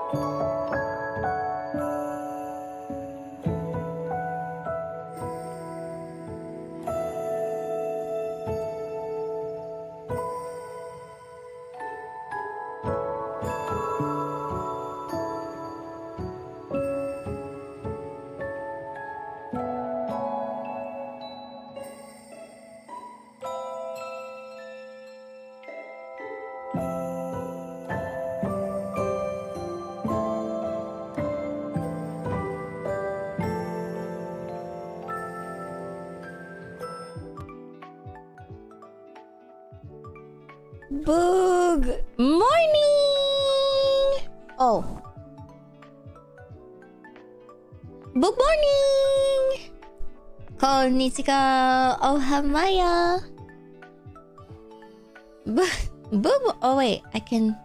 Boog! Morning! Oh. Boog morning! Konnichiwa! Oha Maia! Boog! Oh wait, I can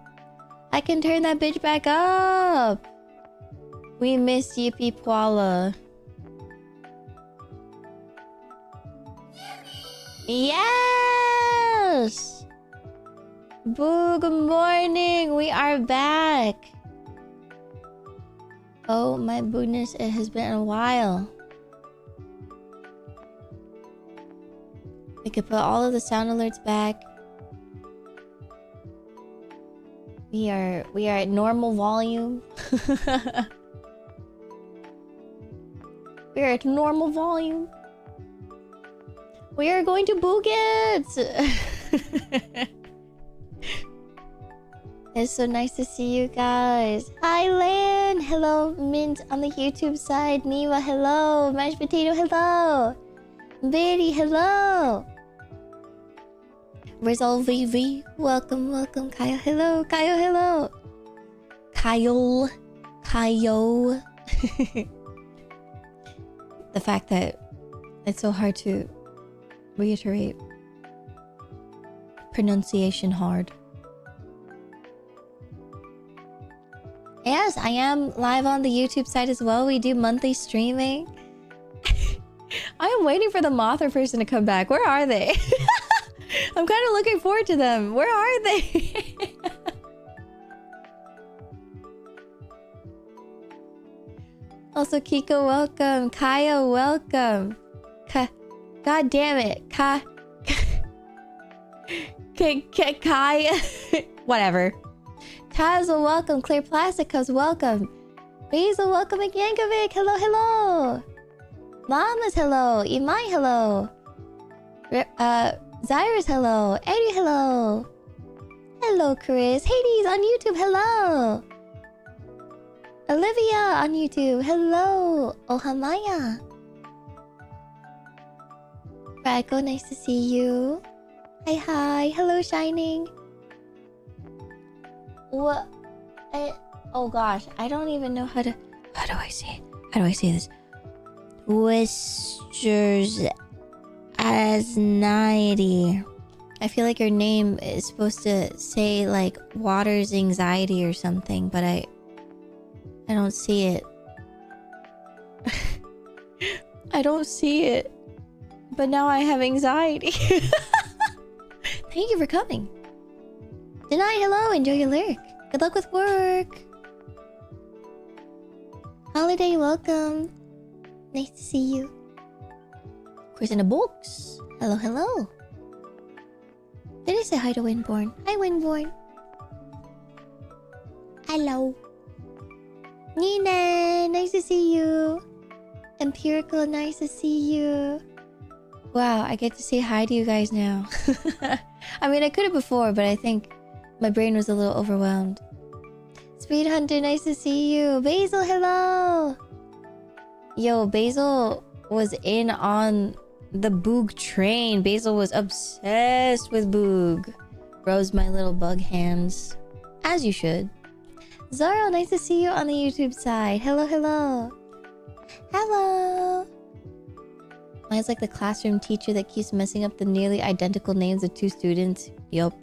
turn that bitch back up! We miss Yippee Pwala. Yes! Boo, good morning! We are back! Oh my goodness, it has been a while. We could put all of the sound alerts back. We are at normal volume. We are at normal volume. We are going to boog it! It's so nice to see you guys. Hi, Lan. Hello, Mint on the YouTube side. Niwa, hello. Mashed potato, hello. Betty, hello. Resolve VV, welcome, welcome. Kyle, hello. Kyle, hello. Kyle. The fact that it's so hard to reiterate pronunciation hard. Yes, I am live on the YouTube side as well. We do monthly streaming. I am waiting for the Mothra person to come back. Where are they? I'm kind of looking forward to them. Where are they? Also, Kiko, welcome. Kaya, welcome. God damn it. Kaya. Whatever. Kaza, welcome. Clear Plasticos, welcome. Basil, welcome again. Yankovic, hello, hello. Mamas, hello. Imai, hello. Zyrus, hello. Eddie, hello. Hello, Chris. Hades on YouTube, hello. Olivia on YouTube, hello. Oha Maia. Racco, nice to see you. Hi. Hello, Shining. What? Oh gosh, I don't even know how do I say this? Whiskers Anxiety. I feel like your name is supposed to say like Water's Anxiety or something, but I don't see it. I don't see it. But now I have anxiety. Thank you for coming. Deny, hello, enjoy your lurk. Good luck with work. Holiday, welcome. Nice to see you. Chris in the books. Hello, hello. Did I say hi to Winborn? Hi, Winborn. Hello. Nina, nice to see you. Empirical, nice to see you. Wow, I get to say hi to you guys now. I mean, I could have before, but I think my brain was a little overwhelmed. Speed Hunter, nice to see you. Basil, hello. Yo, Basil was in on the Boog train. Basil was obsessed with Boog. Rose my little bug hands. As you should. Zoro, nice to see you on the YouTube side. Hello, hello. Hello. Mine's like the classroom teacher that keeps messing up the nearly identical names of two students. Yup.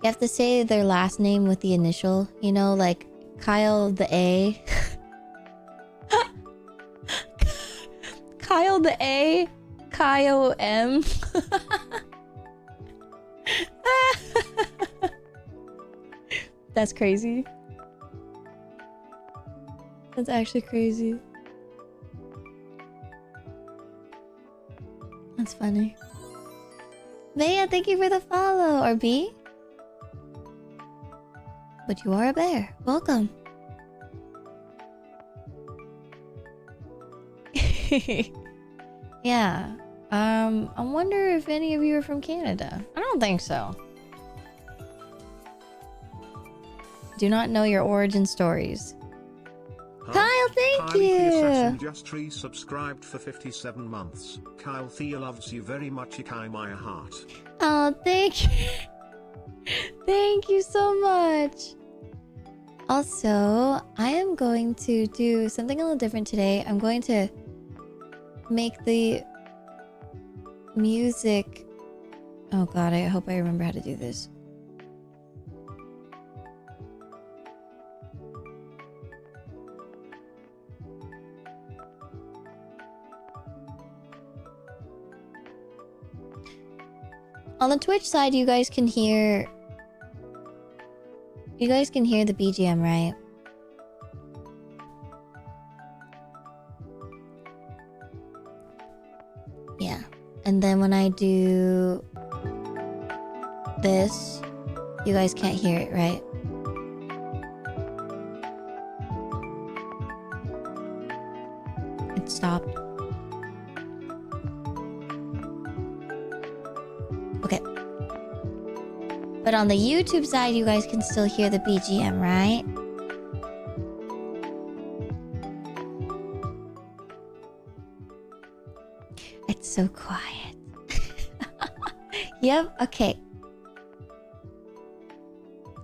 You have to say their last name with the initial. You know, like Kyle the A. Kyle the A. Kyle M. That's crazy. That's actually crazy. That's funny. Maia, thank you for the follow. Or B? But you are a bear. Welcome. Yeah. I wonder if any of you are from Canada. I don't think so. Do not know your origin stories. Kyle, thank you! Assassin just resubscribed for 57 months. Kyle Thea loves you very much, ichimaia heart. Oh, thank you. Thank you so much. Also, I am going to do something a little different today. I'm going to make the music... Oh god, I hope I remember how to do this. On the Twitch side, you guys can hear... You guys can hear the BGM, right? Yeah. And then when I do this, you guys can't hear it, right? It stopped. Okay. But on the YouTube side, you guys can still hear the BGM, right? It's so quiet. Yep, okay.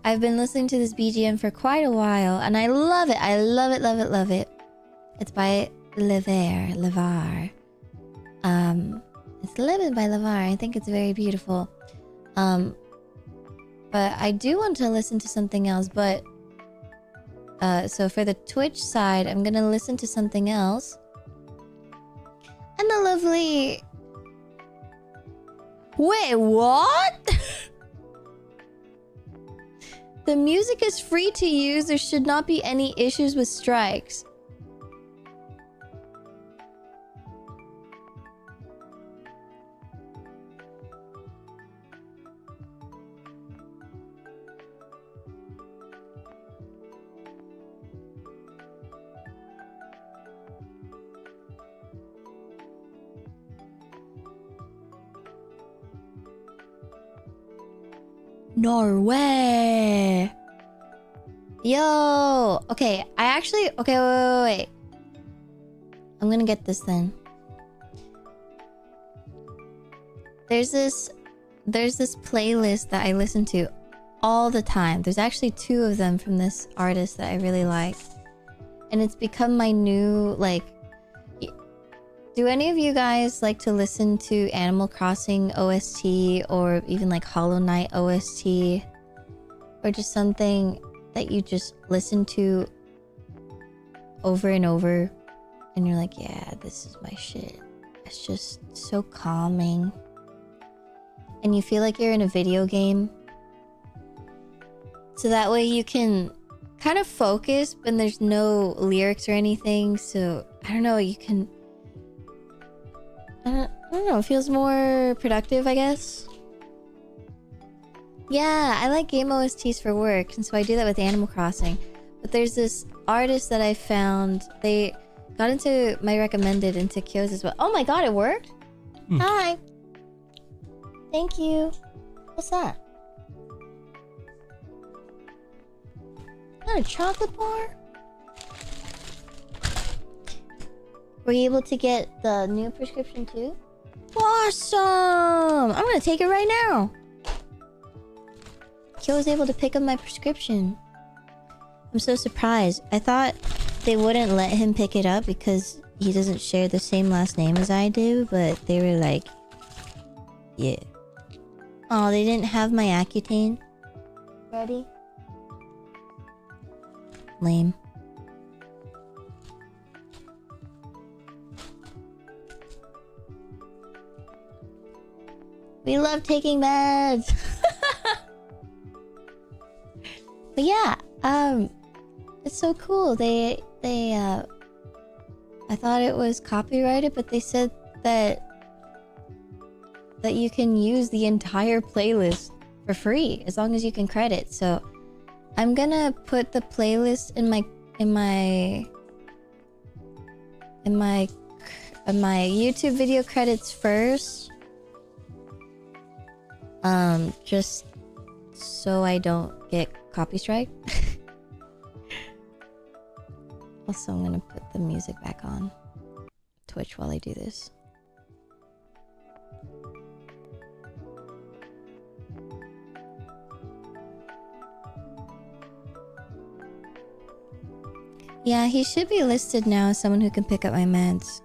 I've been listening to this BGM for quite a while, and I love it. I love it, love it, love it. It's by Levar. It's Lemon by Levar. I think it's very beautiful. But I do want to listen to something else, but... so for the Twitch side, I'm gonna listen to something else. And the lovely... Wait, what? The music is free to use. There should not be any issues with strikes. Norway. Yo. Okay, I actually... Okay, wait. I'm gonna get this then. There's this playlist that I listen to all the time. There's actually 2 of them from this artist that I really like. And it's become my new, like... Do any of you guys like to listen to Animal Crossing OST or even like Hollow Knight OST? Or just something that you just listen to over and over and you're like, yeah, this is my shit. It's just so calming. And you feel like you're in a video game. So that way you can kind of focus when there's no lyrics or anything. So, I don't know, you can... I don't know, it feels more productive, I guess. Yeah, I like game OSTs for work, and so I do that with Animal Crossing. But there's this artist that I found, they got into my recommended into Kyo's as well. Oh my god, it worked? Hi. Thank you. What's that? Is that a chocolate bar? Were you able to get the new prescription too? Awesome! I'm gonna take it right now. Kyo was able to pick up my prescription. I'm so surprised. I thought they wouldn't let him pick it up because he doesn't share the same last name as I do, but they were like, yeah. Oh, they didn't have my Accutane ready? Lame. We love taking meds. But yeah, it's so cool. They they I thought it was copyrighted, but they said that you can use the entire playlist for free as long as you can credit. So I'm gonna put the playlist in my YouTube video credits first. Just so I don't get copy strike. Also, I'm gonna put the music back on Twitch while I do this. Yeah, he should be listed now as someone who can pick up my meds.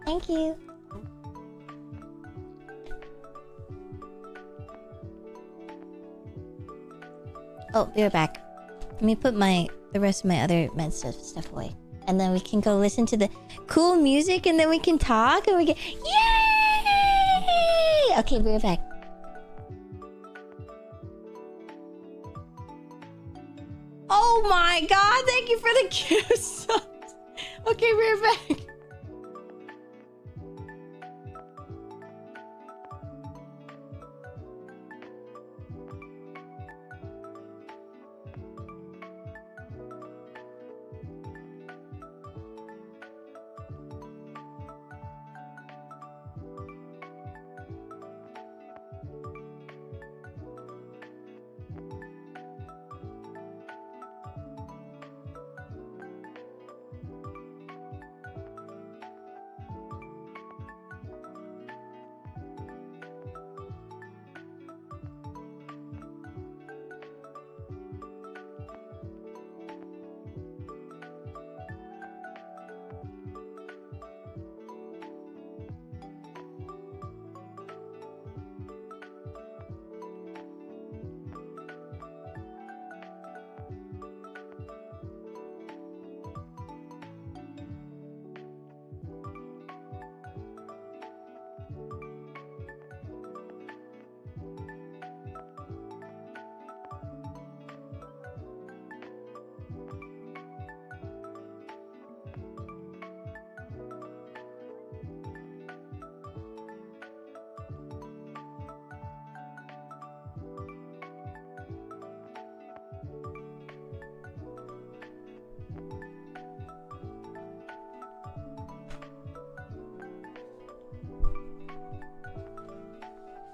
Thank you. Oh, you're back. Let me put the rest of my other med stuff away. And then we can go listen to the cool music and then we can talk and we can... Yay! Okay, we're back. Oh my god, thank you for the gifts. Okay, we're back.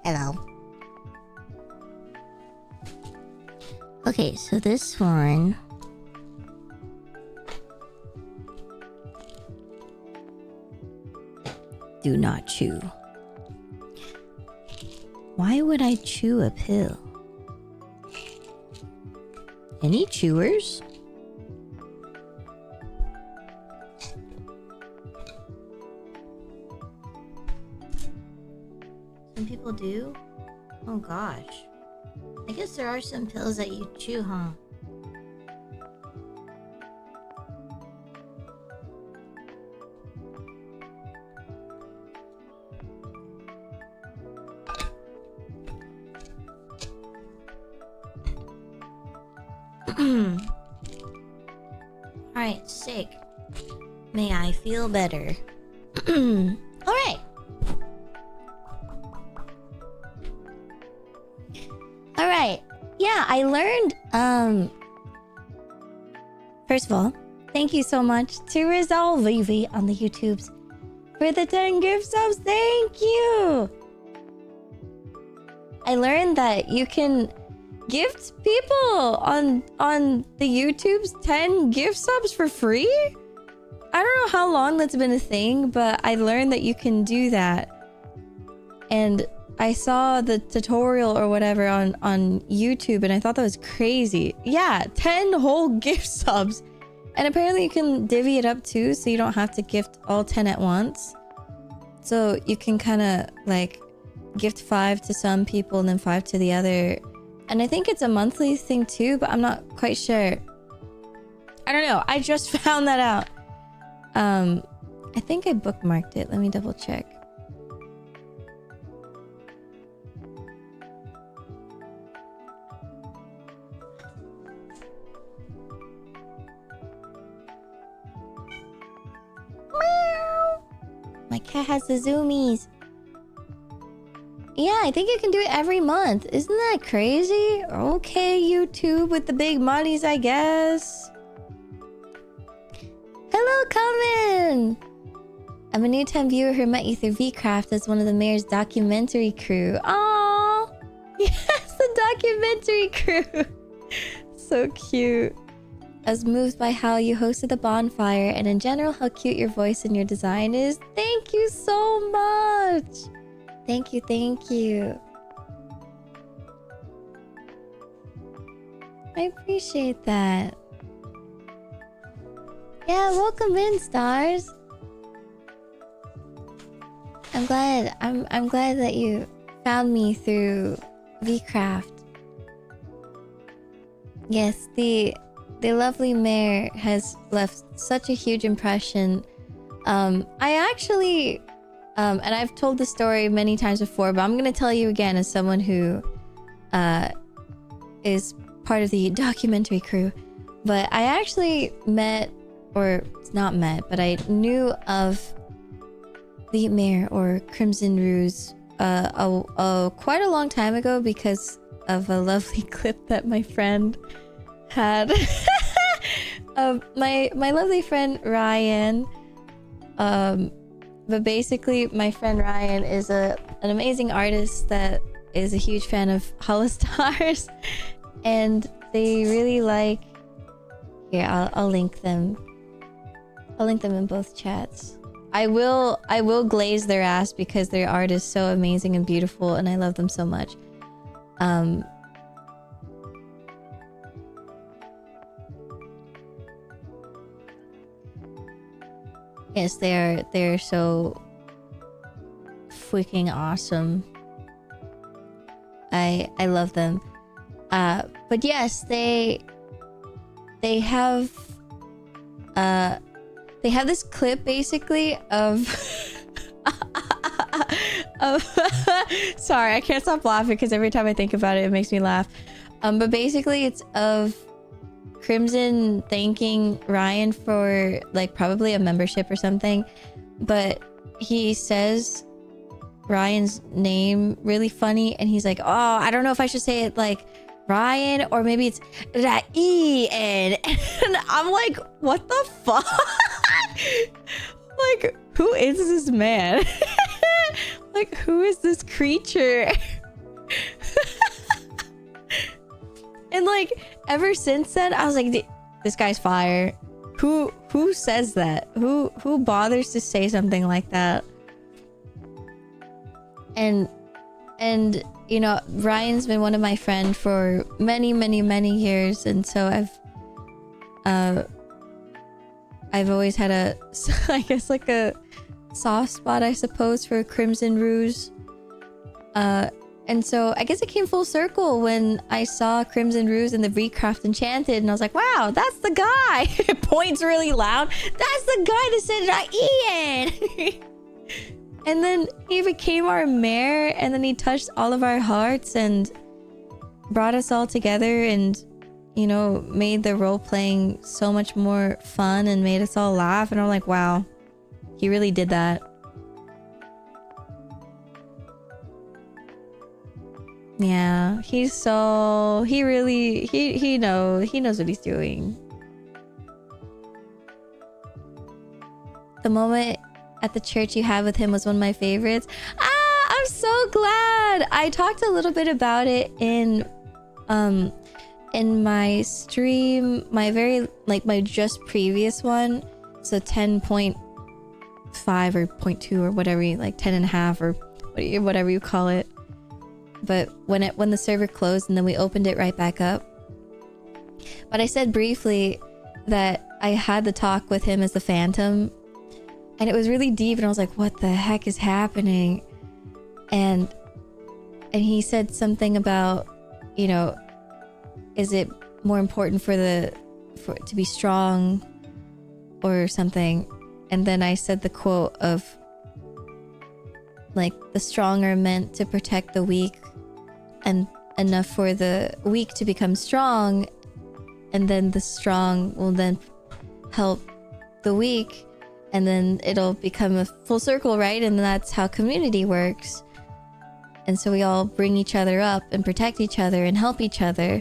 Hello. Okay, so this one... Do not chew. Why would I chew a pill? Any chewers? Some people do? Oh gosh. I guess there are some pills that you chew, huh? Alright, sick. May I feel better? Alright. Alright. Yeah, I learned, first of all, thank you so much to Resolve Vivi on the YouTubes for the 10 gift subs. Thank you! I learned that you can gift people on the YouTube's 10 gift subs for free? I don't know how long that's been a thing, but I learned that you can do that. And I saw the tutorial or whatever on YouTube and I thought that was crazy. Yeah, 10 whole gift subs. And apparently you can divvy it up too, so you don't have to gift all 10 at once. So you can kind of like gift 5 to some people and then 5 to the other. And I think it's a monthly thing too, but I'm not quite sure. I don't know. I just found that out. I think I bookmarked it. Let me double check. My cat has the zoomies. Yeah, I think you can do it every month. Isn't that crazy? Okay, YouTube with the big monies, I guess. Hello, Common! I'm a new time viewer who met you through VCraft as one of the mayor's documentary crew. Aww! Yes, the documentary crew! So cute. I was moved by how you hosted the bonfire and in general how cute your voice and your design is. Thank you so much! Thank you, thank you. I appreciate that. Yeah, welcome in, stars. I'm glad that you found me through VCraft. Yes, the lovely mayor has left such a huge impression. I actually and I've told the story many times before, but I'm gonna tell you again as someone who is part of the documentary crew. But I actually met, or not met, but I knew of the mayor or Crimson Ruse quite a long time ago because of a lovely clip that my friend had. My lovely friend Ryan. But basically, my friend Ryan is an amazing artist that is a huge fan of Hollow Stars, and they really like. Here, I'll link them. I'll link them in both chats. I will glaze their ass because their art is so amazing and beautiful, and I love them so much. Yes, they're so freaking awesome. I love them. But yes, they have this clip basically of sorry, I can't stop laughing because every time I think about it, it makes me laugh. But basically it's of Crimson thanking Ryan for like probably a membership or something, but he says Ryan's name really funny and he's like, oh, I don't know if I should say it like Ryan or maybe it's Ryan, and I'm like, what the fuck? Like, who is this man? Like, who is this creature? And like ever since then I was like, this guy's fire. Who says that? Who bothers to say something like that? And you know, Ryan's been one of my friends for many years, and so I've always had a I guess like a soft spot, I suppose, for Crimson Ruse. And so I guess it came full circle when I saw Crimson Ruse in the VCraft Enchanted, and I was like, wow, that's the guy. It points really loud. That's the guy that said Ian. And then he became our mayor, and then he touched all of our hearts and brought us all together and, you know, made the role playing so much more fun and made us all laugh. And I'm like, wow, he really did that. Yeah, he's so, he knows what he's doing. The moment at the church you had with him was one of my favorites. Ah, I'm so glad. I talked a little bit about it in my stream, my just previous one. So 10.5 or 0.2 or whatever, like 10 and a half or whatever you call it. But when the server closed and then we opened it right back up. But I said briefly that I had the talk with him as the Phantom, and it was really deep, and I was like, what the heck is happening? And he said something about, you know, is it more important for it to be strong or something? And then I said the quote of like, the strong are meant to protect the weak, and enough for the weak to become strong, and then the strong will then help the weak. and then it'll become a full circle, right? And that's how community works. And so we all bring each other up and protect each other and help each other.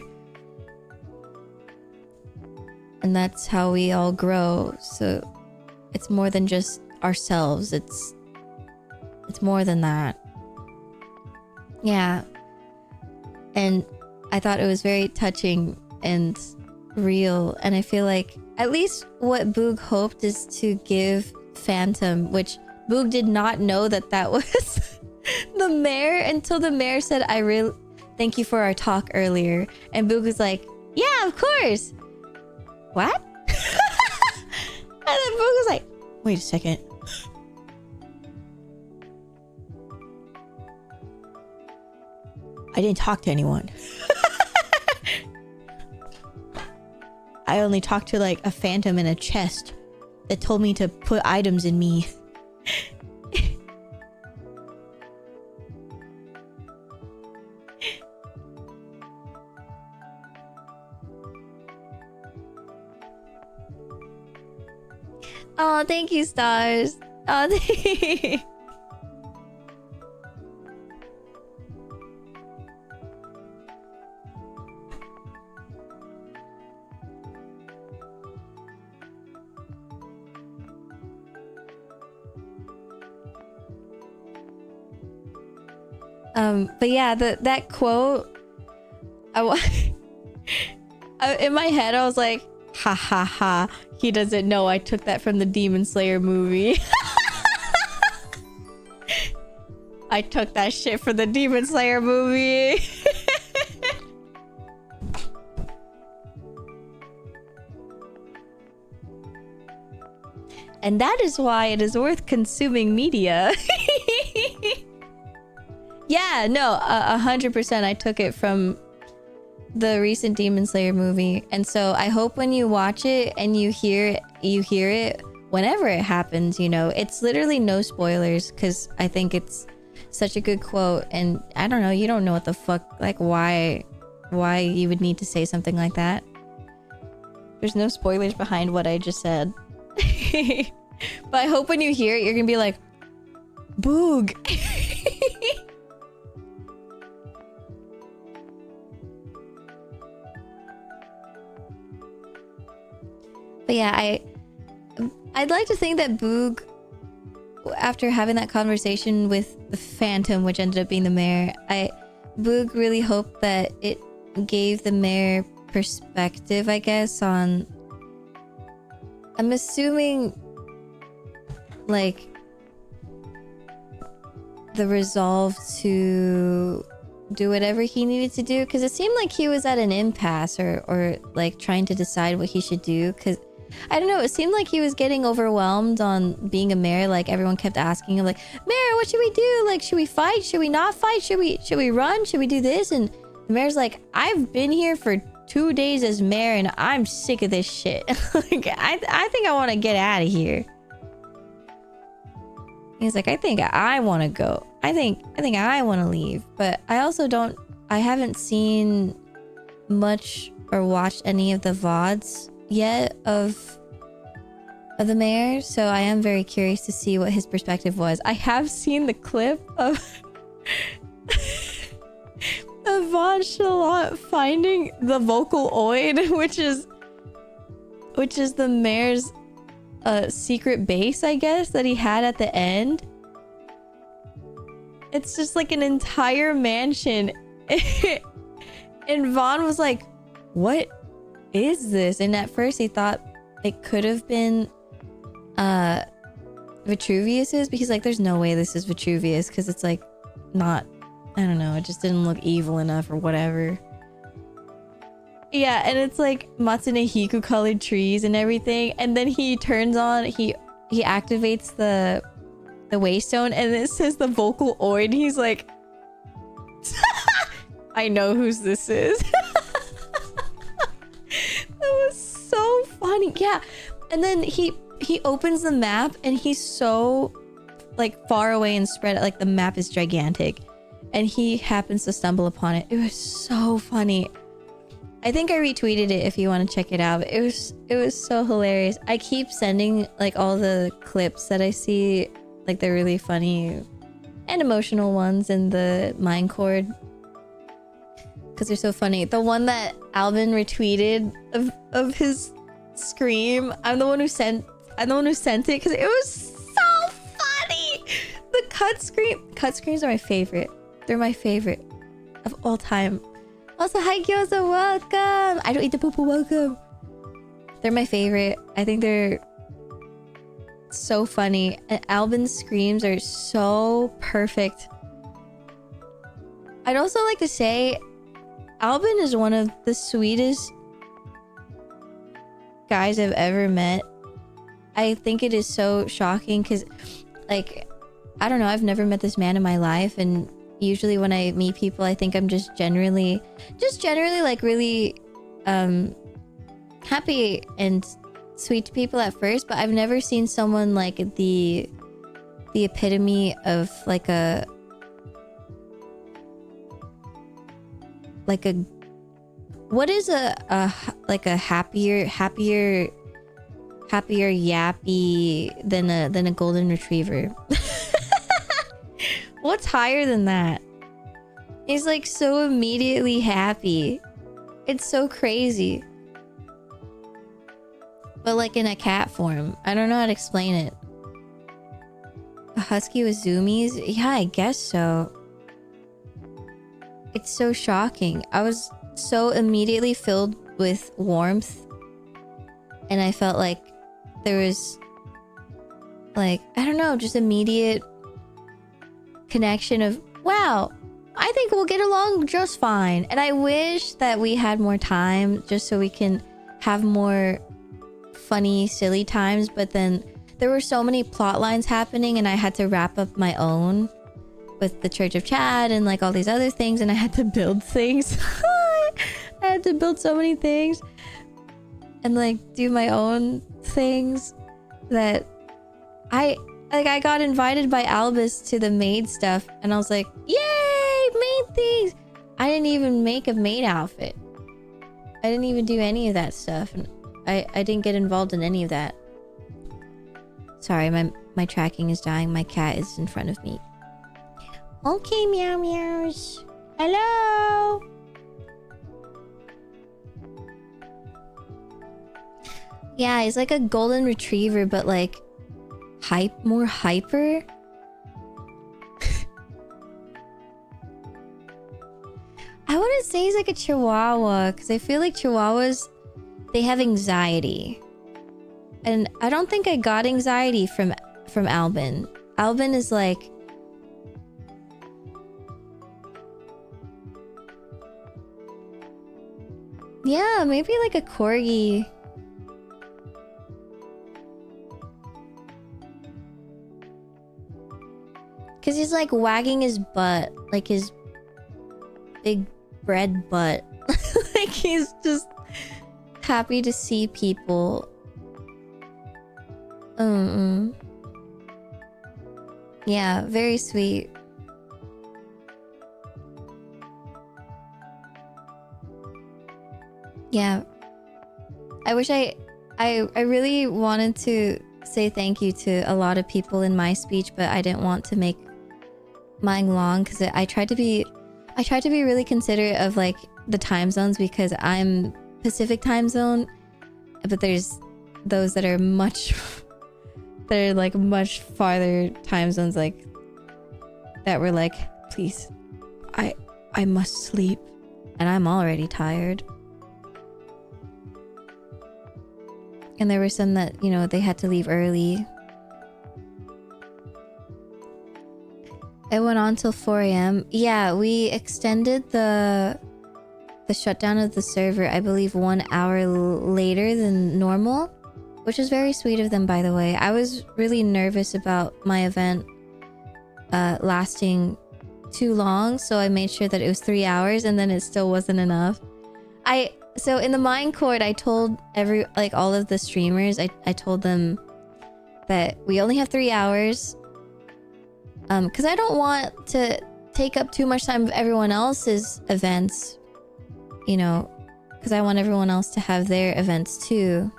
And that's how we all grow. So it's more than just ourselves. It's more than that. Yeah. And I thought it was very touching and real. And I feel like at least what Bogh hoped is to give Phantom, which Bogh did not know that that was the mayor until the mayor said, I really thank you for our talk earlier. And Bogh was like, yeah, of course. What? And then Bogh was like, wait a second. I didn't talk to anyone. I only talked to like a phantom in a chest that told me to put items in me. Oh, thank you, stars. Oh, but yeah, that quote, in my head, I was like, ha ha ha, he doesn't know I took that from the Demon Slayer movie. I took that shit from the Demon Slayer movie. And that is why it is worth consuming media. Yeah, no, 100% I took it from the recent Demon Slayer movie. And so I hope when you watch it and you hear it whenever it happens, you know, it's literally no spoilers, because I think it's such a good quote. And I don't know, you don't know what the fuck, like why you would need to say something like that. There's no spoilers behind what I just said. But I hope when you hear it, you're gonna be like, Boog. But yeah, I'd like to think that Bogh, after having that conversation with the Phantom, which ended up being the mayor, Bogh really hoped that it gave the mayor perspective, I guess, on, I'm assuming, like, the resolve to do whatever he needed to do, because it seemed like he was at an impasse or like trying to decide what he should do, because I don't know, it seemed like he was getting overwhelmed on being a mayor. Like everyone kept asking him, like, mayor, what should we do? Like, should we fight? Should we not fight? Should we run? Should we do this? And the mayor's like, I've been here for 2 days as mayor and I'm sick of this shit. Like, I think I want to get out of here. He's like, I think I want to go. I think I want to leave. But I also I haven't seen much or watched any of the VODs yet of the mayor, so I am very curious to see what his perspective was. I have seen the clip of Von Shalot finding the Vocaloid, which is the mayor's secret base, I guess, that he had at the end. It's just like an entire mansion. And Vaughn was like, what is this? And at first he thought it could have been Vitruvius's, because like there's no way this is Vitruvius, because it's like not, I don't know, it just didn't look evil enough or whatever. Yeah, and it's like Matsune Hiku colored trees and everything, and then he turns on, he activates the waystone and it says the Vocaloid. He's like, I know whose this is. That was so funny. Yeah. And then he opens the map and he's so like far away and spread out, like the map is gigantic, and he happens to stumble upon it. It was so funny. I think I retweeted it if you want to check it out. It was so hilarious. I keep sending like all the clips that I see, like the really funny and emotional ones in the Minecord, because they're so funny. The one that Alvin retweeted of his scream, I'm the one who sent it because it was so funny. The cut screams are my favorite. They're my favorite of all time. Also, hi Gyoza, welcome. I don't eat the poo-poo, welcome. They're my favorite. I think they're so funny. And Alvin's screams are so perfect. I'd also like to say Alvin is one of the sweetest guys I've ever met. I think it is so shocking because, like, I don't know, I've never met this man in my life, and usually when I meet people, I think I'm just generally like really happy and sweet to people at first, but I've never seen someone like the epitome of like a what is a happier yappy than a golden retriever? What's higher than that? He's like so immediately happy. It's so crazy. But like in a cat form. I don't know how to explain it. A husky with zoomies? Yeah, I guess so. It's so shocking. I was so immediately filled with warmth. And I felt like there was like, I don't know, just immediate connection of, wow, I think we'll get along just fine. And I wish that we had more time just so we can have more funny, silly times. But then there were so many plot lines happening and I had to wrap up my own with the Church of Chad and like all these other things, and I had to build things. I had to build so many things and like do my own things that I got invited by Albus to the maid stuff, and I was like, yay, maid things. I didn't even make a maid outfit. I didn't even do any of that stuff, and I didn't get involved in any of that. Sorry, my tracking is dying. My cat is in front of me. Okay, meow meows. Hello. Yeah, he's like a golden retriever, but like more hyper. I wouldn't say he's like a chihuahua, because I feel like chihuahuas, they have anxiety. And I don't think I got anxiety from Albin. Albin is like, yeah, maybe like a corgi. Because he's like wagging his butt, like his big bread butt. Like he's just happy to see people. Yeah, very sweet. Yeah. I wish I really wanted to say thank you to a lot of people in my speech, but I didn't want to make mine long because I tried to be really considerate of like the time zones, because I'm Pacific time zone, but there's those that are much farther time zones, like that were like, please, I must sleep, and I'm already tired. And there were some that, you know, they had to leave early. It went on till 4 a.m. Yeah, we extended the shutdown of the server, I believe, 1 hour later than normal, which is very sweet of them, by the way. I was really nervous about my event lasting too long, so I made sure that it was 3 hours, and then it still wasn't enough. So in the Minecord, I told all of the streamers, I told them that we only have 3 hours. Because I don't want to take up too much time of everyone else's events, you know, because I want everyone else to have their events too.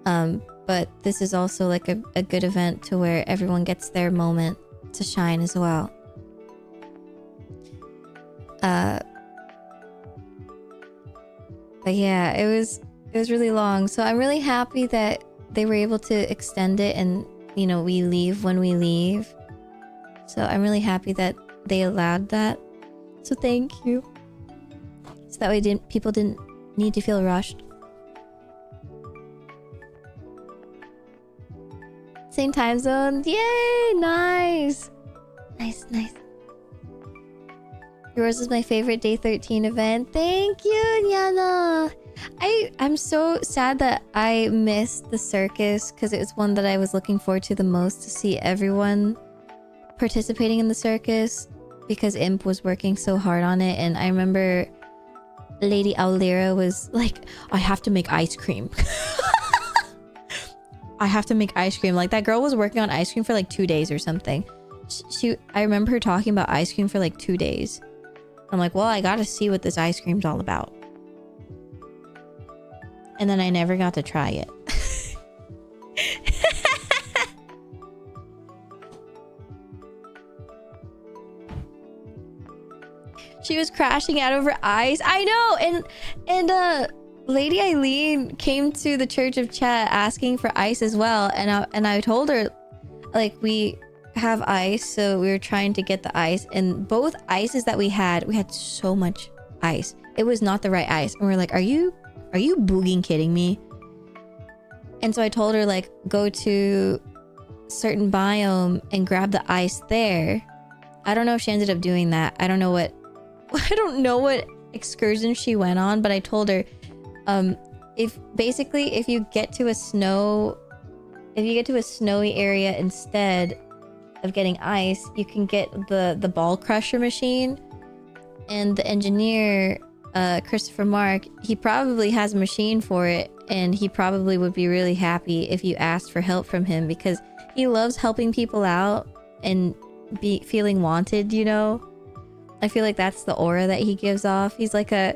But this is also like a good event to where everyone gets their moment to shine as well. But yeah, it was really long. So I'm really happy that they were able to extend it, and you know, we leave when we leave. So I'm really happy that they allowed that. So thank you. So that way people didn't need to feel rushed. Same time zone. Yay! Nice! Nice. Yours is my favorite day 13 event. Thank you, Yana! I'm so sad that I missed the circus, because it was one that I was looking forward to the most, to see everyone participating in the circus, because Imp was working so hard on it. And I remember Lady Aulira was like, I have to make ice cream. I have to make ice cream. Like, that girl was working on ice cream for like 2 days or something. I remember her talking about ice cream for like 2 days. I'm like, well, I gotta see what this ice cream's all about. And then I never got to try it. She was crashing out over ice. I know. And Lady Eileen came to the Church of Chat asking for ice as well. And I told her, like, we have ice, so we were trying to get the ice. And both ices that we had so much ice. It was not the right ice. And we were like, are you booging kidding me? And so I told her, like, go to certain biome and grab the ice there. I don't know if she ended up doing that. I don't know what excursion she went on, but I told her, if you get to a snowy area instead of getting ice, you can get the ball crusher machine. And the engineer, Christopher Mark, he probably has a machine for it, and he probably would be really happy if you asked for help from him, because he loves helping people out and feeling wanted, you know? I feel like that's the aura that he gives off. He's like a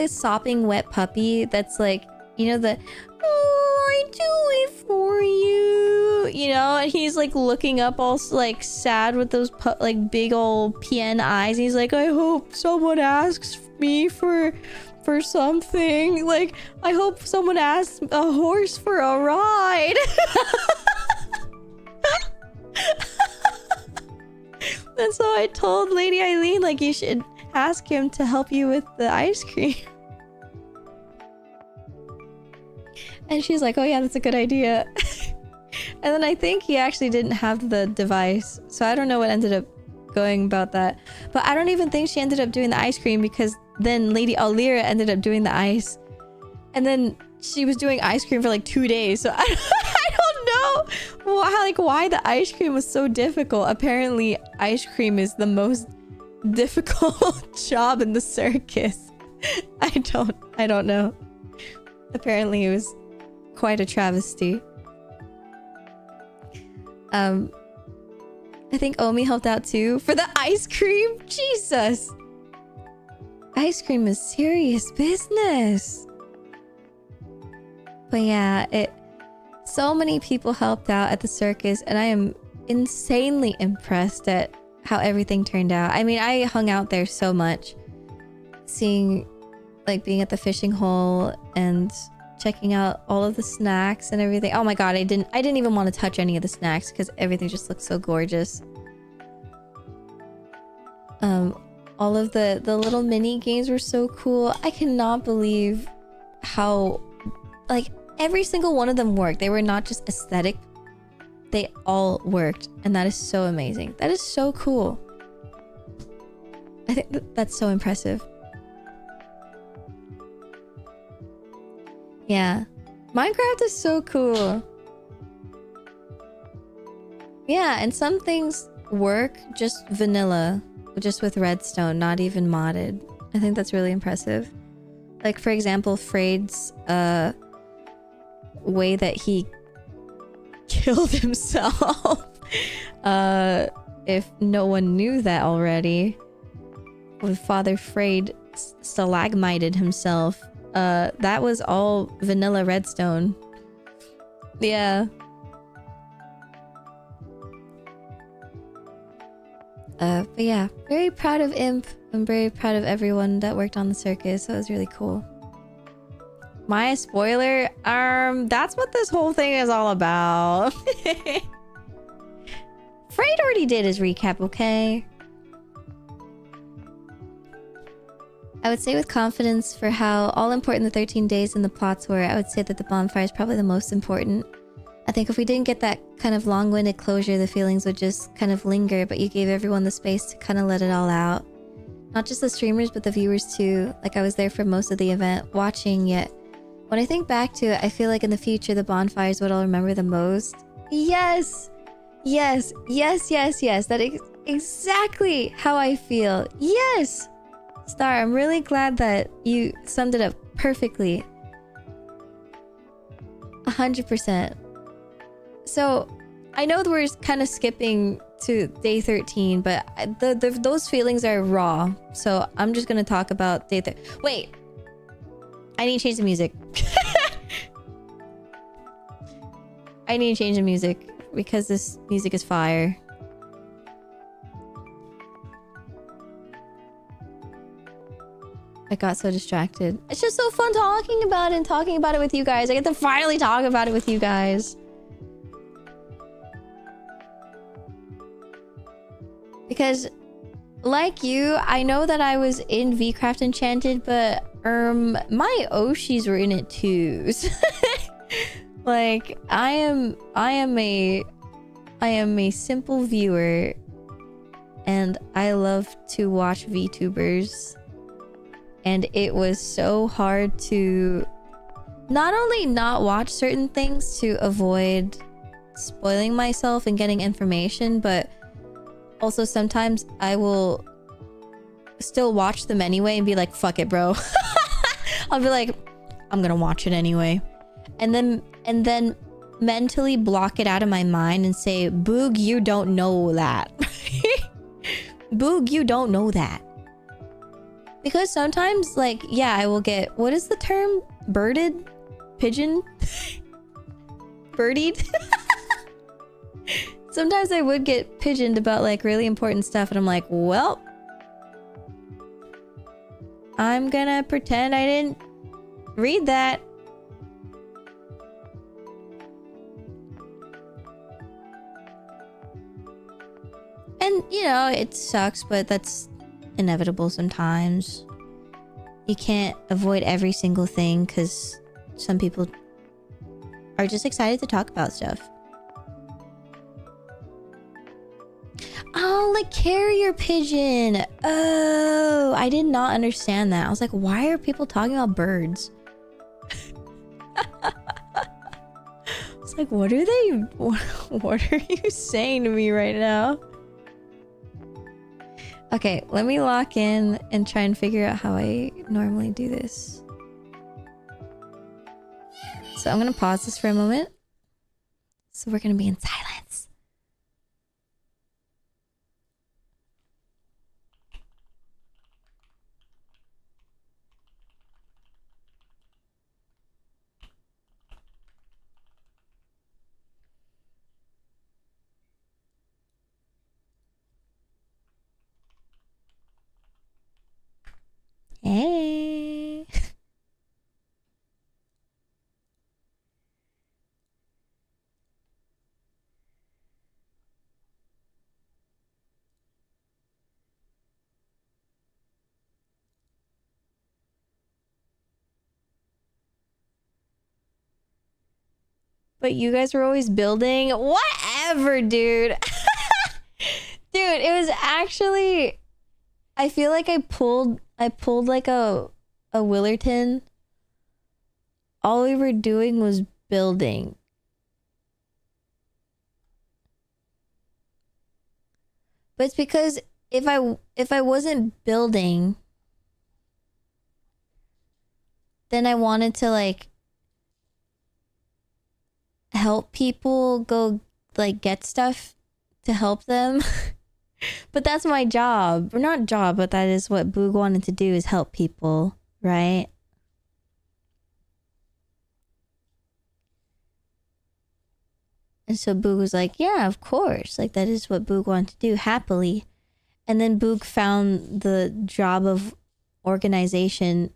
sopping wet puppy that's like, you know, I do it for you, you know? And he's like looking up all like sad with those like big old PN eyes. And he's like, I hope someone asks me for something. Like, I hope someone asks a horse for a ride. And so I told Lady Eileen, like, you should ask him to help you with the ice cream. And she's like, oh yeah, that's a good idea. And then I think he actually didn't have the device, so I don't know what ended up going about that. But I don't even think she ended up doing the ice cream, because then Lady Aulira ended up doing the ice. And then she was doing ice cream for like 2 days, so I don't know why the ice cream was so difficult. Apparently ice cream is the most difficult job in the circus. I don't know. Apparently it was quite a travesty. I think Omi helped out too for the ice cream. Jesus, ice cream is serious business. But yeah, so many people helped out at the circus, and I am insanely impressed at how everything turned out. I mean, I hung out there so much, being at the fishing hole and checking out all of the snacks and everything. Oh my god, I didn't even want to touch any of the snacks because everything just looked so gorgeous. All of the little mini games were so cool. I cannot believe how, like, every single one of them worked. They were not just aesthetic. They all worked, and that is so amazing. That is so cool. I think that's so impressive. Yeah. Minecraft is so cool. Yeah, and some things work just vanilla, just with redstone, not even modded. I think that's really impressive. Like, for example, Freyd's way that he killed himself. If no one knew that already, with Father Freyd stalagmited himself. That was all vanilla redstone. Yeah. But yeah, very proud of Imp. I'm very proud of everyone that worked on the circus. That was really cool. Maia spoiler, that's what this whole thing is all about. Freight already did his recap, okay? I would say with confidence for how all important the 13 days and the plots were, I would say that the bonfire is probably the most important. I think if we didn't get that kind of long-winded closure, the feelings would just kind of linger, but you gave everyone the space to kind of let it all out. Not just the streamers, but the viewers too. Like, I was there for most of the event, watching, yet when I think back to it, I feel like in the future, the bonfire is what I'll remember the most. Yes! Yes, yes, yes, yes. That is exactly how I feel. Yes! Star, I'm really glad that you summed it up perfectly. 100%. So, I know that we're kind of skipping to day 13, but those feelings are raw. So, I'm just gonna talk about day 13. Wait! I need to change the music. I need to change the music because this music is fire. I got so distracted. It's just so fun talking about it and talking about it with you guys. I get to finally talk about it with you guys. Because, like you, I know that I was in VCraft Enchanted, but my Oshis were in it too. Like, I am a simple viewer, and I love to watch VTubers. And it was so hard to not only not watch certain things to avoid spoiling myself and getting information, but also sometimes I will still watch them anyway and be like, fuck it, bro. I'll be like, I'm gonna watch it anyway. And then mentally block it out of my mind and say, Boog, you don't know that. Boog, you don't know that. Because sometimes, like, yeah, I will get... What is the term? Birded? Pigeon? Birdied? Sometimes I would get pigeoned about, like, really important stuff. And I'm like, well... I'm gonna pretend I didn't read that. And, you know, it sucks, but that's... inevitable sometimes. You can't avoid every single thing because some people are just excited to talk about stuff. Oh, like carrier pigeon. Oh, I did not understand that. I was like, why are people talking about birds? I was like, what are they? What are you saying to me right now? Okay, let me lock in and try and figure out how I normally do this. So I'm gonna pause this for a moment. So we're gonna be in silence. Hey. But you guys were always building? Whatever, dude. Dude, it was actually... I feel like I pulled like a Willerton. All we were doing was building. But it's because if I wasn't building, then I wanted to like help people go like get stuff to help them. But that's my job. Or not job, but that is what Boog wanted to do, is help people, right? And so Boog was like, yeah, of course. Like, that is what Boog wanted to do, happily. And then Boog found the job of organization.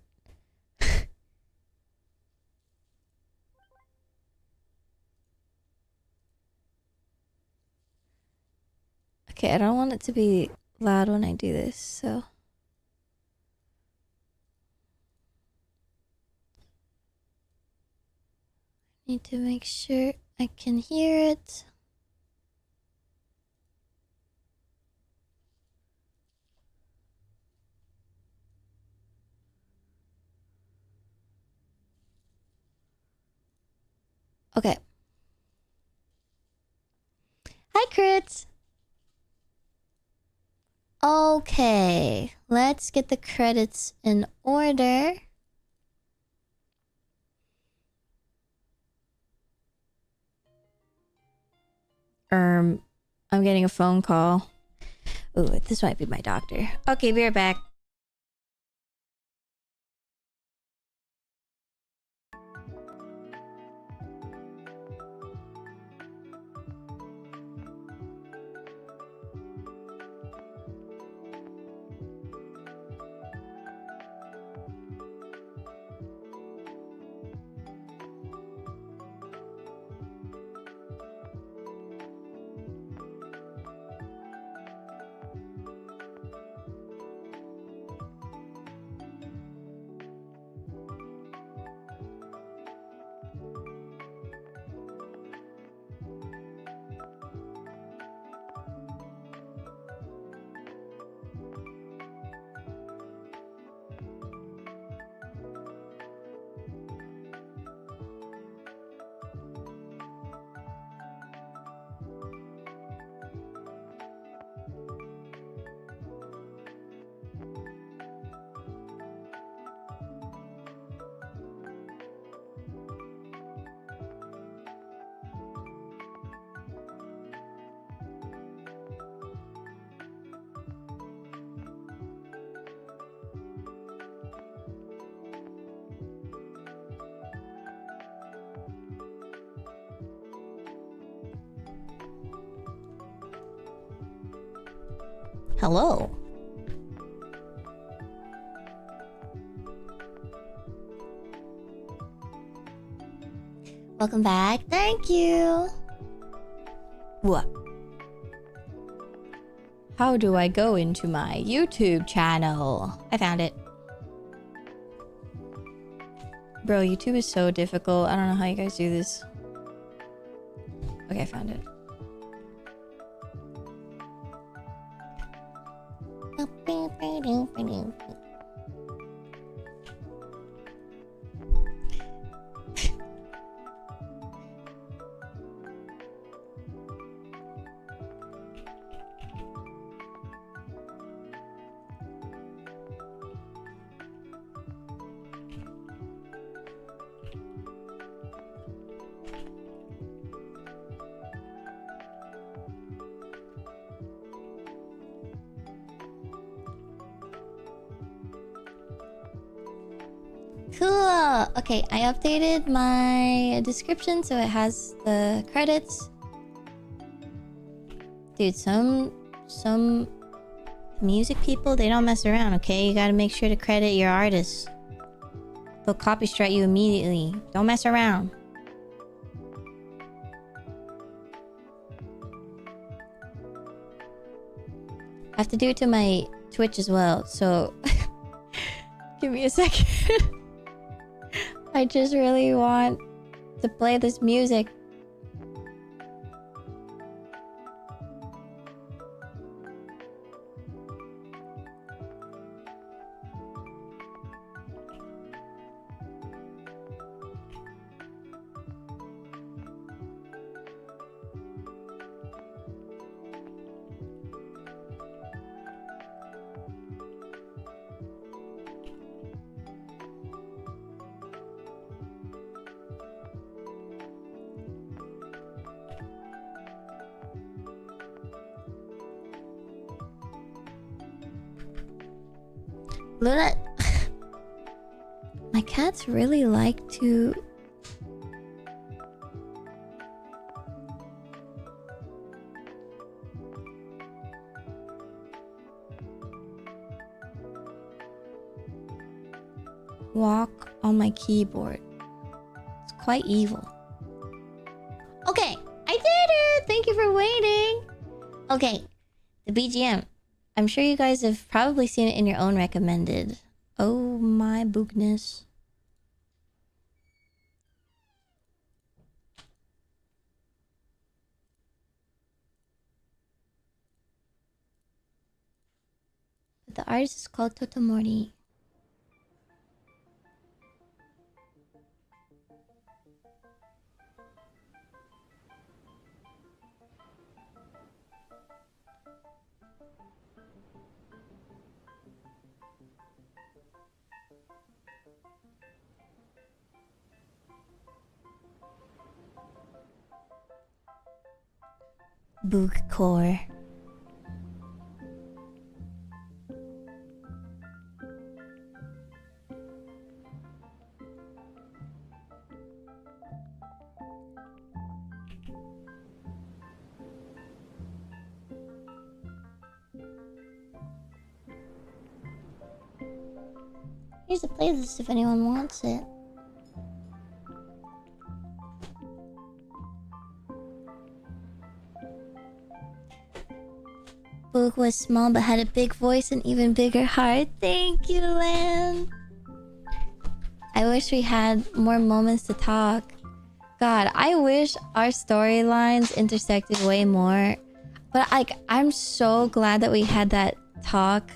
Okay, I don't want it to be loud when I do this, so... Need to make sure I can hear it. Okay. Hi, Crits! Okay, let's get the credits in order. I'm getting a phone call. Ooh, this might be my doctor. Okay, be right back. Hello. Welcome back. Thank you. What? How do I go into my YouTube channel? I found it. Bro, YouTube is so difficult. I don't know how you guys do this. Okay, I found it. Cool. Okay, I updated my description so it has the credits. Dude, some music people, they don't mess around, okay? You gotta make sure to credit your artists. They'll copy strike you immediately. Don't mess around. I have to do it to my Twitch as well, so... Give me a second. I just really want to play this music. Luna... My cats really like to... walk on my keyboard. It's quite evil. Okay, I did it! Thank you for waiting! Okay, the BGM. I'm sure you guys have probably seen it in your own recommended. Oh my boogness. But the artist is called Totomori. Boog core. Here's a playlist if anyone wants it. Bogh was small but had a big voice and even bigger heart. Thank you, Lan. I wish we had more moments to talk. God, I wish our storylines intersected way more. But I'm so glad that we had that talk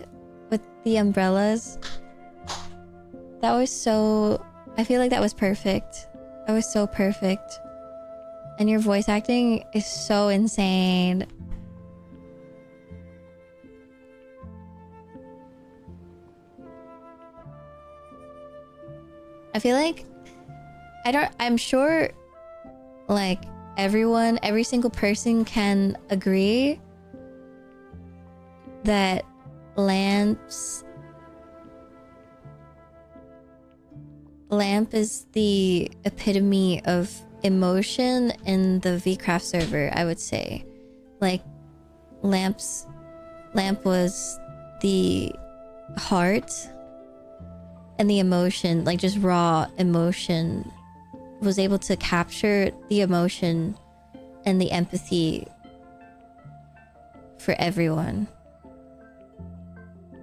with the umbrellas. That was so... I feel like that was perfect. That was so perfect. And your voice acting is so insane. I feel like I'm sure like every single person can agree that Lamp is the epitome of emotion in the VCraft server, I would say. Like Lamp was the heart and the emotion, like just raw emotion, was able to capture the emotion and the empathy for everyone.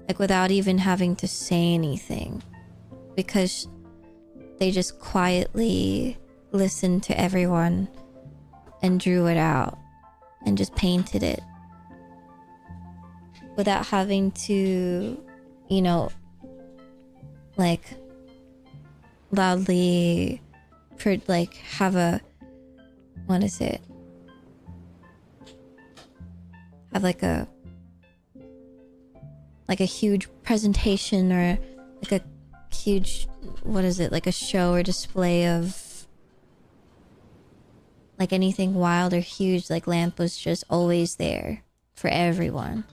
Like without even having to say anything. Because they just quietly listened to everyone and drew it out and just painted it. Without having to, you know, like loudly like have a, what is it, have like a huge presentation or like a huge, what is it, like a show or display of like anything wild or huge. Like Lamp was just always there for everyone.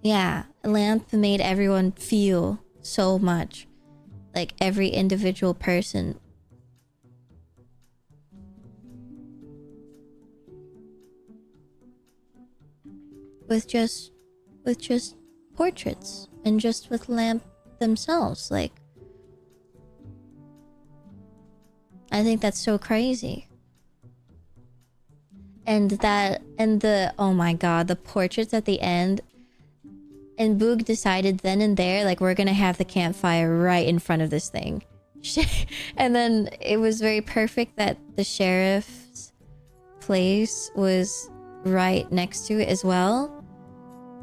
Yeah, Lamp made everyone feel so much. Like every individual person. With just portraits and just with Lamp themselves. Like, I think that's so crazy. And the, oh my god, the portraits at the end. And Bogh decided then and there, like, we're gonna have the campfire right in front of this thing. And then it was very perfect that the sheriff's place was right next to it as well.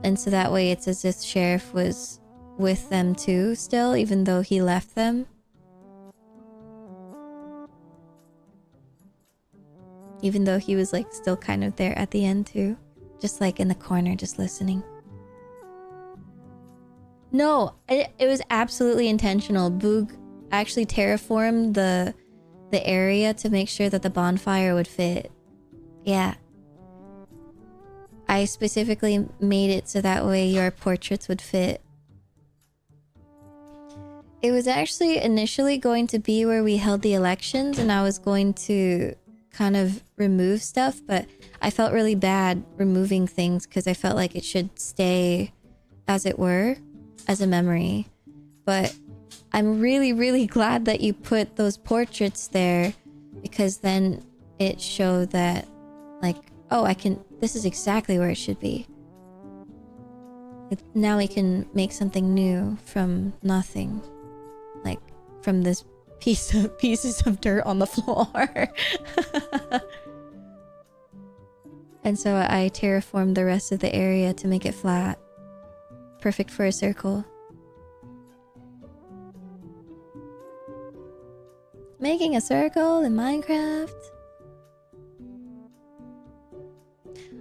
And so that way it's as if the sheriff was with them too still, even though he left them. Even though he was like still kind of there at the end too. Just like in the corner, just listening. No, it was absolutely intentional. Bogh actually terraformed the area to make sure that the bonfire would fit. Yeah. I specifically made it so that way your portraits would fit. It was actually initially going to be where we held the elections, and I was going to kind of remove stuff, but I felt really bad removing things because I felt like it should stay as it were, as a memory. But I'm really, really glad that you put those portraits there, because then it showed that, like, oh, this is exactly where it should be. Now we can make something new from nothing. Like, from this pieces of dirt on the floor. And so I terraformed the rest of the area to make it flat. Perfect for a circle. Making a circle in Minecraft.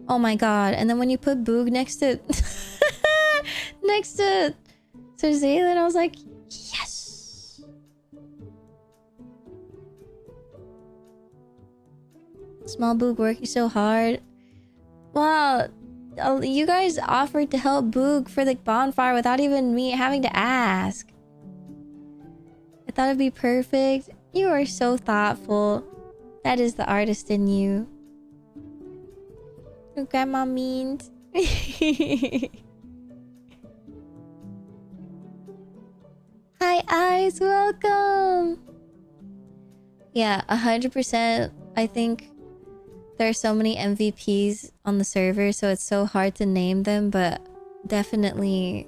Oh my god, and then when you put Boog next to next to Sir Zaylan, I was like, yes. Small Boog working so hard. Wow, you guys offered to help Boog for the bonfire without even me having to ask. I thought it'd be perfect. You are so thoughtful. That is the artist in you. Your grandma means. Hi, Eyes. Welcome. Yeah, 100%. I think there are so many MVPs on the server, so it's so hard to name them, but definitely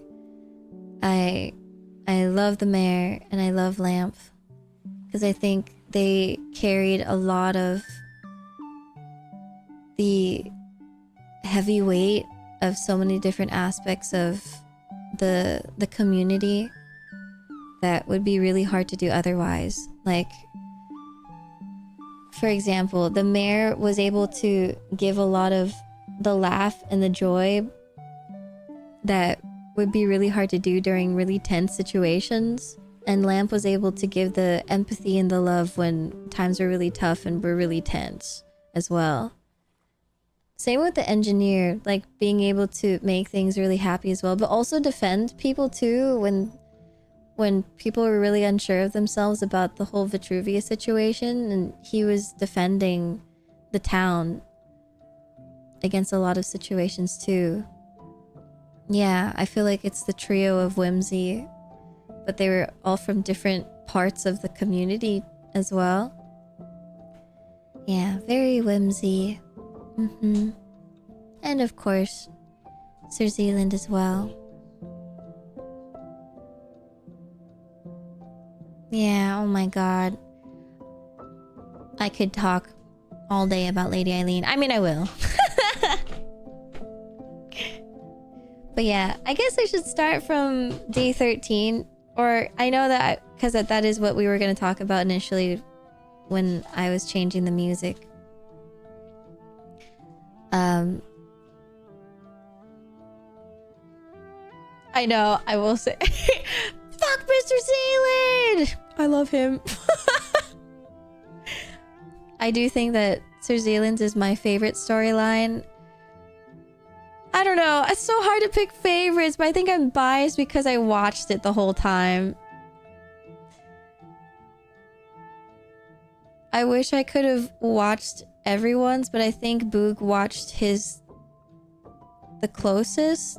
I love the mayor and I love Lamp, because I think they carried a lot of the heavy weight of so many different aspects of the community that would be really hard to do otherwise. Like, for example, the mayor was able to give a lot of the laugh and the joy that would be really hard to do during really tense situations. And Lamp was able to give the empathy and the love when times were really tough and were really tense as well. Same with the engineer, like being able to make things really happy as well, but also defend people too when people were really unsure of themselves about the whole Vitruvius situation, and he was defending the town against a lot of situations too. Yeah, I feel like it's the trio of whimsy, but they were all from different parts of the community as well. Yeah, very whimsy. And of course, Sir Zealand as well. Yeah, oh my god. I could talk all day about Lady Eileen. I mean, I will. But yeah, I guess I should start from day 13. Or I know that because that is what we were going to talk about initially when I was changing the music. I know, I will say. Fuck Mr. Zealand! I love him. I do think that Sir Zealand's is my favorite storyline. I don't know, it's so hard to pick favorites, but I think I'm biased because I watched it the whole time. I wish I could have watched everyone's, but I think Boog watched his the closest.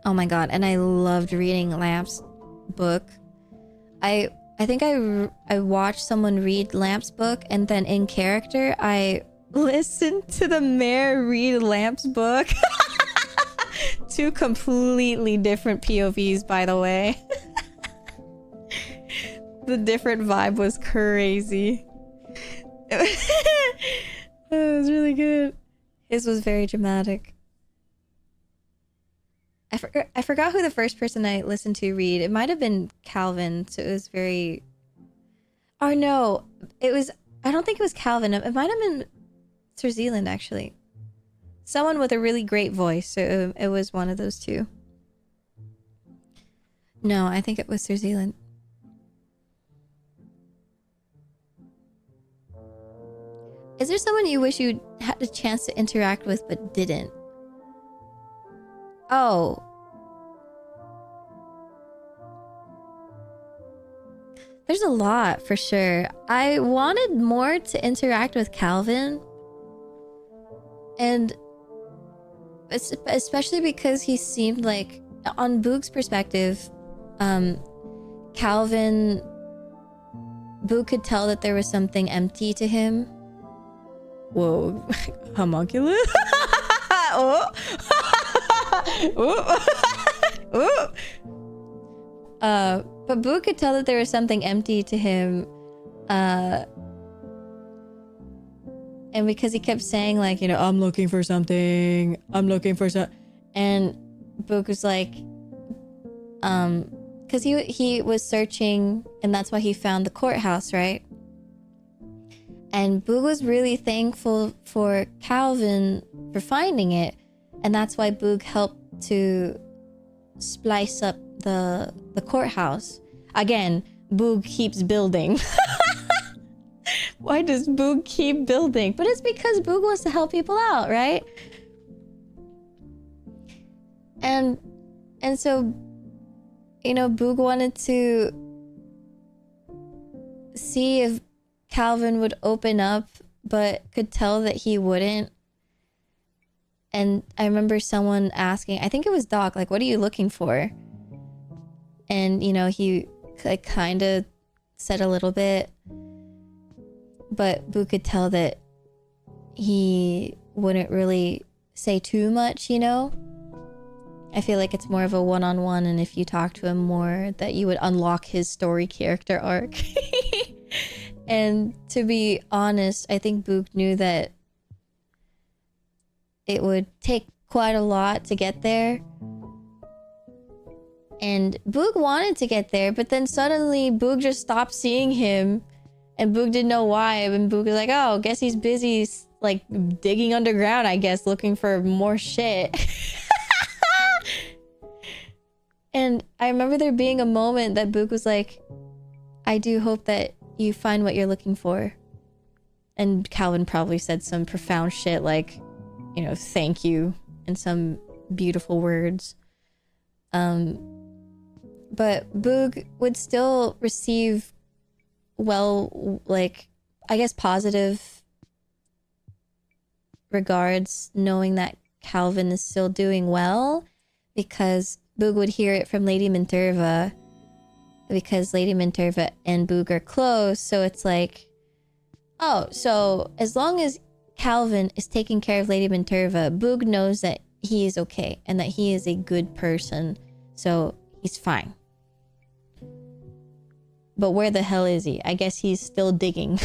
Oh my god, and I loved reading Lamp's book. I think I watched someone read Lamp's book, and then in character, I listened to the mayor read Lamp's book. Two completely different POVs, by the way. The different vibe was crazy. It was really good. His was very dramatic. I forgot who the first person I listened to read. It might have been Calvin, so it was very... Oh no, it was... I don't think it was Calvin. It might have been Sir Zealand, actually. Someone with a really great voice, so it was one of those two. No, I think it was Sir Zealand. Is there someone you wish you had a chance to interact with but didn't? Oh. There's a lot for sure. I wanted more to interact with Calvin. And especially because he seemed like, on Boogh's perspective, Calvin... Boog could tell that there was something empty to him. Whoa. Homunculus? Oh. Oh. But Boog could tell that there was something empty to him. And because he kept saying like, you know, I'm looking for something. I'm looking for something. And Boog was like, because he was searching, and that's why he found the courthouse, right? And Boog was really thankful for Calvin for finding it, and that's why Boog helped to splice up the courthouse. Again, Boog keeps building. Why does Boog keep building? But it's because Boog wants to help people out, right? And so, you know, Boog wanted to see if Calvin would open up, but could tell that he wouldn't. And I remember someone asking, I think it was Doc, like, what are you looking for? And, you know, he like kind of said a little bit, but Boog could tell that he wouldn't really say too much, you know? I feel like it's more of a one-on-one, and if you talk to him more, that you would unlock his story character arc. And to be honest, I think Boog knew that it would take quite a lot to get there. And Boog wanted to get there, but then suddenly Boog just stopped seeing him, and Boog didn't know why. And Boog was like, oh, guess he's busy, like, digging underground, I guess, looking for more shit. And I remember there being a moment that Boog was like, I do hope that you find what you're looking for. And Calvin probably said some profound shit like, you know, thank you, and some beautiful words. But Boog would still receive, well, like, I guess positive regards, knowing that Calvin is still doing well, because Boog would hear it from Lady Minterva, because Lady Minterva and Boog are close. So it's like, oh, so as long as Calvin is taking care of Lady Minterva, Boog knows that he is okay and that he is a good person, so he's fine. But where the hell is he? I guess he's still digging.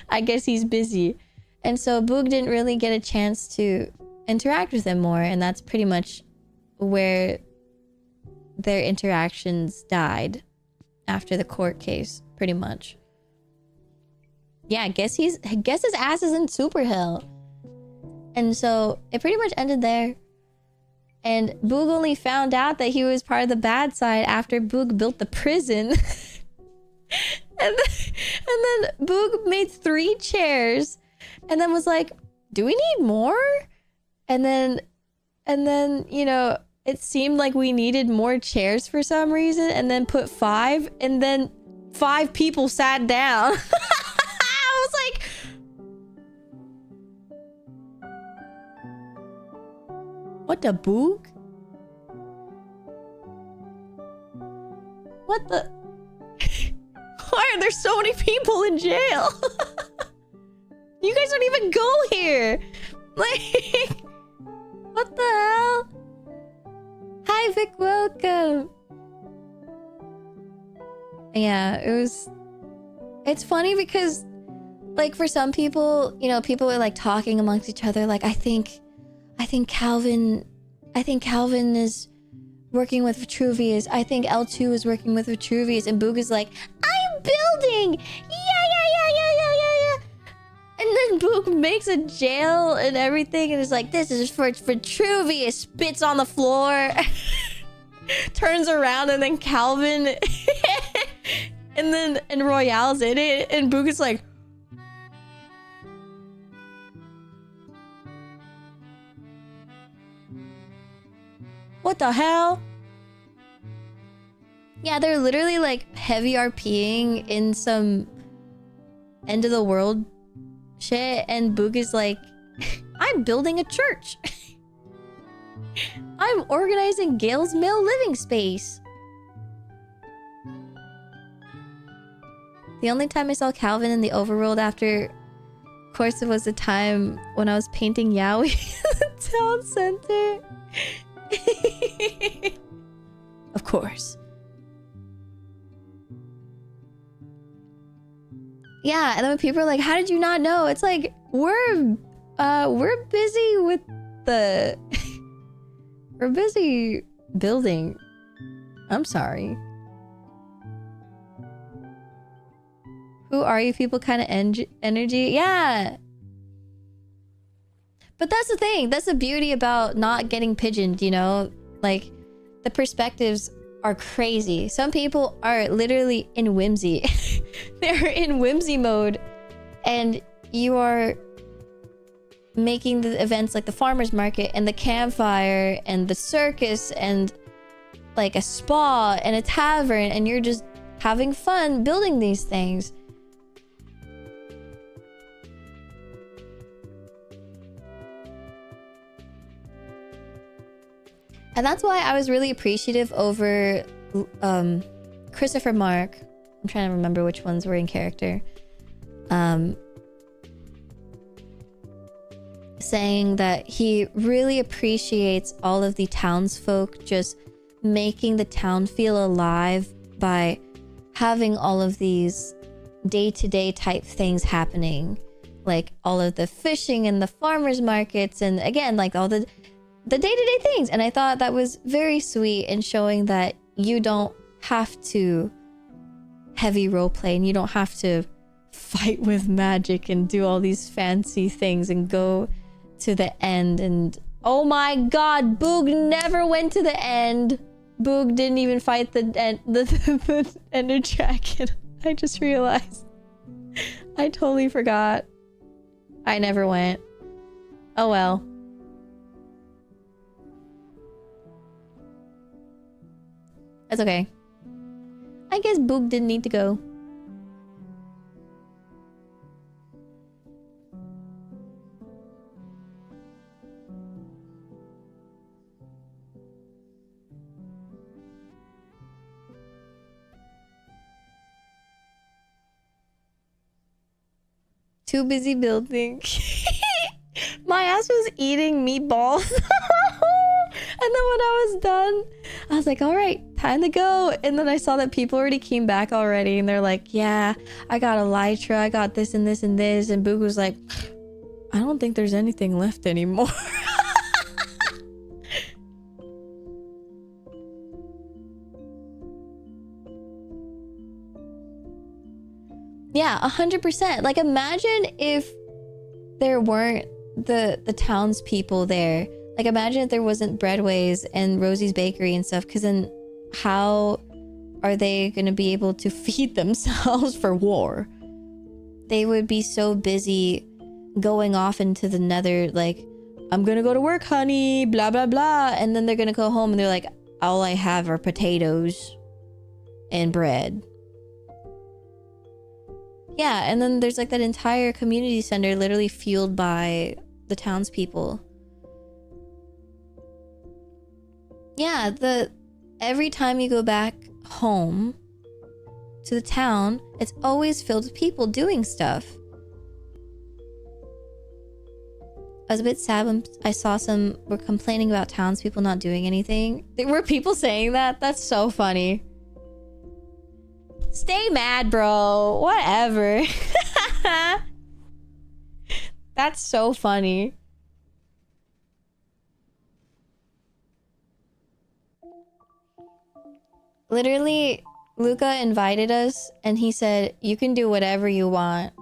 I guess he's busy. And so Boog didn't really get a chance to interact with him more, and that's pretty much where their interactions died after the court case, pretty much. Yeah, I guess his ass is in super hell. And so it pretty much ended there. And Boog only found out that he was part of the bad side after Boog built the prison. and then Boog made 3 chairs and then was like, do we need more? And then, you know, it seemed like we needed more chairs for some reason, and then put 5, and then 5 people sat down. I was like, what the Boog? What the? Why are there so many people in jail? You guys don't even go here. Like, what the hell? Hi, Vic, welcome. Yeah, it's funny because, like, for some people, you know, people were like talking amongst each other, like, I think Calvin is working with Vitruvius. I think L2 is working with Vitruvius. And Boog is like, I'm building! Yeah. And then Boog makes a jail and everything, and is like, this is for Vitruvius. Spits on the floor. Turns around, and then Calvin and Royale's in it, and Boog is like, What the hell? Yeah, they're literally like heavy RPing in some end of the world shit, and Boog is like, I'm building a church. I'm organizing Gale's Mill living space. The only time I saw Calvin in the overworld after course was the time when I was painting Yaoi in the town center. Of course. Yeah, and then when people are like, how did you not know? It's like, we're busy with the... we're busy building. I'm sorry. Who are you people kind of energy? Yeah. But that's the thing. That's the beauty about not getting pigeoned, you know? Like, the perspectives are crazy. Some people are literally in whimsy. They're in whimsy mode. And you are making the events like the farmer's market and the campfire and the circus and like a spa and a tavern, and you're just having fun building these things. And that's why I was really appreciative over Christopher Mark. I'm trying to remember which ones were in character. Saying that he really appreciates all of the townsfolk just making the town feel alive by having all of these day-to-day type things happening. Like all of the fishing and the farmers markets, and again, like all the day-to-day things. And I thought that was very sweet in showing that you don't have to heavy roleplay and you don't have to fight with magic and do all these fancy things and go to the end. And oh my god, Boog never went to the end. Boog didn't even fight the Ender Dragon. I just realized. I totally forgot. I never went. Oh well. That's okay. I guess Boog didn't need to go. Too busy building. My ass was eating meatballs. And then when I was done, I was like, all right, time to go. And then I saw that people already came back already. And they're like, yeah, I got elytra. I got this and this and this. And Boog was like, I don't think there's anything left anymore. Yeah, 100%. Like, imagine if there weren't the townspeople there. Like, imagine if there wasn't Breadways and Rosie's Bakery and stuff, because then how are they going to be able to feed themselves for war? They would be so busy going off into the nether, like, I'm going to go to work, honey, blah, blah, blah. And then they're going to go home and they're like, all I have are potatoes and bread. Yeah, and then there's like that entire community center literally fueled by the townspeople. Yeah, every time you go back home to the town, it's always filled with people doing stuff. I was a bit sad when I saw some were complaining about townspeople not doing anything. There were people saying that? That's so funny. Stay mad, bro. Whatever. That's so funny. Literally, Luca invited us and he said, you can do whatever you want,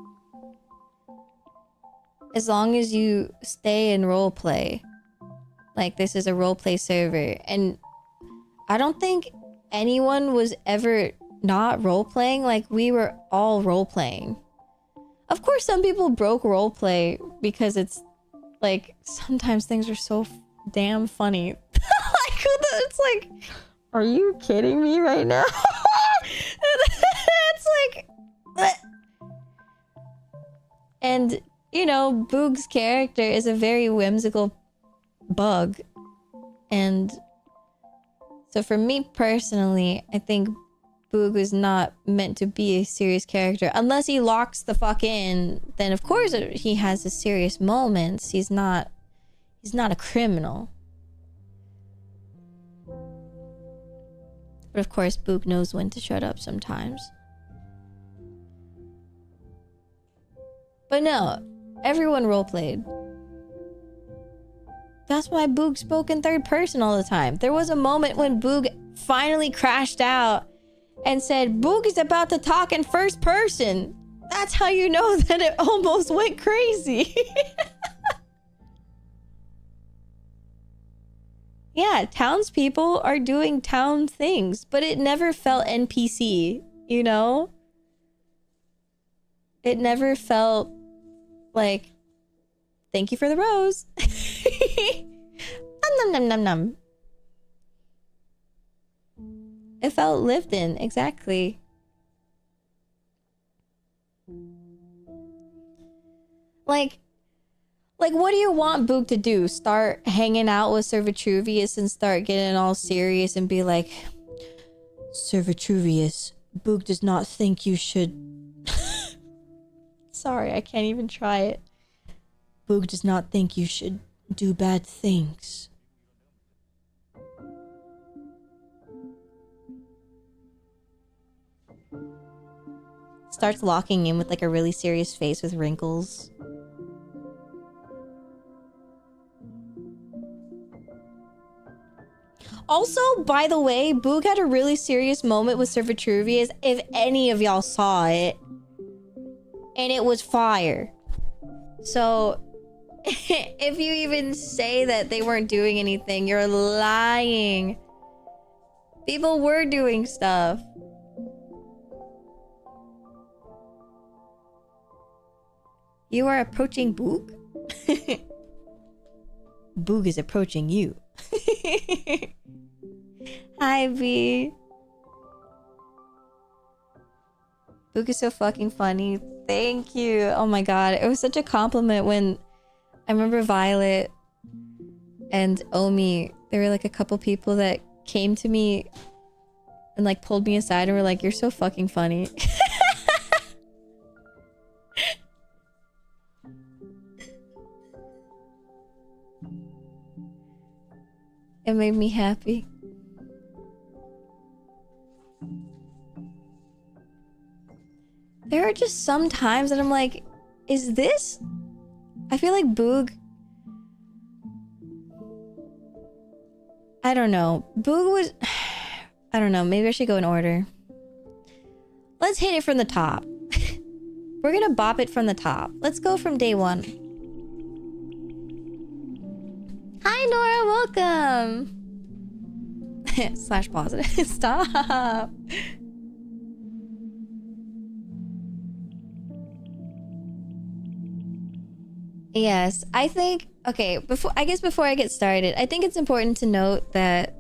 as long as you stay in roleplay. Like, this is a roleplay server. And I don't think anyone was ever not roleplaying. Like, we were all roleplaying. Of course, some people broke roleplay because it's like, sometimes things are so damn funny. Like, It's like, are you kidding me right now? It's like, what? And, you know, Boogh's character is a very whimsical bug. And so for me personally, I think Boog was not meant to be a serious character. Unless he locks the fuck in, then of course he has his serious moments. He's not a criminal. But of course, Boog knows when to shut up sometimes. But no, everyone roleplayed. That's why Boog spoke in third person all the time. There was a moment when Boog finally crashed out and said, Boog is about to talk in first person. That's how you know that it almost went crazy. Yeah, townspeople are doing town things, but it never felt NPC, you know? It never felt like, thank you for the rose. Nom nom nom nom. It felt lived in, exactly. Like what do you want Boog to do? Start hanging out with Sir Vitruvius and start getting all serious and be like, Sir Vitruvius, Boog does not think you should... Sorry, I can't even try it. Boog does not think you should do bad things. Starts locking in with like a really serious face with wrinkles. Also, by the way, Boog had a really serious moment with Sir Vitruvius, if any of y'all saw it. And it was fire. So, if you even say that they weren't doing anything, you're lying. People were doing stuff. You are approaching Boog? Boog is approaching you. Hi, B. Boog is so fucking funny. Thank you. Oh my god. It was such a compliment when I remember Violet and Omi, there were like a couple people that came to me and like pulled me aside and were like, you're so fucking funny. It made me happy. There are just some times that I'm like, is this? I feel like Boog... I don't know. Boog was... I don't know. Maybe I should go in order. Let's hit it from the top. We're gonna bop it from the top. Let's go from day one. Hi, Nora. Welcome. Slash positive. Stop. Yes, I think... Okay, before I get started, I think it's important to note that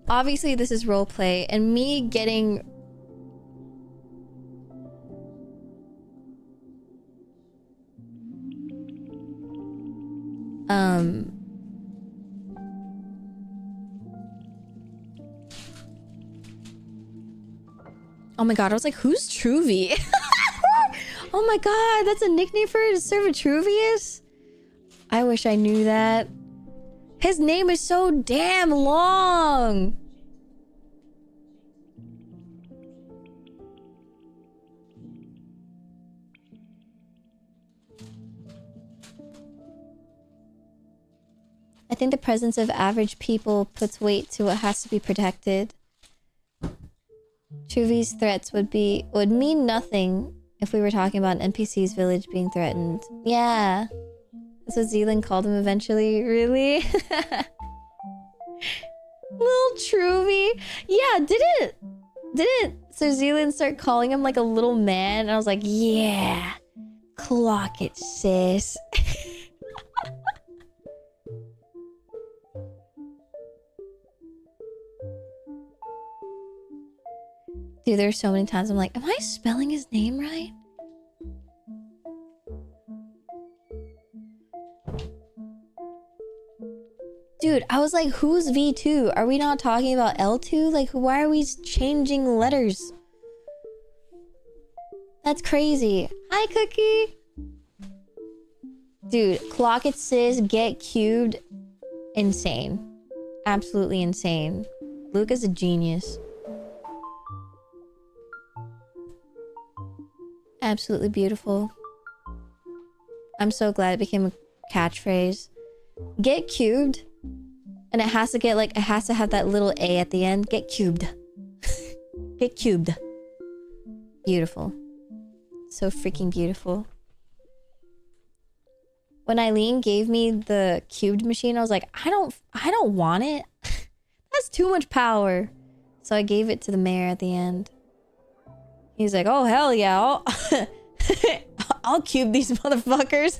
obviously this is roleplay, and me getting... Oh my god, I was like, who's Truvy? Oh my god, that's a nickname for Sir Vitruvius? I wish I knew that. His name is so damn long! I think the presence of average people puts weight to what has to be protected. Truvy's threats would mean nothing if we were talking about an NPC's village being threatened. Yeah. That's what Zealand called him eventually. Really? Little Truvy. Yeah, didn't Sir Zealand start calling him like a little man? And I was like, yeah. Clock it, sis. Dude, there's so many times I'm like, am I spelling his name right? Dude, I was like, who's V2? Are we not talking about L2? Like, why are we changing letters? That's crazy. Hi, Cookie. Dude, clock it, sis. Get cubed. Insane. Absolutely insane. Luca's a genius. Absolutely beautiful. I'm so glad it became a catchphrase. Get cubed. And it has to get like, it has to have that little A at the end. Get cubed. Get cubed. Beautiful. So freaking beautiful. When Eileen gave me the cubed machine, I was like, I don't want it. That's too much power. So I gave it to the mayor at the end. He's like, oh hell yeah, I'll cube these motherfuckers.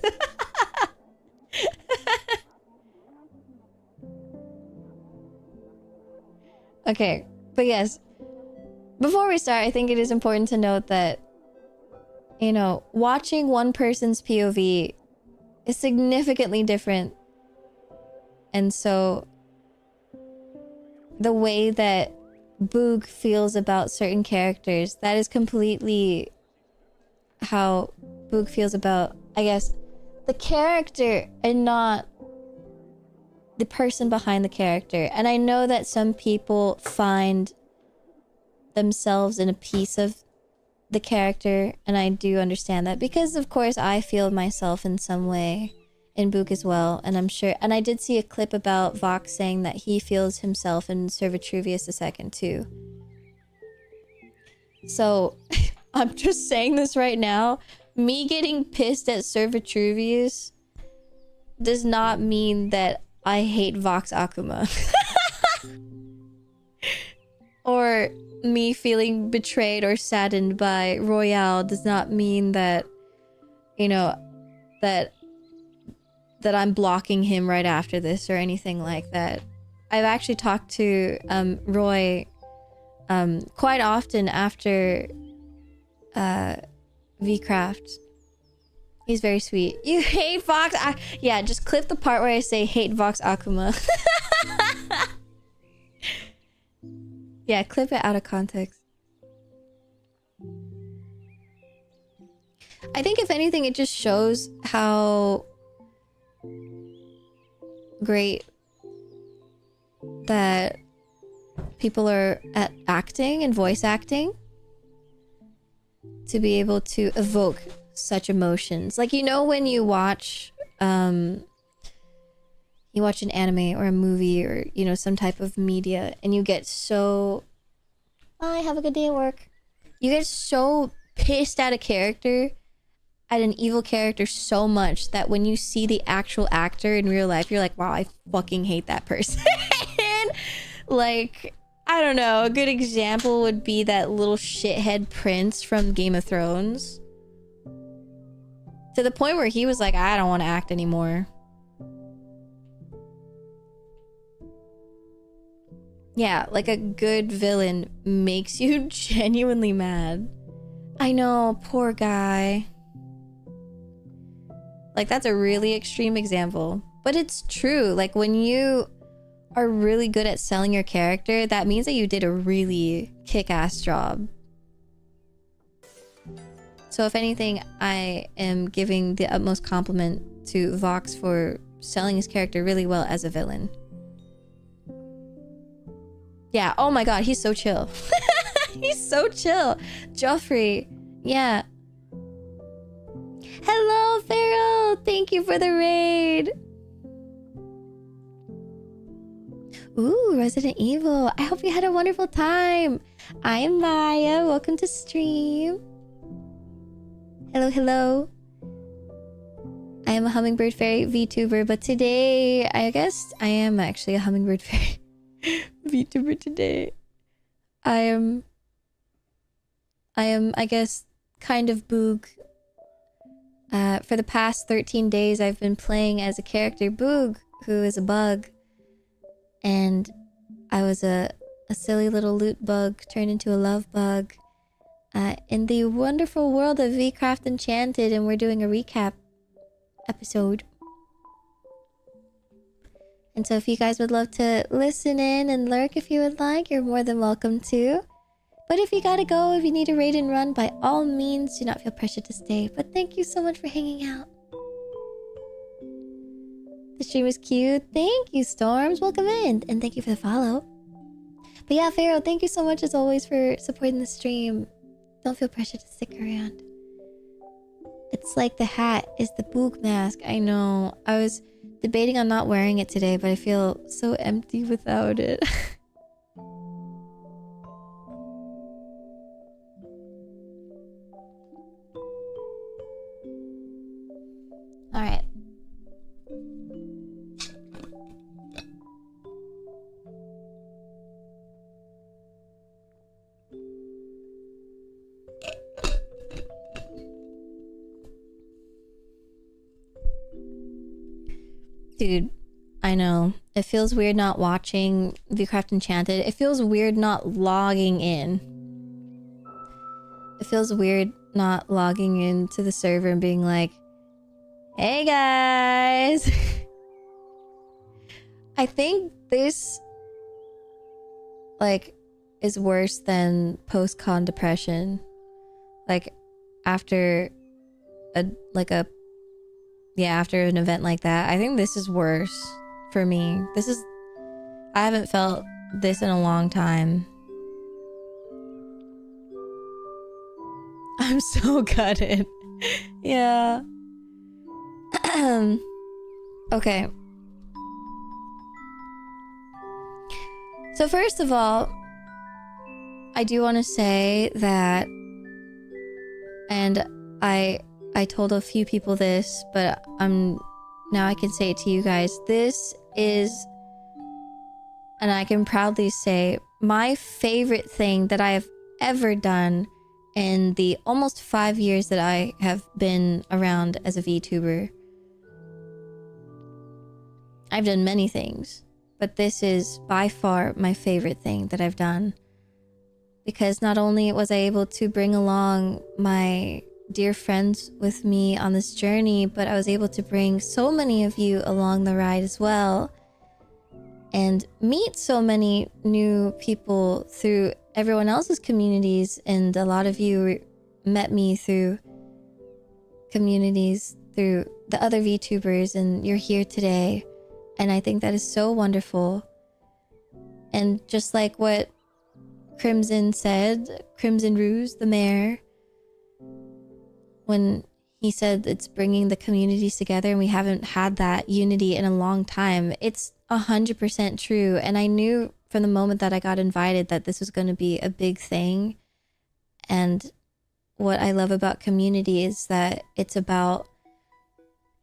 Okay, but yes, before we start, I think it is important to note that, you know, watching one person's POV is significantly different. And so the way that Boog feels about certain characters, that is completely how Boog feels about, I guess, the character and not the person behind the character. And I know that some people find themselves in a piece of the character, and I do understand that because of course I feel myself in some way in Boog as well, and I'm sure, and I did see a clip about Vox saying that he feels himself in Servitruvius II too. So I'm just saying this right now, me getting pissed at Servitruvius does not mean that I hate Vox Akuma. Or me feeling betrayed or saddened by Royale does not mean that, you know, that I'm blocking him right after this or anything like that. I've actually talked to Roy quite often after VCraft. He's very sweet. You hate Vox? Yeah, just clip the part where I say hate Vox Akuma. Yeah, clip it out of context. I think if anything, it just shows how great that people are at acting and voice acting to be able to evoke such emotions. Like, you know, when you watch an anime or a movie or, you know, some type of media, and you get so, bye, have a good day at work. You get so pissed at a character, at an evil character so much that when you see the actual actor in real life, you're like, wow, I fucking hate that person. Like, I don't know, a good example would be that little shithead prince from Game of Thrones. To the point where he was like, I don't want to act anymore. Yeah, like a good villain makes you genuinely mad. I know, poor guy. Like, that's a really extreme example. But it's true. Like, when you are really good at selling your character, that means that you did a really kick-ass job. So if anything, I am giving the utmost compliment to Vox for selling his character really well as a villain. Yeah, oh my god, he's so chill. He's so chill. Joffrey, yeah. Hello, Farrell! Thank you for the raid! Ooh, Resident Evil. I hope you had a wonderful time. I am Maya. Welcome to stream. Hello, hello. I am a hummingbird fairy VTuber, but today, I guess I am actually a hummingbird fairy VTuber today. I am, I guess, kind of Boog. For the past 13 days, I've been playing as a character, Boog, who is a bug. And I was a a silly little loot bug turned into a love bug in the wonderful world of VCraft Enchanted, and we're doing a recap episode. And so if you guys would love to listen in and lurk if you would like, you're more than welcome to. But if you gotta go, if you need a raid and run, by all means, do not feel pressured to stay. But thank you so much for hanging out. The stream is cute. Thank you, Storms. Welcome in. And thank you for the follow. But yeah, Pharaoh, thank you so much as always for supporting the stream. Don't feel pressured to stick around. It's like the hat is the boog mask. I know. I was debating on not wearing it today, but I feel so empty without it. Alright. Dude, I know. It feels weird not watching VCraft Enchanted. It feels weird not logging in. It feels weird not logging into the server and being like, hey guys! I think this, like, is worse than post-con depression. Like, after after an event like that, I think this is worse for me. I haven't felt this in a long time. I'm so gutted. Yeah. Okay. So first of all, I do want to say that, and I told a few people this, but now I can say it to you guys. This is, and I can proudly say, my favorite thing that I have ever done in the almost 5 years that I have been around as a VTuber. I've done many things, but this is by far my favorite thing that I've done. Because not only was I able to bring along my dear friends with me on this journey, but I was able to bring so many of you along the ride as well, and meet so many new people through everyone else's communities. And a lot of you met me through communities, through the other VTubers, and you're here today, and I think that is so wonderful. And just like what Crimson said, Crimson Ruse, the mayor, when he said it's bringing the communities together and we haven't had that unity in a long time, it's 100% true. And I knew from the moment that I got invited that this was going to be a big thing. And what I love about community is that it's about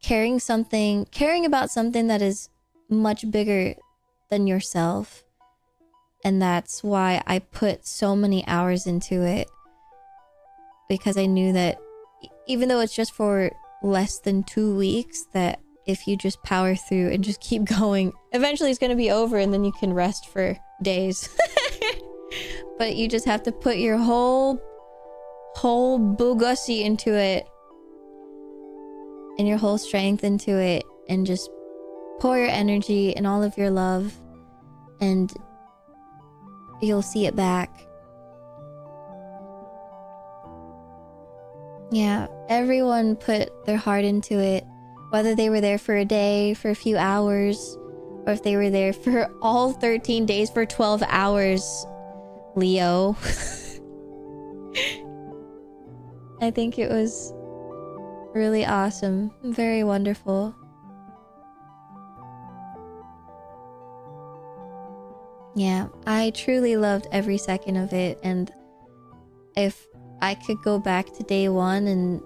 caring about something that is much bigger than yourself. And that's why I put so many hours into it, because I knew that even though it's just for less than 2 weeks, that if you just power through and just keep going, eventually it's going to be over and then you can rest for days. But you just have to put your whole boogussie into it, and your whole strength into it, and just pour your energy and all of your love, and you'll see it back. Yeah, everyone put their heart into it, whether they were there for a day, for a few hours, or if they were there for all 13 days for 12 hours, Leo. I think it was really awesome, very wonderful. Yeah, I truly loved every second of it, and if I could go back to day one and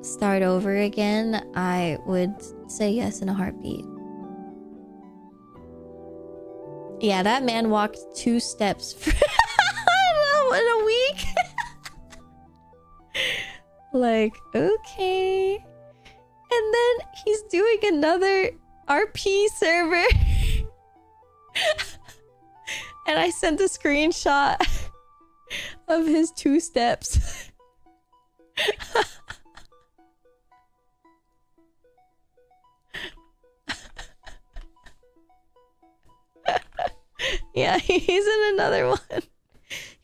start over again, I would say yes in a heartbeat. Yeah, that man walked 2 steps for I don't know, in a week. Like, okay. And then he's doing another RP server. And I sent a screenshot of his 2 steps. Yeah, he's in another one.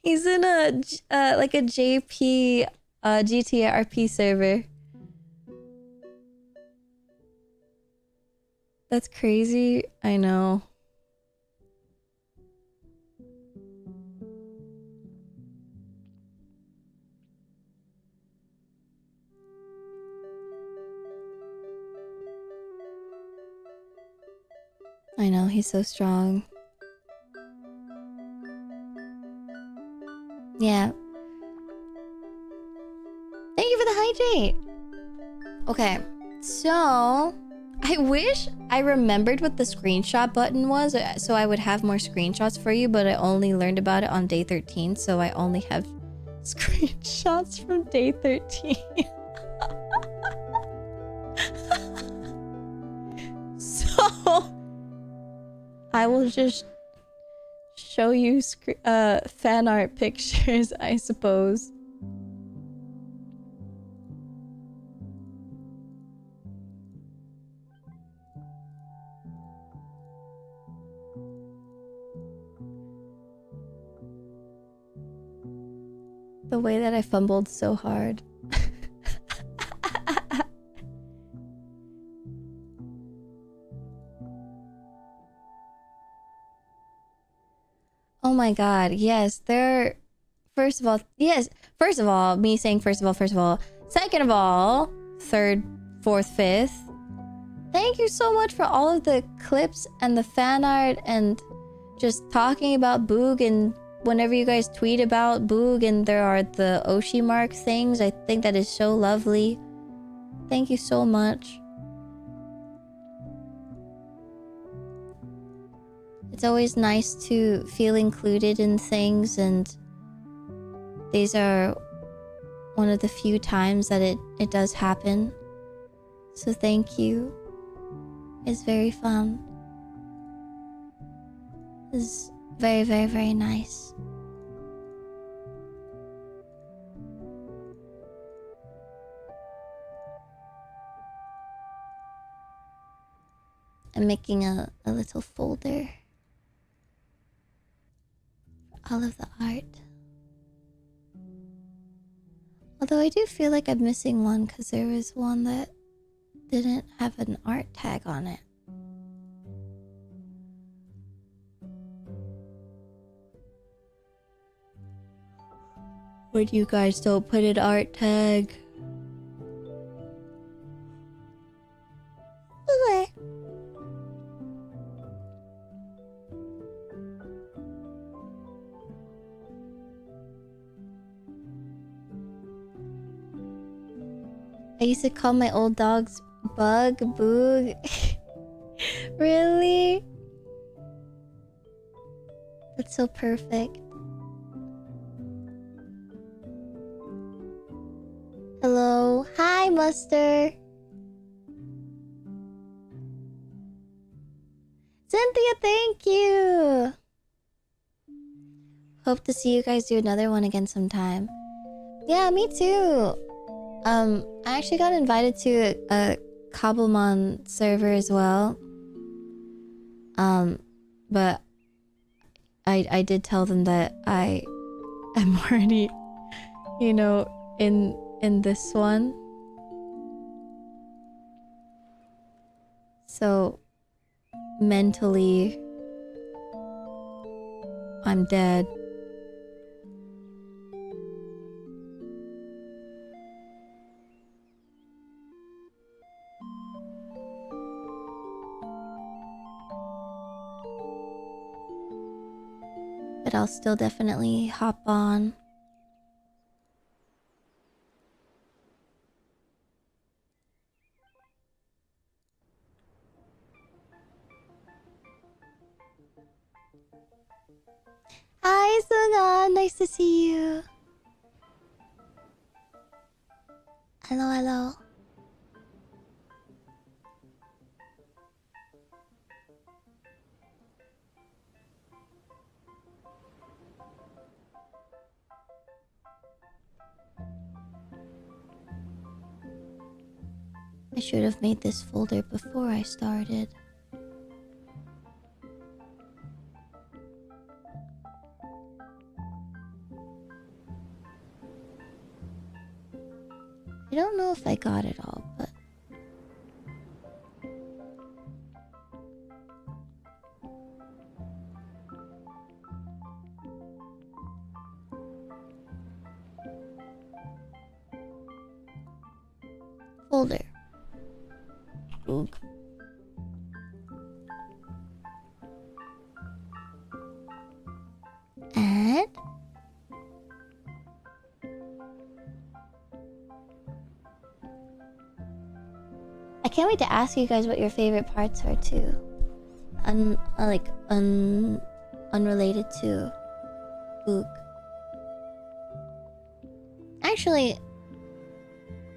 He's in a like a JP GTA RP server. That's crazy. I know. I know, he's so strong. Yeah. Thank you for the hydrate. Okay, so I wish I remembered what the screenshot button was so I would have more screenshots for you, but I only learned about it on day 13, so I only have screenshots from day 13. So I will just show you fan art pictures, I suppose. The way that I fumbled so hard. Oh my god, yes, there... First of all, yes, first of all, me saying first of all. Second of all, third, fourth, fifth. Thank you so much for all of the clips and the fan art and just talking about Boog, and whenever you guys tweet about Boog and there are the Oshi mark things, I think that is so lovely. Thank you so much. It's always nice to feel included in things, and these are one of the few times that it does happen. So thank you. It's very fun. It's very, very, very nice. I'm making a little folder for all of the art. Although I do feel like I'm missing one because there was one that didn't have an art tag on it. Would you guys don't put an art tag? Okay. I used to call my old dogs Bug, Boog. Really? That's so perfect. Hello. Hi, Muster. Cynthia, thank you. Hope to see you guys do another one again sometime. Yeah, me too. I actually got invited to a Cobblemon server as well. But I did tell them that I am already, you know, in this one. So mentally I'm dead. But I'll still definitely hop on. Hi, Sunga. Nice to see you. Hello, hello. I should have made this folder before I started. I don't know if I got it all, but... folder. Boog. Add. I can't wait to ask you guys what your favorite parts are too. Unrelated to Boog. Actually,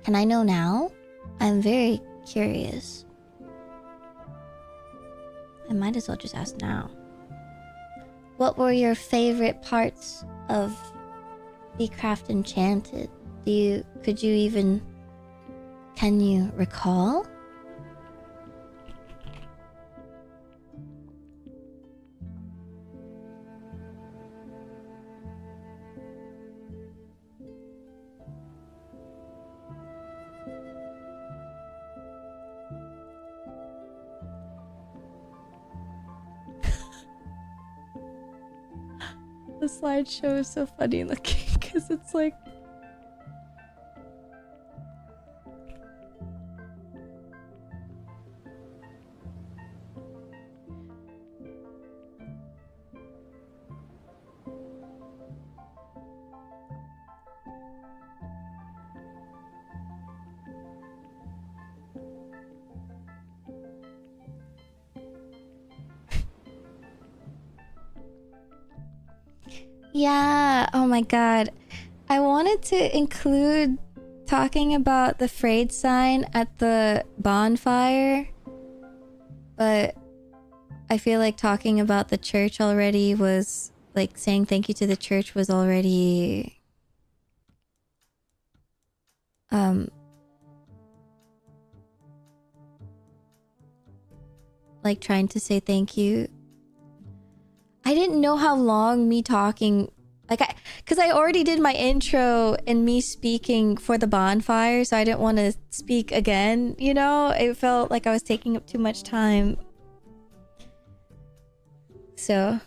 can I know now? I'm very curious. I might as well just ask now. What were your favorite parts of VCraft Enchanted? Can you recall? The slideshow is so funny looking because it's like... Yeah, oh my god. I wanted to include talking about the frayed sign at the bonfire, but I feel like talking about the church already was, like, saying thank you to the church was already... like, trying to say thank you. I didn't know how long me talking... Because I already did my intro and me speaking for the bonfire, so I didn't want to speak again, you know? It felt like I was taking up too much time. So,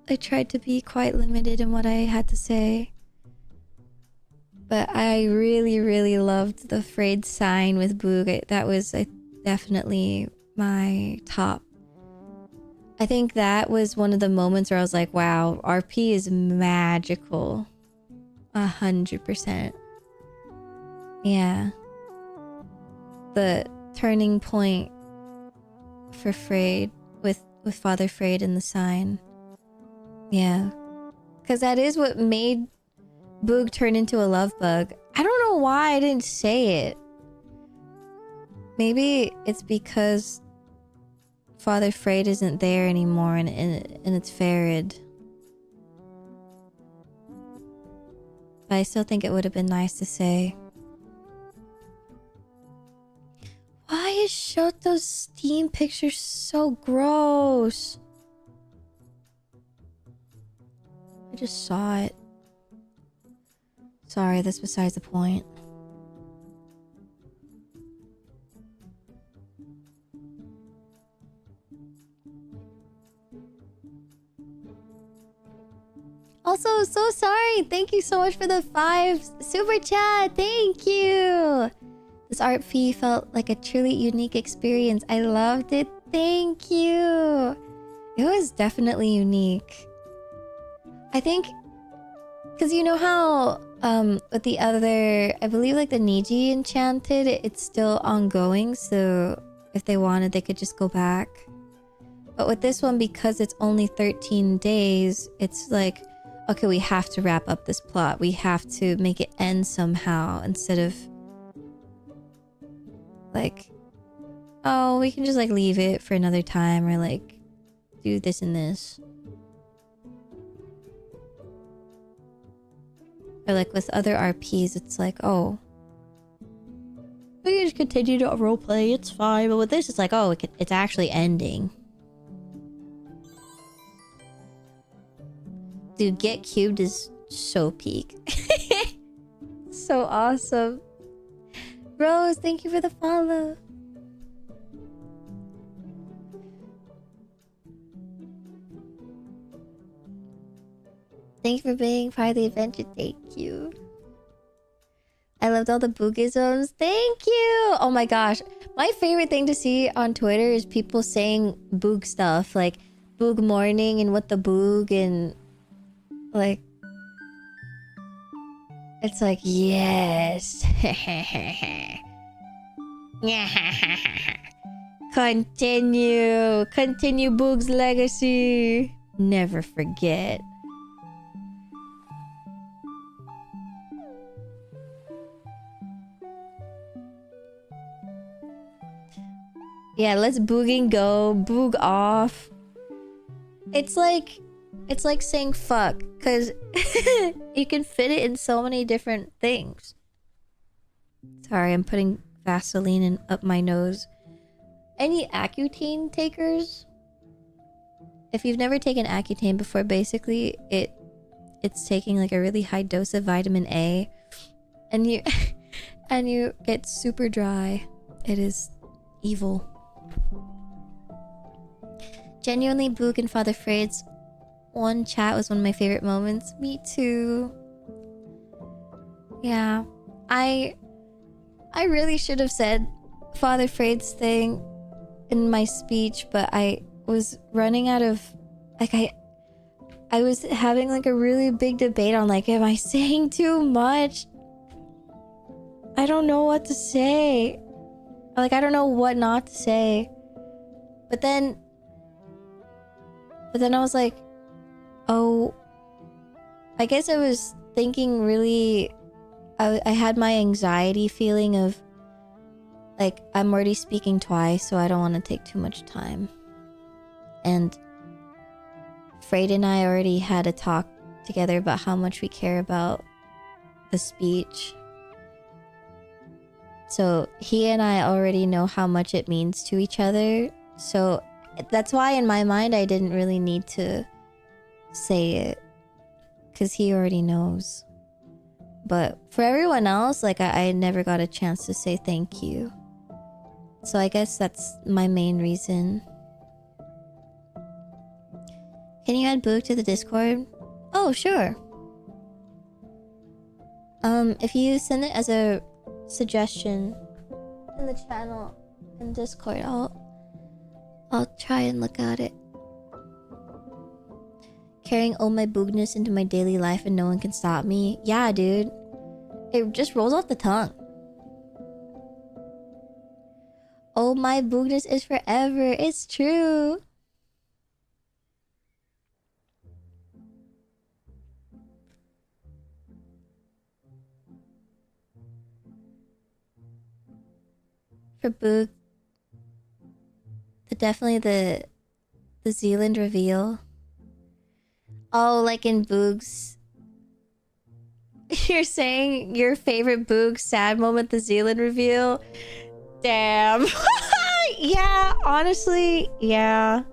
I tried to be quite limited in what I had to say. But I really, really loved the frayed sign with Boog. That was definitely my top. I think that was one of the moments where I was like, wow, RP is magical. 100%. Yeah. The turning point for Frayed with Father Frayed and the sign. Yeah. Because that is what made Boog turn into a love bug. I don't know why I didn't say it. Maybe it's because Father Frayed isn't there anymore and it's Farid. But I still think it would have been nice to say. Why is Shoto's Steam picture so gross? I just saw it. Sorry, that's besides the point. Also, so sorry. Thank you so much for the 5 super chat. Thank you. This art fee felt like a truly unique experience. I loved it. Thank you. It was definitely unique. I think, because you know how with the other, I believe like the Niji Enchanted, it's still ongoing. So if they wanted, they could just go back. But with this one, because it's only 13 days, it's like, okay, we have to wrap up this plot. We have to make it end somehow instead of like, oh, we can just like leave it for another time or like do this and this. Or like with other RPs, it's like, oh, We can just continue to roleplay, it's fine. But with this, it's like, oh, it's actually ending. Dude, Get Cubed is so peak. So awesome. Rose, thank you for the follow. Thank you for being part of the adventure. Thank you. I loved all the boogisms. Thank you. Oh my gosh. My favorite thing to see on Twitter is people saying boog stuff. Like, boog morning and what the boog and... Like... It's like, yes. Continue. Continue Boog's legacy. Never forget. Yeah, let's booging go. Boog off. It's like saying fuck, because you can fit it in so many different things. Sorry, I'm putting Vaseline up my nose. Any Accutane takers? If you've never taken Accutane before, basically it's taking like a really high dose of vitamin A, and you and you get super dry. It is evil. Genuinely, Boog and Father Freyd's one chat was one of my favorite moments. Me too. Yeah, I really should have said Father Freyd's thing in my speech, but I was running out of, like, I was having like a really big debate on like, am I saying too much? I don't know what to say. Like, I don't know what not to say. But then I was like, oh, I guess I was thinking really, I had my anxiety feeling of like, I'm already speaking twice, so I don't want to take too much time. And Freyd and I already had a talk together about how much we care about the speech. So he and I already know how much it means to each other. So that's why in my mind I didn't really need to say it, because he already knows. But for everyone else, like, I never got a chance to say thank you. So I guess that's my main reason. Can you add Boog to the Discord? Oh, sure. If you send it as a suggestion in the channel in Discord, I'll try and look at it. Carrying all my boogness into my daily life and no one can stop me. Yeah, dude. It just rolls off the tongue. Oh, my boogness is forever. It's true. For Boog, definitely the Zealand reveal. Oh, like in Boog's. You're saying your favorite Boog sad moment, the Zealand reveal? Damn. Yeah, honestly, yeah.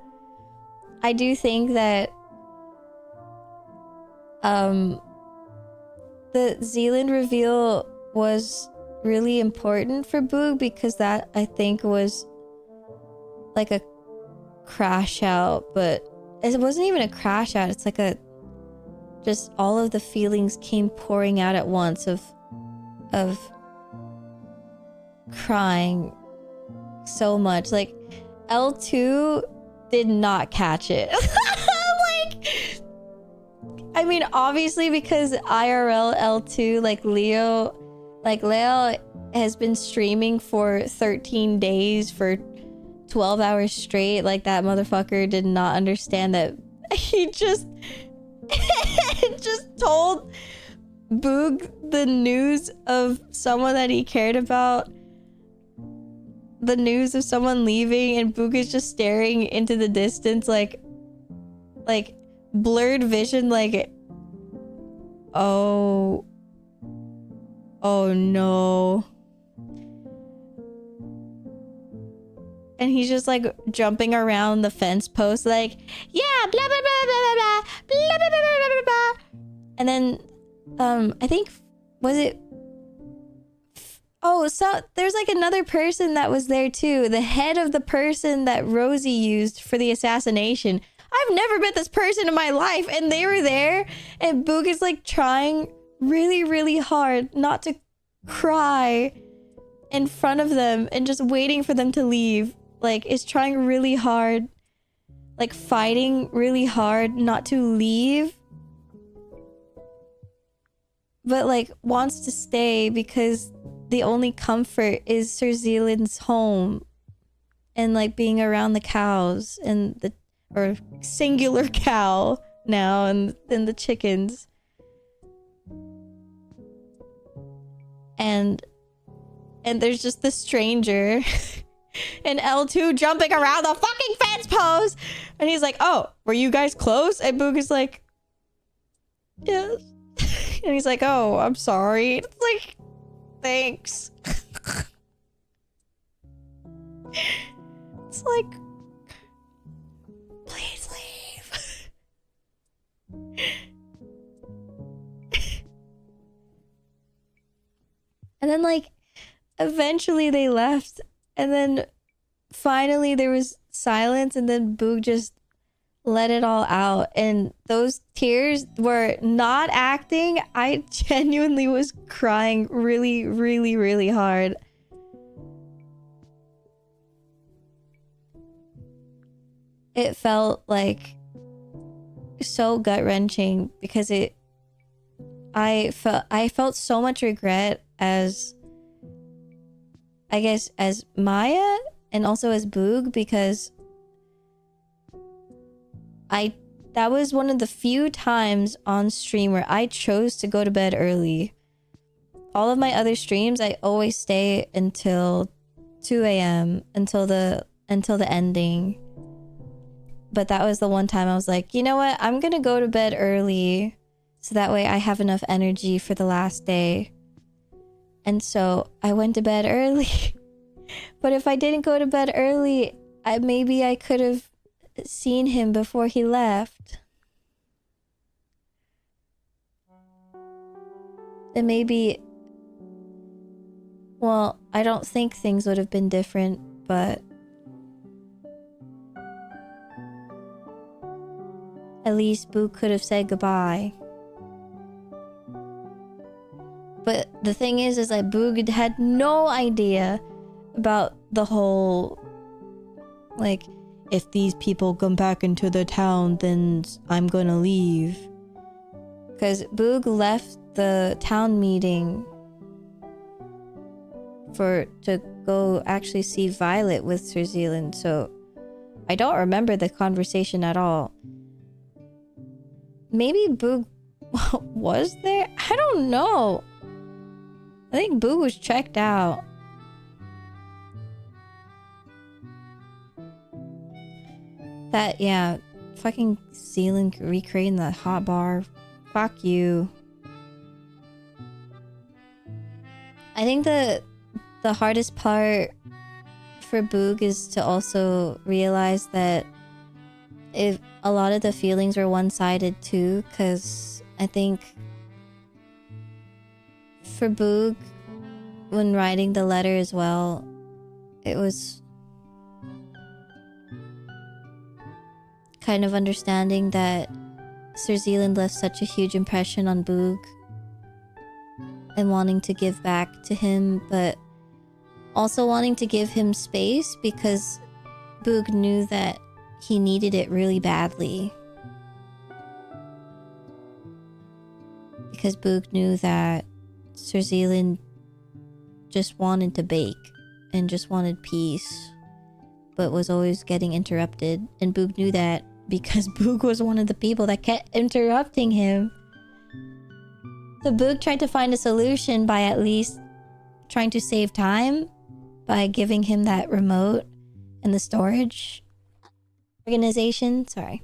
I do think that the Zealand reveal was really important for Boog, because that, I think, was like a crash out, but it wasn't even a crash out. It's like a, just all of the feelings came pouring out at once of crying so much. Like, L2 did not catch it. Like, I mean, obviously, because IRL L2, like Leo has been streaming for 13 days for 12 hours straight. Like, that motherfucker did not understand that he just told Boog the news of someone that he cared about, the news of someone leaving, and Boog is just staring into the distance, like blurred vision, like, oh no. and he's just like jumping around the fence post like, yeah, blah blah blah blah blah blah blah blah blah blah blah. And then I think, was it, oh, so there's like another person that was there too, the head of the person that Rosie used for the assassination. I've never met this person in my life, and they were there, and Boog is like trying really, really hard not to cry in front of them and just waiting for them to leave. Like, is trying really hard, like fighting really hard not to leave, but like wants to stay because the only comfort is Sir Zealand's home and like being around the cows and the, or singular cow now, and the chickens. And there's just the stranger and L2 jumping around the fucking fence post, and he's like, oh, were you guys close? And Boog is like, yes. And he's like, oh, I'm sorry. It's like, thanks. It's like, please leave. And then like eventually they left, and then finally there was silence, and then Boog just let it all out, and those tears were not acting. I genuinely was crying really, really, really hard. It felt like so gut-wrenching because I felt so much regret as, I guess, as Maia and also as Boog, because that was one of the few times on stream where I chose to go to bed early. All of my other streams, I always stay until 2 a.m. until the ending. But that was the one time I was like, you know what? I'm gonna go to bed early so that way I have enough energy for the last day. And so I went to bed early. But if I didn't go to bed early, maybe I could have seen him before he left. And maybe, well, I don't think things would have been different, but at least Boo could have said goodbye. But the thing is that Boog had no idea about the whole, like, if these people come back into the town, then I'm gonna leave. Because Boog left the town meeting to go actually see Violet with Sir Zealand, so I don't remember the conversation at all. Maybe Boog was there? I don't know. I think Boog was checked out. That, yeah, fucking Zealand recreating the hot bar. Fuck you. I think the hardest part for Boog is to also realize that if a lot of the feelings were one-sided too, because I think for Boog, when writing the letter as well, it was kind of understanding that Sir Zealand left such a huge impression on Boog and wanting to give back to him, but also wanting to give him space because Boog knew that he needed it really badly. Because Boog knew that Sir Zealand just wanted to bake and just wanted peace, but was always getting interrupted. And Boog knew that because Boog was one of the people that kept interrupting him. So Boog tried to find a solution by at least trying to save time by giving him that remote and the storage organization. Sorry.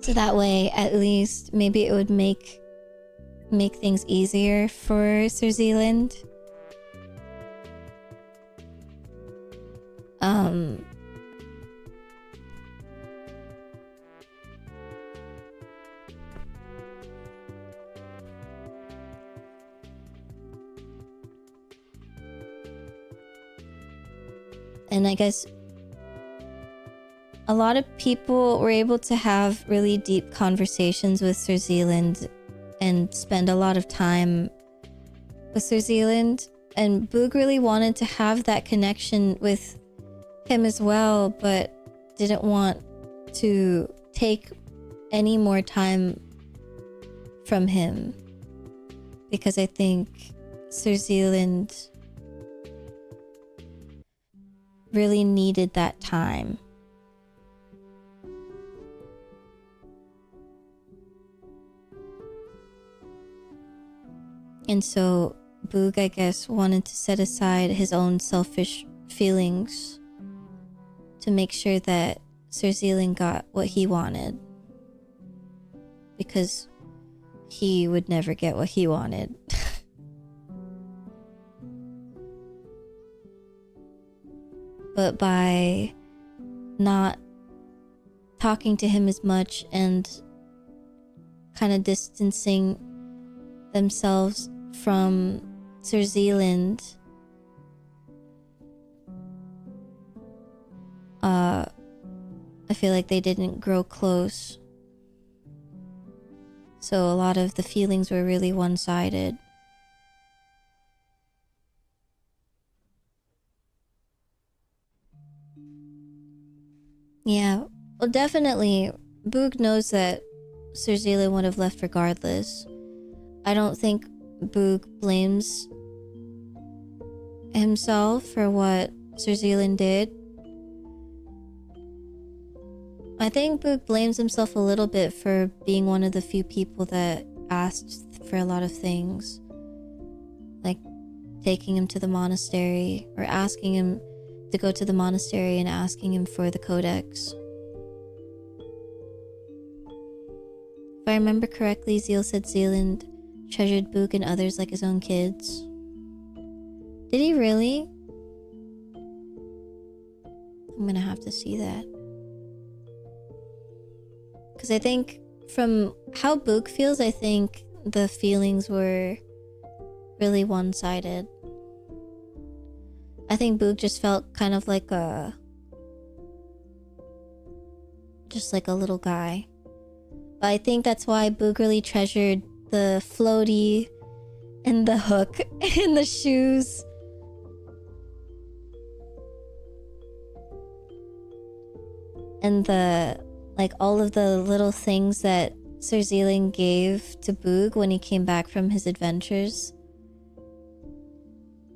So that way, at least, maybe it would make things easier for Sir Zealand. And I guess a lot of people were able to have really deep conversations with Sir Zealand and spend a lot of time with Sir Zealand. And Boog really wanted to have that connection with him as well, but didn't want to take any more time from him. Because I think Sir Zealand really needed that time. And so Boog, I guess, wanted to set aside his own selfish feelings to make sure that Sir Zealand got what he wanted. Because he would never get what he wanted. But by not talking to him as much and kind of distancing themselves from Sir Zealand, I feel like they didn't grow close. So a lot of the feelings were really one-sided. Yeah, well, definitely, Boog knows that Sir Zealand would have left regardless. I don't think Boog blames himself for what Sir Zealand did. I think Boog blames himself a little bit for being one of the few people that asked for a lot of things. Like taking him to the monastery, or asking him to go to the monastery and asking him for the codex. If I remember correctly, Zeal said Zealand treasured Boog and others like his own kids. Did he really? I'm gonna have to see that. Because I think from how Boog feels, I think the feelings were really one-sided. I think Boog just felt kind of like just like a little guy. But I think that's why Boog really treasured the floaty and the hook and the shoes. And like all of the little things that Sir Zealand gave to Boog when he came back from his adventures.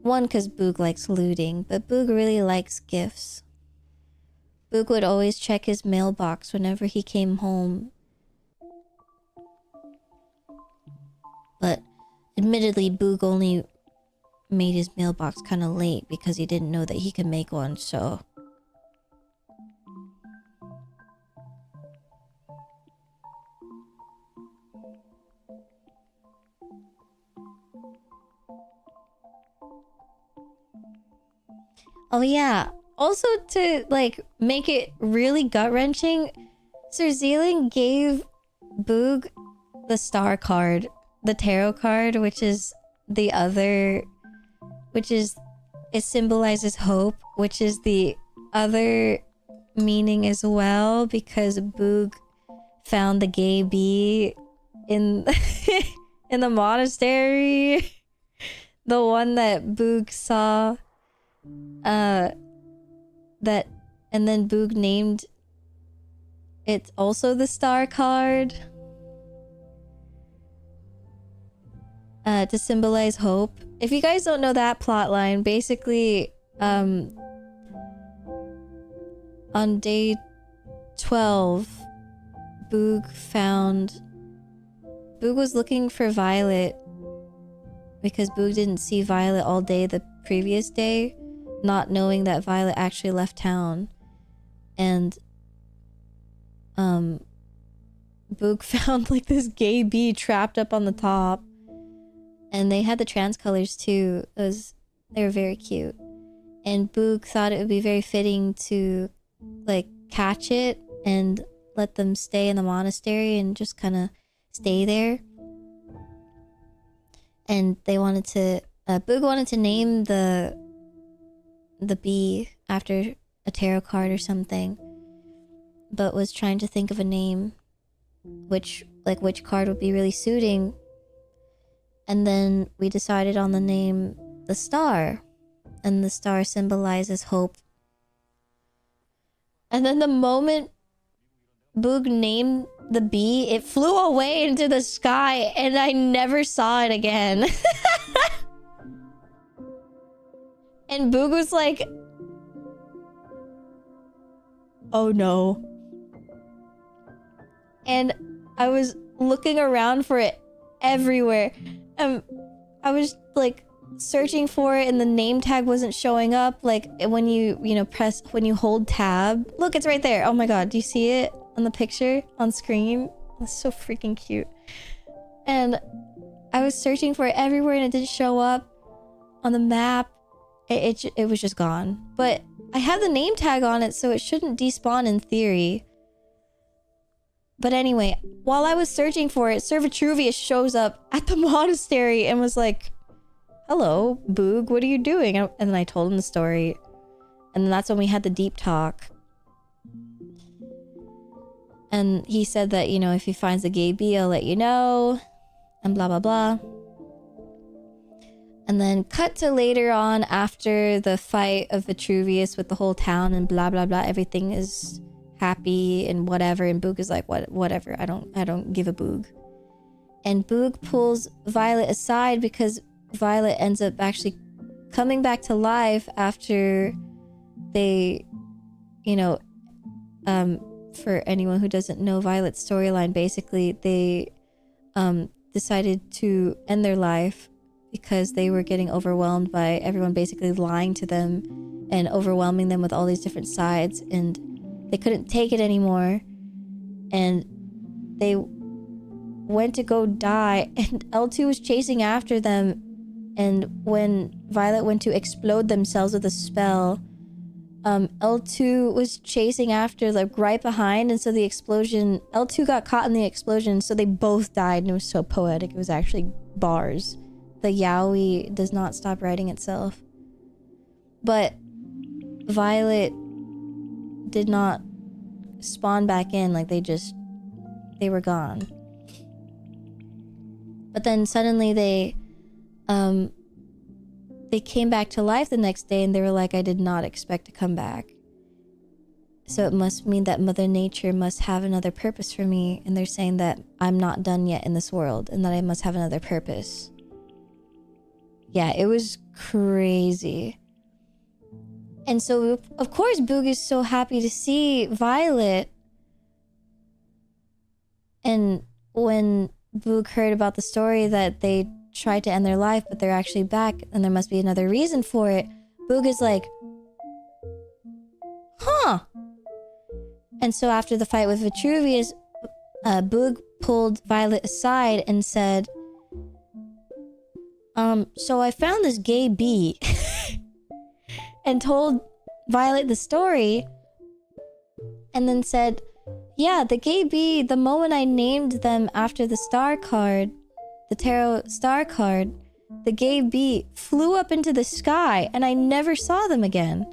One, because Boog likes looting, but Boog really likes gifts. Boog would always check his mailbox whenever he came home. But admittedly, Boog only made his mailbox kind of late because he didn't know that he could make one, so... Oh yeah, also to like make it really gut-wrenching, Sir Zealand gave Boog the star card, the tarot card, which is the other, it symbolizes hope, which is the other meaning as well, because Boog found the gay bee in in the monastery. The one that Boog saw. That, and then Boog named it also the star card to symbolize hope. If you guys don't know that plot line, basically on day 12 Boog was looking for Violet because Boog didn't see Violet all day the previous day, not knowing that Violet actually left town. And Boog found like this gay bee trapped up on the top, and they had the trans colors too. They were very cute, and Boog thought it would be very fitting to like catch it and let them stay in the monastery and just kind of stay there. And they wanted to Boog wanted to name the bee after a tarot card or something, but was trying to think of a name, which card would be really suiting. And then we decided on the name the Star, and the star symbolizes hope. And then the moment Boog named the bee, it flew away into the sky, and I never saw it again. And Boog was like, oh no. And I was looking around for it everywhere. I was like searching for it, and the name tag wasn't showing up. Like when you hold tab. Look, it's right there. Oh my god, do you see it on the picture on screen? That's so freaking cute. And I was searching for it everywhere, and it didn't show up on the map. It was just gone. But I had the name tag on it, so it shouldn't despawn in theory. But anyway, while I was searching for it, Sir Vitruvius shows up at the monastery and was like, hello, Boog, what are you doing? And then I told him the story. And then that's when we had the deep talk. And he said that, you know, if he finds the gay bee, I'll let you know. And blah, blah, blah. And then cut to later on after the fight of Vitruvius with the whole town and blah, blah, blah. Everything is happy and whatever. And Boog is like, whatever. I don't give a Boog. And Boog pulls Violet aside because Violet ends up actually coming back to life after they, you know, for anyone who doesn't know Violet's storyline, basically they decided to end their life because they were getting overwhelmed by everyone basically lying to them and overwhelming them with all these different sides, and they couldn't take it anymore, and they went to go die, and L2 was chasing after them. And when Violet went to explode themselves with a spell, L2 was chasing after, like, right behind, and so the explosion, L2 got caught in the explosion, so they both died, and it was so poetic. It was actually bars. The yaoi does not stop writing itself. But Violet did not spawn back in, like, they were gone. But then suddenly they came back to life the next day, and they were like, I did not expect to come back. So it must mean that Mother Nature must have another purpose for me, and they're saying that I'm not done yet in this world, and that I must have another purpose. Yeah, it was crazy. And so, of course, Boog is so happy to see Violet. And when Boog heard about the story that they tried to end their life, but they're actually back, and there must be another reason for it, Boog is like, huh. And so after the fight with Vitruvius, Boog pulled Violet aside and said, so I found this gay bee and told Violet the story, and then said, yeah, the gay bee, the moment I named them after the star card, the tarot star card, the gay bee flew up into the sky and I never saw them again.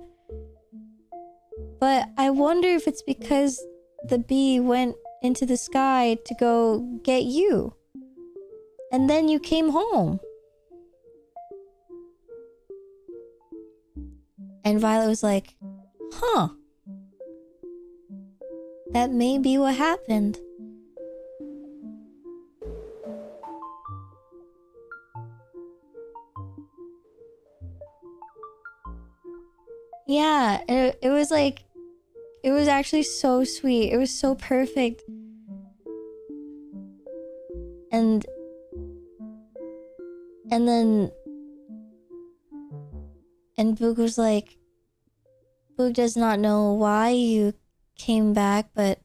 But I wonder if it's because the bee went into the sky to go get you. And then you came home. And Violet was like, huh. That may be what happened. Yeah, it was like, it was actually so sweet. It was so perfect. And then Boog was like, Boog does not know why you came back, but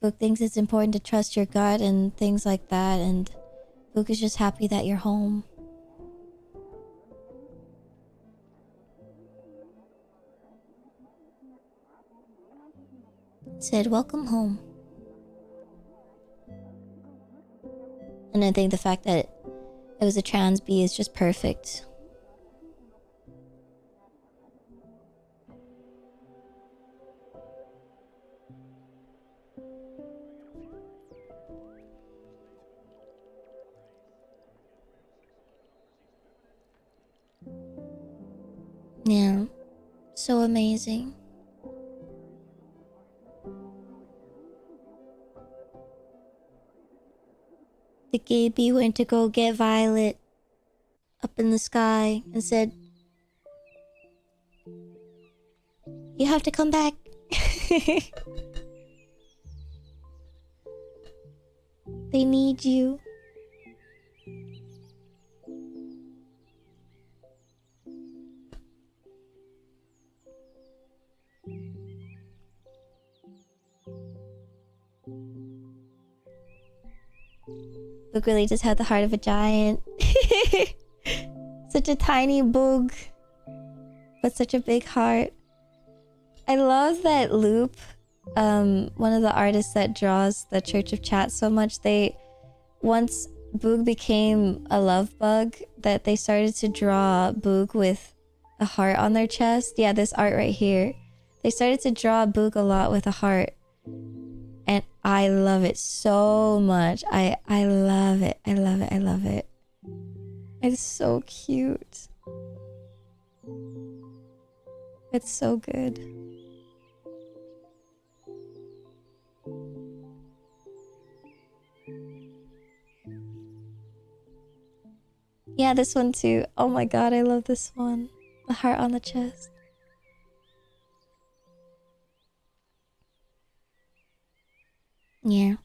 Boog thinks it's important to trust your gut and things like that, and Boog is just happy that you're home. Said, welcome home. And I think the fact that it was a trans bee is just perfect. So amazing. The Gaby went to go get Violet up in the sky and said, "You have to come back." They need you. Boog really just had the heart of a giant. Such a tiny Boog, but such a big heart. I love that loop. One of the artists that draws the Church of Chat so much, once Boog became a love bug, that they started to draw Boog with a heart on their chest. Yeah, this art right here. They started to draw Boog a lot with a heart. And I love it so much. I love it. I love it. I love it. It's so cute. It's so good. Yeah, this one too. Oh my god, I love this one. The heart on the chest. Yeah.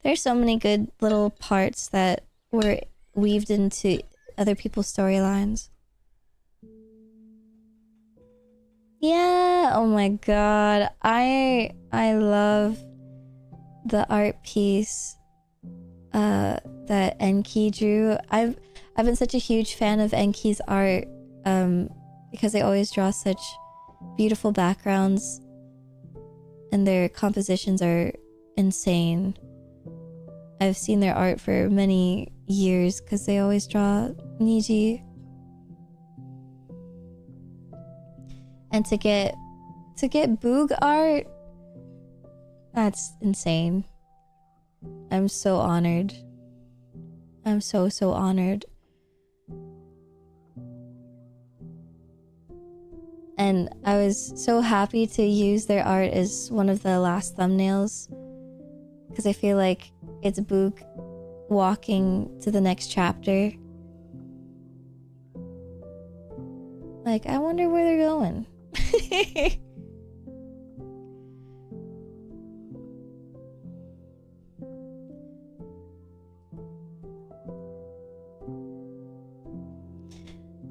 There's so many good little parts that were weaved into other people's storylines. Yeah, oh my god. I love the art piece that Enki drew. I've been such a huge fan of Enki's art because they always draw such beautiful backgrounds and their compositions are insane. I've seen their art for many years because they always draw Niji. And to get Boog art, that's insane. I'm so honored. I'm so honored. And I was so happy to use their art as one of the last thumbnails because I feel like it's Boog walking to the next chapter. Like, I wonder where they're going.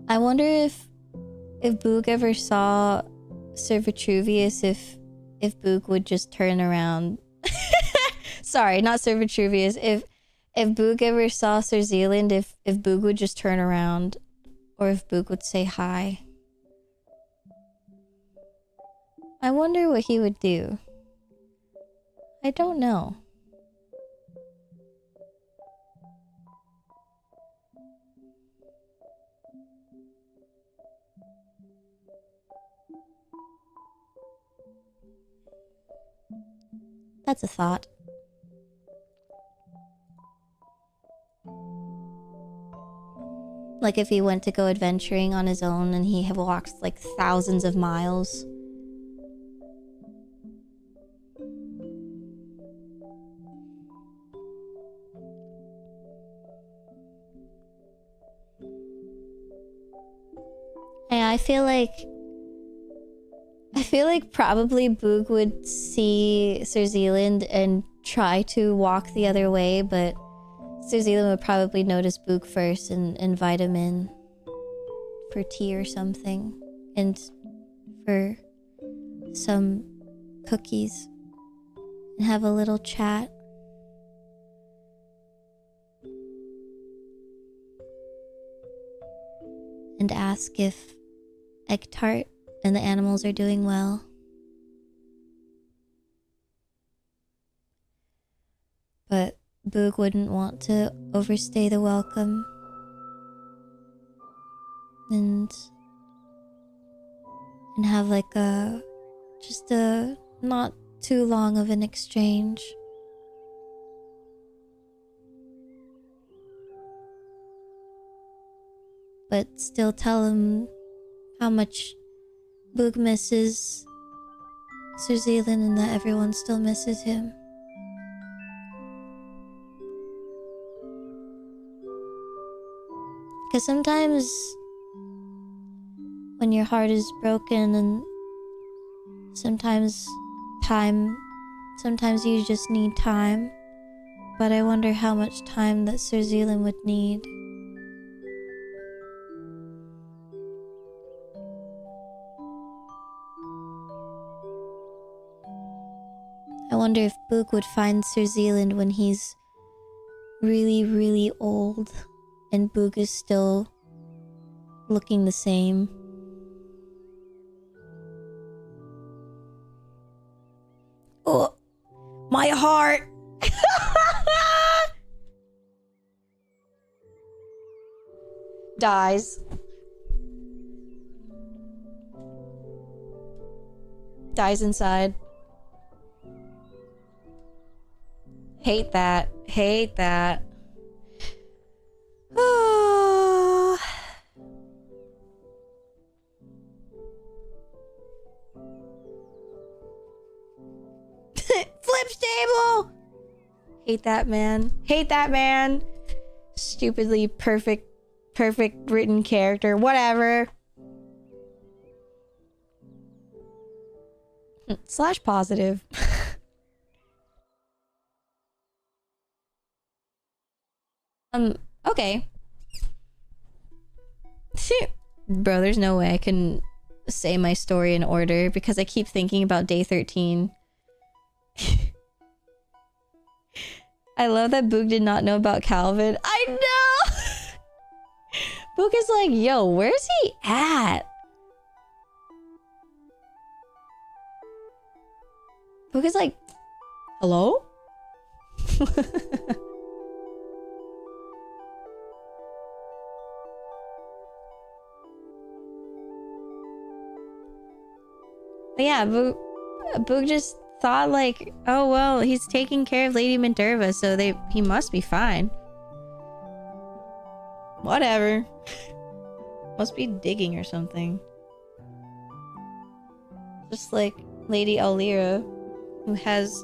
I wonder if Boog ever saw Sir Vitruvius, if Boog would just turn around. Sorry, not Sir Vitruvius. If Boog ever saw Sir Zealand, if Boog would just turn around, or if Boog would say hi. I wonder what he would do. I don't know. That's a thought. Like if he went to go adventuring on his own and he had walked like thousands of miles. Yeah, I feel like probably Boog would see Sir Zealand and try to walk the other way, but Sir Zealand would probably notice Boog first and invite him in for tea or something, and for some cookies, and have a little chat. And ask if Egg Tart and the animals are doing well. But Boog wouldn't want to overstay the welcome. And have like just a not too long of an exchange. But still tell him how much Boog misses Sir Zealand and that everyone still misses him. Because sometimes when your heart is broken and sometimes you just need time. But I wonder how much time that Sir Zealand would need. I wonder if Boog would find Sir Zealand when he's really, really old and Boog is still looking the same. Oh, my heart! Dies. Dies inside. Hate that. Hate that. Oh. Flips table! Hate that man. Hate that man. Stupidly perfect written character. Whatever. Slash positive. Okay. Bro, there's no way I can say my story in order because I keep thinking about day 13. I love that Boog did not know about Calvin. I know! Boog is like, yo, where's he at? Boog is like, hello? But yeah, Boog just thought like, oh well, he's taking care of Lady Minerva, so he must be fine. Whatever. Must be digging or something. Just like Lady Alira, who has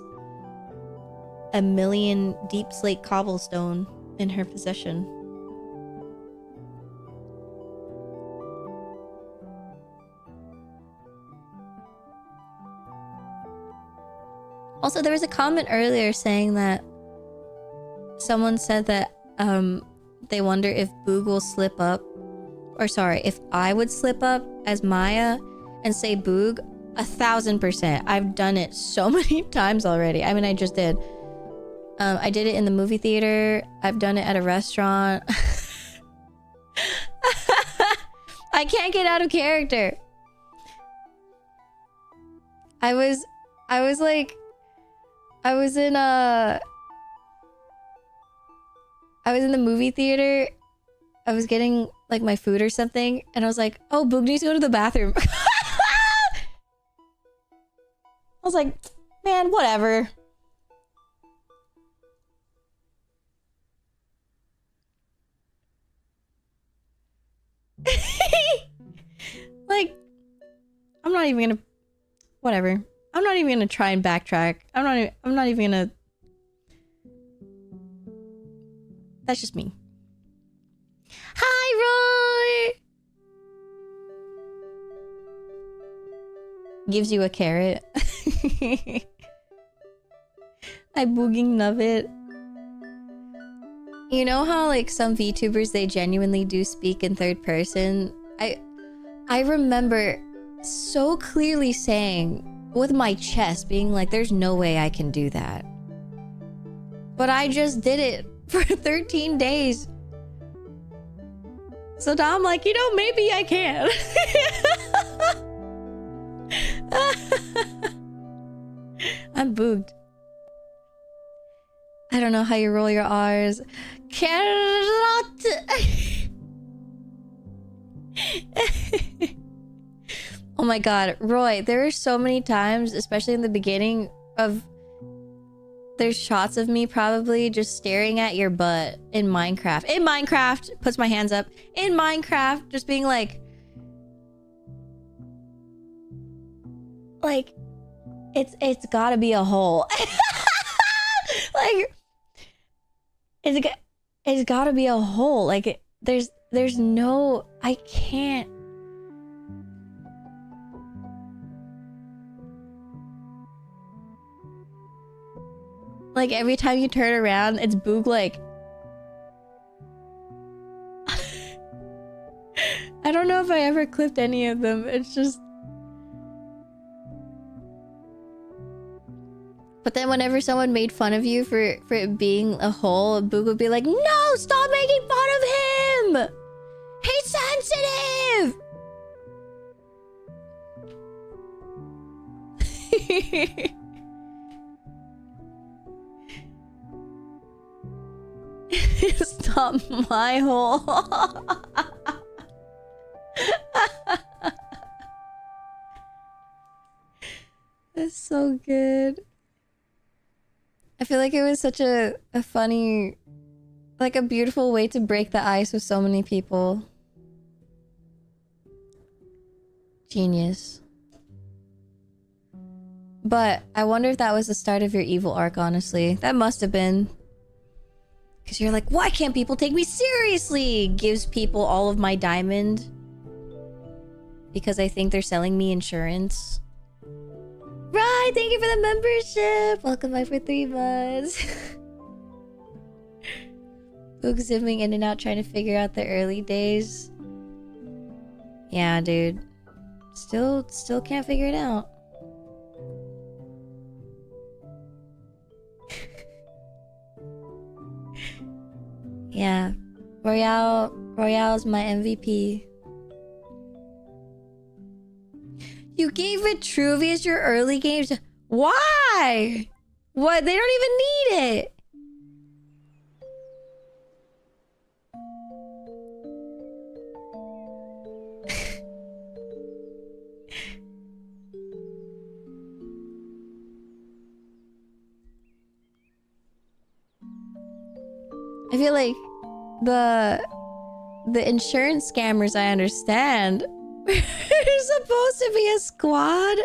a million deep slate cobblestone in her possession. Also, there was a comment earlier saying that someone said that they wonder if Boog will slip up, or sorry, if I would slip up as Maia and say Boog. 1000%. I've done it so many times already. I mean, I just did. I did it in the movie theater. I've done it at a restaurant. I can't get out of character. I was in the movie theater. I was getting like my food or something, and I was like, "Oh, Boog needs to go to the bathroom." I was like, man, whatever. Like, I'm not even gonna... Whatever. I'm not even gonna try and backtrack. I'm not even gonna... That's just me. Hi, Roy! Gives you a carrot. I booging love it. You know how like some VTubers, they genuinely do speak in third person? I remember so clearly saying with my chest, being like, there's no way I can do that. But I just did it for 13 days. So now I'm like, you know, maybe I can. I'm booged. I don't know how you roll your R's. Carrot. Oh my god, Roy, there are so many times, especially in the beginning of... There's shots of me probably just staring at your butt in Minecraft. In Minecraft! Puts my hands up. In Minecraft, just being like... like, it's gotta be a hole. Like, it's gotta be a hole. Like, there's no, I can't. Like, every time you turn around, it's Boog like... I don't know if I ever clipped any of them. It's just... But then whenever someone made fun of you for it being a hole, Boog would be like, no, stop making fun of him! He's sensitive! It's not my hole. That's so good. I feel like it was such a funny, like a beautiful way to break the ice with so many people. Genius. But I wonder if that was the start of your evil arc, honestly. That must have been. Because you're like, why can't people take me seriously? Gives people all of my diamond. Because I think they're selling me insurance. Right, thank you for the membership. Welcome back for 3 months. Boog zipping in and out trying to figure out the early days. Yeah, dude. Still can't figure it out. Yeah. Royale's my MVP. You gave Vitruvius your early games? Why? What? They don't even need it. I feel like the insurance scammers, I understand. You're supposed to be a squad?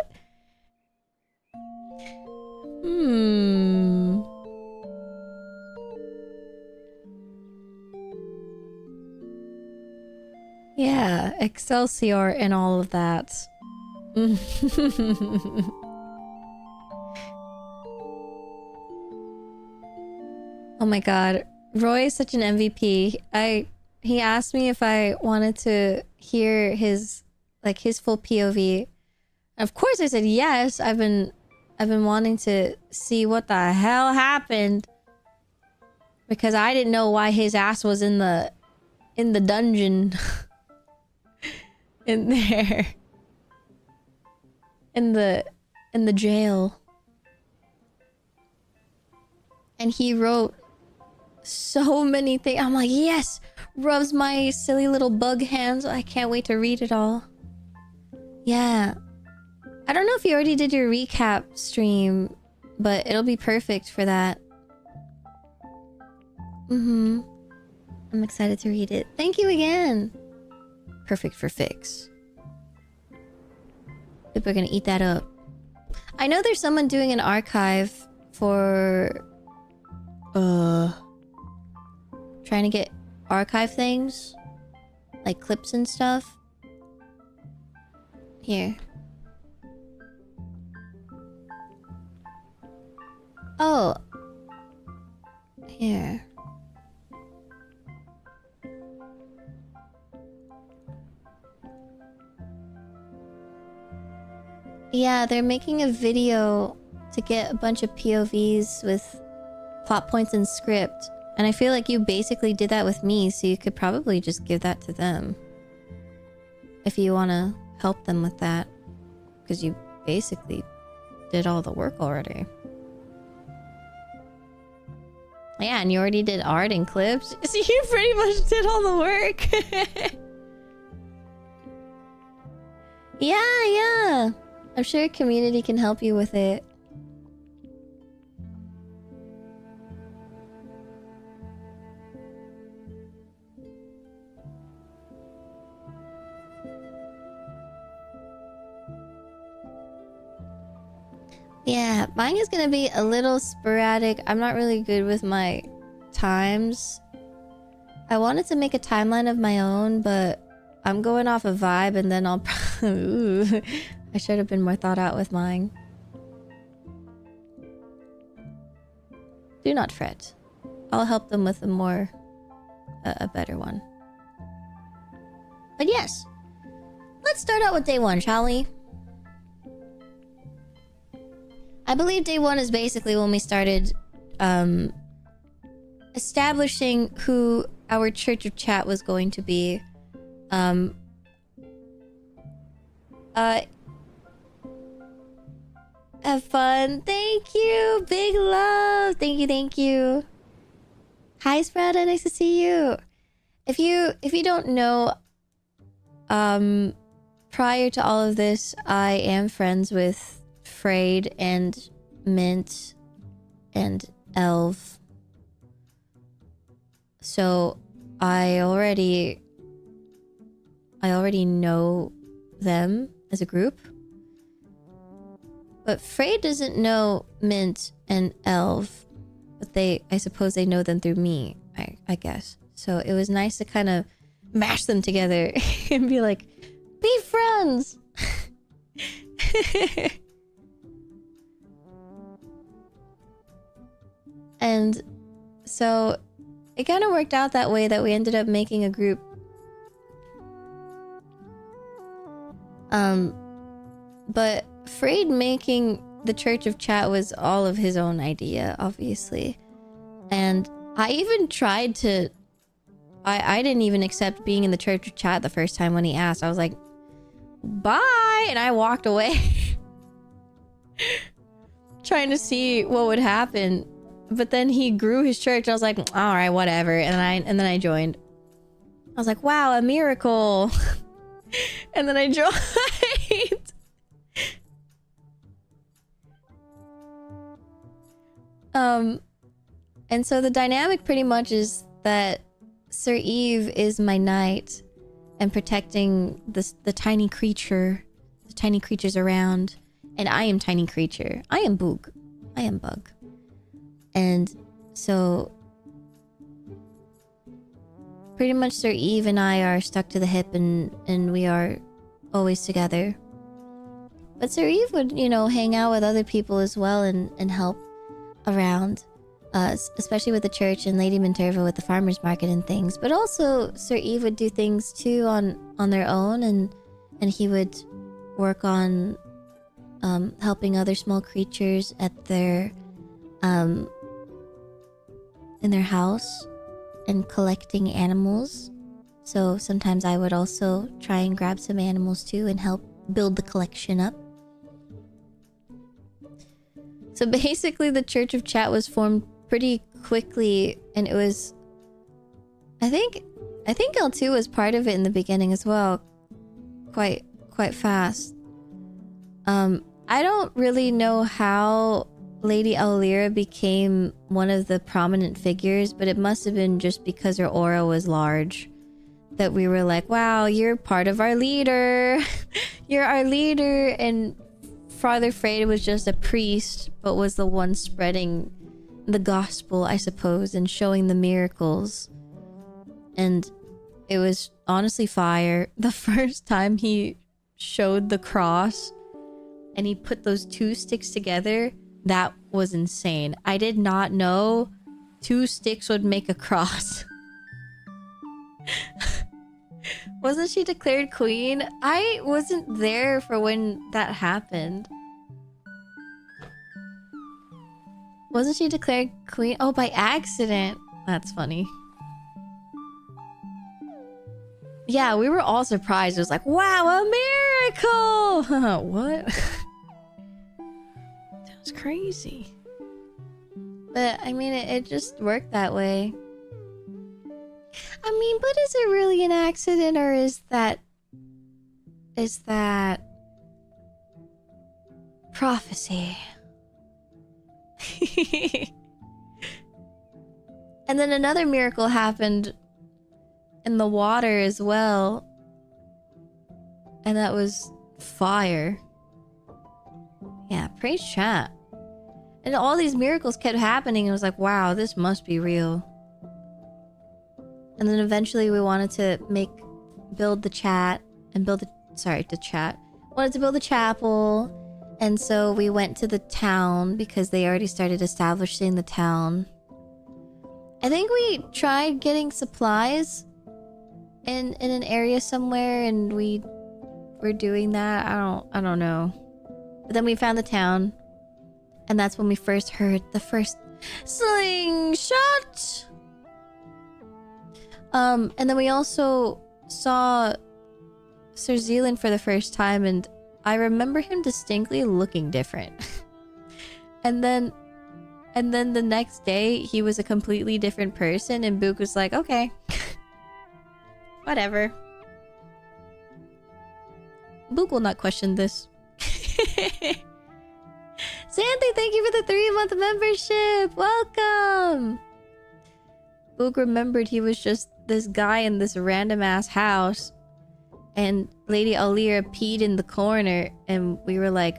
Yeah, Excelsior and all of that. Oh my god. Roy is such an MVP. He asked me if I wanted to hear his full POV. Of course I said yes. I've been wanting to see what the hell happened. Because I didn't know why his ass was in the dungeon. In there. In the jail. And he wrote so many things. I'm like, yes! Rubs my silly little bug hands. I can't wait to read it all. Yeah. I don't know if you already did your recap stream, but it'll be perfect for that. I'm excited to read it. Thank you again. Perfect for fix. People are gonna eat that up. I know there's someone doing an archive for... trying to get archive things. Like clips and stuff. Here. Oh. Here. Yeah, they're making a video to get a bunch of POVs with plot points and script. And I feel like you basically did that with me, so you could probably just give that to them. If you want to help them with that. Because you basically did all the work already. Yeah, and you already did art and clips. So you pretty much did all the work. Yeah. I'm sure community can help you with it. Yeah, mine is gonna be a little sporadic. I'm not really good with my times. I wanted to make a timeline of my own, but I'm going off a vibe and then I'll Ooh, I should have been more thought out with mine. Do not fret. I'll help them with a better one. But yes, let's start out with day one, shall we? I believe day one is basically when we started establishing who our Church of Chat was going to be. Have fun. Thank you. Big love. Thank you, thank you. Hi, Sprada. Nice to see you. If you don't know, prior to all of this, I am friends with Frayed and Mint and Elv. So I already know them as a group. But Frayed doesn't know Mint and Elv, but I suppose they know them through me, I guess. So it was nice to kind of mash them together and be like, be friends! And so it kind of worked out that way that we ended up making a group. But Frayed making the Church of Chat was all of his own idea, obviously. And I even tried to... I didn't even accept being in the Church of Chat the first time when he asked. I was like, bye! And I walked away. Trying to see what would happen. But then he grew his church. I was like, alright, whatever. And then I joined. I was like, wow, a miracle. And then I joined. And so the dynamic pretty much is that Sir Eve is my knight and protecting the tiny creature, the tiny creatures around, and I am tiny creature. I am Boog. I am Bugh. And so pretty much Sir Eve and I are stuck to the hip and we are always together. But Sir Eve would, you know, hang out with other people as well and help around. Especially with the church and Lady Minerva with the farmer's market and things. But also Sir Eve would do things too on their own, and he would work on helping other small creatures at their in their house and collecting animals. So sometimes I would also try and grab some animals too and help build the collection up. So basically the Church of Chat was formed pretty quickly, and it was... I think L2 was part of it in the beginning as well. Quite fast. I don't really know how Lady Alira became one of the prominent figures, but it must have been just because her aura was large. That we were like, wow, you're part of our leader. You're our leader. And Father Freyda was just a priest, but was the one spreading the gospel, I suppose, and showing the miracles. And it was honestly fire. The first time he showed the cross and he put those two sticks together, that was insane. I did not know 2 sticks would make a cross. Wasn't she declared queen? I wasn't there for when that happened. Wasn't she declared queen? Oh, by accident. That's funny. Yeah, we were all surprised. It was like, wow, a miracle! What? That was crazy. But, I mean, it just worked that way. I mean, but is it really an accident, or is that prophecy? And then another miracle happened in the water as well. And that was fire. Yeah, praise chat. And all these miracles kept happening. It was like, wow, this must be real. And then eventually we wanted to build the chat and build the chat. Wanted to build a chapel. And so we went to the town because they already started establishing the town. I think we tried getting supplies in an area somewhere, and we were doing that. I don't know. But then we found the town, and that's when we first heard the first slingshot. And then we also saw Sir Zealand for the first time, and I remember him distinctly looking different. and then the next day he was a completely different person, and Boog was like, okay. Whatever. Boog will not question this. Sandy, thank you for the 3-month membership. Welcome. Boog remembered he was just this guy in this random ass house, and Lady Alira peed in the corner, and we were like,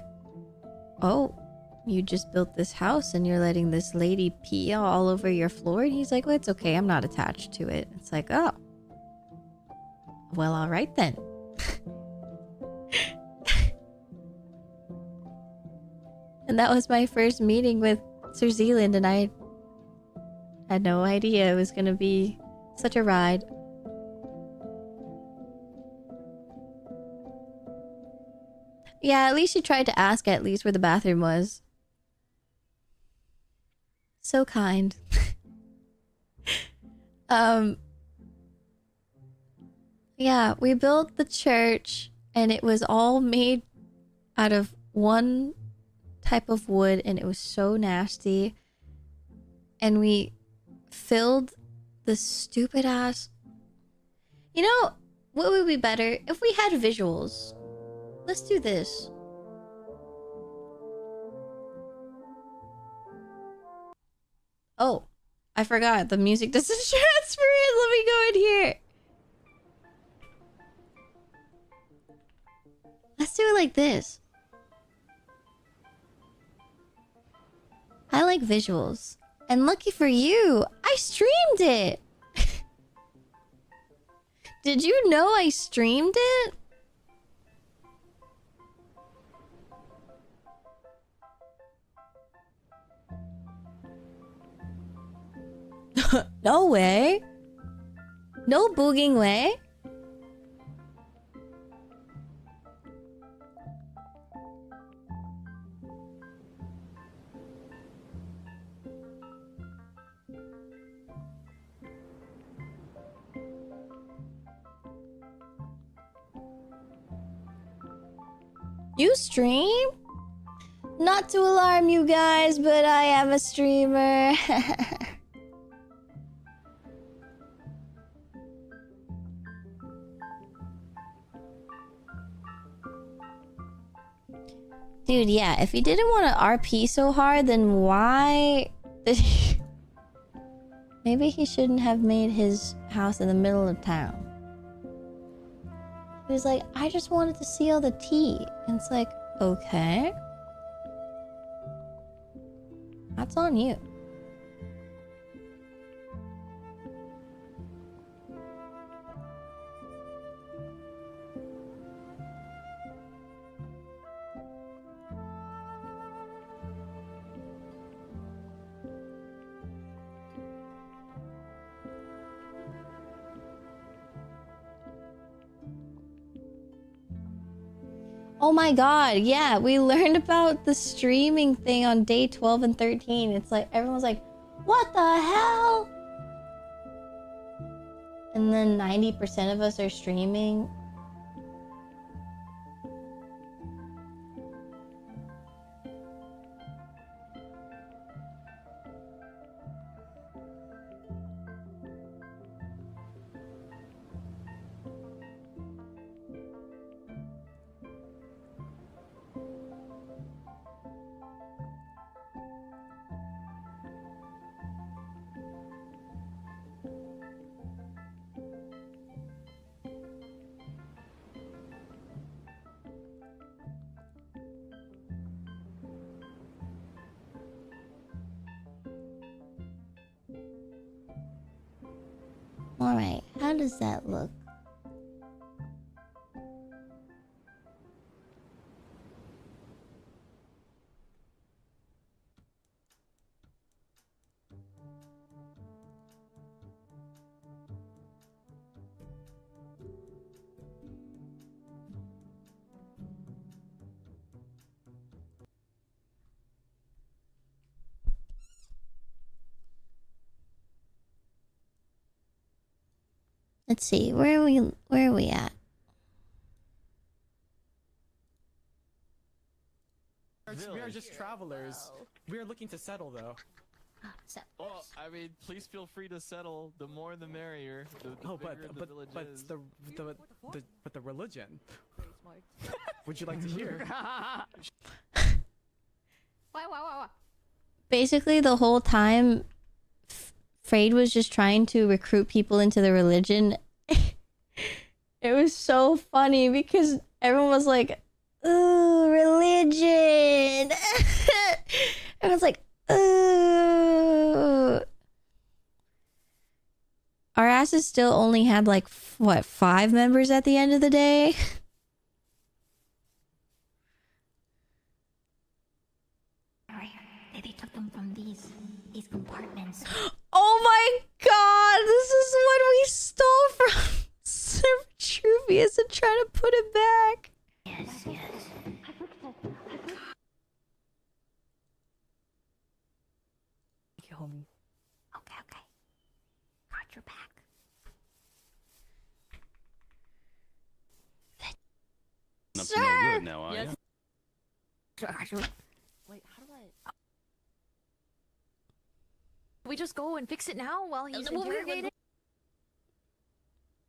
oh, you just built this house and you're letting this lady pee all over your floor? And he's like, well, it's okay, I'm not attached to it. It's like, oh, well, all right then. And that was my first meeting with Sir Zealand, and I had no idea it was gonna be such a ride. Yeah, at least she tried to ask at least where the bathroom was. So kind. Yeah, we built the church, and it was all made out of one type of wood, and it was so nasty. And we filled the stupid ass... You know, what would be better? If we had visuals. Let's do this. Oh, I forgot. The music doesn't transfer in. Let me go in here. Let's do it like this. I like visuals. And lucky for you, I streamed it. Did you know I streamed it? No way. No booging way. You stream? Not to alarm you guys, but I am a streamer. Dude, yeah, if he didn't want to RP so hard, then why did he... Maybe he shouldn't have made his house in the middle of town. He was like, I just wanted to see all the tea. And it's like, okay. That's on you. Oh my god, yeah, we learned about the streaming thing on day 12 and 13. It's like, everyone's like, what the hell? And then 90% of us are streaming. Alright, how does that look? Let's see, where are we at? We are just travelers. We are looking to settle, though. Well, I mean, please feel free to settle. The more, the merrier. The bigger the village is. But the religion. Would you like to hear? Why? Basically, the whole time, Frade was just trying to recruit people into the religion. It was so funny because everyone was like, "Ooh, religion!" Everyone's like, "Ooh." Our asses still only had like what, 5 members at the end of the day. They took them from these compartments. Oh my god, this is what we stole from Servatruvius and trying to put it back. Yes. Thank you, homie. Okay. Got your back. Sir! No good now, are Yes. you? Wait, how do I? We just go and fix it now while he's interrogated?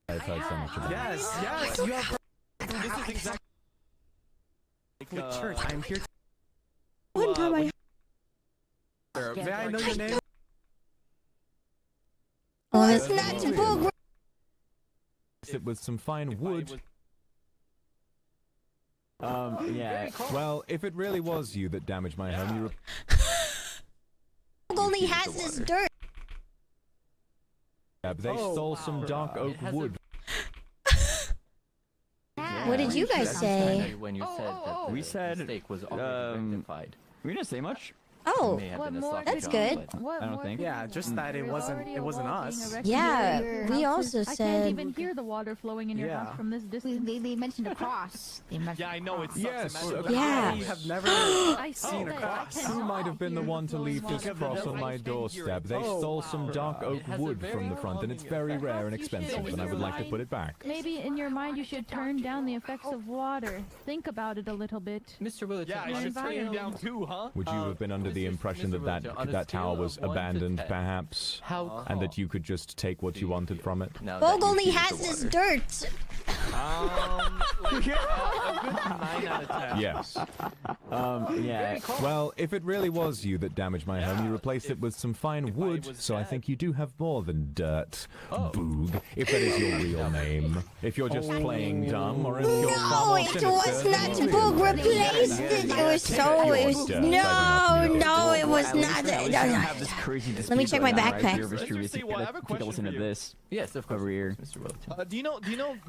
I've heard so much about it. Yes. You have. This is exactly Catholic Church. I am here. One time I... May I know your name? Oh, it's not to Bogh. It with some fine wood. Yeah. Well, if it really was you that damaged my home, you Bogh only has this dirt. they stole some dark oak wood. What did you guys say? when you said that We said, mistake was already rectified. we didn't say much. Oh, May have been a more- sloppy that's job, good. but- I don't think. Yeah, just that it wasn't us. yeah, we also I can't said... even hear the water flowing in your Yeah. house from this distance. They mentioned a cross. Yeah, I know, it sucks. Yes, Imagine Yeah. I have never I seen a cross. Who might have been the one to leave this cross on my doorstep? They stole some dark oak wood from the front, and it's very rare and expensive, and I would like to put it back. Maybe in your mind you should turn down the effects of water. Think about it a little bit. Mr. Willett, yeah, Your I should turn him environment. down too, huh? Would you have been under the impression that that tower was abandoned, perhaps? And that you could just take what you wanted from it? Bogh only has this dirt. Like, a good 9 out of 10. Yes. Yeah. Well, if it really was you that damaged my home, you replaced it with some fine wood, was so I dead. think you do have more than dirt. Boog, if that is your real name. If you're just playing dumb, or if you're far No, more it sinister was than not you Bogh really replaced it. It was so... It was... No, it was not... Have this crazy Let me check my dispute going on backpack. Right here, Mr. Let's just see, Reese. well, I have a Take a question listen for to you. this. Yes, of course. Over here. Mr. Willett. Do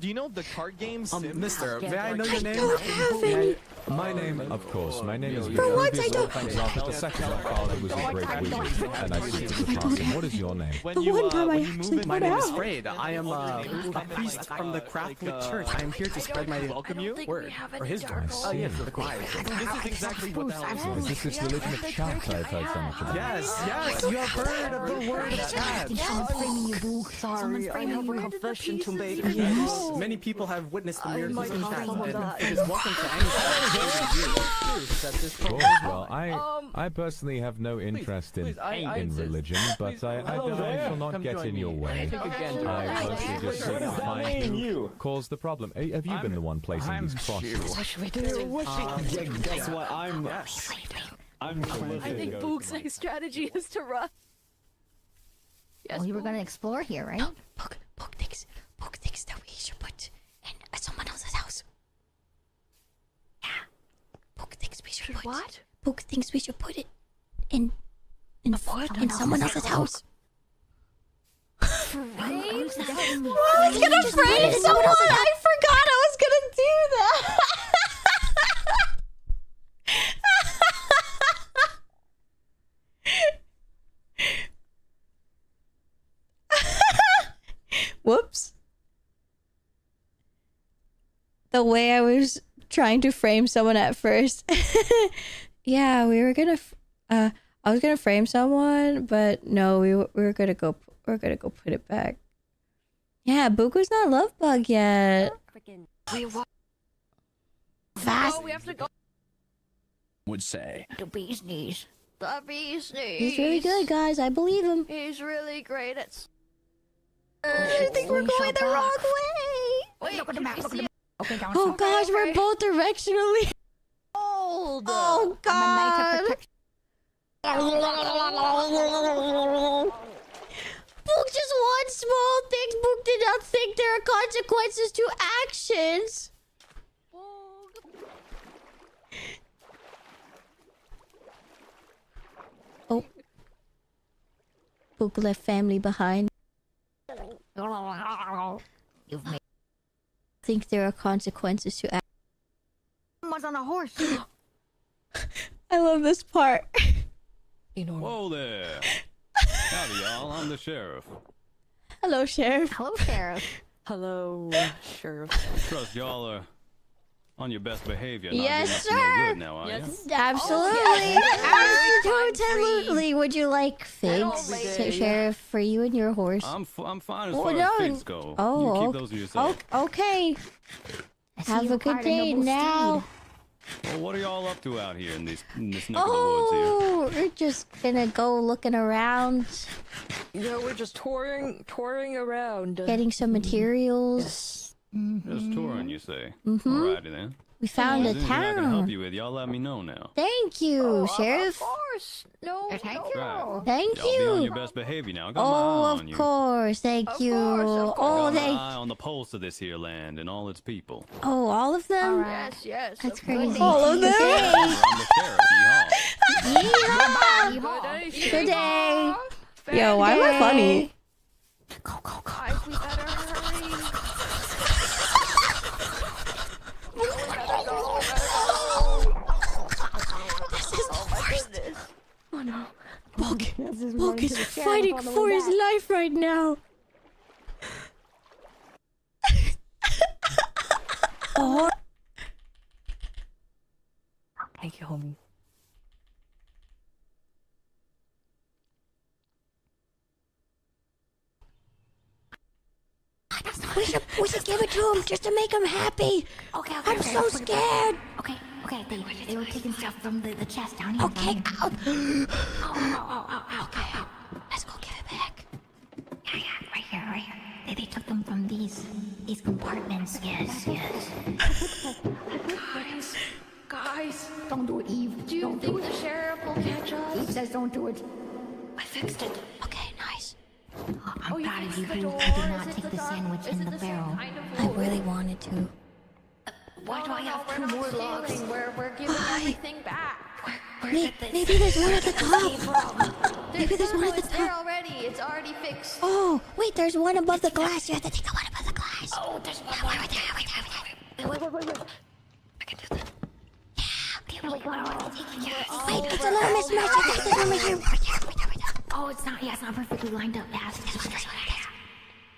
you know the card game Sim? Mister, may I know your name? don't have any. My name, of course, my name is For once, I don't- The second my father was a great wizard, and I seek to surpass him. What is your name? When The you, one time I when you actually move in, My put name is out. Frade. I am a priest from the Catholic Church. I am here to spread my welcome you. word, or his word. Oh yes, of course. This is exactly what the hell Is this religion of chat I've heard so much about? Yes, you have heard of the word of chat. Someone's framing you, Bogh. Sorry, I have a confession to make. Yes, many people have witnessed the miracles in chat, and it is welcome to any Of course, well, I personally have no interest in religion, but I shall not get in your way. I personally just hope to find who caused the problem. Have you been the one placing these crosses? What should we do? Guess what? I'm I think Boog's next strategy is to run. Yes, Well, you were gonna explore here, right? Bogh thinks that we should put in someone else's house. Yeah. Bogh thinks we should put... What? Bogh thinks we should put it in someone else's house. Right? was that? I was gonna frame someone! I forgot I was gonna do that! Whoops. The way I was trying to frame someone at first. Yeah, we were gonna I was gonna frame someone, but no, we were gonna go put it back. Yeah, Buku's not love bug yet. Fast. Oh, we have to go. Would say. The bee's knees. The bee's knees. He's really good, guys. I believe him. He's really great at. I think we're going the wrong way. Wait, Look at the map. Look at the map. Okay, down. Oh gosh, we're both directionally. Old. Oh god. Boog just one small thing. Boog did not think there are consequences to actions. Oh. Boog left family behind. You've made. Think there are consequences to actions. Someone's on a horse. I love this part. Whoa there. Howdy, y'all. I'm the sheriff. Hello, Sheriff. Hello, Sheriff. Hello, Sheriff. Trust y'all are on your best behavior. Not Yes, doing us no sir. good now, are ya? Absolutely. Absolutely. Would you like figs, day. Sheriff, for you and your horse? I'm fine as Oh, far no. as figs go. Oh, you keep okay. those to yourself. Okay. I see Have you a good acquired a day noble now. steed. Well, what are y'all up to out here in this neck of the woods here? Oh, we're just gonna go looking around, Yeah, we're just touring around. getting some materials. Just touring, you say? Mm-hmm. Alrighty then. We found a Anything I can help town. you with, y'all let me know now. Thank you, Sheriff. Of course. No. Thank no. you. Right. Thank Y'all be on you. your best behavior now. I got my Oh, eye of on you. course. Thank Of you. course, of Oh, Got my thank. eye on the pulse of this here land and all its people. Oh, all of them. Yes, yes. That's of course. crazy. All of them. I'm the sheriff, yeehaw. Yeehaw. Good day, Good day. Fair Yo, why am I day. funny? Go, go, go. Guys, we better hurry. Oh no. Bogh is fighting for his life right now. Oh. Thank you, homie. We should give it to him just to make him happy. Okay. I'm so scared. Okay. They were taking stuff from the chest down here. Okay, out. Okay. Let's go give it back. Yeah, right here. They took them from these compartments. Yes. Guys, Don't do it, Eve. do you think the sheriff will catch us? Eve says don't do it. I fixed it. Okay, nice. I'm you proud of fixed you the who door? did not Is it take the dark- sandwich is in it the same barrel. kind of I wood? really wanted to. Why do I have we're two not more logs? stealing. We're giving everything back. Maybe there's one at the top. Maybe there's one at the It's there top. already. It's already fixed. Oh, wait, there's one above the glass. You have to take the one above the glass. Oh, there's one One right there. Wait. I can do that. Yeah. Wait. Wait, it's a little mismatched. You got this one right here. Right there. Oh, it's not perfectly lined up. Yeah, this one.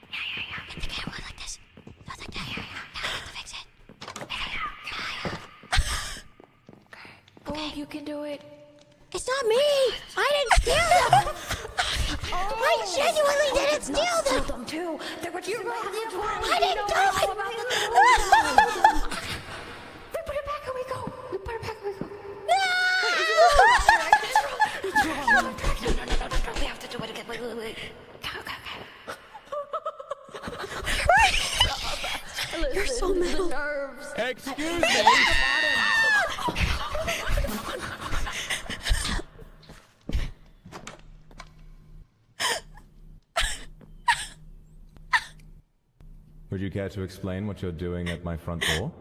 Yeah. Hit the camera like this. Just like that. Now you have to fix it. Oh, you can do it. It's not me. I didn't steal them. I genuinely didn't steal them. Them too. They were just I didn't do it. We put it back. Here we go. We have to do it again. Wait. Okay. You're so metal. Nerves. Excuse me. Would you care to explain what you're doing at my front door?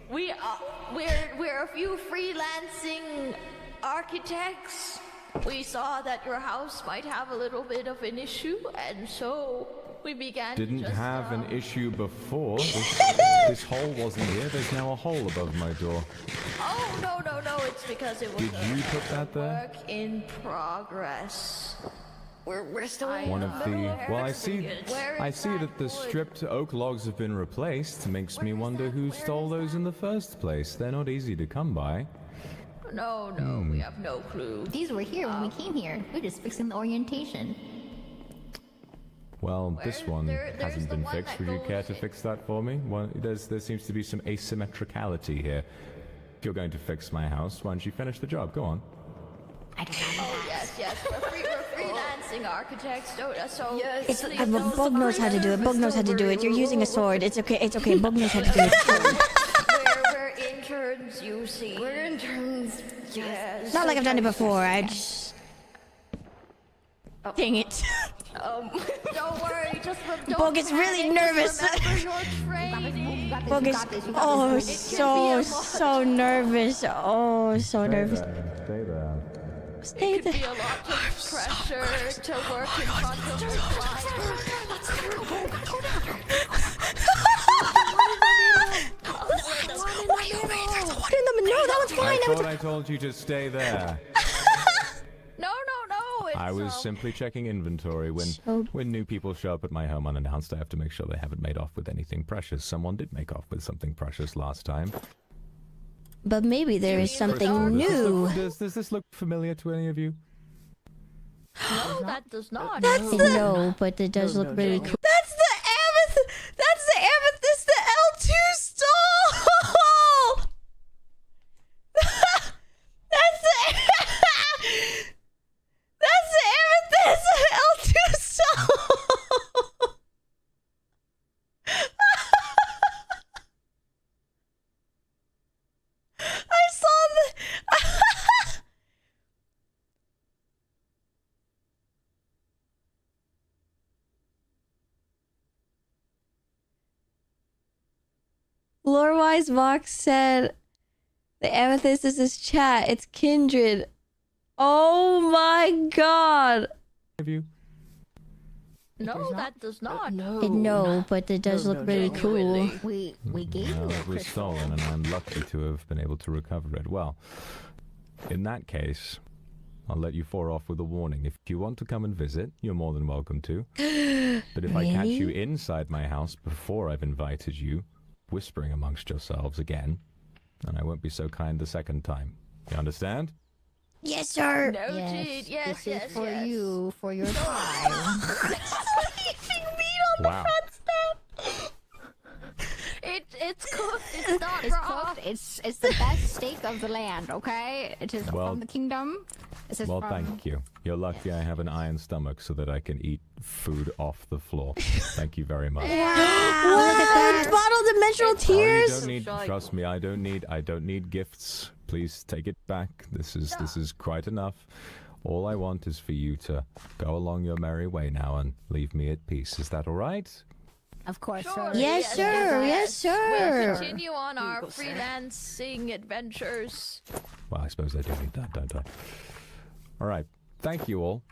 We're a few freelancing architects we saw that your house might have a little bit of an issue, and so we began Didn't to just, have an issue before. This hole wasn't here. There's now a hole above my door. Oh, no, it's because it was Did you put that there? work in progress. We're still One of the... Well, I see that the stripped oak logs have been replaced. Makes me wonder who stole those in the first place. They're not easy to come by. No, we have no clue. These were here when we came here. We're just fixing the orientation. Well, this one there's hasn't the been one fixed. that Would you care goes to fix that for me? Well, there seems to be some asymmetricality here. If you're going to fix my house, why don't you finish the job? Go on. Yes, we're freelancing architects, so... It's Bogh knows how to do it. Bogh knows how to do it. You're using a sword. It's okay. Bogh knows how to do it. We're interns, you see. We're interns, yes. Not like I've done it before. I just... Dang it. Don't worry, just Bogh is really nervous. Bogh is so nervous. Oh, so nervous. Stay there. Stay It could there. be a lot of pressure to work in front of the No, that one's fine. I thought I told you to stay there. No. I was simply checking inventory. When new people show up at my home unannounced, I have to make sure they haven't made off with anything precious. Someone did make off with something precious last time. But maybe there is something new. Does this look familiar to any of you? No, that does not. No, but it does look really cool. That's the amethyst! That's the amethyst, the L2 stole! That's the amethyst L2 stole! I saw the... Lore-wise, Vox said the amethyst is his chat. It's kindred. Oh my god. Have you? No, that does not. No, but it does look really cool. We gave you Well, a it was crystal. stolen, and I'm lucky to have been able to recover it. Well, in that case, I'll let you four off with a warning. If you want to come and visit, you're more than welcome to. But if I catch you inside my house before I've invited you, whispering amongst yourselves again, then I won't be so kind the second time. You understand? Yes, sir. Noted. Yes, This is for you, for your time. Wow. It's cooked. It's not It's raw. cooked. It's the best steak of the land, okay? It is Well- from the kingdom. This is Well, from... thank you. You're lucky I have an iron stomach so that I can eat food off the floor. Thank you very much. Wow, bottle dimensional Oh, you tears. don't need, trust me, I don't need gifts. Please take it back. This is quite enough. All I want is for you to go along your merry way now and leave me at peace. Is that all right? Of course, Sure, sir. Yes, sir. Yes, We'll sir. continue on our freelancing adventures. Well, I suppose I do need that, don't I? All right. Thank you all.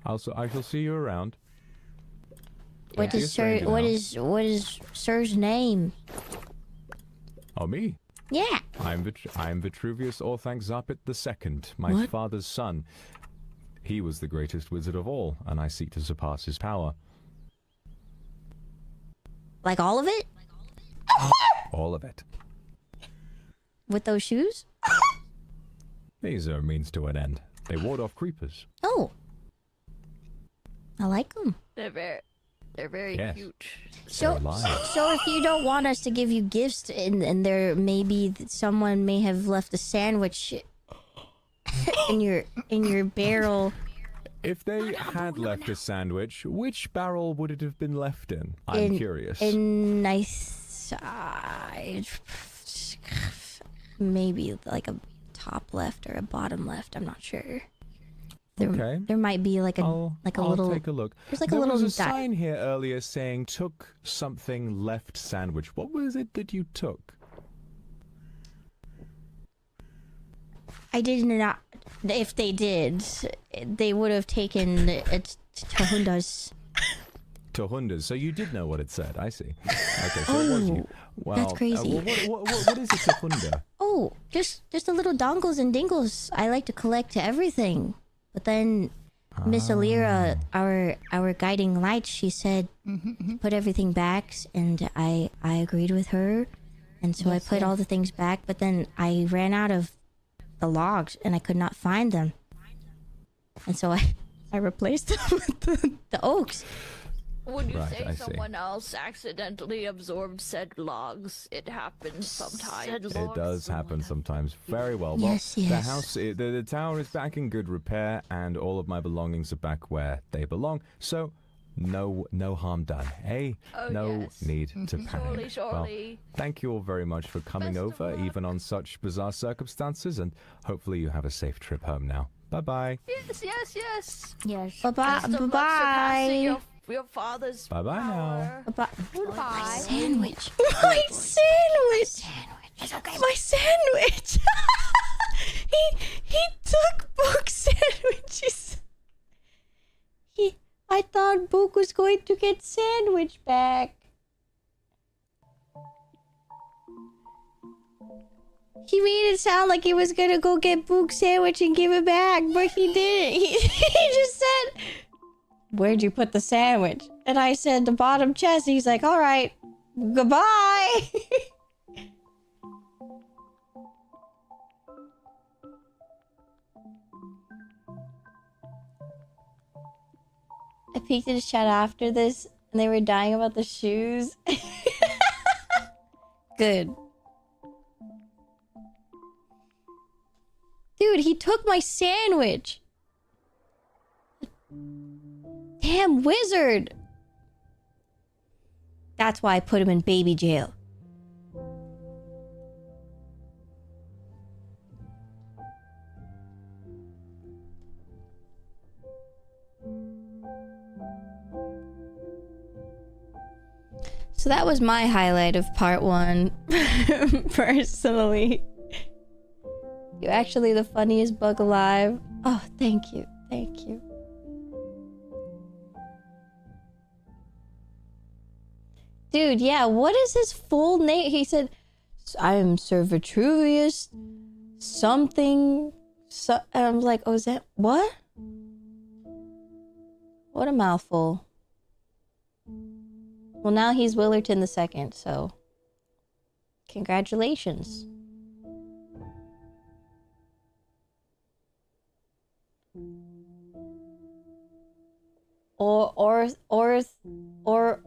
I shall see you around. What is sir? What is sir's name? Oh, me? Yeah. I'm Vitruvius Orthanc II, my father's son. He was the greatest wizard of all, and I seek to surpass his power. Like all of it? All of it. With those shoes? These are a means to an end. They ward off creepers. Oh. I like them. They're very Yes. cute. So alive. if you don't want us to give you gifts and there maybe someone may have left a sandwich in your barrel. If they had left a sandwich, which barrel would it have been left in? I'm curious. In maybe like a top left or a bottom left. I'm not sure. Okay. There might be like a I'll little. take a look. There's like there a little. was a sign here earlier saying "took something left sandwich." What was it that you took? I did not. if they did, they would have taken it to Hundas. Tohundas. So you did know what it said. I see. Okay, so it was you. Well, that's crazy. What is a Tohunda? Oh, just the little dongles and dingles. I like to collect everything. But then Miss Alira, our guiding light, she said put everything back, and I agreed with her, and so I put all the things back. But then I ran out of the logs, and I could not find them, and so I replaced them with the oaks. Would you Right, say I see. someone else accidentally absorbed said logs? It happens sometimes. It does happen sometimes. Very well. Yes, Well, yes. the house, the tower is back in good repair, and all of my belongings are back where they belong. So, no harm done. Hey, Oh, no yes. need to panic. Surely. Well, thank you all very much for coming Best of over, luck. even on such bizarre circumstances, and hopefully you have a safe trip home now. Bye bye. Yes. Bye bye. Best of luck Bye surpassing your father's Bye bye now. power. My sandwich. My sandwich. It's okay. My sandwich. he took Boog's sandwiches. I thought Boog was going to get sandwich back. He made it sound like he was gonna go get Boog's sandwich and give it back, but he didn't. He just said, "Where'd you put the sandwich?" And I said, "The bottom chest." He's like, "All right, goodbye." I peeked in his chat after this, and they were dying about the shoes. Good. Dude, he took my sandwich. Damn wizard. That's why I put him in baby jail. So that was my highlight of part 1. Personally. You're actually the funniest bug alive. Oh, thank you. Thank you. Dude, yeah, what is his full name? He said, I am Sir Vitruvius something. And I'm like, oh, is that what? What a mouthful. Well, now he's Willerton II, so congratulations.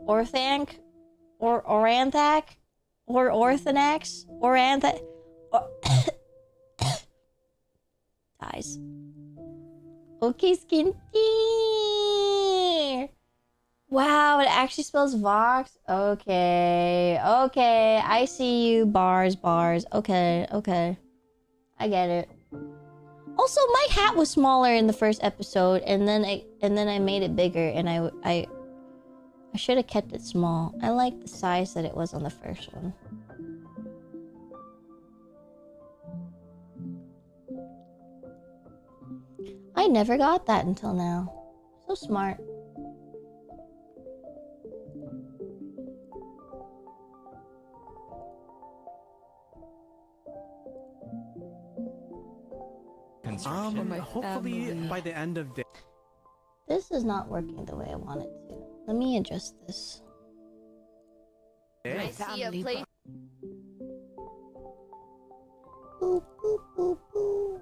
Orthanc? Oranthac? Orthanax? Oranthac? Guys. Okay, Skinty! Wow, it actually spells Vox? Okay. Okay, I see you. Bars. Okay. I get it. Also, my hat was smaller in the first episode, and then I made it bigger, and I should have kept it small. I like the size that it was on the first one. I never got that until now. So smart. Hopefully by the end of day. This is not working the way I want it to. Let me adjust this. I see a place. Boop, boop, boop, boop.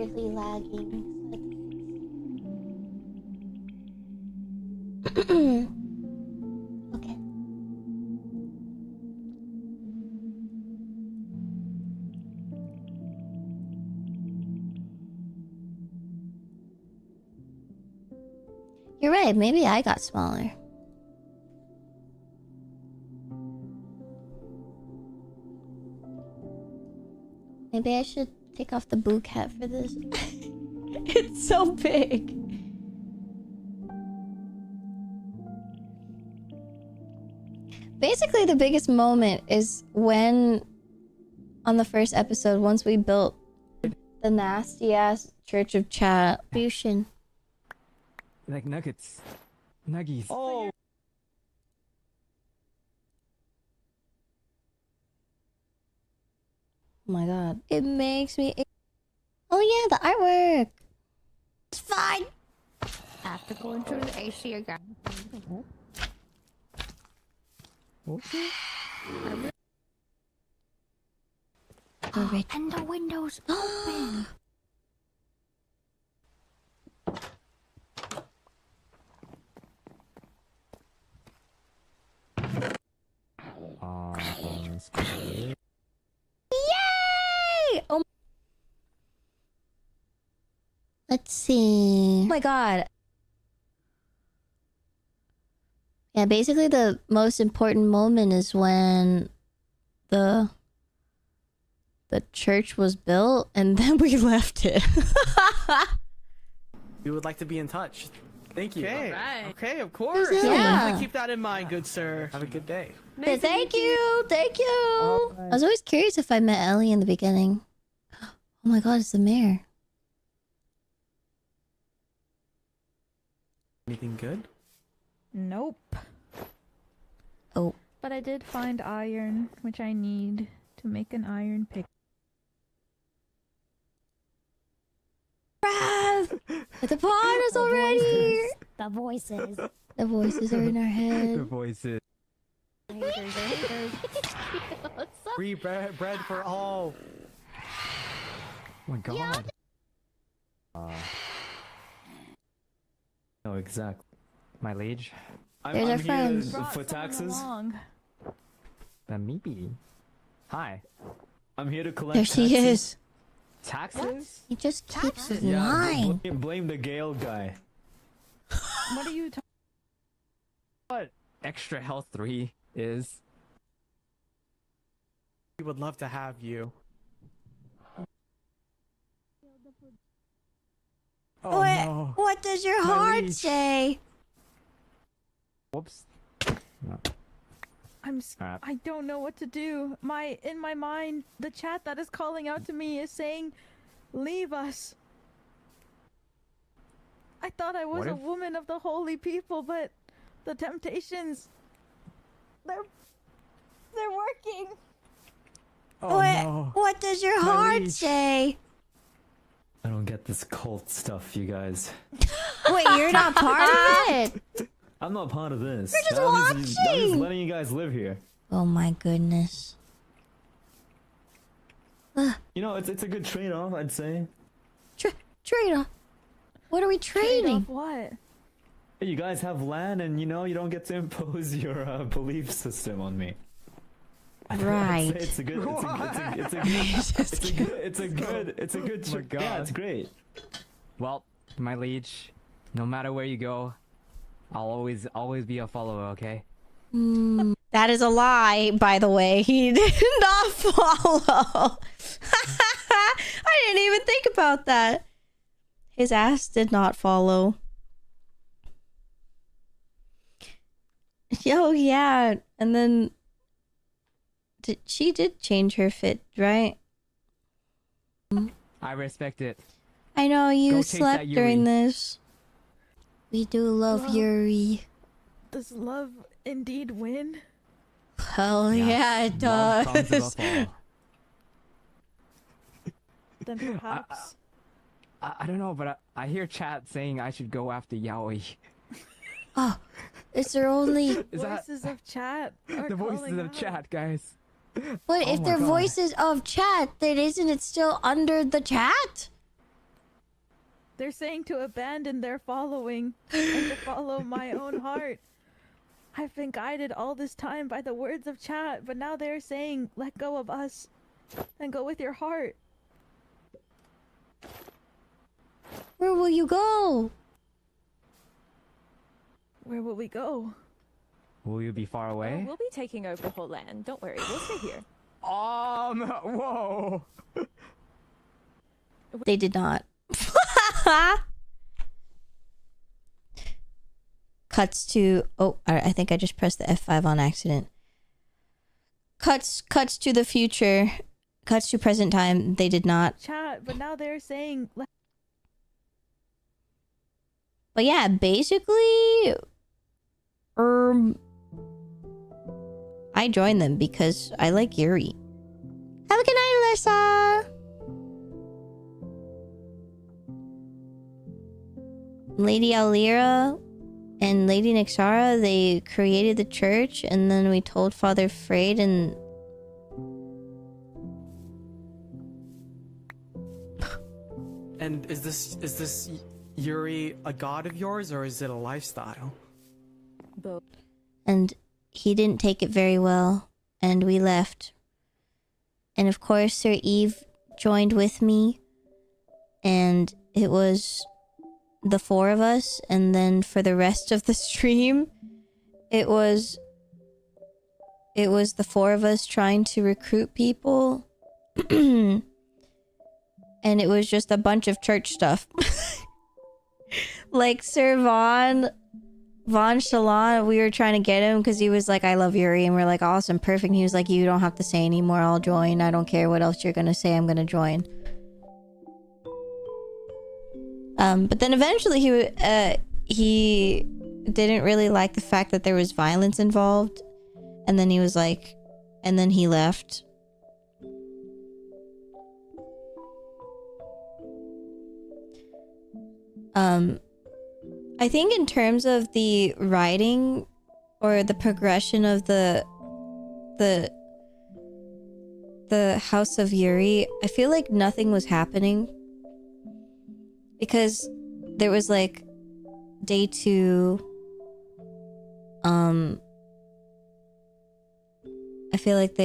weirdly lagging. Okay. You're right, maybe I got smaller. Maybe I should take off the boog hat for this. It's so big. Basically, the biggest moment is when, on the first episode, once we built the nasty-ass Church of Chat. Bushin. Like nuggets. Nuggies. Oh! Oh my god. It makes me... Oh yeah, the artwork! It's fine! I have to go into the AC again. Okay. And the window's open! Yay! Oh. Let's see. Oh my god. Yeah, basically the most important moment is when the church was built and then we left it. We would like to be in touch. Thank you. Okay. Right. Okay, of course. Yeah. Definitely keep that in mind, good sir. Have a good day. Thank you. Thank you. I was always curious if I met Ellie in the beginning. Oh my god, it's the mayor. Anything good? Nope. Oh. But I did find iron, which I need to make an iron pick. The pod is already. The voices. The voices are in our head. The voices. Free bread for all. Oh my god. No, exactly. My liege. There's our friends. For taxes. Maybe. Hi. I'm here to collect There she is. Taxes? He just keeps Yeah, lying. blame the Gale guy. What are you talking? What extra health 3 is? We would love to have you. Oh no. What does your My heart leash. say? Whoops. No. I don't know what to do. In my mind, the chat that is calling out to me is saying, "Leave us." I thought I was What a if- woman of the holy people, but the temptations, they're working. Oh no. What does your My heart leash. say? I don't get this cult stuff, you guys. Wait, you're not part of it? I'm not part of this. You're just I'm just watching. letting you guys live here. Oh my goodness. You know, it's a good trade-off, I'd say. Trade-off? What are we trading? Trade-off what? You guys have land, and you know you don't get to impose your belief system on me. Right. It's a good. It's a good. Oh my God. Yeah, it's great. Well, my liege, no matter where you go, I'll always be a follower, okay? That is a lie, by the way. He did not follow. I didn't even think about that. His ass did not follow. Yo, yeah. And then... she did change her fit, right? I respect it. I know, you Go chase that slept Yuri. during this. We do love Well, Yuri. Does love indeed win? Hell yeah, it Love comes does. above all. Then perhaps. I don't know, but I hear chat saying I should go after Yaoi. Oh, is there only... Is that Voices of chat are the voices calling of out. chat, guys? But Oh if my they're God. voices of chat, then isn't it still under the chat? They're saying to abandon their following and to follow my own heart. I've been guided all this time by the words of chat, but now they're saying, let go of us and go with your heart. Where will you go? Where will we go? Will you be far away? We'll be taking over the whole land. Don't worry, we'll stay here. Whoa. They did not. Cuts to... Oh, I think I just pressed the F5 on accident. Cuts to the future. Cuts to present time. They did not. Chat, but now they're saying... But yeah, basically... I joined them because I like Yuri. Have a good night, Alyssa! Lady Alira and Lady Nixara, they created the church, and then we told Father Freyed, and is this Yuri a god of yours, or is it a lifestyle? Both. And he didn't take it very well, and we left. And of course, Sir Eve joined with me, and it was the four of us, and then for the rest of the stream, it was the four of us trying to recruit people. And it was just a bunch of church stuff. Like Sir Von Shalon, we were trying to get him because he was like, I love Yuri, and we're like, awesome, perfect. And he was like, you don't have to say anymore, I'll join. I don't care what else you're gonna say, I'm gonna join. But then eventually he didn't really like the fact that there was violence involved, and then he was like, and then he left. I think in terms of the writing or the progression of the House of Yuri, I feel like nothing was happening. Because there was like day 2, I feel like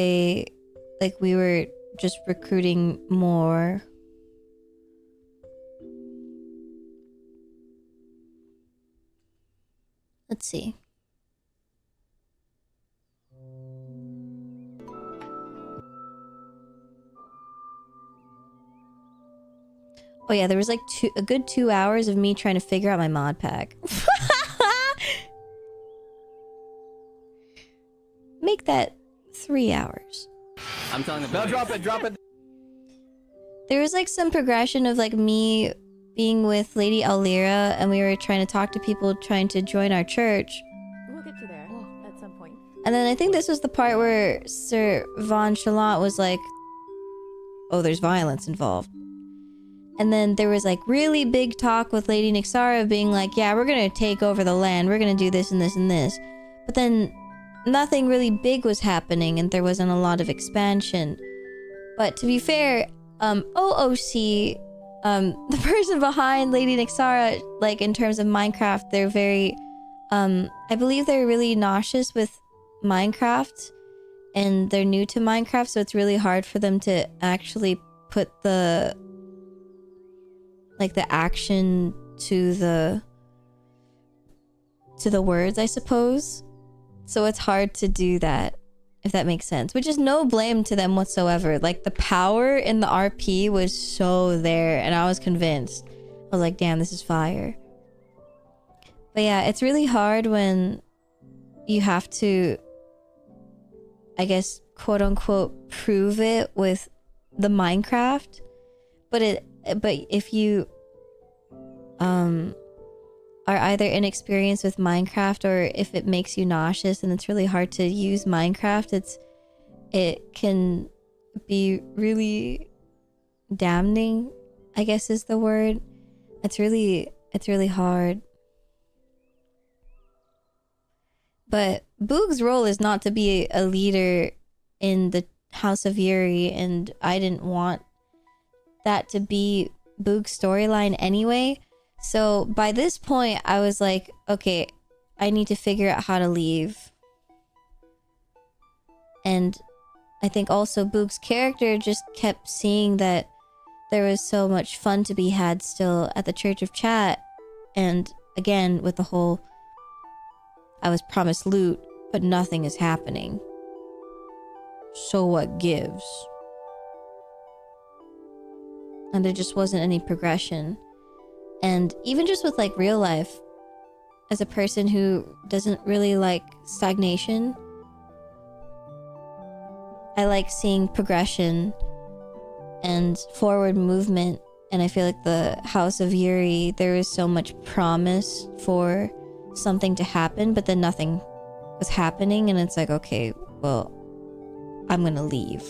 we were just recruiting more. Let's see. Oh yeah, there was like a good 2 hours of me trying to figure out my mod pack. Make that 3 hours. I'm telling them. No, drop it. There was like some progression of like me being with Lady Alira, and we were trying to talk to people trying to join our church. We'll get to there at some point. And then I think this was the part where Sir Von Chalant was like, oh, there's violence involved. And then there was like really big talk with Lady Nixara being like, yeah, we're gonna take over the land, we're gonna do this and this and this. But then nothing really big was happening, and there wasn't a lot of expansion. But to be fair, OOC, the person behind Lady Nixara, like in terms of Minecraft, they're very, I believe they're really nauseous with Minecraft, and they're new to Minecraft, so it's really hard for them to actually put the action to the words, I suppose. So it's hard to do that, if that makes sense. Which is no blame to them whatsoever. Like, the power in the RP was so there, and I was convinced. I was like, damn, this is fire. But yeah, it's really hard when you have to, I guess, quote unquote, prove it with the Minecraft. But if you are either inexperienced with Minecraft, or if it makes you nauseous and it's really hard to use Minecraft, it can be really damning, I guess is the word. It's really hard. But Boogh's role is not to be a leader in the House of Yuri, and I didn't want that to be Boog's storyline anyway. So by this point, I was like, okay, I need to figure out how to leave. And I think also Boog's character just kept seeing that there was so much fun to be had still at the Church of Chat. And again, with the whole, I was promised loot, but nothing is happening. So what gives? And there just wasn't any progression. And even just with like real life, as a person who doesn't really like stagnation, I like seeing progression and forward movement. And I feel like the House of Yuri, there was so much promise for something to happen, but then nothing was happening. And it's like, okay, well, I'm gonna leave.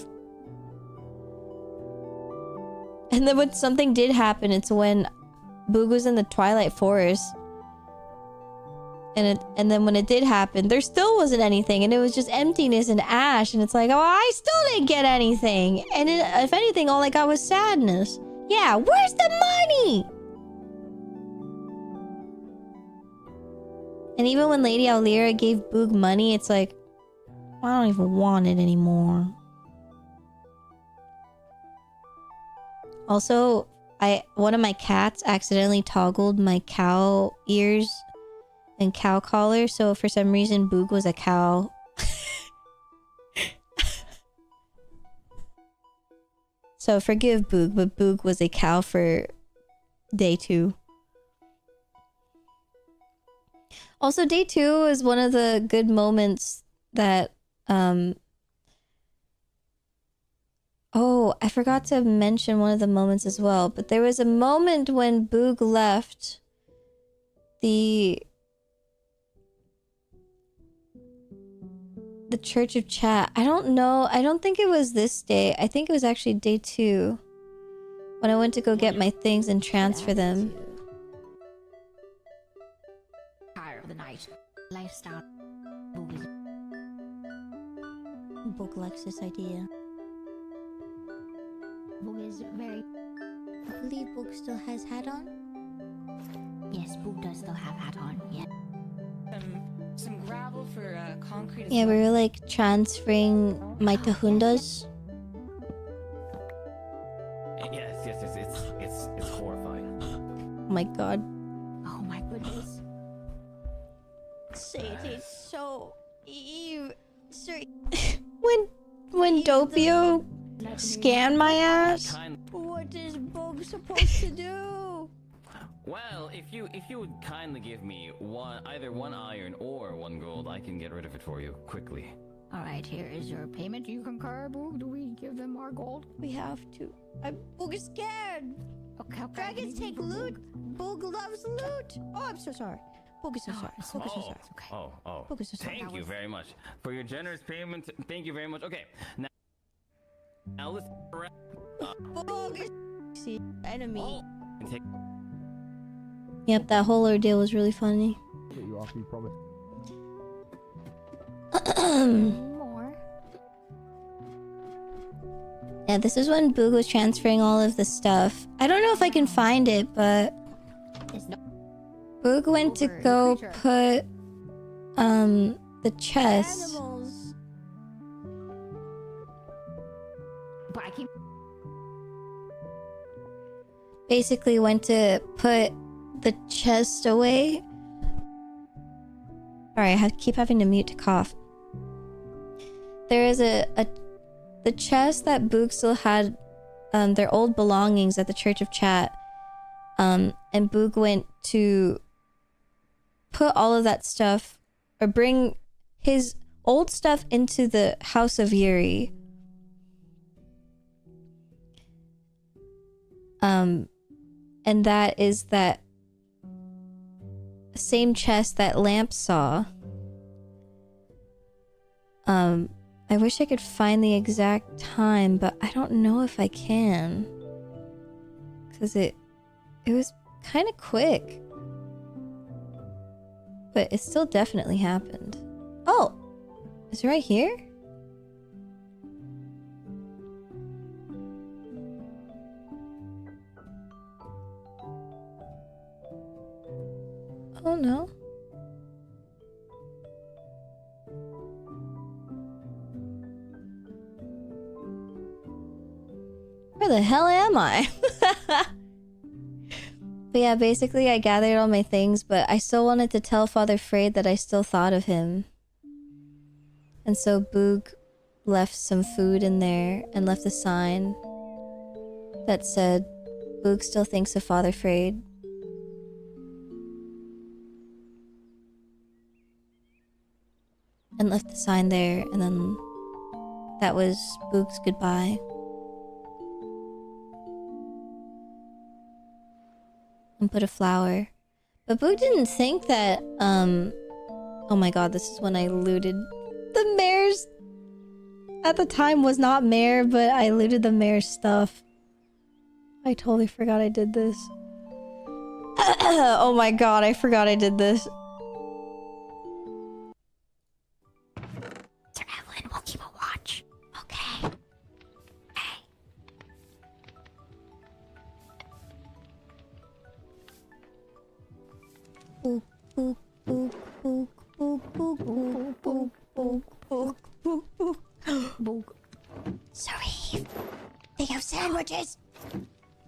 And then when something did happen, it's when Boog was in the Twilight Forest. And then when it did happen, there still wasn't anything. And it was just emptiness and ash. And it's like, oh, I still didn't get anything. And if anything, all I got was sadness. Yeah, where's the money? And even when Lady Alira gave Boog money, it's like, I don't even want it anymore. Also, one of my cats accidentally toggled my cow ears and cow collar, so for some reason Boog was a cow. So forgive Boog, but Boog was a cow for day 2. Also, day 2 is one of the good moments that oh, I forgot to mention one of the moments as well, but there was a moment when Boog left the Church of Chat. I don't know. I don't think it was this day. I think it was actually day 2 when I went to go get my things and transfer them. Tired of the night lifestyle. Boog likes this idea. Boog is very... I believe Boog still has hat on? Yes, Boog does still have hat on, yeah. Some gravel for concrete. Yeah, we were like transferring my tahundas. Yes, it's horrifying. Oh my god. Oh my goodness. Say it so Eve. Sorry. when Doppio scanned my ass. What is Boog supposed to do? Well, if you would kindly give me either one iron or 1 gold, I can get rid of it for you quickly. Alright, here is your payment. Do you concur, Boog? Do we give them our gold? We have to. Boog is scared. Okay. Dragons take loot. Boog loves loot. Oh, I'm so sorry. Boog is so sorry. Boog is so sorry. Oh. Boog is so sorry. Thank you very much for your generous payment. Thank you very much. Okay, now let's. Boog is enemy. Take. Yep, that whole ordeal was really funny. You after you promised. More. Yeah, this is when Boog was transferring all of the stuff. I don't know if I can find it, but Boog went to go put the chest. Animals. But I keep Basically went to put the chest away. Sorry, I keep having to mute to cough. There is the chest that Boog still had their old belongings at the Church of Chat. And Boog went to put all of that stuff, or bring his old stuff into the House of Yuri. And that is that same chest that Lamp saw. I wish I could find the exact time, but I don't know if I can. Cause it was kind of quick. But it still definitely happened. Oh! It's right here? Oh no. Where the hell am I? But yeah, basically I gathered all my things, but I still wanted to tell Father Freyr that I still thought of him. And so Boog left some food in there and left a sign that said, Boog still thinks of Father Freyr. And left the sign there, and then that was Boog's goodbye. And put a flower. But Boog didn't think that, oh my god, this is when I looted the mayor's... At the time was not mayor, but I looted the mayor's stuff. I totally forgot I did this. Oh my god, I forgot I did this. Sir Evelyn, we'll keep a watch. Okay. Hey. Boog, boog, boog, boog, boog, boog, boog, boog, boog, boog, boog, boog. Boog. Sorry. They have sandwiches.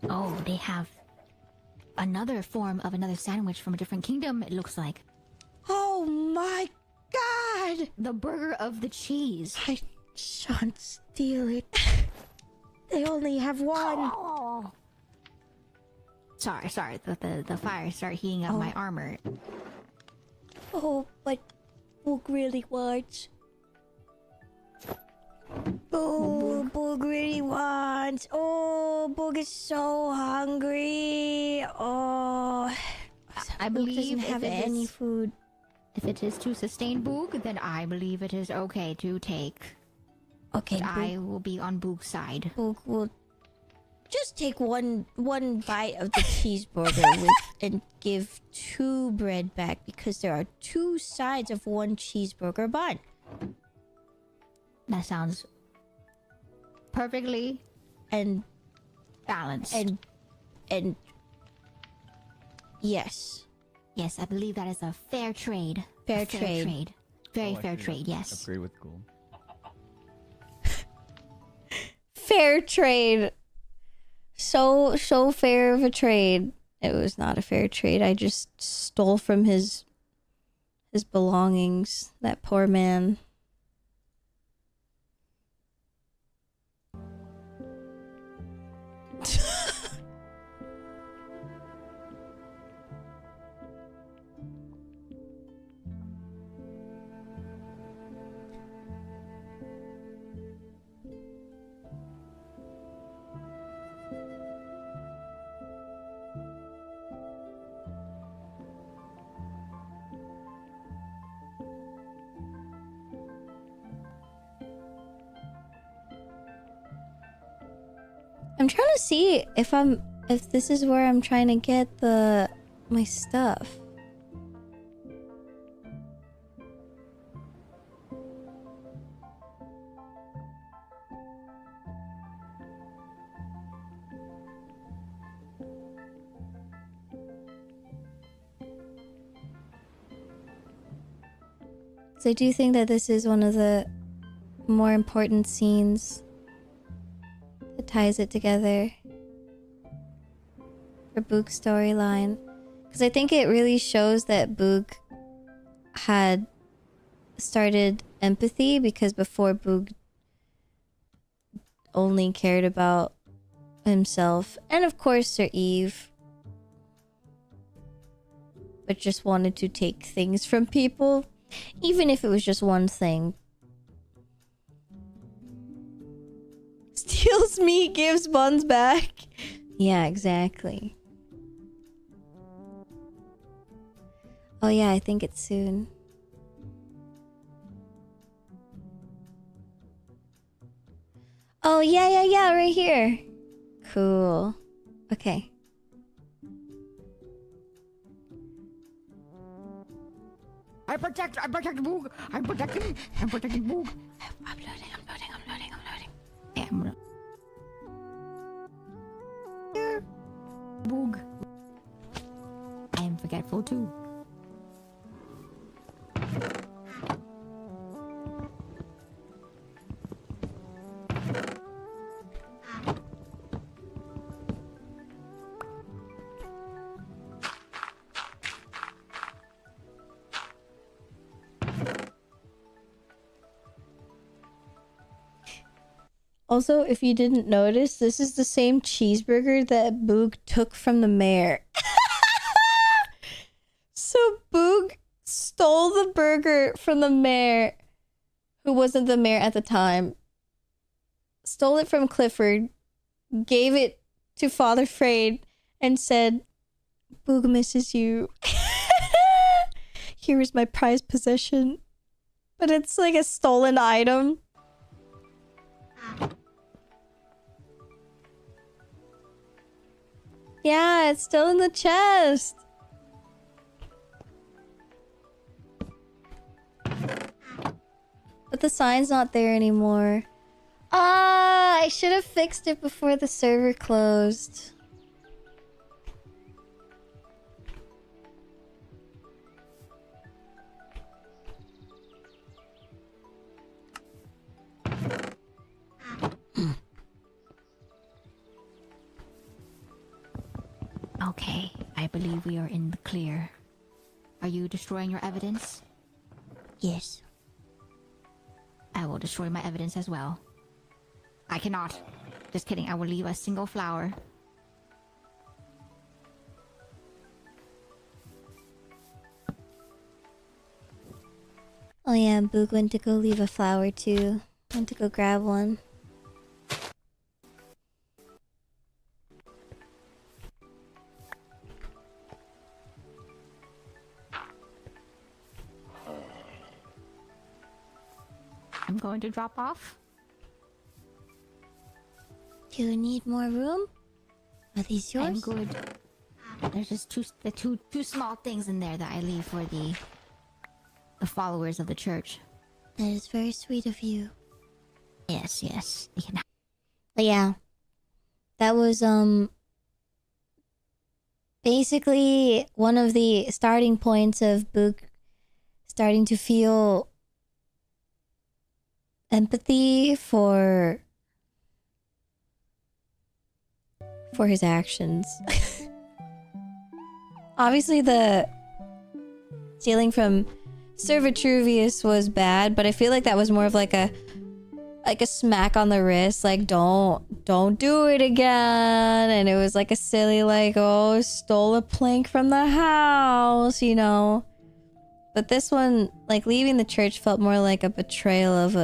Oh, they have another form of another sandwich from a different kingdom, it looks like. Oh my god! The burger of the cheese. I shan't steal it. They only have one. Oh. Sorry. The fire started heating up my armor. Oh, but Boog really wants. Boog really wants. Oh, Boog is so hungry. Oh, I believe doesn't have any food. If it is to sustain Boog, then I believe it is okay to take. Okay, but I will be on Boog's side. Boog will just take one bite of the cheeseburger and give 2 bread back, because there are 2 sides of one cheeseburger bun. That sounds perfectly and balanced. And yes, I believe that is a fair trade. Fair trade. Very fair trade. Yes. Agree with Ghoul. Fair trade. So fair of a trade. It was not a fair trade. I just stole from his belongings. That poor man. I'm trying to see if this is where I'm trying to get my stuff. So I do think that this is one of the more important scenes that ties it together for Boog's storyline, because I think it really shows that Boog had started empathy, because before Boog only cared about himself and of course Sir Eve, but just wanted to take things from people, even if it was just one thing. Steals meat, gives buns back. Yeah, exactly. Oh yeah, I think it's soon. Oh yeah, right here. Cool. Okay. I protect Boog. I'm protecting Boog. I'm loading. Yeah, Boog. I am forgetful too. Also, if you didn't notice, this is the same cheeseburger that Boog took from the mayor. So Boog stole the burger from the mayor, who wasn't the mayor at the time. Stole it from Clifford, gave it to Father Freyed, and said, Boog misses you. Here is my prized possession. But it's like a stolen item. Yeah, it's still in the chest. But the sign's not there anymore. Ah, I should have fixed it before the server closed. Okay, I believe we are in the clear. Are you destroying your evidence? Yes. I will destroy my evidence as well. I cannot. Just kidding, I will leave a single flower. Oh yeah, Boog went to go leave a flower too. Went to go grab one. I'm going to drop off. Do you need more room? Are these yours? I'm good. There's just two small things in there that I leave for the followers of the church. That is very sweet of you. Yes, yes. You can But yeah. That was basically one of the starting points of Boog starting to feel empathy for his actions. Obviously the stealing from Sir Vitruvius was bad, but I feel like that was more of like a smack on the wrist, like don't do it again. And it was like a silly like, oh, stole a plank from the house, you know. But this one, like leaving the church, felt more like a betrayal of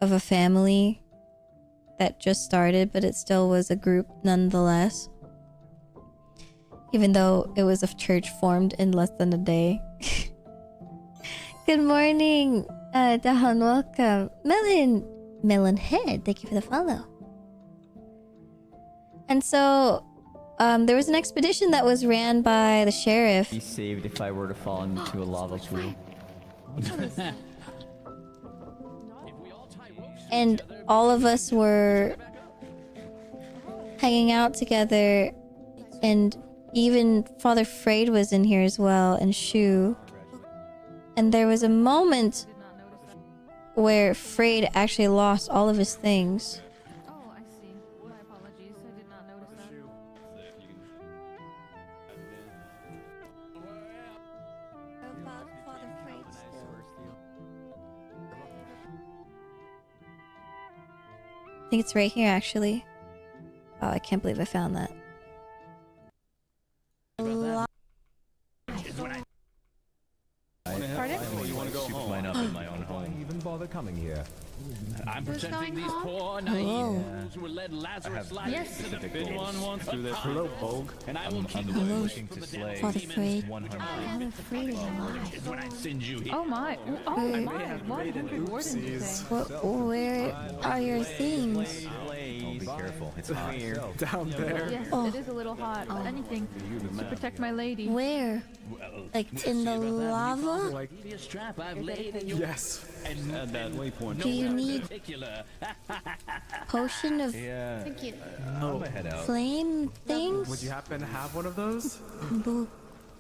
a family that just started, but it still was a group nonetheless. Even though it was a church formed in less than a day. Good morning, Dahan, welcome. Melon Head, thank you for the follow. And so, there was an expedition that was ran by the sheriff. Be saved if I were to fall into a lava pool. And all of us were hanging out together, and even Father Freyed was in here as well, and Shu. And there was a moment where Freyed actually lost all of his things. Oh, I see. My apologies. I did not notice I think it's right here, actually. Oh, I can't believe I found that. You want to go home? Mine up in my own home. Why even bother coming here? I'm Who's protecting going these home? poor Hello. naive who were led Lazarus like Yes. to the big one wants to this. Hello, Bogh. And I will keep Hello. you Looking to slay Father Freyed. 100. Father Freyed is alive. when I send you here. Oh my! Oh my! 100 wardens, you say? Where are your things? Oh, be careful. It's hot. Down there. Yes, Oh. it is a little hot, but anything to protect my lady. Where? Like in the lava? Like, A strap I've laid in your yes. and At that waypoint. Do you need particular. potion of Yeah. Thank you. I'm gonna head out. flame things? Would you happen to have one of those?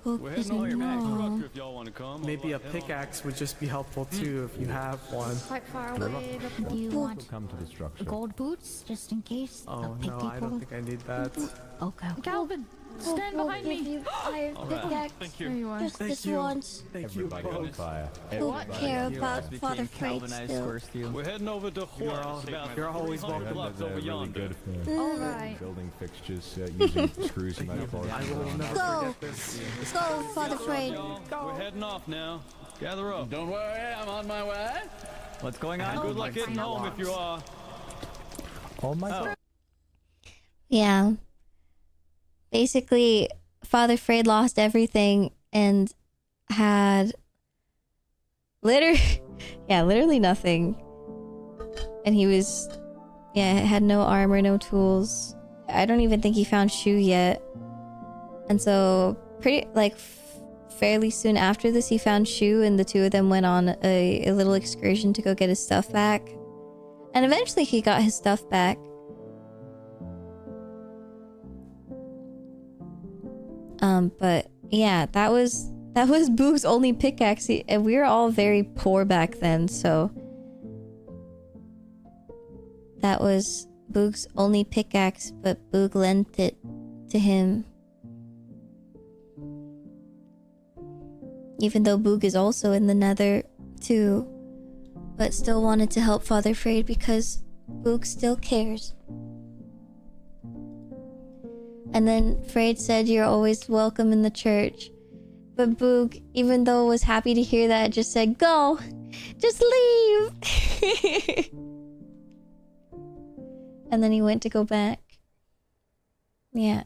Boog doesn't know. if y'all want to come. Maybe a pickaxe would just be helpful too if you have one. Quite far away. Do you want Come to the structure. gold boots just in case? Oh I'll pick no, I don't people. think I need that. Okay. Calvin, Stand behind me. Give you iron pickaxe. Thank you. There you are. Just this once. Thank you, Everybody on Bogh. fire. Don't Everybody. care You about guys Father became Freight Calvinized still. first, you. We're heading over to Hoarder. You're always welcome. Yeah, blocks they're over really yonder. good for Alright. building fixtures using screws and that I will never Go! forget this. Go, Father Freight. We're heading off now. Gather up. Don't worry, I'm on my way. What's going on? Good luck getting home if you are. Oh my god. Yeah. Basically, Father Freight lost everything and had literally nothing. And he was, had no armor, no tools. I don't even think he found Shu yet. And so, fairly soon after this, he found Shu, and the two of them went on a little excursion to go get his stuff back. And eventually he got his stuff back. But yeah, that was Boogh's only pickaxe, and we were all very poor back then, so that was Boogh's only pickaxe, but Boog lent it to him. Even though Boog is also in the Nether too, but still wanted to help Father Freight because Boog still cares. And then Freight said, "You're always welcome in the church." But Boog, even though was happy to hear that, just said, "Go! Just leave!" And then he went to go back. Yeah.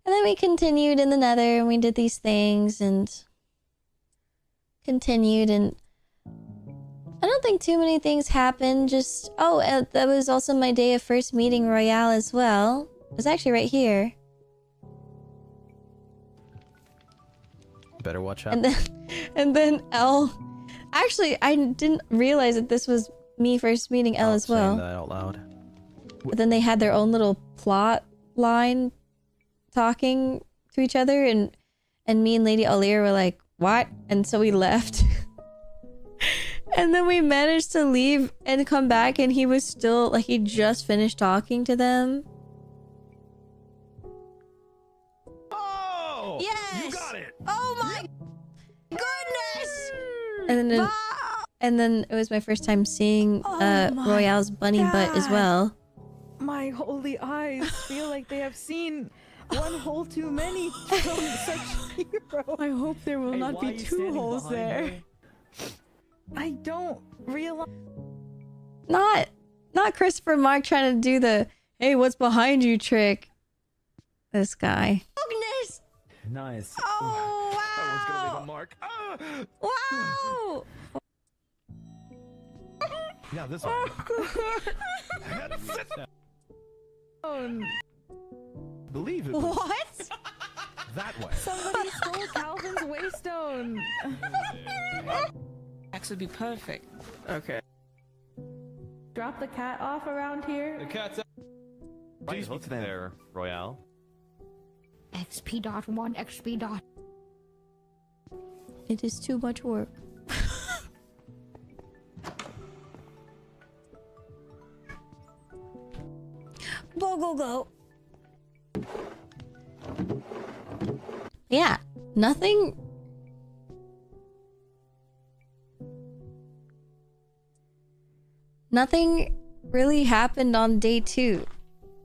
And then we continued in the Nether, and we did these things, and continued, and I don't think too many things happened. Just, that was also my day of first meeting Royale as well. It was actually right here. Better watch out. And then Elle. Actually, I didn't realize that this was me first meeting Elle as well. Saying that out loud. But then they had their own little plot line talking to each other, and me and Lady Alir were like, "What?" And so we left. And then we managed to leave and come back, and he was still, he just finished talking to them. Oh! Yes! You got it! Oh my goodness! And then it was my first time seeing Royale's bunny butt as well. My holy eyes feel like they have seen one hole too many from such hero. I hope there will not be two holes there. I don't realize. Not Christopher Mark trying to do the "hey, what's behind you" trick. This guy. Goodness! Nice. Oh wow! That one's gonna leave a mark. Wow! Yeah, this one. Believe it. What? That way. Somebody stole Calvin's waystone. That would be perfect. Okay. Drop the cat off around here. The cat's out. Please be there, Royale. XP.1 XP. It is too much work. Go. Yeah, nothing really happened on day 2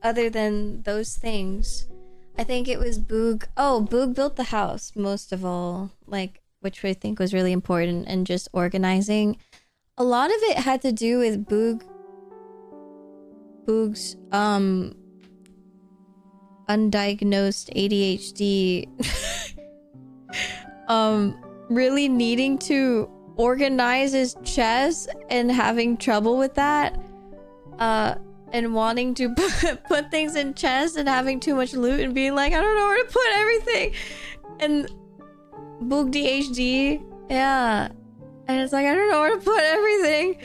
other than those things. I think it was Boog. Boog built the house most of all, which I think was really important, and just organizing. A lot of it had to do with Boog's undiagnosed ADHD really needing to organize his chest and having trouble with that, and wanting to put things in chests and having too much loot and being like, I don't know where to put everything, and Boog DHD, yeah, and it's like, I don't know where to put everything.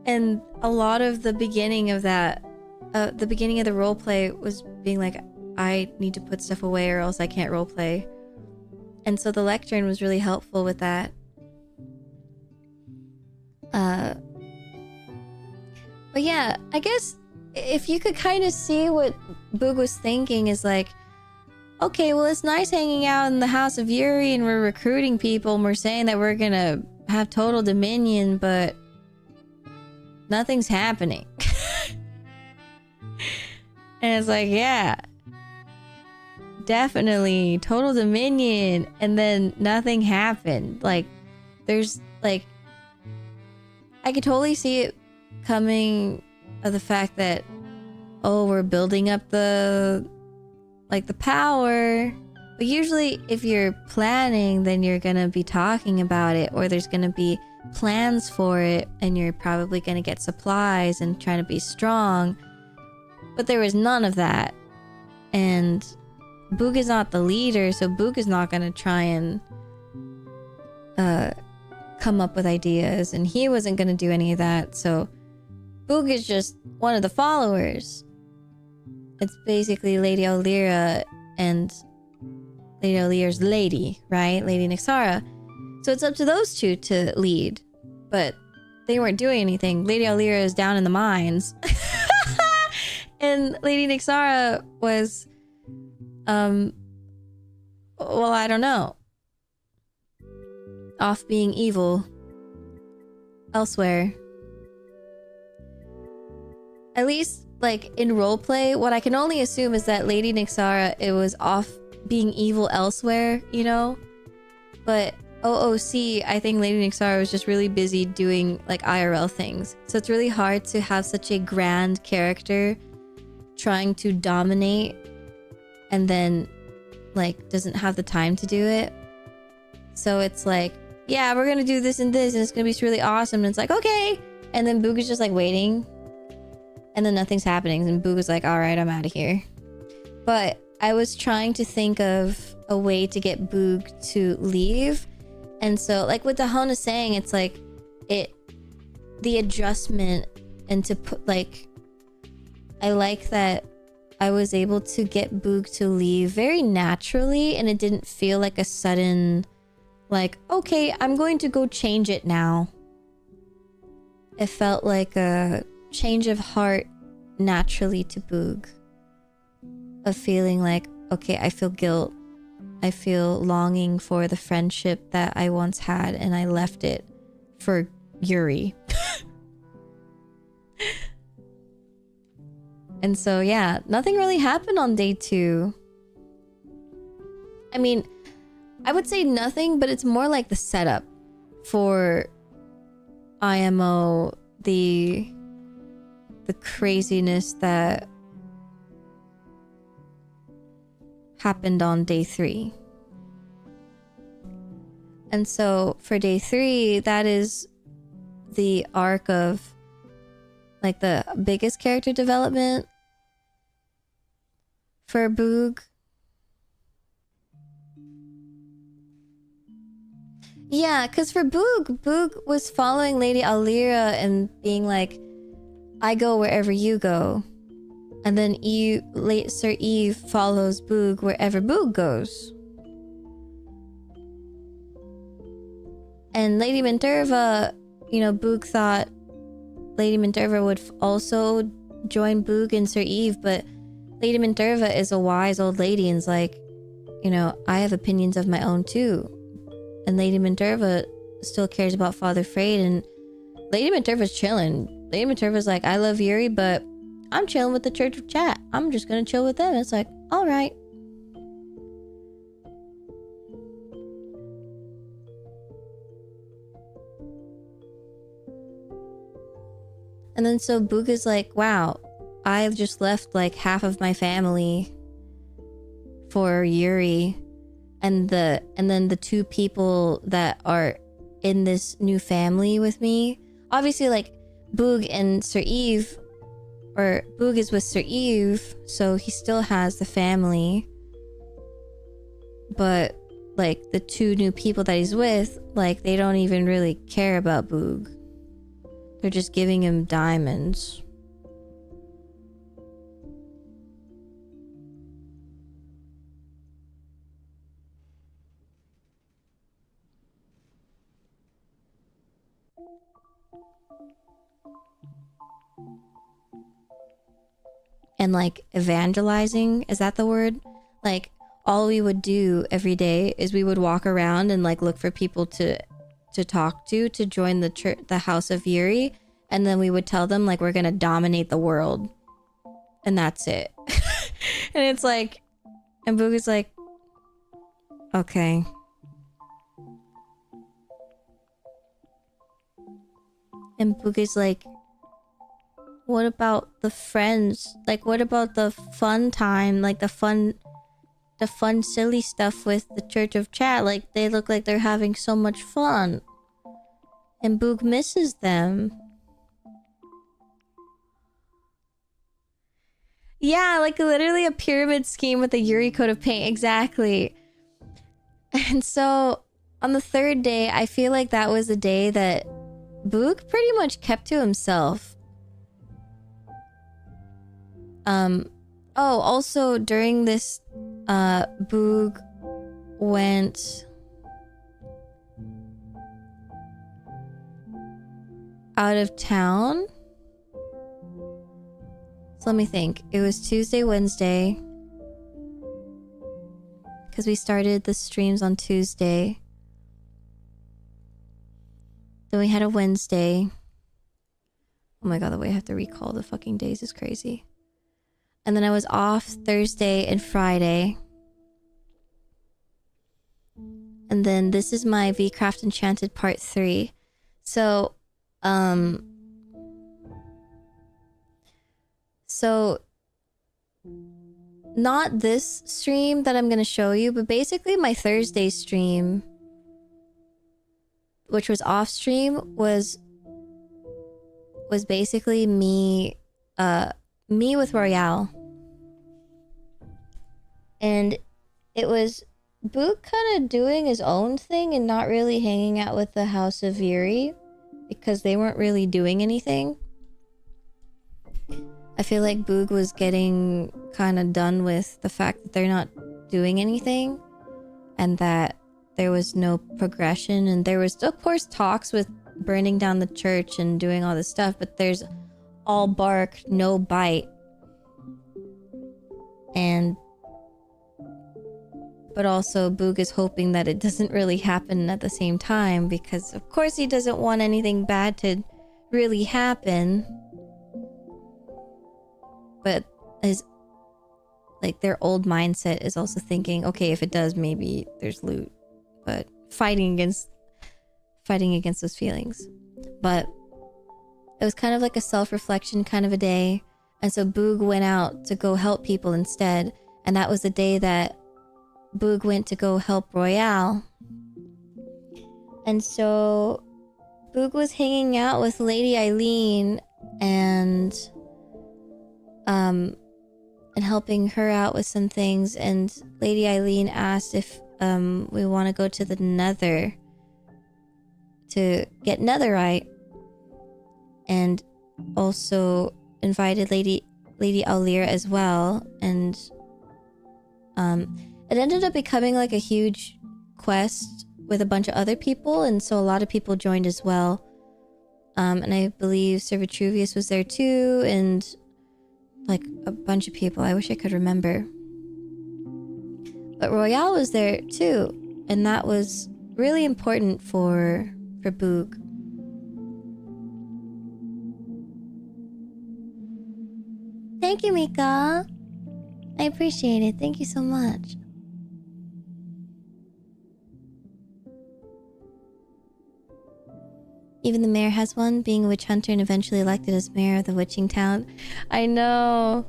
And a lot of the beginning of that, the beginning of the roleplay was being like, I need to put stuff away or else I can't roleplay. And so the lectern was really helpful with that. But yeah, I guess if you could kind of see what Boog was thinking is like, okay, well, it's nice hanging out in the house of Yuri and we're recruiting people and we're saying that we're gonna have total dominion, but nothing's happening. And it's like, yeah, definitely total dominion, and then nothing happened. Like, there's like, I could totally see it coming of the fact that, oh, we're building up the power. But usually if you're planning, then you're gonna be talking about it, or there's gonna be plans for it, and you're probably gonna get supplies and trying to be strong. But there was none of that. And Boog is not the leader, so Boog is not gonna try and come up with ideas, and he wasn't gonna do any of that. So Boog is just one of the followers. It's basically Lady Alira and Lady Alira's lady, right? Lady Nixara. So it's up to those two to lead. But they weren't doing anything. Lady Alira is down in the mines. And Lady Nixara was, well, I don't know. Off being evil elsewhere. At least, like, in roleplay, what I can only assume is that Lady Nixara, it was off being evil elsewhere, you know? But OOC, I think Lady Nixara was just really busy doing, like, IRL things. So it's really hard to have such a grand character trying to dominate and then, like, doesn't have the time to do it. So it's like, yeah, we're gonna do this and this, and it's gonna be really awesome. And it's like, okay. And then Boog is just, like, waiting. And then nothing's happening. And Boog is like, alright, I'm out of here. But I was trying to think of a way to get Boog to leave. And so, like what Dahon is saying, it's like, the adjustment, and to put, like, I like that I was able to get Boog to leave very naturally, and it didn't feel like a sudden, like, okay, I'm going to go change it now. It felt like a change of heart naturally to Boog. Of feeling like, okay, I feel guilt. I feel longing for the friendship that I once had, and I left it for Yuri. And so, yeah, nothing really happened on day 2. I mean, I would say nothing, but it's more like the setup for IMO, the craziness that happened on day 3. And so for day 3, that is the arc of, like, the biggest character development for Boog. Yeah, because for Boog was following Lady Alira and being like, I go wherever you go. And then Sir Eve follows Boog wherever Boog goes. And Lady Minerva, you know, Boog thought Lady Minerva would also join Boog and Sir Eve, but Lady Minerva is a wise old lady and's like, you know, I have opinions of my own too. And Lady Minerva still cares about Father Freyed, and Lady Minerva's chilling. Lady Minerva's like, I love Yuri, but I'm chilling with the Church of Chat. I'm just gonna chill with them. It's like, alright. And then so Boog is like, wow, I've just left like half of my family for Yuri, and then the 2 people that are in this new family with me. Obviously, like, Boog and Sir Eve, or Boog is with Sir Eve, so he still has the family. But, like, the 2 new people that he's with, like, they don't even really care about Boog. They're just giving him diamonds. And like evangelizing, is that the word? Like, all we would do every day is we would walk around and like look for people to talk to join the church, the House of Yuri, and then we would tell them like we're gonna dominate the world, and that's it. And it's like, and Boog is like, okay. And Boog is like, what about the friends? Like, what about the fun time? Like the fun silly stuff with the Church of Chat? Like, they look like they're having so much fun. And Boog misses them. Yeah, like literally a pyramid scheme with a Yuri coat of paint. Exactly. And so on the third day, I feel like that was a day that Boog pretty much kept to himself. Oh, also during this, Boog went out of town. So let me think. It was Tuesday, Wednesday. Because we started the streams on Tuesday. Then we had a Wednesday. Oh my god, the way I have to recall the fucking days is crazy. And then I was off Thursday and Friday. And then this is my VCraft Enchanted Part 3. So, not this stream that I'm gonna show you, but basically my Thursday stream, which was off stream, was basically me with Royale. And it was Boog kind of doing his own thing and not really hanging out with the House of Yuri because they weren't really doing anything. I feel like Boog was getting kind of done with the fact that they're not doing anything and that there was no progression, and there was of course talks with burning down the church and doing all this stuff, but there's all bark, no bite. But also Boog is hoping that it doesn't really happen at the same time, because of course he doesn't want anything bad to really happen. But his, like, their old mindset is also thinking, okay, if it does, maybe there's loot. But fighting against those feelings. But it was kind of like a self-reflection kind of a day. And so Boog went out to go help people instead. And that was the day that Boog went to go help Royale. And so Boog was hanging out with Lady Eileen and helping her out with some things, and Lady Eileen asked if we want to go to the Nether to get netherite, and also invited Lady Aulira as well. And it ended up becoming like a huge quest with a bunch of other people, and so a lot of people joined as well. And I believe Sir Vitruvius was there too, and like a bunch of people. I wish I could remember. But Royale was there too, and that was really important for Boog. Thank you, Mika. I appreciate it. Thank you so much. Even the mayor has one, being a witch hunter and eventually elected as mayor of the witching town. I know.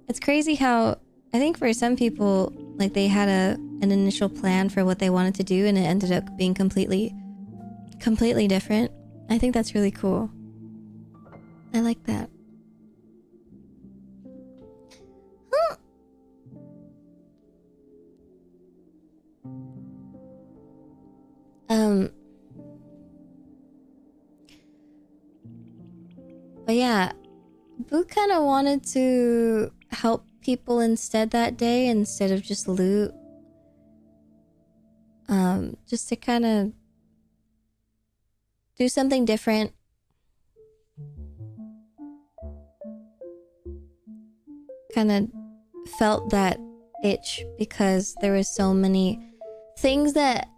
It's crazy how, I think for some people, like they had an initial plan for what they wanted to do and it ended up being completely different. I think that's really cool. I like that. Huh. But yeah, Boog kind of wanted to help people instead that day, instead of just loot. Just to kind of do something different. Kind of felt that itch because there was so many things that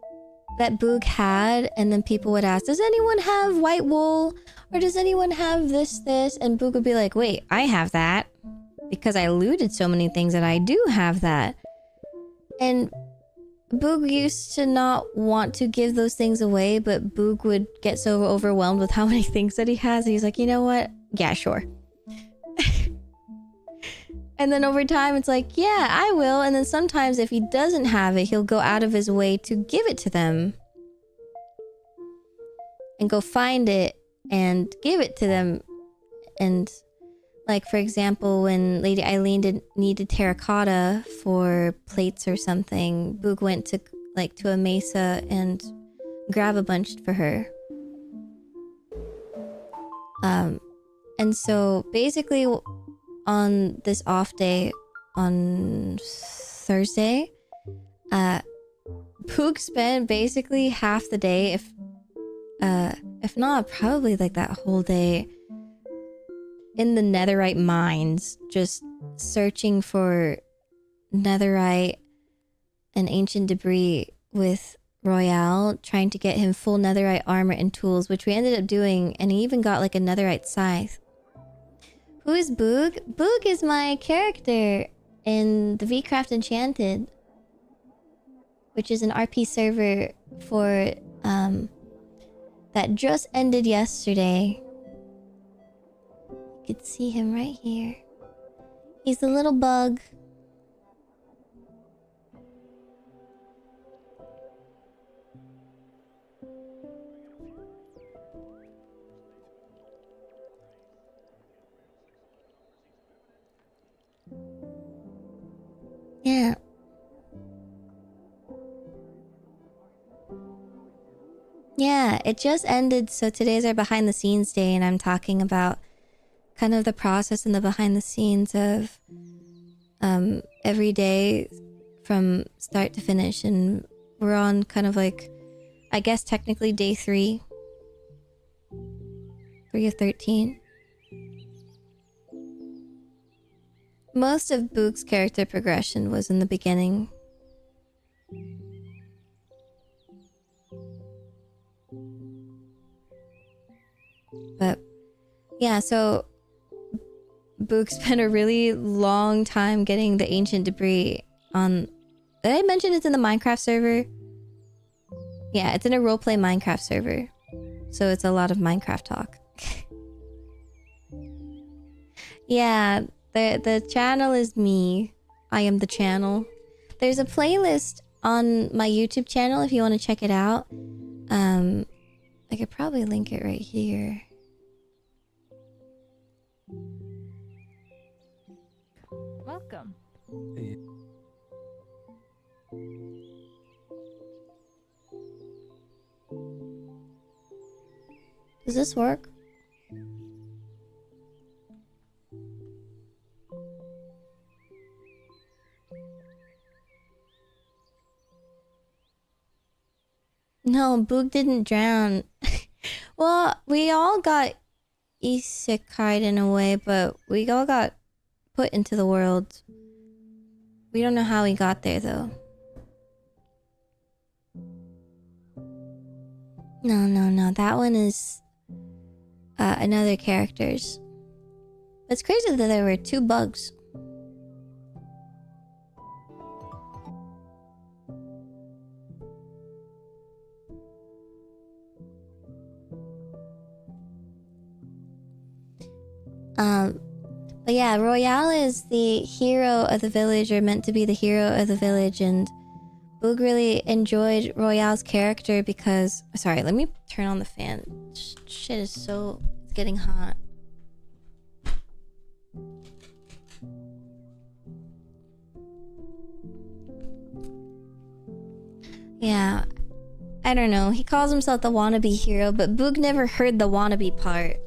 Boog had, and then people would ask, does anyone have white wool? Or does anyone have this? And Boog would be like, wait, I have that. Because I looted so many things that I do have that. And Boog used to not want to give those things away, but Boog would get so overwhelmed with how many things that he has. And he's like, you know what? Yeah, sure. And then over time, it's like, yeah, I will. And then sometimes if he doesn't have it, he'll go out of his way to give it to them. And go find it and give it to them. And like, for example, when Lady Eileen needed terracotta for plates or something, Boog went to a mesa and grab a bunch for her. And so basically on this off day on Thursday, Boog spent basically half the day, if not probably like that whole day, in the netherite mines, just searching for netherite and ancient debris with Royale, trying to get him full netherite armor and tools, which we ended up doing, and he even got like a netherite scythe. Who is Boog? Boog is my character in the VCraft Enchanted, which is an RP server for that just ended yesterday. You could see him right here. He's the little bug. Yeah. Yeah, it just ended, so today's our behind the scenes day, and I'm talking about kind of the process and the behind the scenes of every day from start to finish. And we're on kind of like, I guess technically day 3 of 13. Most of Boog's character progression was in the beginning. But yeah, so Boog spent a really long time getting the ancient debris on... Did I mention it's in the Minecraft server? Yeah, it's in a roleplay Minecraft server. So it's a lot of Minecraft talk. Yeah, the channel is me. I am the channel. There's a playlist on my YouTube channel if you want to check it out. I could probably link it right here. Welcome. Does this work? No, Boog didn't drown. Well, we all got isekai'd in a way, but we all got put into the world. We don't know how we got there, though. No. That one is another character's. It's crazy that there were 2 bugs. But yeah, Royale is the hero of the village, or meant to be the hero of the village, and Boog really enjoyed Royale's character because... Sorry, let me turn on the fan. Shit is so... It's getting hot. Yeah. I don't know. He calls himself the wannabe hero, but Boog never heard the wannabe part.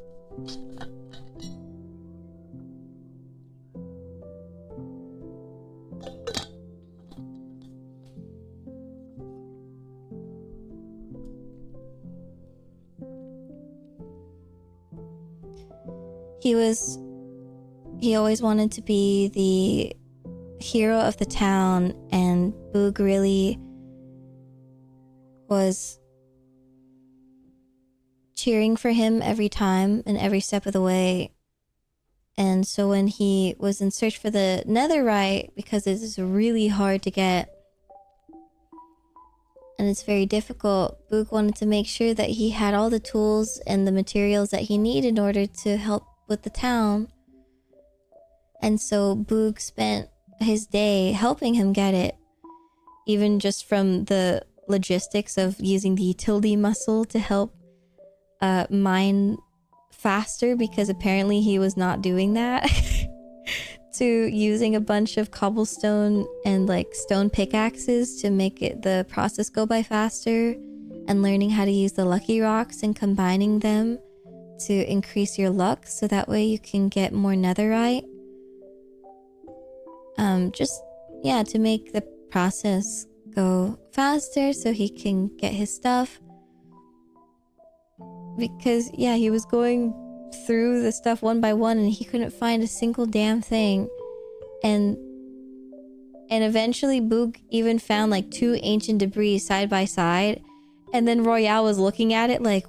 He always wanted to be hero of the town, and Boog really was cheering for him every time and every step of the way. And so when he was in search for the netherite, because it is really hard to get and it's very difficult, Boog wanted to make sure that he had all the tools and the materials that he needed in order to help with the town. And so Boog spent his day helping him get it, even just from the logistics of using the utility muscle to help mine faster, because apparently he was not doing that, to using a bunch of cobblestone and like stone pickaxes to make the process go by faster, and learning how to use the lucky rocks and combining them to increase your luck so that way you can get more netherite. Just, yeah, to make the process go faster so he can get his stuff. Because, yeah, he was going through the stuff one by one and he couldn't find a single damn thing. And eventually Boog even found like 2 ancient debris side by side. And then Royale was looking at it like,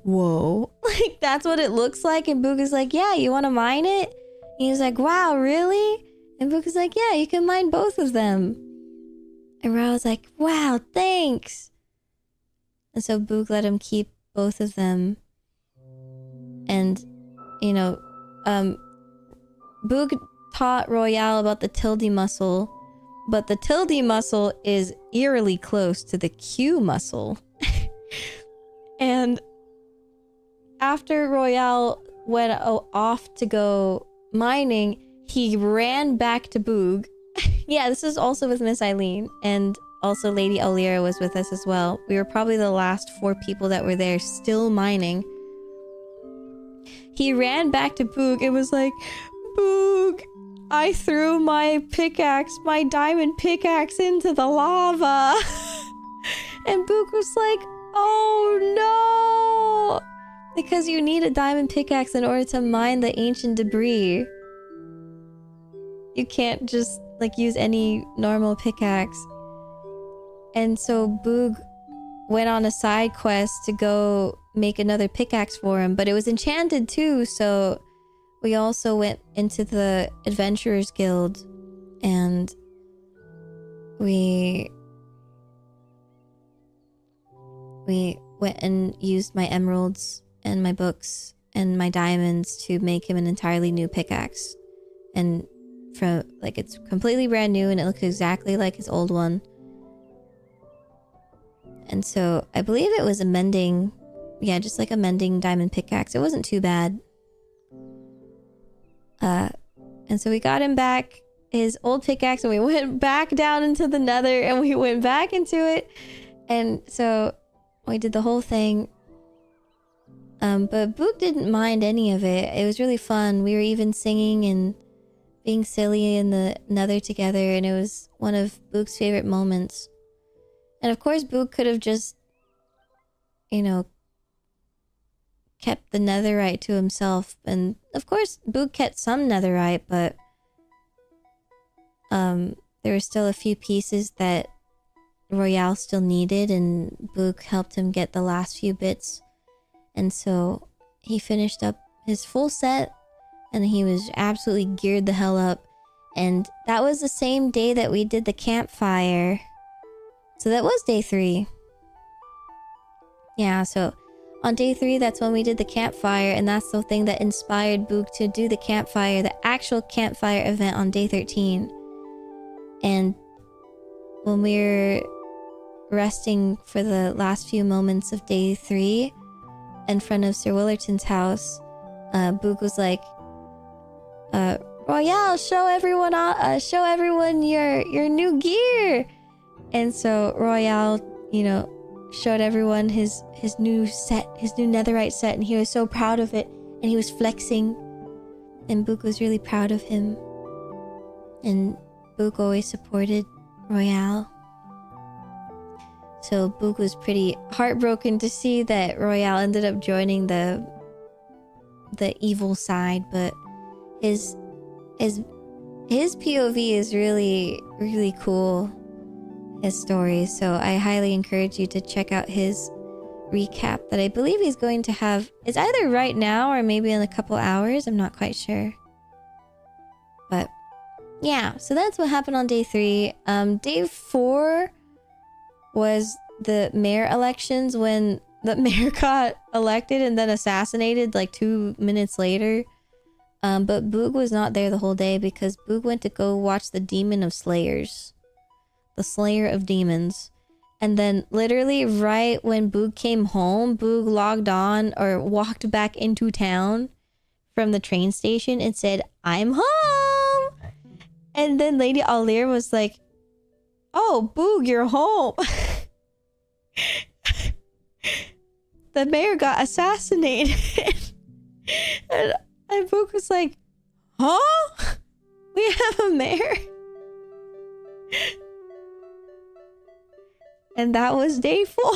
whoa. Like, that's what it looks like. And Boog is like, yeah, you want to mine it? And he was like, wow, really? And Boog is like, yeah, you can mine both of them. And Royale was like, wow, thanks. And so Boog let him keep both of them. And, you know, Boog taught Royale about the tilde muscle, but the tilde muscle is eerily close to the Q muscle. And after Royale went off to go mining, he ran back to Boog. Yeah, this is also with Miss Eileen, and also Lady Alira was with us as well. We were probably the last 4 people that were there still mining. He ran back to Boog and was like, Boog, I threw my pickaxe, my diamond pickaxe, into the lava. And Boog was like, oh no! Because you need a diamond pickaxe in order to mine the ancient debris. You can't just like use any normal pickaxe. And so Boog went on a side quest to go make another pickaxe for him, but it was enchanted too, so we also went into the Adventurers Guild and we went and used my emeralds and my books and my diamonds to make him an entirely new pickaxe. And from like, it's completely brand new and it looks exactly like his old one. And so I believe it was a mending, yeah, just like a mending diamond pickaxe. It wasn't too bad. And so we got him back his old pickaxe and we went back down into the nether and we went back into it. And so we did the whole thing. But Boog didn't mind any of it. It was really fun. We were even singing and being silly in the nether together, and it was one of Boog's favorite moments. And of course, Boog could have just, you know, kept the netherite to himself. And of course, Boog kept some netherite, but there were still a few pieces that Royale still needed, and Boog helped him get the last few bits. And so he finished up his full set, and he was absolutely geared the hell up. And that was the same day that we did the campfire. So that was day 3. Yeah, so on day 3, that's when we did the campfire, and that's the thing that inspired Boog to do the campfire, the actual campfire event on day 13. And when we were resting for the last few moments of day 3 in front of Sir Willerton's house, Boog was like, Royale, show everyone your new gear. And so Royale, you know, showed everyone his new set, his new netherite set, and he was so proud of it, and he was flexing, and Boog was really proud of him. And Boog always supported Royale. So Boog was pretty heartbroken to see that Royale ended up joining the evil side, but his his POV is really, really cool. His story. So I highly encourage you to check out his recap that I believe he's going to have. It's either right now or maybe in a couple hours. I'm not quite sure. But yeah, so that's what happened on day 3. Day 4 was the mayor elections when the mayor got elected and then assassinated like 2 minutes later. But Boog was not there the whole day because Boog went to go watch the Demon of Slayers. The Slayer of Demons. And then literally right when Boog came home, Boog logged on or walked back into town from the train station and said, "I'm home!" And then Lady Alir was like, "Oh, Boog, you're home." The mayor got assassinated. and Boog was like, "Huh? We have a mayor?" And that was day 4.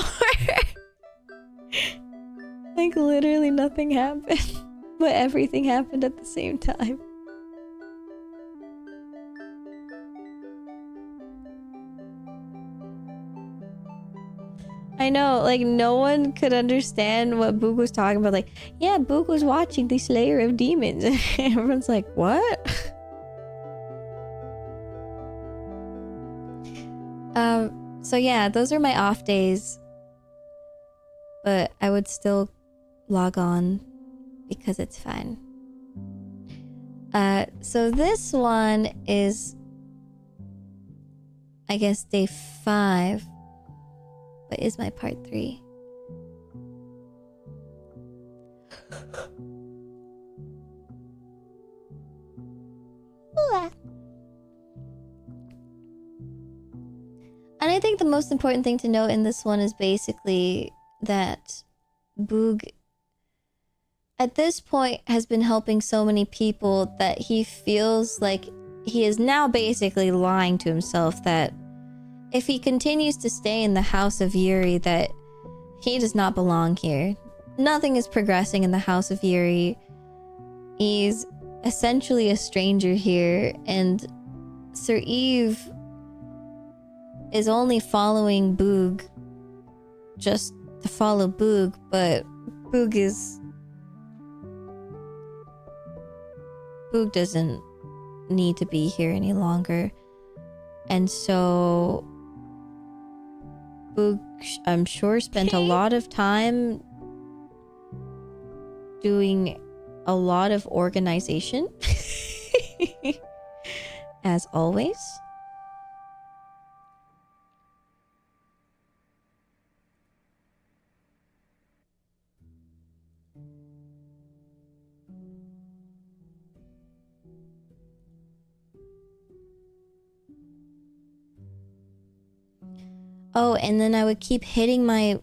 Like literally nothing happened. But everything happened at the same time. I know, like no one could understand what Boog was talking about. Like, yeah, Boog was watching the Slayer of Demons. And everyone's like, what? So yeah, those are my off days. But I would still log on because it's fun. So this one is, I guess, day 5. But is my part 3. And I think the most important thing to note in this one is basically that Boog at this point has been helping so many people that he feels like he is now basically lying to himself that if he continues to stay in the House of Yuri, that he does not belong here. Nothing is progressing in the House of Yuri. He's essentially a stranger here, and Sir Eve is only following Boog just to follow Boog, but Boog doesn't need to be here any longer. And so Boog, I'm sure, spent a lot of time doing a lot of organization. As always. Oh, and then I would keep hitting my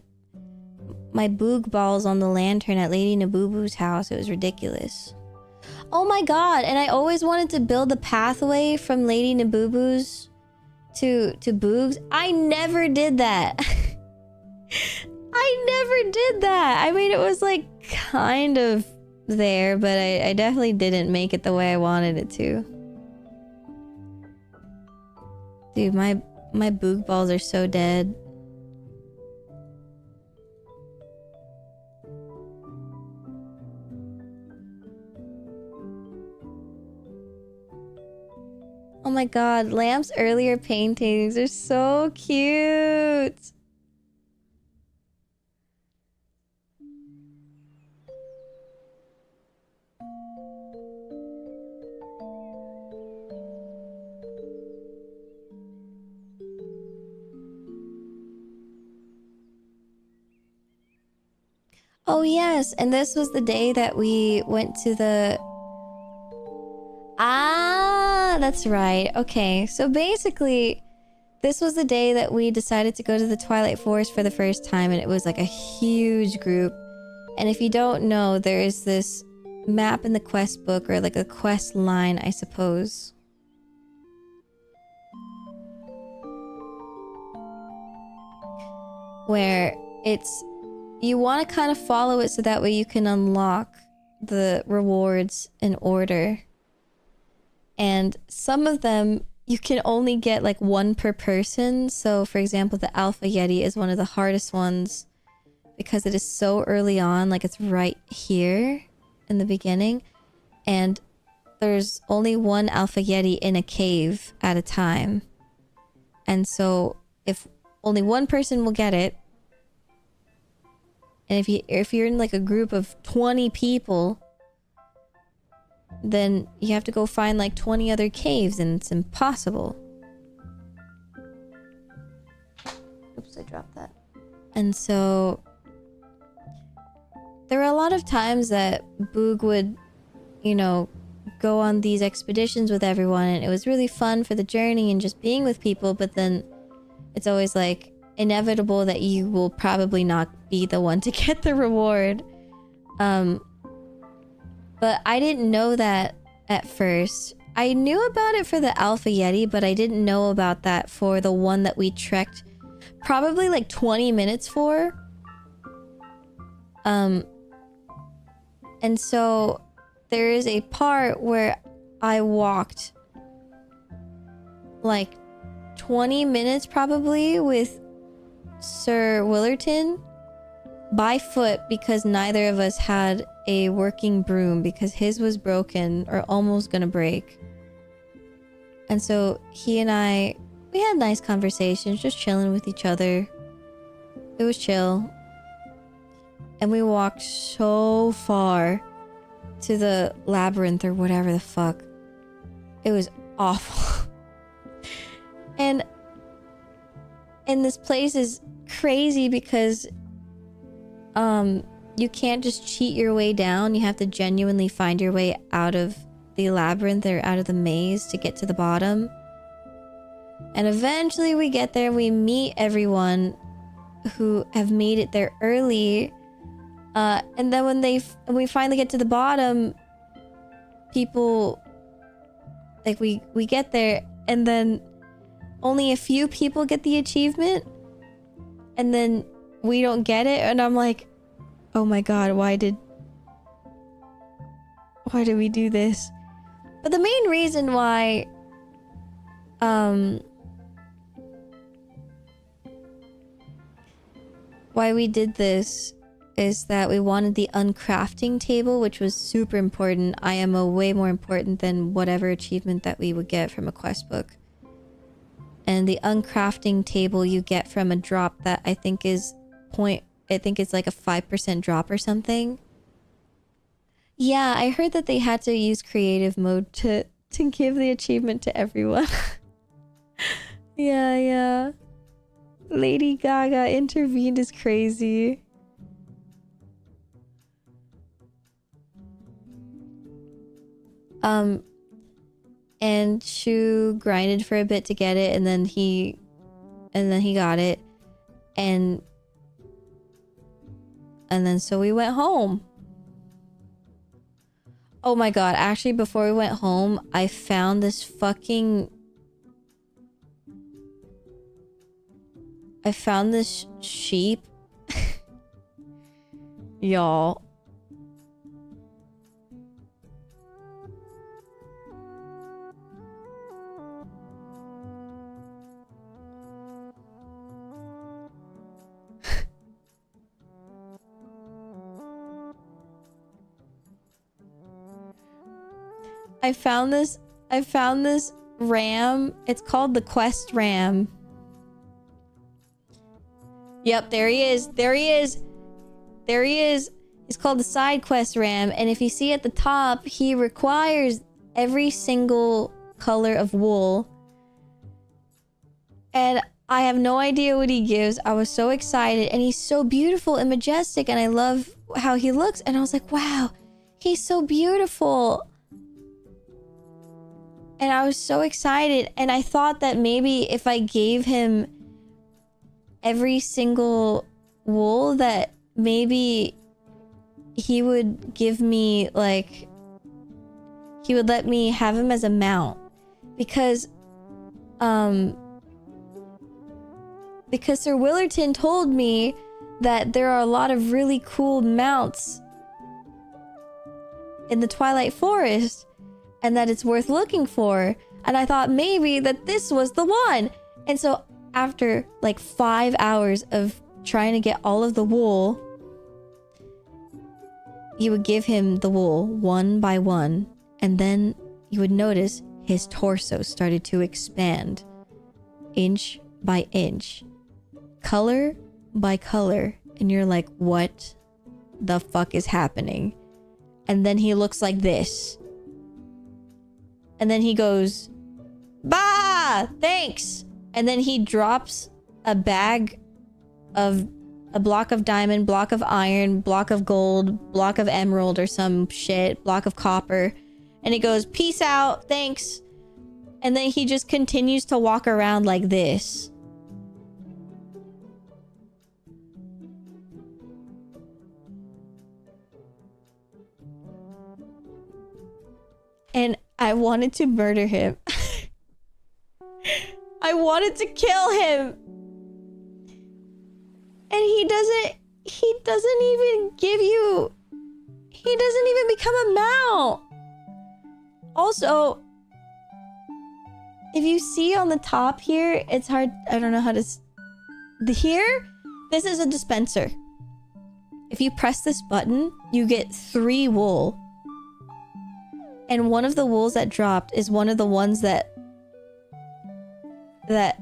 boog balls on the lantern at Lady Nabubu's house. It was ridiculous. Oh my god, and I always wanted to build a pathway from Lady Nabubu's to Boog's. I never did that. I never did that. I mean, it was like kind of there, but I definitely didn't make it the way I wanted it to. Dude, my boog balls are so dead. Oh my god, Lamp's earlier paintings are so cute. Oh yes, and this was the day that we went to the... Ah, that's right. Okay, so basically, this was the day that we decided to go to the Twilight Forest for the first time, and it was like a huge group. And if you don't know, there is this map in the quest book, or like a quest line, I suppose. Where it's... You want to kind of follow it so that way you can unlock the rewards in order. and some of them you can only get like one per person. So for example, the Alpha Yeti is one of the hardest ones because it is so early on, like it's right here in the beginning, and there's only one Alpha Yeti in a cave at a time. And so if only one person will get it, and if you're in like a group of 20 people, then you have to go find like 20 other caves, and it's impossible. Oops, I dropped that. And so there were a lot of times that Boog would, you know, go on these expeditions with everyone, and it was really fun for the journey and just being with people, but then it's always like inevitable that you will probably not be the one to get the reward. But I didn't know that at first. I knew about it for the Alpha Yeti, but I didn't know about that for the one that we trekked probably like 20 minutes for. And so there is a part where I walked like 20 minutes probably with Sir Willerton by foot because neither of us had a working broom because his was broken or almost gonna break. And so he and I, we had nice conversations, just chilling with each other. It was chill. And we walked so far to the labyrinth or whatever the fuck. It was awful. And this place is crazy because you can't just cheat your way down. You have to genuinely find your way out of the labyrinth or out of the maze to get to the bottom. And eventually we get there, we meet everyone who have made it there early. And then when we finally get to the bottom, people, like we get there and then only a few people get the achievement, and then we don't get it, and I'm like, oh my god, why did we do this? But the main reason why we did this is that we wanted the uncrafting table, which was super important. IMO way more important than whatever achievement that we would get from a quest book. And the uncrafting table you get from a drop that I think is it's like a 5% drop or something. Yeah, I heard that they had to use creative mode to give the achievement to everyone. Yeah. Lady Gaga intervened is crazy. And Shu grinded for a bit to get it, and then he got it, and then so we went home. Oh my god, actually before we went home, I found this sheep. Y'all. I found this ram. It's called the quest ram. Yep, there he is. He's called the side quest ram, and if you see at the top, he requires every single color of wool. And I have no idea what he gives. I was so excited, and he's so beautiful and majestic, and I love how he looks, and I was like, wow, he's so beautiful. And I was so excited, and I thought that maybe if I gave him every single wool, that maybe he would give me, like, he would let me have him as a mount. Because Sir Willerton told me that there are a lot of really cool mounts in the Twilight Forest. and that it's worth looking for. And I thought maybe that this was the one. And so after like 5 hours of trying to get all of the wool, you would give him the wool one by one, and then you would notice his torso started to expand inch by inch, color by color, and you're like, what the fuck is happening? And then he looks like this. And then he goes, bah, thanks. And then he drops a bag of a block of diamond, block of iron, block of gold, block of emerald or some shit, block of copper. And he goes, peace out, thanks. And then he just continues to walk around like this. And I wanted to murder him. I wanted to kill him. And he doesn't even give you... He doesn't even become a mount. Also, if you see on the top here, it's hard... I don't know how to... Here, this is a dispenser. If you press this button, you get 3 wool. And one of the wools that dropped is one of the ones that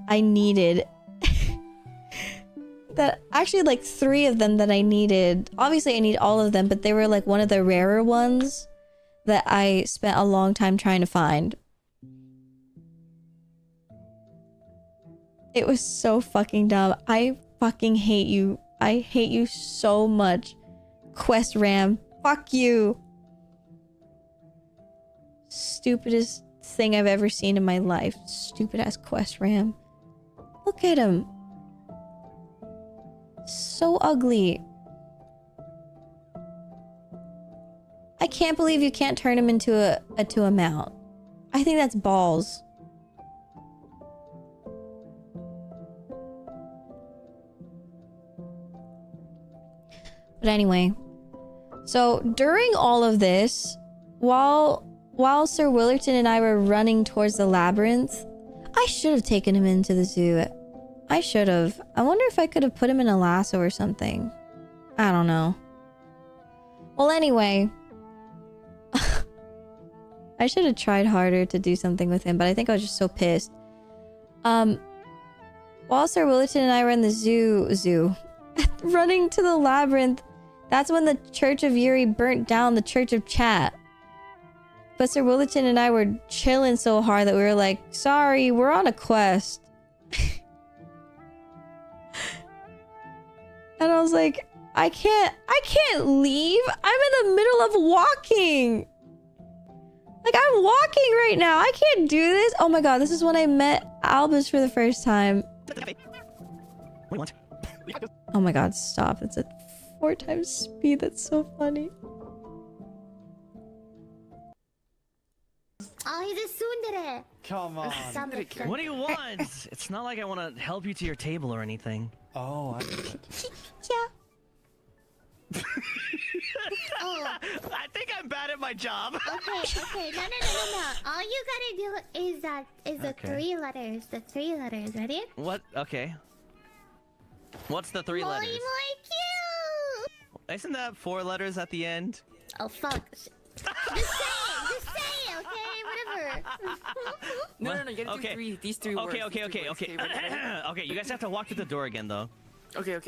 I needed. That actually, like 3 of them that I needed. Obviously I need all of them, but they were like one of the rarer ones that I spent a long time trying to find. It was so fucking dumb. I fucking hate you. I hate you so much. Quest Ram. Fuck you. Stupidest thing I've ever seen in my life. Stupid ass Quest Ram. Look at him. So ugly. I can't believe you can't turn him into a mount. I think that's balls. But anyway, so during all of this, while Sir Willerton and I were running towards the labyrinth, I should have taken him into the zoo. I should have. I wonder if I could have put him in a lasso or something. I don't know. Well, anyway. I should have tried harder to do something with him, but I think I was just so pissed. While Sir Willerton and I were in the zoo, running to the labyrinth, that's when the Church of Yuri burnt down the Church of Chat. But Sir Willerton and I were chilling so hard that we were like, sorry, we're on a quest. And I was like, I can't leave. I'm in the middle of walking. Like, I'm walking right now. I can't do this. Oh my god, this is when I met Albus for the first time. Oh my god, stop. It's at 4 times speed. That's so funny. Oh, he's a tsundere. Come on. What do you want? It's not like I want to help you to your table or anything. Oh, I get it. Yeah. Oh. I think I'm bad at my job. Okay. No. All you gotta do is the 3 letters. The 3 letters. Ready? What? Okay. What's the 3 letters? Cute. Isn't that 4 letters at the end? Oh fuck. Just say it, okay? Whatever. No, you gotta do these 3 words. Okay. Okay, you guys have to walk through the door again, though. Okay. You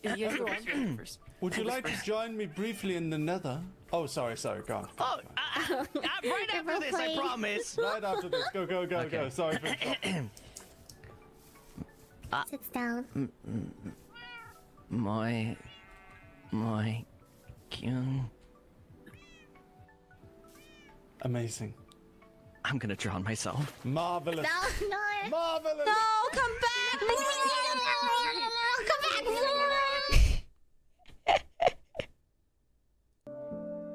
guys go on first. Would you like to join me briefly in the nether? Oh, sorry, go on. Oh, right after this, I promise. Right after this, go. Sorry for Sits down. My Kyung. Amazing. I'm gonna drown myself. Marvelous. No. Marvelous. No, come back. Come back.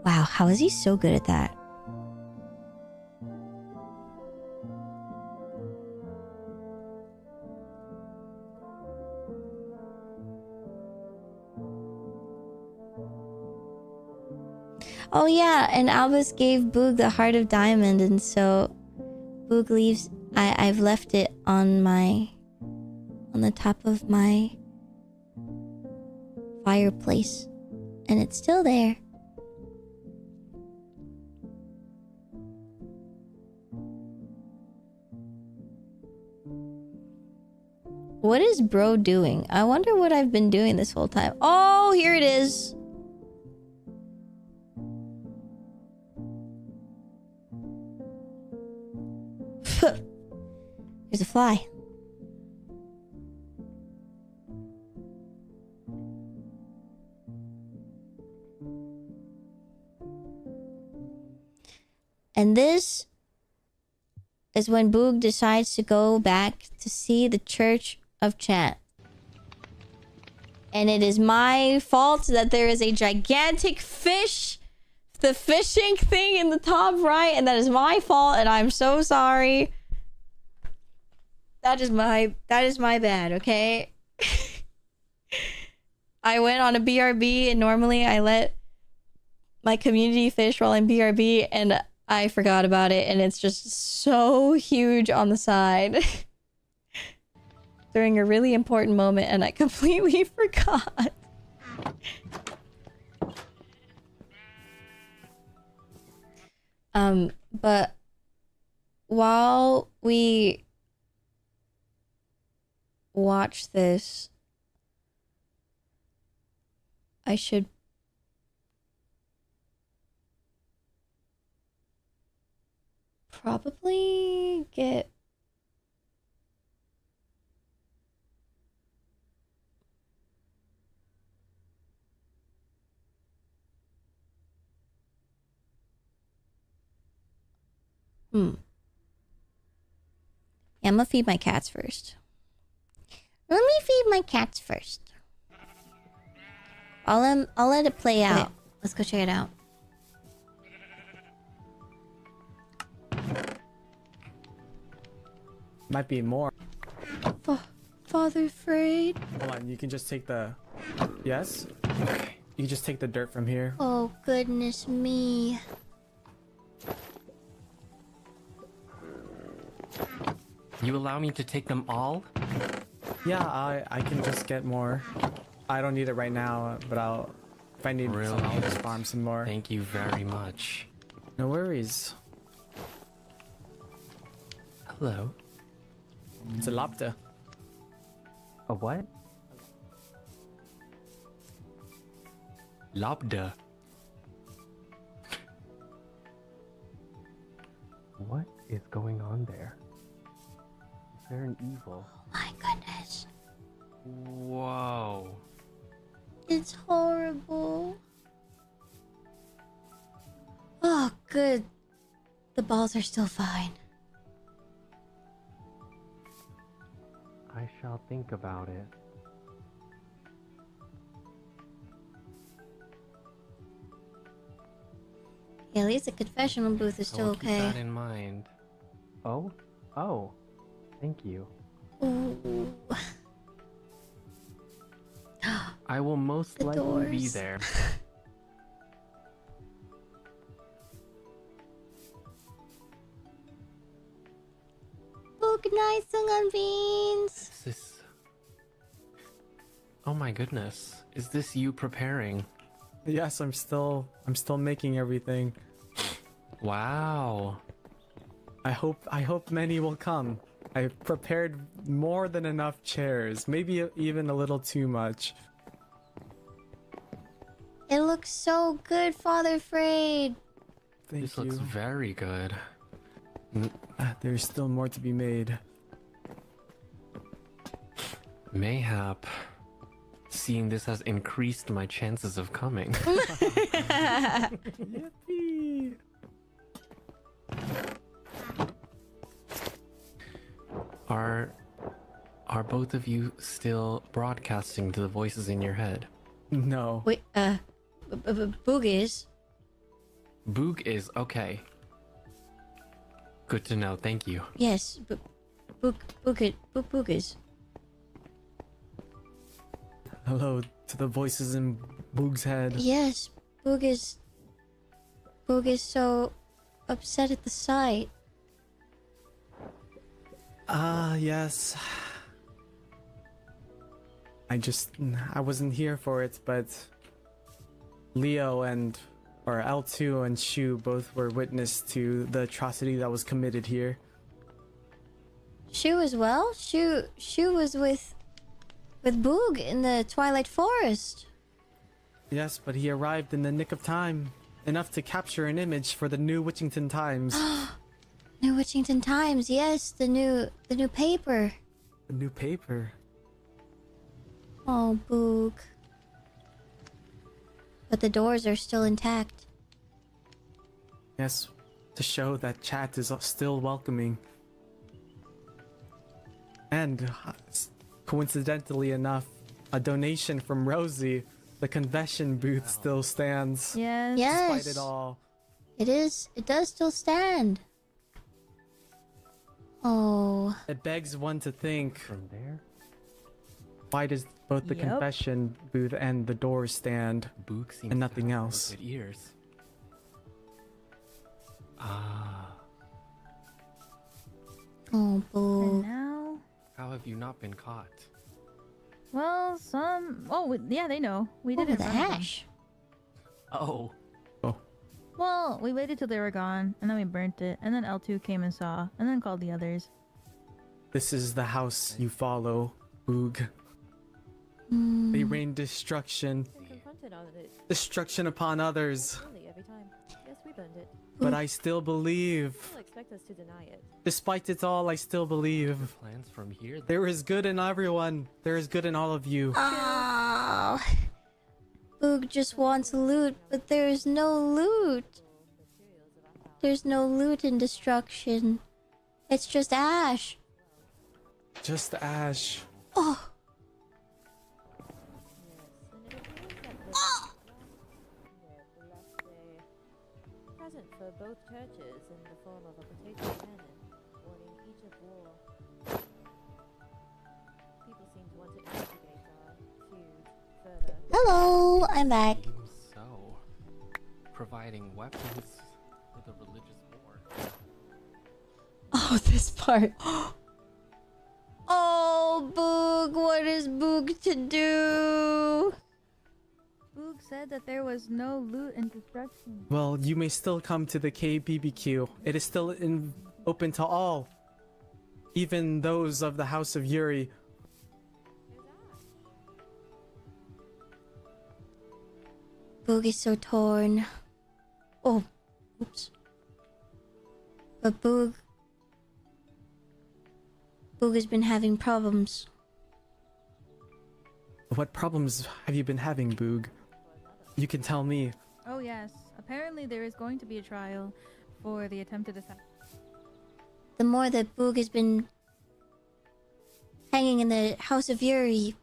Wow, how is he so good at that? Oh yeah, and Albus gave Boog the heart of diamond, and so Boog leaves. I've left it on the top of my fireplace, and it's still there. What is bro doing? I wonder what I've been doing this whole time. Oh, here it is. There's a fly. And this is when Boog decides to go back to see the Church of Chat. And it is my fault that there is a gigantic fish, the fishing thing in the top right, and that is my fault, and I'm so sorry. That is my bad, okay? I went on a BRB, and normally I let my community fish while I'm BRB, and I forgot about it, and it's just so huge on the side during a really important moment, and I completely forgot. But while we watch this, I should probably get yeah, I'm gonna feed my cats first. Let me feed my cats first. I'll let it play out. Okay, let's go check it out. Might be more. Father Frayed. Hold on, you can just take the... Yes? Okay. You can just take the dirt from here. Oh, goodness me. You allow me to take them all? Yeah, I can just get more. I don't need it right now, but if I need some, I'll just farm some more. Thank you very much. No worries. Hello. It's a lobster. A what? Lobster. What is going on there? Is there an evil? Oh my goodness. Whoa. It's horrible. Oh, good. The balls are still fine. I shall think about it. Yeah, at least the confessional booth is still okay. Keep that in mind. Oh? Thank you. Ooh. I will most likely be doors. there. Oh, good night, Sungan Beans. Is this... Oh my goodness. Is this you preparing? Yes, I'm still making everything. Wow. I hope many will come. I prepared more than enough chairs, maybe even a little too much. It looks so good, Father Frayed. Thank this you. Looks very good. There's still more to be made. Mayhap. Seeing this has increased my chances of coming. Yippee! Are both of you still broadcasting to the voices in your head? No. Wait, Boog is. Boog is okay. Good to know. Thank you. Yes, Boog is. Hello to the voices in Boog's head. Yes, Boog is Boog is so upset at the sight. Yes. I wasn't here for it, but Leo or L2 and Shu both were witness to the atrocity that was committed here. Shu as well? Shu was with Boog in the Twilight Forest. Yes, but he arrived in the nick of time, enough to capture an image for the New Witchington Times. New Witchington Times, yes, the new paper. The new paper. Oh, Boog. But the doors are still intact. Yes, to show that chat is still welcoming. And coincidentally enough, a donation from Rosie, the confession booth still stands. Yes. Despite it all. It does still stand. Oh. It begs one to think. From there? Why does both the confession booth and the doors stand Boog seems and nothing to have else? good ears. Ah. Oh, Boog. And now? How have you not been caught? Well, yeah, they know. We did it. The ash. Oh. Well, we waited till they were gone, and then we burnt it, and then L2 came and saw, and then called the others. This is the house you follow, Boog. They rain destruction. Destruction upon others. Every time. Yes, we burned it. But I still believe. People expect us to deny it. Despite it all, I still believe. Plans from here. There is good in everyone. There is good in all of you. Oh. Boog just wants loot, but there's no loot. There's no loot in destruction. It's just ash. Just ash. Oh. Present for both churches in the form of a potato cannon, warning each of war. People seem to want to instigate our feud further. Hello, I'm back. So, providing weapons for the religious war. Oh, this part. Oh, Boog, what is Boog to do? Boog said that there was no loot and destruction. Well, you may still come to the KBBQ. It is still open to all. Even those of the House of Yuri. Boog is so torn. Oh, oops. But Boog has been having problems. What problems have you been having, Boog? You can tell me. Oh yes, apparently there is going to be a trial for the attempted assassination. The more that Boog has been hanging in the House of Yuri,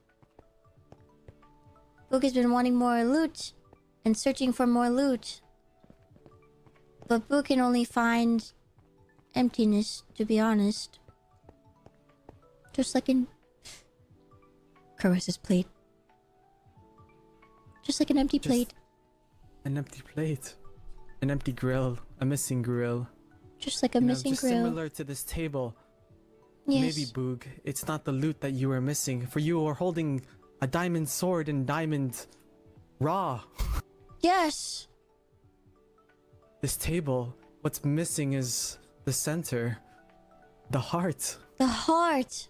Boog has been wanting more loot and searching for more loot. But Boog can only find emptiness, to be honest. Just like in Carissa's plate. Just like an empty plate. An empty plate. An empty grill. A missing grill. Just like a missing just grill. Similar to this table. Yes. Maybe, Boog, it's not the loot that you are missing, for you are holding a diamond sword and diamond raw. Yes. This table, what's missing is the center. The heart. The heart.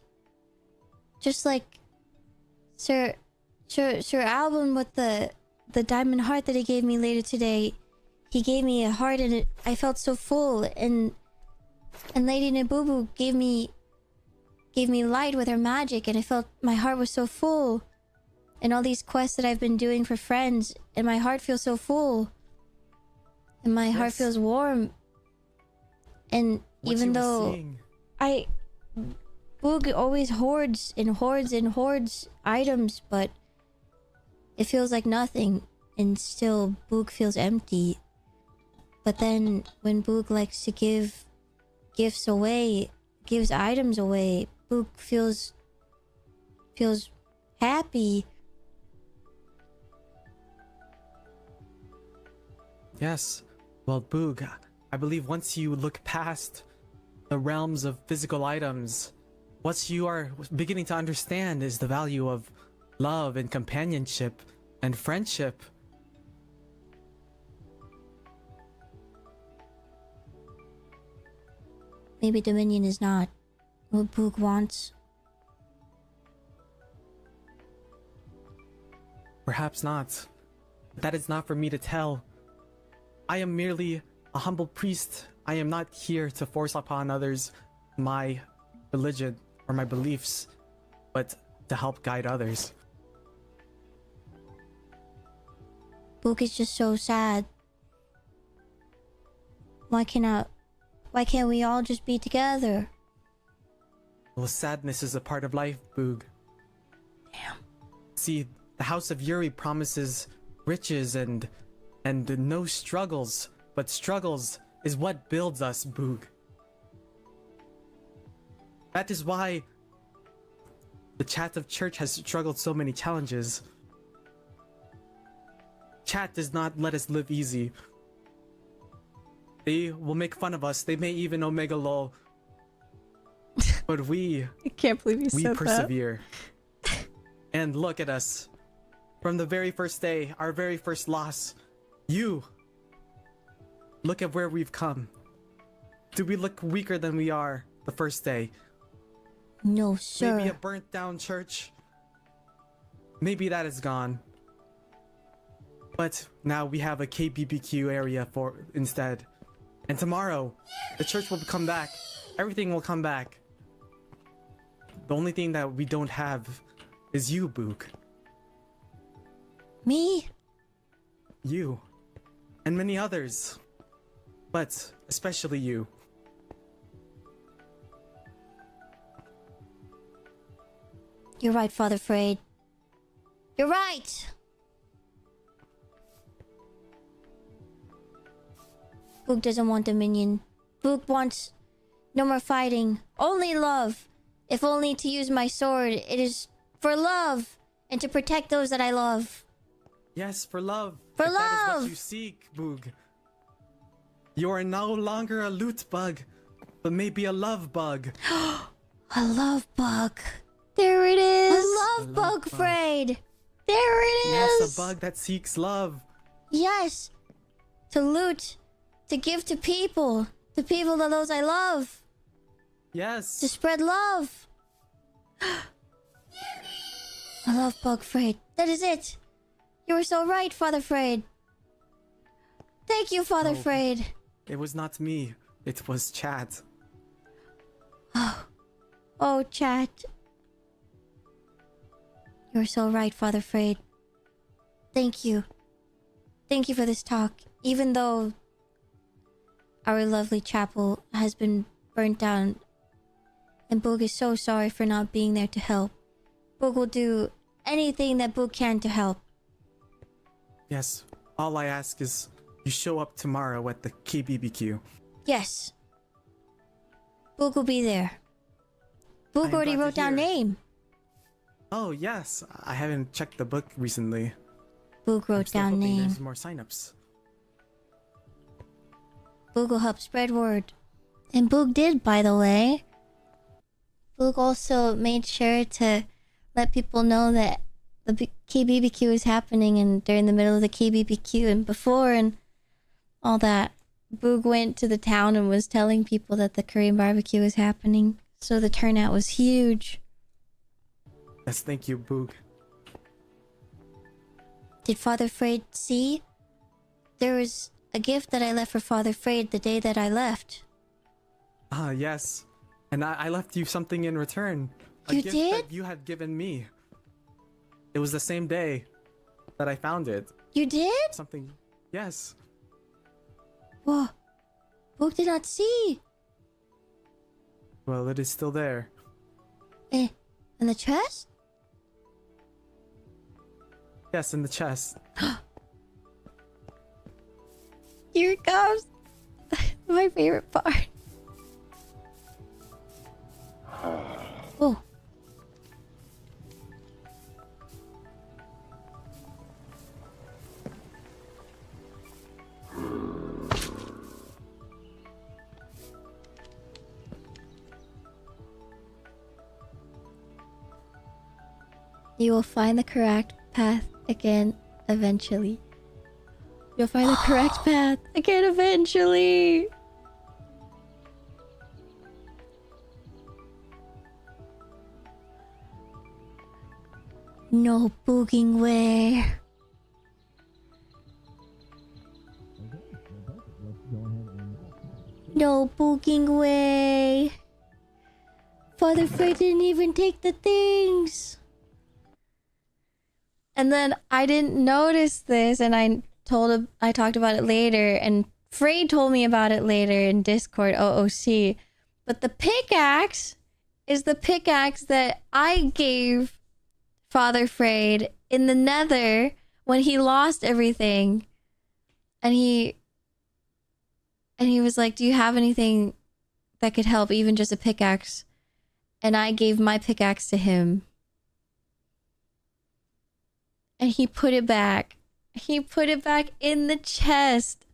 Just like Sir Alban with the diamond heart that he gave me later today. He gave me a heart and I felt so full, and Lady Nabubu gave me light with her magic, and I felt my heart was so full. And all these quests that I've been doing for friends, and my heart feels so full. And my heart feels warm. And even though Boog always hoards and hoards and hoards items, but it feels like nothing, and still Boog feels empty. But then when Boog likes to give gifts away, gives items away, Boog feels happy. Yes, Well, Boog, I believe once you look past the realms of physical items, what you are beginning to understand is the value of love and companionship and friendship. Maybe Dominion is not what Boog wants. Perhaps not. That is not for me to tell. I am merely a humble priest. I am not here to force upon others my religion or my beliefs, but to help guide others. Boog is just so sad. Why can't we all just be together? Well, sadness is a part of life, Boog. Damn. See, the House of Yuri promises riches and no struggles, but struggles is what builds us, Boog. That is why the Chat of Church has struggled so many challenges. Chat does not let us live easy. They will make fun of us. They may even omega lol. But we... I can't believe you said persevere. And look at us. From the very first day, our very first loss. You. Look at where we've come. Do we look weaker than we are the first day? No, sir. Maybe a burnt down church. Maybe that is gone. But now we have a KBBQ area for instead. And tomorrow, the church will come back. Everything will come back. The only thing that we don't have is you, Boog. Me? You. And many others. But especially you. You're right, Father Frayed. You're right! Boog doesn't want dominion. Boog wants no more fighting. Only love. If only to use my sword, it is for love and to protect those that I love. Yes, for love. For if love! That is what you seek, Boog. You are no longer a loot bug, but maybe a love bug. A love bug. There it is. A love bug, Frayed. There it is. Yes, a bug that seeks love. Yes. To loot. To give to people. To people to those I love. Yes. To spread love. A love bug, Frayed. That is it. You were so right, Father Frayed. Thank you, Father Frayed. It was not me. It was Chat. Oh, Chat. You're so right, Father Frayed. Thank you. Thank you for this talk. Even though our lovely chapel has been burnt down, and Boog is so sorry for not being there to help. Boog will do anything that Boog can to help. Yes. All I ask is you show up tomorrow at the KBBQ. Yes. Boog will be there. Boog already wrote down name. Oh, yes. I haven't checked the book recently. Boog wrote down name. There's more signups. Boog will help spread word. And Boog did, by the way. Boog also made sure to let people know that the KBBQ is happening, and they're in the middle of the KBBQ and before and all that. Boog went to the town and was telling people that the Korean barbecue is happening. So the turnout was huge. Yes, thank you, Boog. Did Father Frayed see? There was a gift that I left for Father Frayed the day that I left. Ah, yes. And I left you something in return. You a gift did? that you had given me. It was the same day that I found it. You did? Something. Yes. Whoa. Boog did not see. Well, it is still there. In the chest? Yes, in the chest. Here it comes. My favorite part. Oh. You will find the correct path again eventually. You'll find the correct path again eventually. No booging way. No booging way. Father Frey didn't even take the things. And then I didn't notice this, and I talked about it later, and Frey told me about it later in Discord OOC. But the pickaxe is the pickaxe that I gave Father Frey in the Nether when he lost everything. And he was like, "Do you have anything that could help, even just a pickaxe?" And I gave my pickaxe to him. And he put it back. He put it back in the chest.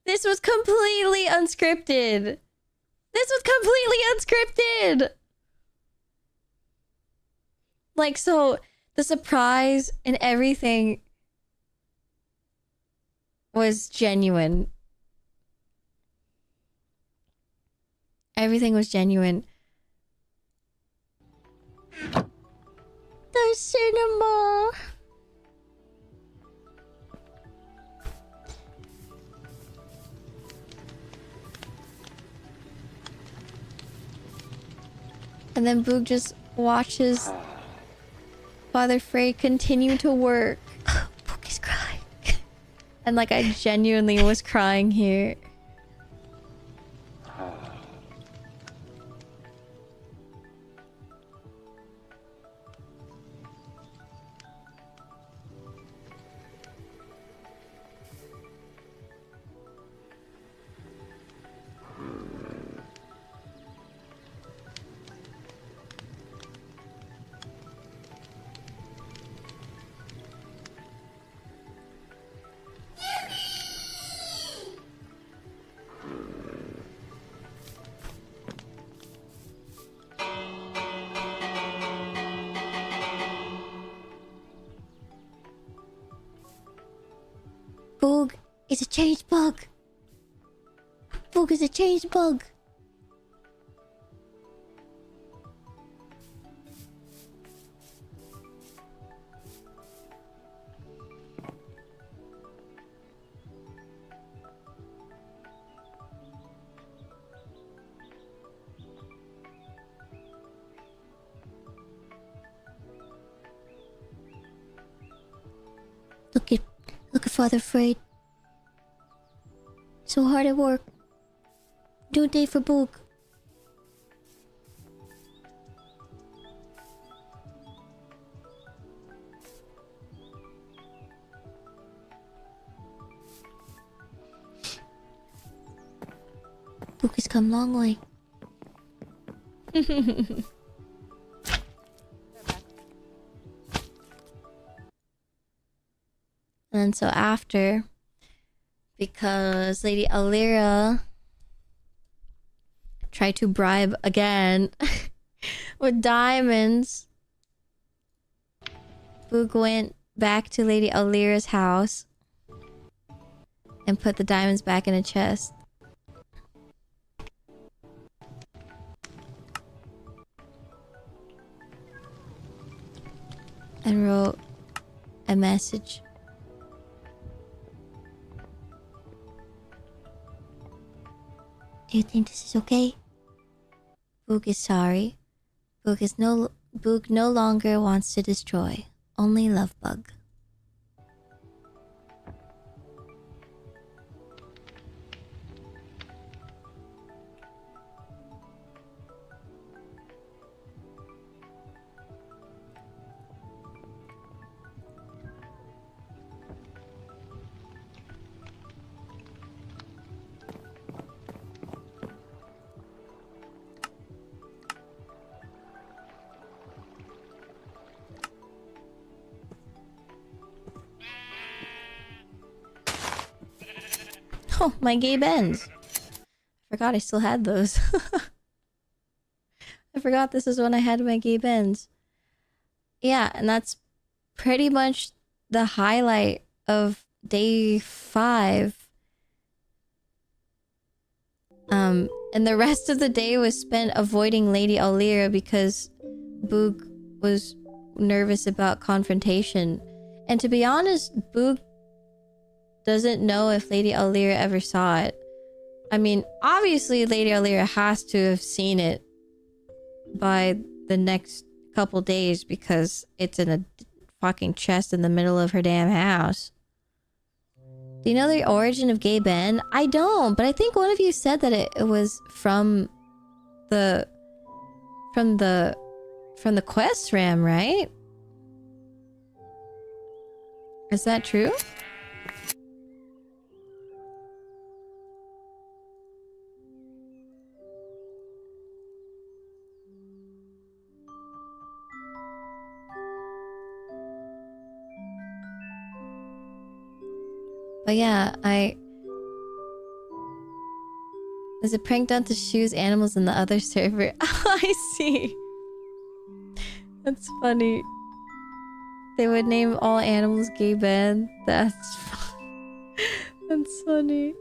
This was completely unscripted. This was completely unscripted. Like, so the surprise and everything was genuine. Everything was genuine. The cinema. And then Boog just watches Father Frey continue to work. Boog is crying. And like, I genuinely was crying here. Boog is a changed bug. Boog is a changed bug. Look at Father Frey. So hard at work. Do a day for Boog. Boog has come a long way. And so after, because Lady Alira tried to bribe again with diamonds, Boog went back to Lady Alira's house and put the diamonds back in a chest. And wrote a message. Do you think this is okay? Boog is sorry. Boog no longer wants to destroy. Only love bug. Oh, my gay bends. I forgot I still had those. I forgot this is when I had my gay bends. yeah, and that's pretty much the highlight of day 5. And the rest of the day was spent avoiding Lady Alira because Boog was nervous about confrontation. And to be honest, Boog doesn't know if Lady Alira ever saw it. I mean, obviously Lady Alira has to have seen it by the next couple days because it's in a fucking chest in the middle of her damn house. Do you know the origin of Gay Ben? I don't, but I think one of you said that it was from the quest ram, right? Is that true? But yeah, there's a prank done to shoes animals in the other server. I see. That's funny. They would name all animals Gay Ben. That's funny.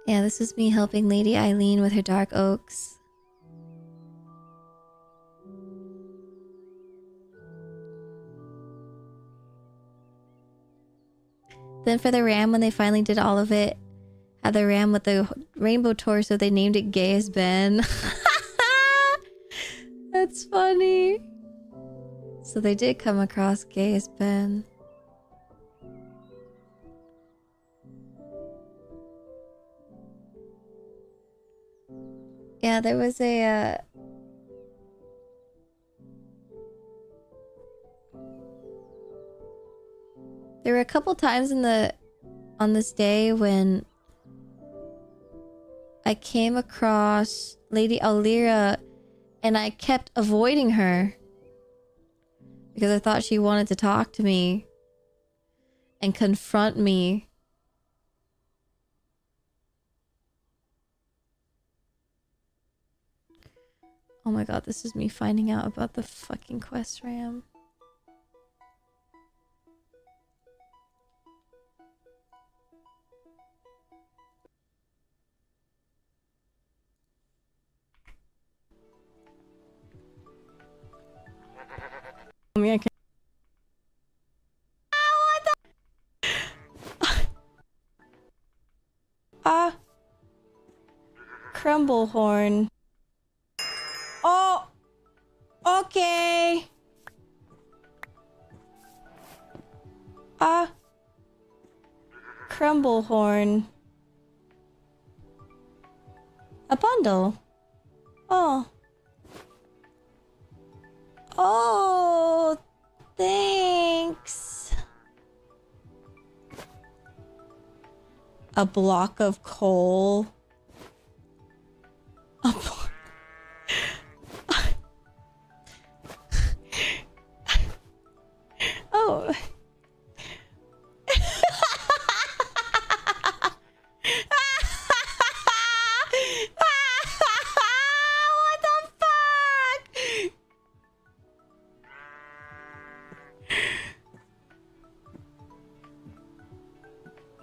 Yeah, this is me helping Lady Eileen with her dark oaks. Then for the ram, when they finally did all of it, had the ram with the rainbow torso, they named it Gay as Ben. That's funny. So they did come across Gay as Ben. Yeah, there was a there were a couple times on this day when I came across Lady Alira and I kept avoiding her because I thought she wanted to talk to me and confront me. Oh my god, this is me finding out about the fucking quest ram. I can... Crumble horn. Oh, okay. Crumble horn. A bundle. Oh. Oh, thanks. A block of coal. A block. Oh. What the fuck?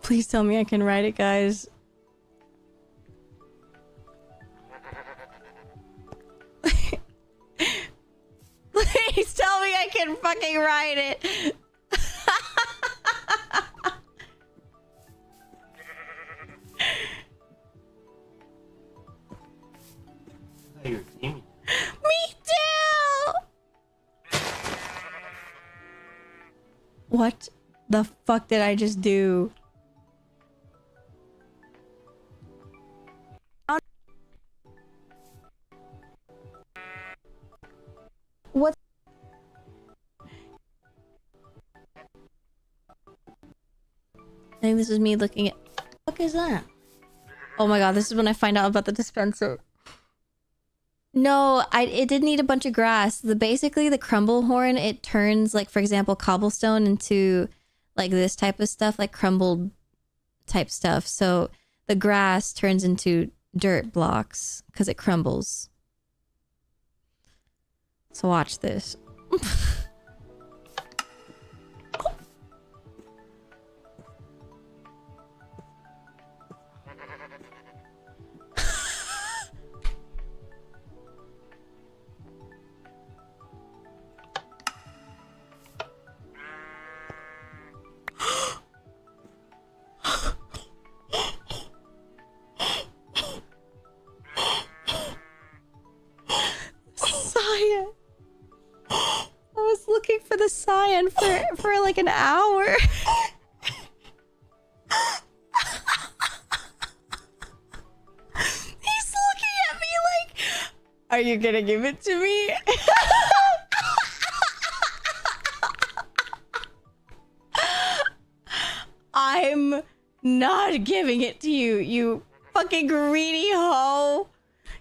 Please tell me I can write it, guys. Please tell me I can fucking write it. Me too! What the fuck did I just do? What? I think this is me looking at... What the fuck is that? Oh my god, this is when I find out about the dispenser. No, it didn't eat a bunch of grass. Basically the crumble horn, it turns, like, for example, cobblestone into like this type of stuff, like crumbled type stuff. So the grass turns into dirt blocks because it crumbles. So watch this. Cyan. I was looking for the cyan for like an hour. He's looking at me like, are you gonna give it to me? I'm not giving it to you, you fucking greedy hoe.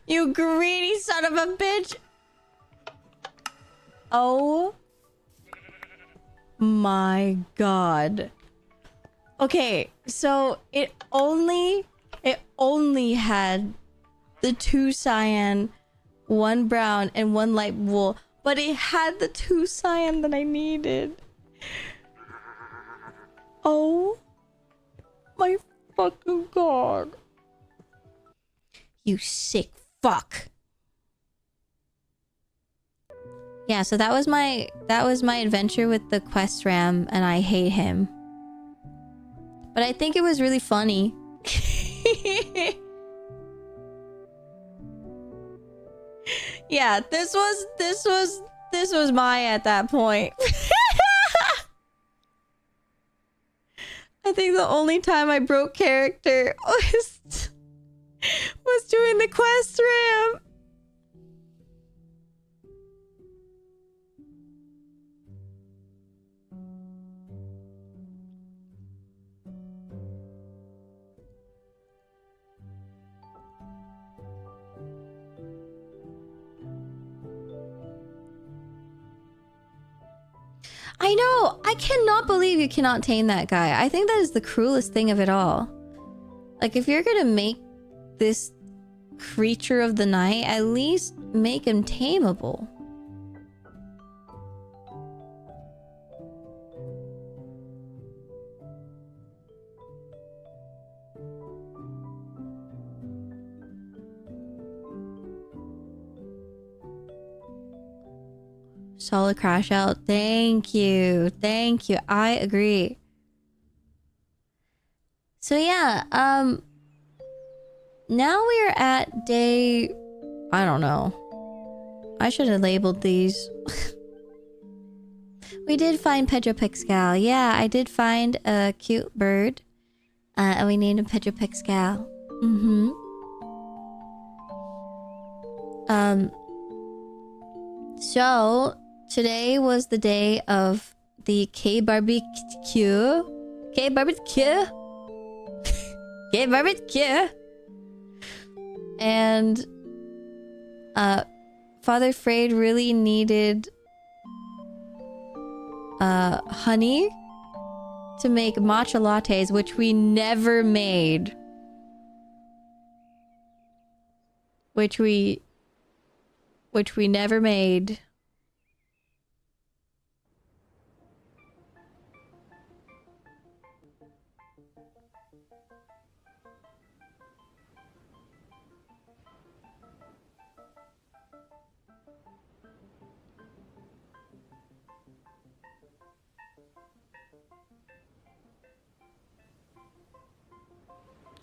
You greedy son of a bitch. Oh my god. Okay, so it only had the 2 cyan, 1 brown, and 1 light wool, but it had the 2 cyan that I needed. Oh my fucking god. You sick fuck. Yeah, so that was my adventure with the quest ram, and I hate him. But I think it was really funny. Yeah, this was Maia at that point. I think the only time I broke character was doing the quest ram. I know! I cannot believe you cannot tame that guy. I think that is the cruelest thing of it all. Like, if you're gonna make this creature of the night, at least make him tameable. Solid crash out. Thank you. Thank you. I agree. So yeah, now we are at day... I don't know. I should have labeled these. We did find Pedro Pixcal. Yeah, I did find a cute bird. And we named him Pedro Pixcal. So... today was the day of the K-barbecue. K-barbecue? K-barbecue! And... Father Frade really needed... honey to make matcha lattes, which we never made. Which we never made.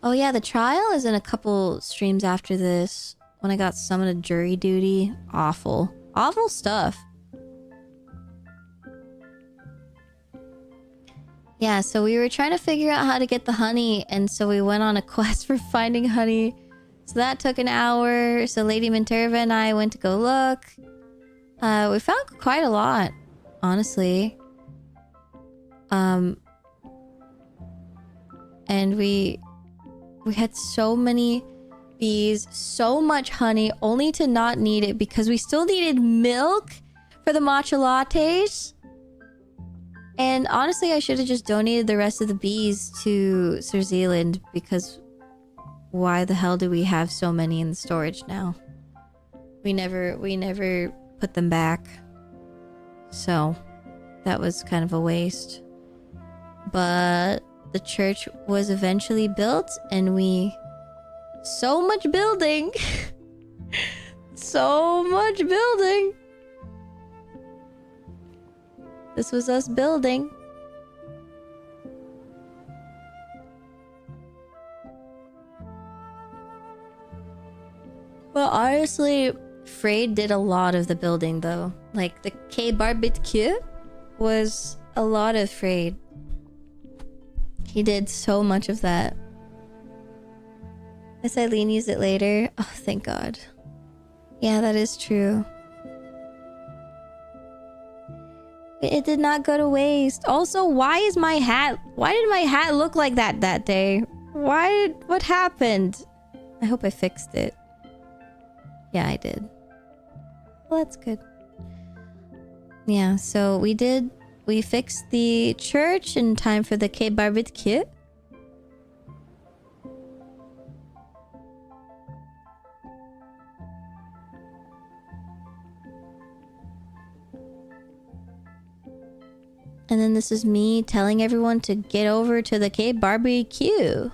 Oh yeah, the trial is in a couple streams after this. When I got summoned to jury duty. Awful. Awful stuff. Yeah, so we were trying to figure out how to get the honey, and so we went on a quest for finding honey. So that took an hour. So Lady Minterva and I went to go look. We found quite a lot, honestly. And we had so many bees, so much honey, only to not need it because we still needed milk for the matcha lattes. And honestly, I should have just donated the rest of the bees to Sir Zealand, because why the hell do we have so many in the storage now? We never put them back. So that was kind of a waste. But the church was eventually built, and so much building. So much building. This was us building. Well, honestly, Freyed did a lot of the building though. Like the K barbecue was a lot of Freyed. He did so much of that. Miss Eileen used it later. Oh, thank God. Yeah, that is true. It did not go to waste. Also, why did my hat look like that day? What happened? I hope I fixed it. Yeah, I did. Well, that's good. Yeah, so we fixed the church in time for the K barbecue. And then this is me telling everyone to get over to the K barbecue.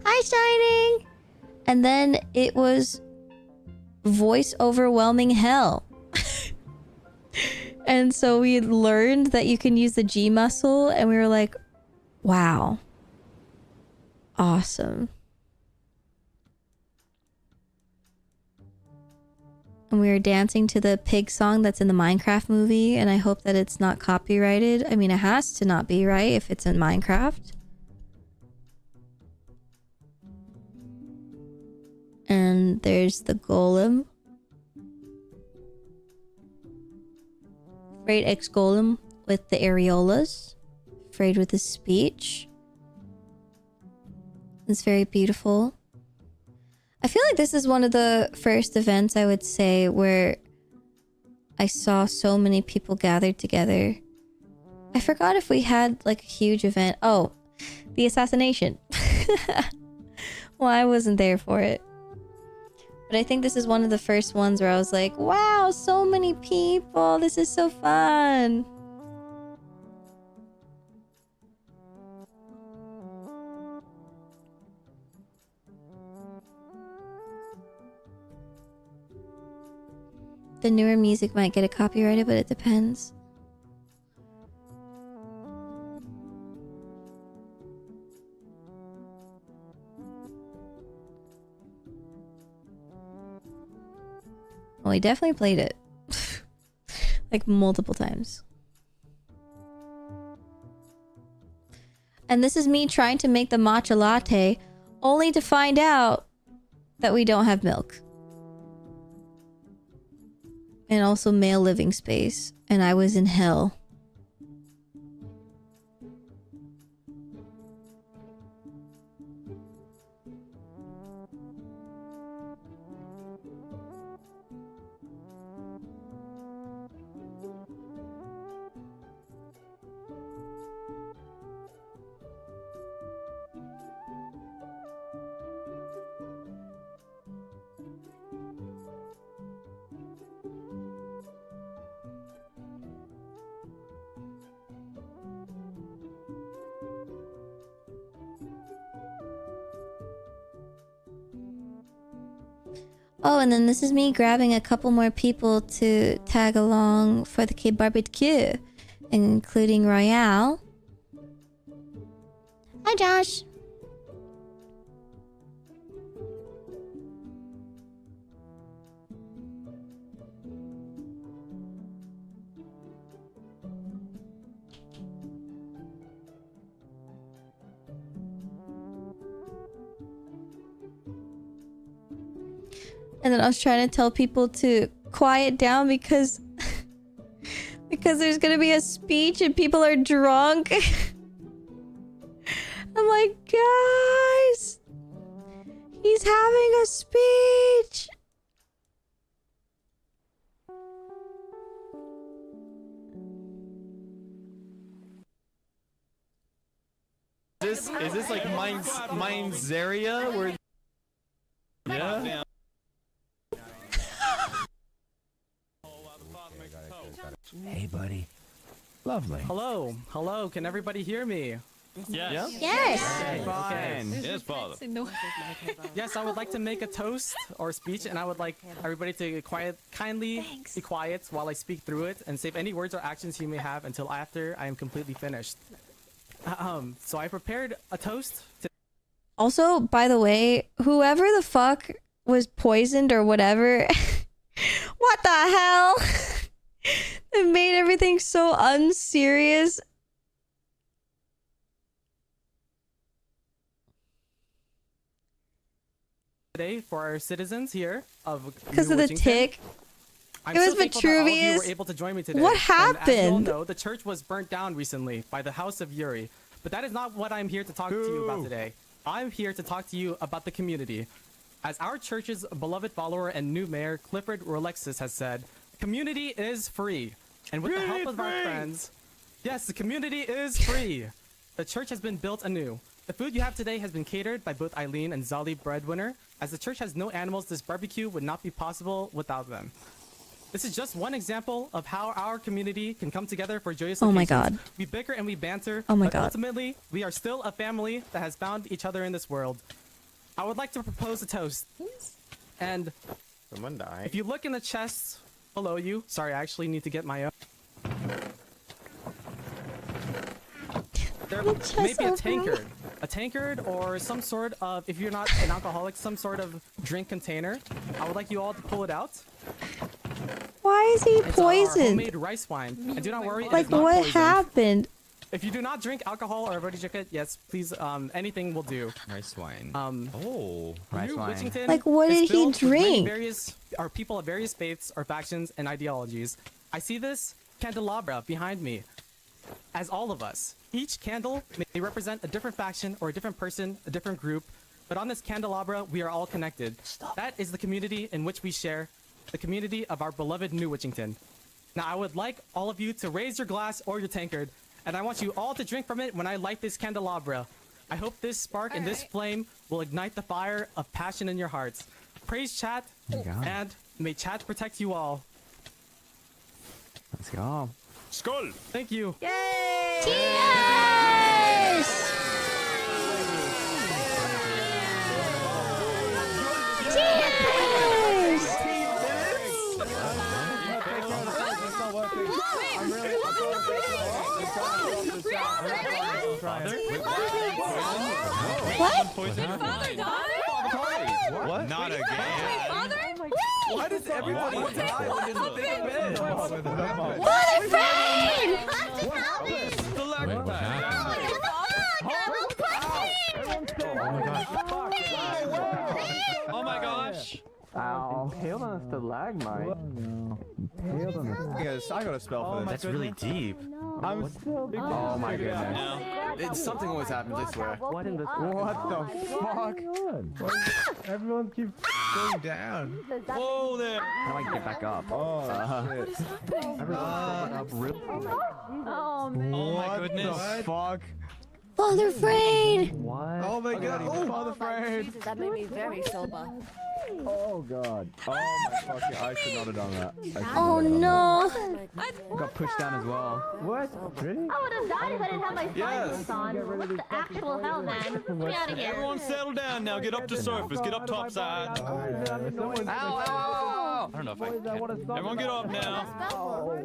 Hi, Shining! And then it was voice overwhelming hell. And so we learned that you can use the G muscle, and we were like, wow. Awesome. And we were dancing to the pig song that's in the Minecraft movie, and I hope that it's not copyrighted. I mean, it has to not be, right? If it's in Minecraft. And there's the golem. Freyed X Golem with the areolas. Freyed with his speech. It's very beautiful. I feel like this is one of the first events, I would say, where I saw so many people gathered together. I forgot if we had like a huge event. Oh, the assassination. Well, I wasn't there for it. But I think this is one of the first ones where I was like, wow, so many people. This is so fun. The newer music might get it copyrighted, but it depends. Well, we definitely played it. Like multiple times. And this is me trying to make the matcha latte, only to find out that we don't have milk. And also male living space. And I was in hell. Oh, and then this is me grabbing a couple more people to tag along for the K barbecue, including Royale. Hi, Josh. And then I was trying to tell people to quiet down because there's gonna be a speech and people are drunk. I'm like, guys, he's having a speech. this like Mine's area where? Yeah. Hey, buddy. Lovely. Hello, hello. Can everybody hear me? Yes. Yes. Okay, Fine. okay. Yes, Father. Yes, I would like to make a toast or speech, and I would like everybody to kindly be quiet while I speak through it, and save any words or actions you may have until after I am completely finished. So I prepared a toast. Also, by the way, whoever the fuck was poisoned or whatever, what the hell? It made everything so unserious. Today for our citizens here of Because of the tick. I'm It was so thankful that all of you Vitruvius. were able to join me today. What And as you all happened? know, the church was burnt down recently by the House of Yuri. But that is not what I'm here to talk to you about today. I'm here to talk to you about the community. As our church's beloved follower and new mayor, Clifford Rolexis, has said, community is free. And with the help of our friends, yes, the community is free. The church has been built anew. The food you have today has been catered by both Eileen and Zali Breadwinner. As the church has no animals, this barbecue would not be possible without them. This is just one example of how our community can come together for joyous Oh my occasions. God. We bicker and we banter, Oh my but God. ultimately, we are still a family that has bound each other in this world. I would like to propose a toast. And someone died. If you look in the chests below you, sorry, I actually need to get my own. There may be a tankard or some sort of, if you're not an alcoholic, some sort of drink container. I would like you all to pull it out. Why is he It's our poisoned? homemade rice wine. And do not worry, it Like, is not what poisoned. happened? If you do not drink alcohol or already drink it, yes, please, anything will do. Rice wine. Rice wine. Witchington Like, what is did he filled with many drink? are people of various faiths or factions and ideologies. I see this candelabra behind me as all of us. Each candle may represent a different faction or a different person, a different group, but on this candelabra, we are all connected. That is the community in which we share, the community of our beloved New Witchington. Now, I would like all of you to raise your glass or your tankard, and I want you all to drink from it when I light this candelabra. I hope this spark and this flame will ignite the fire of passion in your hearts. Praise chat, and may chat protect you all. Let's go. Skull! Thank you. Yay! Cheers! Cheers! What? What? Not again. Why does everybody die when there's a big bed? Father Fred! Oh my gosh! Ow. Hailed on a stalagmite. I got a spell for this. That's really deep. I'm still big. Oh my goodness. Something always happens, I swear. What in the What the fuck? Everyone keeps going down. Whoa there! How do I get back up? Oh, shit. Everyone's up real. Oh man. Oh my goodness! The fuck? Father Fred! What? Oh my god! Oh, Father Fred! Jesus, that made me very sober. Oh god! Oh my fucking! I should not have done that. I should Oh not have done no! Got pushed down as well. What? Really? I would have died if I didn't have my Yes. spikes on. What the actual hell, man? Get me out of here. Everyone settle down now. Get up to surface. Get up topside. Ow! I don't know if I. Everyone get up now. Oh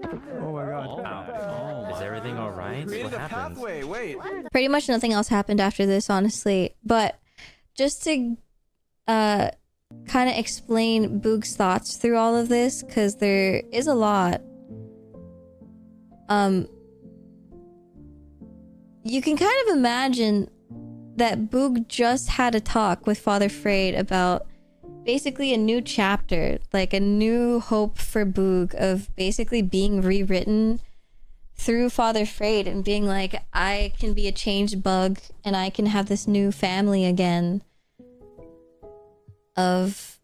my god! Is everything alright? Created What a happened? pathway. Wait. Pretty much nothing else happened after this, honestly. But just to kind of explain Boogh's thoughts through all of this, because there is a lot. You can kind of imagine that Boog just had a talk with Father Fred about basically a new chapter, like a new hope for Boog of basically being rewritten through Father Fred and being like, I can be a changed bug and I can have this new family again of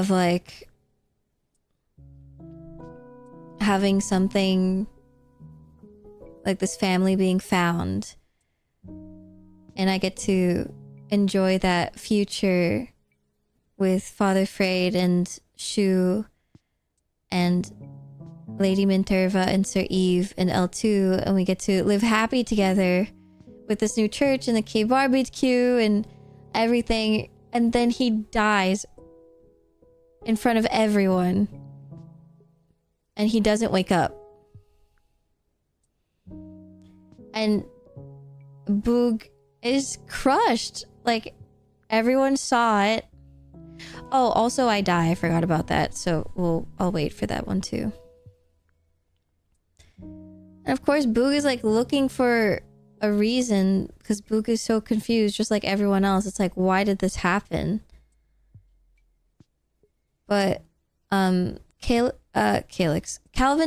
like having something like this family being found. And I get to enjoy that future with Father Freyr and Shu and Lady Minterva and Sir Eve and L2, and we get to live happy together with this new church and the cave barbecue and everything. And then he dies in front of everyone. And he doesn't wake up. And Boog is crushed. Like, everyone saw it. Oh, also I die. I forgot about that. So I'll wait for that one too. And of course, Boog is like looking for a reason because Boog is so confused, just like everyone else. It's like, why did this happen? But Calvin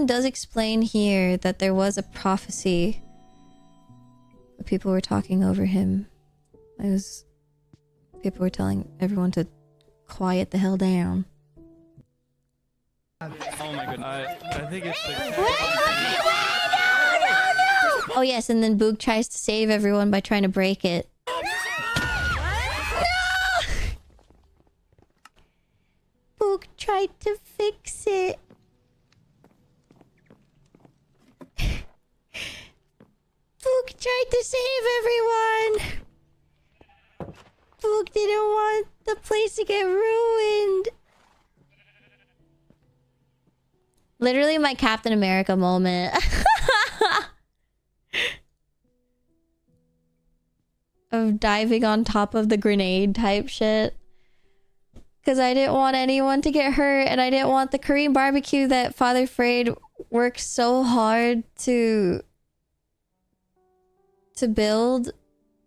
does explain here that there was a prophecy. People were talking over him. People were telling everyone to quiet the hell down. Oh my goodness. I think it's the... Oh yes, and then Boog tries to save everyone by trying to break it. No! Boog tried to fix it. Boog tried to save everyone. Boog didn't want the place to get ruined. Literally my Captain America moment. Of diving on top of the grenade type shit. Because I didn't want anyone to get hurt, and I didn't want the Korean barbecue that Father Freyr worked so hard to build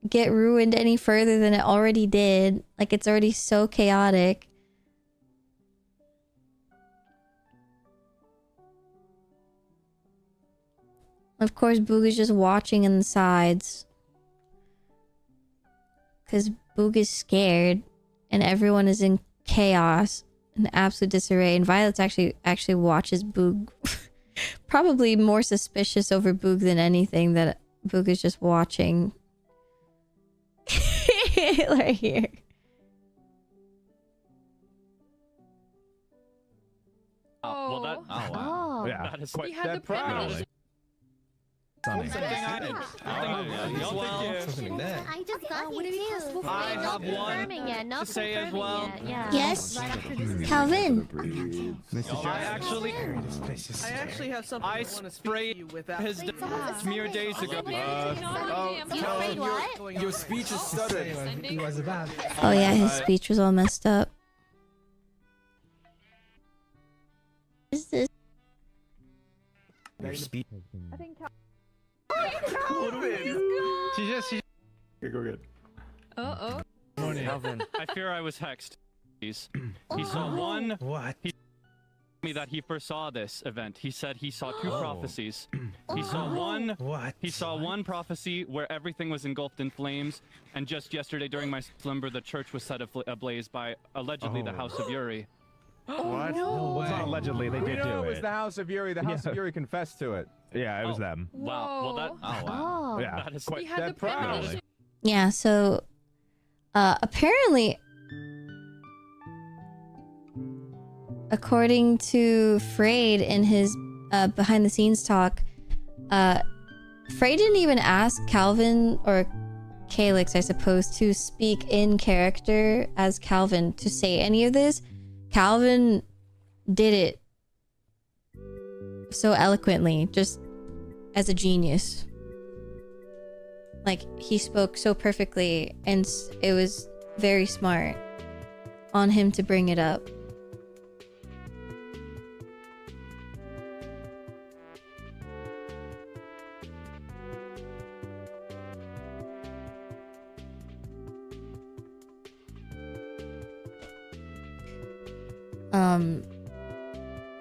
get ruined any further than it already did. Like, it's already so chaotic. Of course, Boog is just watching in the sides. Because Boog is scared. And everyone is in chaos. And absolute disarray. And Violet's actually watches Boog. Probably more suspicious over Boog than anything. That Boog is just watching. Right here. Well, that... Oh, wow. Yeah, That is We had the privilege. Something. I just got you too. I have one to say as well. Yes? Calvin. I actually have something I I want to speak to sprayed you without his mere days ago. your speech is stuttered. Oh yeah, his speech was all messed up. What is this? Your speech. I think She go good. Uh-oh. Calvin. I fear I was hexed. He saw one. What? He told me that he foresaw this event. He said he saw two prophecies. He saw one. What? He saw one prophecy where everything was engulfed in flames, and just yesterday during my slumber, the church was set ablaze by allegedly the House of Yuri. What? No, it's not allegedly, they did do It was it. the House of Yuri. The House of Yuri confessed to it. Yeah, it was them. Wow. Well, that. Oh wow. Yeah. That is We quite had the privilege. Yeah, so apparently according to Freyr in his behind the scenes talk, Freyr didn't even ask Calvin or Calyx, I suppose, to speak in character as Calvin to say any of this. Calvin did it so eloquently, just as a genius. Like, he spoke so perfectly, and it was very smart on him to bring it up.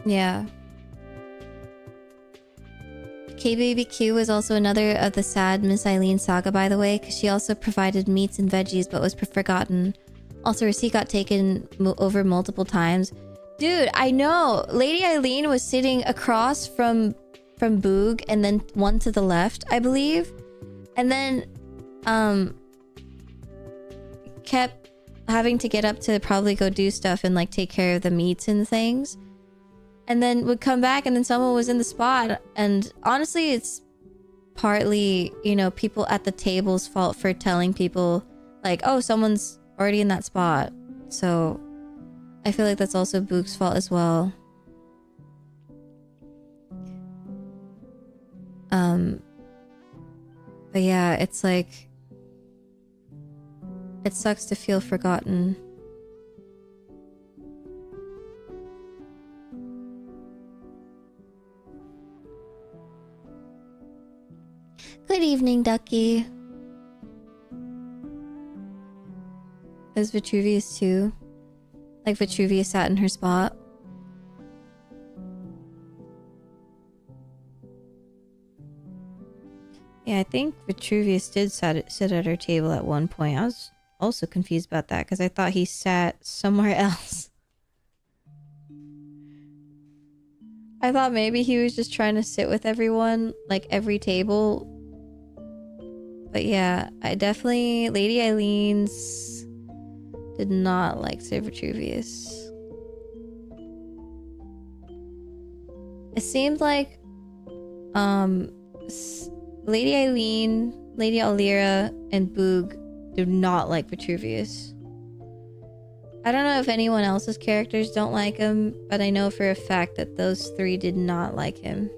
Yeah. KBBQ was also another of the sad Miss Eileen saga, by the way, because she also provided meats and veggies but was forgotten. Also, her seat got taken over multiple times. Dude, I know! Lady Eileen was sitting across from from Boog, and then one to the left, I believe. And then kept having to get up to probably go do stuff and like take care of the meats and things. And then would come back and then someone was in the spot. And honestly, it's partly, you know, people at the table's fault for telling people like, oh, someone's already in that spot. So I feel like that's also Boog's fault as well. But yeah, it's like, it sucks to feel forgotten. Good evening, Ducky. Is Vitruvius too? Like Vitruvius sat in her spot? Yeah, I think Vitruvius did sit at her table at one point. I was also confused about that because I thought he sat somewhere else. I thought maybe he was just trying to sit with everyone, like every table. But yeah, I definitely... Lady Eileen's did not like Sir Vitruvius. It seemed like Lady Eileen, Lady Alira, and Boog do not like Vitruvius. I don't know if anyone else's characters don't like him, but I know for a fact that those three did not like him.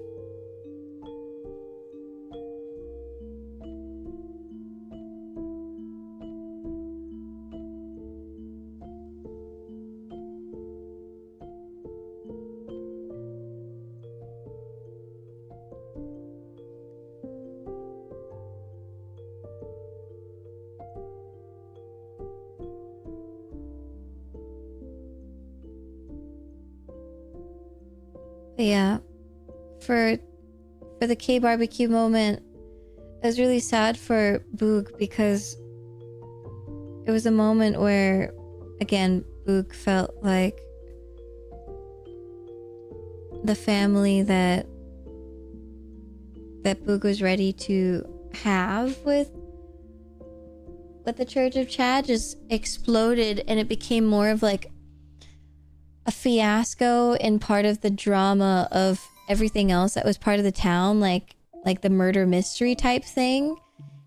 But yeah, for the K-barbecue moment, it was really sad for Boog because it was a moment where, again, Boog felt like the family that Boog was ready to have with the Church of Chad just exploded, and it became more of like a fiasco and part of the drama of everything else that was part of the town, like the murder mystery type thing.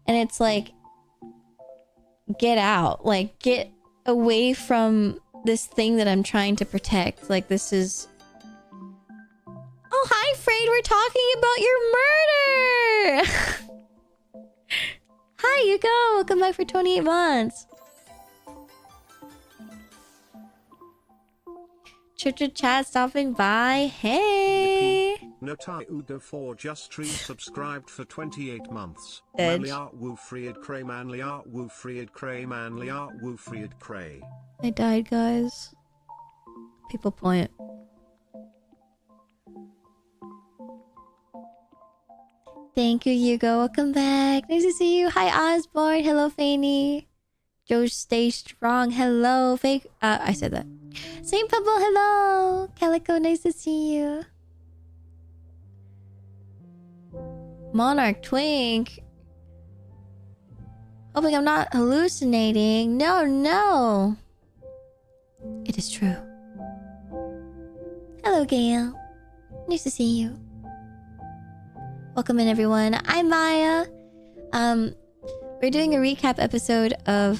And it's like, get out, like get away from this thing that I'm trying to protect. Like, this is... Oh, hi Frayed, we're talking about your murder. Hi Yuko, welcome back for 28 months. Church of Chat stopping by. Hey! Notai Udo 4 just subscribed for 28 months. Edge. Manly art woo freed cray, manly art woo freed cray, manly art woo freed cray. I died, guys. People point. Thank you, Hugo. Welcome back. Nice to see you. Hi, Osborne. Hello, Fanny. Joe, stay strong. Hello, fake. I said that. Saint Pebble, hello. Calico, nice to see you. Monarch Twink. Hoping I'm not hallucinating. No, no. It is true. Hello, Gail. Nice to see you. Welcome in, everyone. I'm Maya. We're doing a recap episode of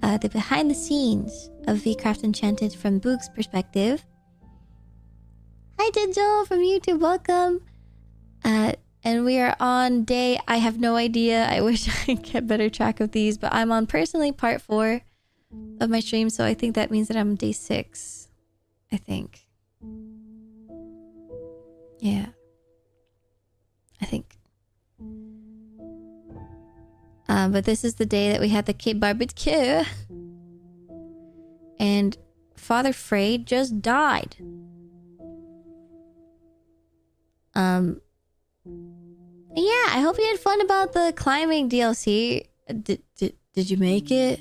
the behind the scenes of VCraft Enchanted from Boog's perspective. Hi, Digital from YouTube. Welcome. And we are on day... I have no idea. I wish I could get better track of these, but I'm on personally part 4 of my stream, so I think that means that I'm on day 6. I think. Yeah. I think. But this is the day that we had the Cape Barbecue. And Father Frayed just died. Yeah, I hope you had fun about the climbing DLC. Did you make it?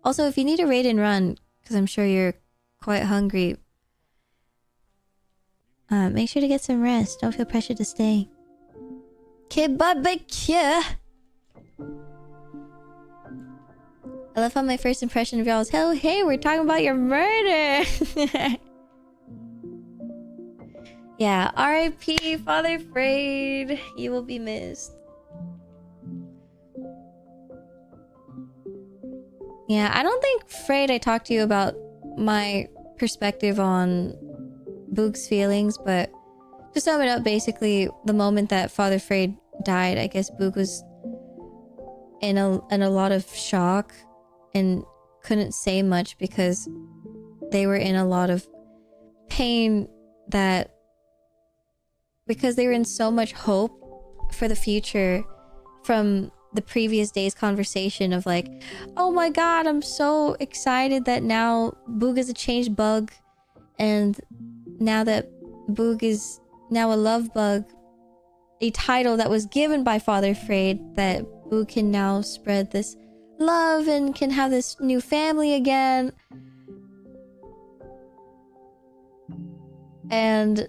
Also, if you need a raid and run, because I'm sure you're quite hungry, Make sure to get some rest. Don't feel pressured to stay. Kid barbecue. I love how my first impression of y'all is, "Hell, hey, we're talking about your murder." Yeah, R.I.P. Father Freyed. You will be missed. Yeah, I don't think, Freyed, I talked to you about my perspective on Boogh's feelings, but to sum it up, basically, the moment that Father Freyed died, I guess Boog was in a lot of shock and couldn't say much because they were in a lot of pain, that because they were in so much hope for the future from the previous day's conversation of like, oh my god, I'm so excited that now Boog is a changed bug, and now that Boog is now a love bug, a title that was given by Father Freyed, that Boog can now spread this love and can have this new family again. And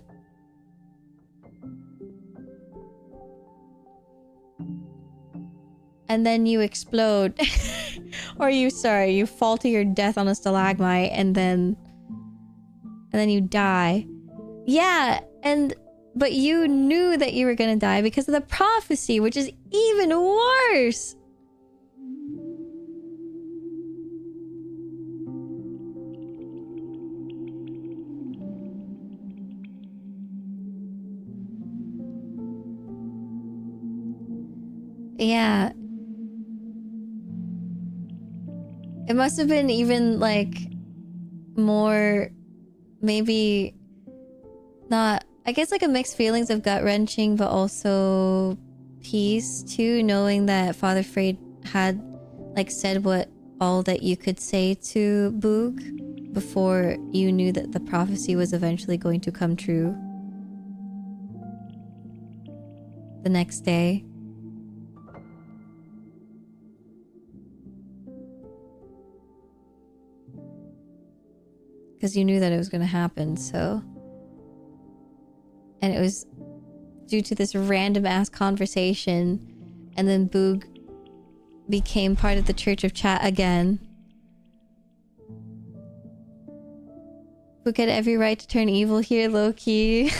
then you explode. Or you fall to your death on a stalagmite, and then you die. Yeah, but you knew that you were gonna die because of the prophecy, which is even worse. Yeah. It must have been even like more, maybe not, I guess like a mixed feelings of gut-wrenching, but also peace too, knowing that Father Freyed had like said what all that you could say to Boog before you knew that the prophecy was eventually going to come true the next day. Because you knew that it was going to happen, so... And it was due to this random ass conversation, and then Boog became part of the Church of Chat again. Boog had every right to turn evil here, low-key.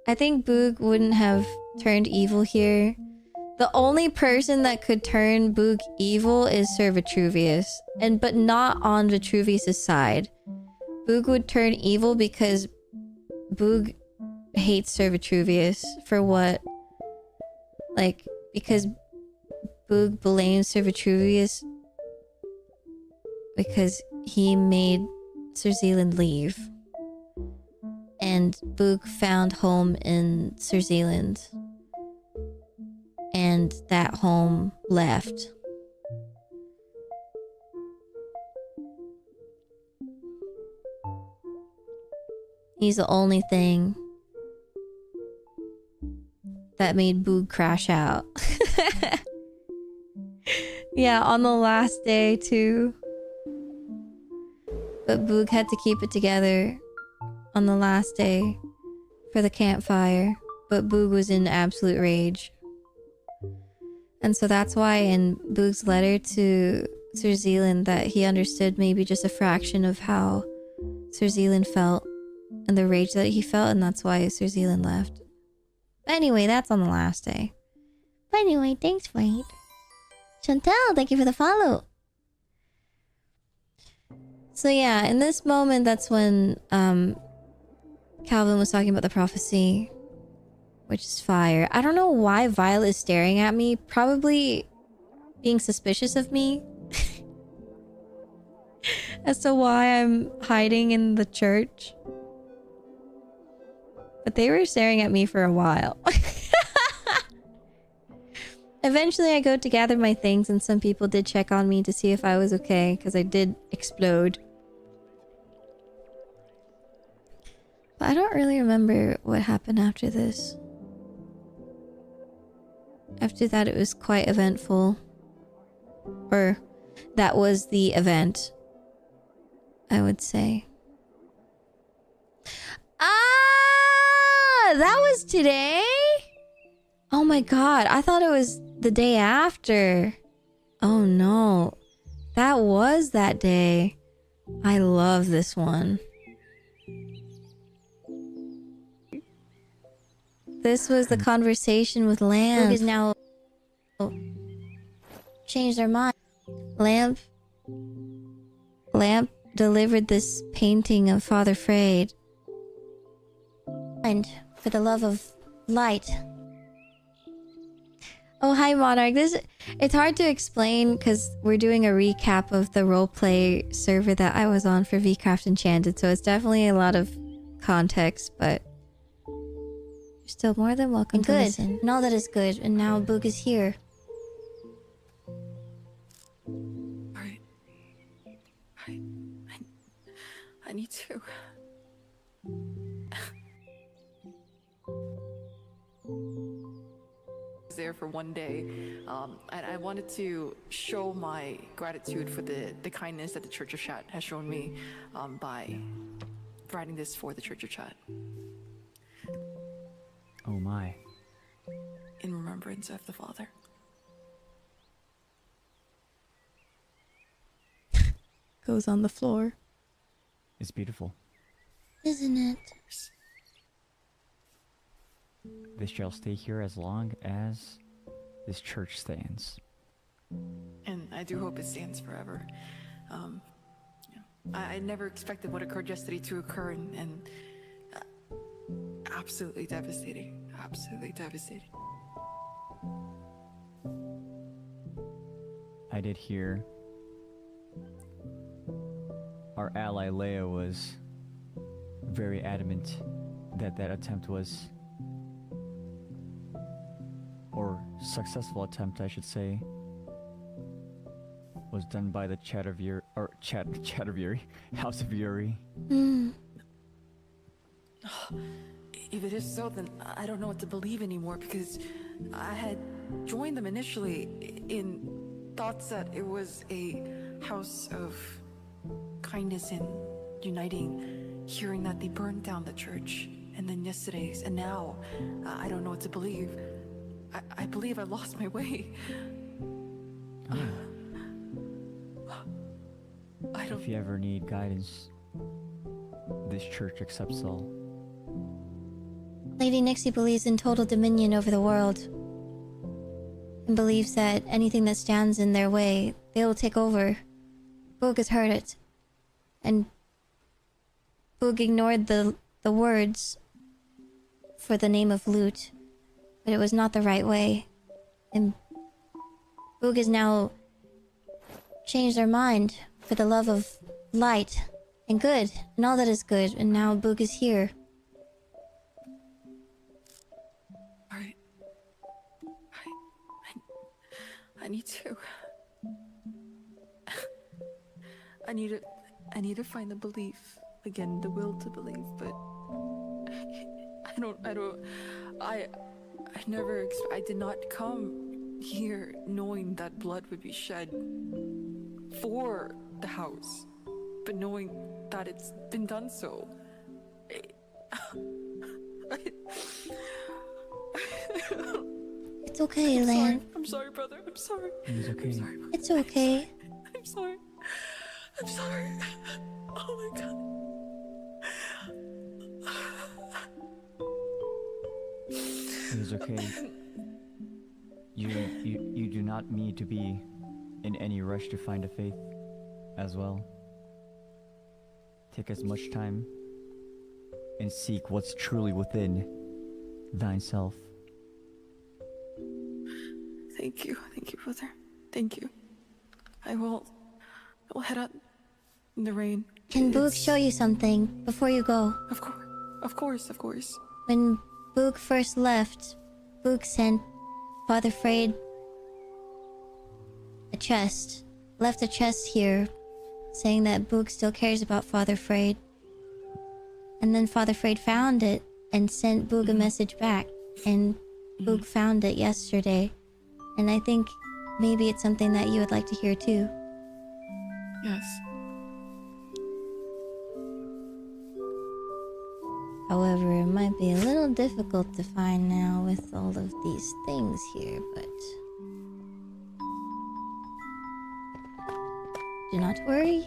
I think Boog wouldn't have turned evil here. The only person that could turn Boog evil is Sir Vitruvius, but not on Vitruvius' side. Boog would turn evil because Boog hates Sir Vitruvius for what? Like, because Boog blames Sir Vitruvius because he made Sir Zealand leave. And Boog found home in Sir Zealand. And that home left. He's the only thing that made Boog crash out. Yeah, on the last day too. But Boog had to keep it together on the last day for the campfire. But Boog was in absolute rage. And so that's why in Boog's letter to Sir Zealand that he understood maybe just a fraction of how Sir Zealand felt and the rage that he felt, and that's why Sir Zealand left. Anyway, that's on the last day. But anyway, thanks, Wade. Chantel, thank you for the follow. So yeah, in this moment, that's when Calvin was talking about the prophecy, which is fire. I don't know why Violet is staring at me. Probably being suspicious of me. As to why I'm hiding in the church. But they were staring at me for a while. Eventually I go to gather my things, and some people did check on me to see if I was okay, because I did explode. But I don't really remember what happened after this. After that, it was quite eventful. Or that was the event, I would say. Ah, that was today? Oh my god, I thought it was the day after. Oh no, that was that day. I love this one. This was the conversation with Lamp. Boog is now changed their mind. Lamp delivered this painting of Father Freyd. And for the love of light. Oh, hi Monarch. It's hard to explain because we're doing a recap of the roleplay server that I was on for VCraft Enchanted, so it's definitely a lot of context, but you're still more than welcome to listen. And all that is good, and now Boog is here. I need to. There for one day, and I wanted to show my gratitude for the kindness that the Church of Chat has shown me by writing this for the Church of Chat. Oh my. In remembrance of the Father. Goes on the floor. It's beautiful. Isn't it? This shall stay here as long as this church stands. And I do hope it stands forever. I never expected what occurred yesterday to occur, and absolutely devastating. Absolutely devastating. I did hear our ally Leia was very adamant that that attempt was, or successful attempt I should say, was done by the Chattervery, or Chattervery, House of Yuri. If it is so, then I don't know what to believe anymore, because I had joined them initially in thoughts that it was a house of kindness and uniting, hearing that they burned down the church, and then yesterday's, and now I don't know what to believe. I believe I lost my way. If you ever need guidance, this church accepts all. Lady Nixie believes in total dominion over the world. And believes that anything that stands in their way, they will take over. Boog has heard it. And Boog ignored the words for the name of loot. But it was not the right way. And Boog has now changed their mind for the love of light and good and all that is good, and now Boog is here. Alright. I need to. I need to find the belief again, the will to believe, but I did not come here knowing that blood would be shed for the house, but knowing that it's been done so. It's okay, Lan. I'm sorry, brother. I'm sorry. It's okay. I'm sorry, brother. It's okay. I'm sorry. I'm sorry. Oh my god. It's okay. You do not need to be in any rush to find a faith as well. Take as much time and seek what's truly within thyself. Thank you, brother. Thank you. I will head out in the rain. Can Boog show you something before you go? Of course. When Boog first left, Boog sent Father Freyd a chest. Left a chest here, saying that Boog still cares about Father Freyd. And then Father Freyd found it and sent Boog a message back. And Boog found it yesterday. And I think maybe it's something that you would like to hear too. Yes. However, it might be a little difficult to find now with all of these things here, but do not worry.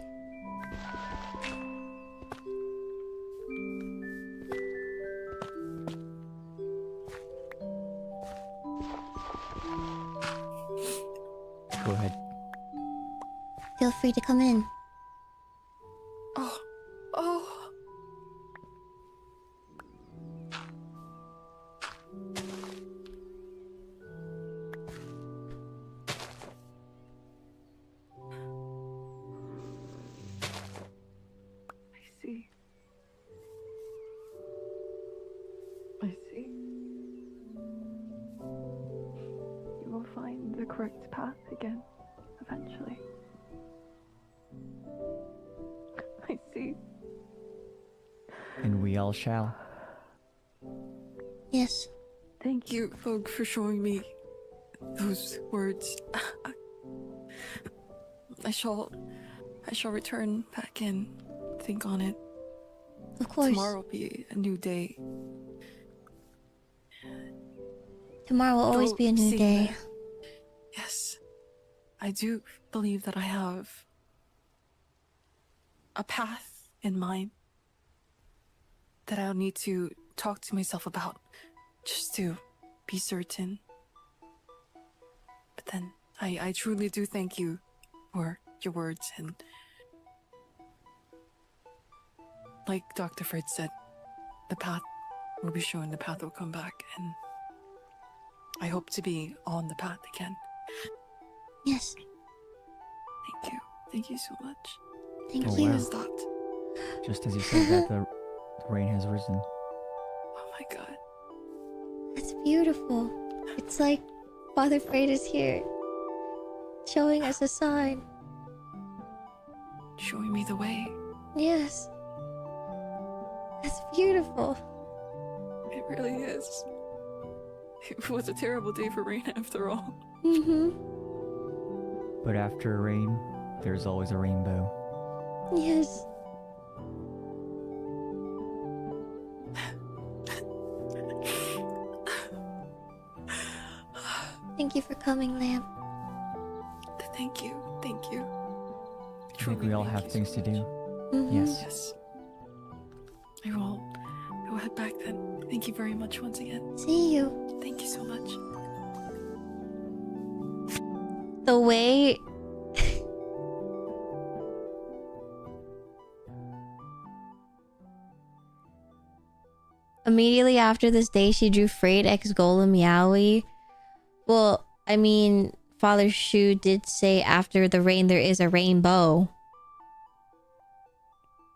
Go ahead. Feel free to come in. Oh. Oh. I see. I see. You will find the correct path again, eventually. I see. And we all shall. Yes. Thank you, Bogh, for showing me those words. I shall return back and think on it. Of course. Tomorrow will be a new day. Tomorrow will always be a new Seeing day. that- Yes. I do believe that I have a path in mind that I'll need to talk to myself about just to be certain. But then I truly do thank you for your words, and like Dr. Fred said, the path will be shown, the path will come back, and I hope to be on the path again. Yes. Thank you. Thank you so much. Thank Oh, you. wow. Stopped. Just as you said that, the rain has risen. Oh my god. That's beautiful. It's like Father Fred is here, showing us a sign. Showing me the way. Yes. That's beautiful. It really is. It was a terrible day for rain after all. Mm-hmm. But after rain, there's always a rainbow. Yes. Thank you for coming, Lamb. Thank you. Thank you. I think we all have things to do. Mhm. Yes. Yes. I will head back then. Thank you very much once again. See you. Thank you so much. The way immediately after this day she drew Frayed X Golem Yowie. Well, I mean, Father Shu did say after the rain there is a rainbow.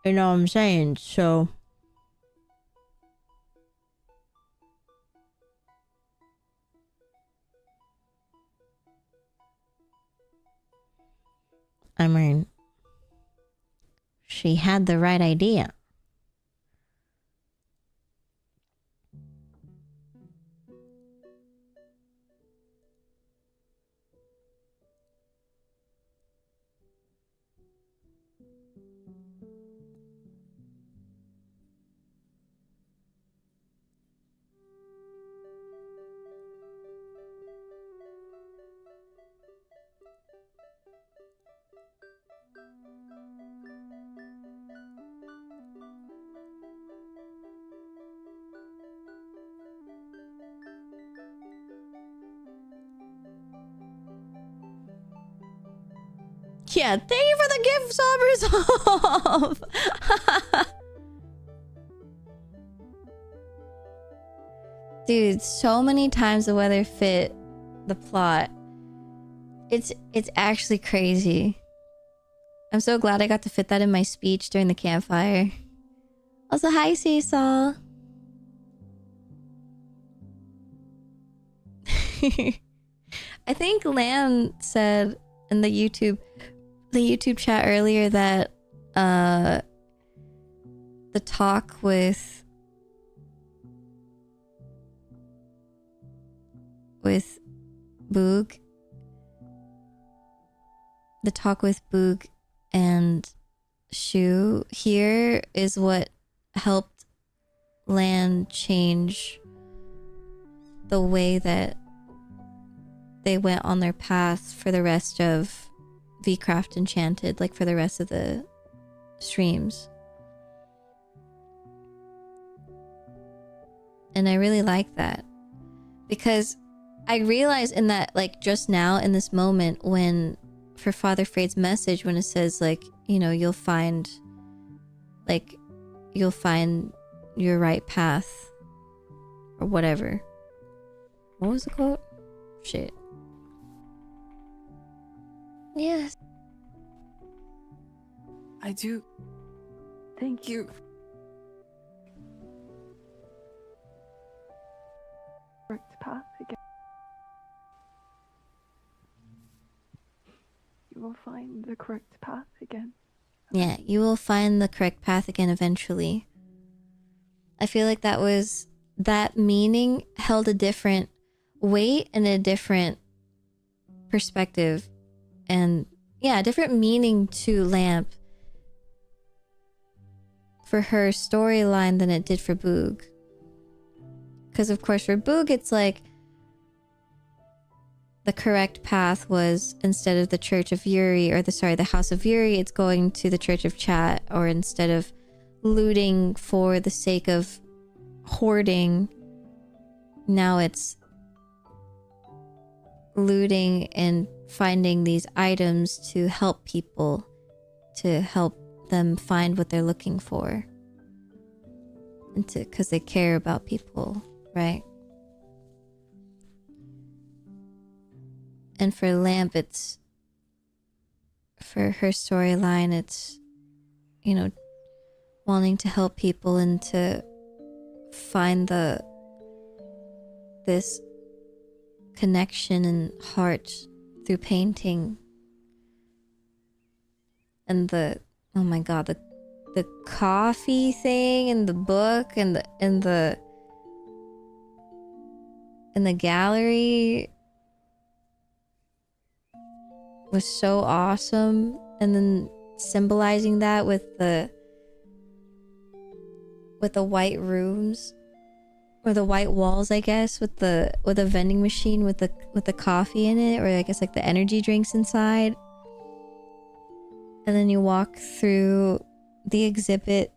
You know what I'm saying? So I mean, she had the right idea. Yeah, thank you for the gift, Sobbers off. Dude, so many times the weather fit the plot. It's actually crazy. I'm so glad I got to fit that in my speech during the campfire. Also, hi, Seesaw. I think Lamb said in the YouTube chat earlier that the talk with Boog the talk with Boog and Shu here is what helped Lan change the way that they went on their path for the rest of VCraft Enchanted, like for the rest of the streams. And I really like that, because I realized in that, like, just now in this moment, when for Father Freyd's message, when it says, like, you know, you'll find your right path or whatever. What was the quote? Shit. Yes. I do. Thank you. Correct path again. You will find the correct path again. Yeah, you will find the correct path again eventually. I feel like that meaning held a different weight and a different perspective, and yeah, a different meaning to Lamp for her storyline than it did for Boog. Because of course for Boog it's like the correct path was, instead of the Church of Yuri, or the House of Yuri, it's going to the Church of Chat, or instead of looting for the sake of hoarding, now it's looting and finding these items to help people, to help them find what they're looking for, and because they care about people, right? And for Lamp, it's, for her storyline, it's, you know, wanting to help people and to find this connection and heart through painting. And oh my god, the coffee thing and the book and the gallery was so awesome. And then symbolizing that with the white rooms, or the white walls, I guess, with a vending machine with the coffee in it, or I guess like the energy drinks inside. And then you walk through the exhibit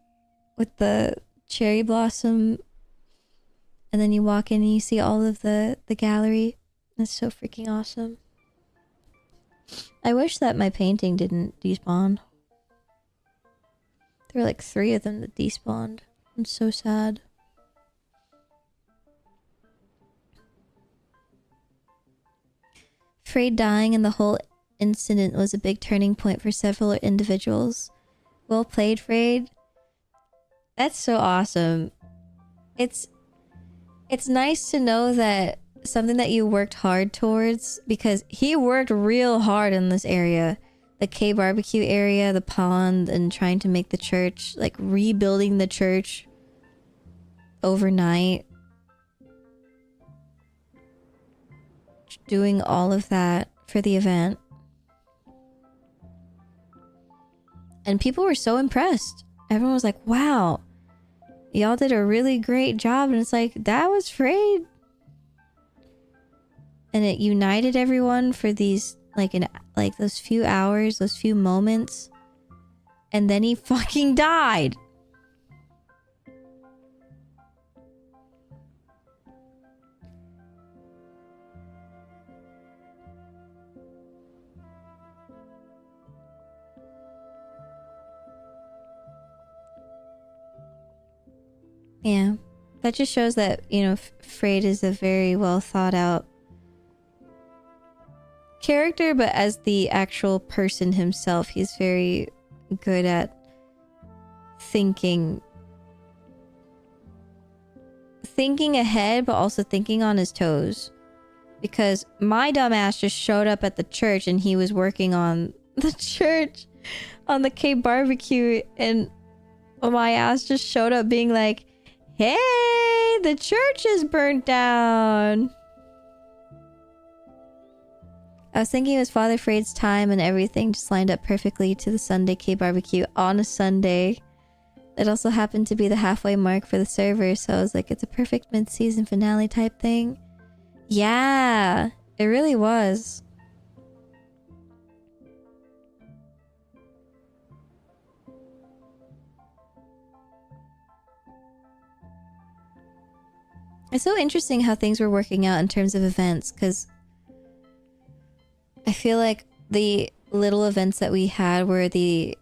with the cherry blossom, and then you walk in and you see all of the gallery. That's so freaking awesome. I wish that my painting didn't despawn. There were like 3 of them that despawned. I'm so sad. Freyd dying and the whole incident was a big turning point for several individuals. Well played, Freyd. That's so awesome. It's nice to know that something that you worked hard towards, because he worked real hard in this area. The K barbecue area, the pond, and trying to make the church, like rebuilding the church overnight. Doing all of that for the event. And people were so impressed. Everyone was like, wow, y'all did a really great job. And it's like, that was Freyd. And it united everyone for these, like those few hours, those few moments. And then he fucking died. Yeah, that just shows that, you know, Freyd is a very well thought out character, but as the actual person himself, he's very good at thinking ahead, but also thinking on his toes. Because my dumbass just showed up at the church and he was working on the church on the K barbecue, and my ass just showed up being like, hey, the church is burnt down. I was thinking it was Father Freyd's time and everything just lined up perfectly to the Sunday K barbecue on a Sunday. It also happened to be the halfway mark for the server, so I was like, it's a perfect mid-season finale type thing. Yeah, it really was. It's so interesting how things were working out in terms of events, because I feel like the little events that we had were the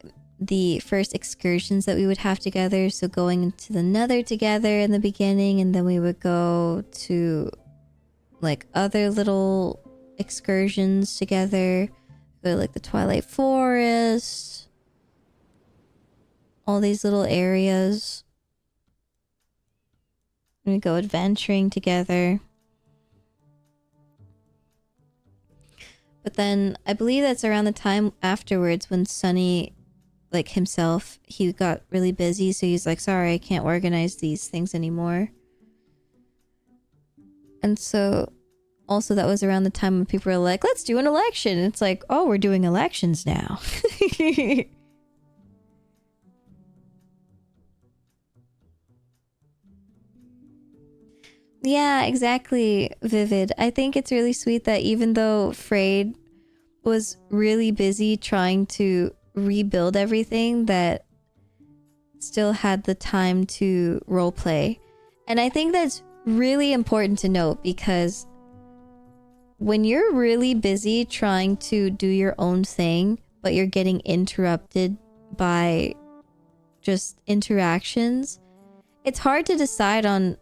first excursions that we would have together. So going into the Nether together in the beginning, and then we would go to like other little excursions together, go to like the Twilight Forest, all these little areas. We go adventuring together. But then I believe that's around the time afterwards when Sunny, like himself, he got really busy, so he's like, sorry, I can't organize these things anymore. And so also that was around the time when people were like, let's do an election. And it's like, oh, we're doing elections now. Yeah, exactly, Vivid. I think it's really sweet that even though Freyd was really busy trying to rebuild everything, that still had the time to roleplay. And I think that's really important to note, because when you're really busy trying to do your own thing, but you're getting interrupted by just interactions, it's hard to decide on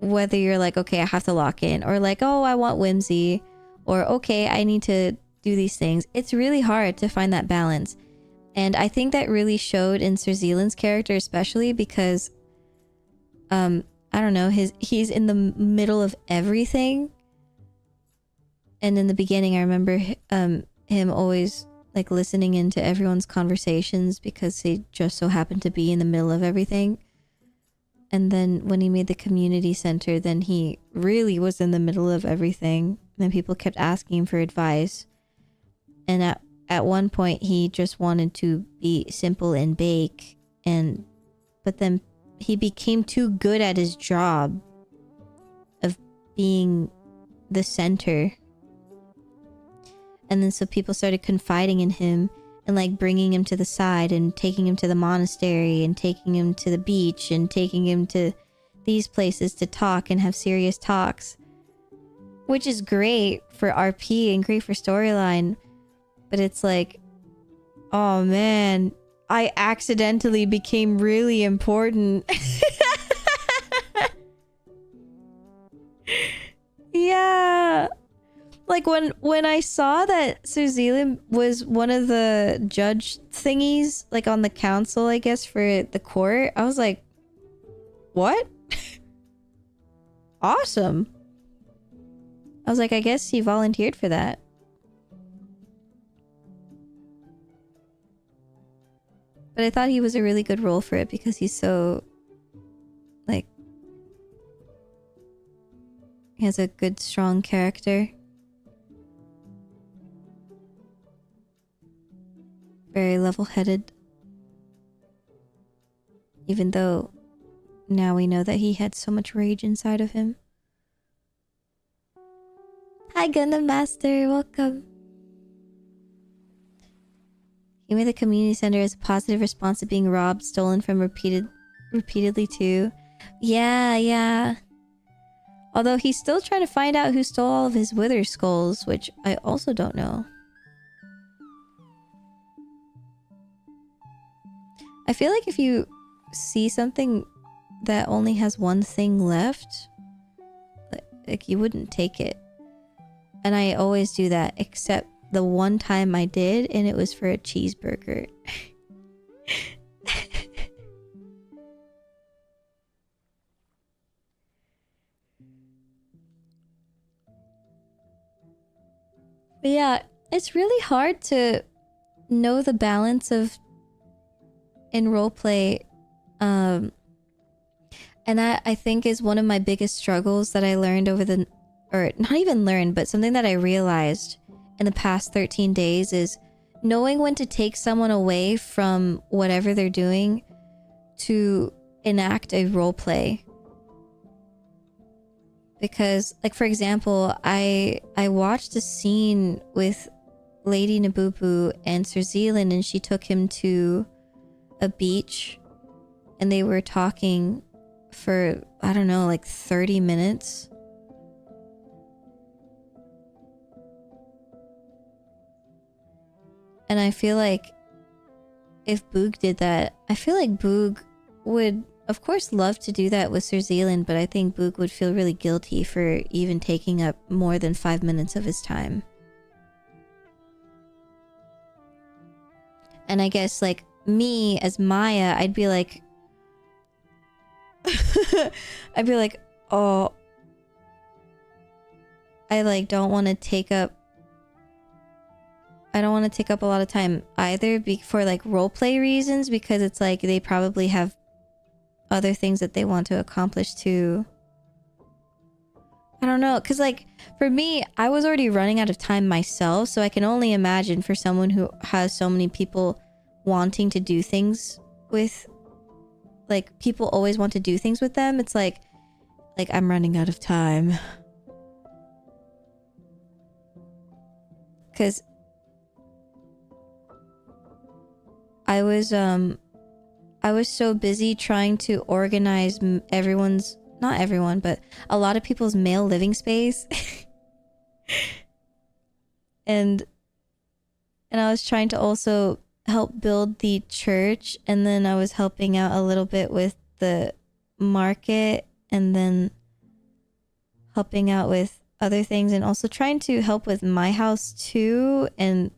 whether you're like, okay, I have to lock in, or like, oh, I want whimsy, or okay, I need to do these things. It's really hard to find that balance. And I think that really showed in Sir Zealand's character, especially because I don't know, he's in the middle of everything. And in the beginning, I remember him always like listening into everyone's conversations because he just so happened to be in the middle of everything. And then when he made the community center, then he really was in the middle of everything. And then people kept asking him for advice. And at one point, he just wanted to be simple and bake. But then he became too good at his job of being the center. And then so people started confiding in him and like bringing him to the side and taking him to the monastery and taking him to the beach and taking him to these places to talk and have serious talks, which is great for RP and great for storyline. But it's like, oh man, I accidentally became really important. Yeah. Like when I saw that Sir Zealand was one of the judge thingies, like on the council, I guess, for the court, I was like, what? Awesome. I was like, I guess he volunteered for that. But I thought he was a really good role for it because he's so, like, he has a good, strong character. Very level-headed. Even though now we know that he had so much rage inside of him. Hi Gundam Master, welcome. He made the community center as a positive response to being robbed, stolen from repeatedly too. Yeah. Although he's still trying to find out who stole all of his wither skulls, which I also don't know. I feel like if you see something that only has one thing left, like you wouldn't take it. And I always do that, except the one time I did, and it was for a cheeseburger. But yeah, it's really hard to know the balance of in roleplay, and that I think is one of my biggest struggles that I learned over the, or not even learned, but something that I realized in the past 13 days is knowing when to take someone away from whatever they're doing to enact a role play. Because, like, for example, I watched a scene with Lady Nabubu and Sir Zealand, and she took him to a beach and they were talking for, I don't know, like 30 minutes. And I feel like if Boog did that, I feel like Boog would, of course, love to do that with Sir Zealand, but I think Boog would feel really guilty for even taking up more than 5 minutes of his time. And I guess, like, me as Maia, I'd be like... I'd be like, oh... I, like, don't want to take up... I don't want to take up a lot of time either for, like, roleplay reasons, because it's like they probably have other things that they want to accomplish too. I don't know, because, like, for me, I was already running out of time myself, so I can only imagine for someone who has so many people wanting to do things with, like, people always want to do things with them. It's like I'm running out of time. Because I was so busy trying to organize everyone's, not everyone, but a lot of people's male living space. and I was trying to also help build the church, and then I was helping out a little bit with the market, and then helping out with other things, and also trying to help with my house too, and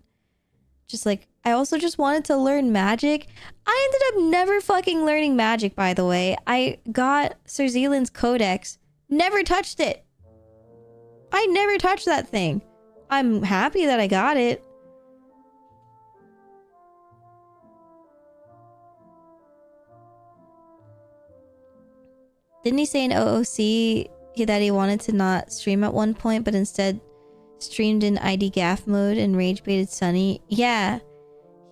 just like I also just wanted to learn magic. I ended up never fucking learning magic, by the way. I got Sir Zealand's codex. Never touched it. I never touched that thing. I'm happy that I got it. Didn't he say in OOC that he wanted to not stream at one point, but instead streamed in ID gaff mode and rage baited Sunny? Yeah.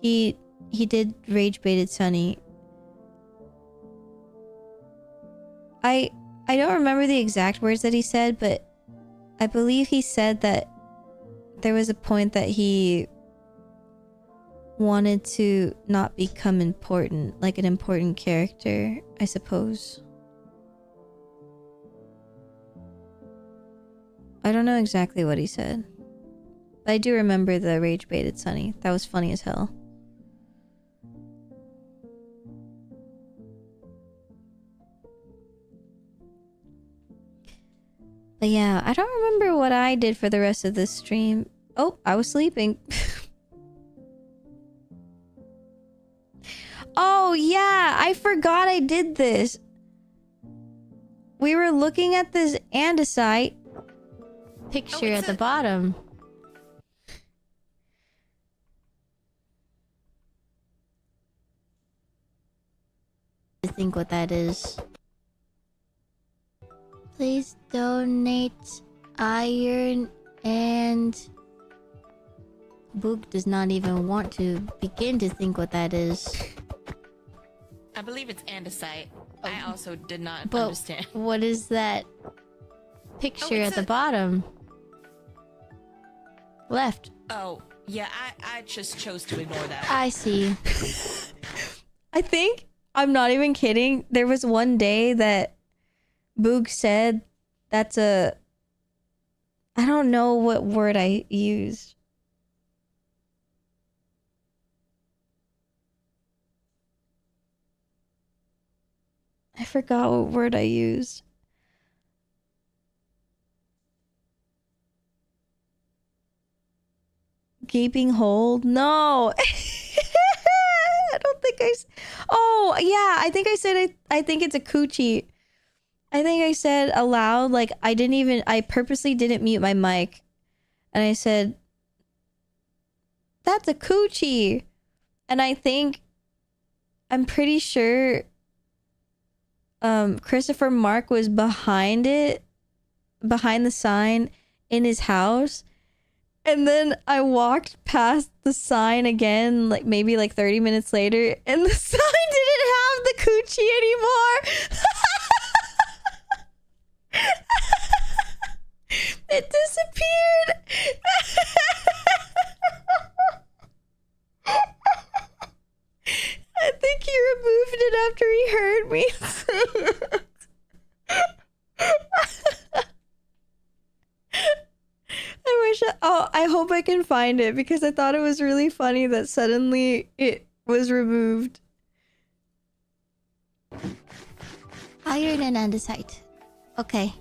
He did rage baited Sunny. I don't remember the exact words that he said, but I believe he said that there was a point that he wanted to not become important, like an important character, I suppose. I don't know exactly what he said, but I do remember the rage baited Sunny. That was funny as hell. But yeah, I don't remember what I did for the rest of this stream. Oh, I was sleeping. Oh yeah, I forgot I did this. We were looking at this andesite picture at the bottom. I think what that is. Please donate iron, and Boog does not even want to begin to think what that is. I believe it's andesite. I also did not But understand. what is that picture at the bottom? Left. Oh, yeah, I just chose to ignore that. I see. I think, I'm not even kidding, there was one day that Boog said that's a... I don't know what word I used. I forgot what word I used. Gaping hole? No. I don't think oh, yeah. I think I said I think it's a coochie. I think I said aloud, like, I purposely didn't mute my mic. And I said, that's a coochie. And I'm pretty sure Christopher Mark was behind the sign in his house. And then I walked past the sign again, like maybe like 30 minutes later, and the sign didn't have the coochie anymore. It disappeared. I think he removed it after he heard me say it. I hope I can find it because I thought it was really funny that suddenly it was removed. Iron and andesite. Okay.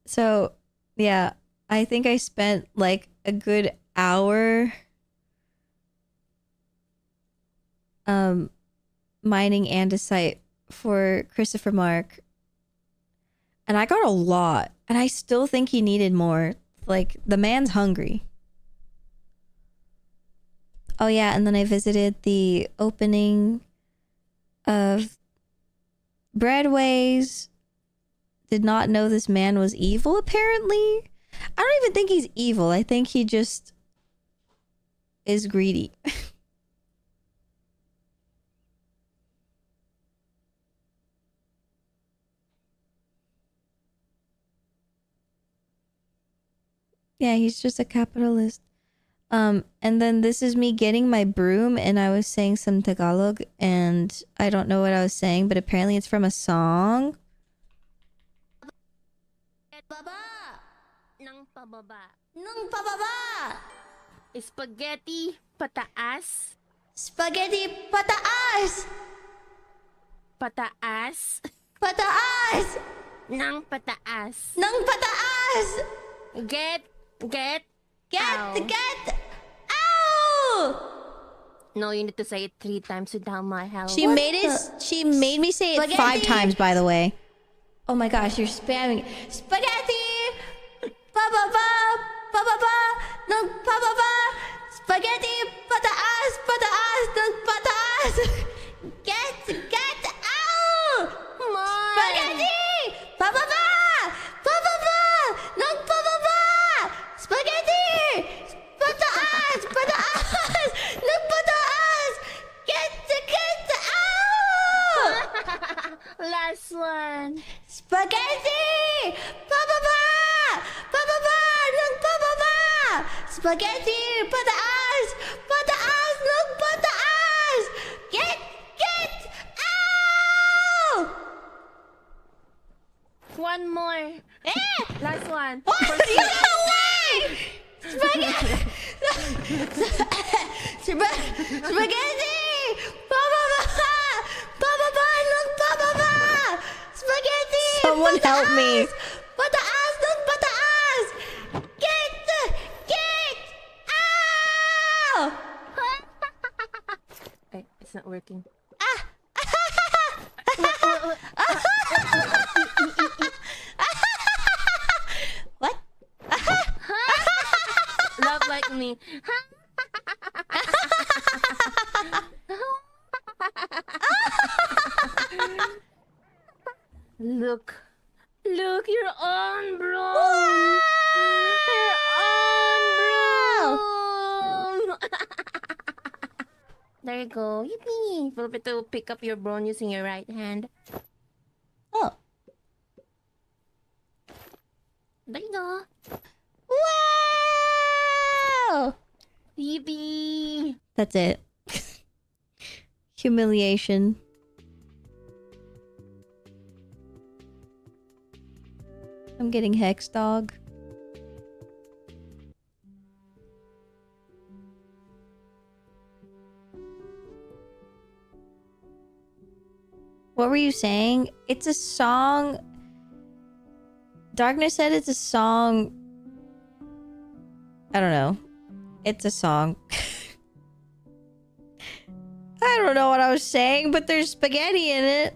So, yeah, I think I spent like a good hour mining andesite for Christopher Mark. And I got a lot, and I still think he needed more. Like, the man's hungry. Oh yeah, and then I visited the opening of Breadways. Did not know this man was evil, apparently. I don't even think he's evil. I think he just is greedy. Yeah, he's just a capitalist. And then this is me getting my broom, and I was saying some Tagalog, and I don't know what I was saying, but apparently it's from a song. Nang pababa. Nang pababa. Spaghetti pataas. Spaghetti pataas. Pataas. Pataas. Nang pataas. Nang pataas. Get. Ow. No, you need to say it 3 times without my help. She made me say it 5 times, by the way. Oh my gosh, you're spamming. Spaghetti! Pa-ba-ba! Pa-ba-ba! No, pa-ba-ba! Spaghetti! Pataas! Pataas! No, pataas! Get! Ow! Spaghetti! Pa-ba-ba! Pa-ba-ba! No, pa-ba-ba! Spaghetti! Pataas! Pataas! No, pataas! Get! Ow! Last one. Spaghetti! Pa-ba-ba! Pa-ba-ba! Nung pa-ba-ba! Spaghetti! Pataas! Pataas! Nung pataas! Get! Ow! One more. Last one. What? No way! Spaghetti! Spaghetti! Pa-ba-ba! Pa-ba-ba! Nung pa-ba-ba! Spaghetti! Someone help me. Pataas! Nung pataas! Get! Ow! It's not working. What? Love like me. Look, you're on, bro. You're on, bro. There you go. Yippee! Feel free to pick up your bone using your right hand. Oh. There you go. Wow! Yippee! That's it. Humiliation. I'm getting hex dog. What were you saying? It's a song. Darkness said it's a song. I don't know. It's a song. I don't know what I was saying, but there's spaghetti in it.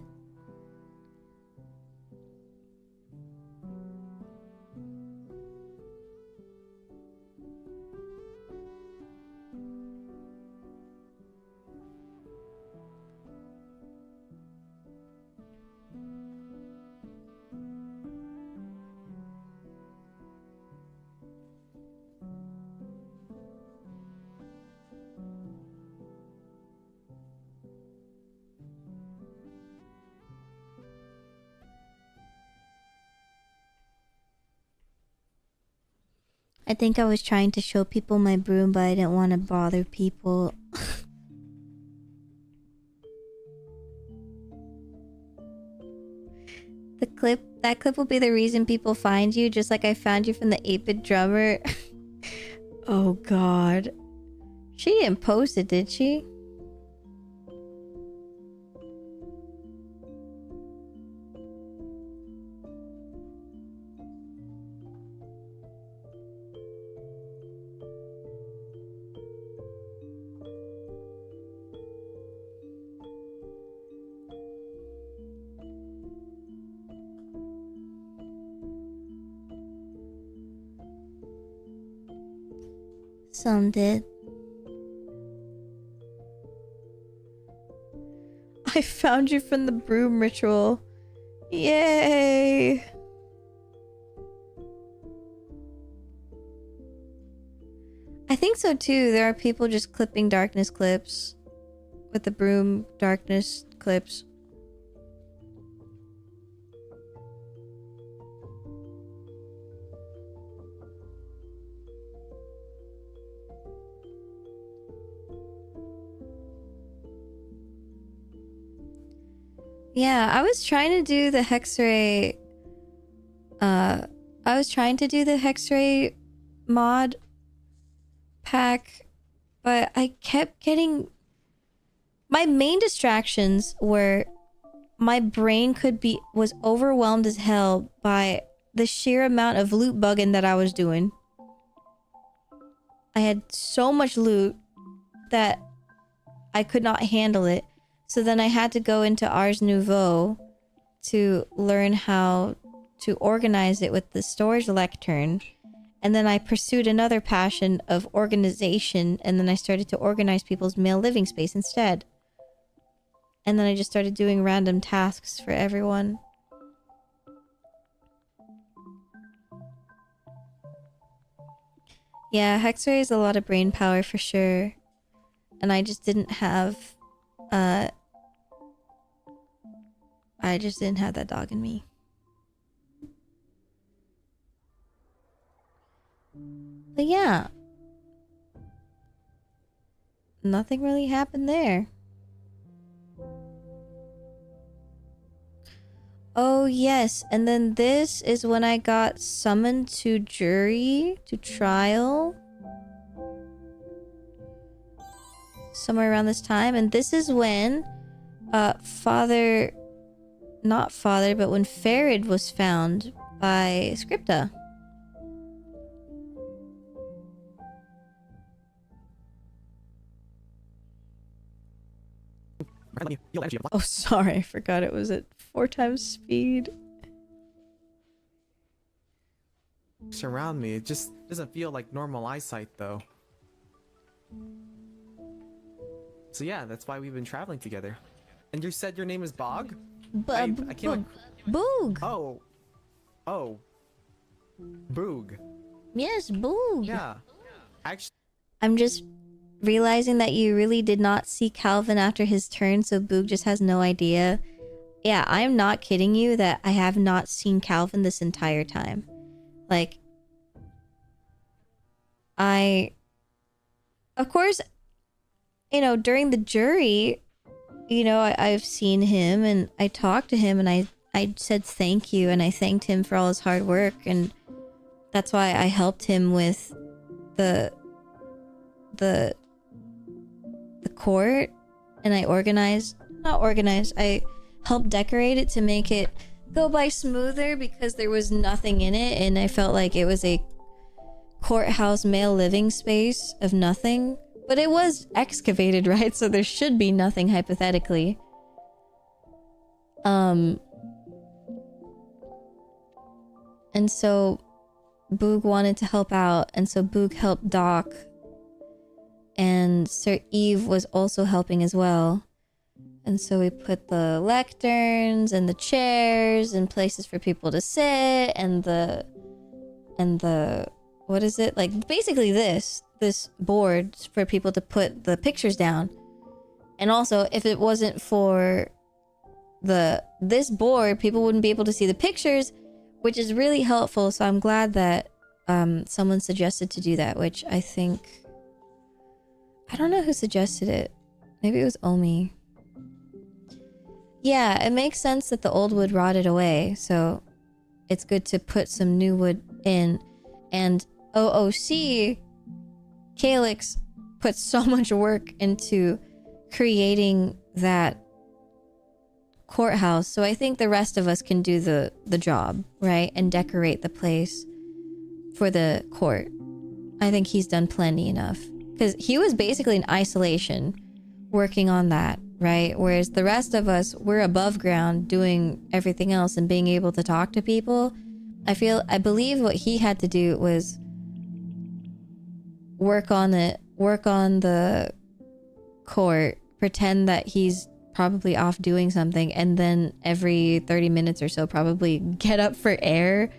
I think I was trying to show people my broom, but I didn't want to bother people. That clip will be the reason people find you, just like I found you from the 8-bit drummer. Oh god. She didn't post it, did she? Some did. I found you from the broom ritual. Yay! I think so too. There are people just clipping darkness clips with the broom darkness clips. Yeah, I was trying to do the Hexray. I was trying to do the Hexray mod pack, but I kept getting. My main distractions were my brain was overwhelmed as hell by the sheer amount of loot bugging that I was doing. I had so much loot that I could not handle it. So then I had to go into Ars Nouveau to learn how to organize it with the storage lectern. And then I pursued another passion of organization, and then I started to organize people's male living space instead. And then I just started doing random tasks for everyone. Yeah, Hexray is a lot of brain power for sure. And I just didn't have... I just didn't have that dog in me. But yeah. Nothing really happened there. Oh yes, and then this is when I got summoned to jury, to trial. Somewhere around this time, and this is when not father, but when Farid was found by Scripta. Oh, sorry, I forgot it was at 4 times speed. Around me, it just doesn't feel like normal eyesight though. So yeah, that's why we've been traveling together. And you said your name is Bogh? Boog. Oh. Boog. Yes, Boog. Yeah. Actually, I'm just realizing that you really did not see Calvin after his turn, so Boog just has no idea. Yeah, I'm not kidding you that I have not seen Calvin this entire time. Like, of course, you know, during the jury, you know, I've seen him and I talked to him and I said thank you and I thanked him for all his hard work, and that's why I helped him with the court, and I helped decorate it to make it go by smoother because there was nothing in it, and I felt like it was a courthouse male living space of nothing. But it was excavated, right? So there should be nothing, hypothetically. And so Boog wanted to help out, and so Boog helped Doc. And Sir Eve was also helping as well. And so we put the lecterns and the chairs and places for people to sit, and the what is it? Like, basically this board for people to put the pictures down. And also, if it wasn't for this board, people wouldn't be able to see the pictures, which is really helpful. So I'm glad that someone suggested to do that, which I think... I don't know who suggested it. Maybe it was Omi. Yeah, it makes sense that the old wood rotted away, so it's good to put some new wood in. And OOC, Calyx put so much work into creating that courthouse, so I think the rest of us can do the job, right? And decorate the place for the court. I think he's done plenty enough. Because he was basically in isolation working on that, right? Whereas the rest of us, we're above ground doing everything else and being able to talk to people. I believe what he had to do was work on the court, pretend that he's probably off doing something, and then every 30 minutes or so probably get up for air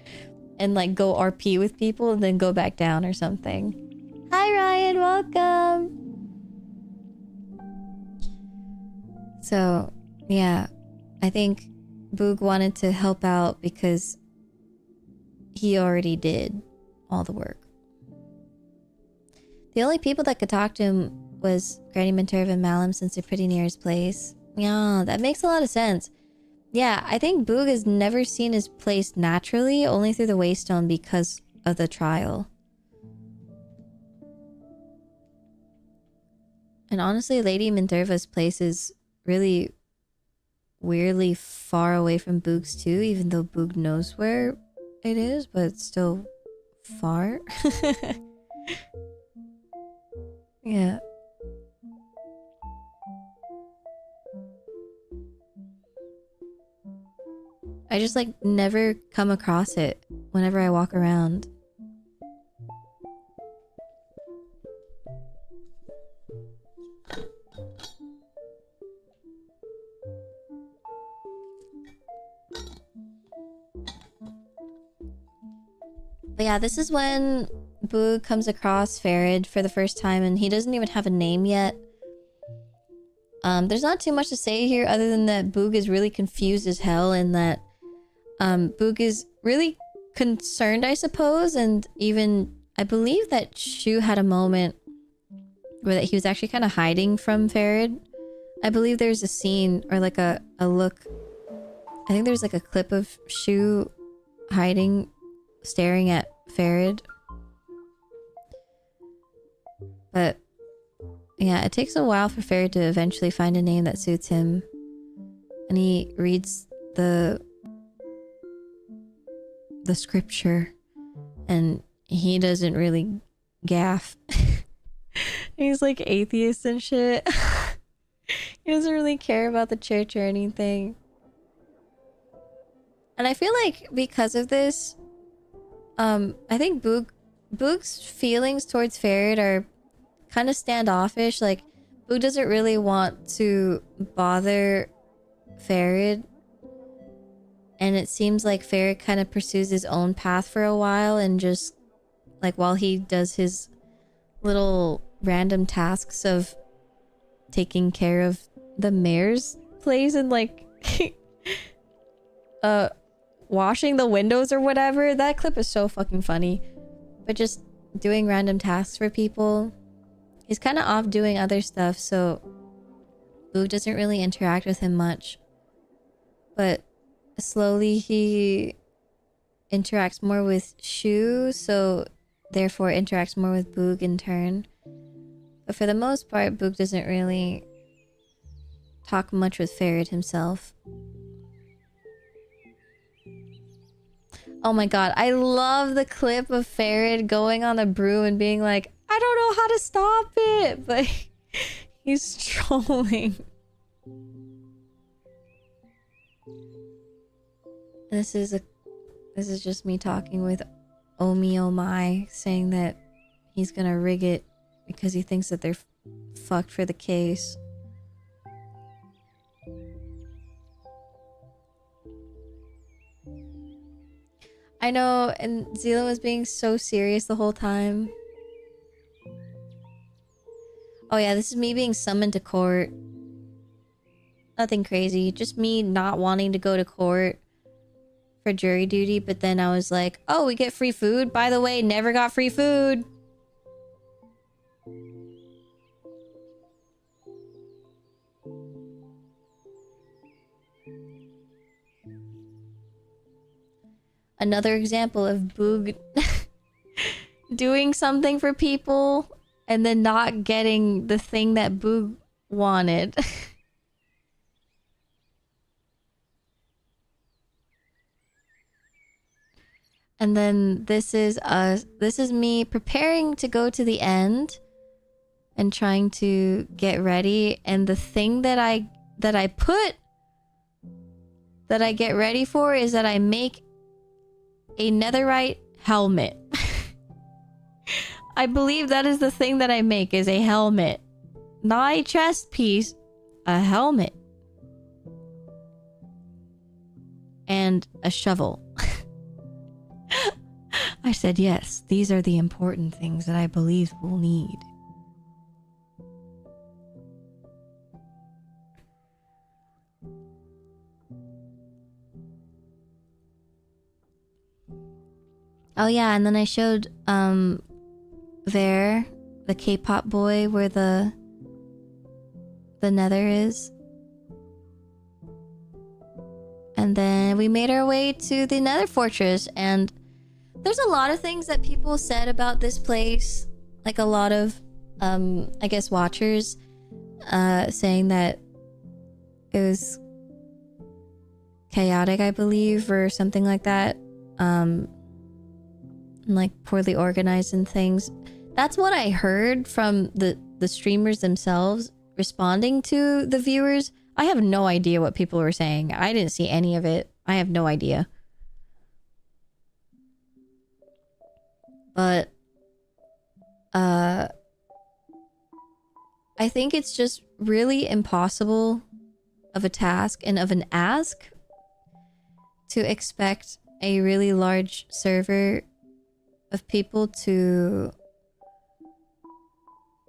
and like go RP with people and then go back down or something. Hi Ryan, welcome! So, yeah, I think Boog wanted to help out because he already did all the work. The only people that could talk to him was Granny Minterva and Malum, since they're pretty near his place. Yeah, that makes a lot of sense. Yeah, I think Boog has never seen his place naturally, only through the Waystone because of the trial. And honestly, Lady Minterva's place is really weirdly far away from Boog's too, even though Boog knows where it is, but it's still far. Yeah. I just like never come across it whenever I walk around. But yeah, this is when Boog comes across Farid for the first time, and he doesn't even have a name yet. There's not too much to say here other than that Boog is really confused as hell, and that Boog is really concerned, I suppose, and even I believe that Shu had a moment where that he was actually kind of hiding from Farid. I believe there's a scene or like a look. I think there's like a clip of Shu hiding, staring at Farid. But yeah, it takes a while for Farid to eventually find a name that suits him. And he reads the scripture and he doesn't really gaff. He's like atheist and shit. He doesn't really care about the church or anything. And I feel like because of this, I think Boog's feelings towards Farid are kind of standoffish. Like, Boog doesn't really want to bother Farid. And it seems like Farid kind of pursues his own path for a while, and just like while he does his little random tasks of taking care of the mayor's place and like washing the windows or whatever. That clip is so fucking funny. But just doing random tasks for people. He's kind of off doing other stuff, so Boog doesn't really interact with him much. But slowly he interacts more with Shu, so therefore interacts more with Boog in turn. But for the most part, Boog doesn't really talk much with Farid himself. Oh my god, I love the clip of Farid going on the broom and being like, I don't know how to stop it, but he's trolling. This is just me talking with Omi Oh My, saying that he's gonna rig it because he thinks that they're fucked for the case. I know, and Zila was being so serious the whole time. Oh yeah, this is me being summoned to court. Nothing crazy, just me not wanting to go to court for jury duty, but then I was like, oh, we get free food. By the way, never got free food. Another example of Boog doing something for people and then not getting the thing that Boog wanted. And then this is me preparing to go to the end and trying to get ready, and the thing that I get ready for is that I make a netherite helmet. I believe that is the thing that I make, is a helmet. Not a chest piece, a helmet. And a shovel. I said, yes, these are the important things that I believe we'll need. Oh yeah, and then I showed there the K-pop boy where the nether is. And then we made our way to the nether fortress, and there's a lot of things that people said about this place. Like a lot of I guess watchers saying that it was chaotic, I believe, or something like that. Like poorly organized and things. That's what I heard from the streamers themselves responding to the viewers. I have no idea what people were saying. I didn't see any of it. I have no idea. But I think it's just really impossible of a task and of an ask to expect a really large server of people to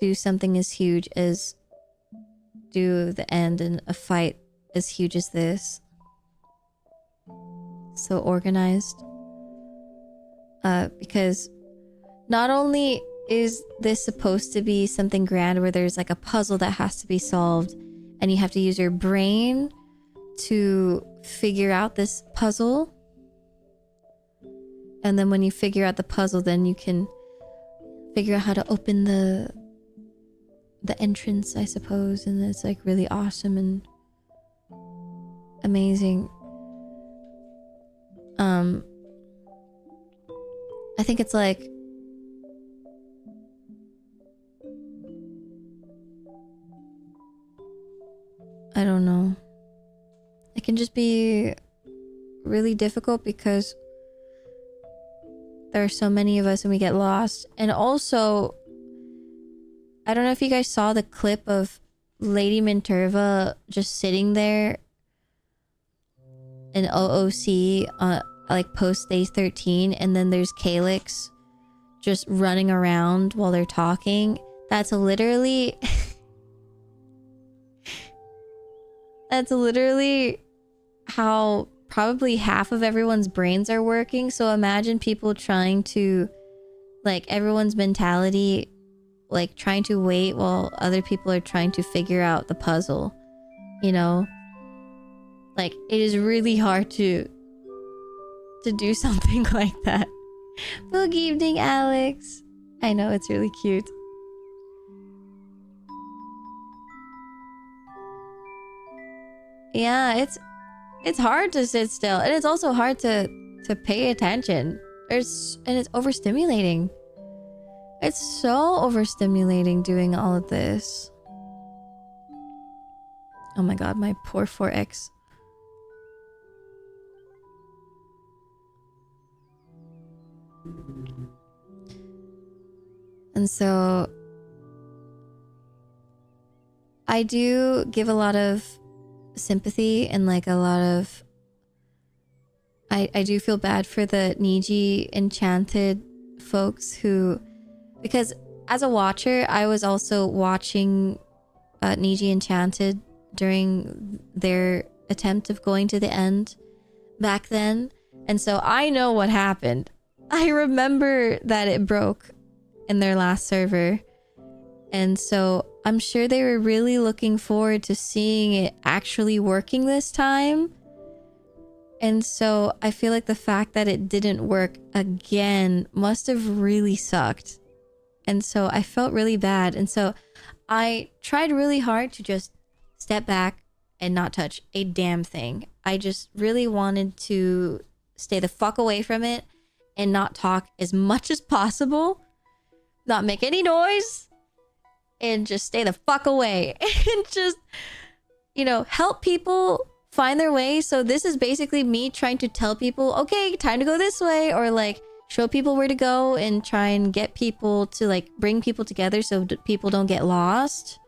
do something as huge as do the end in a fight as huge as this. So organized. Because not only is this supposed to be something grand where there's like a puzzle that has to be solved and you have to use your brain to figure out this puzzle. And then when you figure out the puzzle, then you can figure out how to open the entrance, I suppose. And it's like really awesome and amazing. I think it's like I don't know. It can just be really difficult because there are so many of us and we get lost. And also, I don't know if you guys saw the clip of Lady Minterva just sitting there in OOC like post day 13, and then there's Calyx just running around while they're talking. That's literally that's literally how probably half of everyone's brains are working. So imagine people trying to, like, everyone's mentality, like trying to wait while other people are trying to figure out the puzzle, you know? Like, it is really hard to do something like that. Good evening, Alex. I know, it's really cute. Yeah, it's hard to sit still, and it's also hard to pay attention. And it's overstimulating. It's so overstimulating doing all of this. Oh my god, my poor 4X. And so I do give a lot of sympathy and like a lot of I do feel bad for the Niji Enchanted folks who, because as a watcher I was also watching Niji Enchanted during their attempt of going to the end back then, And so I know what happened. I remember that it broke in their last server. And so I'm sure they were really looking forward to seeing it actually working this time. And so I feel like the fact that it didn't work again must have really sucked. And so I felt really bad. And so I tried really hard to just step back and not touch a damn thing. I just really wanted to stay the fuck away from it and not talk as much as possible, not make any noise, and just stay the fuck away and just, you know, help people find their way. So this is basically me trying to tell people, okay, time to go this way, or like show people where to go and try and get people to like bring people together so people don't get lost.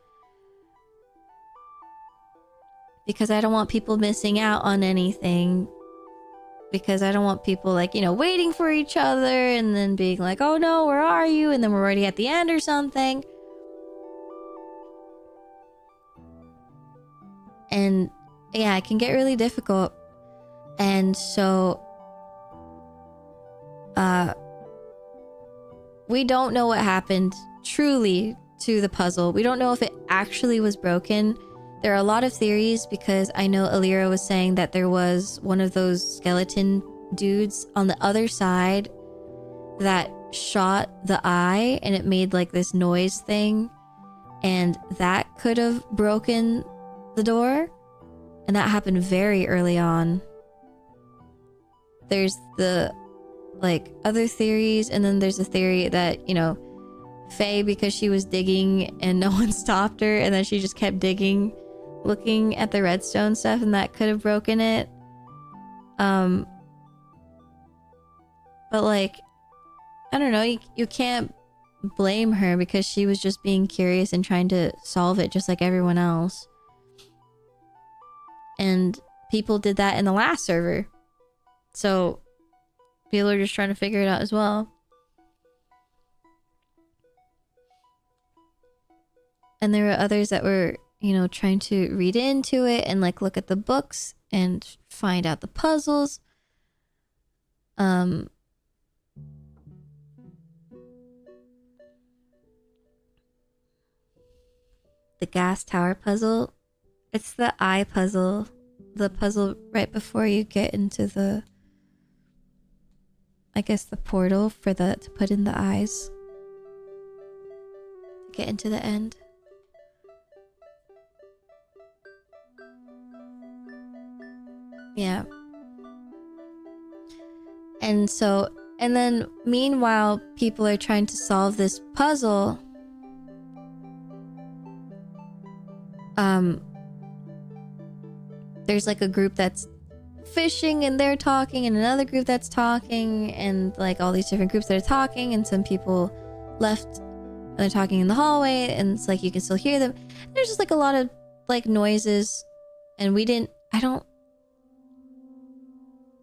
Because I don't want people missing out on anything. Because I don't want people like, you know, waiting for each other and then being like, oh no, where are you? And then we're already at the end or something. And yeah, it can get really difficult. And so we don't know what happened truly to the puzzle. We don't know if it actually was broken. There are a lot of theories because I know Alira was saying that there was one of those skeleton dudes on the other side that shot the eye and it made like this noise thing, and that could have broken the door, and that happened very early on. There's the like other theories, and then there's a theory that, you know, Faye, because she was digging and no one stopped her, and then she just kept digging, looking at the redstone stuff, and that could have broken it. But like, I don't know, you can't blame her because she was just being curious and trying to solve it just like everyone else. And people did that in the last server. So people are just trying to figure it out as well. And there were others that were, you know, trying to read into it and like look at the books and find out the puzzles. The gas tower puzzle. It's the eye puzzle. The puzzle right before you get into the, I guess, the portal for the to put in the eyes. To get into the end. Yeah. And so, and then meanwhile, people are trying to solve this puzzle. There's like a group that's fishing and they're talking, and another group that's talking, and like all these different groups that are talking, and some people left and they're talking in the hallway, and it's like you can still hear them. There's just like a lot of like noises, and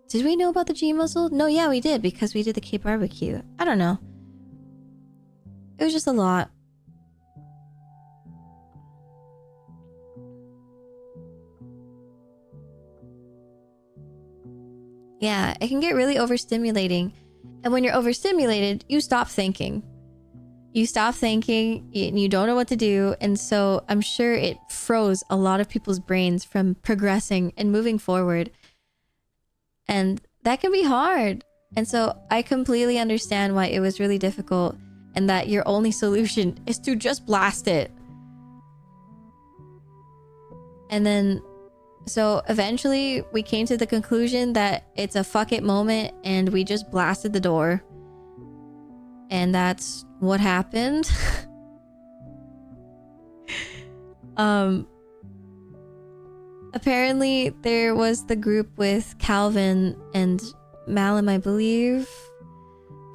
did we know about the G muzzle? No, yeah, we did, because we did the Cape barbecue. I don't know. It was just a lot. Yeah, it can get really overstimulating. And when you're overstimulated, you stop thinking. You stop thinking, and you don't know what to do. And so I'm sure it froze a lot of people's brains from progressing and moving forward. And that can be hard. And so I completely understand why it was really difficult, and that your only solution is to just blast it. And then, so eventually we came to the conclusion that it's a fuck it moment, and we just blasted the door. And that's what happened. Apparently there was the group with Calvin and Malum, I believe.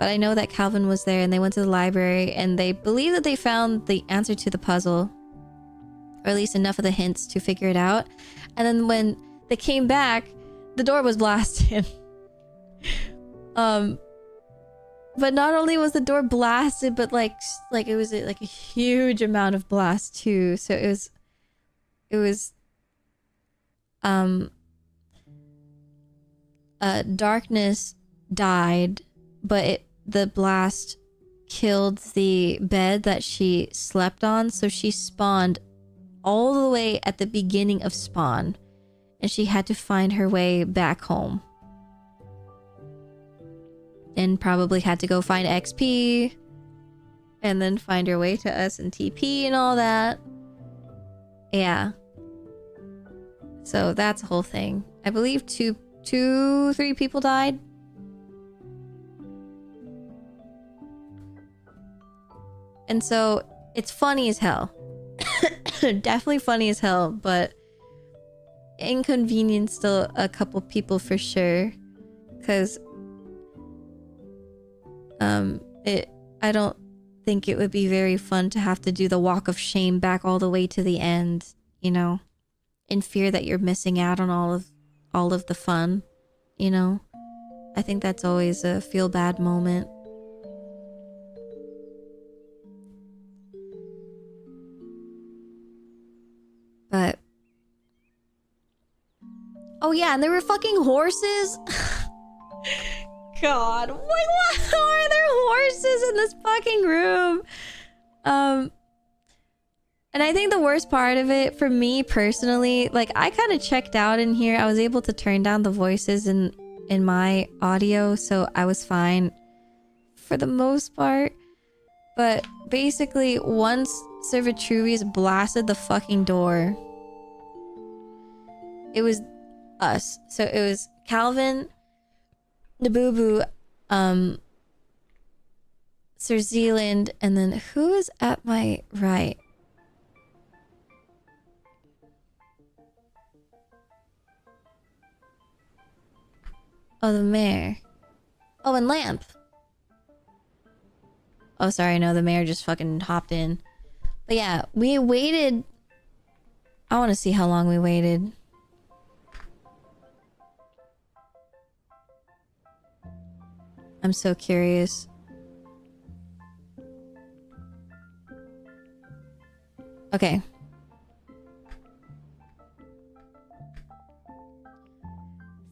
But I know that Calvin was there, and they went to the library, and they believe that they found the answer to the puzzle. Or at least enough of the hints to figure it out. And then when they came back, the door was blasted. But not only was the door blasted, but like it was like a huge amount of blast too. So it was Darkness died, but the blast killed the bed that she slept on, so she spawned all the way at the beginning of spawn, and she had to find her way back home. And probably had to go find XP, and then find her way to us and TP and all that. Yeah. So that's the whole thing. I believe 3 people died. And so it's funny as hell. Definitely funny as hell, but inconvenienced a couple people for sure. Cause I don't think it would be very fun to have to do the walk of shame back all the way to the end, you know, in fear that you're missing out on all of the fun, you know. I think that's always a feel bad moment. But oh yeah, and there were fucking horses. God, why are there horses in this fucking room? And I think the worst part of it for me personally, like I kind of checked out in here. I was able to turn down the voices in my audio, so I was fine for the most part. But basically, once Sir Vitruvius blasted the fucking door, it was us. So it was Calvin, Nabubu, Sir Zealand, and then who is at my right? Oh, the mayor. Oh, and Lamp. Oh, sorry, no, the mayor just fucking hopped in. But yeah, we waited. I want to see how long we waited. I'm so curious. Okay.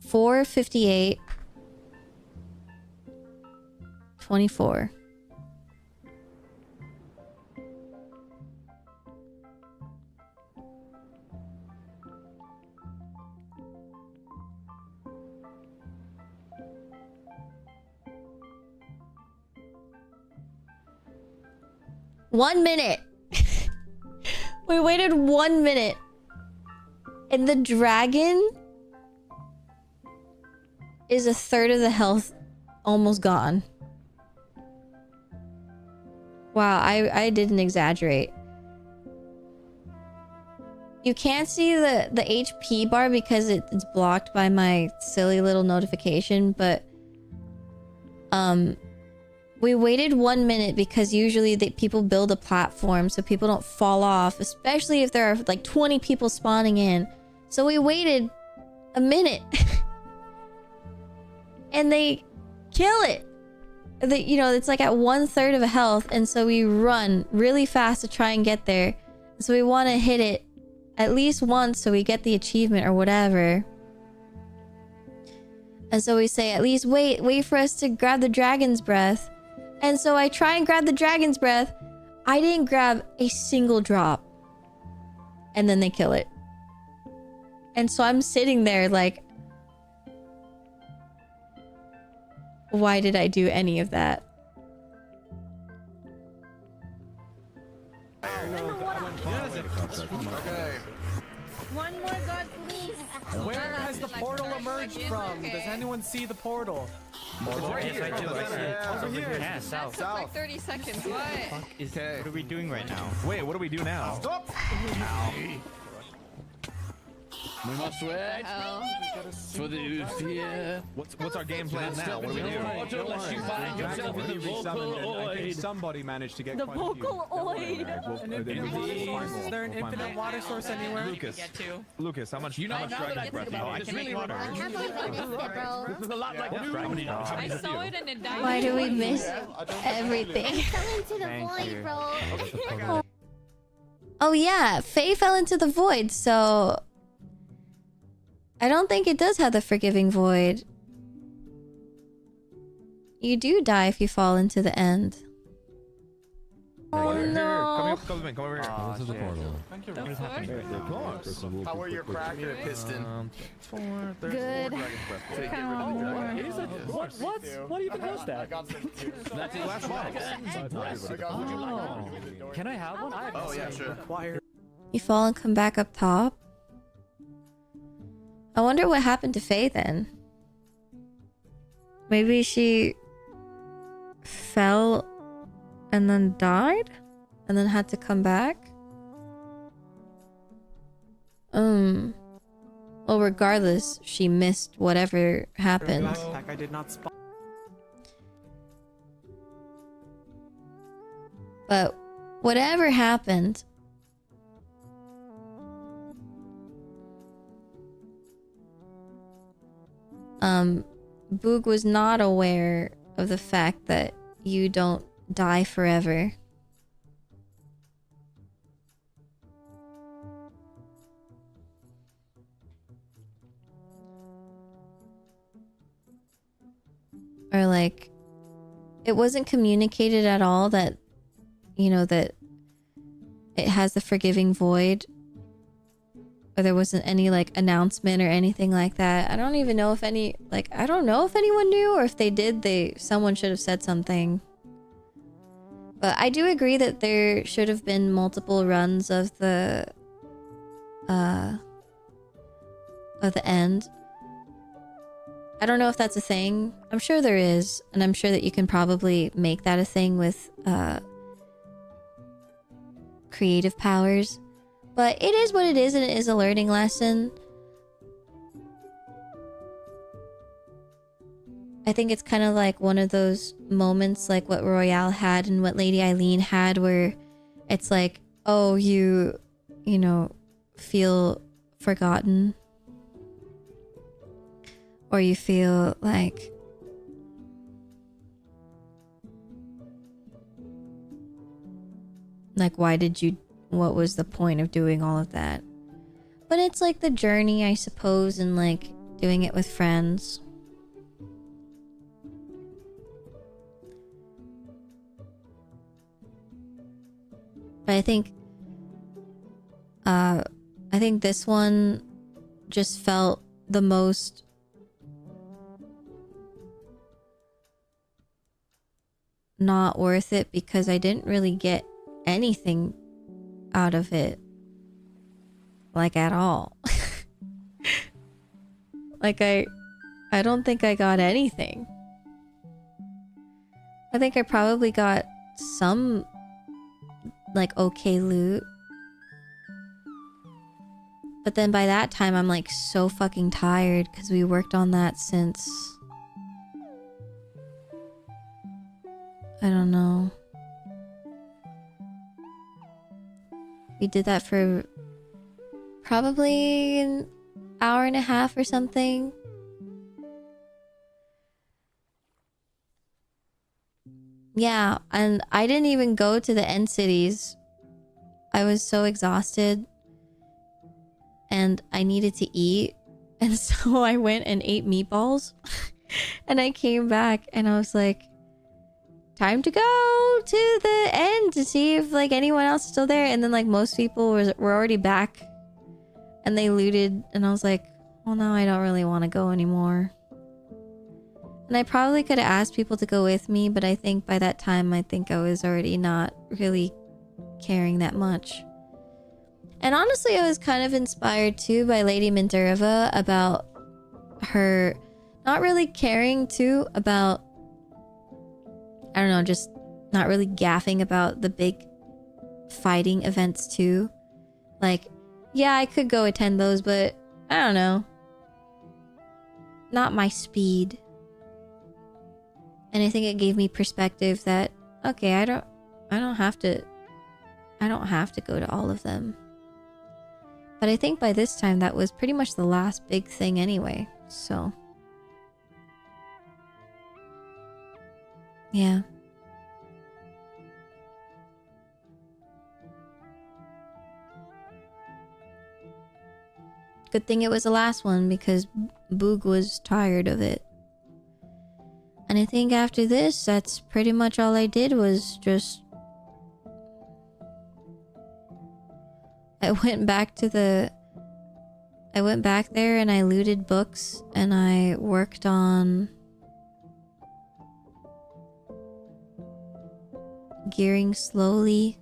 $4.58. 24. One minute. We waited 1 minute. And the dragon is a third of the health almost gone. Wow, I didn't exaggerate. You can't see the HP bar because it's blocked by my silly little notification, but we waited 1 minute because usually people build a platform so people don't fall off, especially if there are like 20 people spawning in. So we waited a minute. And they kill it. You know, it's like at 1/3 of a health, and so we run really fast to try and get there. So we want to hit it at least once so we get the achievement or whatever. And so we say, at least wait for us to grab the dragon's breath. And so I try and grab the dragon's breath. I didn't grab a single drop. And then they kill it. And so I'm sitting there like, why did I do any of that? Okay. One more god, please. Where has the portal emerged from? Does anyone see the portal? Yes, I do. I see it. Over here. Yeah, south. That took like 30 seconds. What? What are we doing right now? Wait, what do we do now? Stop! We must wait for the fear. What's our game plan now? What do we do? Unless you find yourself in the Vocaloid. Somebody managed to get The quite a few. Vocaloid! Is there an infinite water source anywhere? Lucas, how much dragon breath do you I have? can make water. I can't believe I missed it, bro. This is a lot like I saw it and it died. Why do we miss everything? I fell into the void, bro. Oh yeah, Faye fell into the void, so I don't think it does have the forgiving void. You do die if you fall into the end. Oh no. Come over here. This is the portal. Thank you. What is happening? How were your cracker piston? Good. What do you think was that? That's his last one. Can I have one? Oh yeah, sure. You fall and come back up top? I wonder what happened to Faye then. Maybe she fell and then died? And then had to come back? Well, regardless, she missed whatever happened. That guy did not spot. But whatever happened, Boog was not aware of the fact that you don't die forever. Or like, it wasn't communicated at all that, you know, that it has the forgiving void. Or there wasn't any like announcement or anything like that. I don't even know if any, like, I don't know if anyone knew, or if they did, someone should have said something. But I do agree that there should have been multiple runs of the end. I don't know if that's a thing. I'm sure there is, and I'm sure that you can probably make that a thing with creative powers. But it is what it is, and it is a learning lesson. I think it's kind of like one of those moments like what Royale had and what Lady Eileen had, where it's like, oh, you know, feel forgotten. Or you feel like what was the point of doing all of that? But it's like the journey, I suppose, and like doing it with friends. But I think this one just felt the most not worth it, because I didn't really get anything out of it, like, at all. Like, I don't think I got anything. I think I probably got some like okay loot, but then by that time I'm like so fucking tired because we worked on that since, I don't know, we did that for probably an hour and a half or something. Yeah, and I didn't even go to the end cities. I was so exhausted and I needed to eat, and so I went and ate meatballs. And I came back and I was like, time to go to the end to see if like anyone else is still there. And then like most people were already back and they looted, and I was like, well, now I don't really want to go anymore. And I probably could have asked people to go with me, but I think by that time, I think I was already not really caring that much. And honestly, I was kind of inspired too by Lady Minerva about her not really caring too about, I don't know, just not really gaffing about the big fighting events too. Like, yeah, I could go attend those, but I don't know. Not my speed. And I think it gave me perspective that, okay, I don't have to go to all of them. But I think by this time that was pretty much the last big thing anyway. So yeah. Good thing it was the last one, because Boog was tired of it. And And I think after this, that's pretty much all I did was just... I went back there and I looted books and I worked on gearing slowly.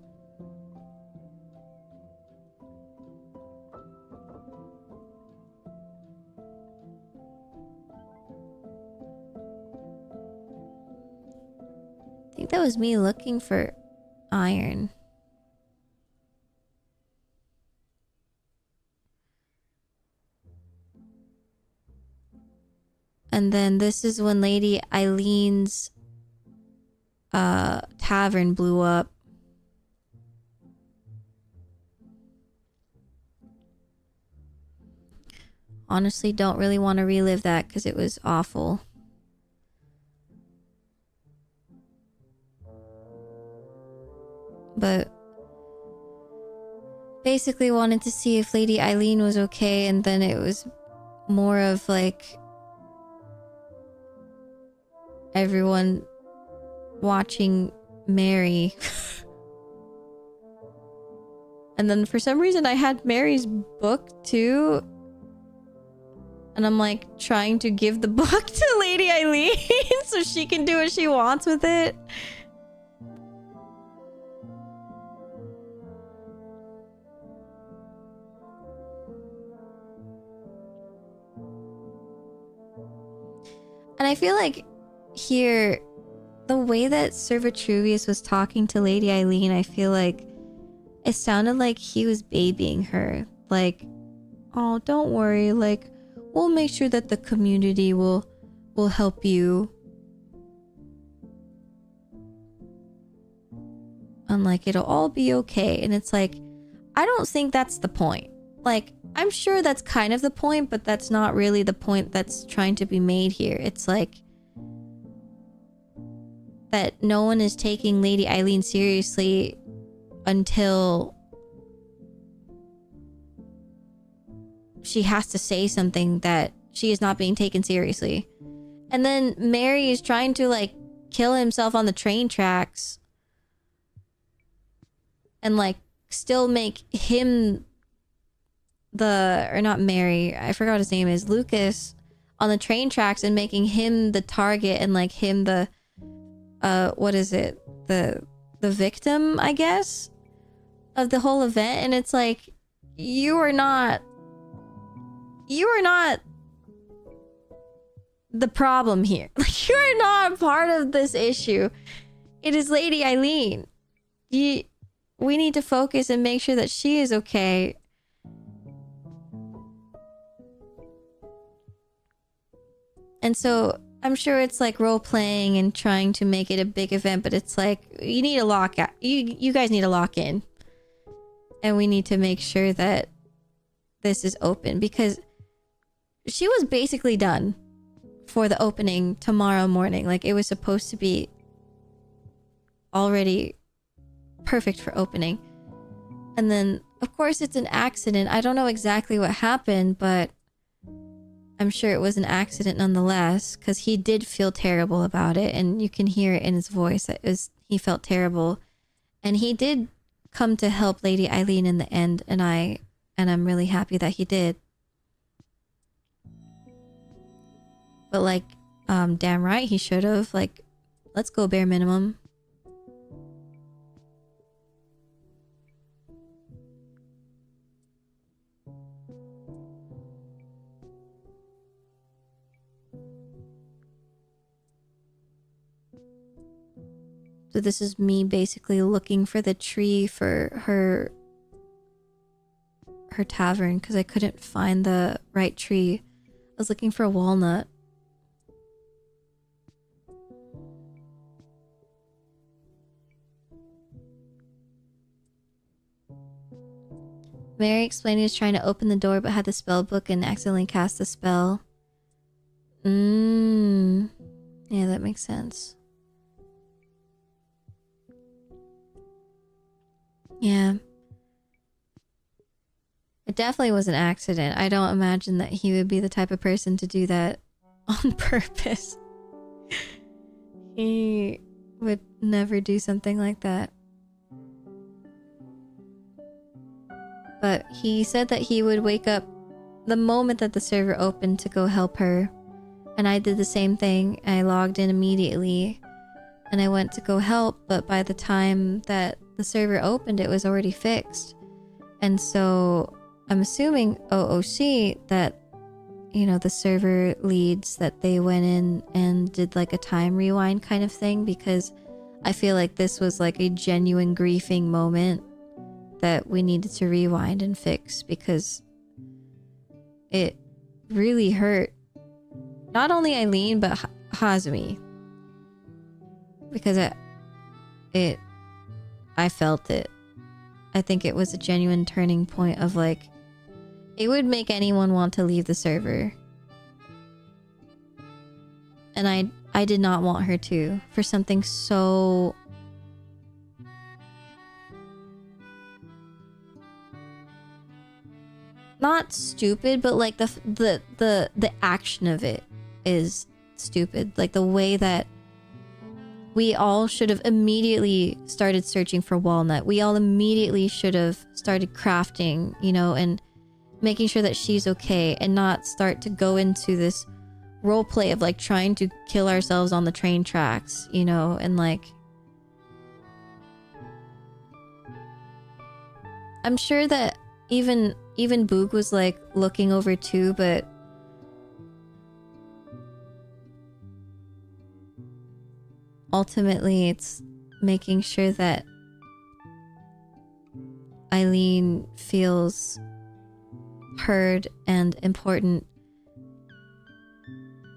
I think that was me looking for iron. And then this is when Lady Eileen's tavern blew up. Honestly, don't really want to relive that because it was awful. But basically wanted to see if Lady Eileen was okay, and then it was more of like everyone watching Mary. And then for some reason I had Mary's book too. And I'm like trying to give the book to Lady Eileen so she can do what she wants with it. And I feel like here, the way that Sir Vitruvius was talking to Lady Eileen, I feel like it sounded like he was babying her. Like, oh, don't worry, like, we'll make sure that the community will help you. And like, it'll all be okay. And it's like, I don't think that's the point. Like, I'm sure that's kind of the point, but that's not really the point that's trying to be made here. It's like that no one is taking Lady Eileen seriously until she has to say something that she is not being taken seriously. And then Mary is trying to like kill himself on the train tracks and like still make him or not Mary, I forgot what his name is, Lucas, on the train tracks and making him the target and like him the what is it, the victim, I guess, of the whole event. And it's like, you are not the problem here. Like, you're not part of this issue. It is Lady Eileen. We need to focus and make sure that she is okay. And so I'm sure it's like role playing and trying to make it a big event, but it's like, you need to lock out. You guys need to lock in. And we need to make sure that this is open, because she was basically done for the opening tomorrow morning. Like, it was supposed to be already perfect for opening. And then, of course, it's an accident. I don't know exactly what happened, but I'm sure it was an accident nonetheless, because he did feel terrible about it, and you can hear it in his voice that he felt terrible. And he did come to help Lady Eileen in the end, and I'm really happy that he did. But like, damn right he should have. Like, let's go bare minimum. So this is me basically looking for the tree for her tavern, because I couldn't find the right tree. I was looking for a walnut. Mary explained he was trying to open the door but had the spell book and accidentally cast the spell. Yeah, that makes sense. Yeah. It definitely was an accident. I don't imagine that he would be the type of person to do that on purpose. He would never do something like that. But he said that he would wake up the moment that the server opened to go help her. And I did the same thing. I logged in immediately and I went to go help, but by the time that the server opened, it was already fixed. And so I'm assuming OOC that, you know, the server leads, that they went in and did like a time rewind kind of thing, because I feel like this was like a genuine griefing moment that we needed to rewind and fix, because it really hurt not only Eileen but Hazumi, because I felt it. I think it was a genuine turning point of like, it would make anyone want to leave the server. And I did not want her to, for something so not stupid, but like the action of it is stupid. Like the way that we all should have immediately started searching for walnut. We all immediately should have started crafting, you know, and making sure that she's okay, and not start to go into this role play of like trying to kill ourselves on the train tracks, you know, and like I'm sure that even Boog was like looking over too, but ultimately it's making sure that Eileen feels heard and important.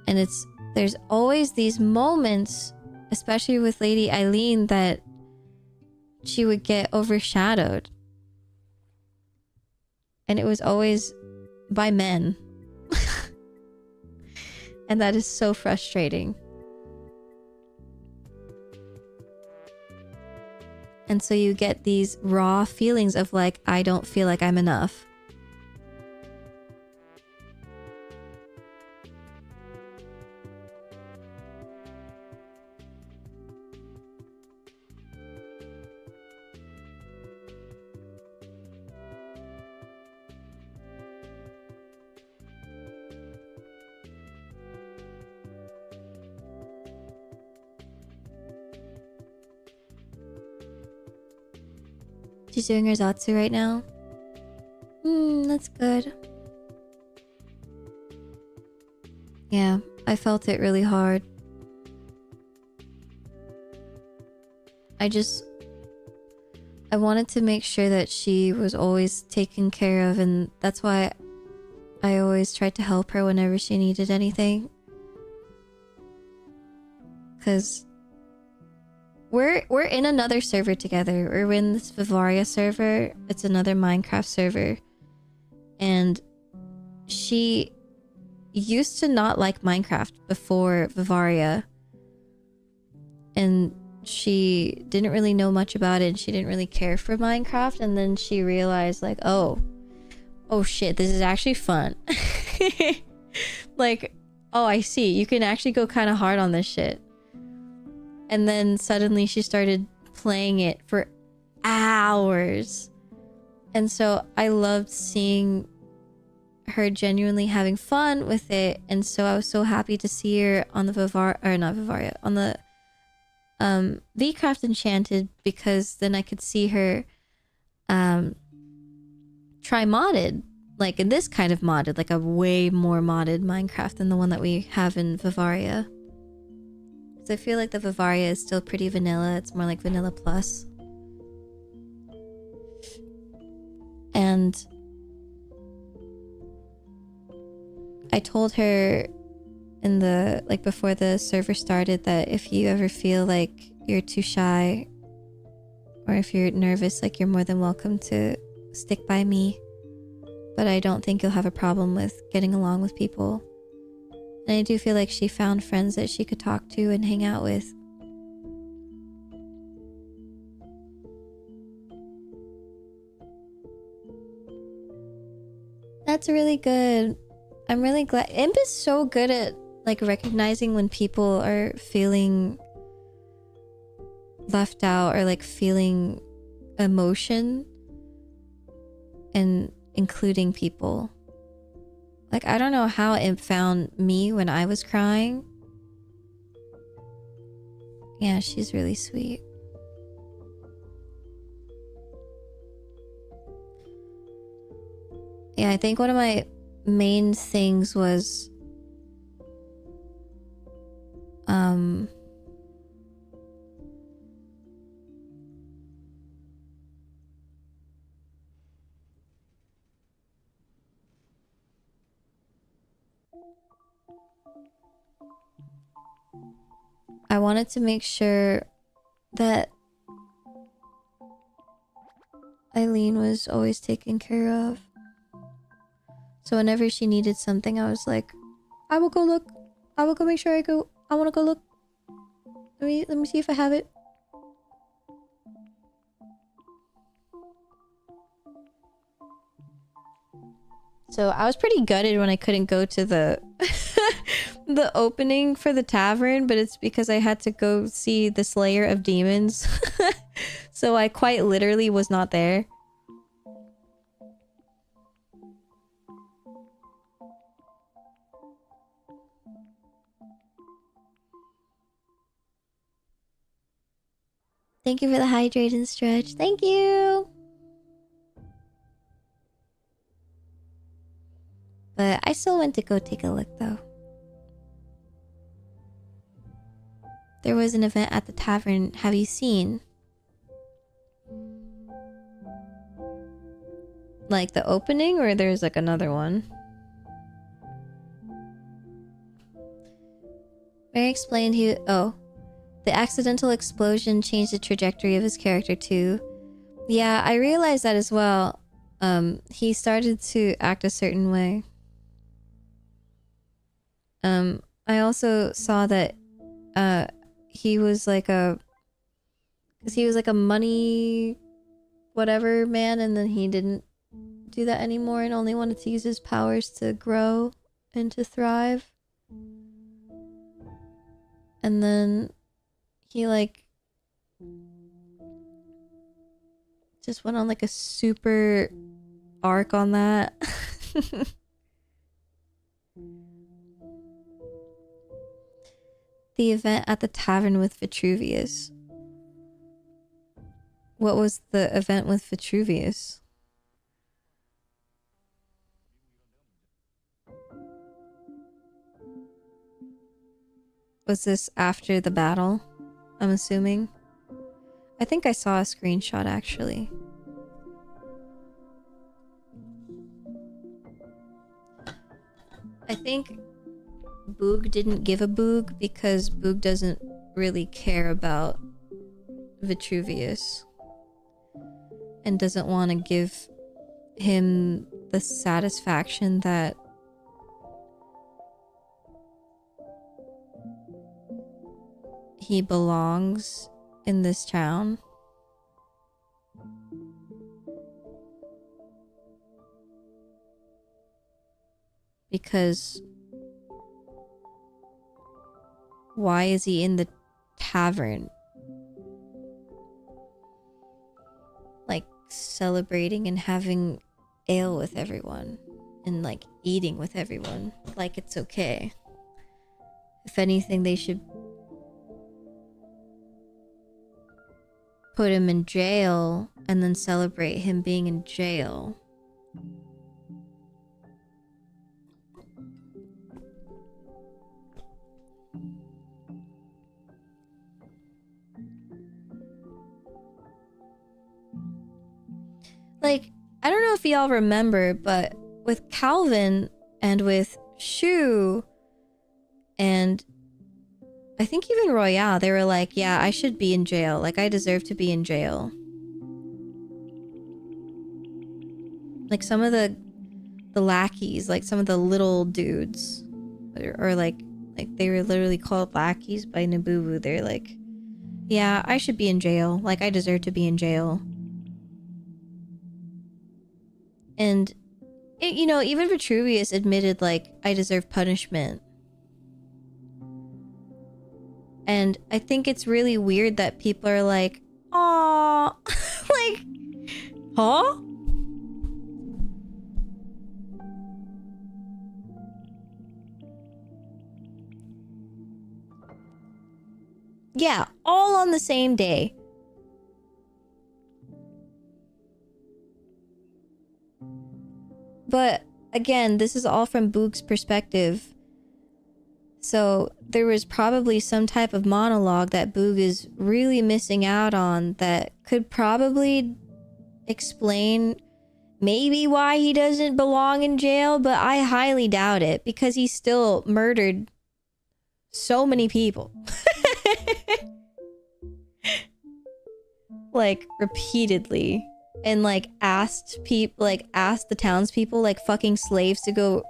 And there's always these moments, especially with Lady Eileen, that she would get overshadowed. And it was always by men. And that is so frustrating. And so you get these raw feelings of like, I don't feel like I'm enough. She's doing her Zatsu right now. That's good. Yeah, I felt it really hard. I wanted to make sure that she was always taken care of, and that's why I always tried to help her whenever she needed anything. 'Cause we're in another server together. We're in this Vivaria server. It's another Minecraft server. And she used to not like Minecraft before Vivaria. And she didn't really know much about it, and she didn't really care for Minecraft. And then she realized like, oh shit, this is actually fun. Like, oh, I see. You can actually go kind of hard on this shit. And then suddenly she started playing it for hours. And so I loved seeing her genuinely having fun with it. And so I was so happy to see her on the on the VCraft Enchanted, because then I could see her try modded. Like in this kind of modded, like a way more modded Minecraft than the one that we have in Vivaria. I feel like the Vivaria is still pretty vanilla. It's more like vanilla plus. And I told her in the, like before the server started, that if you ever feel like you're too shy or if you're nervous, like you're more than welcome to stick by me. But I don't think you'll have a problem with getting along with people. And I do feel like she found friends that she could talk to and hang out with. That's really good. I'm really glad. Imp is so good at like recognizing when people are feeling left out or like feeling emotion and including people. Like, I don't know how it found me when I was crying. Yeah, she's really sweet. Yeah, I think one of my main things was I wanted to make sure that Eileen was always taken care of. So whenever she needed something, I was like, I will go look. I will go make sure I want to go look. Let me see if I have it. So I was pretty gutted when I couldn't go to the the opening for the tavern, but it's because I had to go see the Slayer of Demons. So I quite literally was not there. Thank you for the hydrate and stretch. Thank you. But I still went to go take a look though. There was an event at the tavern. Have you seen? Like the opening, or there's like another one? Mary explained the accidental explosion changed the trajectory of his character too. Yeah, I realized that as well. He started to act a certain way. I also saw that he was like a money whatever man, and then he didn't do that anymore and only wanted to use his powers to grow and to thrive. And then he like just went on like a super arc on that. The event at the tavern with Vitruvius. What was the event with Vitruvius? Was this after the battle? I'm assuming. I think I saw a screenshot actually. I think Boog didn't give a boog because Boog doesn't really care about Vitruvius and doesn't want to give him the satisfaction that he belongs in this town. Because why is he in the tavern? Like celebrating and having ale with everyone and like eating with everyone like it's okay. If anything, they should put him in jail and then celebrate him being in jail. Like, I don't know if y'all remember, but with Calvin and with Shu and I think even Royale, they were like, yeah, I should be in jail. Like, I deserve to be in jail. Like, some of the lackeys, like some of the little dudes, or like they were literally called lackeys by Nabubu. They're like, yeah, I should be in jail. Like, I deserve to be in jail. And, you know, even Vitruvius admitted, like, I deserve punishment. And I think it's really weird that people are like, "Aw," like, huh? Yeah, all on the same day. But again, this is all from Boogh's perspective. So there was probably some type of monologue that Bogh is really missing out on that could probably explain maybe why he doesn't belong in jail, but I highly doubt it because he still murdered so many people. Like repeatedly, and like asked the townspeople like fucking slaves to go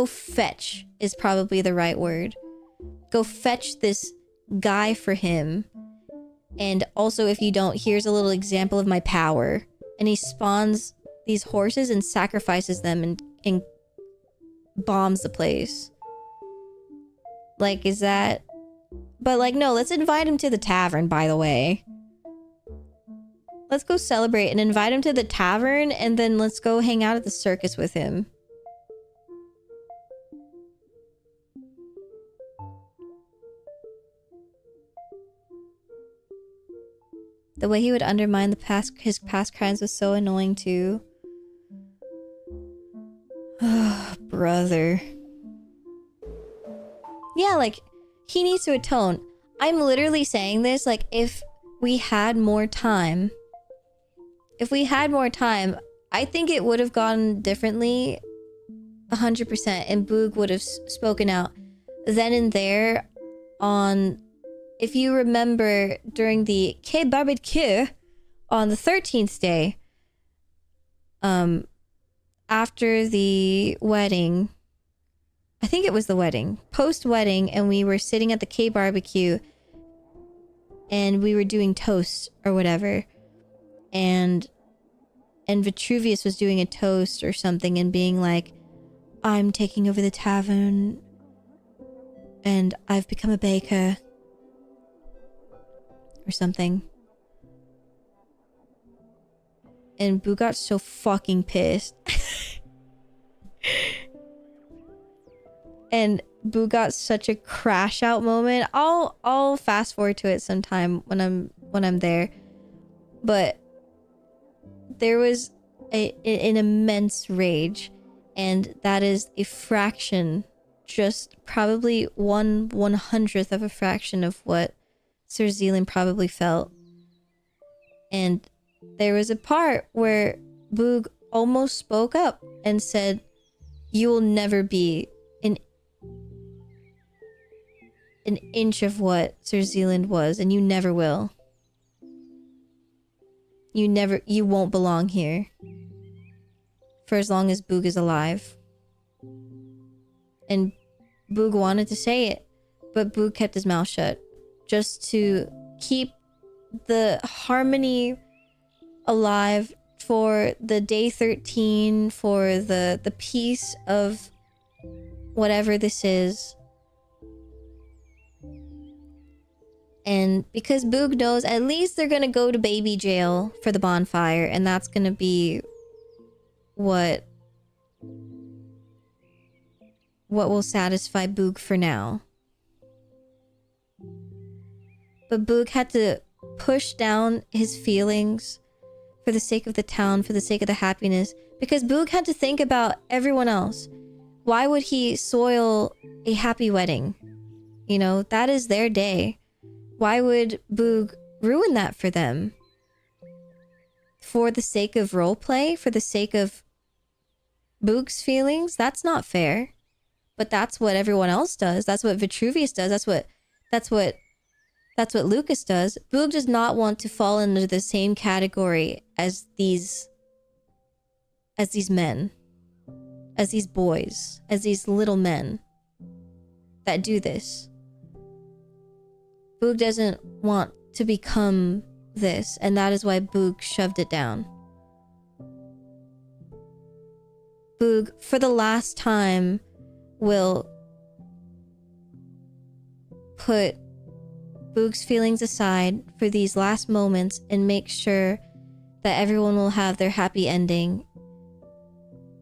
fetch is probably the right word. Go fetch this guy for him. And also, if you don't, here's a little example of my power. And he spawns these horses and sacrifices them and bombs the place. Like, is that... But like, no, let's invite him to the tavern, by the way. Let's go celebrate and invite him to the tavern, and then let's go hang out at the circus with him. The way he would undermine his past crimes was so annoying too. Brother. Yeah, like, he needs to atone. I'm literally saying this, like, if we had more time, I think it would have gone differently 100%, and Bogh would have spoken out then and there on... If you remember, during the K barbecue on the 13th day, after the wedding, I think it was the wedding, post-wedding, and we were sitting at the K barbecue, and we were doing toast or whatever, and Vitruvius was doing a toast or something and being like, "I'm taking over the tavern, and I've become a baker." Or something. And Bogh got so fucking pissed. And Bogh got such a crash out moment. I'll fast forward to it sometime when I'm there. But there was an immense rage, and that is a fraction, just probably 1/100th of a fraction of what Sir Zealand probably felt. And there was a part where Bogh almost spoke up and said, "You will never be an inch of what Sir Zealand was, and you never will. You won't belong here for as long as Bogh is alive." And Bogh wanted to say it, but Bogh kept his mouth shut, just to keep the harmony alive for the day 13, for the peace of whatever this is. And because Bogh knows at least they're gonna go to baby jail for the bonfire, and that's gonna be what will satisfy Bogh for now. But Bogh had to push down his feelings for the sake of the town, for the sake of the happiness, because Bogh had to think about everyone else. Why would he soil a happy wedding? You know, that is their day. Why would Bogh ruin that for them? For the sake of roleplay? For the sake of Bogh's feelings? That's not fair. But that's what everyone else does. That's what Vitruvius does. That's what Lucas does. Bogh does not want to fall into the same category as these men, as these boys, as these little men that do this. Bogh doesn't want to become this, and that is why Bogh shoved it down. Bogh, for the last time, will put Boogh's feelings aside for these last moments and make sure that everyone will have their happy ending,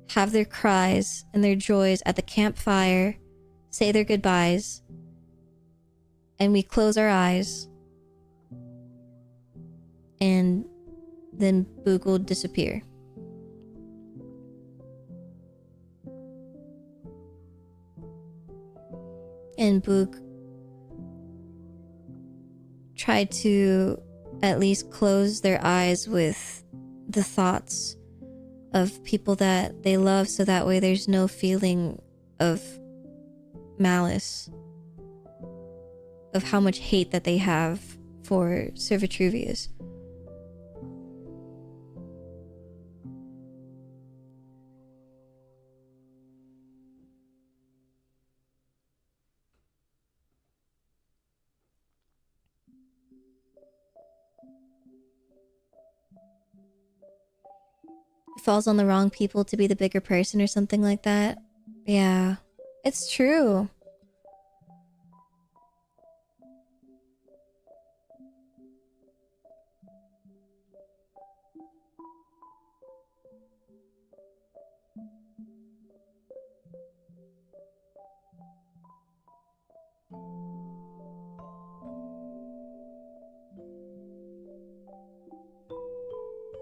have their cries and their joys at the campfire, say their goodbyes, and we close our eyes, and then Boog will disappear. And Boog tried to at least close their eyes with the thoughts of people that they love, so that way there's no feeling of malice, of how much hate that they have for Sir Vitruvius. Falls on the wrong people to be the bigger person or something like that. Yeah, it's true.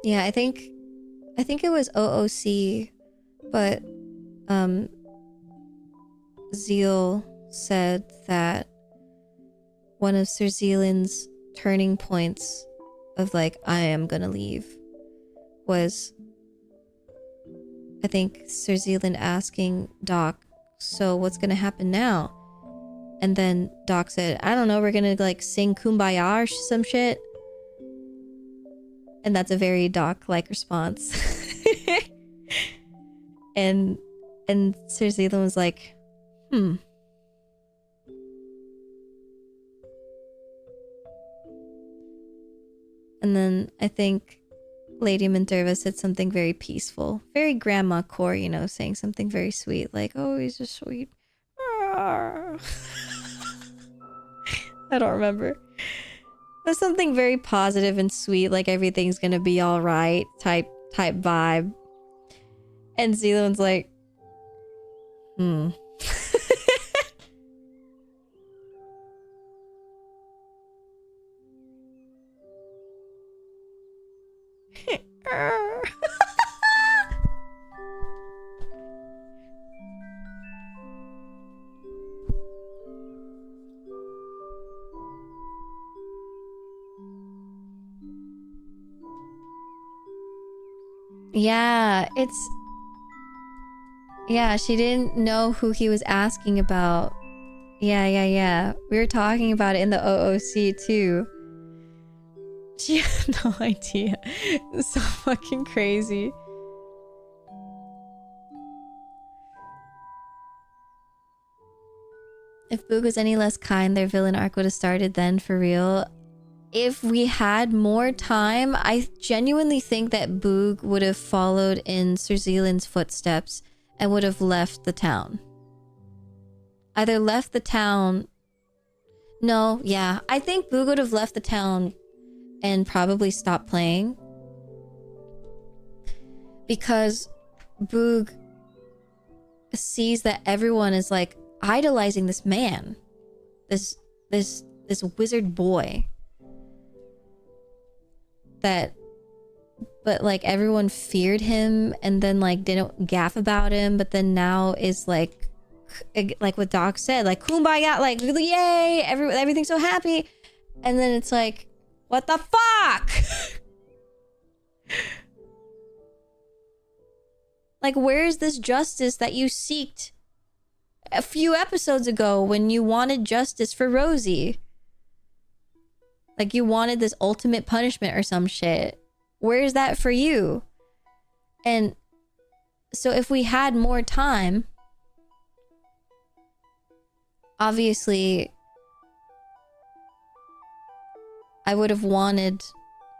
Yeah, I think it was OOC, but Zeal said that one of Sir Zealand's turning points of like, I am gonna leave, was I think Sir Zealand asking Doc, so what's gonna happen now? And then Doc said, I don't know, we're gonna like sing Kumbaya or some shit. And that's a very Doc-like response. and Sir Zealand was like, And then I think Lady Minerva said something very peaceful. Very grandma core, you know, saying something very sweet. Like, oh, he's just sweet. I don't remember. There's something very positive and sweet, like everything's gonna be alright type vibe. And Zealand's like, yeah, yeah, she didn't know who he was asking about. Yeah. We were talking about it in the OOC too. She had no idea. It's so fucking crazy. If Boog was any less kind, their villain arc would have started then, for real. If we had more time, I genuinely think that Boog would have followed in Sir Zealand's footsteps and would have left the town. Either left the town... No, yeah. I think Boog would have left the town and probably stopped playing. Because Boog sees that everyone is like idolizing this man. This wizard boy. But like everyone feared him and then like didn't gaff about him, but then now is like what Doc said, like kumbaya, like yay, everything's so happy. And then it's like, what the fuck? Like, where's this justice that you seeked a few episodes ago when you wanted justice for Rosie? Like, you wanted this ultimate punishment or some shit. Where is that for you? And so if we had more time, obviously, I would have wanted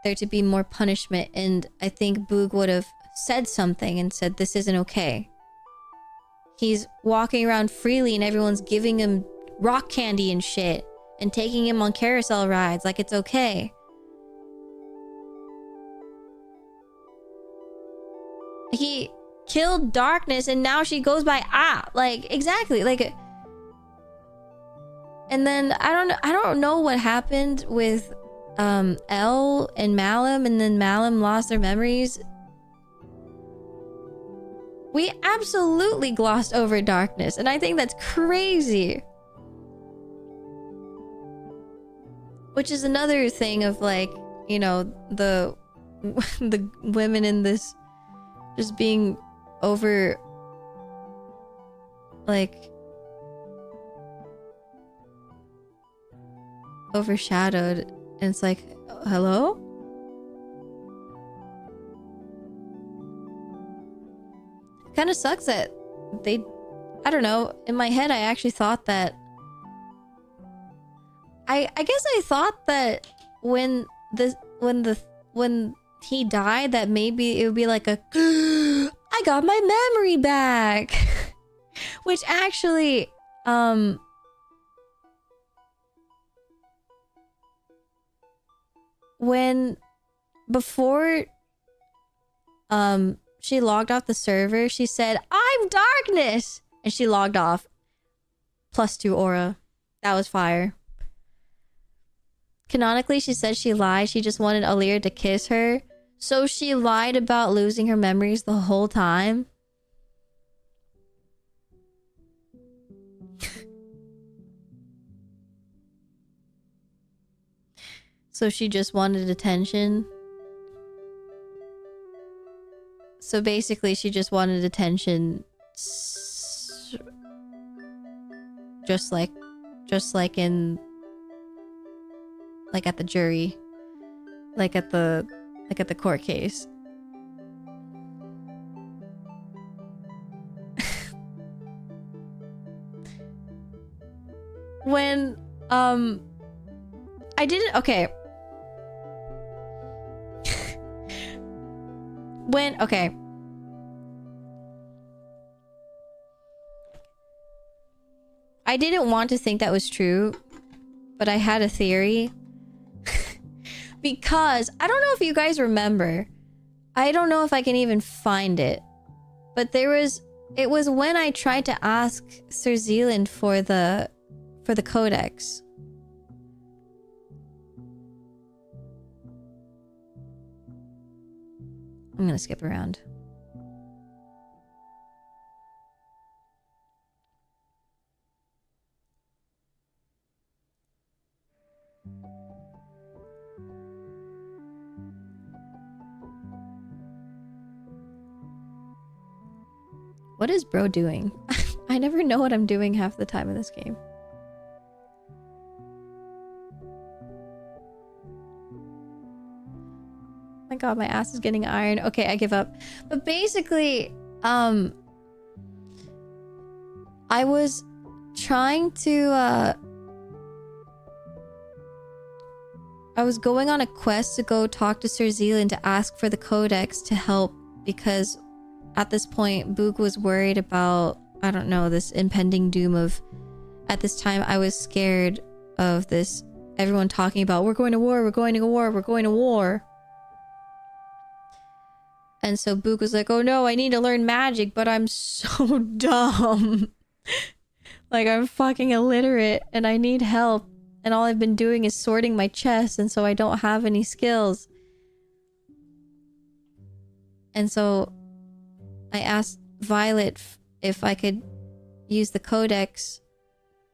there to be more punishment, and I think Boog would have said something and said, this isn't okay. He's walking around freely and everyone's giving him rock candy and shit. and taking him on carousel rides like it's okay. He killed darkness and now she goes by like exactly like. And then I don't know what happened with Elle and Malum, and then Malum lost their memories. We absolutely glossed over darkness, and I think that's crazy. Which is another thing of like, you know, the the women in this just being over like overshadowed, and it's like, hello? Kind of sucks that they, I don't know, in my head I actually thought that I guess I thought that when he died that maybe it would be like a I got my memory back. Which actually when before she logged off the server, she said, "I'm darkness," and she logged off. +2 aura. That was fire. Canonically, she said she lied. She just wanted Alir to kiss her. So she lied about losing her memories the whole time. So she just wanted attention. So basically, she just wanted attention. Just like in, like at the jury, like at the court case. When I didn't, okay. When, okay. I didn't want to think that was true, but I had a theory. Because, I don't know if you guys remember. I don't know if I can even find it. But it was when I tried to ask Sir Zealand for the codex. I'm gonna skip around. What is bro doing? I never know what I'm doing half the time in this game. My god, my ass is getting iron. Okay, I give up. But basically, I was trying to, I was going on a quest to go talk to Sir Zealand to ask for the codex to help, because at this point, Boog was worried about, I don't know, this impending doom of... At this time, I was scared of this... Everyone talking about, we're going to war, we're going to war, we're going to war. And so Boog was like, oh no, I need to learn magic, but I'm so dumb. Like, I'm fucking illiterate, and I need help. And all I've been doing is sorting my chest, and so I don't have any skills. And so... I asked Violet if I could use the codex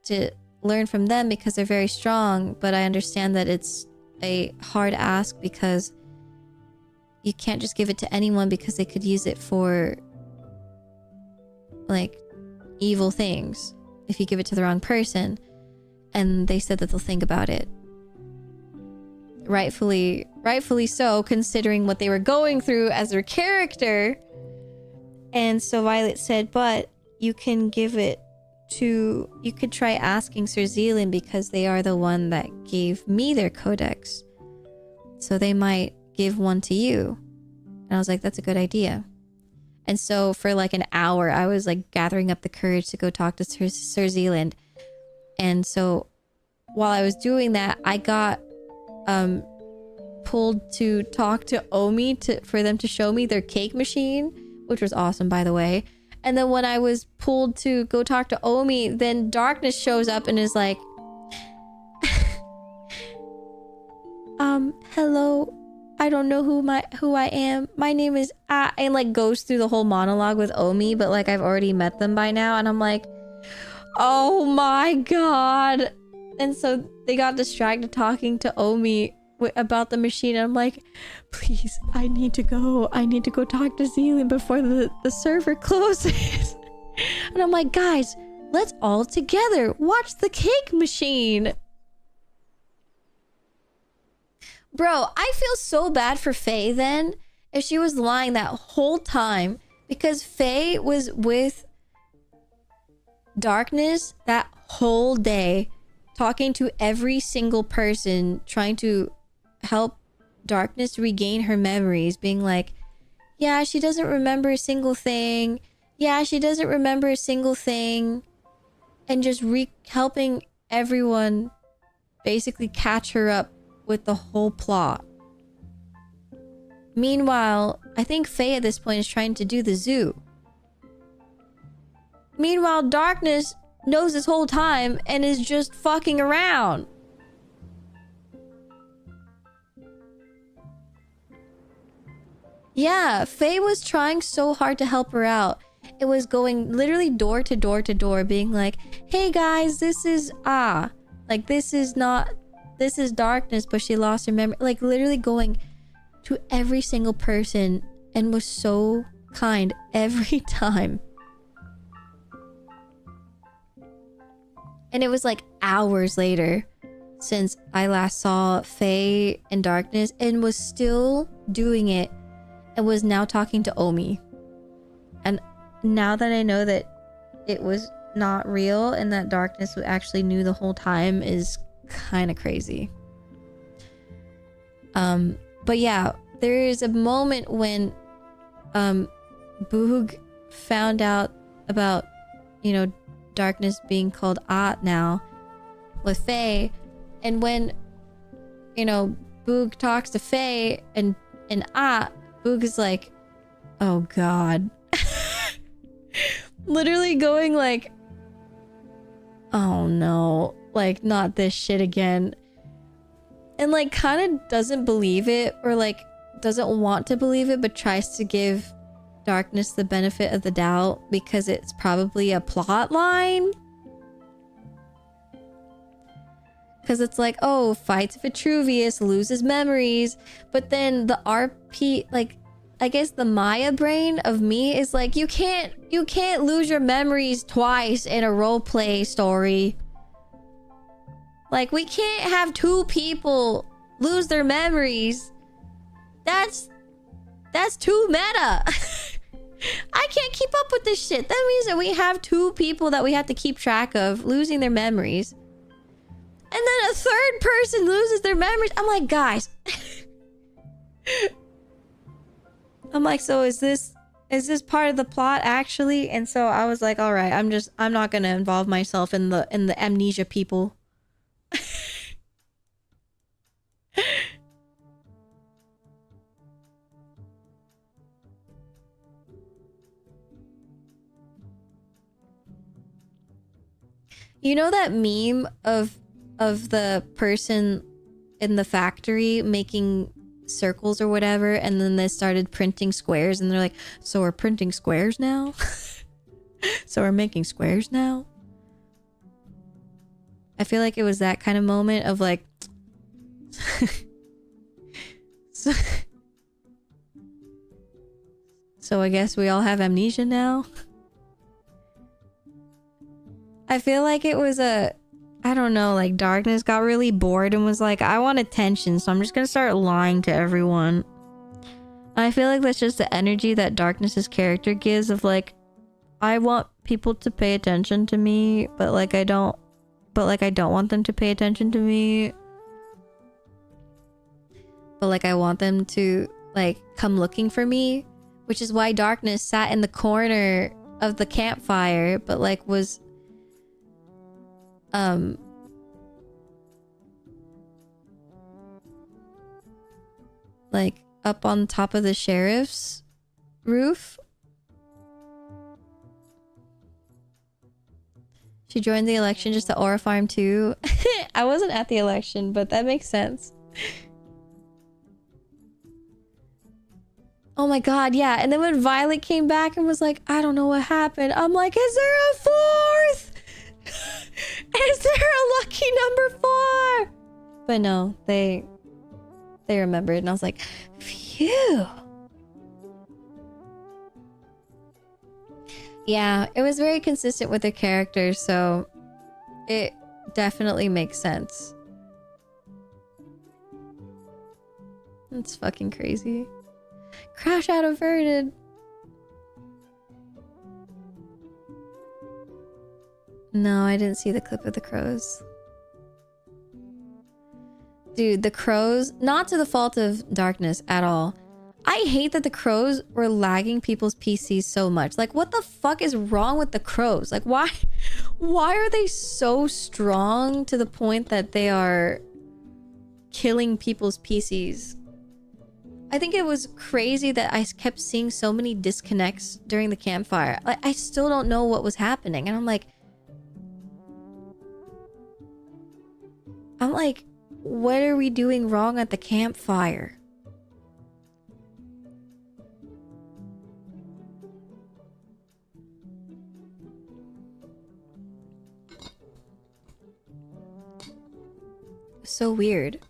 to learn from them because they're very strong, but I understand that it's a hard ask because you can't just give it to anyone because they could use it for like evil things if you give it to the wrong person. And they said that they'll think about it. Rightfully so, considering what they were going through as their character. And so Violet said, but you can give it to... You could try asking Sir Zealand because they are the one that gave me their codex. So they might give one to you. And I was like, that's a good idea. And so for like an hour, I was like gathering up the courage to go talk to Sir Zealand. And so while I was doing that, I got pulled to talk to Omi for them to show me their cake machine, which was awesome, by the way. And then when I was pulled to go talk to Omi, then Darkness shows up and is like, hello, I don't know who I am. My name is and like goes through the whole monologue with Omi, but like I've already met them by now, and I'm like, oh my god. And so they got distracted talking to Omi about the machine, and I'm like, please, I need to go talk to Zealand before the server closes. And I'm like, guys, let's all together watch the cake machine. Bro, I feel so bad for Faye then, if she was lying that whole time, because Faye was with Darkness that whole day, talking to every single person, trying to help Darkness regain her memories, being like, yeah, she doesn't remember a single thing. Yeah, she doesn't remember a single thing. And just helping everyone basically catch her up with the whole plot. Meanwhile, I think Faye at this point is trying to do the zoo. Meanwhile, Darkness knows this whole time and is just fucking around. Yeah, Faye was trying so hard to help her out. It was going literally door to door to door, being like, hey guys, this is like this is Darkness, but she lost her memory. Like literally going to every single person, and was so kind every time. And it was like hours later since I last saw Faye and Darkness, and was still doing it, and was now talking to Omi. And now that I know that it was not real and that Darkness actually knew the whole time is kind of crazy. But yeah, there is a moment when Boog found out about, you know, Darkness being called At now with Faye, and when, you know, Boog talks to Faye and At, Boog is like, oh god. Literally going like, oh no, like not this shit again. And like kind of doesn't believe it, or like doesn't want to believe it, but tries to give Darkness the benefit of the doubt because it's probably a plot line. Because it's like, oh, fights Vitruvius, loses memories. But then the RP, like, I guess the Maia brain of me is like, you can't lose your memories twice in a roleplay story. Like, we can't have two people lose their memories. That's too meta. I can't keep up with this shit. That means that we have two people that we have to keep track of losing their memories. And then a third person loses their memories. I'm like, guys. I'm like, so is this part of the plot actually? And so I was like, all right, I'm not gonna involve myself in the amnesia people. You know that meme of the person in the factory making circles or whatever, and then they started printing squares, and they're like, so we're printing squares now? So we're making squares now? I feel like it was that kind of moment of like so I guess we all have amnesia now. I feel like it was I don't know, like Darkness got really bored and was like, I want attention, so I'm just gonna start lying to everyone. And I feel like that's just the energy that Darkness's character gives of like, I want people to pay attention to me, but like I don't want them to pay attention to me. But like I want them to like come looking for me, which is why Darkness sat in the corner of the campfire, but like was like up on top of the sheriff's roof. She joined the election just to aura farm too. I wasn't at the election, but that makes sense. Oh my god, yeah. And then when Violet came back and was like, I don't know what happened, I'm like, is there a fourth? Is there a lucky number 4? But no, they remembered, and I was like, phew. Yeah, it was very consistent with their characters, so it definitely makes sense. That's fucking crazy. Crash out averted. No, I didn't see the clip of the crows. Dude, the crows, not to the fault of darkness at all. I hate that the crows were lagging people's PCs so much. Like, what the fuck is wrong with the crows? Like, why are they so strong to the point that they are killing people's PCs? I think it was crazy that I kept seeing so many disconnects during the campfire. I still don't know what was happening. And I'm like, what are we doing wrong at the campfire? So weird.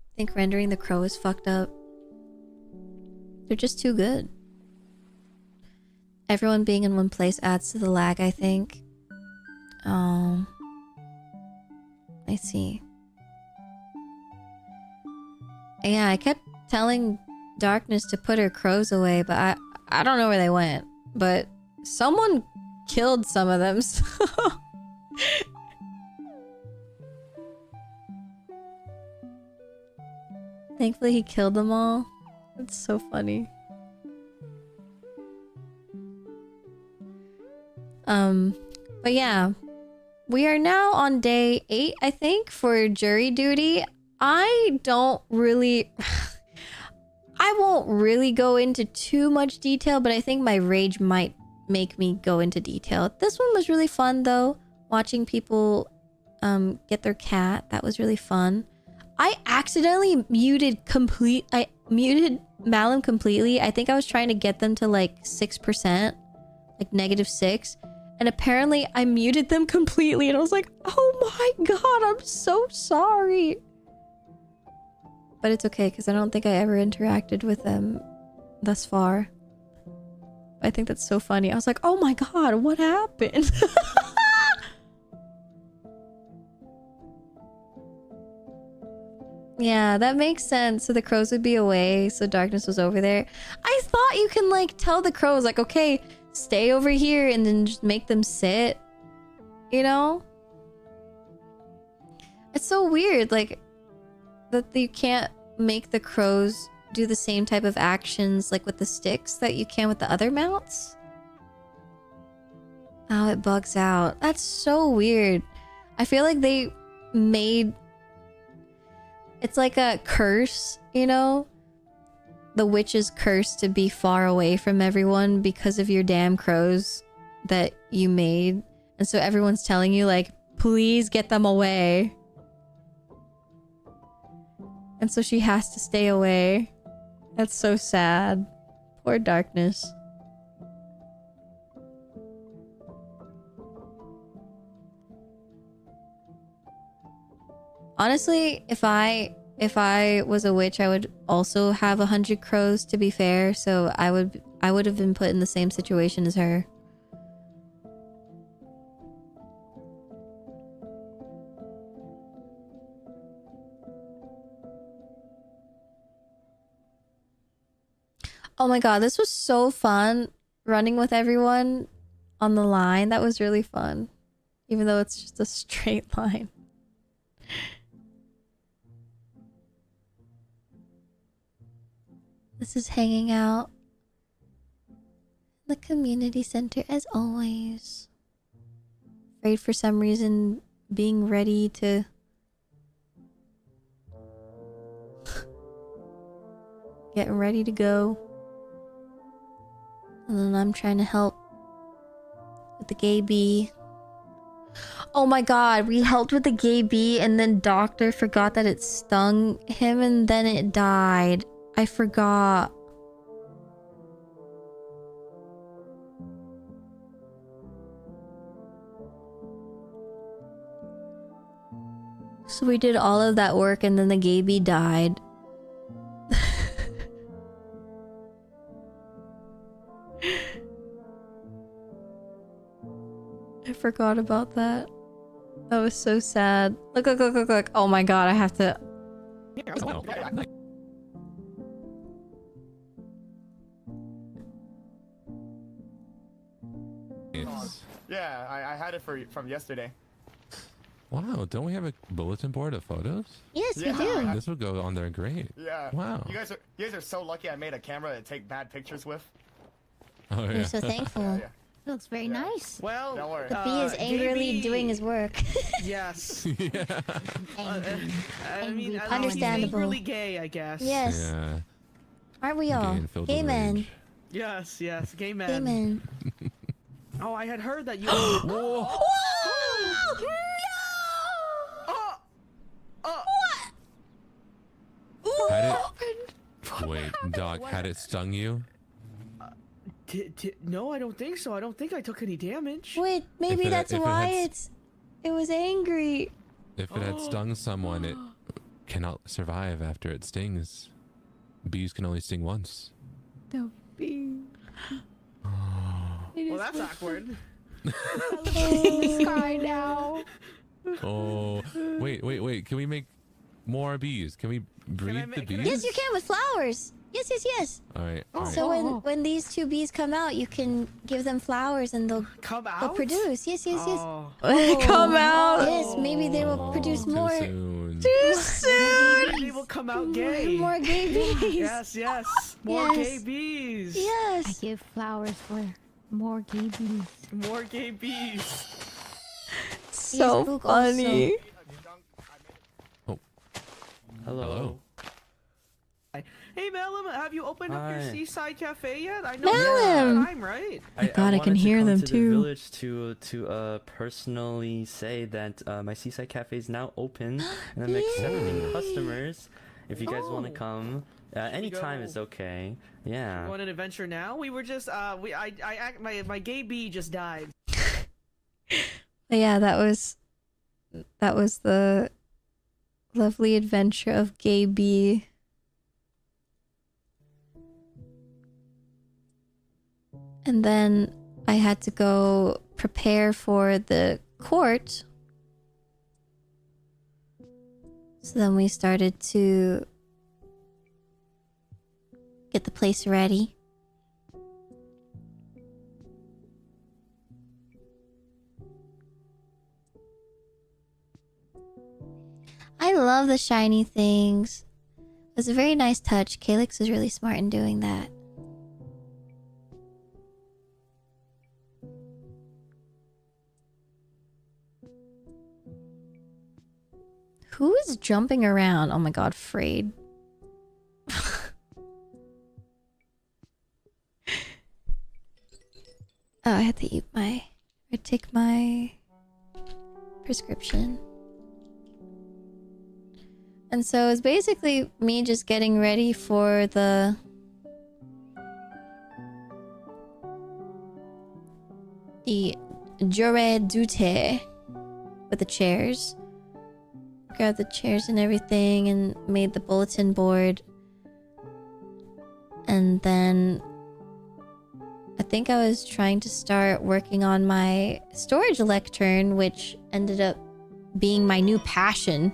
I think rendering the crow is fucked up. They're just too good. Everyone being in one place adds to the lag, I think. Oh, I see. Yeah, I kept telling Darkness to put her crows away, but I don't know where they went. But someone killed some of them, so... Thankfully he killed them all. That's so funny. But yeah. We are now on day 8, I think, for jury duty. I don't really... I won't really go into too much detail, but I think my rage might make me go into detail. This one was really fun, though. Watching people get their cat. That was really fun. I accidentally muted Malum completely. I think I was trying to get them to like 6%, like -6. And apparently I muted them completely and I was like, oh my god, I'm so sorry. But it's okay because I don't think I ever interacted with them thus far. I think that's so funny. I was like, oh my god, what happened? Yeah, that makes sense. So the crows would be away, so Darkness was over there. I thought you can like tell the crows like, okay, stay over here and then just make them sit. You know? It's so weird, like, that you can't make the crows do the same type of actions like with the sticks that you can with the other mounts. Oh, it bugs out. That's so weird. I feel like they made... It's like a curse, you know? The witch's curse to be far away from everyone because of your damn crows that you made. And so everyone's telling you, like, please get them away. And so she has to stay away. That's so sad. Poor Darkness. Honestly, if I was a witch, I would also have 100 crows, to be fair. So I would have been put in the same situation as her. Oh my god, this was so fun running with everyone on the line. That was really fun. Even though it's just a straight line. This is hanging out in the community center as always. Afraid for some reason being ready to getting ready to go. And then I'm trying to help with the gay bee. Oh my god, we helped with the gay bee and then Doctor forgot that it stung him and then it died. I forgot. So we did all of that work and then the gay bee died. I forgot about that. That was so sad. Look, look, look, look, look. Oh my god, I have to... Yeah, I had it from yesterday. Wow, don't we have a bulletin board of photos? Yes, we do. This would go on there great. Yeah. Wow. You guys are so lucky I made a camera to take bad pictures with. Oh, yeah. We're so thankful. It looks very nice. Well, don't worry. The bee is angrily doing his work. Yes. Yeah. I mean, Understandable. he's really gay, I guess. Yes. Yeah. Aren't we all? filled Gay with men. rage. Yes, yes, gay man. Gay men. Oh, I had heard that you. Whoa! Had it... Wait, Doc, had it stung you? No, I don't think so. I don't think I took any damage. Wait, maybe If it- that's if it why had it was angry. If it had stung someone, it cannot survive after it stings. Bees can only sting once. The bee. Well, that's awkward. Please cry now. Oh, wait. Can we make more bees? Can we breed the bees? Yes, you can with flowers. Yes. All right. So when these two bees come out, you can give them flowers and they'll They'll produce. Yes. Oh. Come out. Yes, maybe they will produce more. Too soon. They will come out gay. More gay bees. Yes. More gay bees. Yes. I give flowers for more gay bees. More gay bees. So Boog funny. Oh. Hello. Hey, Malum, have you opened up your Hi. seaside cafe yet? I know Malum! it's time, right? God, I can wanted to hear come them to too. The village to personally say that my seaside cafe is now open and I'm accepting customers. If you guys want to come, any time is okay. Yeah. You want an adventure now? We were just my gay bee just died. But yeah, that was the lovely adventure of gay bee. And then I had to go prepare for the court. So then we started to get the place ready. I love the shiny things. It was a very nice touch. Calyx was really smart in doing that. Who is jumping around? Oh my god, Frayed. Oh, I had to eat or take my prescription. And so it's basically me just getting ready for the jure dute with the chairs. Grabbed the chairs and everything and made the bulletin board. And then I think I was trying to start working on my storage lectern, which ended up being my new passion.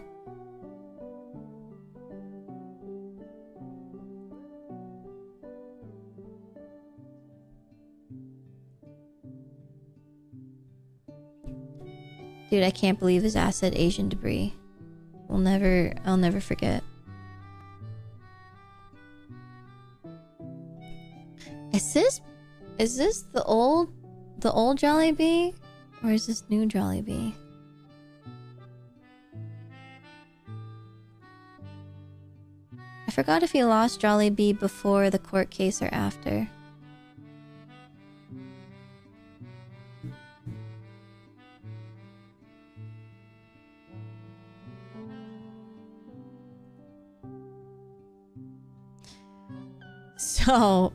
Dude, I can't believe his ass said Asian debris. I'll never forget. Is this the old Jollibee? Or is this new Jollibee? I forgot if he lost Jollibee before the court case or after. So...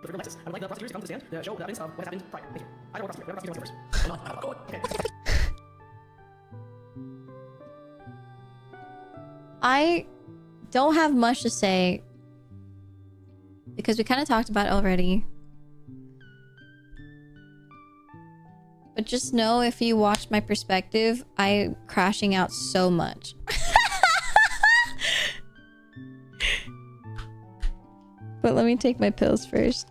I would like the prosecutors to come to the stand to show the evidence of what happened prior. Thank you. I don't want to prosecute. Whoever prosecutes first. Go ahead. Okay. I don't have much to say because we kind of talked about it already. But just know if you watch my perspective, I'm crashing out so much. But let me take my pills first.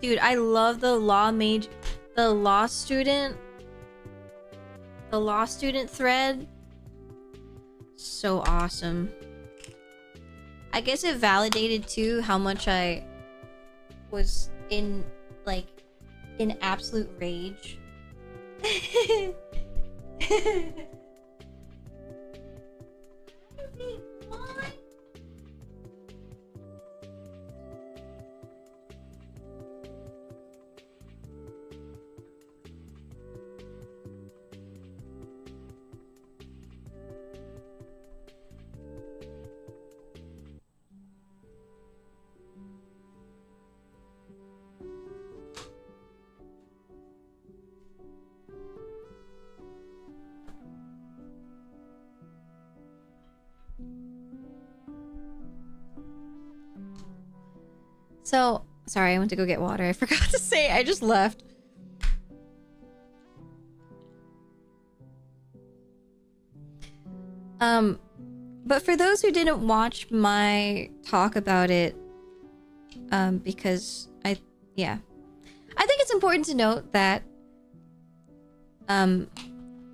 Dude, I love the law student thread. So awesome. I guess it validated too how much I was in absolute rage. So, sorry, I went to go get water. I forgot to say, I just left. But for those who didn't watch my talk about it, because I think it's important to note that,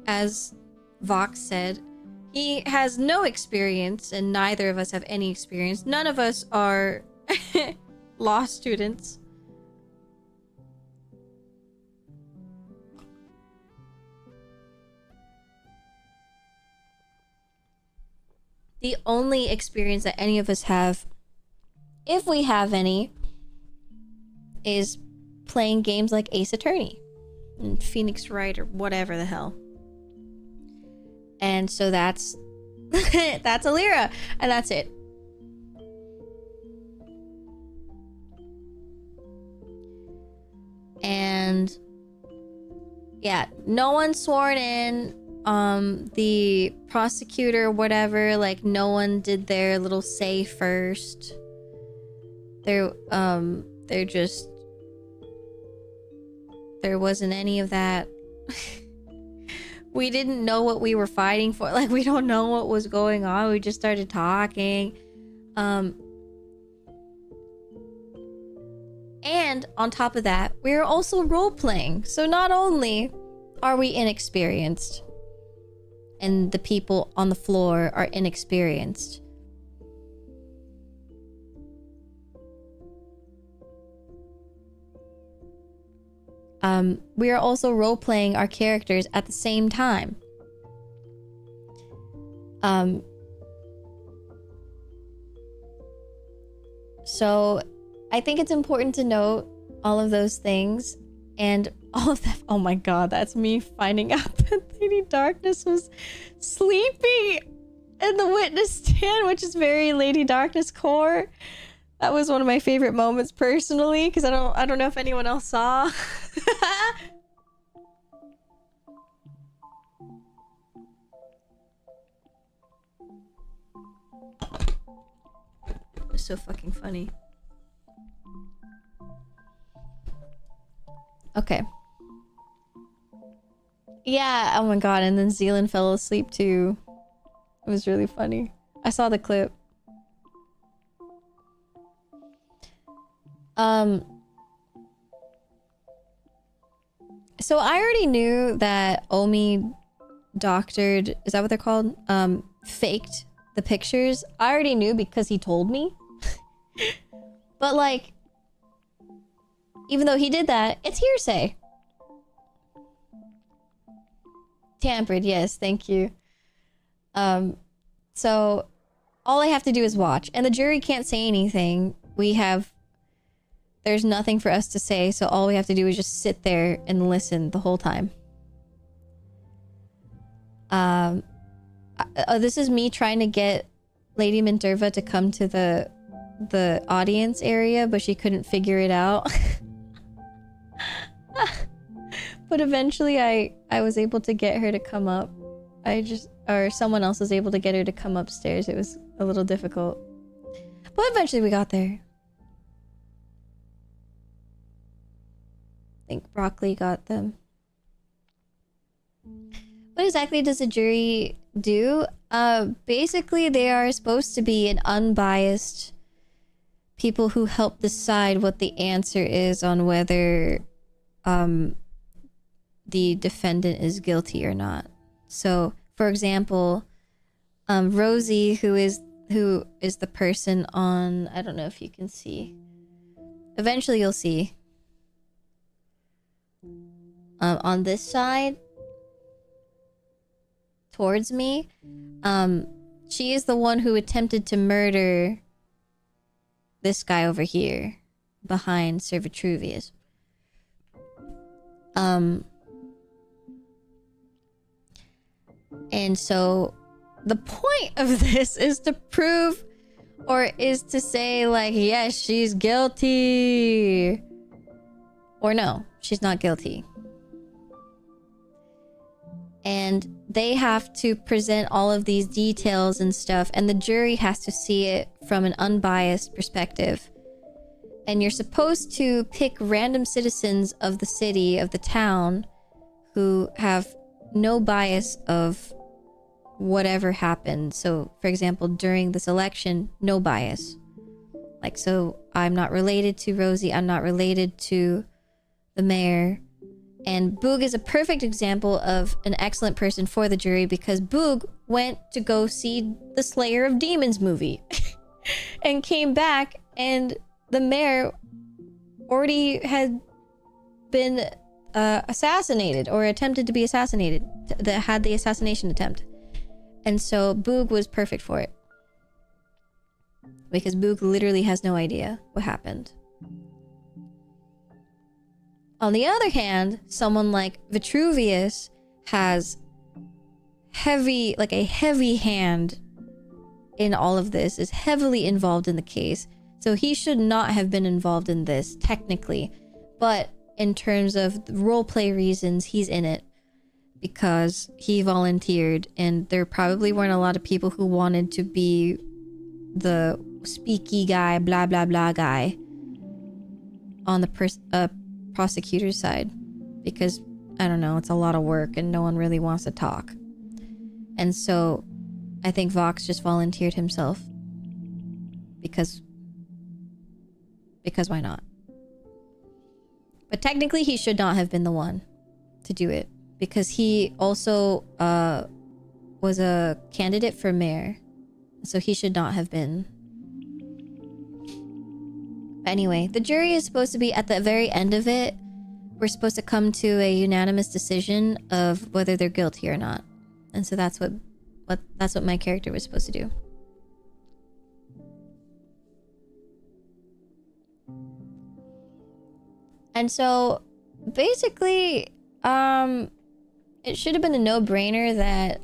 as Vox said, he has no experience and neither of us have any experience. None of us are law students. The only experience that any of us have, if we have any, is playing games like Ace Attorney and Phoenix Wright or whatever the hell. And so that's that's Alira, and that's it. And yeah, no one sworn in. The prosecutor, whatever, like no one did their little say first. There wasn't any of that. We didn't know what we were fighting for. Like, we don't know what was going on. We just started talking. And on top of that, we're also role-playing. So not only are we inexperienced, and the people on the floor are inexperienced, we are also role-playing our characters at the same time. So I think it's important to note all of those things and all of that. Oh my god, that's me finding out that Lady Darkness was sleeping in the witness stand, which is very Lady Darkness core. That was one of my favorite moments personally, because I don't know if anyone else saw. It's so fucking funny. Okay. Yeah, oh my god, and then Zealand fell asleep too. It was really funny. I saw the clip. So I already knew that Omi doctored, is that what they're called? Faked the pictures. I already knew because he told me. But like, even though he did that, it's hearsay. Tampered, yes, thank you. So all I have to do is watch, and the jury can't say anything. There's nothing for us to say, so all we have to do is just sit there and listen the whole time. This is me trying to get Lady Minerva to come to the audience area, but she couldn't figure it out. But eventually I was able to get her to come up. Or someone else was able to get her to come upstairs. It was a little difficult. But eventually we got there. I think Broccoli got them. What exactly does the jury do? Basically they are supposed to be an unbiased people who help decide what the answer is on whether the defendant is guilty or not. So, for example, Rosie, who is the person on, I don't know if you can see. Eventually you'll see. On this side, towards me, she is the one who attempted to murder this guy over here behind Sir Vitruvius. And so the point of this is to prove, or is to say like, yes, she's guilty, or no, she's not guilty. And they have to present all of these details and stuff, and the jury has to see it from an unbiased perspective. And you're supposed to pick random citizens of the city, of the town, who have no bias of whatever happened. So, for example, during this election, no bias. Like, so I'm not related to Rosie, I'm not related to the mayor. And Boog is a perfect example of an excellent person for the jury, because Boog went to go see the Slayer of Demons movie and came back, and the mayor already had been assassinated, or attempted to be assassinated, that had the assassination attempt. And so Boog was perfect for it, because Boog literally has no idea what happened. On the other hand, someone like Vitruvius has a heavy hand in all of this, is heavily involved in the case. So he should not have been involved in this, technically. But in terms of roleplay reasons, he's in it because he volunteered, and there probably weren't a lot of people who wanted to be the speaky guy, blah blah blah guy on the prosecutor's side, because I don't know, it's a lot of work and no one really wants to talk. And so I think Vox just volunteered himself because why not? But technically he should not have been the one to do it, because he also was a candidate for mayor, so he should not have been. Anyway, the jury is supposed to be at the very end of it. We're supposed to come to a unanimous decision of whether they're guilty or not. And so that's what my character was supposed to do. And so basically, it should have been a no-brainer that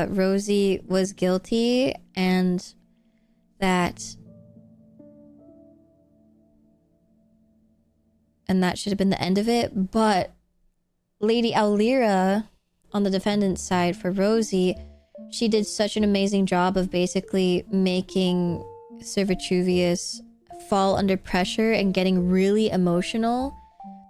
Rosie was guilty, and that should have been the end of it. But Lady Aulira, on the defendant's side for Rosie, she did such an amazing job of basically making Sir Vitruvius fall under pressure and getting really emotional.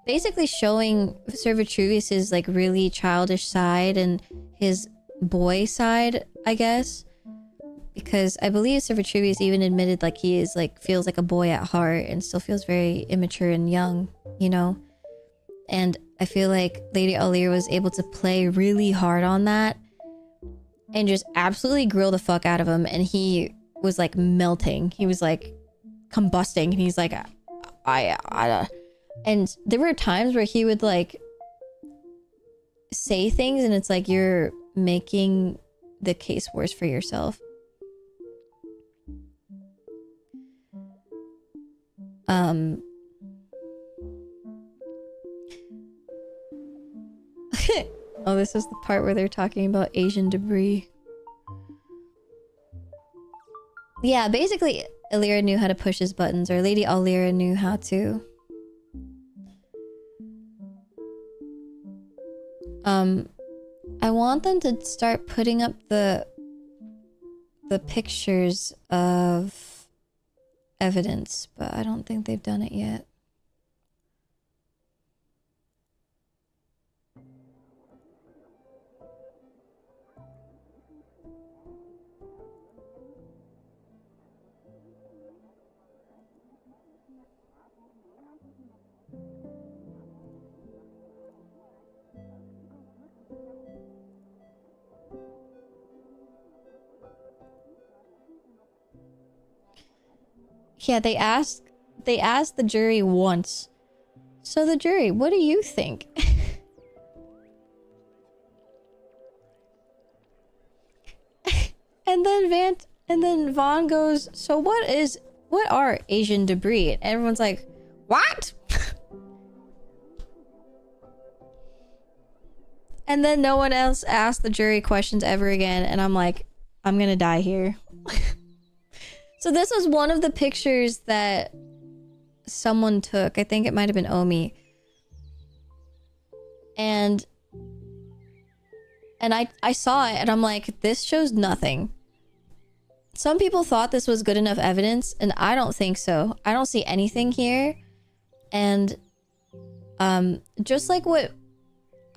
Basically showing Sir Vitruvius's like really childish side and his boy side, I guess. because I believe Sir Vitruvius even admitted like he is like feels like a boy at heart and still feels very immature and young, you know? And I feel like Lady Alir was able to play really hard on that and just absolutely grill the fuck out of him, and he was like melting. He was like combusting, and he's like, and there were times where he would like say things and it's like you're making the case worse for yourself. Oh, this is the part where they're talking about Asian debris. Yeah, basically Alira knew how to push his buttons, or Lady Alira knew how to. I want them to start putting up the pictures of evidence, but I don't think they've done it yet. Yeah, they asked the jury once. So the jury, what do you think? and then Vaughn goes, so what are Asian debris? And everyone's like, what? And then no one else asked the jury questions ever again, and I'm like, I'm gonna die here. So this was one of the pictures that someone took. I think it might have been Omi. And I saw it and I'm like, this shows nothing. Some people thought this was good enough evidence, and I don't think so. I don't see anything here. And just like what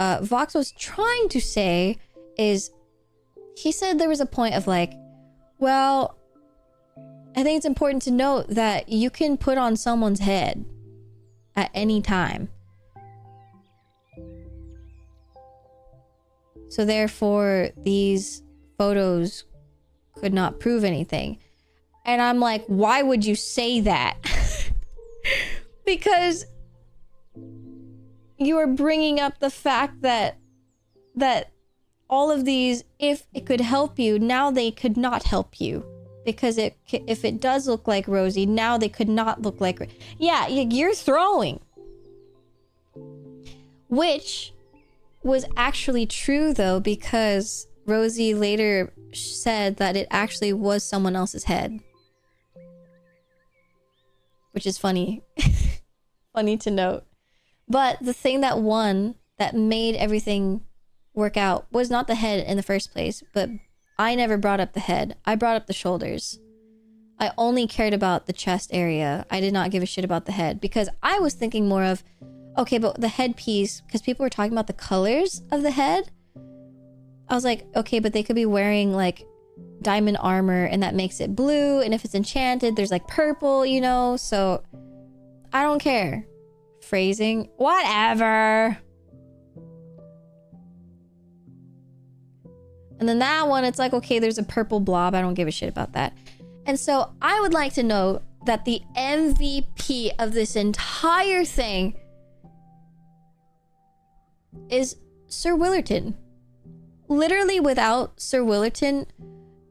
Vox was trying to say is, he said there was a point of like, well, I think it's important to note that you can put on someone's head at any time. So therefore, these photos could not prove anything. And I'm like, why would you say that? Because you are bringing up the fact that all of these, if it could help you, now they could not help you. Because if it does look like Rosie, now they could not look like... Yeah, you're throwing. Which was actually true, though, because Rosie later said that it actually was someone else's head. Which is funny. Funny to note. But the thing that won, that made everything work out, was not the head in the first place, but... I never brought up the head. I brought up the shoulders. I only cared about the chest area. I did not give a shit about the head, because I was thinking more of, okay, but the headpiece, because people were talking about the colors of the head. I was like, okay, but they could be wearing like diamond armor and that makes it blue. And if it's enchanted, there's like purple, you know? So I don't care. Phrasing, whatever. And then that one, it's like, okay, there's a purple blob. I don't give a shit about that. And so I would like to note that the MVP of this entire thing is Sir Willerton. Literally without Sir Willerton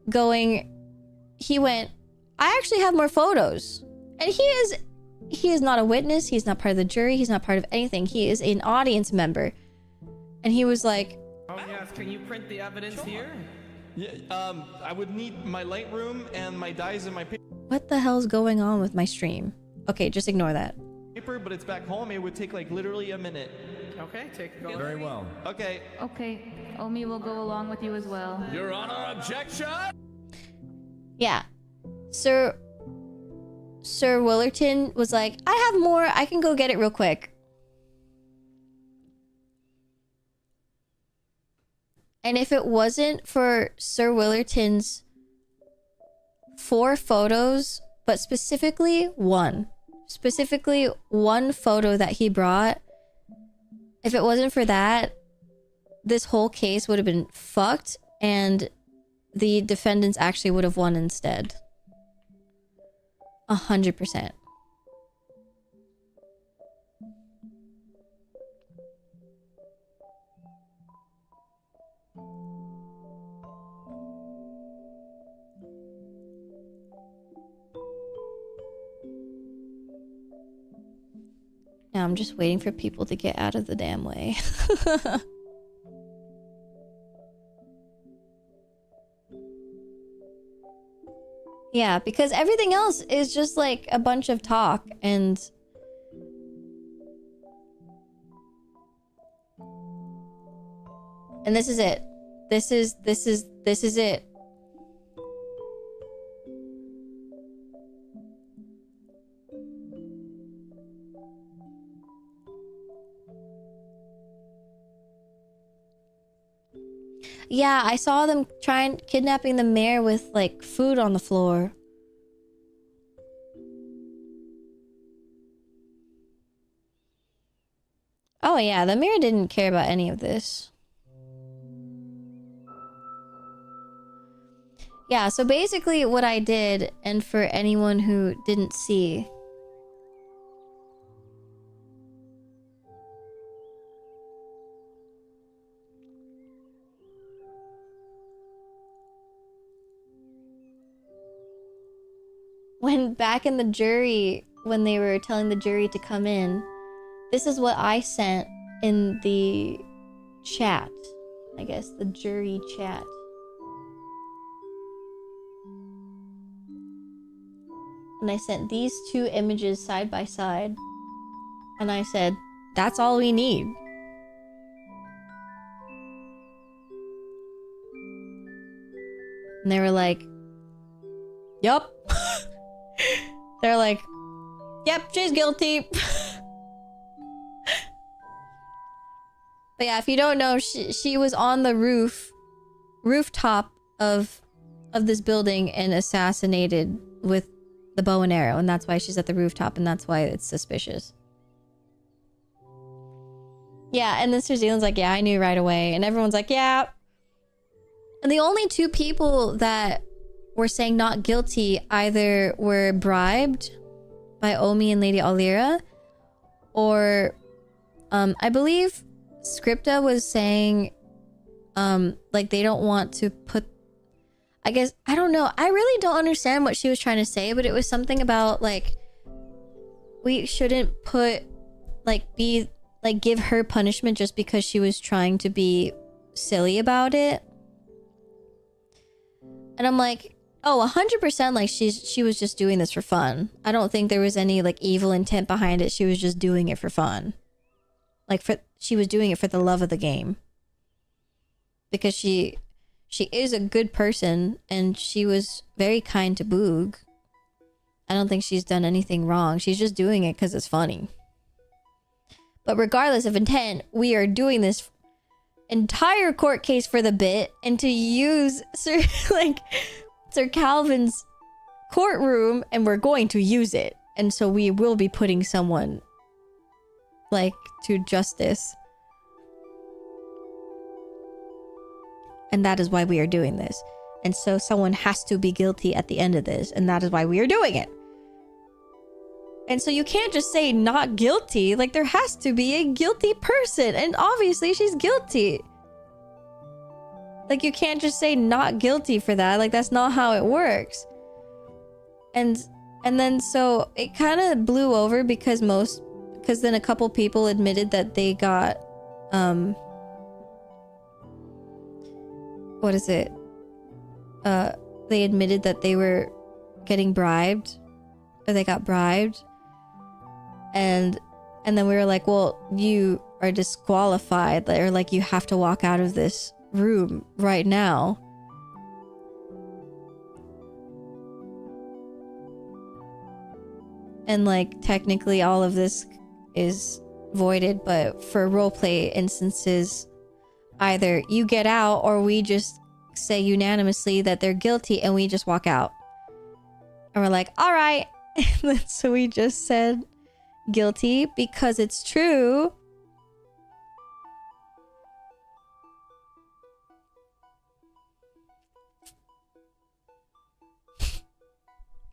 going, he went, I actually have more photos. And he is not a witness. He's not part of the jury. He's not part of anything. He is an audience member. And he was like, oh yes, can you print the evidence here? Yeah, I would need my Lightroom and my dyes and my what the hell's going on with my stream? Okay, just ignore that. paper, but it's back home. It would take like literally a minute. Okay, go. Very well. Okay. Okay, Omi will go along with you as well. Your Honor, objection! Yeah. Sir Willerton was like, I have more. I can go get it real quick. And if it wasn't for Sir Willerton's 4 photos, but specifically one photo that he brought. If it wasn't for that, this whole case would have been fucked, and the defendants actually would have won instead. 100%. Now I'm just waiting for people to get out of the damn way. Yeah, because everything else is just like a bunch of talk and... And this is it. This is it. Yeah, I saw them kidnapping the mayor with like food on the floor. Oh yeah, the mayor didn't care about any of this. Yeah, so basically what I did, and for anyone who didn't see, when back in the jury, when they were telling the jury to come in, this is what I sent in the chat. I guess the jury chat. And I sent these 2 images side by side. And I said, that's all we need. And they were like, yup. They're like, yep, she's guilty. But yeah, if you don't know, she was on the rooftop of this building and assassinated with the bow and arrow, and that's why she's at the rooftop, and that's why it's suspicious. Yeah, and then Sir Zealand's like, yeah, I knew right away, and everyone's like, yeah. And the only 2 people that were saying not guilty either were bribed by Omi and Lady Alira, or I believe Scripta was saying like they don't want to put, I guess, I don't know, I really don't understand what she was trying to say, but it was something about like we shouldn't put give her punishment just because she was trying to be silly about it. And I'm like, oh, 100%, like she was just doing this for fun. I don't think there was any like evil intent behind it. She was just doing it for fun. Like she was doing it for the love of the game. Because she is a good person and she was very kind to Boog. I don't think she's done anything wrong. She's just doing it because it's funny. But regardless of intent, we are doing this entire court case for the bit and to use Sir Calvin's courtroom, and we're going to use it. And so we will be putting someone like to justice. And that is why we are doing this. And so someone has to be guilty at the end of this, and that is why we are doing it. And so you can't just say not guilty. Like, there has to be a guilty person, and obviously she's guilty. Like, you can't just say not guilty for that. Like, that's not how it works. And then so it kind of blew over because then a couple people admitted that they got what is it? They admitted that they were getting bribed, or they got bribed. And then we were like, well, you are disqualified, or like you have to walk out of this room right now. And like technically all of this is voided, but for roleplay instances, either you get out or we just say unanimously that they're guilty and we just walk out. And we're like, all right. And then so we just said guilty because it's true.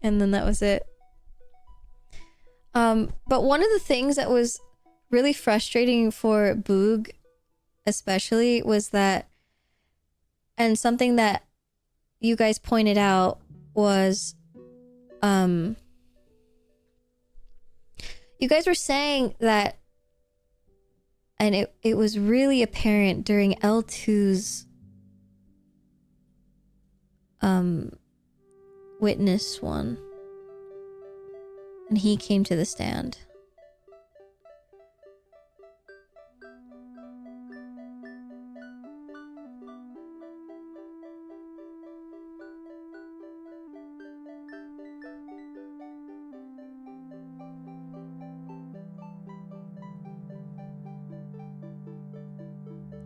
And then that was it. But one of the things that was really frustrating for Boog especially was that, and something that you guys pointed out was, you guys were saying that, and it was really apparent during L2's witness one, and he came to the stand.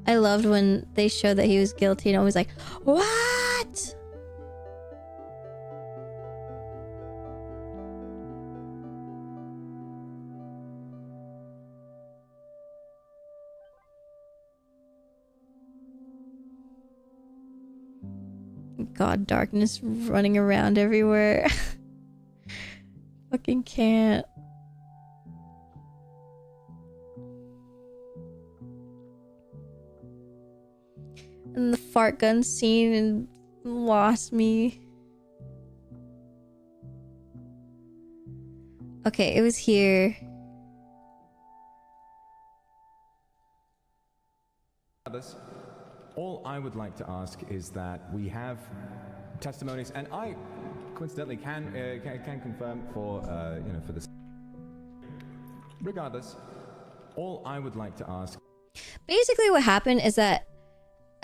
I loved when they showed that he was guilty and I was like, what? God, darkness running around everywhere. Fucking can't. And the fart gun scene and lost me. Okay, it was here. All I would like to ask is that we have testimonies, and I coincidentally can confirm for for this. Regardless, all I would like to ask. Basically, what happened is that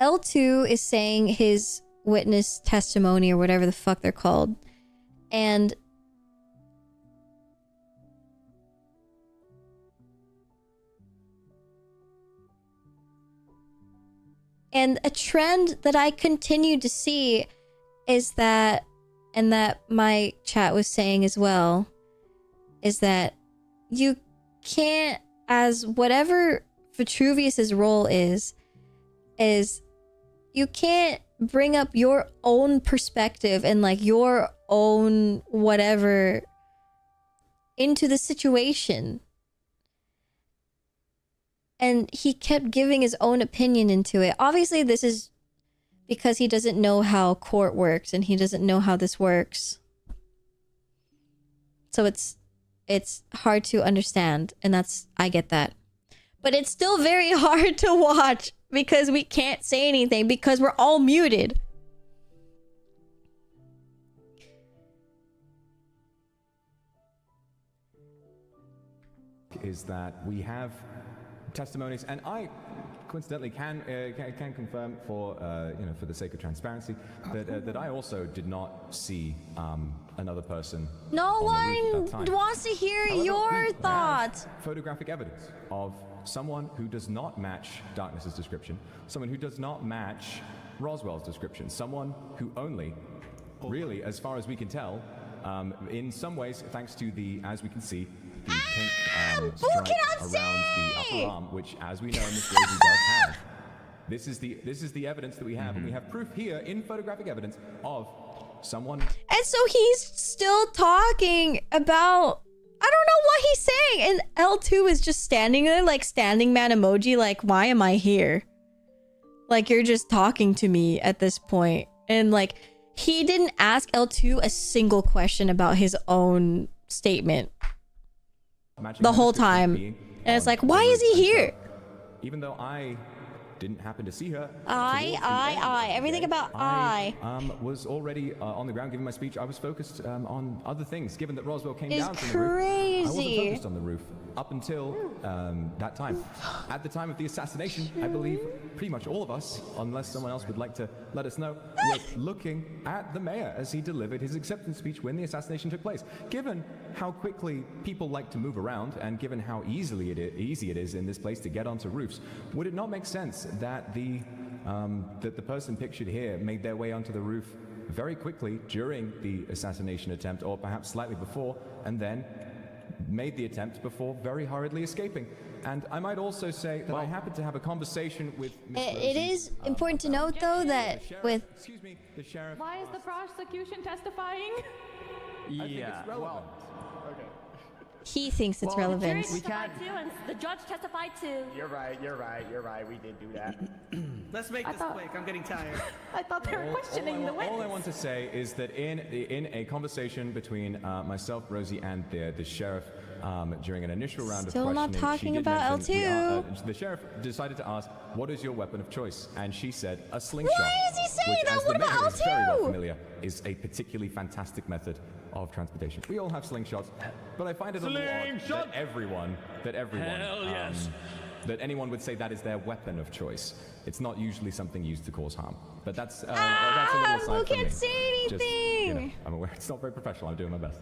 L2 is saying his witness testimony or whatever the fuck they're called, and a trend that I continue to see is that, and that my chat was saying as well, is that you can't, as whatever Vitruvius's role is you can't bring up your own perspective and like your own whatever into the situation. And he kept giving his own opinion into it. Obviously, this is because he doesn't know how court works and he doesn't know how this works. So it's hard to understand, and I get that. But it's still very hard to watch because we can't say anything because we're all muted. Is that we have testimonies, and I coincidentally can confirm for for the sake of transparency that I also did not see another person. No one wants to hear your thoughts. Photographic evidence of someone who does not match Darkness's description, someone who does not match Roswell's description, someone who only, really, as far as we can tell, in some ways, thanks to the, as we can see, the pink stripe around the upper arm, which, as we know, Miss Rosie does have. This is the evidence that we have, and we have proof here in photographic evidence of someone. And so he's still talking about, I don't know what he's saying, and L2 is just standing there like standing man emoji, like, why am I here? Like, you're just talking to me at this point. And like, he didn't ask L2 a single question about his own statement the whole time. And it's like, why is he here? Even though I didn't happen to see her. Everything about I was already on the ground giving my speech. I was focused on other things, given that Roswell came down It's from the roof. I wasn't crazy. focused on the roof up until that time. At the time of the assassination, I believe pretty much all of us, unless someone else would like to let us know, were looking at the mayor as he delivered his acceptance speech when the assassination took place. Given how quickly people like to move around, and given how easy it is in this place to get onto roofs, would it not make sense that the person pictured here made their way onto the roof very quickly during the assassination attempt, or perhaps slightly before, and then made the attempt before very hurriedly escaping. And I might also say that I happened to have a conversation with Miss It is important to note, though, that with... Excuse me, the sheriff... Why is the prosecution testifying? Yeah, well... Okay. He thinks it's relevant. We testified too, and the judge testified too. You're right. We did do that. Let's make this quick. I'm getting tired. I thought they were questioning the witness. All I want to say is that in a conversation between myself, Rosie, and the sheriff during an initial round Still of not questioning, talking she did about mention L2. the sheriff decided to ask, "What is your weapon of choice?" And she said, "A slingshot." Why is he saying which, that? as What the about mayor is very well L2? familiar, is a particularly fantastic method of transportation. We all have slingshots, but I find it a little odd that everyone, Hell yes. that anyone would say that is their weapon of choice. It's not usually something used to cause harm. But that's a little aside Boo from can't me. say Just, anything. I'm aware it's not very professional. I'm doing my best.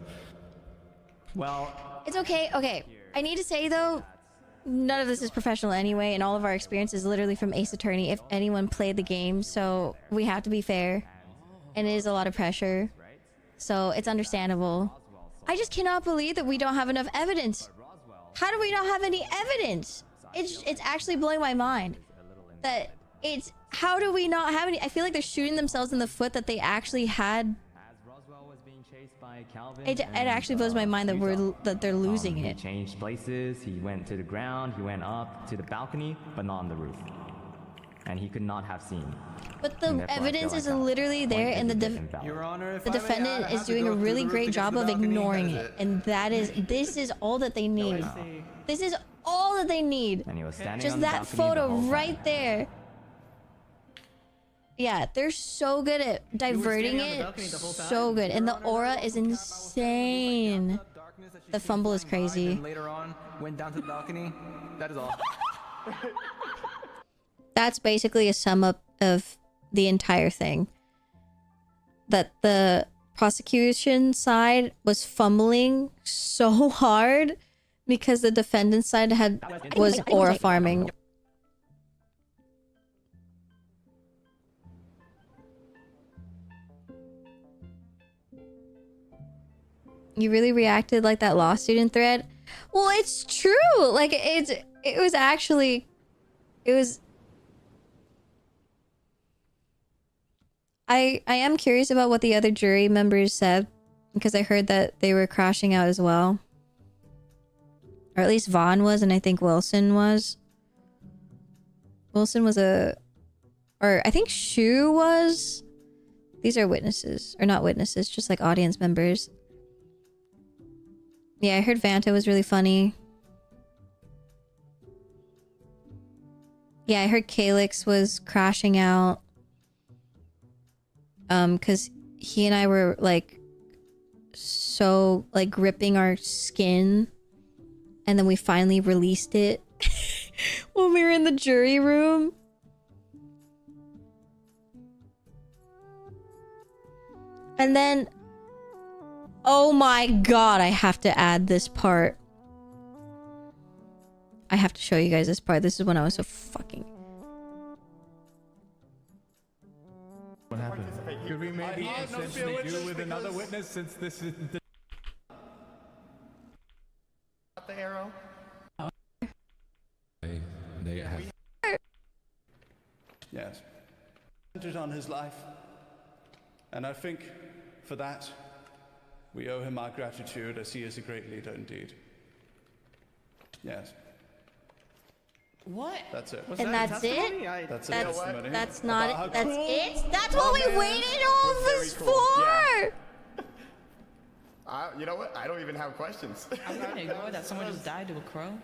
Well, It's okay. Okay. I need to say, though, none of this is professional anyway, and all of our experience is literally from Ace Attorney if anyone played the game, so we have to be fair. And it is a lot of pressure. So it's understandable. I just cannot believe that we don't have enough evidence. How do we not have any evidence? It's actually blowing my mind. That it's... How do we not have any... I feel like they're shooting themselves in the foot that they actually had... It actually blows my mind that they're losing it. He changed places. He went to the ground. He went up to the balcony, but not on the roof. And he could not have seen. But the evidence is literally there, and the defendant is doing a really great job of ignoring it. And this is all that they need. This is all that they need. And he was standing Just on the that balcony the photo whole time. right there. Yeah, they're so good at diverting it. So good. And the aura is insane. The fumble is crazy. And later on, went down to the balcony. That is all. That's basically a sum up of the entire thing. That the prosecution side was fumbling so hard because the defendant's side was aura farming. You really reacted like that law student thread? Well, it's true. Like it was actually, it was. I am curious about what the other jury members said, because I heard that they were crashing out as well. Or at least Vaughn was, and I think Wilson was. Wilson was or I think Shu was. These are witnesses, or not witnesses, just like audience members. Yeah, I heard Vanta was really funny. Yeah, I heard Calyx was crashing out. Because he and I were like so like gripping our skin, and then we finally released it when we were in the jury room. And then, oh my god, I have to add this part. I have to show you guys this part. This is when I was so fucking... What happened? Could we maybe essentially do with another witness, since this is the... The arrow. They have... Yes. Centered on his life. And I think for that, we owe him our gratitude, as he is a great leader indeed. Yes. What? That's it. And that's it? That's That's not it. That's it? That's what we waited all this for! You know what? I don't even have questions. I'm gonna ignore that someone just died to a crow.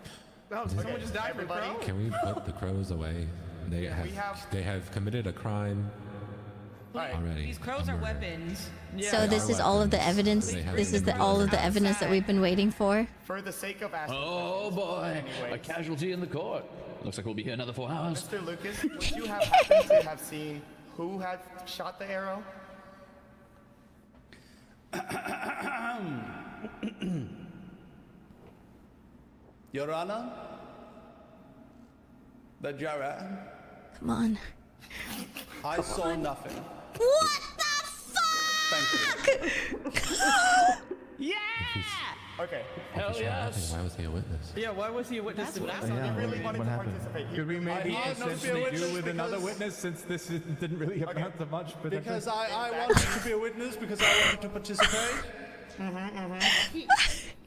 No, someone just died to a crow? Can we put the crows away? They have committed a crime already. These crows are weapons. So this is all of the evidence. This is all of the evidence that we've been waiting for. For the sake of asking. Oh boy, a casualty in the court. Looks like we'll be here another 4 hours. Mr. Lucas, would you have happened to have seen who had shot the arrow? Your Honor, the juror. Come on. I saw nothing. What the fuck? Thank you. Yeah! Okay. Hell yes. Why was he a witness? Yeah, why was he a witness to that? He really wanted to participate. Could we maybe essentially do with another because- witness since this didn't really amount to much? But Because I wanted to be a witness because I wanted to participate.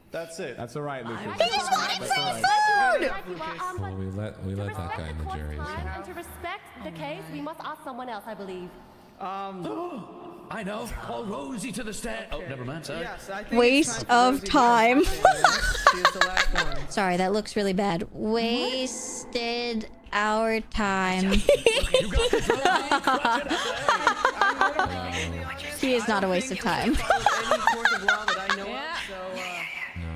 That's it. That's all right, Lucas. Well, we let that guy in the jury. And to respect the case, we must ask someone else, I believe. I know. Call Rosie to the stand. Oh, never mind. Sorry. Yes, I think Waste of time. She is the last one. Sorry, that looks really bad. Wasted our time. He is not a waste of time.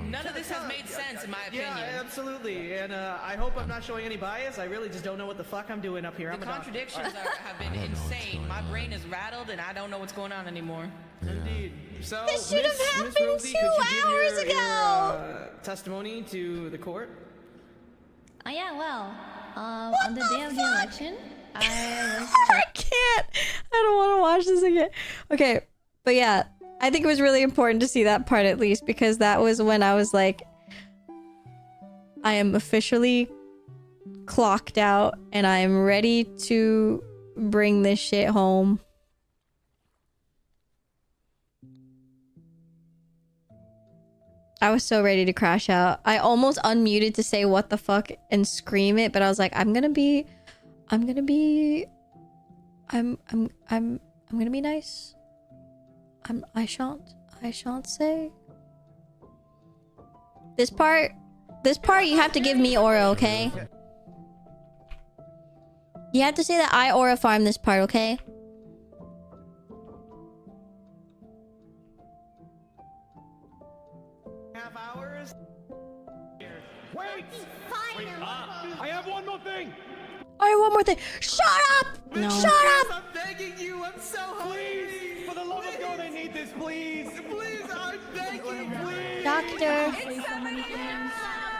None of this has made sense, in my opinion. Yeah, absolutely. And I hope I'm not showing any bias. I really just don't know what the fuck I'm doing up here. The contradictions have been insane. My brain is rattled, and I don't know what's going on anymore. Indeed. So, This should have happened Rosie, 2 could you give hours your, ago. testimony to the court. Oh yeah, well, on the day of the election, I can't. I don't want to watch this again. Okay, but yeah, I think it was really important to see that part at least because that was when I was like, I am officially clocked out and I am ready to bring this shit home. I was so ready to crash out. I almost unmuted to say what the fuck and scream it, but I was like, I'm gonna be nice. I shan't say. This part you have to give me aura, okay? You have to say that I aura farm this part, okay? Wait! I have one more thing! I have one more thing. Shut up! No. Shut up! I'm begging you. I'm so hungry. Please! For the love of God, I need this, please! Please, I'm begging. Please. Doctor.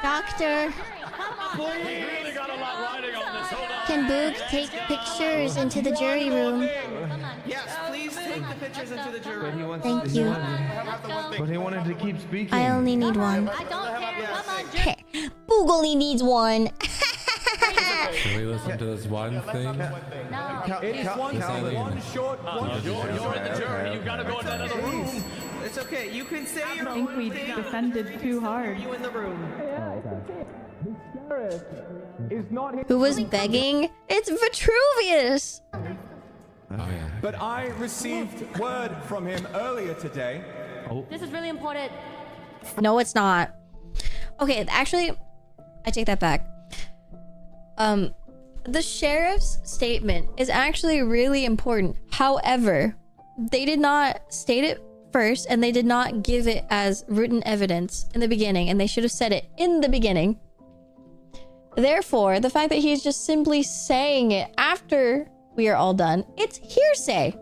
Doctor. We really got a lot riding on this. Hold on. Can Boog take pictures into the jury room? Yes, please take the pictures into the jury room. Thank you. But he wanted to keep speaking. I only need one. I don't care. Come on, Okay. Boog only needs one. Should we listen to this one thing? It's one short. You're in the jury. You gotta go in that other room. It's okay. You can say I your think own we thing. defended too hard. You in the room. Is not his Who was begging? It's Vitruvius. Oh yeah. But I received word from him earlier today. This is really important. No, it's not. Okay, actually, I take that back. The sheriff's statement is actually really important. However, they did not state it first, and they did not give it as written evidence in the beginning, and they should have said it in the beginning. Therefore, the fact that he's just simply saying it after we are all done, it's hearsay.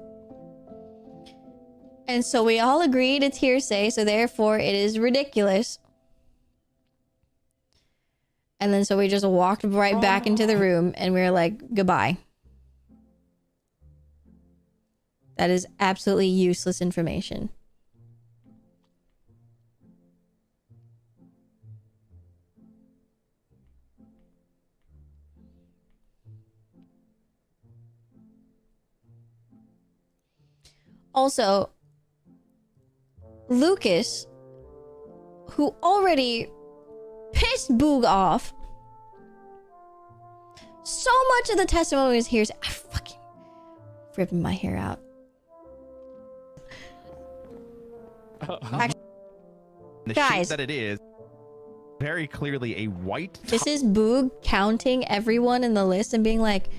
And so we all agreed it's hearsay, so therefore it is ridiculous. And then so we just walked right back into the room and we were like, goodbye. That is absolutely useless information. Also, Lucas, who already pissed Boog off. So much of the testimony is hearsay. I'm fucking ripping my hair out. The Guys. shape that it is, very clearly a white. This is Boog counting everyone in the list and being like,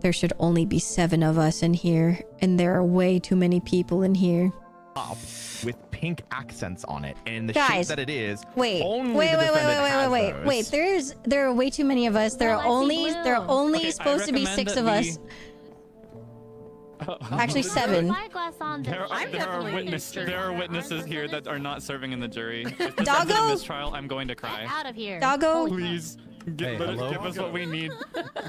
there should only be 7 of us in here, and there are way too many people in here. Top with pink accents on it, and the Guys, shape that it is. Wait, only wait, the wait, defendant has wait. those. There are way too many of us. There are only Okay, supposed to be I 6 of recommend us. that Actually, 7. There There are witnesses here that are not serving in the jury. If this ends in a Doggo? mistrial, I'm going to cry. out of here. Doggo? Please, give us what we need.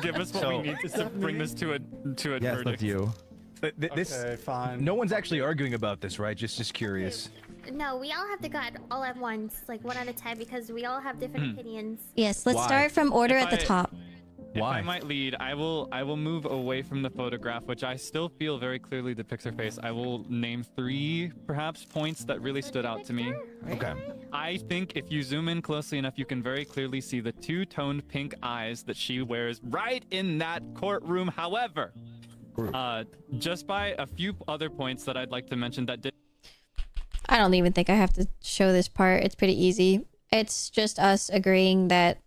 Give us what we So- need to bring this to a Yes, verdict. that's you. This, Okay, fine. No one's actually arguing about this, right? Just curious. No, we all have to go all at once, like one at a time, because we all have different opinions. Yes, let's Why? start from order If at the top. If I might lead, I will move away from the photograph, which I still feel very clearly depicts her face. I will name 3, perhaps, points that really stood out to me. Okay. I think if you zoom in closely enough, you can very clearly see the 2-toned pink eyes that she wears right in that courtroom. However, just by a few other points that I'd like to mention that did. I don't even think I have to show this part. It's pretty easy. It's just us agreeing that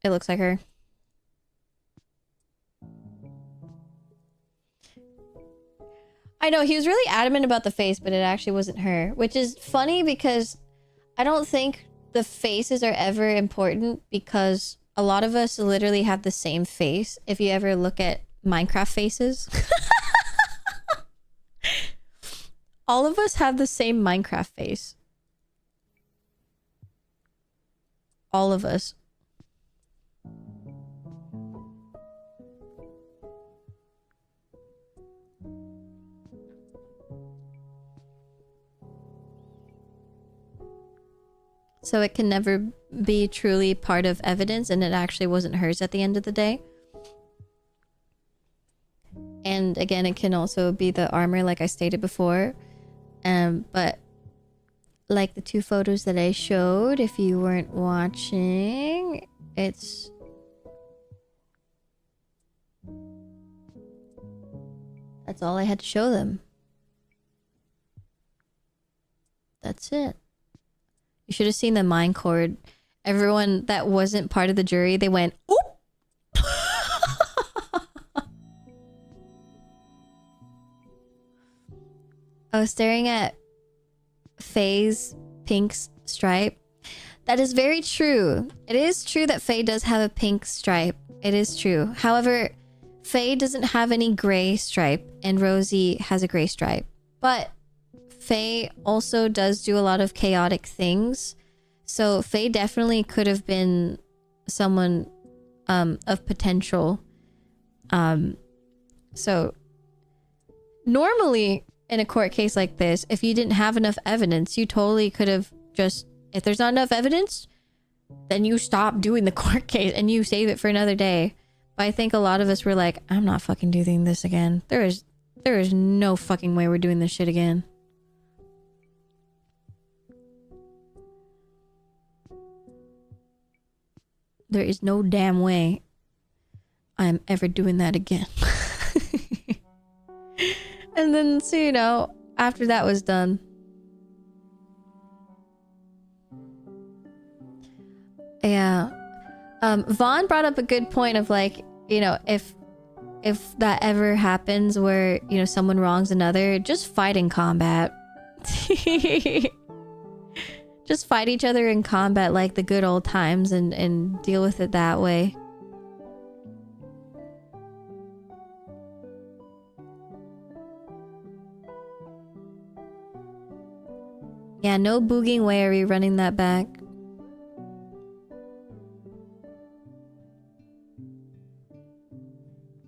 it looks like her. I know, he was really adamant about the face, but it actually wasn't her. Which is funny because I don't think the faces are ever important because a lot of us literally have the same face. If you ever look at Minecraft faces. All of us have the same Minecraft face. All of us. So it can never be truly part of evidence, and it actually wasn't hers at the end of the day. And again, it can also be the armor, like I stated before. But like the 2 photos that I showed, if you weren't watching, it's... That's all I had to show them. That's it. You should have seen the mine cord. Everyone that wasn't part of the jury, they went, oop! I was staring at Faye's pink stripe. That is very true. It is true that Faye does have a pink stripe. It is true. However, Faye doesn't have any gray stripe, and Rosie has a gray stripe. But Faye also does do a lot of chaotic things. So Faye definitely could have been someone of potential. So normally in a court case like this, if you didn't have enough evidence, you totally could have just... If there's not enough evidence, then you stop doing the court case and you save it for another day. But I think a lot of us were like, I'm not fucking doing this again. There is no fucking way we're doing this shit again. There is no damn way I'm ever doing that again. And then, so you know, after that was done, yeah, Vaughn brought up a good point of like, you know, if that ever happens where, you know, someone wrongs another, just fight in combat. Just fight each other in combat like the good old times and deal with it that way. Yeah, no booging way are we running that back.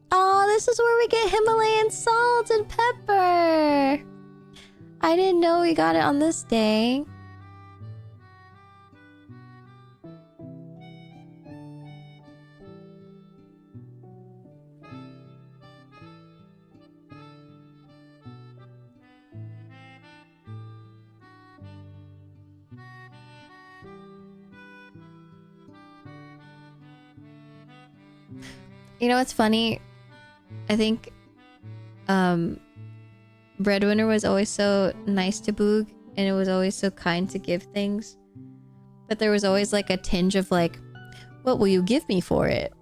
Oh, this is where we get Himalayan salt and pepper. I didn't know we got it on this day. You know what's funny? I think Breadwinner was always so nice to Boog, and it was always so kind to give things. But there was always like a tinge of like, what will you give me for it?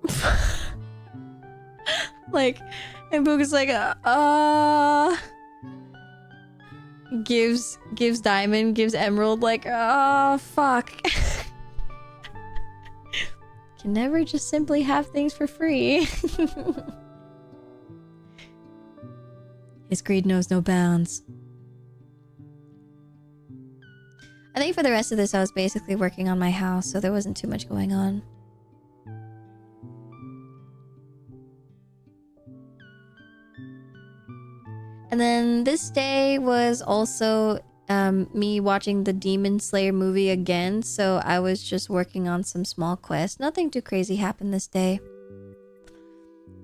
Like, and Boog is like, gives diamond, gives emerald, like, oh fuck. Can never just simply have things for free. His greed knows no bounds. I think for the rest of this I was basically working on my house, so there wasn't too much going on. And then this day was also me watching the Demon Slayer movie again, so I was just working on some small quests. Nothing too crazy happened this day.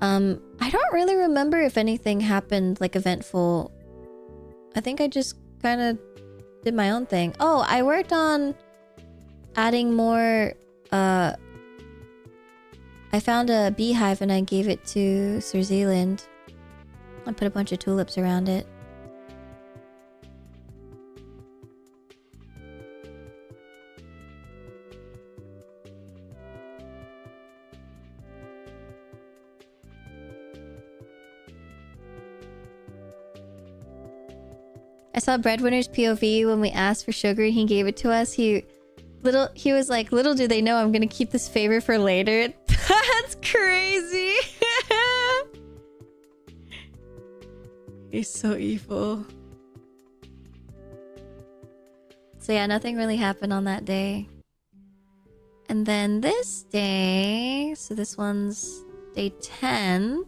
I don't really remember if anything happened like eventful. I think I just kind of did my own thing. Oh, I worked on adding more. I found a beehive and I gave it to Sir Zealand. I put a bunch of tulips around it. I saw Breadwinner's POV when we asked for sugar and he gave it to us. He was like, little do they know I'm gonna keep this favor for later. That's crazy. He's so evil. So yeah, nothing really happened on that day. And then this day, so this one's day 10.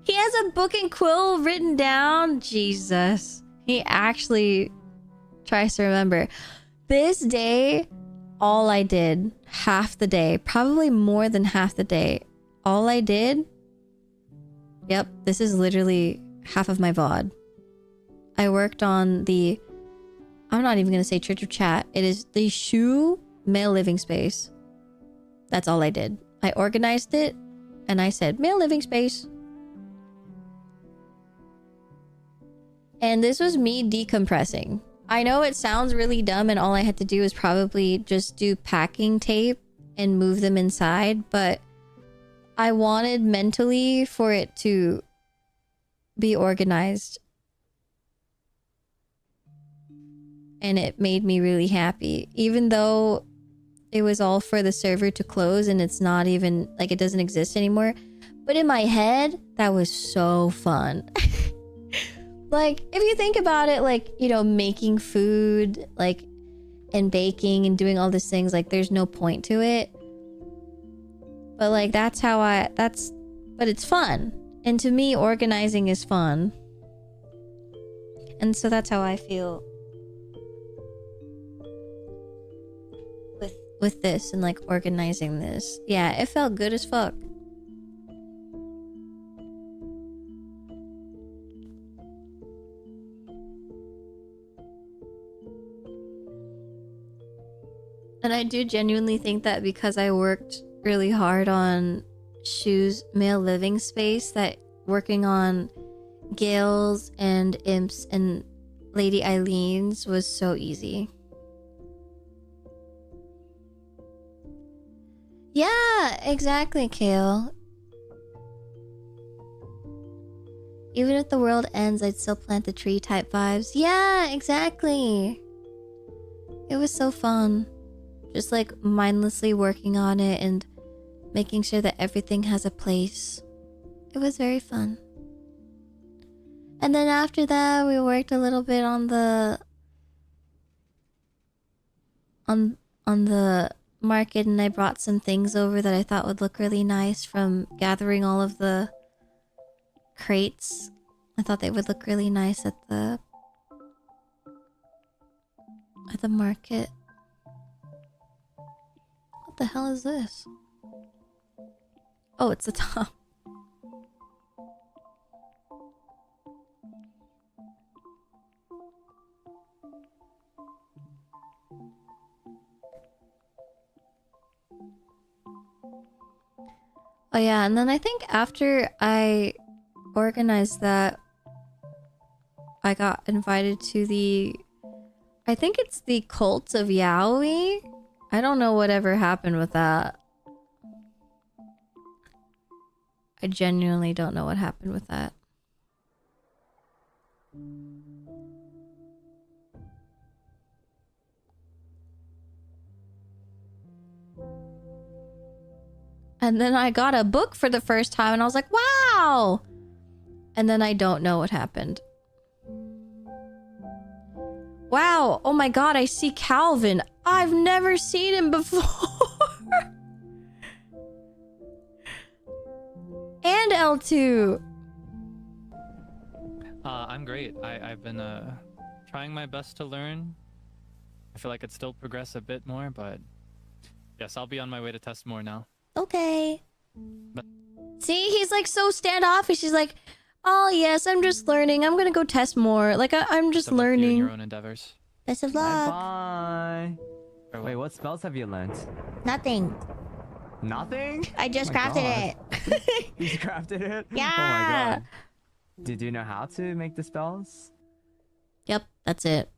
He has a book and quill written down. Jesus. He actually tries to remember. This day, all I did, half the day, probably more than half the day, all I did, yep, this is literally half of my VOD. I worked on the, I'm not even going to say Church of Chat. It is the Shu male living space. That's all I did. I organized it and I said, male living space. And this was me decompressing. I know it sounds really dumb and all I had to do is probably just do packing tape and move them inside, but I wanted mentally for it to be organized. And it made me really happy. Even though it was all for the server to close and it's not even, like, it doesn't exist anymore. But in my head, that was so fun. Like, if you think about it, like, you know, making food, like, and baking and doing all these things, like, there's no point to it. But, like, that's how but it's fun. And to me, organizing is fun. And so that's how I feel with this and, like, organizing this. Yeah, it felt good as fuck. And I do genuinely think that because I worked really hard on Shu's male living space, that working on Gale's and Imp's and Lady Eileen's was so easy. Yeah, exactly, Kale. Even if the world ends, I'd still plant the tree type vibes. Yeah, exactly. It was so fun. Just like mindlessly working on it and making sure that everything has a place. It was very fun. And then after that, we worked a little bit on the market, and I brought some things over that I thought would look really nice from gathering all of the crates. I thought they would look really nice at the market. What the hell is this? Oh, it's the top. Oh yeah, and then I think after I organized that, I got invited to the, I think it's the Cult of Yaoi. I don't know whatever happened with that. I genuinely don't know what happened with that. And then I got a book for the first time and I was like, wow! And then I don't know what happened. Wow, oh my god, I see Calvin. I've never seen him before. L2? I'm great. I've been trying my best to learn. I feel I could still progress a bit more, but yes, I'll be on my way to test more now. Okay. See, he's like so standoffish. He's like, oh yes, I'm just learning. I'm gonna go test more. Like I'm just Best of luck to you in learning. your own endeavors. Best of luck. Bye. Wait, what spells have you learned? Nothing. Nothing? I just Oh my crafted God. it. You just crafted it? Yeah. Oh my god. Did you know how to make the spells? Yep, that's it.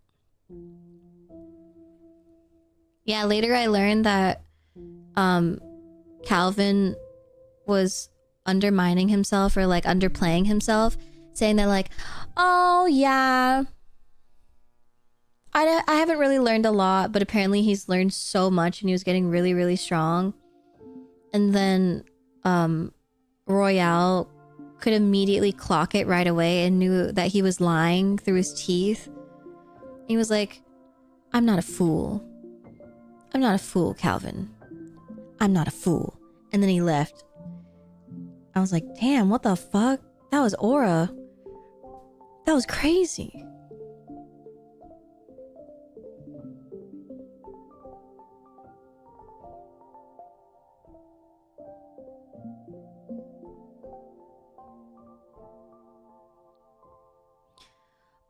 Yeah, later I learned that Calvin was undermining himself or like underplaying himself, saying that like, oh yeah, I haven't really learned a lot, but apparently he's learned so much and he was getting really, really strong. And then Royale could immediately clock it right away and knew that he was lying through his teeth. He was like, I'm not a fool. I'm not a fool, Calvin. I'm not a fool. And then he left. I was like, damn, what the fuck? That was aura. That was crazy.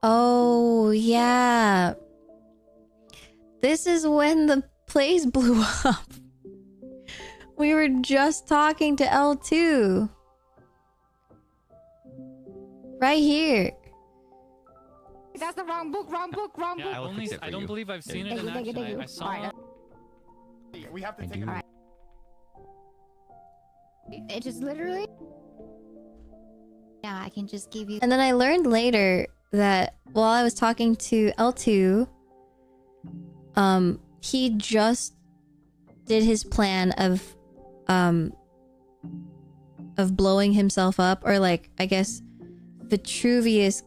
Oh, yeah. This is when the place blew up. We were just talking to L2. Right here. That's the wrong book, wrong book, wrong book. Yeah, I don't believe I've seen it in action. I saw it. We have to take a... It just literally... Yeah, I can just give you... And then I learned later that while I was talking to L2, he just did his plan of blowing himself up, or like, I guess, Vitruvius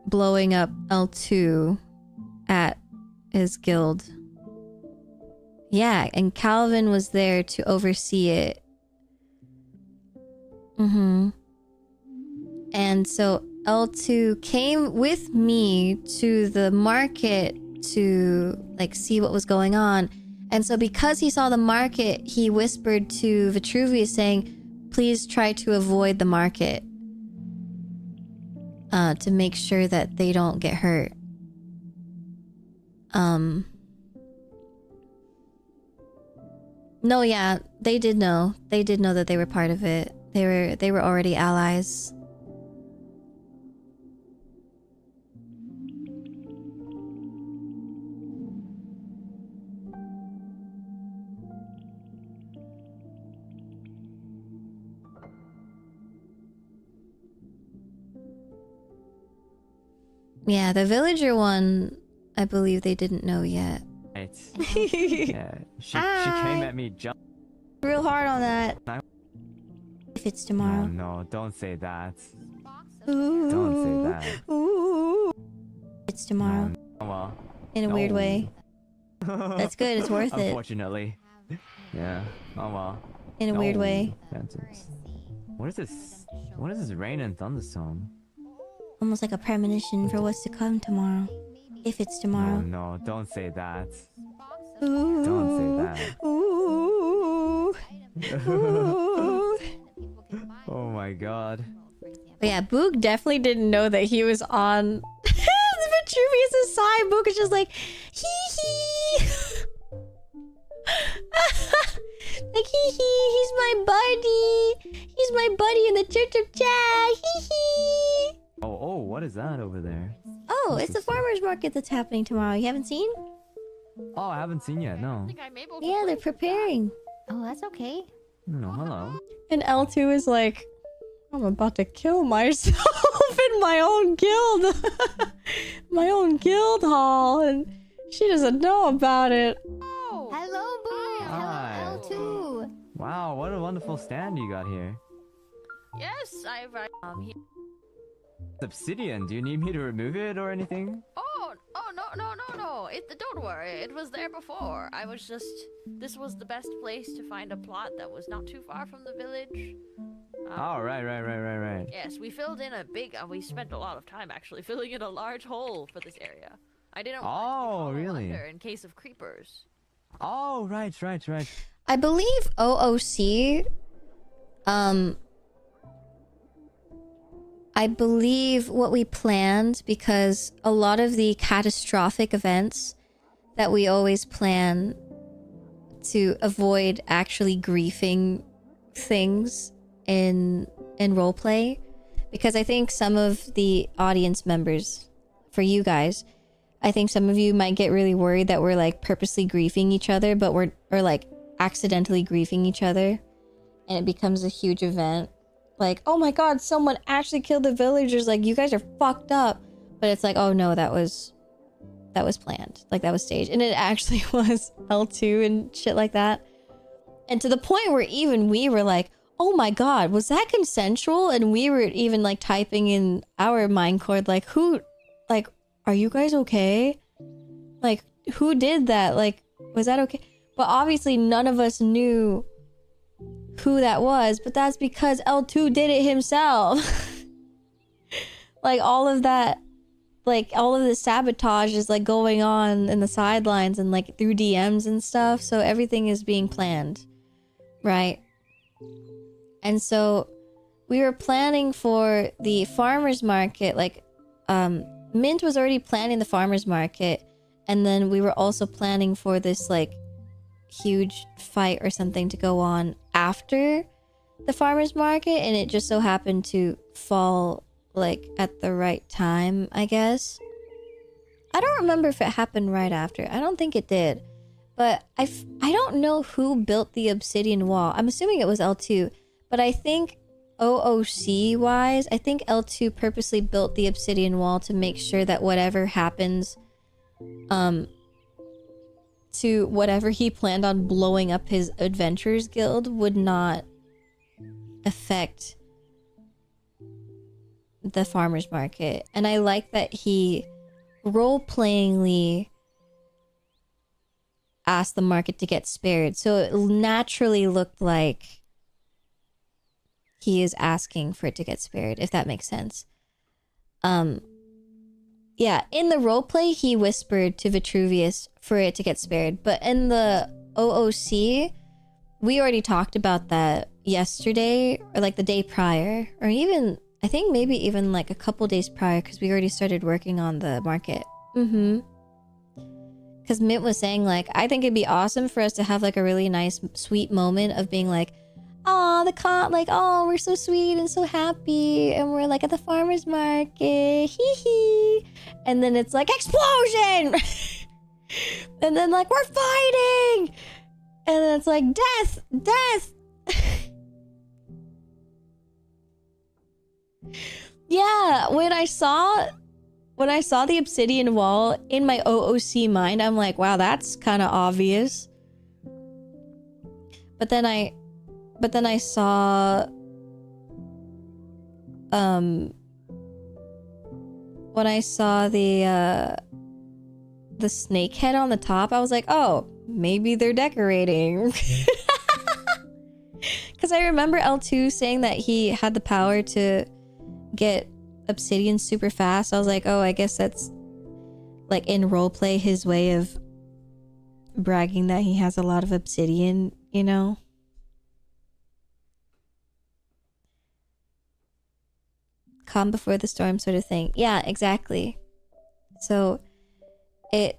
blowing up L2 at his guild. Yeah, and Calvin was there to oversee it. And so L2 came with me to the market to like see what was going on. And so because he saw the market, he whispered to Vitruvius saying, please try to avoid the market. To make sure that they don't get hurt. No, yeah, they did know. They did know that they were part of it. They were already allies. Yeah, the villager one, I believe they didn't know yet. Right. Yeah, she came at me just real hard on that. If it's tomorrow. No, don't say that. Ooh. Don't say that. Ooh. It's tomorrow. Oh, well. In a weird way. That's good, it's worth it. Unfortunately. Yeah. Oh well. In a weird way. What is this? What is this rain and thunderstorm? Almost like a premonition for what's to come tomorrow. If it's tomorrow. No, don't say that. Ooh. Don't say that. Ooh. Ooh. Oh my god. But yeah, Boog definitely didn't know that he was on Vitruvius' side. Boog was just like, hee hee. Like, hee hee, he's my buddy. He's my buddy in the church of chat. Hee hee. Oh, what is that over there? Oh, it's the farmer's market that's happening tomorrow. You haven't seen? Oh, I haven't seen yet, no. Yeah, they're preparing. Oh, that's okay. No, hello. And L2 is like, I'm about to kill myself in my own guild. My own guild hall. And she doesn't know about it. Oh, hello, Boo. Hi. Hello, L2. Wow, what a wonderful stand you got here. Yes, I've Obsidian, do you need me to remove it or anything? Oh no. Don't worry. It was there before. I was just... This was the best place to find a plot that was not too far from the village. Oh, right. Yes, we filled in we spent a lot of time actually filling in a large hole for this area. I didn't want it to be really? under in case of creepers. Oh, right. I believe OOC, I believe what we planned, because a lot of the catastrophic events that we always plan to avoid actually griefing things in roleplay, because I think some of the audience members, for you guys, I think some of you might get really worried that we're like purposely griefing each other, but we're like accidentally griefing each other, and it becomes a huge event. Like, oh my god, someone actually killed the villagers, like you guys are fucked up. But it's like, oh no, that was planned, like that was staged, and it actually was L2 and shit like that. And to the point where even we were like, oh my god, was that consensual? And we were even like typing in our Mindcord, like, who, like, are you guys okay? Like, who did that? Like, was that okay? But obviously none of us knew who that was, but that's because L2 did it himself. Like, all of that, like, all of the sabotage is like going on in the sidelines and like through DMs and stuff, so everything is being planned, right? And so we were planning for the farmers market, like, Mint was already planning the farmers market, and then we were also planning for this like huge fight or something to go on after the farmers market, and it just so happened to fall like at the right time, I guess. I don't remember if it happened right after. I don't think it did, but I don't know who built the obsidian wall. I'm assuming it was L2, but I think OOC wise, I think L2 purposely built the obsidian wall to make sure that whatever happens to whatever he planned on blowing up his adventurers guild would not affect the farmers market. And I like that he role-playingly asked the market to get spared, so it naturally looked like he is asking for it to get spared, if that makes sense. Yeah, in the roleplay, he whispered to Vitruvius for it to get spared. But in the OOC, we already talked about that yesterday, or like the day prior, or even, I think maybe even like a couple days prior, because we already started working on the market. Because Mint was saying, like, I think it'd be awesome for us to have like a really nice, sweet moment of being like, oh, oh, we're so sweet and so happy, and we're like at the farmer's market, hee hee. And then it's like, explosion! And then like, we're fighting! And then it's like, death! Yeah, when I saw the obsidian wall in my OOC mind, I'm like, wow, that's kind of obvious. But then I saw when I saw the snake head on the top, I was like, oh, maybe they're decorating. Because I remember L2 saying that he had the power to get obsidian super fast. I was like, oh, I guess that's like in roleplay his way of bragging that he has a lot of obsidian, you know? Calm before the storm sort of thing. Yeah, exactly. So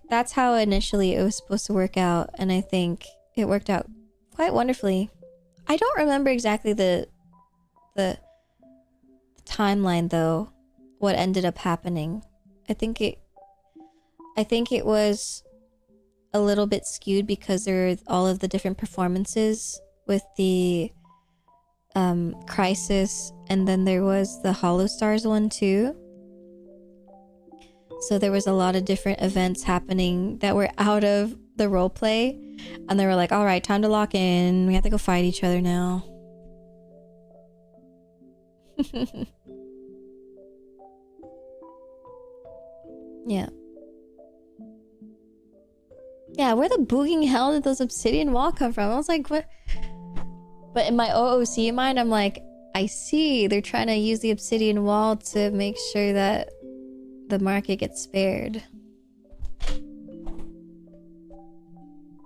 that's how initially it was supposed to work out, and I think it worked out quite wonderfully. I don't remember exactly the timeline though, what ended up happening. I think it was a little bit skewed because there were all of the different performances with the Crisis, and then there was the Hollow Stars one too. So there was a lot of different events happening that were out of the roleplay, and they were like, all right, time to lock in, we have to go fight each other now. Yeah, where the booging hell did those obsidian wall come from? I was like, what? But in my OOC mind, I'm like, I see they're trying to use the obsidian wall to make sure that the market gets spared.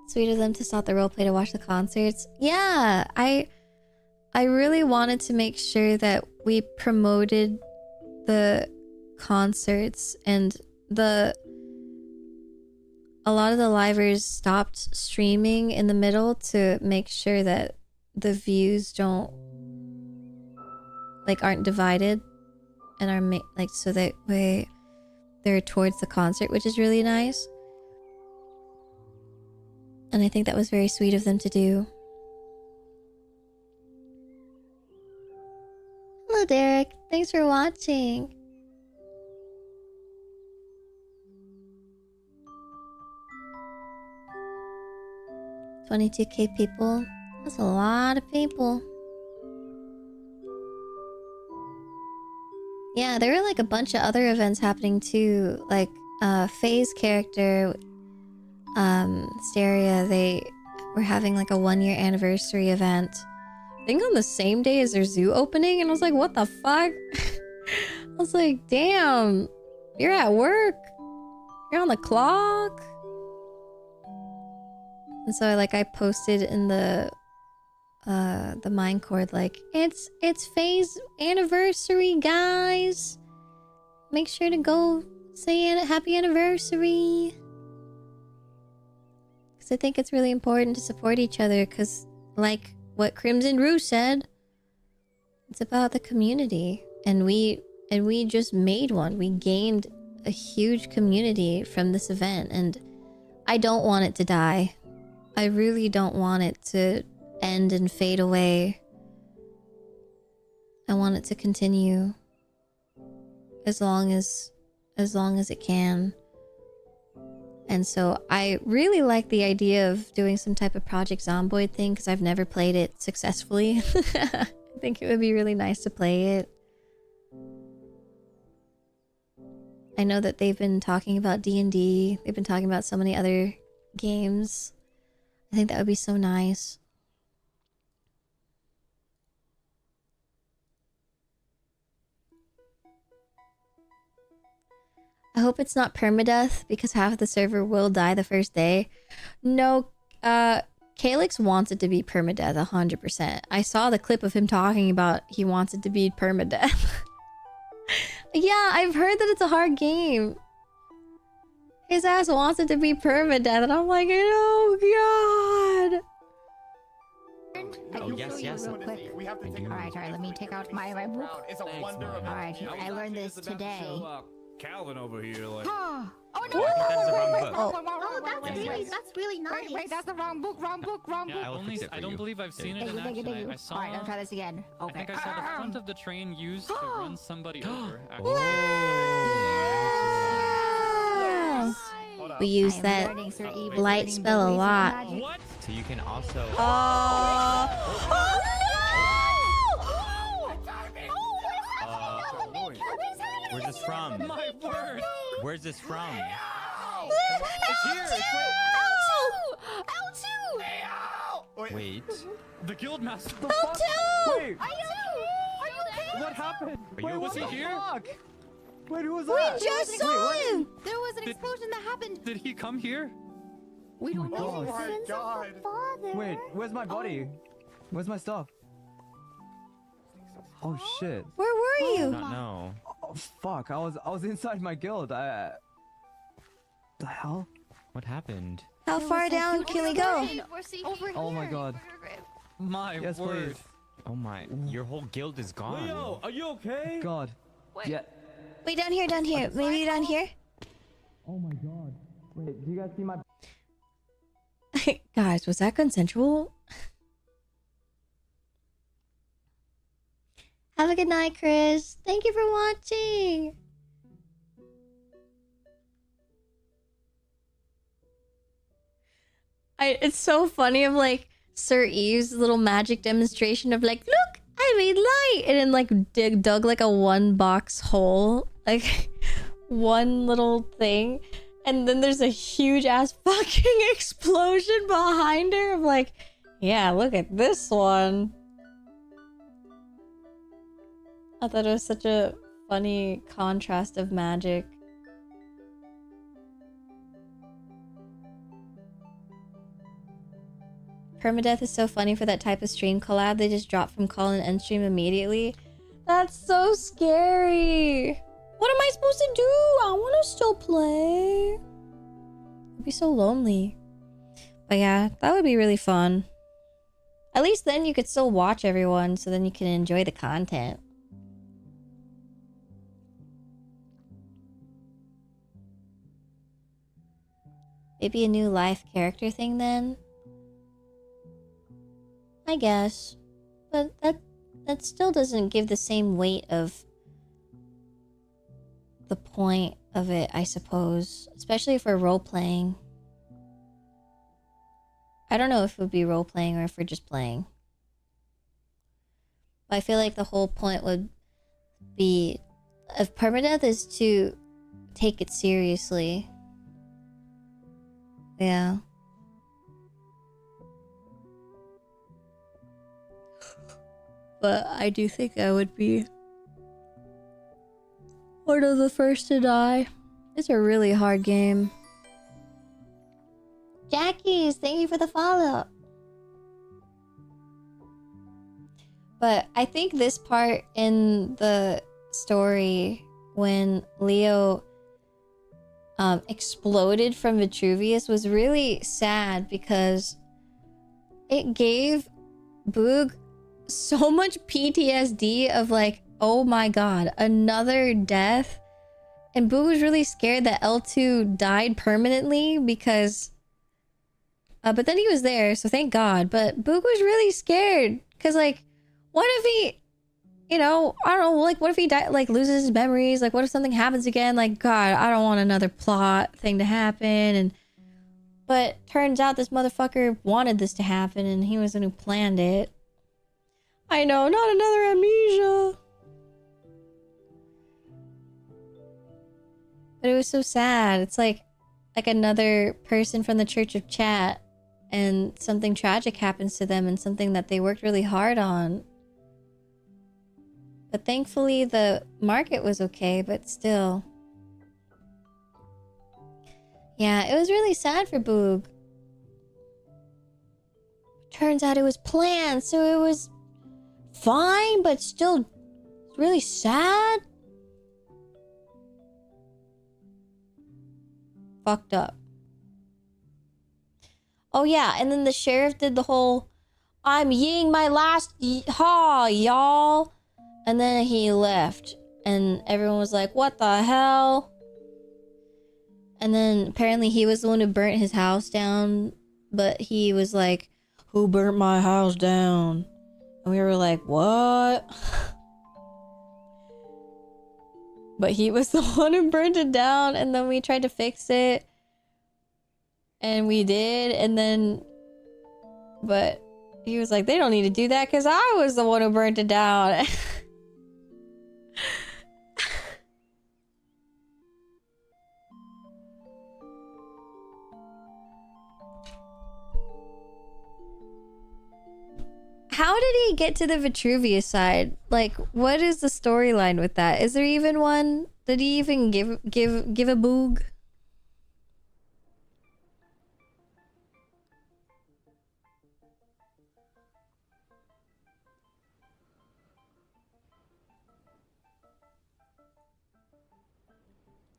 Sweet of them to stop the roleplay to watch the concerts. Yeah, I really wanted to make sure that we promoted the concerts, and a lot of the livers stopped streaming in the middle to make sure that the views aren't divided and are so that way they're towards the concert, which is really nice. And I think that was very sweet of them to do. Hello, Derek. Thanks for watching. $22,000 people. That's a lot of people. Yeah, there were like a bunch of other events happening too. Like Faye's character, Steria, they were having like a 1-year anniversary event. I think on the same day as their zoo opening, and I was like, what the fuck? I was like, damn, you're at work. You're on the clock. And so I posted in the Minecord like, it's Faye's anniversary, guys. Make sure to go say happy anniversary. Because I think it's really important to support each other, because like what Crimson Rue said, it's about the community, and we just made one. We gained a huge community from this event, and I don't want it to die. I really don't want it to end and fade away. I want it to continue as long as it can. And so I really like the idea of doing some type of Project Zomboid thing, because I've never played it successfully. I think it would be really nice to play it. I know that they've been talking about D&D. They've been talking about so many other games. I think that would be so nice. I hope it's not permadeath, because half of the server will die the first day. No, Calyx wants it to be permadeath 100%. I saw the clip of him talking about he wants it to be permadeath. Yeah, I've heard that it's a hard game. His ass wants it to be permadeath, and I'm like, oh god. Oh, yes. We have to take Alright, let me take out my book. It's a wonder of Alright, I learned this today. Calvin over here, like. Oh no! That's really nice. Wait, that's the wrong book. Wrong book. I don't believe I've seen it in action. I saw. Alright, I'll try this again. Okay. I think I saw the front of the train used to run somebody over. We use that light spell a lot. What? So you can also. Where's this from? My word! Where's this from? It's here! L2! Wait. The Guildmaster. L2! Wait. Are you What happened? Wait, was he here? Wait, who was that? We just saw him! There was an explosion that happened. Did he come here? We don't know. Oh my god. Wait, where's my body? Where's my stuff? Oh shit. Where were you? I don't know. Oh fuck, I was inside my guild. The hell? What happened? How far down can we go? Over here. Oh my god. My Yes, word. please. Oh my, your whole guild is gone. Leo, are you okay? God. Wait. Yeah. Wait, down here. Maybe down here? Oh my god. Wait, do you guys see my... Guys, was that consensual? Have a good night, Chris. Thank you for watching. It's so funny of like Sir Eve's little magic demonstration of like, look, I made light, and then like dug like a 1-box hole, like one little thing, and then there's a huge ass fucking explosion behind her. I'm like, yeah, look at this one. I thought it was such a funny contrast of magic. Permadeath is so funny for that type of stream collab. They just drop from call and end stream immediately. That's so scary. What am I supposed to do? I want to still play. It'd be so lonely. But yeah, that would be really fun. At least then you could still watch everyone, so then you can enjoy the content. Maybe a new life character thing then? I guess. But that still doesn't give the same weight of the point of it, I suppose. Especially for role-playing. I don't know if it would be role-playing or if we're just playing. But I feel like the whole point would be... of permadeath is to take it seriously. Yeah. But I do think I would be one of the first to die. It's a really hard game. Jackies, thank you for the follow. But I think this part in the story when Leo exploded from Vitruvius was really sad because it gave Boog so much PTSD of like, oh my god, another death. And Boog was really scared that L2 died permanently because... but then he was there, so thank god. But Boog was really scared because like, what if he... you know, I don't know, like, what if he loses his memories? Like, what if something happens again? Like, God, I don't want another plot thing to happen. But turns out this motherfucker wanted this to happen, and he was the one who planned it. I know, not another amnesia. But it was so sad. It's like another person from the Church of Chat, and something tragic happens to them, and something that they worked really hard on. But thankfully the market was okay, but still. Yeah, it was really sad for Boog. Turns out it was planned, so it was fine, but still really sad. Fucked up. Oh yeah, and then the sheriff did the whole, I'm ying my last ha, y'all. And then he left. And everyone was like, what the hell? And then apparently he was the one who burnt his house down. But he was like, who burnt my house down? And we were like, what? But he was the one who burnt it down. And then we tried to fix it. And we did. And then... but he was like, they don't need to do that because I was the one who burnt it down. How did he get to the Vitruvius side? Like, what is the storyline with that? Is there even one? Did he even give a boog?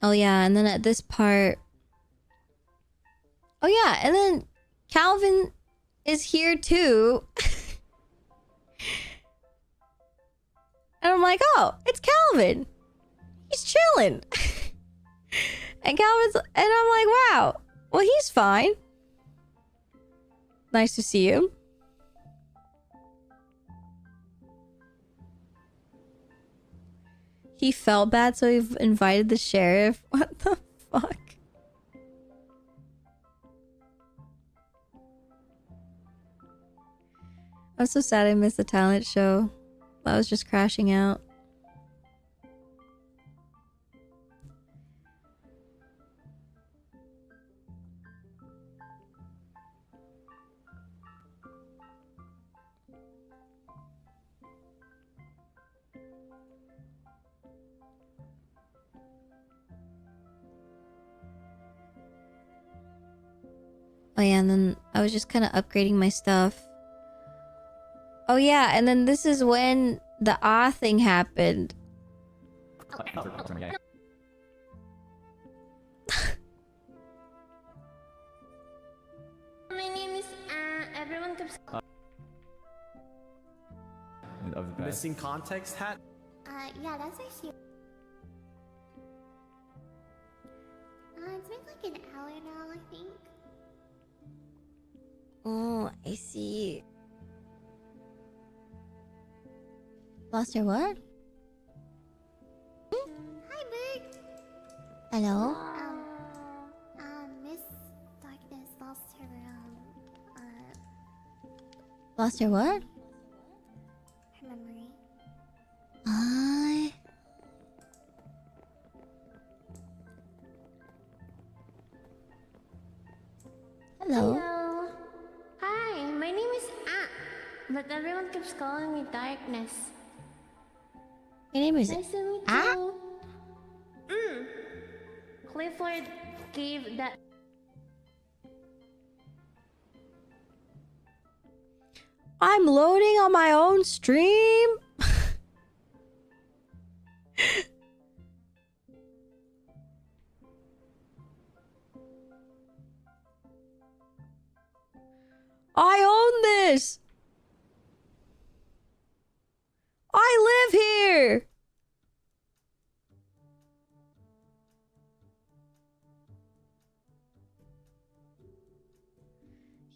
Oh yeah, and then at this part... oh yeah, and then Calvin is here too. And I'm like, oh, it's Calvin. He's chilling. And Calvin's... and I'm like, wow. Well, he's fine. Nice to see him. He felt bad, so he invited the sheriff. What the fuck? I'm so sad I missed the talent show. I was just crashing out. Oh yeah, and then I was just kind of upgrading my stuff. Oh yeah, and then this is when the thing happened. My name is everyone keeps Missing context hat? yeah, that's actually it's been like an hour now, I think. Oh, I see. Lost her what? Hi, Big. Hello? Miss Darkness lost her Lost her what? her memory. Hello. Hi, my name is but everyone keeps calling me Darkness. Your name is Nice to meet you. Clifford gave that. I'm loading on my own stream. I own this. I live here.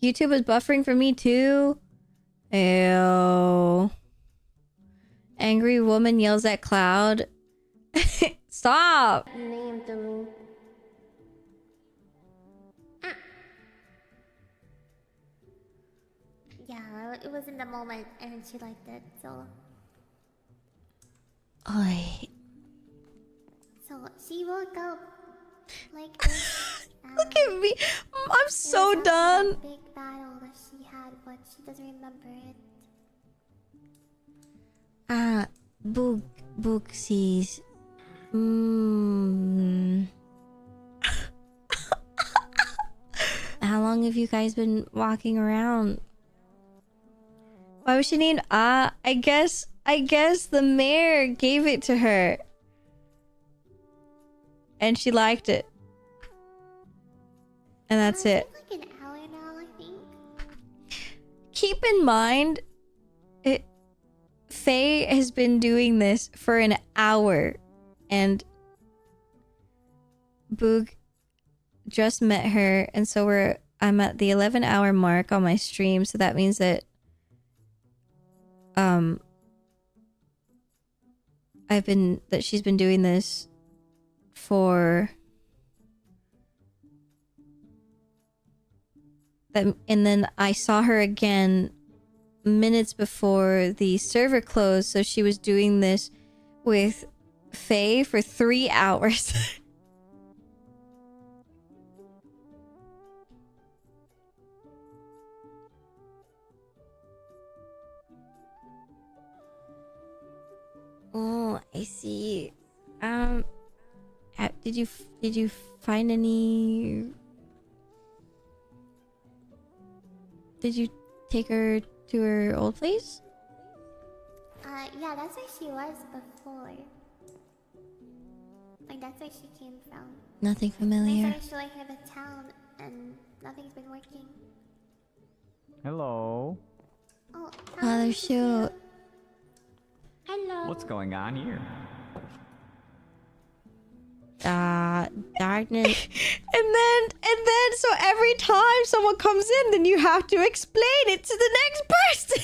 YouTube is buffering for me too. Ew. Angry woman yells at cloud. Stop. Name to me. Yeah, it was in the moment and she liked it, so. So she woke up like this. Look at me. I'm so done. Big battle that she had, but she doesn't remember it. Boog sees. How long have you guys been walking around? Why was she named I guess the mayor gave it to her. And she liked it. And that's it. Like an hour now, I think. Keep in mind, Faye has been doing this for an hour. And Boog just met her. And so I'm at the 11-hour mark on my stream. So that means that she's been doing this for that, and then I saw her again minutes before the server closed, so she was doing this with Faye for 3 hours. Oh, I see. Did you find any? Did you take her to her old place? Yeah, that's where she was before. Like, that's where she came from. Nothing familiar. I started showing her the town, and nothing's been working. Hello. Oh, Father, shoot. Hello. What's going on here? Darkness. and then so every time someone comes in, then you have to explain it to the next person.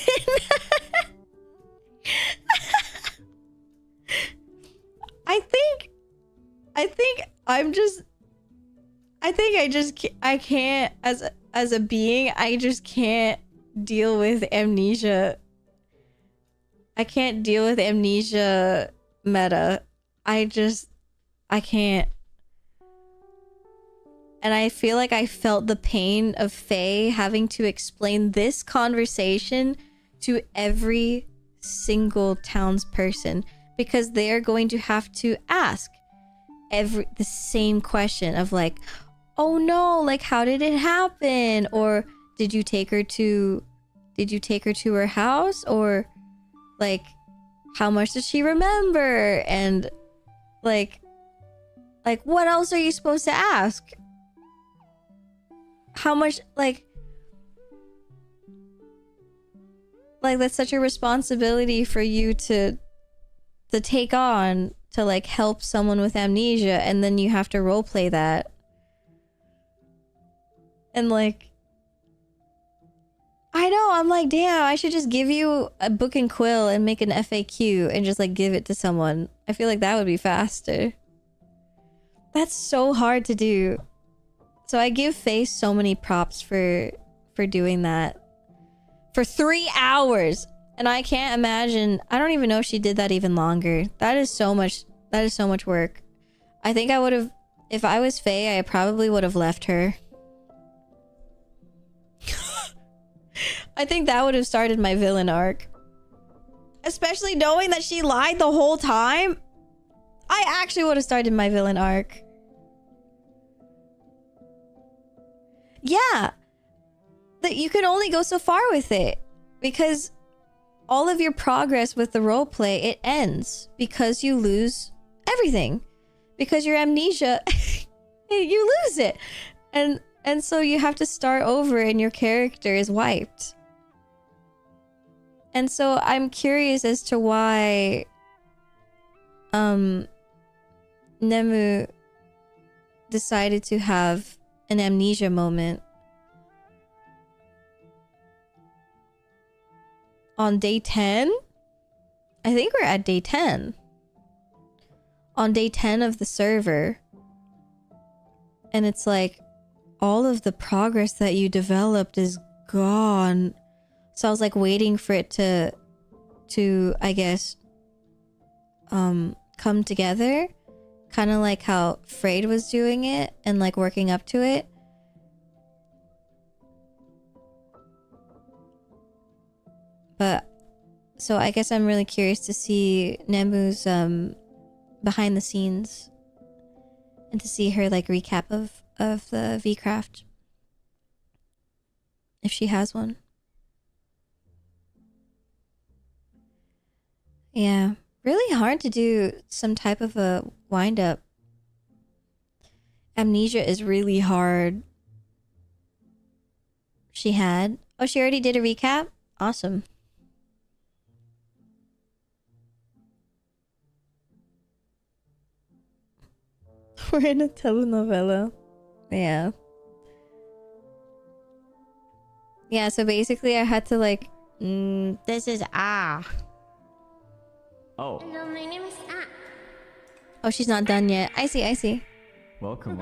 I can't as a being, I just can't deal with amnesia. I can't deal with amnesia meta. I can't. And I feel like I felt the pain of Faye having to explain this conversation to every single townsperson, because they're going to have to ask the same question of like, oh no, like how did it happen? Or did you take her to her house? Or like how much does she remember? And like what else are you supposed to ask? How much like that's such a responsibility for you to take on, to like help someone with amnesia, and then you have to roleplay that. And like, I know, I'm like, damn, I should just give you a book and quill and make an FAQ and just like give it to someone. I feel like that would be faster. That's so hard to do. So I give Faye so many props for doing that. For 3 hours. And I can't imagine, I don't even know if she did that even longer. That is so much work. I think I would have, if I was Faye, I probably would have left her. I think that would have started my villain arc. Especially knowing that she lied the whole time. I actually would have started my villain arc. Yeah. That you can only go so far with it. Because all of your progress with the roleplay, it ends. Because you lose everything. Because your amnesia, you lose it. And so you have to start over and your character is wiped. And so I'm curious as to why Nemu decided to have an amnesia moment on day 10. I think we're at day 10. On day 10 of the server. And it's like all of the progress that you developed is gone. So I was like waiting for it to I guess come together, kind of like how Freyed was doing it and like working up to it. But so I guess I'm really curious to see Nemu's behind the scenes and to see her like recap of the VCraft, if she has one. Yeah, really hard to do some type of a wind up. Amnesia is really hard. She already did a recap? Awesome. We're in a telenovela. Yeah. Yeah, so basically I had to like, this is Oh. Hello, my name is Oh, she's not done yet. I see. Welcome.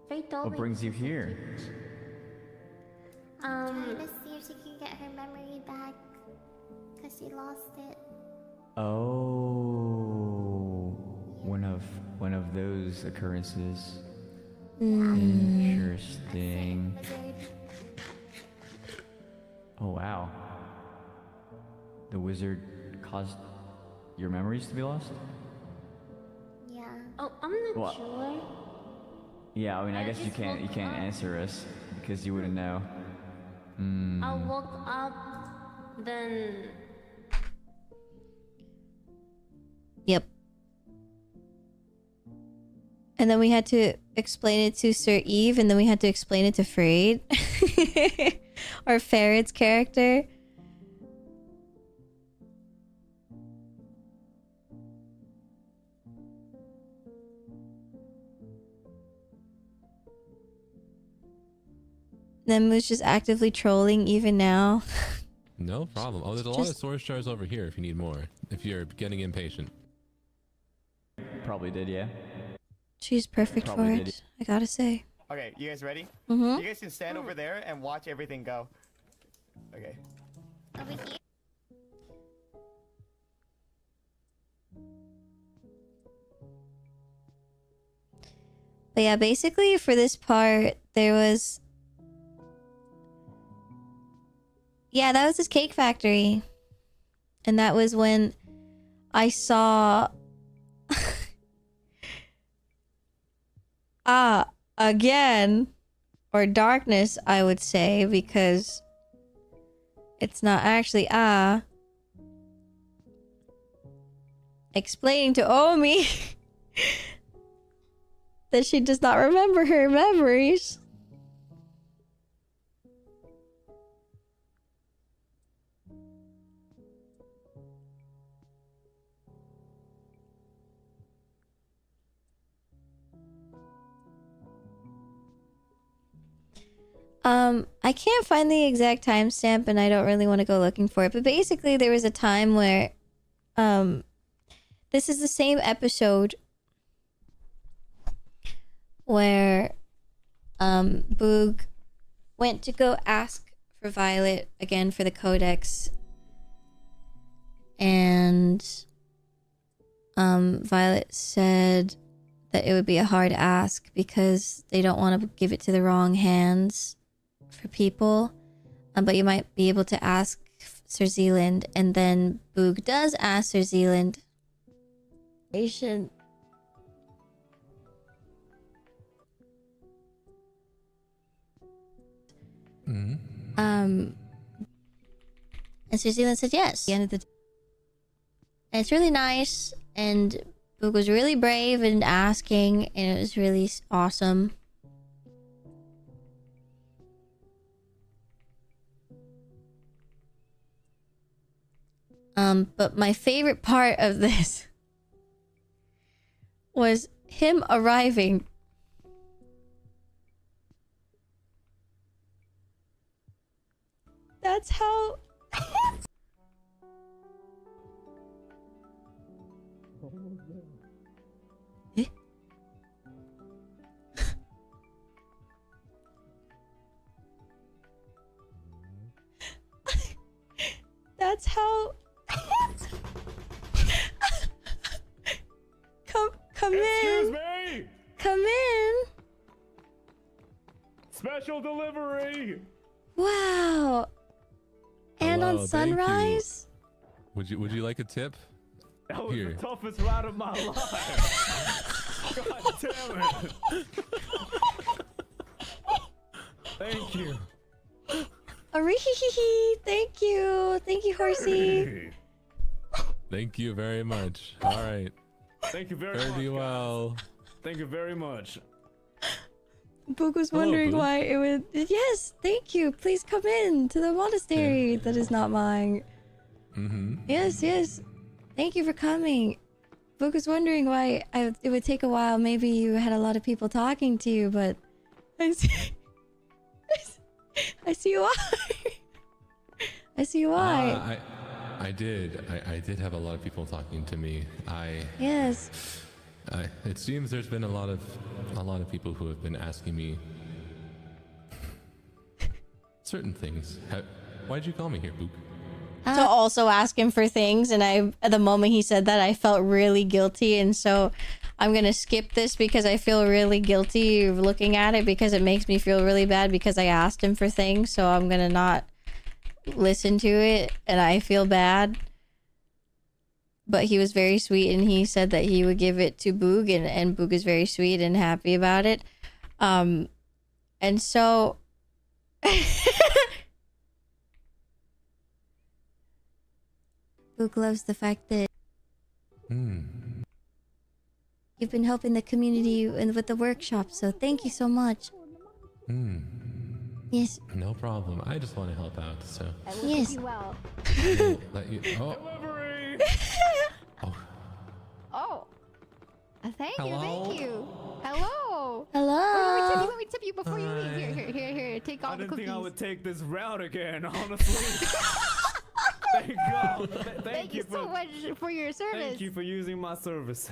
What brings you here? Trying to see if she can get her memory back, cause she lost it. Oh, one of those occurrences. Mm. Interesting. Oh wow. The wizard caused your memories to be lost? Yeah. Oh, I'm not sure. Yeah, I mean, I guess you can't answer us because you wouldn't know. I woke up, then. Yep. And then we had to explain it to Sir Eve, and then we had to explain it to Freyed. Or Ferret's character. Nemu's just actively trolling even now. No problem. Oh, there's a lot of source shards over here if you need more. If you're getting impatient. Probably did, yeah. She's perfect for it, I gotta say. Okay, you guys ready? Mm-hmm. You guys can stand over there and watch everything go. Okay. Over here. But yeah, basically for this part, there was... Yeah, that was his cake factory. And that was when I saw... again, or darkness, I would say, because it's not actually explaining to Omi that she does not remember her memories. I can't find the exact timestamp and I don't really want to go looking for it, but basically there was a time where this is the same episode where Boog went to go ask for Violet again for the codex, and Violet said that it would be a hard ask because they don't want to give it to the wrong hands for people, but you might be able to ask Sir Zealand, and then Boog does ask Sir Zealand. Patient. And Sir Zealand said yes. The end of the and it's really nice, and Boog was really brave in asking, and it was really awesome. But my favorite part of this was him arriving. That's how... That's how... Come in. Excuse me. Come in. Special delivery. Wow. And Hello, on thank you. Sunrise? Would you like a tip? That was Here. the toughest ride of my life. God damn it. Thank you. Arihihihi. Thank you. Thank you, horsey. Thank you very much. All right. Thank you very Fare much. thee well. Thank you very much. Boog was Hello, wondering Boog. why it would... Yes, thank you. Please come in to the monastery that is not mine. Yes, yes. Thank you for coming. Boog was wondering why it would take a while. Maybe you had a lot of people talking to you, but... I see... I see why. I see why. I did have a lot of people talking to me. Yes. It seems there's been a lot of people who have been asking me certain things. Why'd you call me here, Boog? To also ask him for things, and at the moment he said that, I felt really guilty, and so I'm gonna skip this because I feel really guilty looking at it because it makes me feel really bad because I asked him for things, so I'm gonna not listen to it, and I feel bad. But he was very sweet, and he said that he would give it to Boog, and Boog is very sweet and happy about it. And so... Boog loves the fact that you've been helping the community and with the workshop, so thank you so much. Yes. No problem. I just want to help out, so. Yes. Well. Let you. Oh. Oh. Thank Hello? you. Hello. Hello. Let me tip you before you leave. Here. Take all I the didn't cookies. think I would take this route again, honestly. Thank God. Thank you so much for your service. Thank you for using my service.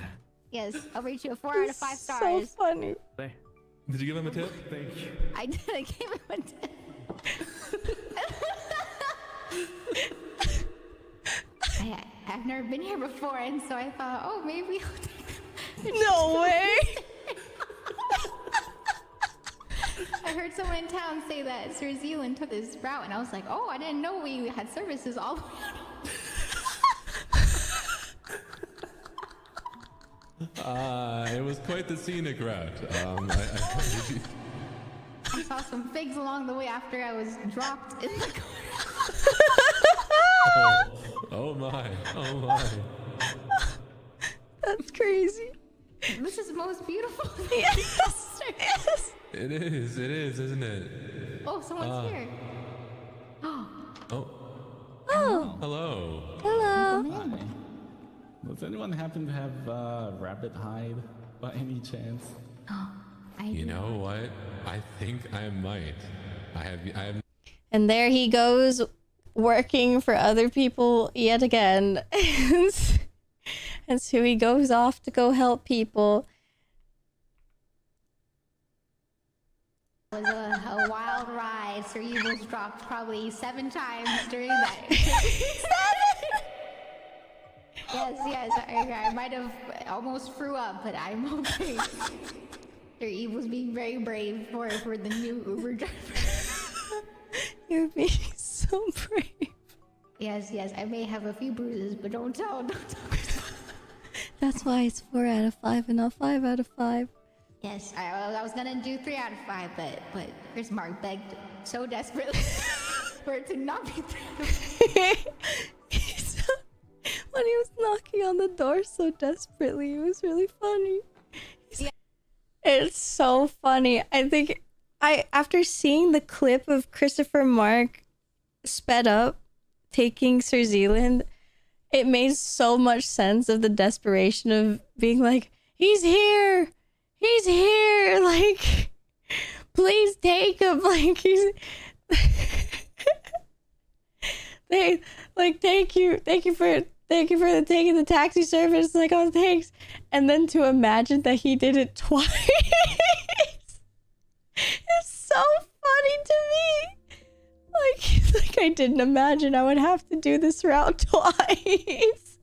Yes, I'll rate you a 4 out of 5 stars. So funny. Did you give him a tip? Thank you. I did. I gave him a tip. I've never been here before, and so I thought, oh, maybe I'll take... No way! I heard someone in town say that Sir Zealand took this route, and I was like, oh, I didn't know we had services all the way It was quite the scenic route. I saw some figs along the way after I was dropped in the Oh my. Oh my. That's crazy. This is the most beautiful. Yes. Yes. It is, isn't it? Oh, someone's here. Oh. Oh. Hello. Hello. Hi. Does anyone happen to have rabbit hide by any chance? You know what? I think I might. I have. And there he goes, working for other people yet again. And so he goes off to go help people. It was a wild ride. Sir Evil's dropped probably 7 times during that. 7? Yes. I might have almost threw up, but I'm okay. Sir Evil's being very brave for the new Uber driver. You're being so brave. Yes. I may have a few bruises, but don't tell. That's why it's 4 out of 5 and not 5 out of 5. Yes, I was gonna do 3 out of 5, but Chris Mark begged so desperately for it to not be 3 out of 5. When he was knocking on the door so desperately, it was really funny. It's so funny. I think after seeing the clip of Christopher Mark sped up taking Sir Zealand, it made so much sense of the desperation of being like, he's here, like, please take him, like, he's they like, thank you for taking the taxi service, like, oh thanks. And then to imagine that he did it twice it's so funny to me. Like I didn't imagine I would have to do this route twice.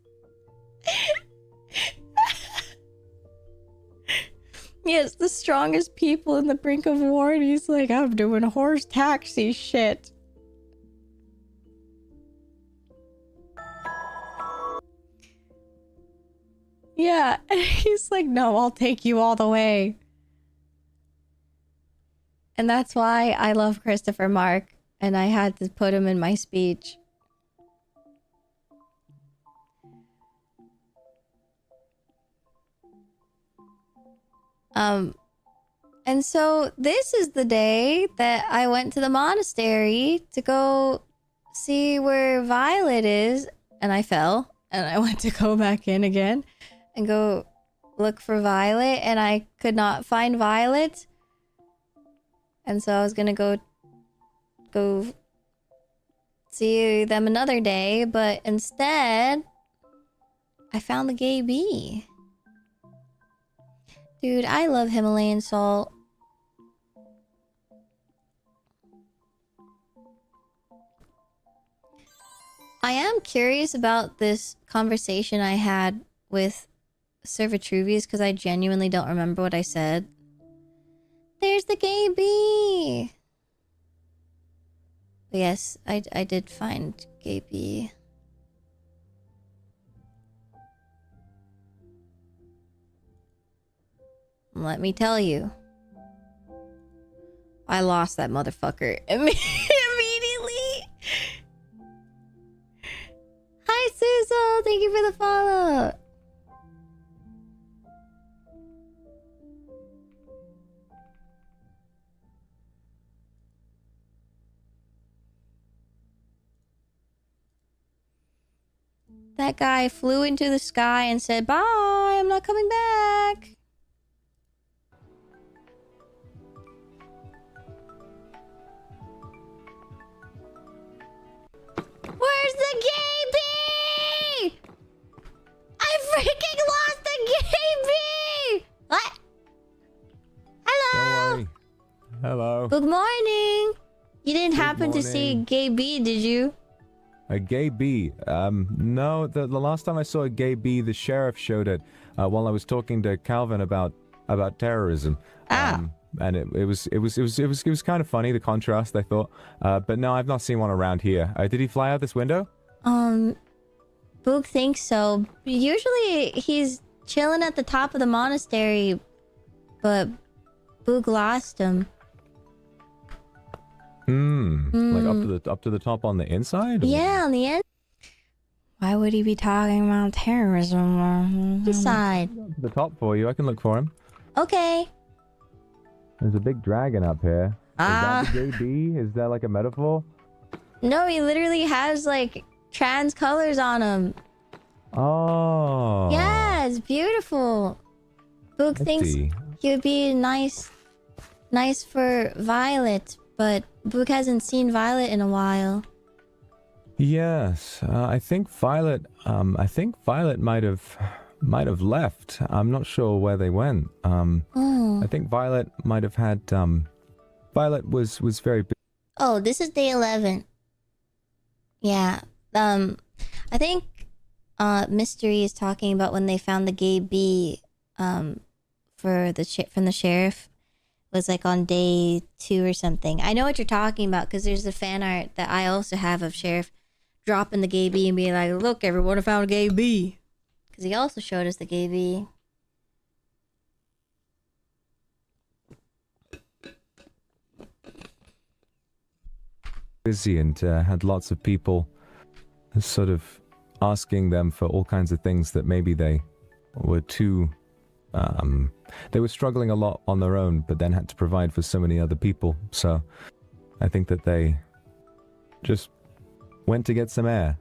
Yes, the strongest people in the brink of war, and he's like, I'm doing horse taxi shit. Yeah, and he's like, no, I'll take you all the way. And that's why I love Christopher Mark. And I had to put him in my speech. And so this is the day that I went to the monastery to go see where Violet is. And I fell. And I went to go back in again and go look for Violet. And I could not find Violet. And so I was gonna go see them another day, but instead I found the gay bee. Dude, I love Himalayan salt. I am curious about this conversation I had with Sir Vitruvius because I genuinely don't remember what I said. There's the gay bee! But yes, I did find gay bee. Let me tell you. I lost that motherfucker immediately. Hi, Suzo! Thank you for the follow! That guy flew into the sky and said, bye, I'm not coming back. Where's the gay bee? I freaking lost the gay bee! What? Hello? Don't worry. Hello. Good morning. You didn't happen to see a gay bee, did you? A gay bee? No. The last time I saw a gay bee, the sheriff showed it while I was talking to Calvin about terrorism. And it was kind of funny, the contrast, I thought. But no, I've not seen one around here. Did he fly out this window? Boog thinks so. Usually he's chilling at the top of the monastery, but Boog lost him. Like up to the top on the inside? Yeah, on the end. Why would he be talking about terrorism? Decide. The top for you. I can look for him. Okay. There's a big dragon up here. Is that the gay bee? Is that like a metaphor? No, he literally has like trans colors on him. Oh. Yeah, it's beautiful. Boog thinks he would be nice for Violet, but Boog hasn't seen Violet in a while. Yes, I think Violet. I think Violet might have left. I'm not sure where they went. I think Violet might have had. Violet was very. Oh, this is day 11. Yeah. I think Mystery is talking about when they found the gay bee. From the sheriff. Was like on day 2 or something. I know what you're talking about because there's the fan art that I also have of Sheriff dropping the gay bee and being like, "Look, everyone, I found a gay bee." Because he also showed us the gay bee. Busy and had lots of people sort of asking them for all kinds of things that maybe they were too. They were struggling a lot on their own, but then had to provide for so many other people. So I think that they just went to get some air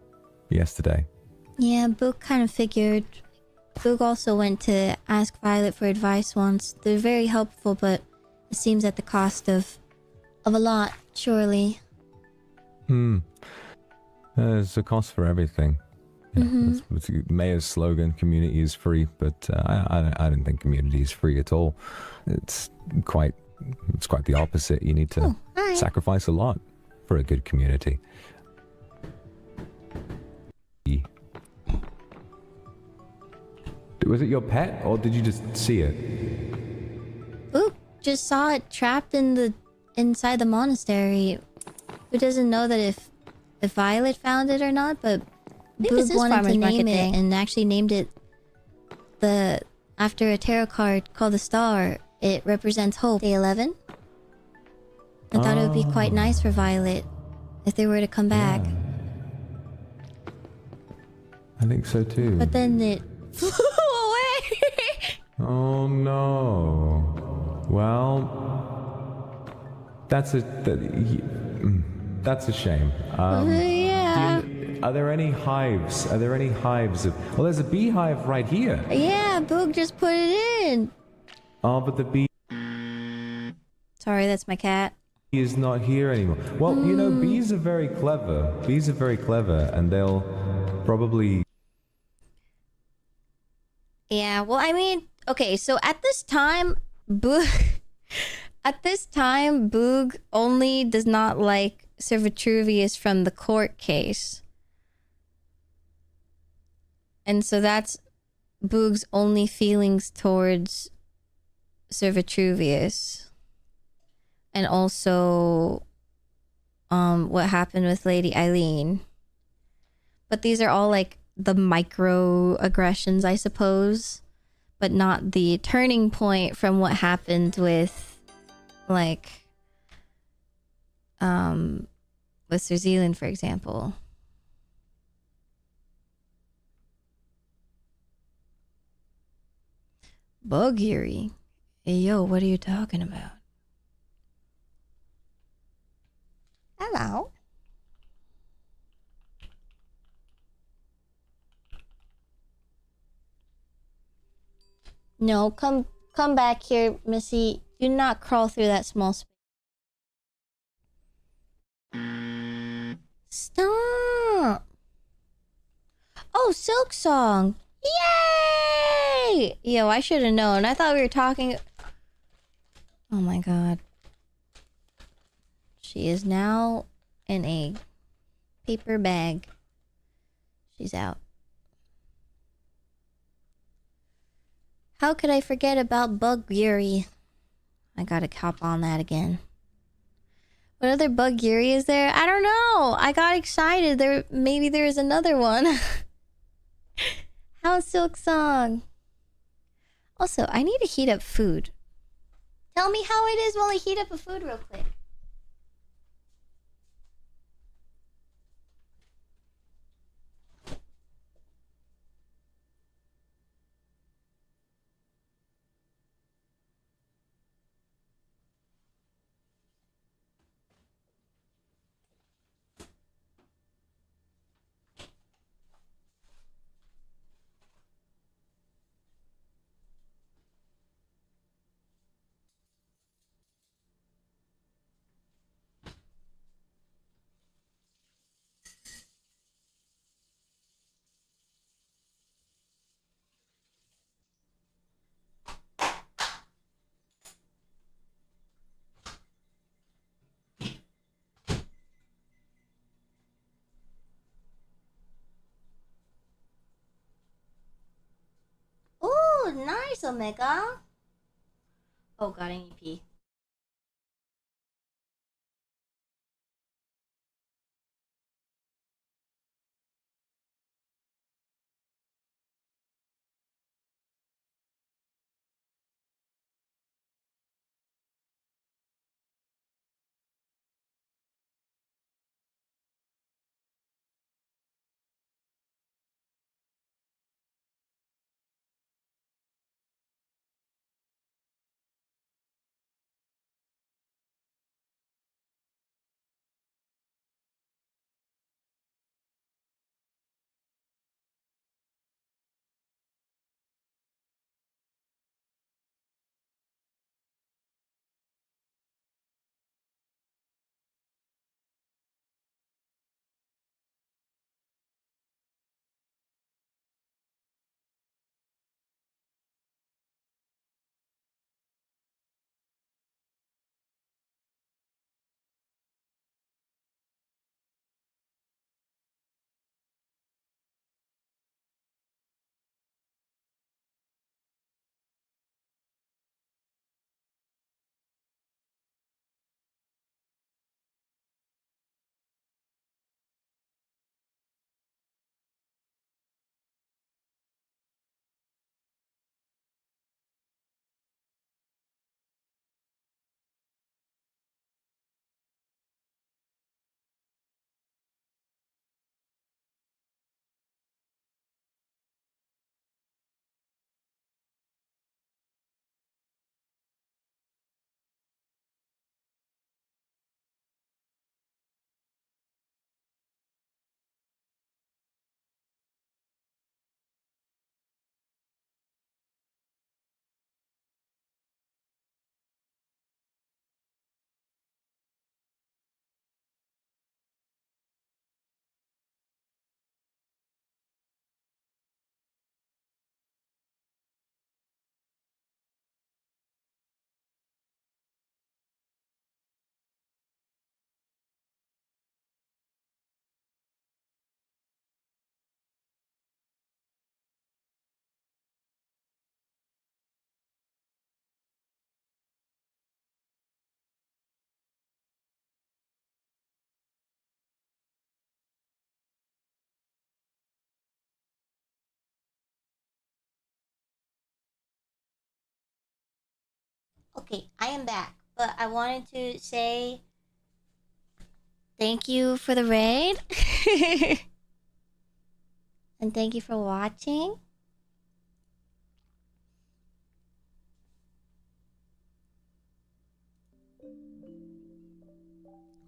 yesterday. Yeah, Boog kind of figured. Boog also went to ask Violet for advice once. They're very helpful, but it seems at the cost of a lot, surely. There's a cost for everything. Yeah, it's Maia's slogan, community is free, but I don't think community is free at all. It's quite the opposite. You need to sacrifice a lot for a good community. Was it your pet, or did you just see it? Boog just saw it trapped inside the monastery. Who doesn't know that if Violet found it or not, but Boog wanted to name it and actually named it after a tarot card called the Star. It represents hope. Day 11. I thought it would be quite nice for Violet if they were to come back. I think so too. But then it flew away. Oh no. Well, that's a shame. Yeah. Are there any hives? Are there any hives of... Well, there's a beehive right here. Yeah, Boog just put it in. Oh, but the bee... Sorry, that's my cat. is not here anymore. Well, you know, bees are very clever. Bees are very clever, and they'll probably... Yeah, well, I mean, okay, so at this time, Boog only does not like Sir Vitruvius from the court case. And so that's Boog's only feelings towards Sir Vitruvius. And also what happened with Lady Eileen. But these are all like the microaggressions, I suppose, but not the turning point from what happened with like with Sir Zealand, for example. Bogh. Hey, yo, what are you talking about? Hello. No, come back here, Missy. Do not crawl through that small space. Stop. Oh, Silk Song. Yay! Yo, I should have known. I thought we were talking... Oh my god. She is now in a paper bag. She's out. How could I forget about Bogh? I gotta hop on that again. What other Bogh is there? I don't know. I got excited. Maybe there is another one. How's Silk Song? Also, I need to heat up food. Tell me how it is while I heat up a food real quick. Ooh, nice, Omega. Oh god, I need to pee. Okay, I am back, but I wanted to say thank you for the raid. And thank you for watching.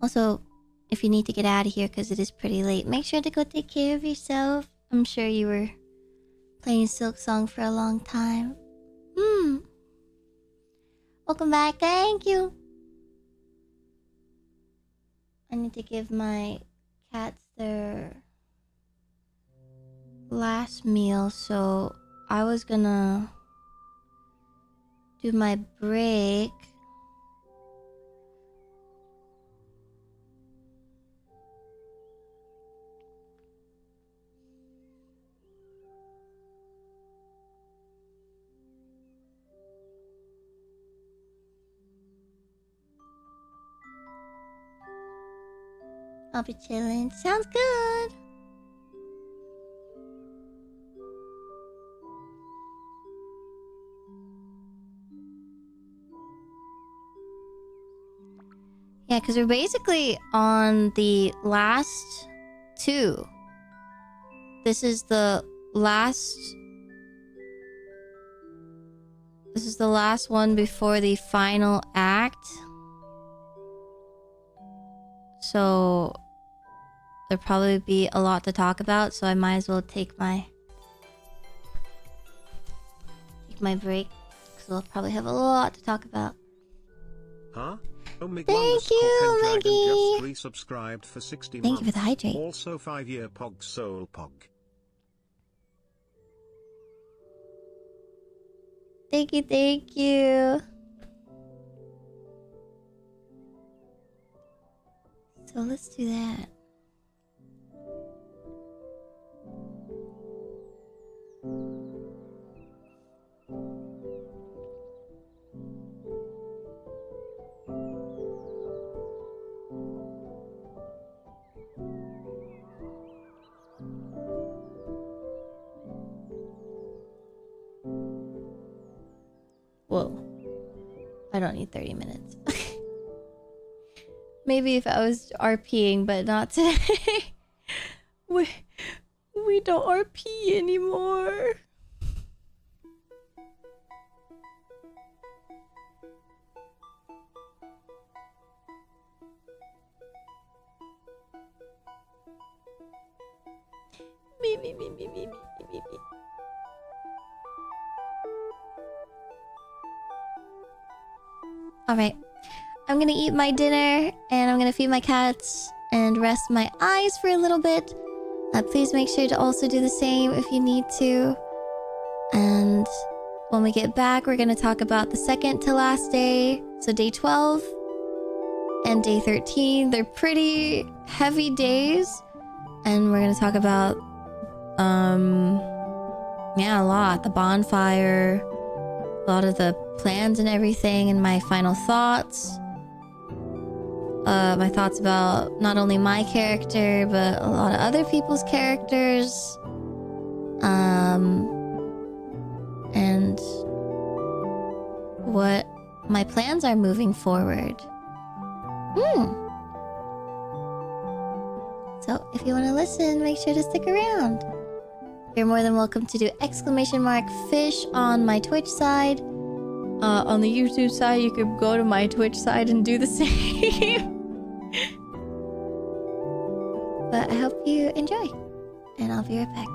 Also, if you need to get out of here because it is pretty late, make sure to go take care of yourself. I'm sure you were playing Silk Song for a long time. Welcome back. Thank you. I need to give my cats their last meal, so I was gonna do my break. I'll be chilling. Sounds good. Yeah, because we're basically on the last two. This is the last... This is the last one before the final act. So... there'll probably be a lot to talk about, so I might as well take my break, because we'll probably have a lot to talk about. Huh? Thank you, Maggie! Just resubscribed for 60 Thank you for the months. hydrate. Also 5-year Pog Soul Pog. Thank you, thank you. So let's do that. Whoa. I don't need 30 minutes. Maybe if I was RPing, but not today. We don't RP anymore. Me. Alright. I'm gonna eat my dinner and I'm gonna feed my cats and rest my eyes for a little bit. Please make sure to also do the same if you need to. And when we get back, we're gonna talk about the second to last day. So day 12 and day 13. They're pretty heavy days. And we're gonna talk about yeah, a lot. The bonfire, a lot of the plans and everything, and my final thoughts. My thoughts about not only my character, but a lot of other people's characters. And what my plans are moving forward. So if you want to listen, make sure to stick around. You're more than welcome to do !fish on my Twitch side. On the YouTube side, you could go to my Twitch side and do the same. But I hope you enjoy. And I'll be right back.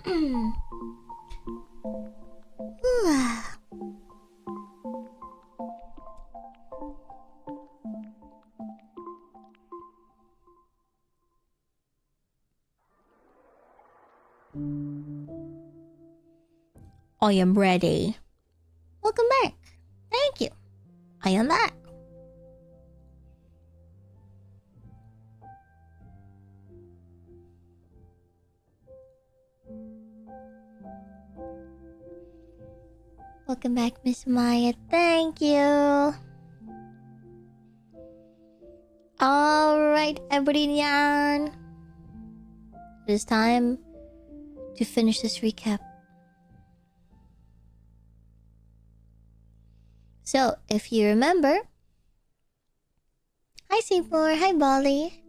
I am ready. Welcome back. Thank you. I am back. Welcome back, Miss Maya. Thank you. Alright, everybody. It is time to finish this recap. So, if you remember... Hi, Seymour. Hi, Bolly.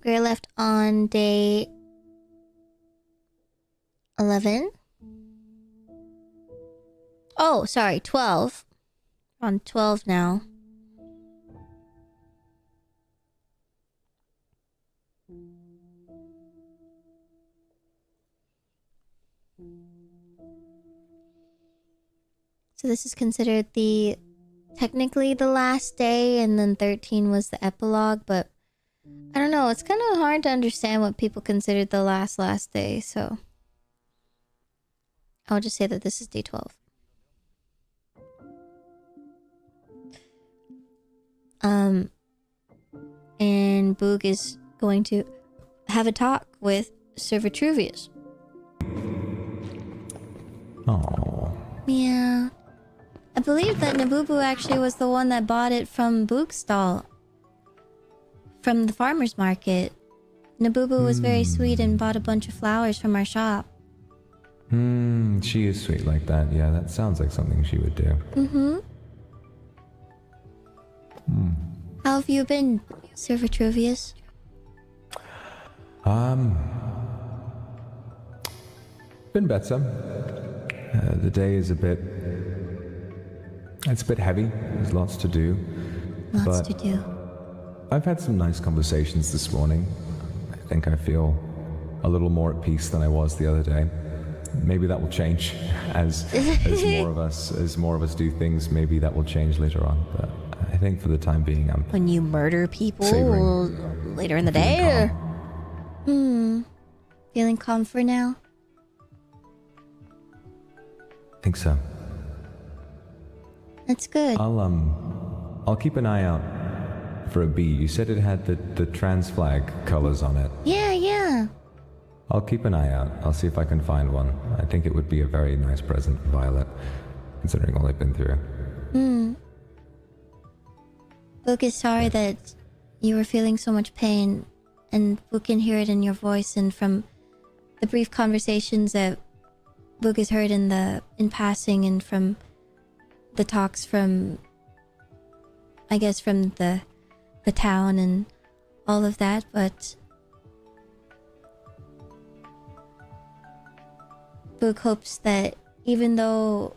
We're left on day 11. Oh, sorry, 12. On 12 now. So this is considered technically the last day, and then 13 was the epilogue, but I don't know, it's kind of hard to understand what people considered the last day, so I'll just say that this is day 12. And Boog is going to have a talk with Sir Vitruvius. Oh. Yeah. I believe that Nabubu actually was the one that bought it from Boog's stall. From the farmer's market. Nabubu was very sweet and bought a bunch of flowers from our shop. She is sweet like that. Yeah, that sounds like something she would do. Mm-hmm. How have you been, Sir Vitruvius? Been better. The day is it's a bit heavy. There's lots to do. Lots to do. I've had some nice conversations this morning. I think I feel a little more at peace than I was the other day. Maybe that will change as more of us do things. Maybe that will change later on. But I think for the time being, I'm when you murder people later in the day, or feeling calm for now. I think so. That's good. I'll keep an eye out for a bee. You said it had the trans flag colors on it. Yeah. I'll keep an eye out. I'll see if I can find one. I think it would be a very nice present for Violet, considering all they've been through. Boog is sorry that you were feeling so much pain, and Boog can hear it in your voice and from the brief conversations that Boog has heard in passing and from the talks from, I guess, from the town and all of that, but Boog hopes that even though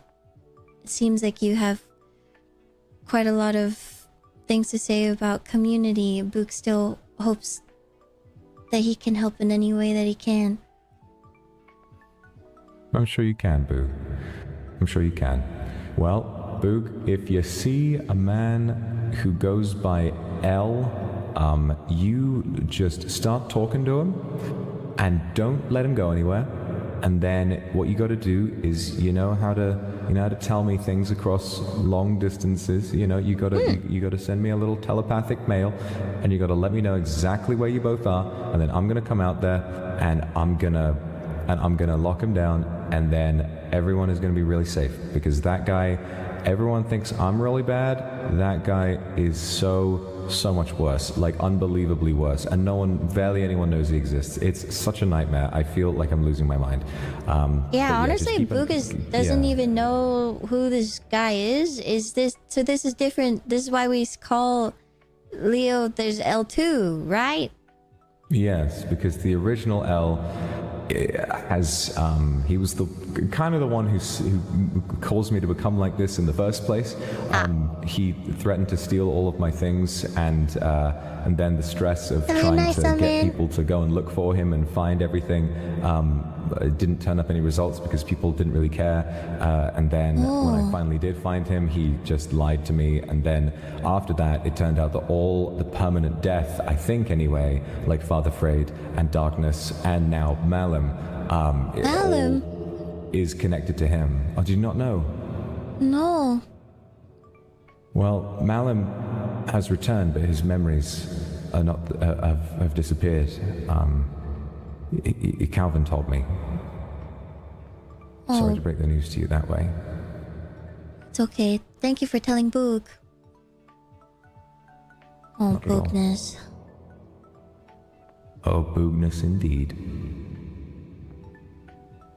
it seems like you have quite a lot of things to say about community, Boog still hopes that he can help in any way that he can. I'm sure you can, Boog. I'm sure you can. Well, Boog, if you see a man who goes by L, you just start talking to him and don't let him go anywhere. And then what you got to do is, you know how to tell me things across long distances. You got to send me a little telepathic mail, and you got to let me know exactly where you both are, and then I'm gonna come out there and I'm gonna lock him down, and then everyone is gonna be really safe, because that guy, everyone thinks I'm really bad. That guy is so much worse, like unbelievably worse, and barely anyone knows he exists. It's such a nightmare. I feel like I'm losing my mind. Honestly, Boog doesn't even know who this guy is. This is different. This is why we call Leo, there's L2, right? Yes, because the original L he was the kind of the one who caused me to become like this in the first place. He threatened to steal all of my things, and then the stress of trying to get people to go and look for him and find everything didn't turn up any results because people didn't really care. And then when I finally did find him, he just lied to me. And then after that, it turned out that all the permanent death, I think anyway, like Father Freyed and Darkness and now Malum, it all is connected to him. Oh, do you not know? No. Well, Malum has returned, but his memories are not have disappeared. Calvin told me. Sorry to break the news to you that way. It's okay. Thank you for telling Boog. Oh, Boogness. Oh, Boogness indeed.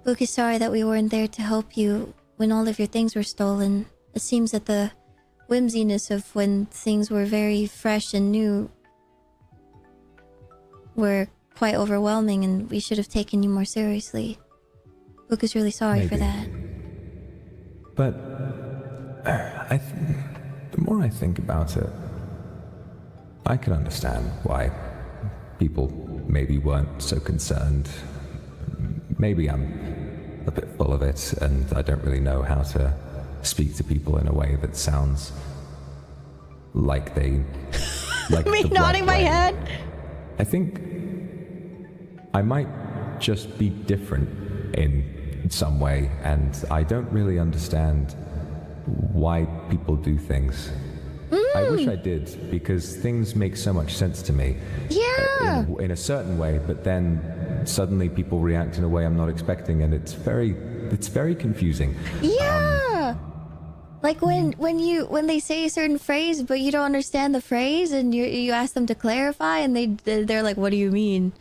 Boog is sorry that we weren't there to help you when all of your things were stolen. It seems that the whimsiness of when things were very fresh and new were quite overwhelming, and we should have taken you more seriously. Boog is really sorry for that. But the more I think about it, I can understand why people maybe weren't so concerned. Maybe I'm a bit full of it, and I don't really know how to speak to people in a way that sounds like they like me the nodding my head. I think I might just be different in some way, and I don't really understand why people do things. I wish I did, because things make so much sense to me. Yeah. In a certain way, but then suddenly people react in a way I'm not expecting, and it's very confusing. Yeah. Like when they say a certain phrase, but you don't understand the phrase, and you ask them to clarify, and they're like, "What do you mean?"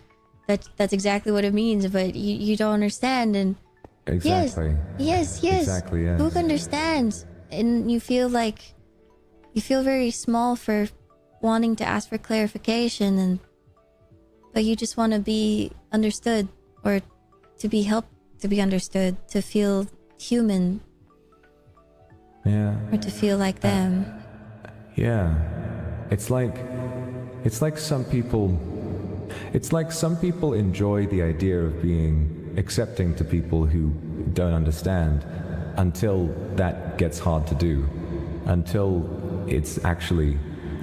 That's exactly what it means, but you don't understand, and exactly. Yes. Exactly. Yes. Boog understands, and you feel very small for wanting to ask for clarification, but you just want to be understood, or to be helped to be understood, to feel human. Yeah. Or to feel like them. Yeah. It's like some people enjoy the idea of being accepting to people who don't understand, until that gets hard to do, until it's actually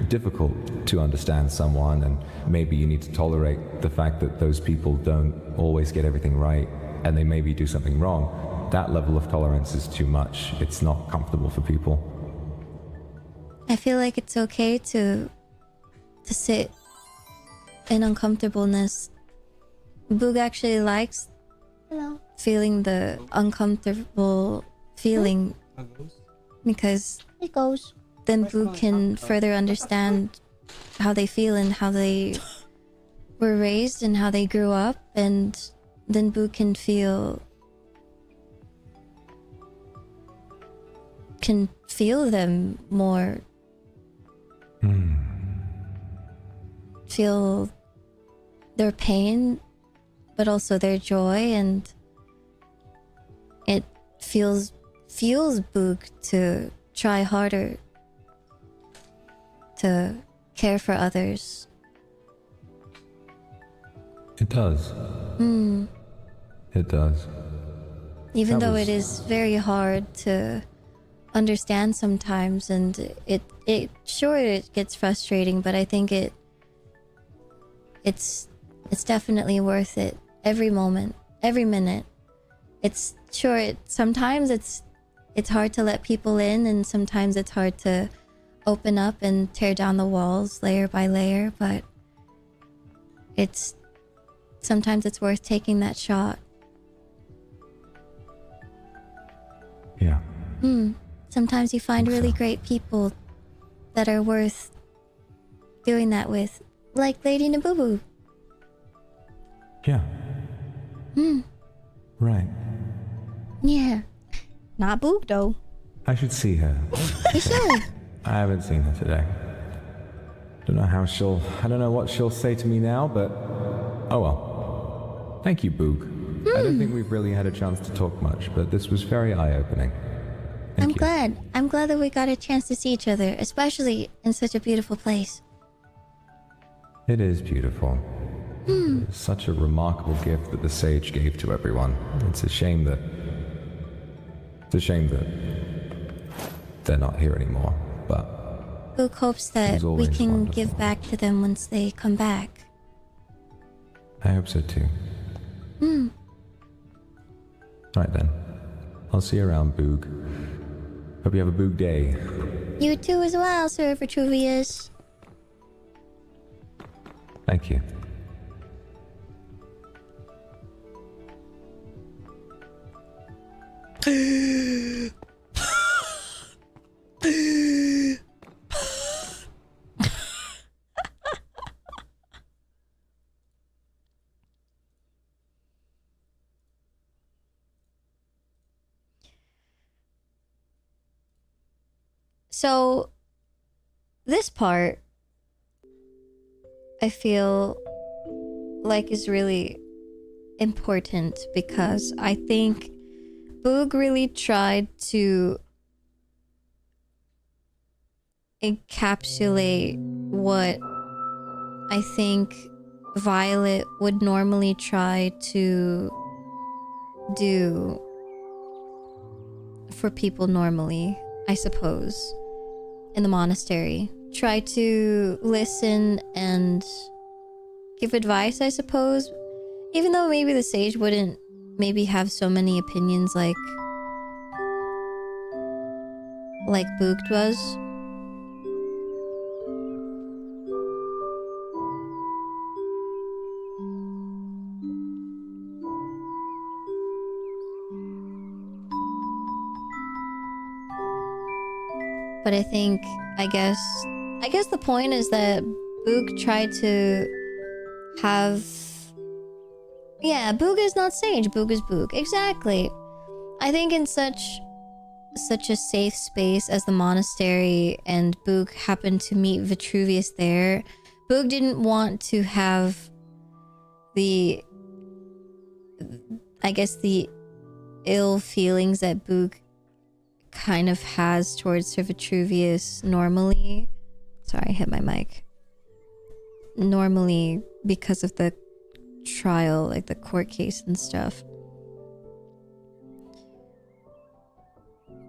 difficult to understand someone, and maybe you need to tolerate the fact that those people don't always get everything right, and they maybe do something wrong. That level of tolerance is too much. It's not comfortable for people. I feel like it's okay to sit in uncomfortableness. Boog actually likes feeling the uncomfortable feeling, because then Boog can further understand how they feel and how they were raised and how they grew up, and then Boog can feel them more. Feel their pain, but also their joy, and it feels Boog to try harder to care for others. It does. It does. Even though it is very hard to understand sometimes, and it gets frustrating, but I think it's definitely worth it. Every moment, every minute. Sometimes it's hard to let people in, and sometimes it's hard to open up and tear down the walls layer by layer, but sometimes it's worth taking that shot. Yeah. Sometimes you find really great people that are worth doing that with, like Lady Nabubu. Yeah. Right. Yeah. Not Boog though. I should see her. You should. I haven't seen her today. I don't know what she'll say to me now, but oh well. Thank you, Boog, I don't think we've really had a chance to talk much, but this was very eye-opening. I'm glad. I'm glad that we got a chance to see each other, especially in such a beautiful place. It is beautiful. Such a remarkable gift that the sage gave to everyone. It's a shame that they're not here anymore, but Boog hopes that we always can give back to them once they come back. I hope so too. Right then. I'll see you around, Boog. Hope you have a Boog day. You too as well, Sir Vitruvius. Thank you. So, this part, I feel like is really important because I think Boog really tried to encapsulate what I think Violet would normally try to do for people normally, I suppose, in the monastery. Try to listen and give advice, I suppose. Even though maybe the sage wouldn't maybe have so many opinions like Boog was. But I think, I guess the point is that Boog tried to have... Yeah, Boog is not sage, Boog is Boog. Exactly. I think in such a safe space as the monastery, and Boog happened to meet Vitruvius there, Boog didn't want to have the ill feelings that Boog kind of has towards Sir Vitruvius normally. Sorry, I hit my mic. Normally, because of the trial, like the court case and stuff.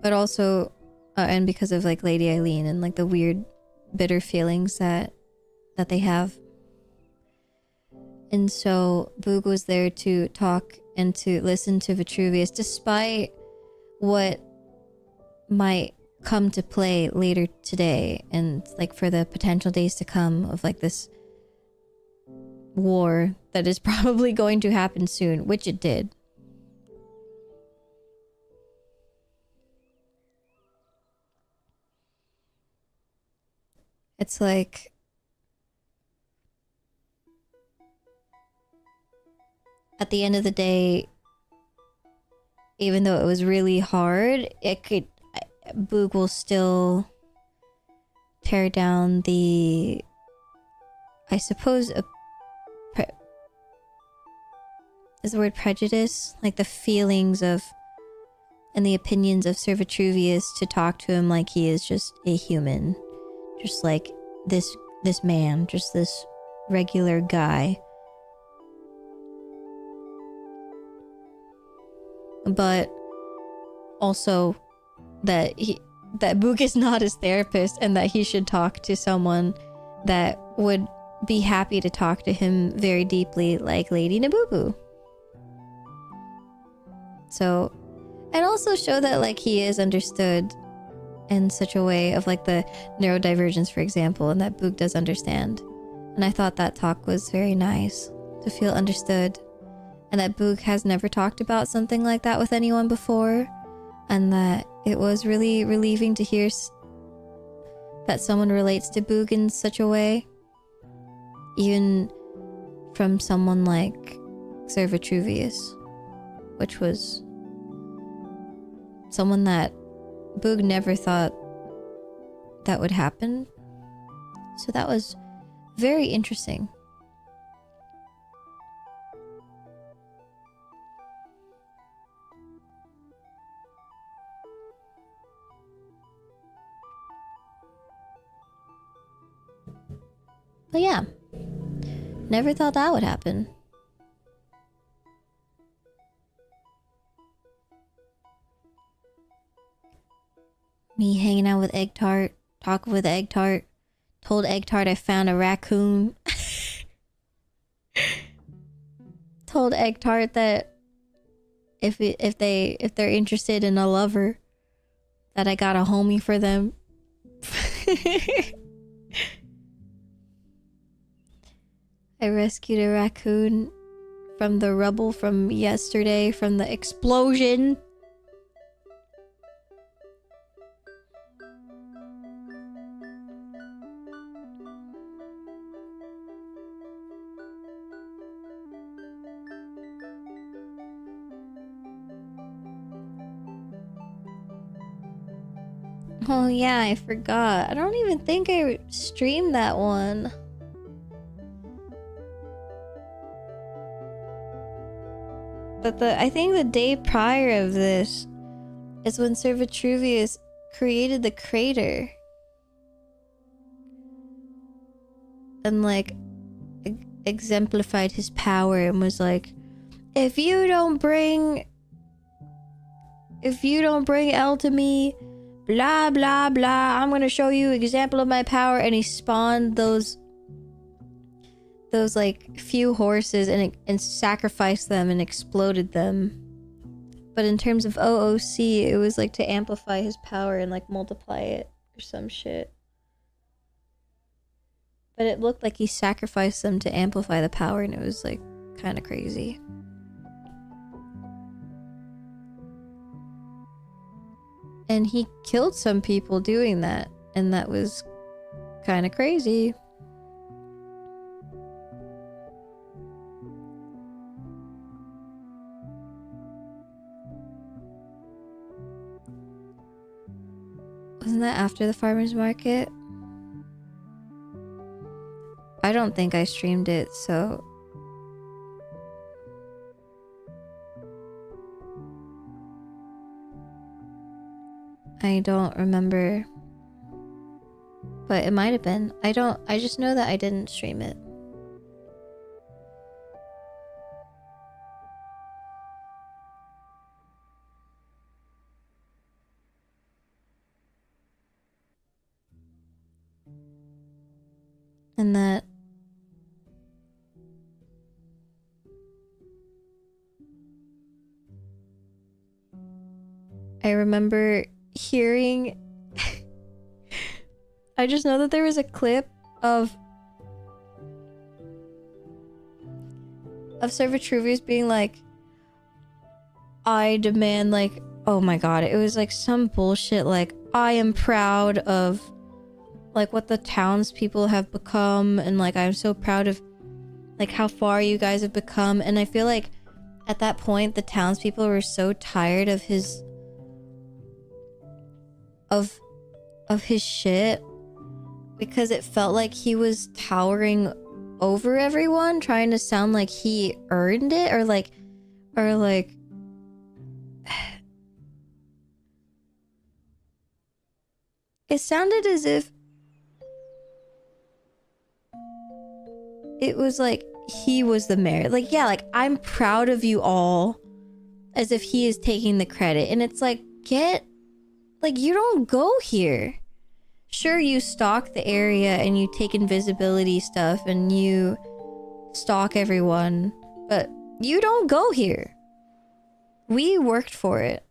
But also, and because of like Lady Eileen and like the weird, bitter feelings that they have. And so Boog was there to talk and to listen to Vitruvius, despite what might come to play later today and like for the potential days to come of like this war that is probably going to happen soon, which it did. It's like at the end of the day, even though it was really hard, Boog will still tear down the, I suppose, is the word prejudice? Like the feelings of and the opinions of Sir Vitruvius, to talk to him like he is just a human. Just like this man, just this regular guy. But also that Boog is not his therapist and that he should talk to someone that would be happy to talk to him very deeply, like Lady Nabubu. So, and also show that like he is understood in such a way of like the neurodivergence, for example, and that Boog does understand. And I thought that talk was very nice to feel understood, and that Boog has never talked about something like that with anyone before, and that it was really relieving to hear that someone relates to Boog in such a way, even from someone like Sir Vitruvius, which was someone that Boog never thought that would happen. So that was very interesting. But yeah, never thought that would happen. Me hanging out with Egg Tart, talking with Egg Tart, told Egg Tart I found a raccoon. Told Egg Tart that if they're interested in a lover, that I got a homie for them. I rescued a raccoon from the rubble from yesterday, from the explosion. Oh yeah, I forgot. I don't even think I streamed that one. But I think the day prior of this is when Sir Vitruvius created the crater. And like exemplified his power and was like, if you don't bring Elle to me, blah blah blah, I'm gonna show you example of my power. And he spawned those like few horses and sacrificed them and exploded them. But in terms of OOC, it was like to amplify his power and like multiply it or some shit. But it looked like he sacrificed them to amplify the power, and it was like kind of crazy. And he killed some people doing that, and that was kind of crazy. Wasn't that after the farmer's market? I don't think I streamed it, so... I don't remember. But it might have been. I just know that I didn't stream it. And that I remember hearing I just know that there was a clip of Sir Vitruvius being like, I demand, like, oh my god, it was like some bullshit like, I am proud of like what the townspeople have become, and like I'm so proud of like how far you guys have become. And I feel like at that point the townspeople were so tired of his shit, because it felt like he was towering over everyone, trying to sound like he earned it, or like it sounded as if it was like he was the mayor. Like, yeah, like, I'm proud of you all, as if he is taking the credit. And it's like, like, you don't go here. Sure, you stalk the area and you take invisibility stuff and you stalk everyone, but you don't go here. We worked for it.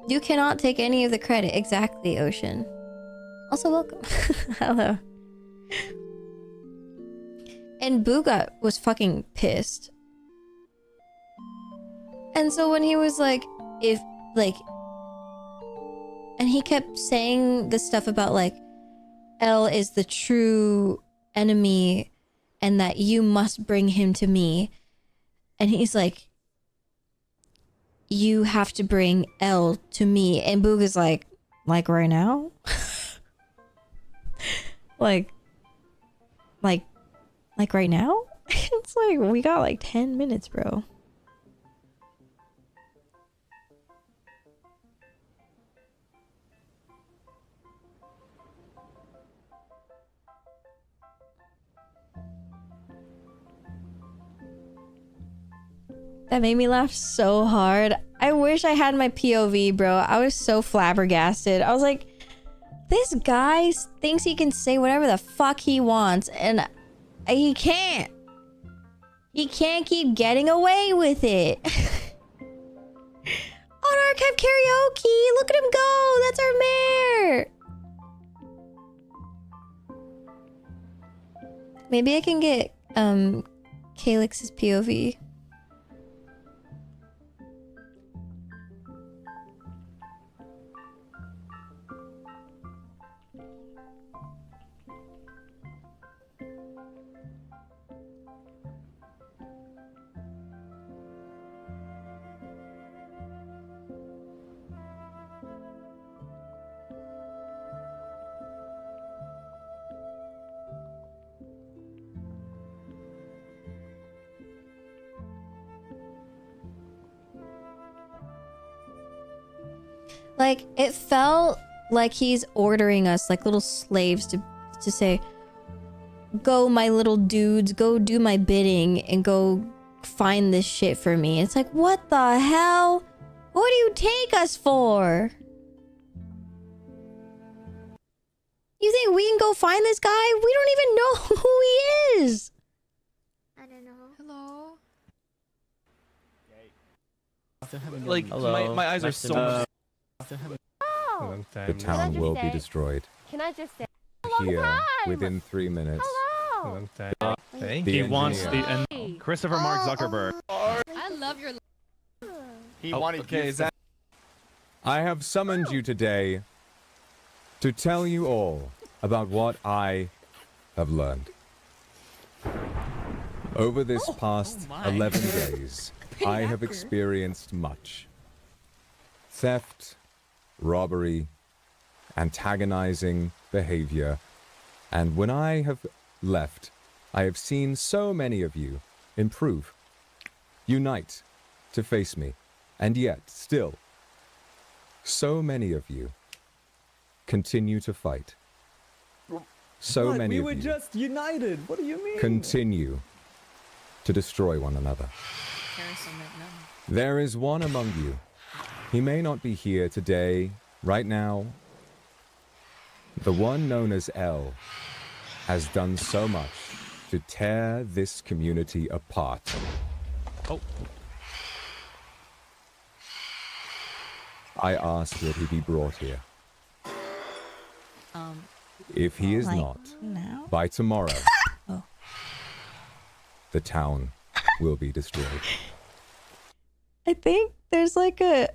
You cannot take any of the credit. Exactly, Ocean. Also, welcome. Hello. And Bogh was fucking pissed. And so when he was like, and he kept saying this stuff about like, Elle is the true enemy and that you must bring him to me. And he's like, you have to bring Elle to me. And Bogh is like right now? like right now? It's like, we got like 10 minutes, bro. That made me laugh so hard. I wish I had my POV, bro. I was so flabbergasted. I was like, this guy thinks he can say whatever the fuck he wants, and he can't. He can't keep getting away with it. On Archive Karaoke! Look at him go! That's our mayor! Maybe I can get, Calix's POV. Like, it felt like he's ordering us like little slaves to say, go my little dudes, go do my bidding and go find this shit for me. It's like, what the hell? What do you take us for? You think we can go find this guy? We don't even know who he is. I don't know. Hello. Like, my eyes are so much. The town will be destroyed. Can I just say? Here, within 3 minutes. He wants the Christopher Mark Zuckerberg. I love your. He wanted okay, I have summoned you today to tell you all about what I have learned. Over this past 11 days, I have experienced much. Theft, robbery, antagonizing behavior, and when I have left, I have seen so many of you improve, unite to face me, and yet, still, so many of you continue to fight. So What? many We of were you just united. What do you mean? continue to destroy one another. There is one among you. He may not be here today, right now. The one known as L has done so much to tear this community apart. Oh. I ask that he be brought here. If he is like not, now? by tomorrow, Oh. the town will be destroyed. I think there's like a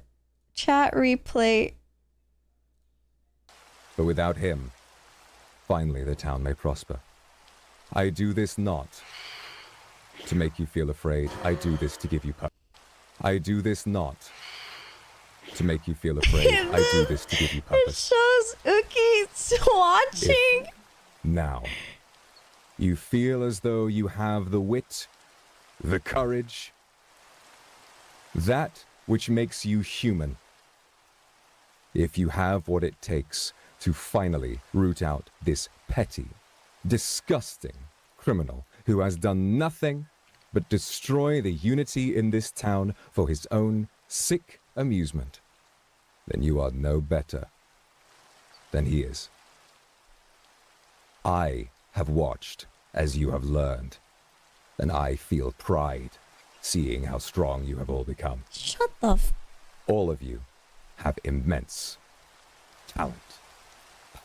chat replay. But without him, finally the town may prosper. I do this not to make you feel afraid. I do this to give you purpose. I do this not to make you feel afraid. I do this to give you It purpose. shows Uki's watching. Now, you feel as though you have the wit, the courage, that which makes you human. If you have what it takes to finally root out this petty, disgusting criminal who has done nothing but destroy the unity in this town for his own sick amusement, then you are no better than he is. I have watched as you have learned, and I feel pride seeing how strong you have all become. Shut the f. All of you have immense talent,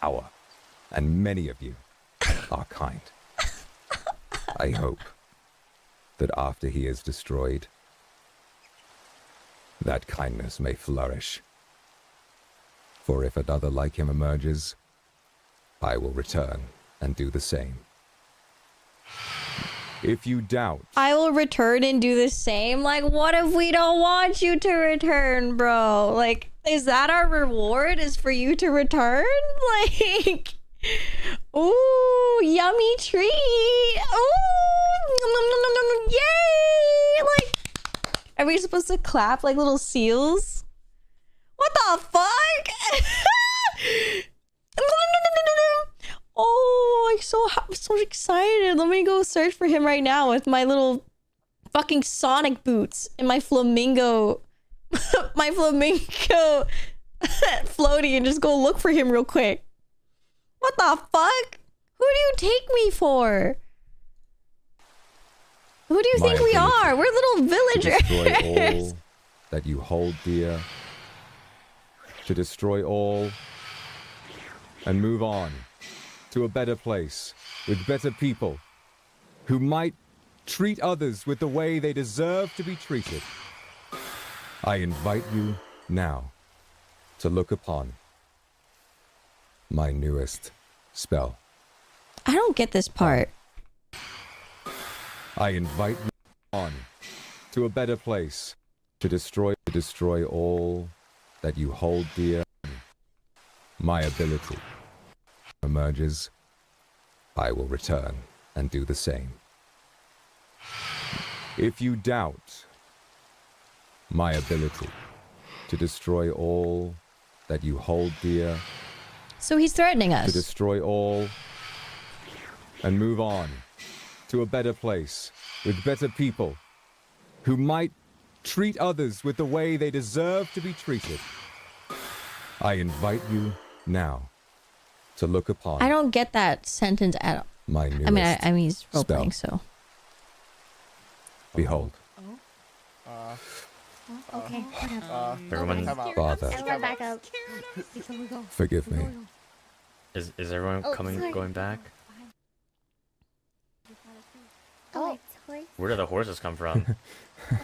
power, and many of you are kind. I hope that after he is destroyed, that kindness may flourish. For if another like him emerges, I will return and do the same. If you doubt, I will return and do the same. Like, what if we don't want you to return, bro? Like, is that our reward? Is for you to return? Like, ooh, yummy treat. Ooh, nom, nom, nom, nom, nom, yay! Like, are we supposed to clap like little seals? What the fuck? Oh, I'm so excited. Let me go search for him right now with my little fucking Sonic boots and my flamingo my flamingo floaty and just go look for him real quick. What the fuck? Who do you take me for? Who do you think we are? We're little villagers. To destroy all that you hold dear. To destroy all and move on to a better place with better people who might treat others with the way they deserve to be treated. I invite you now to look upon my newest spell. I don't get this part. I invite you on to a better place to destroy all that you hold dear. My ability emerges. I will return and do the same. If you doubt my ability to destroy all that you hold dear. So he's threatening us. To destroy all and move on to a better place with better people who might treat others with the way they deserve to be treated. I invite you now to look upon. I don't get that sentence at all. My I mean, he's role playing, spell. so. Behold. Okay. Everyone, Father, Everyone back up. forgive me. is everyone going back? Oh, Where did the horses come from?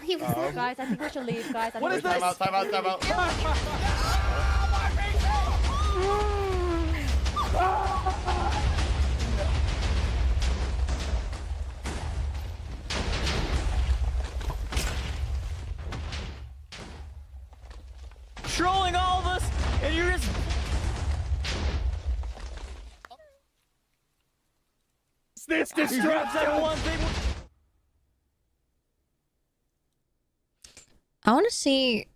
he was there. Guys, I think we should leave, guys. What is this? Time out. Trolling all of us, and you're just. This distracts everyone. I want to see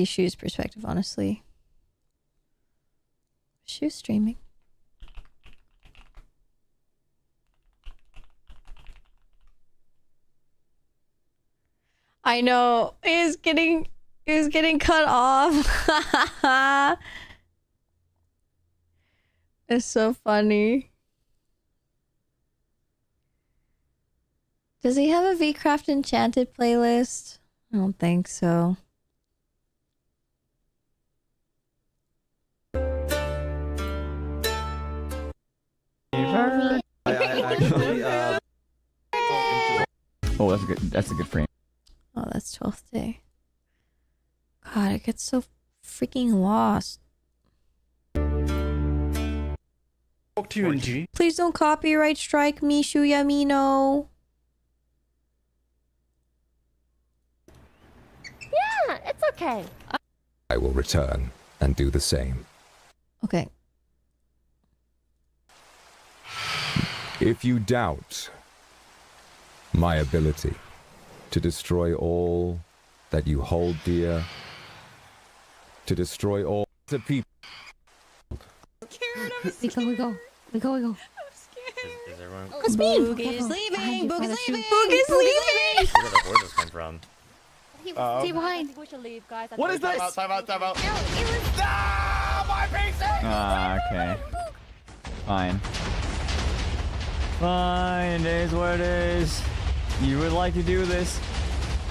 Shu's perspective, honestly. Shu's streaming. I know. He's getting cut off. It's so funny. Does he have a VCraft Enchanted playlist? I don't think so. Oh, that's a good frame. Oh, that's 12th day. God, it gets so freaking lost. Talk to you in G. Please don't copyright strike me, Shuyamino. Yeah, it's okay. I will return and do the same. Okay. If you doubt my ability to destroy all that you hold dear, to destroy all the people. We go. Is everyone? Boog is leaving! Boog is leaving! Boog is leaving! Where did the horses come from? Stay behind. I think we should leave, guys. What is this? Time out. My PC! Okay. Fine. Fine, it is what it is. You would like to do this.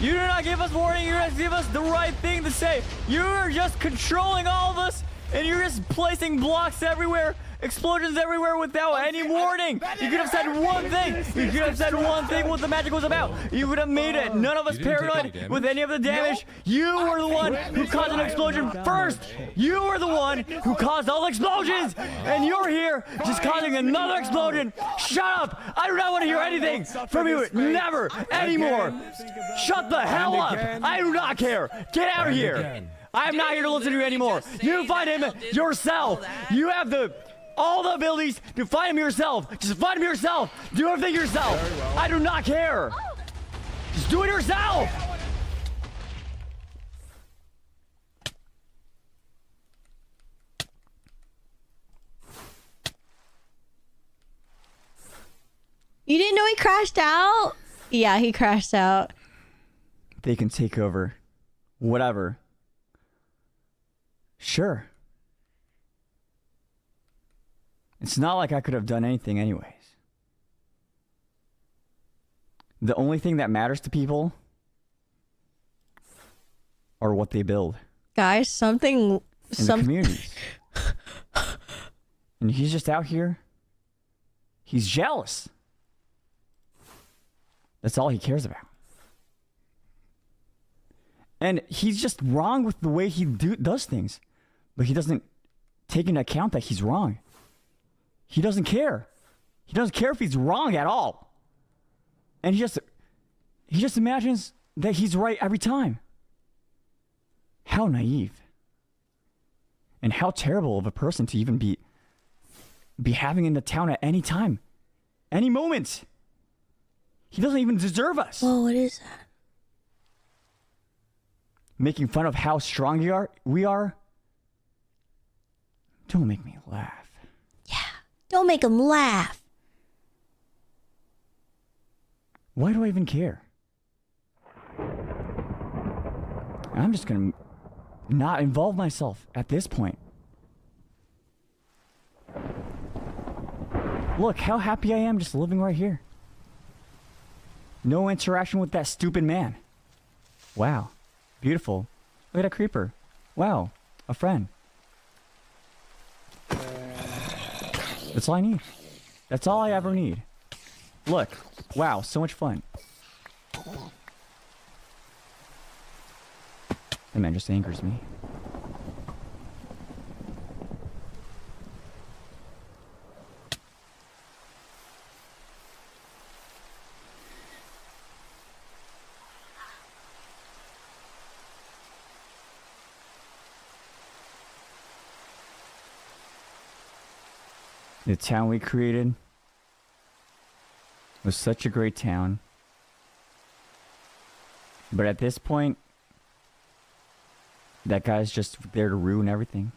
You do not give us warning, you just give us the right thing to say. You're just controlling all of us, and you're just placing blocks everywhere, explosions everywhere without any warning. You could have said one thing. You could have said one thing what the magic was about. You could have made it. None of us paranoid with any of the damage. You were the one who caused an explosion first. You were the one who caused all the explosions, and you're here just causing another explosion. Shut up. I do not want to hear anything from you. Never anymore. Shut the hell up. I do not care. Get out of here. I'm not here to listen to you anymore. You find him yourself. You have all the abilities to find him yourself. Just find him yourself. Do everything yourself. I do not care. Just do it yourself. You didn't know he crashed out? Yeah, he crashed out. They can take over. Whatever. Sure. It's not like I could have done anything anyways. The only thing that matters to people are what they build. Guys, something... In the communities. And he's just out here. He's jealous. That's all he cares about. And he's just wrong with the way he does things. But he doesn't take into account that he's wrong. He doesn't care. He doesn't care if he's wrong at all. And he just imagines that he's right every time. How naive. And how terrible of a person to even be having in the town at any time. Any moment. He doesn't even deserve us. Whoa, what is that? Making fun of how strong we are. Don't make me laugh. Yeah, don't make him laugh. Why do I even care? I'm just gonna not involve myself at this point. Look how happy I am just living right here. No interaction with that stupid man. Wow. Beautiful. Look at that creeper. Wow. A friend. That's all I need. That's all I ever need. Look. Wow. So much fun. That man just angers me. The town we created was such a great town. But at this point, that guy's just there to ruin everything.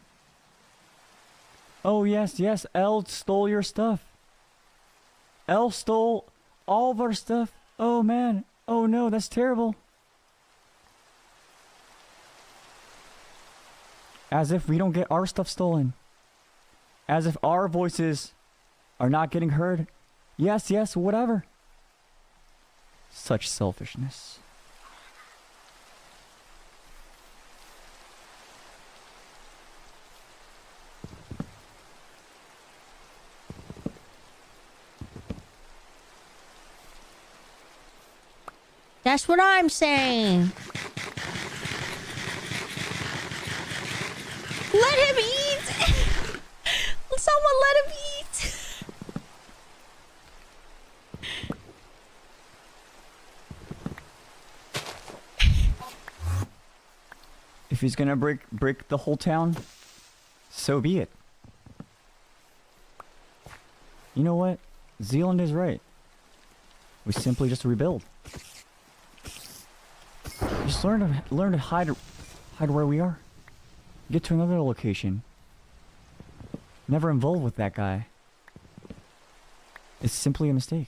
Oh, yes, yes, Elle stole your stuff. Elle stole all of our stuff. Oh, man. Oh, no, that's terrible. As if we don't get our stuff stolen. As if our voices are not getting heard. Yes, yes, whatever. Such selfishness. That's what I'm saying. Let him eat. Someone let him eat. If he's gonna break the whole town, so be it. You know what? Zealand is right. We simply just rebuild. Just learn to hide where we are. Get to another location. Never involved with that guy. It's simply a mistake.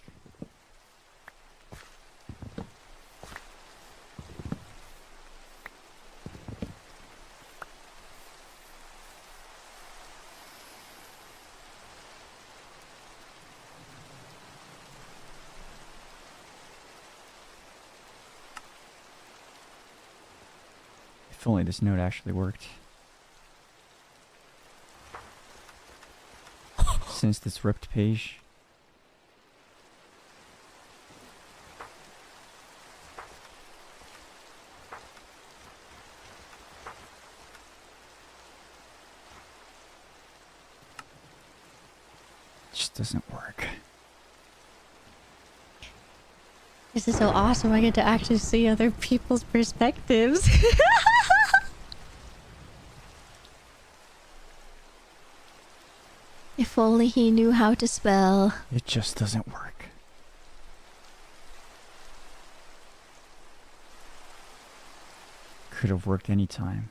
If only this note actually worked. Since this ripped page. It just doesn't work. This is so awesome. I get to actually see other people's perspectives. If only he knew how to spell. It just doesn't work. Could have worked any time.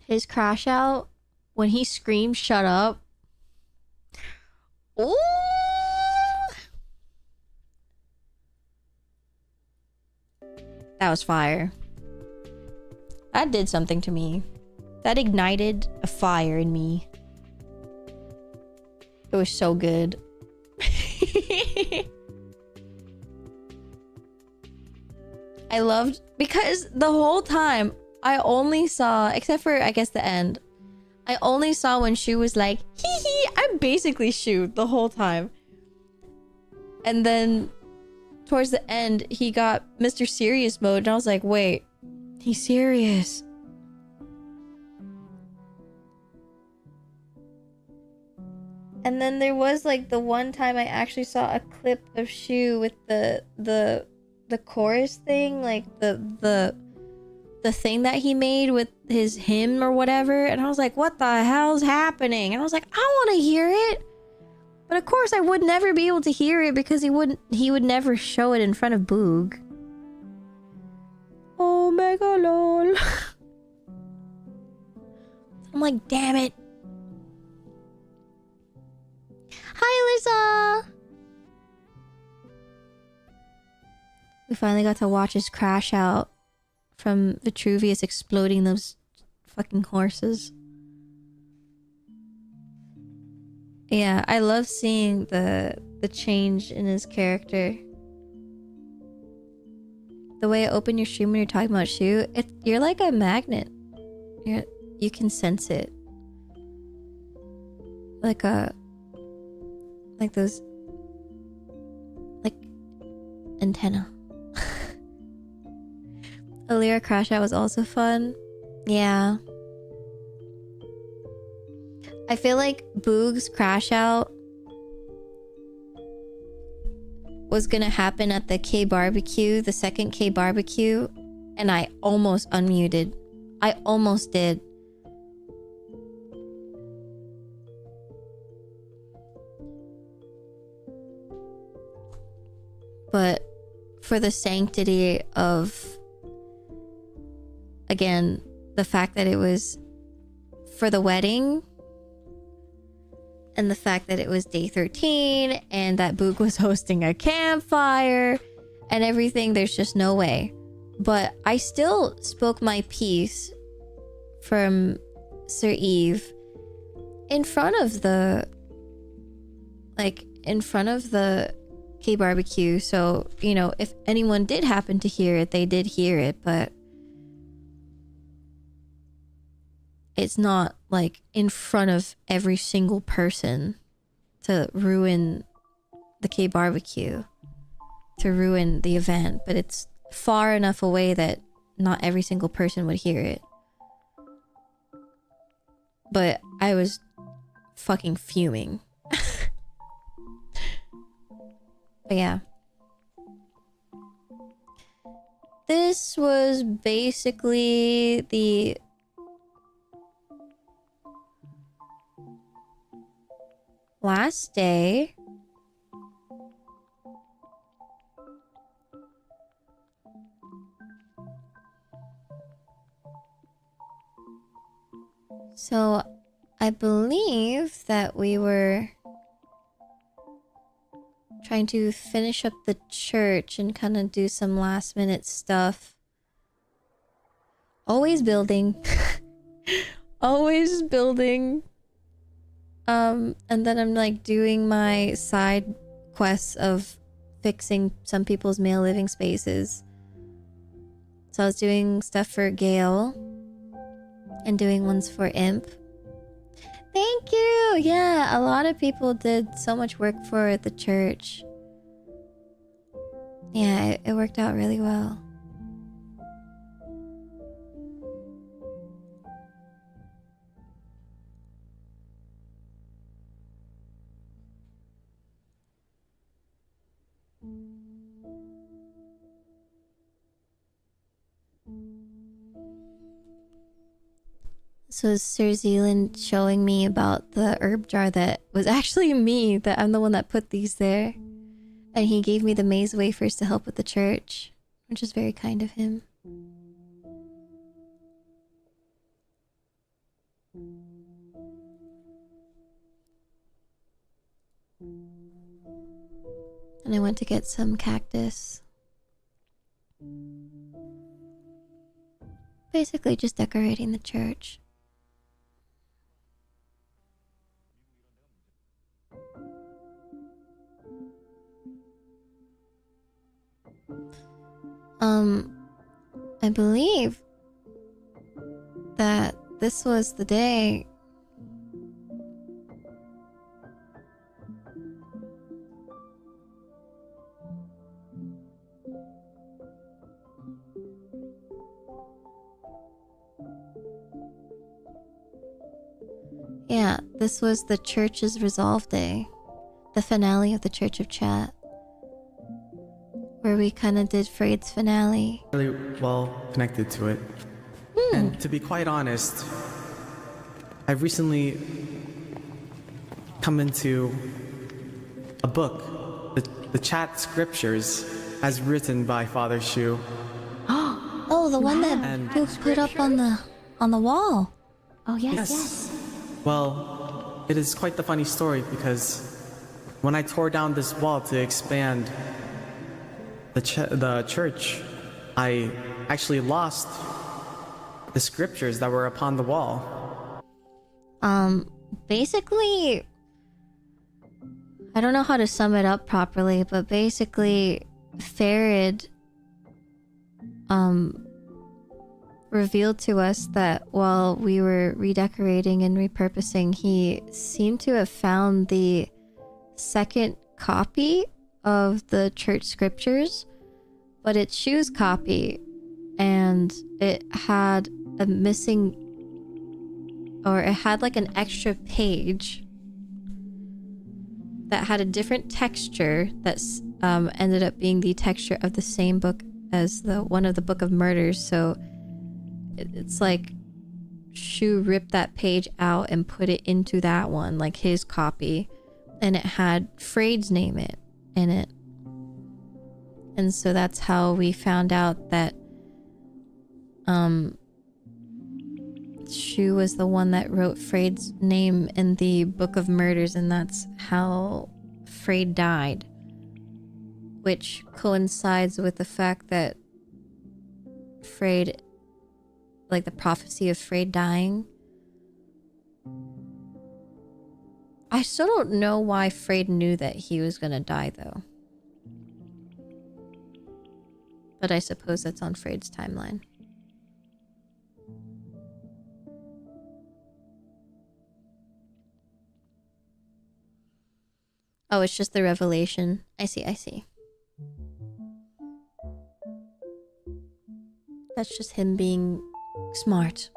his crash out when he screamed "shut up." Ooh! That was fire. That did something to me. That ignited a fire in me. It was so good. I loved, because the whole time I only saw, except for I guess the end, I only saw when Shu was like, hee hee, I'm basically Shu the whole time. And then towards the end, he got Mr. Serious mode, and I was like, wait, he's serious. And then there was like the one time I actually saw a clip of Shu with the chorus thing, like the thing that he made with his hymn or whatever, and I was like, what the hell's happening? And I was like, I want to hear it. But of course I would never be able to hear it because he would never show it in front of Boog. Oh mega lol. I'm like, damn it. Hi Lisa. We finally got to watch his crash out from Vitruvius exploding those fucking horses. Yeah, I love seeing the change in his character. The way I open your stream when you're talking about Shu, you're like a magnet. You can sense it. Like those like antenna. Alira crash out was also fun. Yeah. I feel like Boog's crash out was gonna happen at the K barbecue, the second K barbecue, and I almost unmuted. I almost did. But for the sanctity of, again, the fact that it was for the wedding, and the fact that it was day 13, and that Boog was hosting a campfire, and everything, there's just no way. But I still spoke my piece from Sir Eve in front of the K barbecue, so, you know, if anyone did happen to hear it, they did hear it, but it's not like in front of every single person to ruin the K barbecue, to ruin the event, but it's far enough away that not every single person would hear it. But I was fucking fuming. But yeah. This was basically the last day. So I believe that we were trying to finish up the church and kind of do some last minute stuff. Always building. Always building. And then I'm like doing my side quests of fixing some people's male living spaces. So I was doing stuff for Gale and doing ones for Imp. Thank you! Yeah, a lot of people did so much work for the church. Yeah, it worked out really well. So Sir Zealand showing me about the herb jar that was actually me, that I'm the one that put these there. And he gave me the maze wafers to help with the church, which is very kind of him. And I went to get some cactus. Basically just decorating the church. I believe that this was the day yeah, this was the church's resolve day. The finale of the Church of Chat. Where we kind of did Freyd's finale. Really well connected to it. And to be quite honest, I've recently come into a book, the Chat Scriptures, as written by Father Shu. Oh, the one that you put up on the wall. Oh yes, Yes. yes. Well, it is quite the funny story because when I tore down this wall to expand the church, I actually lost the scriptures that were upon the wall. Basically, I don't know how to sum it up properly, but basically, Farid revealed to us that while we were redecorating and repurposing, he seemed to have found the second copy of the church scriptures, but it's Shu's copy, and it had a missing, or it had like an extra page that had a different texture that's ended up being the texture of the same book as the one of the Book of Murders. So it's like Shu ripped that page out and put it into that one, like his copy, and it had Freyd's name in it. And so that's how we found out that Shu was the one that wrote Freyd's name in the Book of Murders, and that's how Freyd died, which coincides with the fact that Freyd, like the prophecy of Freyd dying. I still don't know why Freyd knew that he was gonna die though. But I suppose that's on Freyd's timeline. Oh, it's just the revelation. I see, I see. That's just him being smart.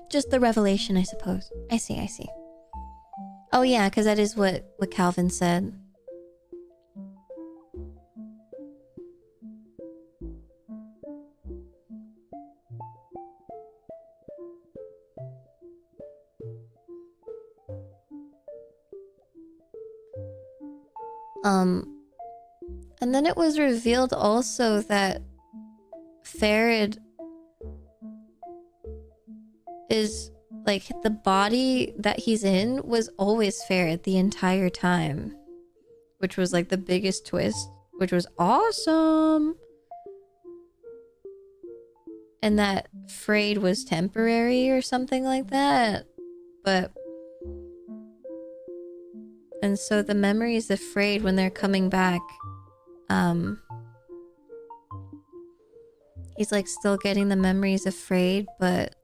Just the revelation, I suppose. I see, I see. Oh yeah, because that is what Calvin said. And then it was revealed also that Farid is like the body that he's in was always Farid the entire time, which was like the biggest twist, which was awesome. And that Freyd was temporary or something like that. And so the memories of Freyd when they're coming back, he's like still getting the memories of Freyd, but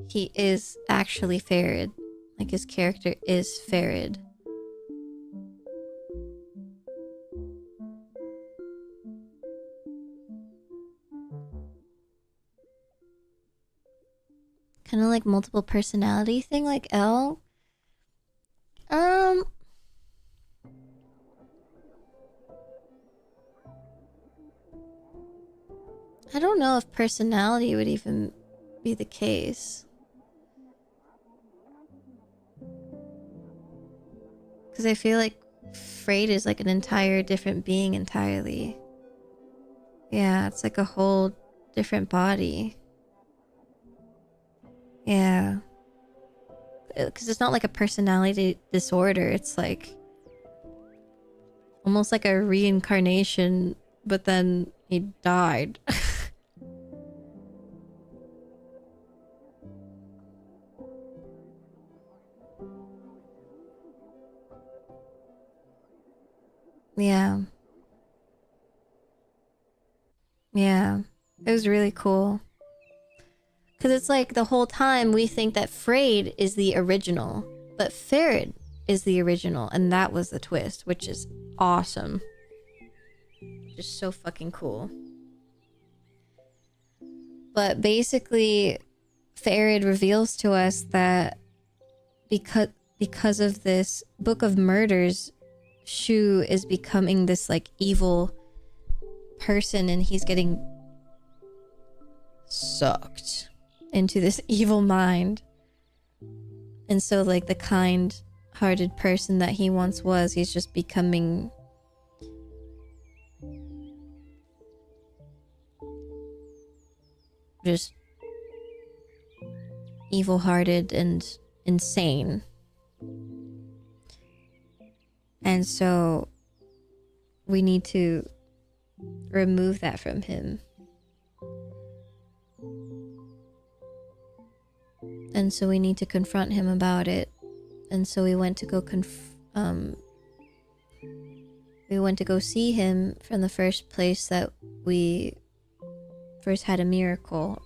he is actually Farid. Like his character is Farid. Kind of like multiple personality thing, like L. I don't know if personality would even be the case. Because I feel like Freyd is like an entire different being entirely. Yeah, it's like a whole different body. Yeah. Because it's not like a personality disorder. It's like almost like a reincarnation, but then he died. Yeah. Yeah. It was really cool. Because it's like the whole time we think that Freyr is the original, but Ferid is the original, and that was the twist, which is awesome. Just so fucking cool. But basically, Ferid reveals to us that because of this Book of Murders, Shu is becoming this like evil person, and he's getting sucked into this evil mind. And so like the kind-hearted person that he once was, he's just becoming just evil-hearted and insane. And so we need to remove that from him. And so we need to confront him about it. And so we went to go see him from the first place that we first had a miracle.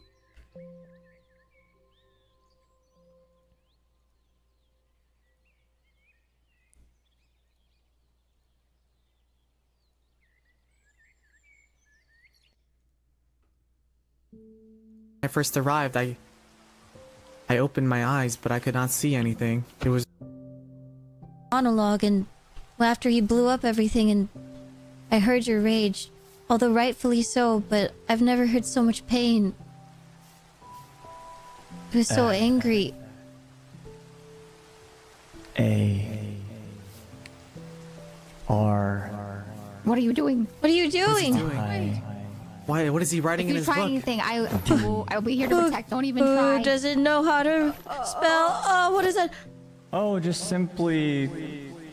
When I first arrived, I opened my eyes, but I could not see anything. It was monologue, and after he blew up everything, and I heard your rage, although rightfully so, but I've never heard so much pain. It was so angry. What are you doing? What are you doing? Why? What is he writing in his book? If you try anything, I'll be here to protect. Don't even try. Who doesn't know how to spell? Oh, what is that? Oh, just simply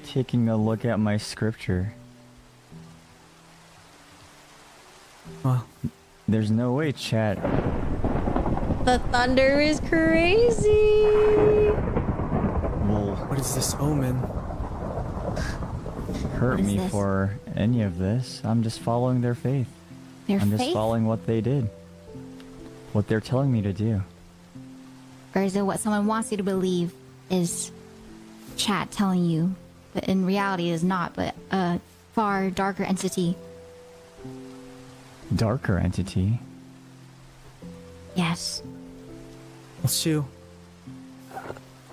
taking a look at my scripture. Well, there's no way, chat. The thunder is crazy. Will what is this omen? Hurt me for any of this. I'm just following their faith. I'm just following what they did. What they're telling me to do. Or is it what someone wants you to believe is chat telling you? But in reality it is not, but a far darker entity. Darker entity? Yes. Well, Shu,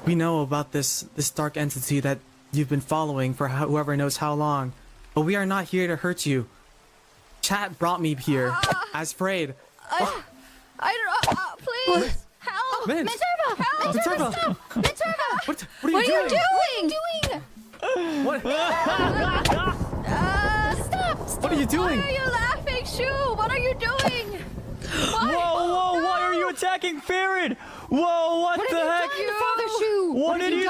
we know about this dark entity that you've been following for whoever knows how long, but we are not here to hurt you. Chat brought me here as Freyr. I don't know. Please help. Mint. Minerva, help. Minerva. Minerva. What are you doing? What? Stop. What are you doing? Why are you laughing, Shu? What are you doing? Why? Whoa, why are you attacking Ferid? Whoa, what the heck? Father Shu? What did you do?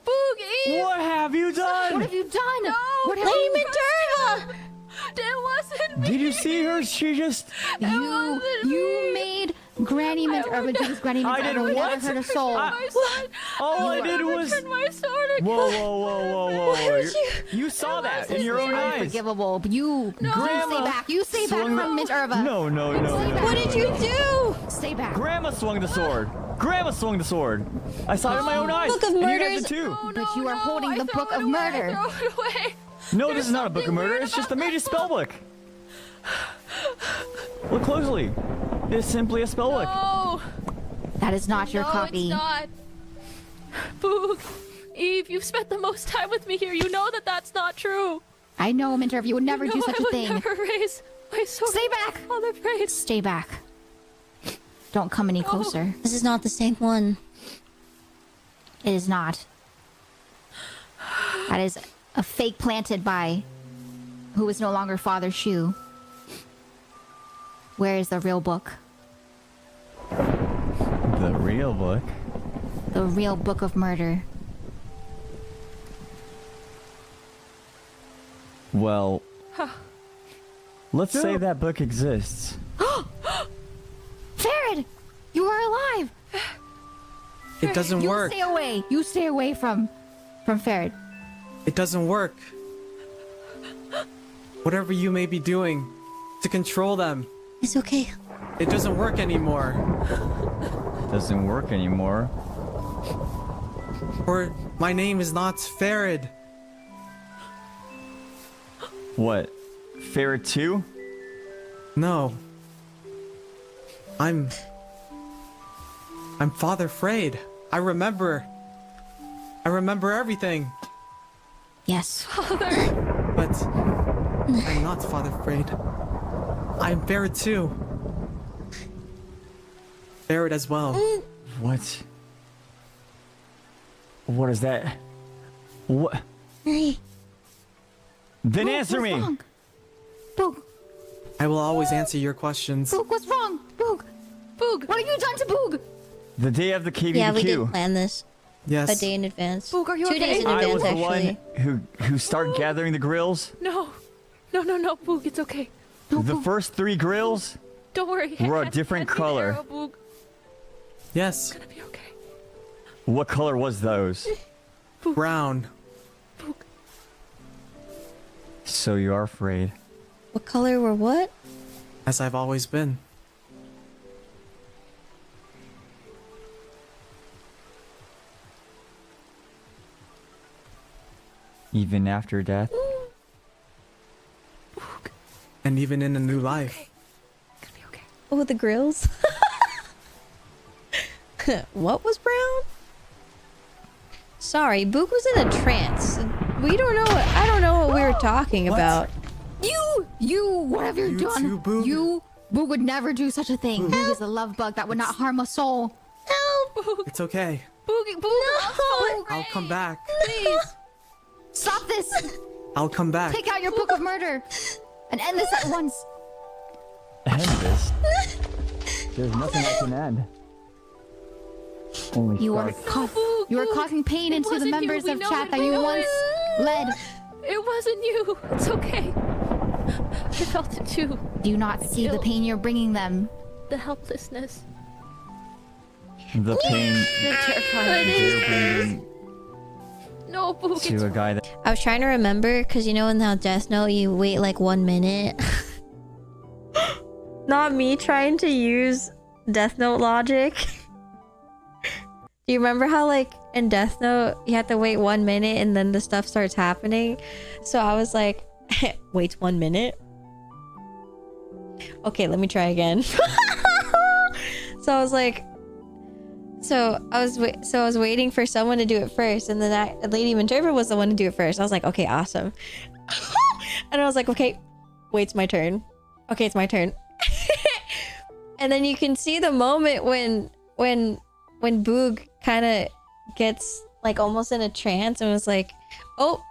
Boogie! What have you done? What have you done? No, what have Lady you Minerva! It wasn't me. Did you see her? She just... You made Granny Minerva do this. Granny Minerva I did never what? hurt a soul. All I did was... My sword Whoa. You saw that in your own eyes. Unforgivable. You Grandma stay back. You stay back from Minerva. No. What did you do? Stay back. Grandma swung the sword. I saw it in my own eyes. Book of And you Murders. guys did too. But you are holding the Book of Murder. Throw it away. No, this is not a book of murder. It's just a mage's spellbook. Look closely. It's simply a spellbook. No. That is not your copy. It's not. Boog, Eve, you've spent the most time with me here. You know that that's not true. I know, Minerva. You would never do such a thing. I would never raise my sword. Stay back. Father praise. Stay back. Don't come any closer. This is not the same one. It is not. That is a fake planted by who is no longer Father Shu. Where is the real book? The real book? The real book of murder. Well, let's say that book exists. Farid! You are alive! It doesn't work. You stay away. You stay away from Farid. It doesn't work. Whatever you may be doing to control them. It's okay. It doesn't work anymore. Doesn't work anymore. Or my name is not Farid. What? Farid 2? No. I'm Father Frayed. I remember everything. Yes. Father. But I'm not Father Frayed. I'm Farid too. Farid as well. What? What is that? What? Hey. Then Boog, answer what's me! wrong? Boog. I will always answer your questions. Boog, what's wrong? Boog. Boog. What have you done to Boog? The day of the KVDQ. Yeah, we did plan this. Yes. A day in advance. Boog, are you 2 okay? days in I advance, was the actually. one who started gathering the grills. No, Boog, it's okay. The first 3 grills Don't worry. were a Hand different me the color. arrow, Boog. Yes. It's gonna be okay. What color was those? Brown. Boog. So you are afraid. What color were what? As I've always been. Even after death? And even in a new life. Oh, the grills? What was brown? Sorry, Boog was in a trance. We don't know what— I don't know what we were talking about. What have you done? too, Boog? Boog would never do such a thing. Boog is a love bug that would not harm a soul. Boog. It's okay. Boog. No. I'll come back. Please. Stop this! I'll come back. Take out your book of murder and end this at once. End this? There's nothing I can end. Only You are causing pain into the members of chat that you once led. It wasn't you. It's okay. I felt it too. Do you not see the pain you're bringing them? The helplessness. the pain You're terrifying. you're bringing No, Boog. to a guy that I was trying to remember, because you know in how Death Note you wait like 1 minute? Not me trying to use Death Note logic. Do you remember how like in Death Note you have to wait 1 minute and then the stuff starts happening? So I was like, wait 1 minute? Okay, let me try again. So I was like, so I was waiting for someone to do it first, and then that Lady Minerva was the one to do it first. I was like, okay, awesome. And I was like, okay, wait, it's my turn. Okay, it's my turn. And then you can see the moment when Boog kind of gets like almost in a trance and was like, oh,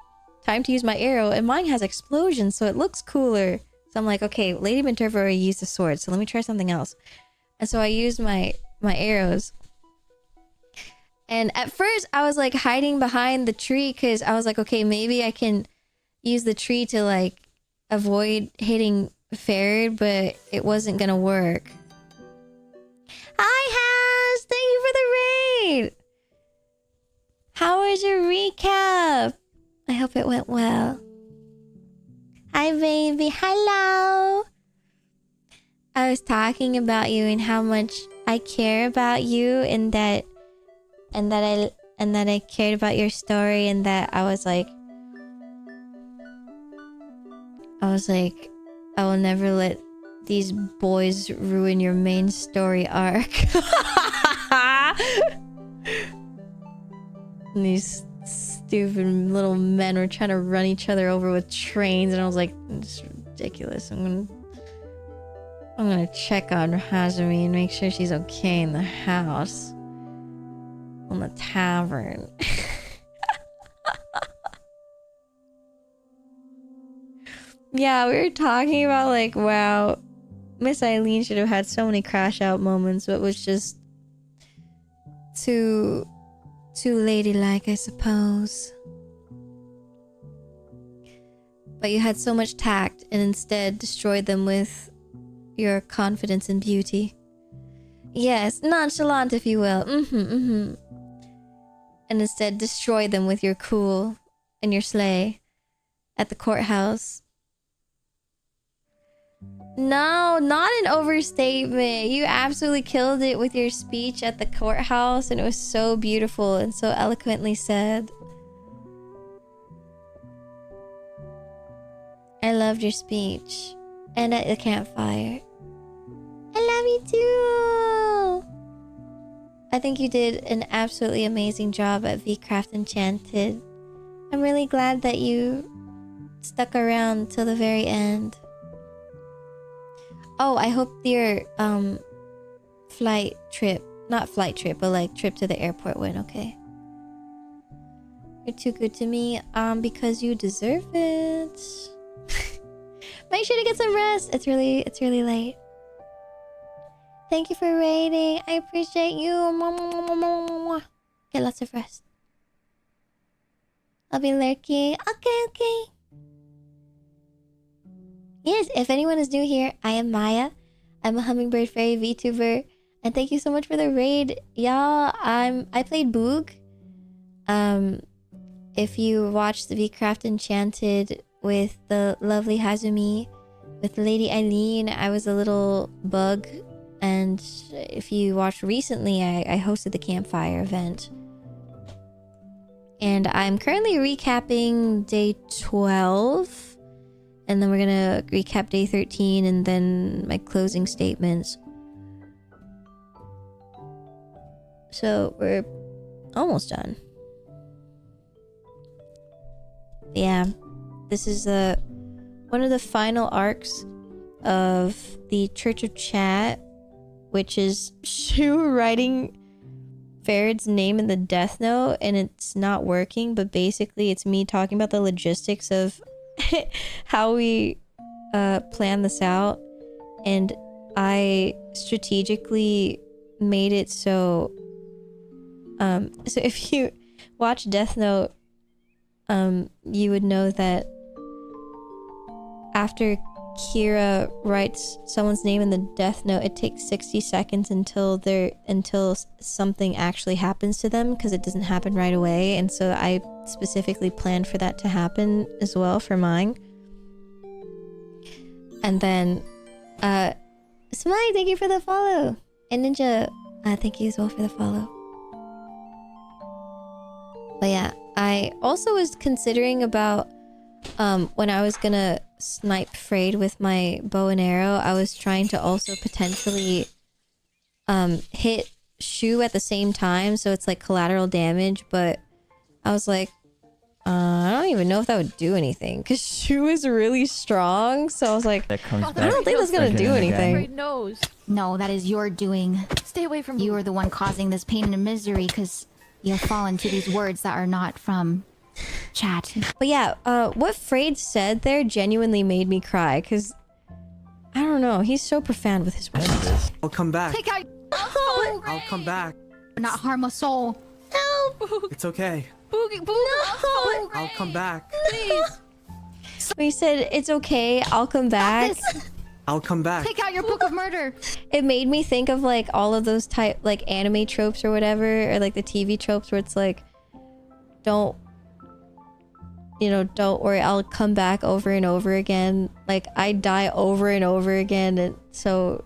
time to use my arrow, and mine has explosions, so it looks cooler. So I'm like, okay, Lady Minerva already used a sword, so let me try something else. And so I used my arrows. And at first I was like hiding behind the tree because I was like, okay, maybe I can use the tree to like avoid hitting Farid, but it wasn't gonna work. Hi, Has! Thank you for the raid! How was your recap? I hope it went well. Hi, baby. Hello! I was talking about you and how much I care about you, and that I cared about your story, and that I was like, I will never let these boys ruin your main story arc. And these stupid little men were trying to run each other over with trains, and I was like, it's ridiculous. I'm gonna check on Hazumi and make sure she's okay in the house. On the tavern. Yeah, we were talking about like, wow, Miss Eileen should have had so many crash out moments, but was just too ladylike, I suppose. But you had so much tact and instead destroyed them with your confidence and beauty. Yes, nonchalant if you will. And instead destroy them with your cool and your sleigh at the courthouse. No, not an overstatement. You absolutely killed it with your speech at the courthouse, and it was so beautiful and so eloquently said. I loved your speech. And at the campfire. I love you too! I think you did an absolutely amazing job at VCraft Enchanted. I'm really glad that you stuck around till the very end. Oh, I hope your flight trip, not flight trip, but like trip to the airport went okay. You're too good to me, because you deserve it. Make sure to get some rest. It's really late. Thank you for raiding. I appreciate you. Get lots of rest. I'll be lurking. Okay. Yes, if anyone is new here, I am Maya. I'm a hummingbird fairy VTuber, and thank you so much for the raid, y'all. I played Boog. If you watched the VCraft Enchanted with the lovely Hazumi, with Lady Eileen, I was a little bug. And if you watched recently, I hosted the campfire event. And I'm currently recapping day 12. And then we're gonna recap day 13 and then my closing statements. So we're almost done. Yeah. This is one of the final arcs of the Church of Chat, which is Shu writing Farid's name in the death note, and it's not working, but basically it's me talking about the logistics of how we plan this out, and I strategically made it so if you watch Death Note, you would know that after Kira writes someone's name in the death note, it takes 60 seconds until something actually happens to them, because it doesn't happen right away. And so I specifically planned for that to happen as well for mine. And then Smiley, thank you for the follow. And Ninja, thank you as well for the follow. But yeah, I also was considering about when I was gonna snipe Frayed with my bow and arrow, I was trying to also potentially hit Shu at the same time, so it's like collateral damage, but I was like, I don't even know if that would do anything, because Shu is really strong, so I was like, I don't think that's gonna do anything. No, that is your doing. Stay away from you. Are the one causing this pain and misery, because you'll fall into these words that are not from chat. But yeah, what Frayed said there genuinely made me cry, because I don't know, he's so profound with his words. I'll come back. Take out. I'll come back. Not harm a soul. No. It's okay. Boog, no. I'll come back. Please. He said, it's okay, I'll come back. I'll come back. Take out your book of murder. It made me think of like all of those type like anime tropes or whatever, or like the TV tropes where it's like, don't worry, I'll come back over and over again. Like, I die over and over again, and so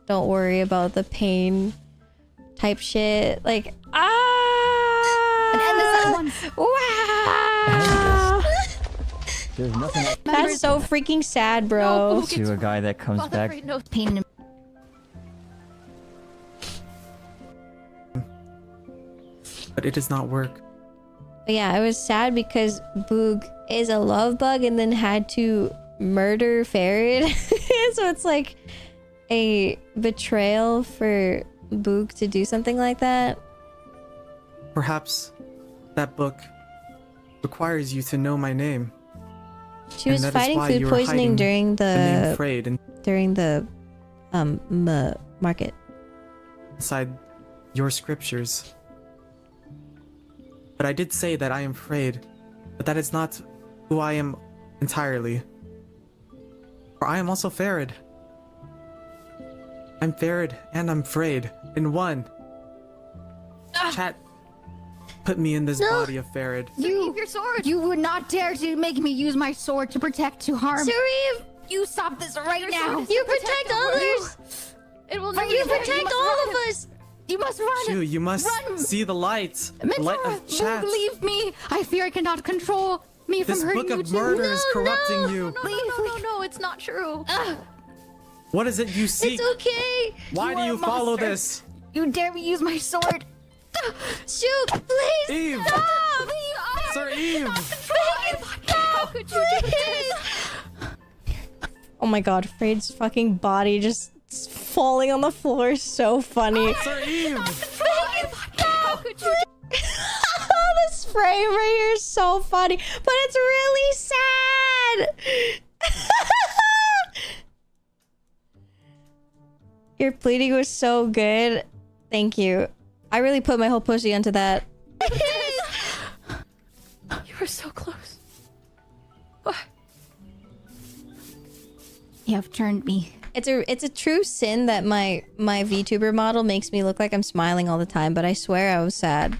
don't worry about the pain type shit. Like, And end this at once. Wow! There's nothing That's so freaking sad, bro. to a guy that comes back. No pain. But it does not work. But yeah, I was sad because Boog is a love bug and then had to murder Farid. So it's like a betrayal for Boog to do something like that. Perhaps that book requires you to know my name. She was fighting food poisoning during the during the market. Inside your scriptures. But I did say that I am afraid, but that is not who I am entirely. For I am also Farid. I'm Farid and I'm afraid in one. Chat put me in this body of Farid. You, your sword. You would not dare to make me use my sword to protect, to harm. Sharif! You stop this right now. You protect others! It will You protect all of us! You must run. Shu, you must Run. see the light. The light of chat. Leave me. I fear I cannot control me This from hurting book you of too. murder is corrupting you. No, it's not true. What is it you seek? It's okay! Why do are you a follow monster. this? You dare me use my sword? Shoot! Please! Eve! Stop! Sir Eve! How could you do this? Oh my god, Freyd's fucking body just falling on the floor is so funny. Sir Eve! How could you This frame right here is so funny, but it's really sad. Your pleading was so good. Thank you. I really put my whole pussy onto that. You were so close. You have turned me. It's a true sin that my VTuber model makes me look like I'm smiling all the time, but I swear I was sad.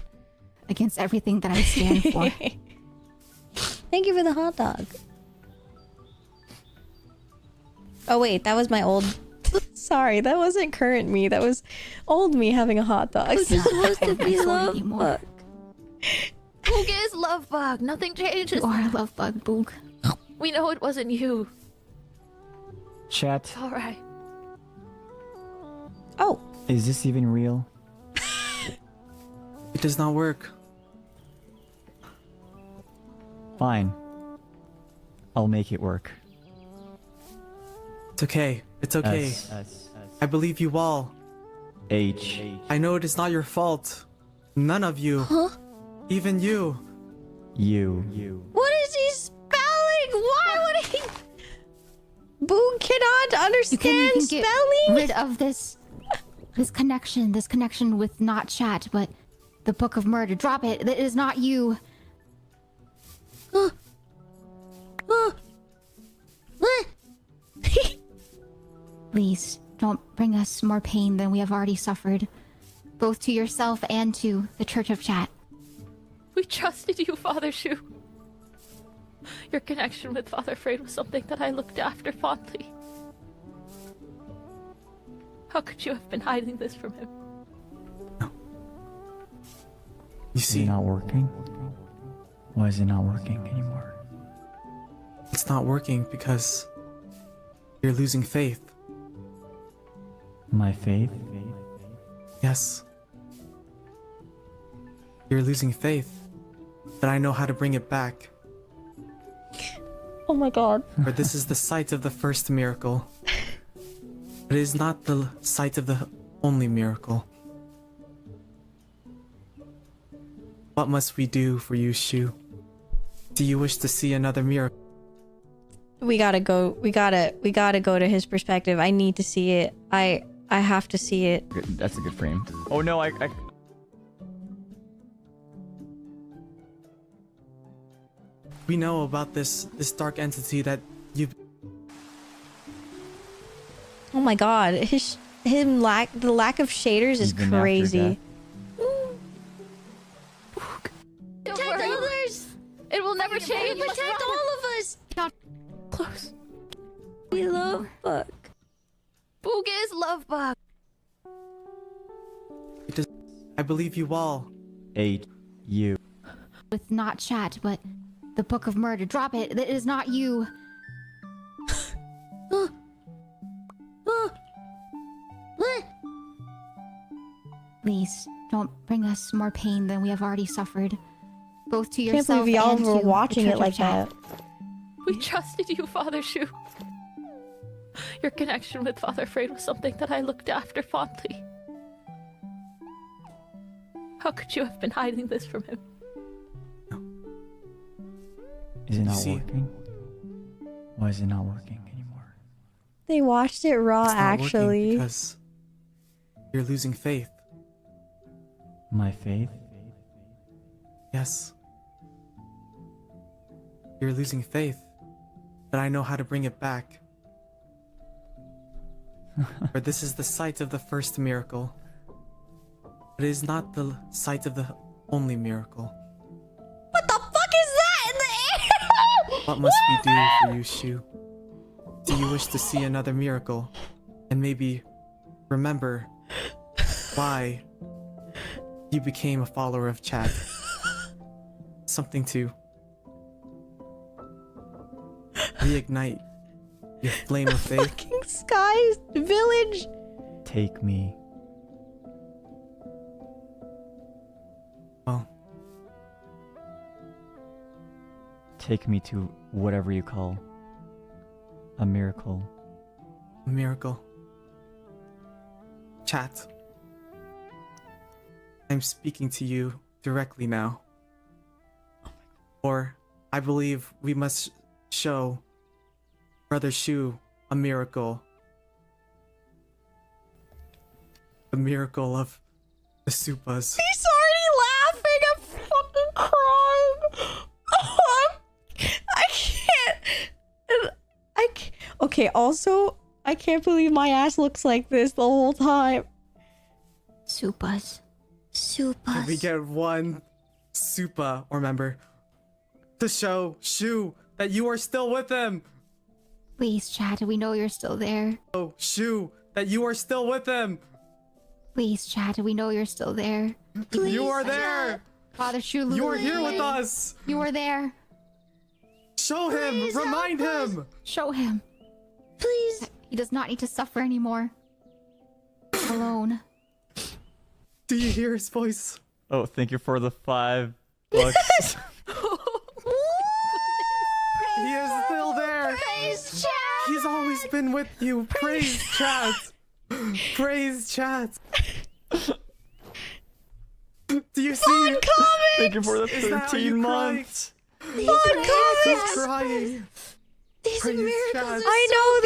Against everything that I stand for. Thank you for the hot dog. Oh wait, that was my old... Sorry, that wasn't current me. That was old me having a hot dog. This is supposed to be love bug. Boog is love bug. Nothing changes. You are a love bug, Boog. We know it wasn't you. Chat, It's all right. Oh. is this even real? It does not work. Fine. I'll make it work. It's okay. It's okay. S. I believe you all. H. I know it is not your fault. None of you. Huh? Even you. You. What is he spelling? Why would he... Boog cannot understand You can spelling? get rid of this connection with not chat, but the Book of Murder. Drop it. It is not you. Please, don't bring us more pain than we have already suffered, both to yourself and to the Church of Chat. We trusted you, Father Shu. Your connection with Father Freyd was something that I looked after fondly. How could you have been hiding this from him? You Is it see, not working? Why is it not working anymore? it's not working because you're losing faith. My faith? Yes. You're losing faith. But I know how to bring it back. Oh my god. For this is the site of the first miracle. But it is not the site of the only miracle. What must we do for you, Shu? Do you wish to see another miracle? We gotta go to his perspective. I need to see it. I have to see it. That's a good frame. Oh no, I We know about this dark entity that you've... Oh my god, the lack of shaders is Even after crazy. Protect others! It will never change. Protect all of us! Not close. We love bug. Boog is love bug. I believe you all. 8. You. With not chat, but the Book of Murder. Drop it. It is not you. Please, don't bring us more pain than we have already suffered, both to Can't yourself believe y'all and were to watching the it Church like of Chat. that. We trusted you, Father Shu. Your connection with Father Freyd was something that I looked after fondly. How could you have been hiding this from him? Is it not see- working? Why is it not working anymore? They watched it raw It's not working actually. because you're losing faith. My faith? Yes. You're losing faith, but I know how to bring it back. For this is the site of the first miracle. But it is not the site of the only miracle. What the fuck is that in the air? What must we do for you, Shu? Do you wish to see another miracle? And maybe remember why you became a follower of Chat? Something to reignite your flame of faith. Fucking skies village. Take me. Well, take me to whatever you call a miracle. a miracle. Chat. I'm speaking to you directly now. Or I believe we must show Brother Shu a miracle. The miracle of the Supas. He's already laughing. I'm fucking crying. I can't. Okay, also, I can't believe my ass looks like this the whole time. Supas. Can we get one Supa or member to show Shu that you are still with him? Please, Chad, we know you're still there. Oh, Shu, that you are still with him. Please, Chad, we know you're still there. Please, you are there. Father Shu, You are here with us. You are there. Show him. Please Remind help him. us. Show him. Please. He does not need to suffer anymore. Alone. Do you hear his voice? Oh, thank you for the $5. He is still there. Praise Chat. He's always been with you. Praise Chat. Praise Chat. Do you see? Thank you for the Is that how 13 you months. He's crying. These Praise miracles Chat. are I so know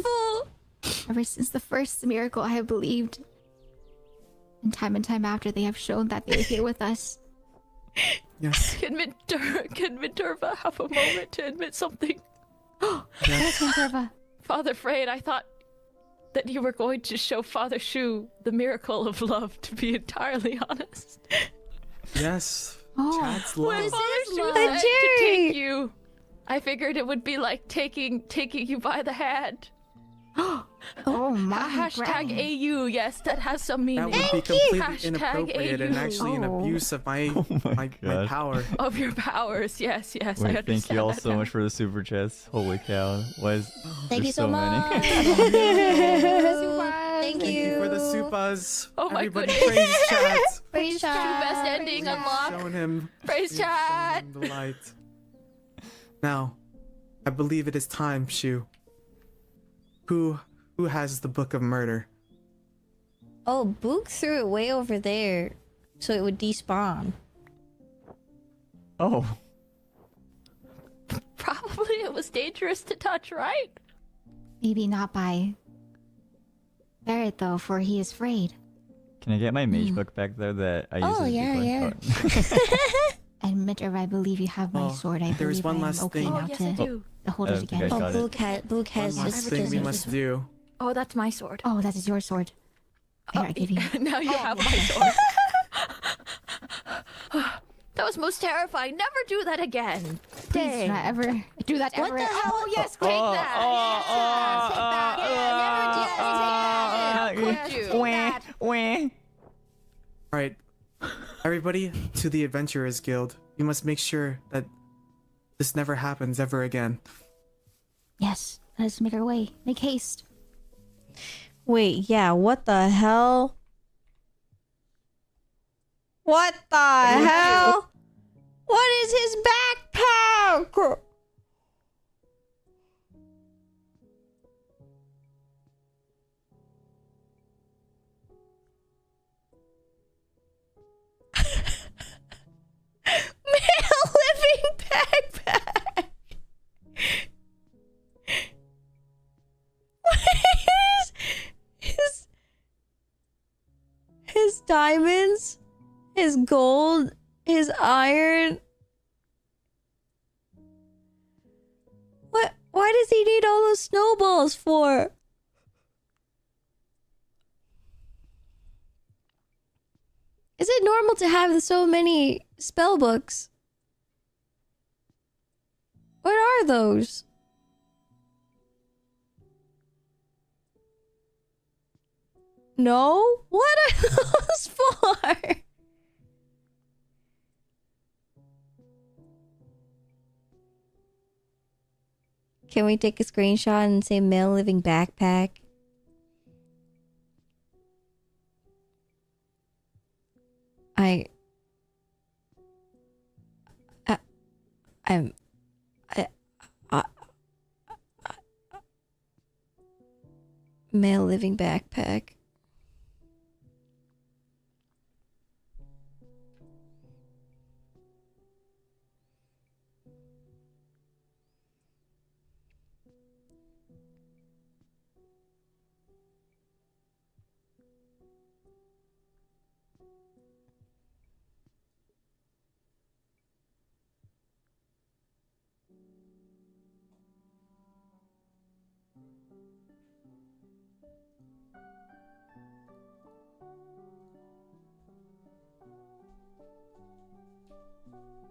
beautiful. Ever since the first miracle, I have believed. And time after, they have shown that they are here with us. Yes. Can Minerva have a moment to admit something? Yes, Minerva. Father Freyed, I thought that you were going to show Father Shu the miracle of love, to be entirely honest. Yes. Oh. Chat's When love. Father Shu love? said to Jerry. take you, I figured it would be like taking you by the hand. Oh my. Hashtag Granny. AU, yes, that has some meaning. That would be completely Hashtag inappropriate and AU. actually an abuse of my my God. power. Of your powers, yes, I Wait, understand. thank you all that so now. much for the super chats. Holy cow. Why is Thank there's you so many? much. Thank Thank you. you for the Supas. Oh my Everybody goodness. praise Chat. Praise True best Chat. ending unlocked. Shown him. Praise We've shown Chat. him the light. Now, I believe it is time, Shu. Who has the Book of Murder? Oh, Boog threw it way over there, so it would despawn. Oh. Probably it was dangerous to touch, right? Maybe not by Barrett, though, for he is afraid. Can I get my mage book back there that I used Oh, as a yeah, decoy? And Minerva, I believe you have my Oh, sword. I there is believe one I am last okay thing. now Oh, yes, I to do. hold it I again. got it. Boog has One last thing we must do. Oh, that's my sword. Oh, that is your sword. Here, I give you. Now you have my sword. That was most terrifying. Never do that again. Please Dang. do not ever do that What ever. the hell? Oh, yes, Take great. that. Alright. Everybody, to the Adventurers Guild. You must make sure that this never happens ever again. Yes, let us make our way. Make haste. Wait, yeah, what the hell? What the hell? What is his backpack? Male living backpack. What is his diamonds His gold, his iron. What? Why does he need all those snowballs for? Is it normal to have so many spell books? What are those? No? What are those for? Can we take a screenshot and say male living backpack? Male living backpack.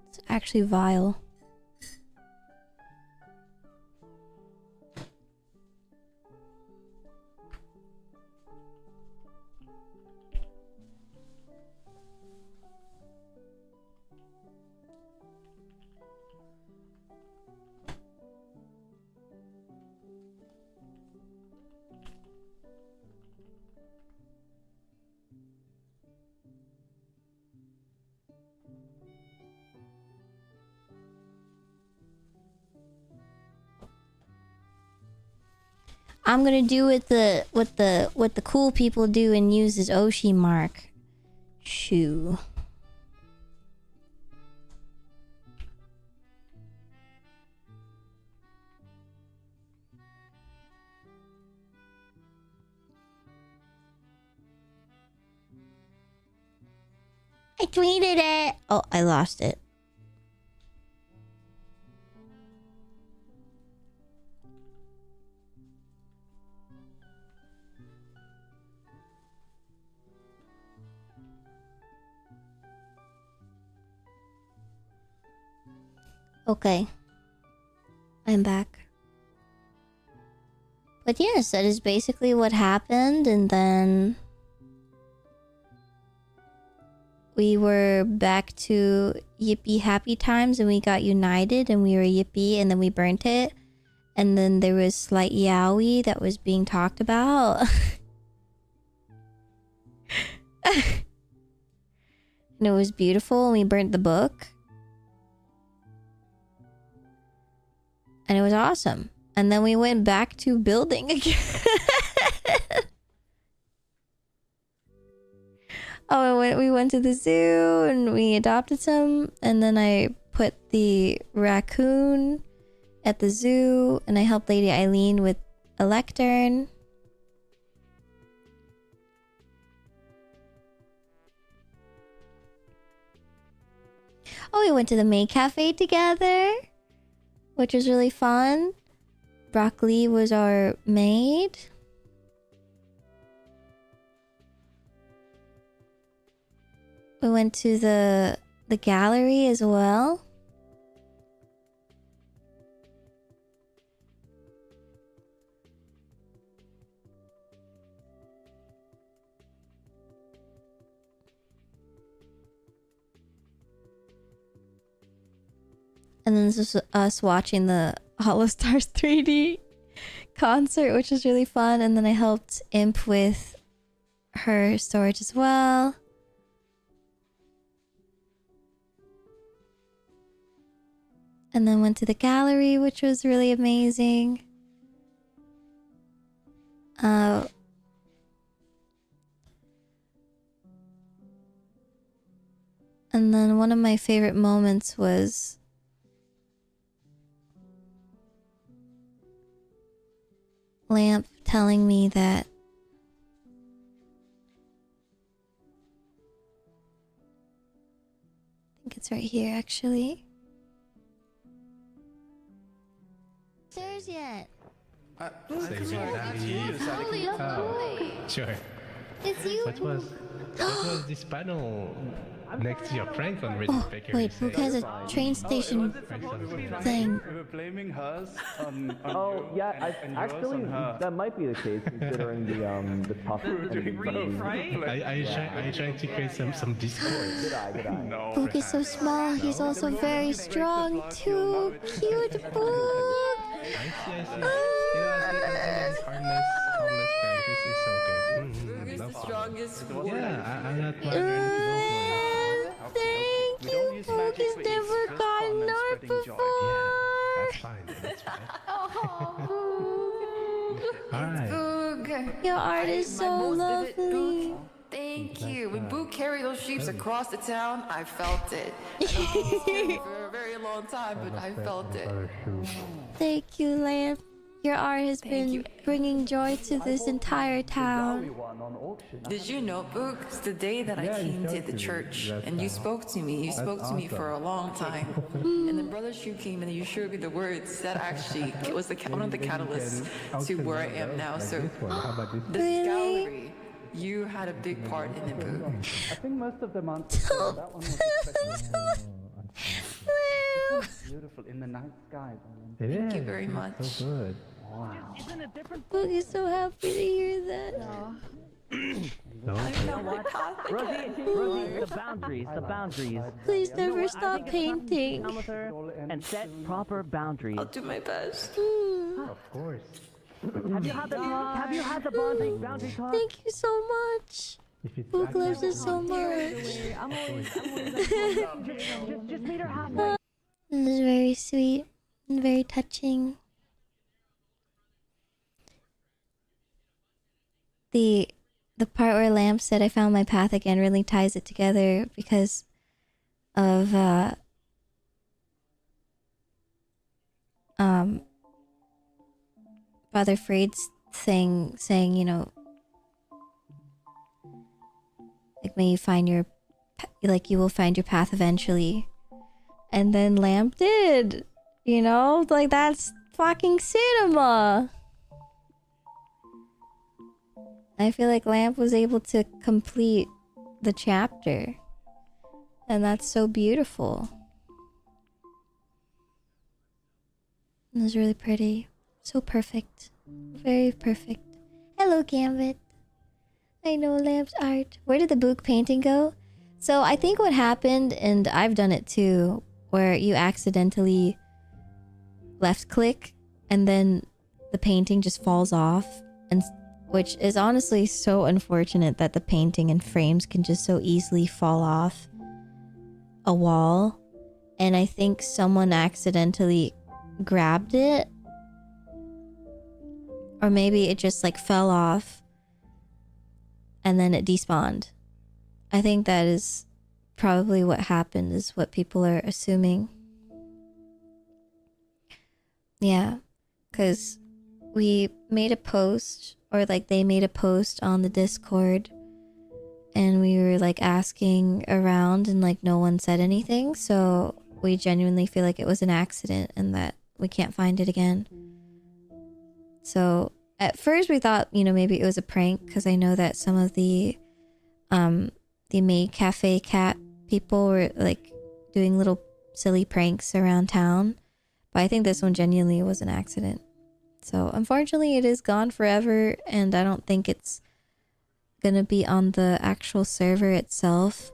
It's actually vile. I'm gonna do what the cool people do and use this Oshi mark. Shoo. I tweeted it. Oh, I lost it. Okay. I'm back. But yes, that is basically what happened, and then we were back to yippee happy times, and we got united, and we were yippee, and then we burnt it, and then there was slight yaoi that was being talked about. And it was beautiful, and we burnt the book. And it was awesome. And then we went back to building again. Oh, we went to the zoo and we adopted some. And then I put the raccoon at the zoo. And I helped Lady Eileen with a lectern. Oh, we went to the May Cafe together, which was really fun. Broccoli was our maid. We went to the gallery as well. And then this was us watching the Hollow Stars 3D concert, which was really fun. And then I helped Imp with her storage as well. And then went to the gallery, which was really amazing. And then one of my favorite moments was Lamp telling me that think it's right here, actually. Stairs yet? Sure. It's you. What was this panel next to your prank on Reddit Baker? Wait, Bogh has a train station thing. We were blaming hers on Oh, you yeah, and actually, yours on her. that might be the case considering the tough. Are you trying to create some discord? Good eye. No. Bogh is so small, he's also very strong too. Cute Bogh! I see. You know, as harmless prank is so good. Who's the strongest? Yeah, I'm not mad. Thank you, Bogh has never gotten art before. That's fine. Alright. Boog. Your art is so lovely. Thank you. When Boog carried those sheeps across the town, I felt it. I know it was scary for a very long time, but I felt it. Thank you, Lamp. Your art has been bringing joy to this entire town. Did you know, Boog? It's the day that I came to the church, and you spoke to me. You spoke to me for a long time. And then Brother Shu came and you showed me the words. That actually was one of the catalysts to where I am now. So, this gallery, you had a big part in it, Boog. I think most of them answered that one was beautiful in the night sky. Thank you very much. So good. Wow. Bogh is so happy to hear that. Rosie, the boundaries. Please never stop painting. And set proper boundaries. I'll do my best. Of course. Have you had the boundary talk? Thank you so much. Bogh loves us so much. Just meet her halfway. It was very sweet and very touching. The part where Lamp said I found my path again really ties it together because of Father Freyd's thing saying, you know, like may you find your you will find your path eventually. And then Lamp did, you know, like that's fucking cinema. I feel like Lamp was able to complete the chapter. And that's so beautiful. It was really pretty. So perfect. Very perfect. Hello, Gambit. I know Lamp's art. Where did the Bogh painting go? So I think what happened, and I've done it too, where you accidentally left click and then the painting just falls off, and which is honestly so unfortunate that the painting and frames can just so easily fall off a wall. And I think someone accidentally grabbed it, or maybe it just like fell off and then it despawned. I think that is probably what happened, is what people are assuming. Yeah, because we made a post, or like they made a post on the Discord, and we were like asking around and like no one said anything, so we genuinely feel like it was an accident and that we can't find it again. So at first we thought, you know, maybe it was a prank, because I know that some of the maid cafe cat people were like doing little silly pranks around town, but I think this one genuinely was an accident. So unfortunately it is gone forever, and I don't think it's gonna be on the actual server itself,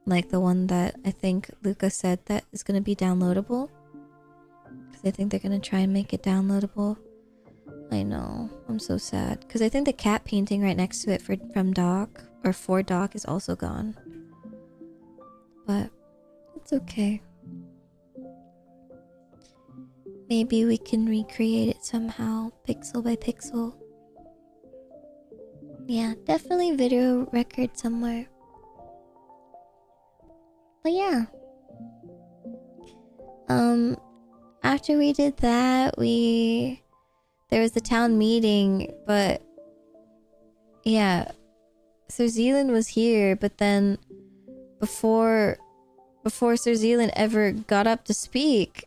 like the one that I think Luca said that is gonna be downloadable, because I think they're gonna try and make it downloadable. I know, I'm so sad, because I think the cat painting right next to it from Doc, or for Doc, is also gone, but it's okay. Maybe we can recreate it somehow, pixel by pixel. Yeah, definitely video record somewhere. But yeah. After we did that, there was the town meeting, but yeah. So Zealand was here, but then before before Sir Zealand ever got up to speak,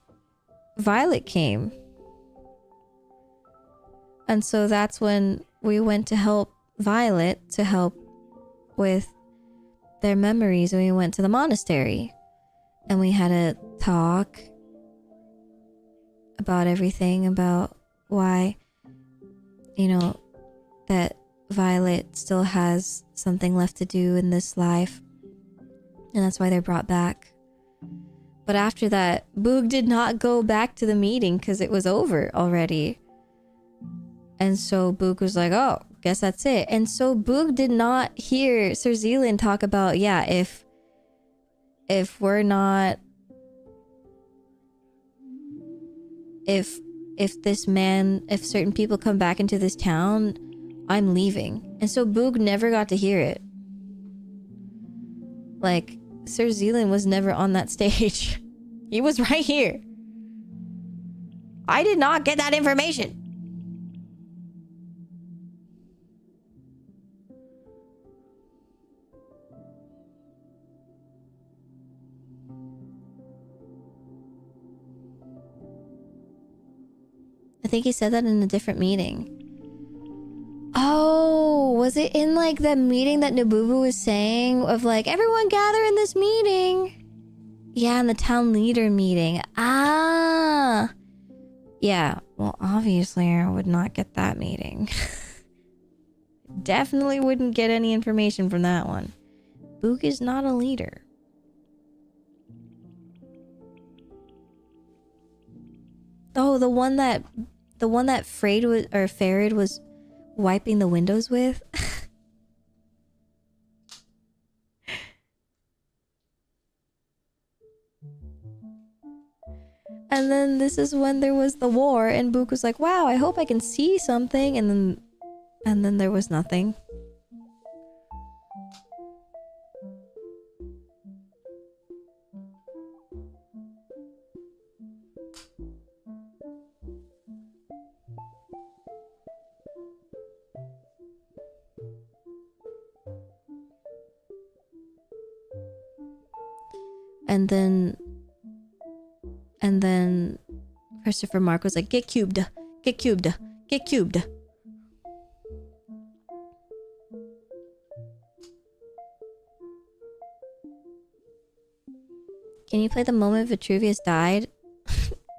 Violet came. And so that's when we went to help Violet to help with their memories, and we went to the monastery. And we had a talk about everything, about why, you know, that Violet still has something left to do in this life. And that's why they're brought back. But after that, Boog did not go back to the meeting because it was over already. And so Boog was like, oh, guess that's it. And so Boog did not hear Sir Zealand talk about, yeah, if we're not... If certain people come back into this town, I'm leaving. And so Boog never got to hear it. Like, Sir Zealand was never on that stage. He was right here. I did not get that information. I think he said that in a different meeting. Oh, was it in like that meeting that Nabubu was saying of like, everyone gather in this meeting? Yeah, in the town leader meeting. Ah. Yeah, well, obviously I would not get that meeting. Definitely wouldn't get any information from that one. Boog is not a leader. Oh, the one that Farid was wiping the windows with. And then this is when there was the war, and Boog was like, wow, I hope I can see something, and then there was nothing. And then Christopher Mark was like, get cubed, get cubed, get cubed. Can you play the moment Vitruvius died?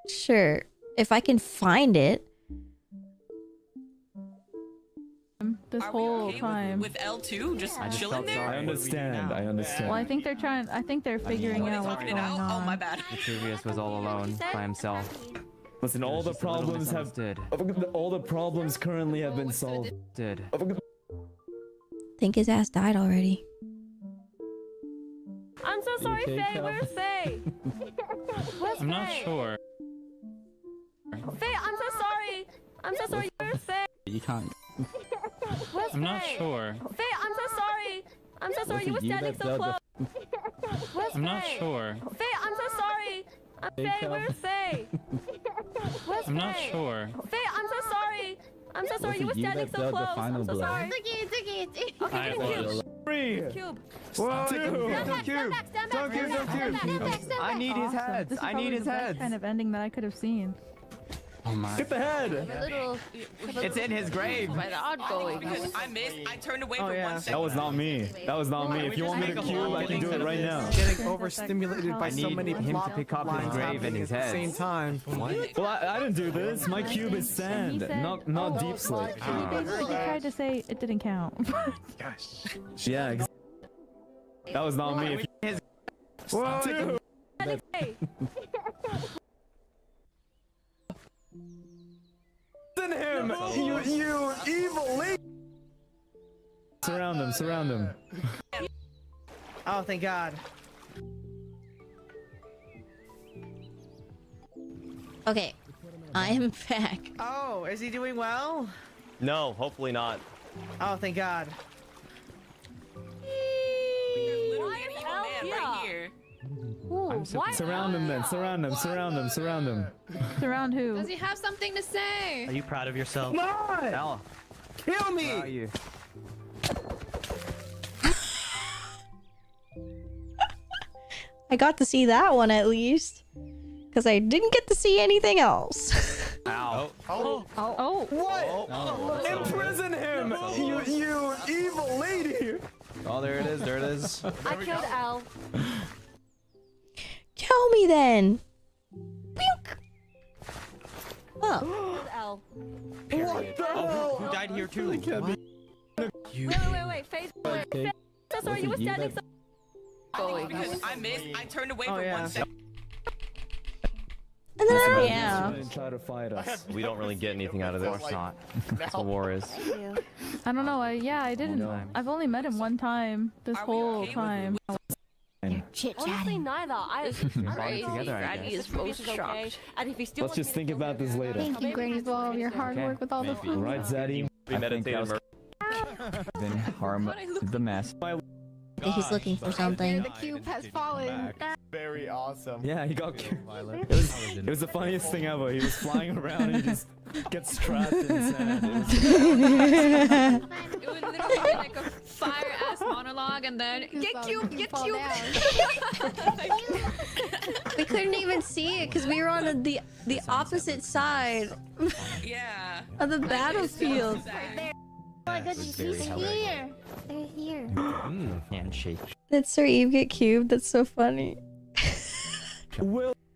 Sure, if I can find it. This whole time with L2 just chilling there. I understand. Well, I think they're figuring out what's going on. Oh, my bad. Vitruvius was all alone by himself. Listen, all the problems currently have been solved. Think his ass died already. I'm so sorry, Faye. Where's Faye? Where's I'm not Faye? sure. Faye, I'm so sorry. I'm so sorry. Where's Faye? You can't. Where's I'm not Faye? sure. Faye, I'm so sorry. I'm so sorry. You were standing so close. Where's I'm not Faye? sure. Faye, I'm so sorry. Faye, where's Faye? Where's I'm not Faye? sure. Faye, I'm so sorry. I'm so sorry. You were standing so close. I'm so sorry. It's okay. Okay, cube. Three. Cube. Whoa, Stand cube. I need his head. I need his head. Kind of ending that I could have seen. Oh my. Get the head. It's in his grave. Because I missed. I turned away for 1 second. That was not me. That was not me. If you want me to cube, I can do it right now. Getting overstimulated by so many him to plot pick up his lines grave in happening his at the head. same time. Well, I didn't do this. My cube is sand, not deep slate. He basically tried to say it didn't count. Yeah, that was not me. Whoa, him, you evil lead. Surround him. Oh, thank God. Okay, I am back. Oh, is he doing well? No, hopefully not. Oh, thank God. Surround him then. Surround him. Surround who? Does he have something to say? Are you proud of yourself? Come on! Ella. Kill me! Where are you? I got to see that one at least. Because I didn't get to see anything else. Ow. Oh. What? Oh. Imprison him! You evil lady! Oh, there it is. There it is. I killed Al. Kill me then. Pew. Oh. Killed Al. What the hell? Who died here too? Wait. Face. So sorry, you were standing so. Because I missed. I turned away for 1 second. And then Yeah. Try to fight us. We don't really get anything out of this. It's not. That's what war is. I don't know. I didn't. I've only met him one time this whole time. Honestly, neither. Granny is most shocked. And if he still Let's just think about this later. Thank you, Granny, for all of your hard work with all the food. Right, Zaddy? We meditated. Then harm the mess. he's looking for something. The cube has fallen. Very awesome. Yeah, he got cute. It was the funniest thing ever. He was flying around and he just gets trapped in sand. It would literally be like a fire-ass monologue and then get cube, get cube. We couldn't even see it because we were on the opposite side. Yeah. Of the battlefield. Oh my goodness, he's here. They're here. Handshake. Did Sir Eve get cubed? That's so funny.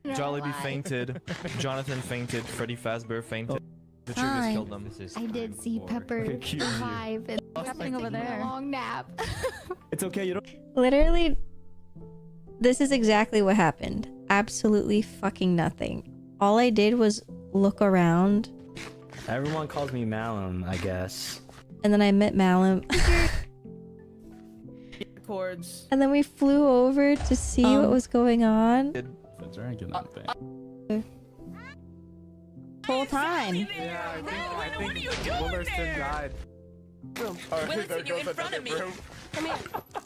Jollibee fainted. Jonathan fainted. Freddy Fazbear fainted. VTubers Hi. killed them. I did see Pepper survive and Happening over there. a long nap. It's okay, you don't. Literally, this is exactly what happened. Absolutely fucking nothing. All I did was look around. Everyone calls me Malum, I guess. And then I met Malum. Chords. And then we flew over to see what was going on. Whole time. Yeah, I think Willerton died. Willerton, you're in front of me. Come here.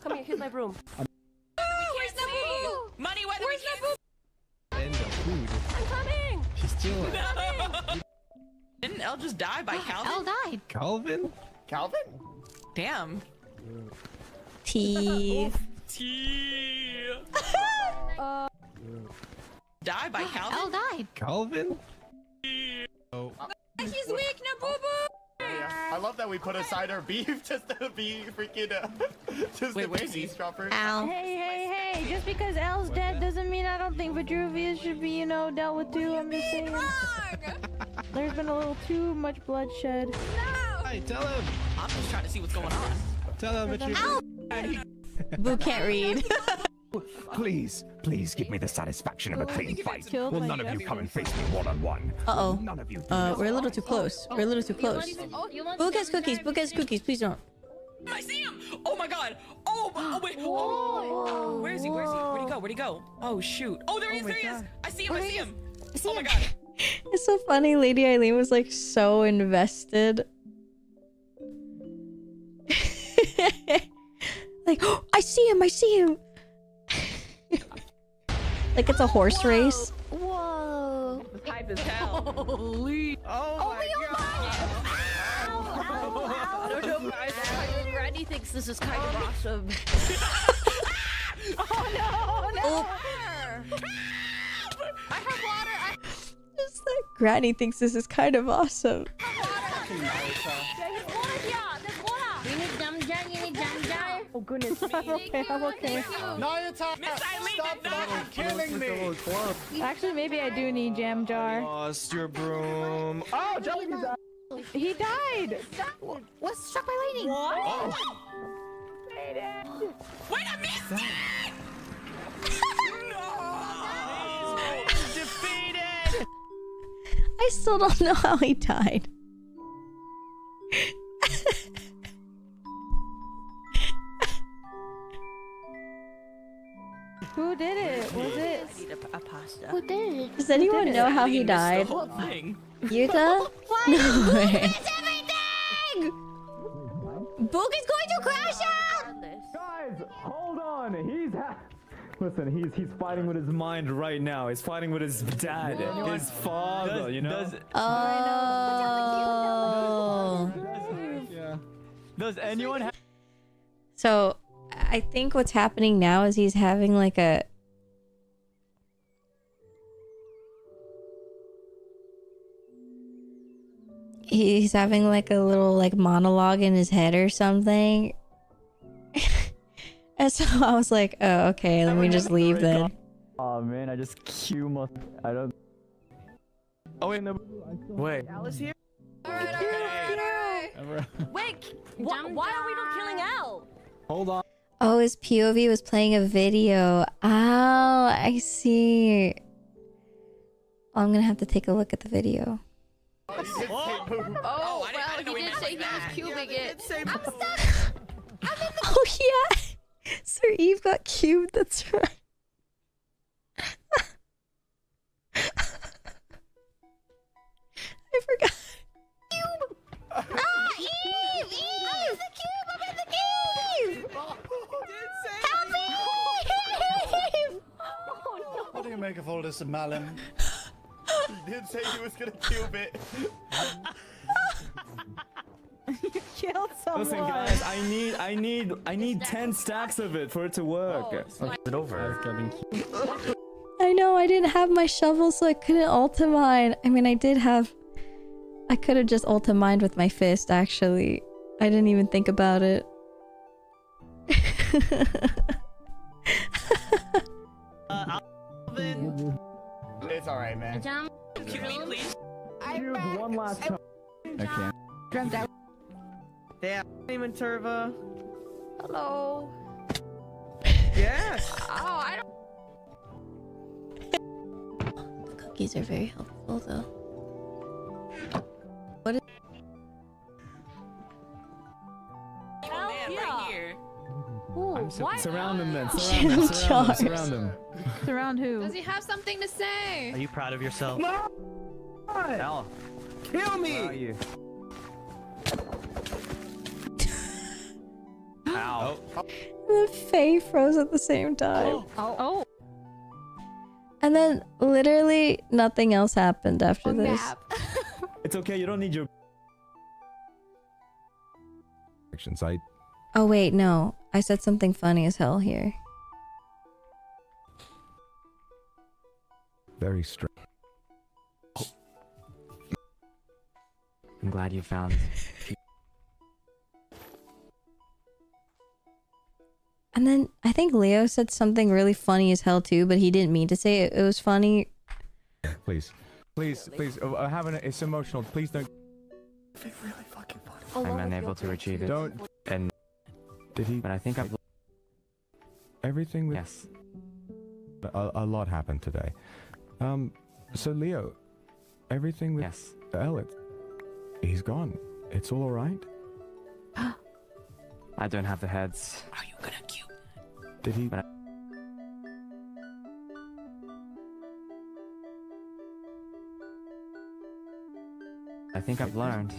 Come here. Here's my broom. Where's the boo? Money, why where's the boo? And the food. I'm coming. She's still. No. Didn't Elle just die by Calvin? Elle died. Calvin? Calvin? Damn. T. Die by Calvin? Elle died. Calvin? Oh. He's weak, no boo boo. I love that we put aside our beef just to be freaking just Wait, to where's be he? eavesdroppers. Ow. Hey, just because Elle's dead doesn't mean I don't think Vitruvius should be, dealt with too. I'm just saying. There's been a little too much bloodshed. Hey, tell him. I'm just trying to see what's going on. Tell him Vitruvius. Boo can't read. Please give me the satisfaction of a clean fight. Killed Will my none of you guest. come and face me one-on-one? Uh-oh. None of you. We're a little too close. We're a little too close. Boo gets cookies. Boo gets cookies. Please don't. I see him! Oh my god! Oh wait! Oh. Where is he? Where'd he go? Where'd he go? Oh shoot! Oh, there he is! There he is! I see him! Oh my god! It's so funny. Lady Eileen was like so invested. Like, oh, I see him. Like it's a horse race. Whoa. Hype as hell. Holy! Oh my god! I don't know, guys. Granny thinks this is kind of awesome. Oh no! I have water. Just like Granny thinks this is kind of awesome. You need jam jar. You need jam jar. Oh goodness. I'm okay. Nayata! Miss Eileen Stop did not. fucking killing me! Actually, maybe I do need jam jar. Lost your broom. Oh, Jollibee died! He died. Was struck by lightning. What? Oh. Wait, I missed it! No! He's defeated! I still don't know how he died. Who did it? Was it? A pasta. Who did it? Does anyone know how he died? Yuta? No way. Boog is going to crash out! Guys, hold on. Listen, he's fighting with his mind right now. He's fighting with his dad, his father, Does anyone have... So, I think what's happening now is he's having like a he's having like a little like monologue in his head or something. And so I was like, oh, okay, let me just leave then. Oh man, I just queue my. I don't. Oh wait, no. Wait. Alice here? Wait, why are we not killing Al? Hold on. Oh, his POV was playing a video. Oh, I see. Oh, I'm gonna have to take a look at the video. Oh, well, he did say he was cubing it. I'm stuck. Oh yeah, Sir Eve got cubed. That's right. I forgot. Eve! I'm in the cube! I'm in the cube! Help me! What do you make of all this, Malin? He did say he was gonna cube it. You killed someone. Listen, guys, I need 10 stacks of it for it to work. Okay, it over. I know, I didn't have my shovel, so I couldn't ultimine. I mean, I could have just ultimined with my fist, actually. I didn't even think about it. It's alright, man. Cube me, please. One last time. Okay. Damn, Demon Turva. Hello. Yes. Oh, I The cookies are very helpful, though. What is... Oh man, right here. Surround him then. Jim Surround him. Surround who? Does he have something to say? Are you proud of yourself? No! Al, Kill me! where are you? Ow. The Faye froze at the same time. Oh. And then, literally, nothing else happened after this. It's okay, you don't need your Action site. Oh, wait, no. I said something funny as hell here. Very strange. I'm glad you found. And then I think Leo said something really funny as hell too, but he didn't mean to say it. It was funny. Please. Please. It's emotional. Please don't. Really fucking funny. I'm unable to retrieve it. Don't. And Did he? but I think I've. Everything with. Yes. A lot happened today. So Leo, everything with. Yes. He's gone. It's all alright? I don't have the heads. Are you gonna cube? Did he? But I think I've learned.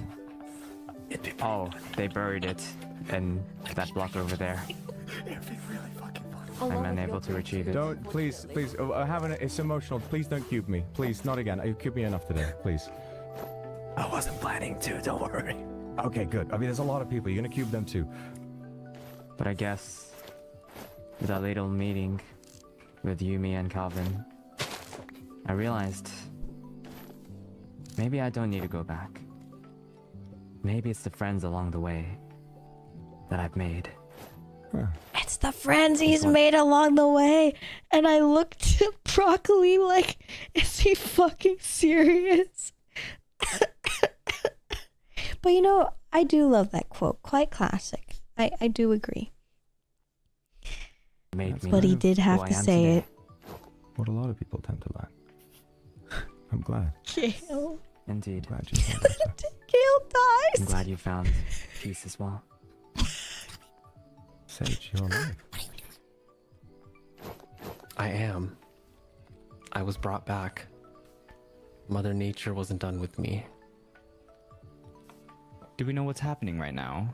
Oh, they buried it in that block over there. I'm unable to retrieve it. Don't. Please. It's emotional. Please don't cube me. Please, not again. You cubed me enough today. Please. I wasn't planning to, don't worry. Okay, good. I mean, there's a lot of people. You're gonna cube them too. But I guess with that little meeting with Yumi and Calvin, I realized maybe I don't need to go back. Maybe it's the friends along the way that I've made. It's the friends he's made along the way. And I looked at Broccoli like, is he fucking serious? But you know, I do love that quote. Quite classic. I do agree. But he did have to say it. What a lot of people tend to learn. I'm glad. Gale. Indeed. Glad you found it. Gale dies. I'm glad you found peace as well. Sage, you're alive. I am. I was brought back. Mother Nature wasn't done with me. Do we know what's happening right now?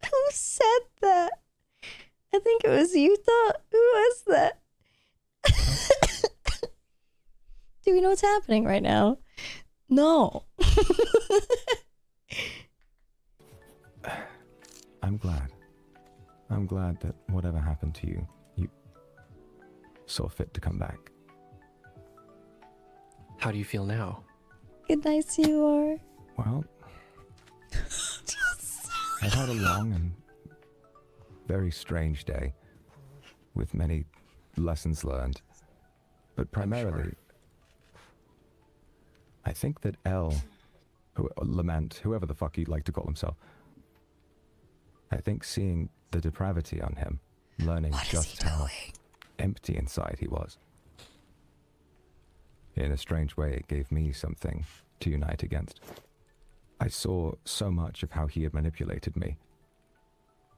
Who said that? I think it was Utah. Who was that? Do we know what's happening right now? No. I'm glad. I'm glad that whatever happened to you, you saw fit to come back. How do you feel now? Good night, Seymour. Well, I've had a long and very strange day with many lessons learned. But primarily, I think that Lament, whoever the fuck he'd like to call himself, I think seeing the depravity on him, learning just how empty inside he was, in a strange way, it gave me something to unite against. I saw so much of how he had manipulated me.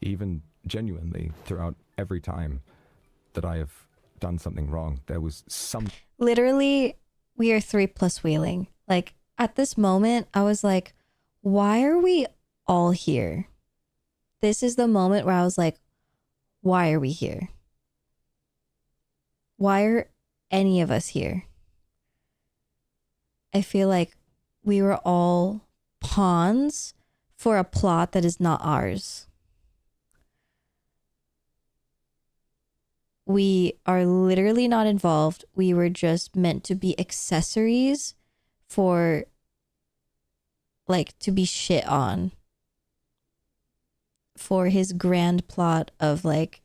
Even genuinely, throughout every time that I have done something wrong, there was some... Literally, we are 3+ wheeling. Like, at this moment, I was like, why are we all here? This is the moment where I was like, why are we here? Why are any of us here? I feel like we were all pawns for a plot that is not ours. We are literally not involved. We were just meant to be accessories for, like, to be shit on for his grand plot of, like,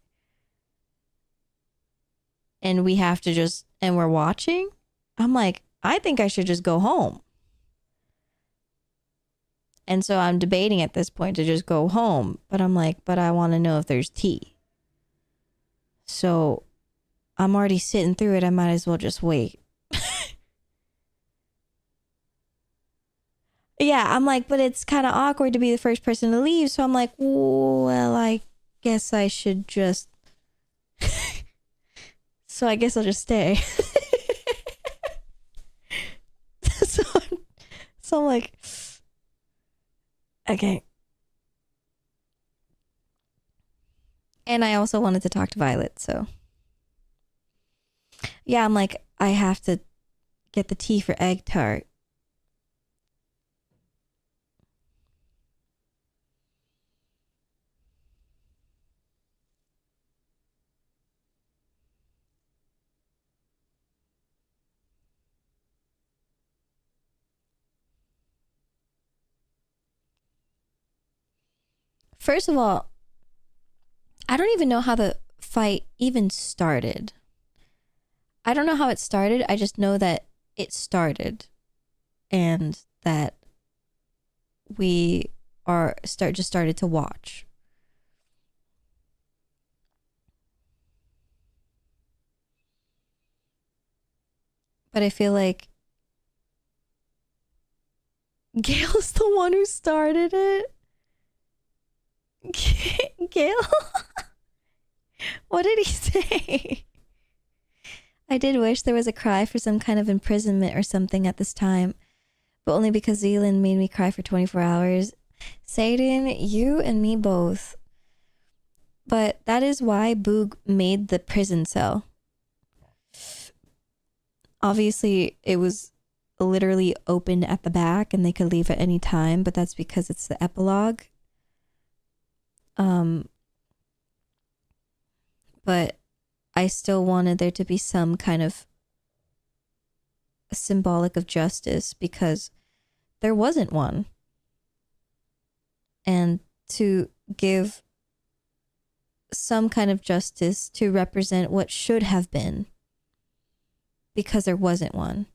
and we have to just, and we're watching. I'm like, I think I should just go home. And so I'm debating at this point to just go home, but I'm like, but I want to know if there's tea. So I'm already sitting through it. I might as well just wait. Yeah, I'm like, but it's kind of awkward to be the first person to leave. So I'm like, well, I guess I should just... So I guess I'll just stay. So I'm like, okay. And I also wanted to talk to Violet, so. Yeah, I'm like, I have to get the tea for egg tart. First of all, I don't even know how the fight even started. I don't know how it started. I just know that it started and that we just started to watch. But I feel like Gail's the one who started it. Gail? What did he say? I did wish there was a cry for some kind of imprisonment or something at this time, but only because Zealand made me cry for 24 hours. Satan, you and me both. But that is why Boog made the prison cell. Obviously, it was literally open at the back and they could leave at any time, but that's because it's the epilogue. But I still wanted there to be some kind of symbolic of justice because there wasn't one. And to give some kind of justice to represent what should have been because there wasn't one.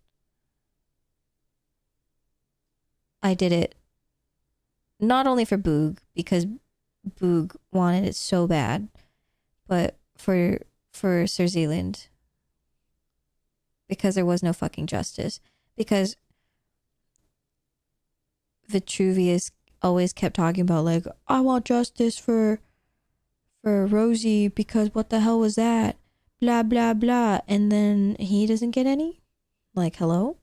I did it not only for Boog, because Boog wanted it so bad, but for Sir Zealand, because there was no fucking justice, because Vitruvius always kept talking about, like, I want justice for Rosie because what the hell was that, blah blah blah, and then he doesn't get any. Like, hello?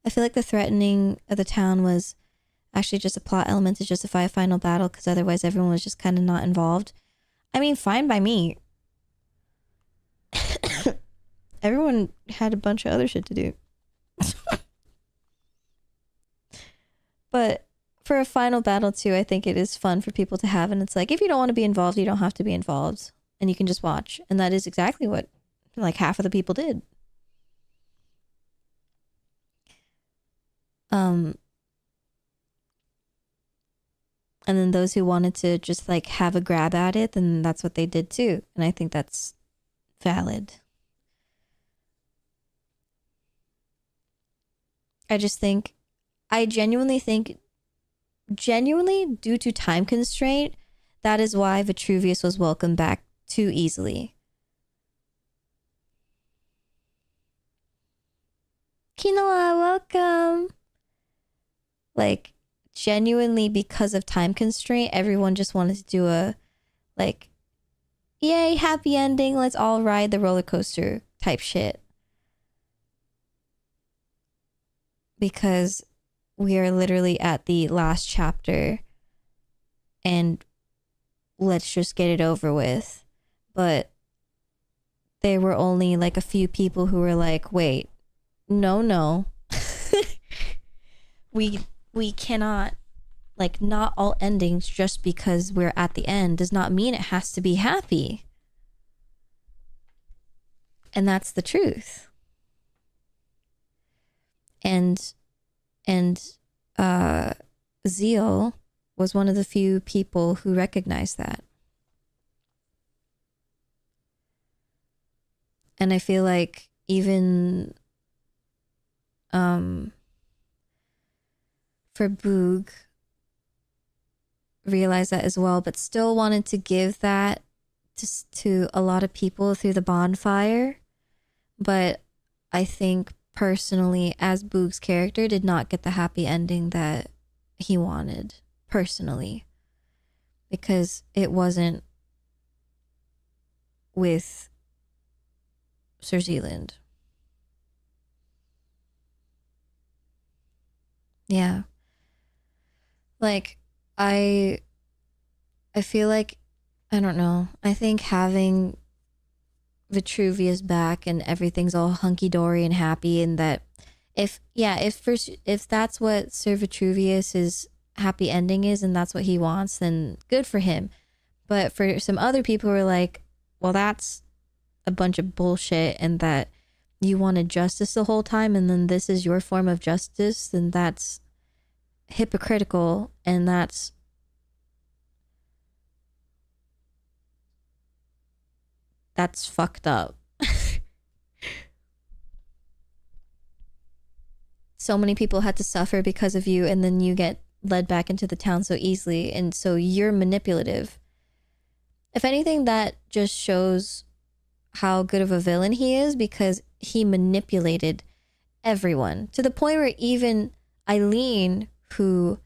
I feel like the threatening of the town was actually just a plot element to justify a final battle, because otherwise everyone was just kind of not involved. I mean, fine by me. Everyone had a bunch of other shit to do. But for a final battle too, I think it is fun for people to have, and it's like if you don't want to be involved, you don't have to be involved, and you can just watch, and that is exactly what like half of the people did. And then those who wanted to just like have a grab at it, then that's what they did too, and I think that's valid. I genuinely think, due to time constraint, that is why Vitruvius was welcomed back too easily. Quinoa, welcome! Like, genuinely because of time constraint, everyone just wanted to do a, like, yay, happy ending, let's all ride the roller coaster type shit. Because we are literally at the last chapter and let's just get it over with. But there were only like a few people who were like, wait, no. we cannot, like, not all endings just because we're at the end does not mean it has to be happy. And that's the truth. And Zeal was one of the few people who recognized that. And I feel like even for Boog realized that as well, but still wanted to give that to a lot of people through the bonfire. But I think personally, as Boog's character, did not get the happy ending that he wanted, personally. Because it wasn't with Sir Zealand. Yeah. Like, I feel like, I don't know, I think having Vitruvius back and everything's all hunky-dory and happy, and that if that's what Sir Vitruvius's happy ending is and that's what he wants, then good for him. But for some other people who are like, well, that's a bunch of bullshit, and that you wanted justice the whole time and then this is your form of justice, then that's hypocritical, and that's fucked up. So many people had to suffer because of you, and then you get led back into the town so easily, and so you're manipulative. If anything, that just shows how good of a villain he is, because he manipulated everyone to the point where even Eileen, who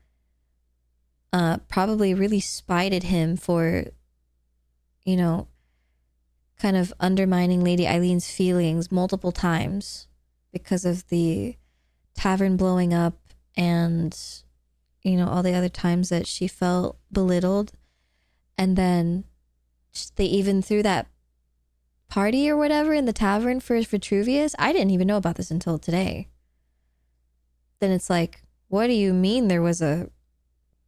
probably really spited him for, you know, kind of undermining Lady Eileen's feelings multiple times because of the tavern blowing up and, you know, all the other times that she felt belittled. And then they even threw that party or whatever in the tavern for Vitruvius. I didn't even know about this until today. Then it's like, what do you mean there was a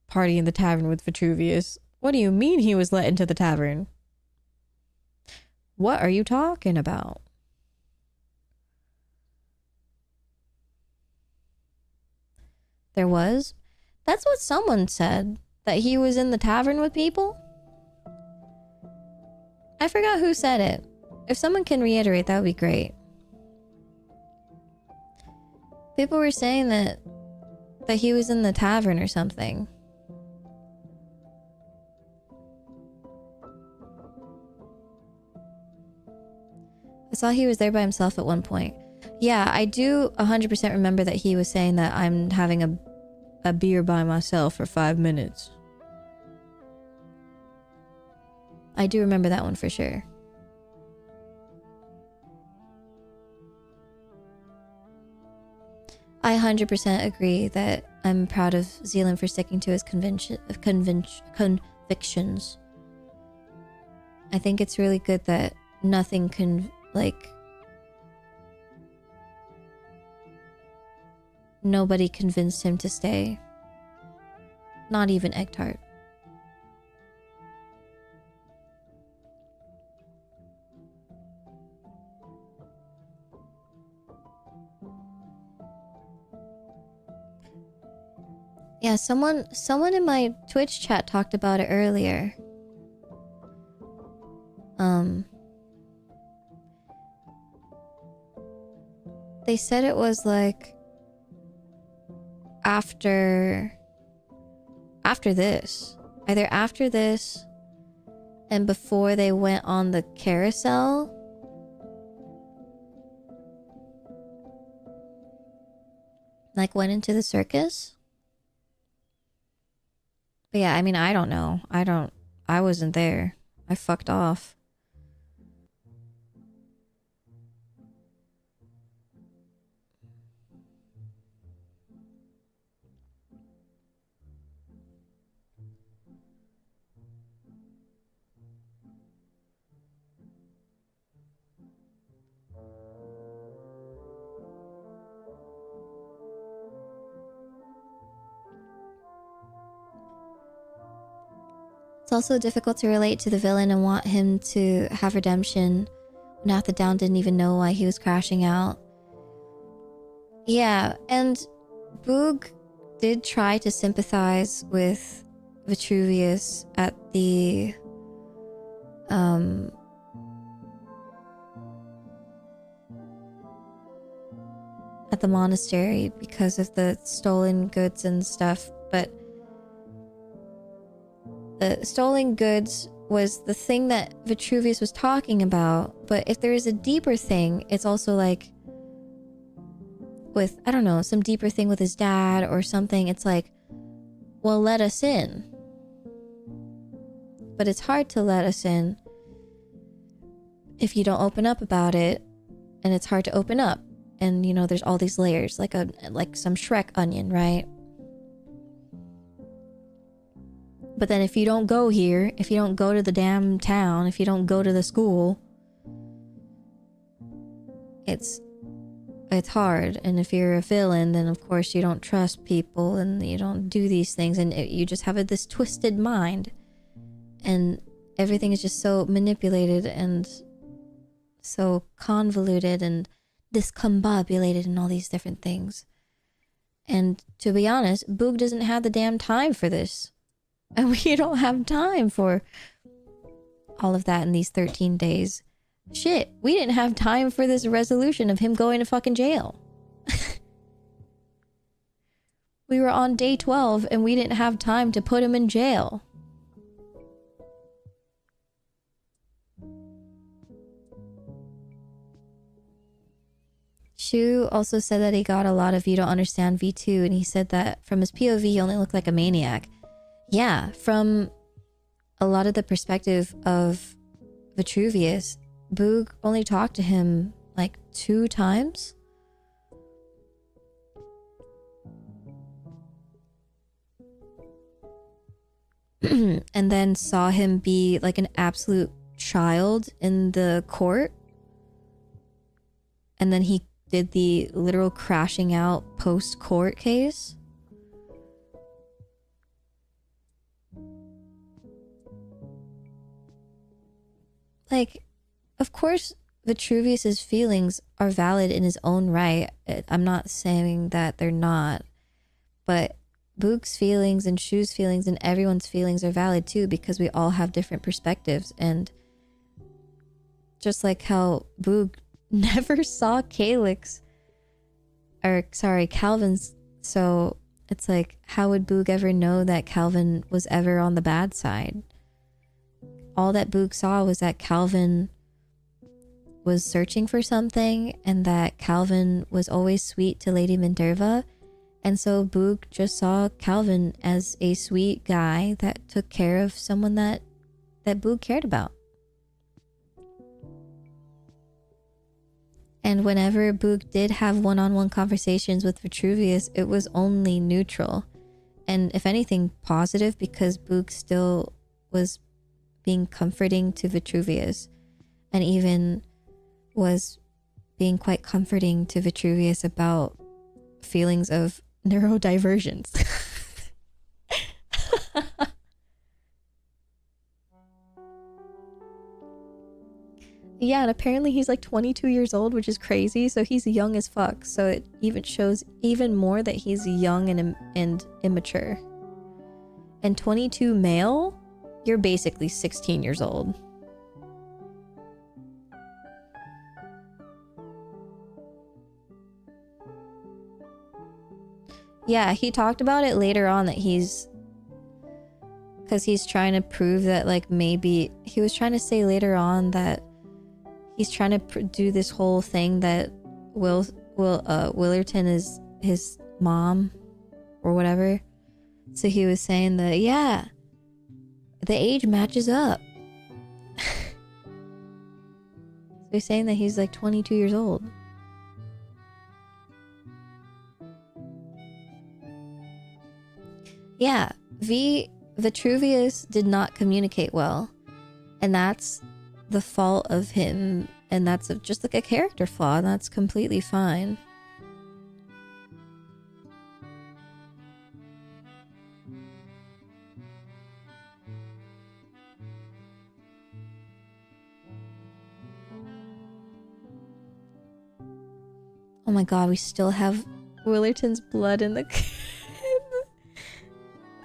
party in the tavern with Vitruvius? What do you mean he was let into the tavern? What are you talking about? There was? That's what someone said. That he was in the tavern with people? I forgot who said it. If someone can reiterate, that would be great. People were saying that he was in the tavern or something. I saw he was there by himself at one point. Yeah, I do 100% remember that he was saying that I'm having a beer by myself for 5 minutes. I do remember that one for sure. I 100% agree that I'm proud of Zealand for sticking to his convictions. I think it's really good that nothing can, like, nobody convinced him to stay. Not even egg tart. Yeah, someone in my Twitch chat talked about it earlier. They said it was like after this. Either after this and before they went on the carousel. Like went into the circus. But yeah, I mean, I don't know. I wasn't there. I fucked off. It's also difficult to relate to the villain and want him to have redemption when Athadown didn't even know why he was crashing out. Yeah, and Boog did try to sympathize with Vitruvius at the monastery because of the stolen goods and stuff, but the stolen goods was the thing that Vitruvius was talking about. But if there is a deeper thing, it's also like with, I don't know, some deeper thing with his dad or something. It's like, well, let us in. But it's hard to let us in if you don't open up about it, and it's hard to open up. And you know, there's all these layers, like some Shrek onion, right? But then if you don't go here, if you don't go to the damn town, if you don't go to the school, it's hard. And if you're a villain, then of course you don't trust people and you don't do these things, and you just have this twisted mind. And everything is just so manipulated and so convoluted and discombobulated and all these different things. And to be honest, Boog doesn't have the damn time for this. And we don't have time for all of that in these 13 days. Shit, we didn't have time for this resolution of him going to fucking jail. We were on day 12 and we didn't have time to put him in jail. Shu also said that he got a lot of "you don't understand" V2, and he said that from his POV he only looked like a maniac. Yeah, from a lot of the perspective of Vitruvius, Boog only talked to him like 2 times. And then saw him be like an absolute child in the court. And then he did the literal crashing out post-court case. Like, of course, Vitruvius's feelings are valid in his own right. I'm not saying that they're not. But Boog's feelings and Shu's feelings and everyone's feelings are valid too, because we all have different perspectives. And just like how Boog never saw Calvin's, so it's like, how would Boog ever know that Calvin was ever on the bad side? All that Boog saw was that Calvin was searching for something, and that Calvin was always sweet to Lady Minerva. And so Boog just saw Calvin as a sweet guy that took care of someone that Boog cared about. And whenever Boog did have one-on-one conversations with Vitruvius, it was only neutral. And if anything, positive, because Boog still was being comforting to Vitruvius. And even was being quite comforting to Vitruvius about feelings of neurodivergence. Yeah, and apparently he's like 22 years old, which is crazy. So he's young as fuck. So it even shows even more that he's young and immature. And 22 male, you're basically 16 years old. Yeah, he talked about it later on that because he's trying to prove that, like, maybe he was trying to say later on that he's trying to do this whole thing that Willerton is his mom or whatever. So he was saying that, yeah, the age matches up. So he's saying that he's like 22 years old. Yeah, Vitruvius did not communicate well, and that's the fault of him, and that's just like a character flaw, and that's completely fine. Oh my god, we still have Willerton's blood in the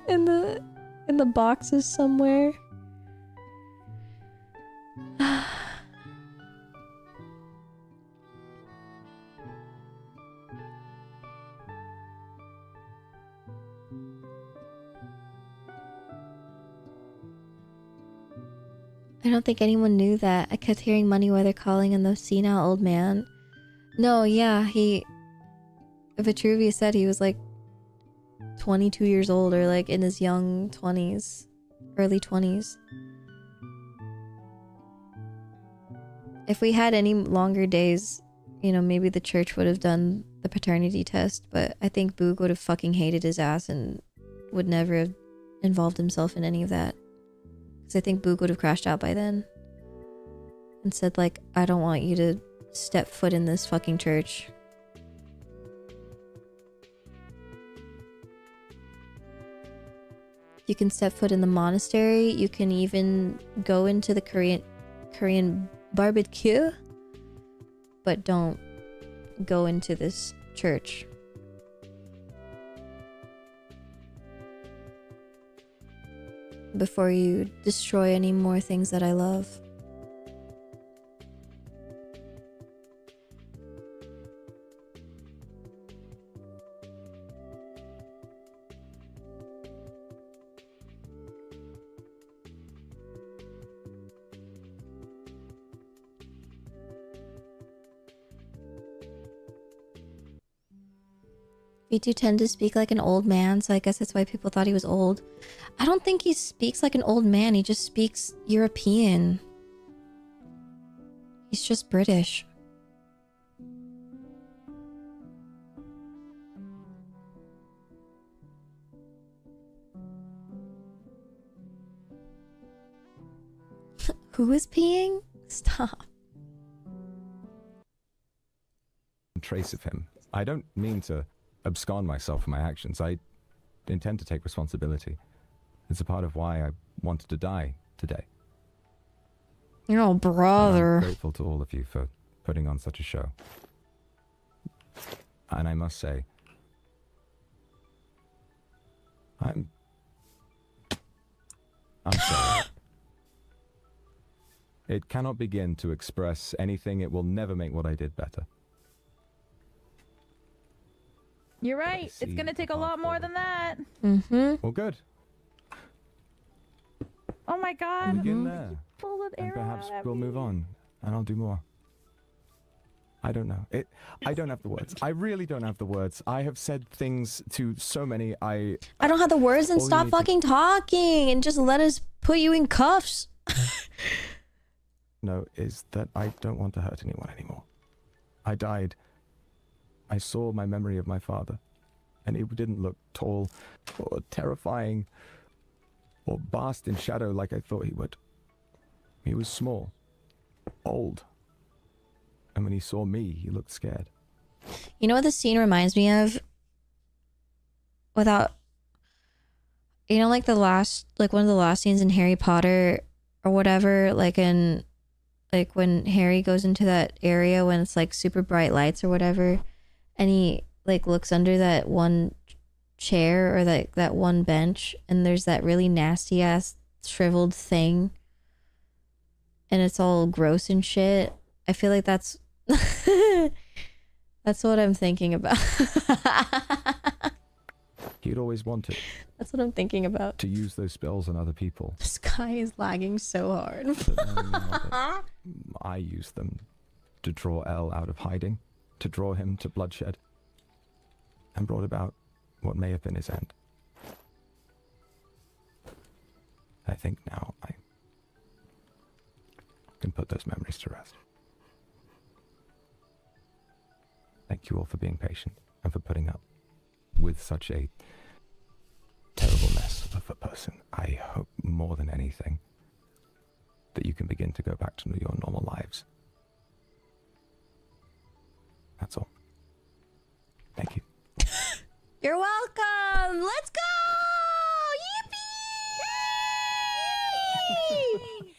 in the boxes somewhere. I don't think anyone knew that. I kept hearing Moneyweather calling him the senile old man. No, yeah, Vitruvius said he was like 22 years old, or like in his young 20s, early 20s. If we had any longer days, you know, maybe the church would have done the paternity test, but I think Boog would have fucking hated his ass and would never have involved himself in any of that. Because I think Boog would have crashed out by then and said, like, I don't want you to step foot in this fucking church. You can step foot in the monastery. You can even go into the Korean barbecue, but don't go into this church. Before you destroy any more things that I love. You do tend to speak like an old man, so I guess that's why people thought he was old. I don't think he speaks like an old man, he just speaks European. He's just British. Who is peeing? Stop. Trace of him. I don't mean to abscond myself from my actions. I intend to take responsibility. It's a part of why I wanted to die today. Oh, brother. I'm grateful to all of you for putting on such a show. And I must say, I'm sorry. It cannot begin to express anything. It will never make what I did better. You're right. It's gonna take a lot more than that. Mm-hmm. Well, good. Oh my god. Begin there. Pull an And arrow perhaps at we'll me. move on, and I'll do more. I don't know. I don't have the words. I really don't have the words. I have said things to so many. I don't have the words, and all you stop need to fucking talking and just let us put you in cuffs. know is that I don't want to hurt anyone anymore. I died. I saw my memory of my father, and he didn't look tall or terrifying or basked in shadow like I thought he would. He was small, old, and when he saw me, he looked scared. You know what this scene reminds me of? Without, you know, like one of the last scenes in Harry Potter or whatever, like in like when Harry goes into that area when it's like super bright lights or whatever, and he like looks under that one chair or that one bench, and there's that really nasty ass shriveled thing, and it's all gross and shit. I feel like that's that's what I'm thinking about. He'd always wanted That's what I'm thinking about. to use those spells on other people. The sky is lagging so hard. But knowing now that I used them to draw El out of hiding, to draw him to bloodshed, and brought about what may have been his end. I think now I can put those memories to rest. Thank you all for being patient and for putting up with such a terrible mess of a person. I hope more than anything that you can begin to go back to your normal lives. That's all. Thank you. You're welcome. Let's go!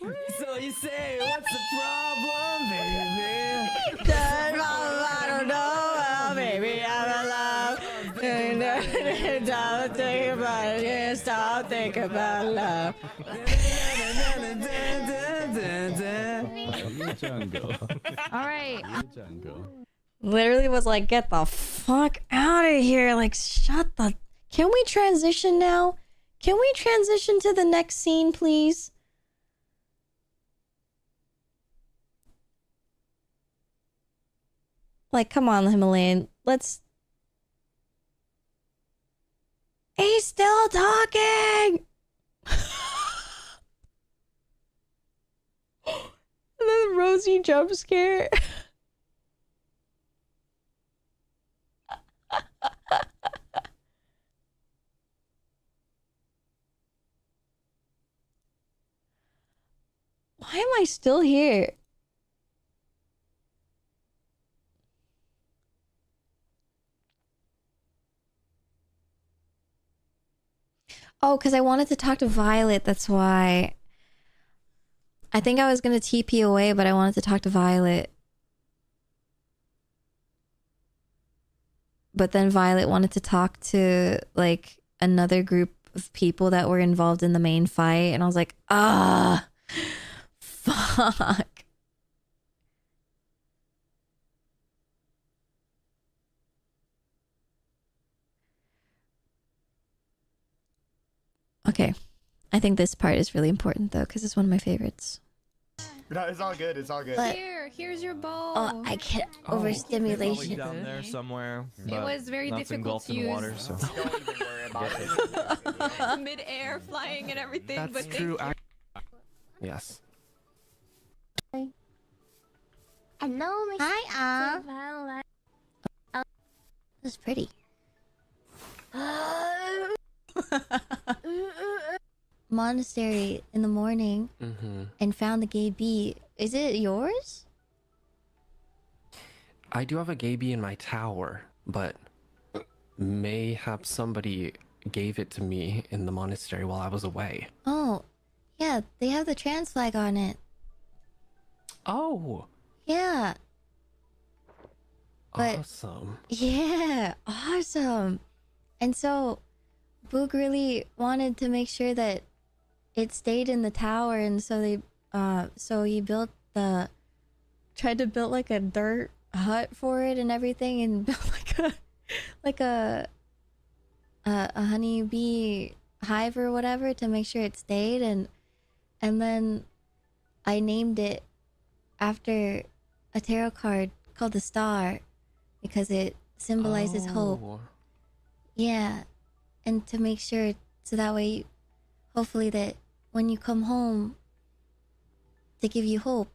Yippee! So you say, what's the problem, baby? I don't know, baby, I'm in love. Don't think about it, stop thinking about love. Jungle. Alright. Jungle. Literally was like, get the fuck out of here. Like, shut the... Can we transition now? Can we transition to the next scene, please? Like, come on, Himalayan. Let's... He's still talking! And then Rosie jump scare. Why am I still here? Oh, because I wanted to talk to Violet, that's why. I think I was going to TP away, but I wanted to talk to Violet. But then Violet wanted to talk to, like, another group of people that were involved in the main fight, and I was like, ah, fuck. Okay. I think this part is really important, though, because it's one of my favorites. No, it's all good. It's all good. But- Here's your bow. Oh, I can't. Overstimulation. Down there somewhere. It but was very that's difficult to engulfed in use. water, so. Mid-air, flying and everything. That's but true. thank Yes. Hello, Miss Hi, Violet. That's pretty. Monastery in the morning and found the gay bee. Is it yours? I do have a gay bee in my tower, but mayhap somebody gave it to me in the monastery while I was away. Oh, yeah, they have the trans flag on it. Oh, Yeah. But awesome. yeah, awesome. And so Boog really wanted to make sure that it stayed in the tower, and so they so he tried to build like a dirt hut for it and everything, and built like a honeybee hive or whatever to make sure it stayed, and then I named it after a tarot card called the Star because it symbolizes hope. Yeah, and to make sure so that way, hopefully that when you come home, to give you hope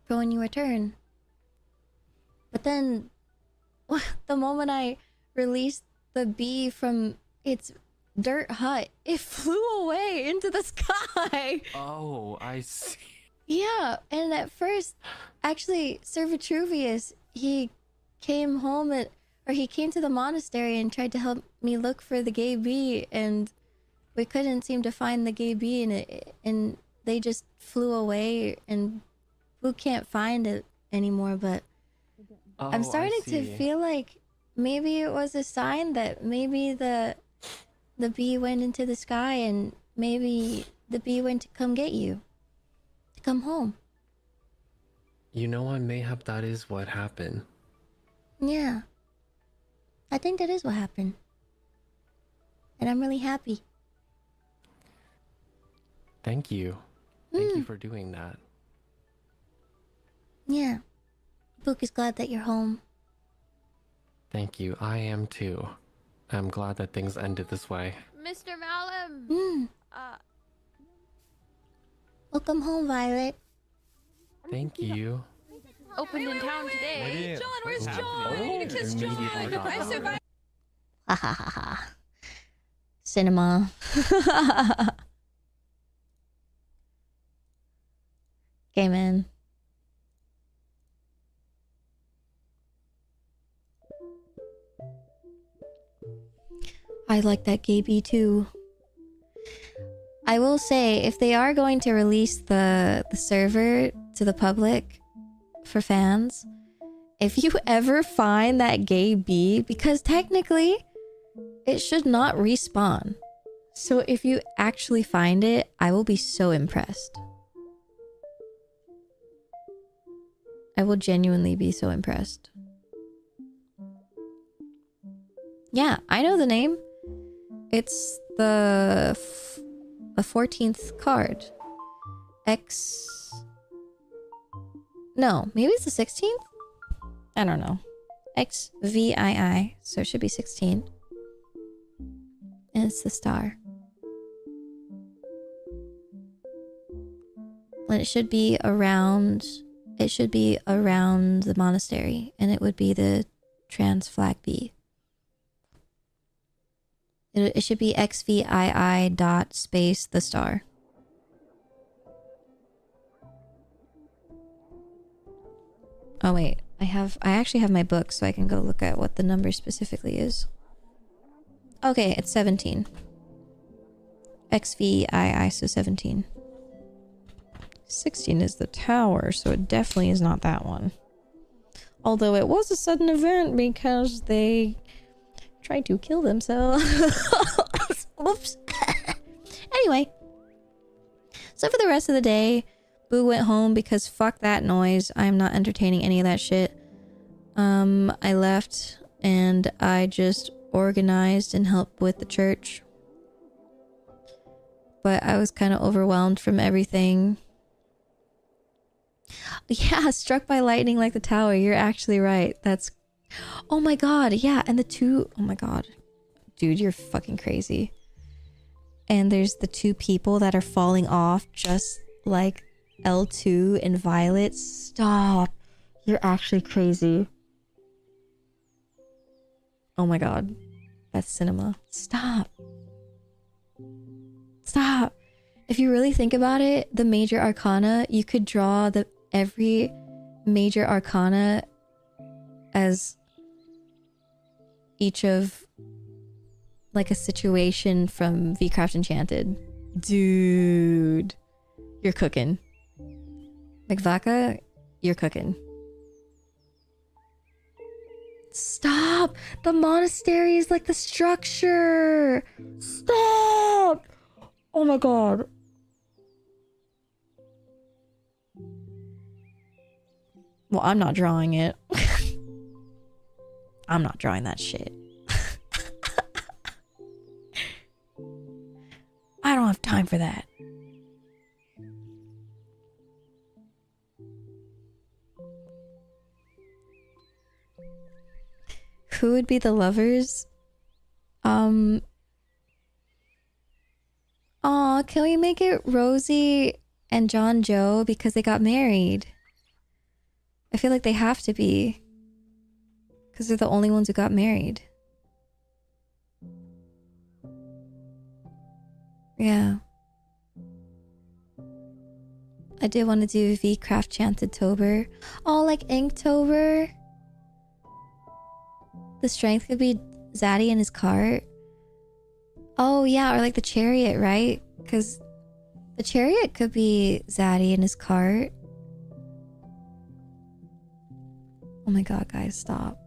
for when you return. But then, the moment I released the bee from its dirt hut, it flew away into the sky. Oh, I see. Yeah, and at first, actually, Sir Vitruvius, he came home he came to the monastery and tried to help me look for the gay bee, and we couldn't seem to find the gay bee in they just flew away and who can't find it anymore, but I'm starting to feel like maybe it was a sign that maybe the bee went into the sky and maybe the bee went to come get you. To come home. You know what, mayhap that is what happened. Yeah. I think that is what happened. And I'm really happy. Thank you. Thank you for doing that. Yeah. Boog is glad that you're home. Thank you. I am too. I'm glad that things ended this way. Mr. Malum. Welcome home, Violet. Thank you. Opened in town today. John, where's John? I need to kiss John. I survived. Ha ha ha ha. Cinema. Okay, man. I like that gay bee too. I will say, if they are going to release the server to the public for fans, if you ever find that gay bee, because technically it should not respawn. So if you actually find it, I will be so impressed. I will genuinely be so impressed. Yeah, I know the name. It's the 14th card. No, maybe it's the 16th? I don't know. XVII, so it should be 16. And it's the star. And it should be around the monastery, and it would be the trans flag bee. It should be XVII dot space the star. Oh wait, I actually have my book, so I can go look at what the number specifically is. Okay, it's 17. XVII, so 17. 16 is the tower, so it definitely is not that one. Although it was a sudden event because they tried to kill themselves. Whoops. Anyway. So for the rest of the day, Boo went home because fuck that noise. I'm not entertaining any of that shit. I left and I just organized and helped with the church. But I was kind of overwhelmed from everything. Yeah, struck by lightning like the tower. You're actually right. That's... Oh my god, yeah, and the two... Oh my god. Dude, you're fucking crazy. And there's the two people that are falling off just like L2 and Violet. Stop. You're actually crazy. Oh my god. That's cinema. Stop. Stop. If you really think about it, the major arcana, you could draw every major arcana as each of like a situation from VCraft Enchanted. Dude, you're cooking. McVaca, you're cooking. Stop! The monastery is like the structure! Stop! Oh my god. Well, I'm not drawing it. I'm not drawing that shit. I don't have time for that. Who would be the lovers? Aw, can we make it Rosie and John Joe because they got married? I feel like they have to be. Because they're the only ones who got married. Yeah. I did want to do VCraft Enchanted Tober. Oh, like Inktober? The strength could be Zaddy and his cart. Oh, yeah, or like the chariot, right? Because The chariot could be Zaddy in his cart. Oh my god, guys, stop.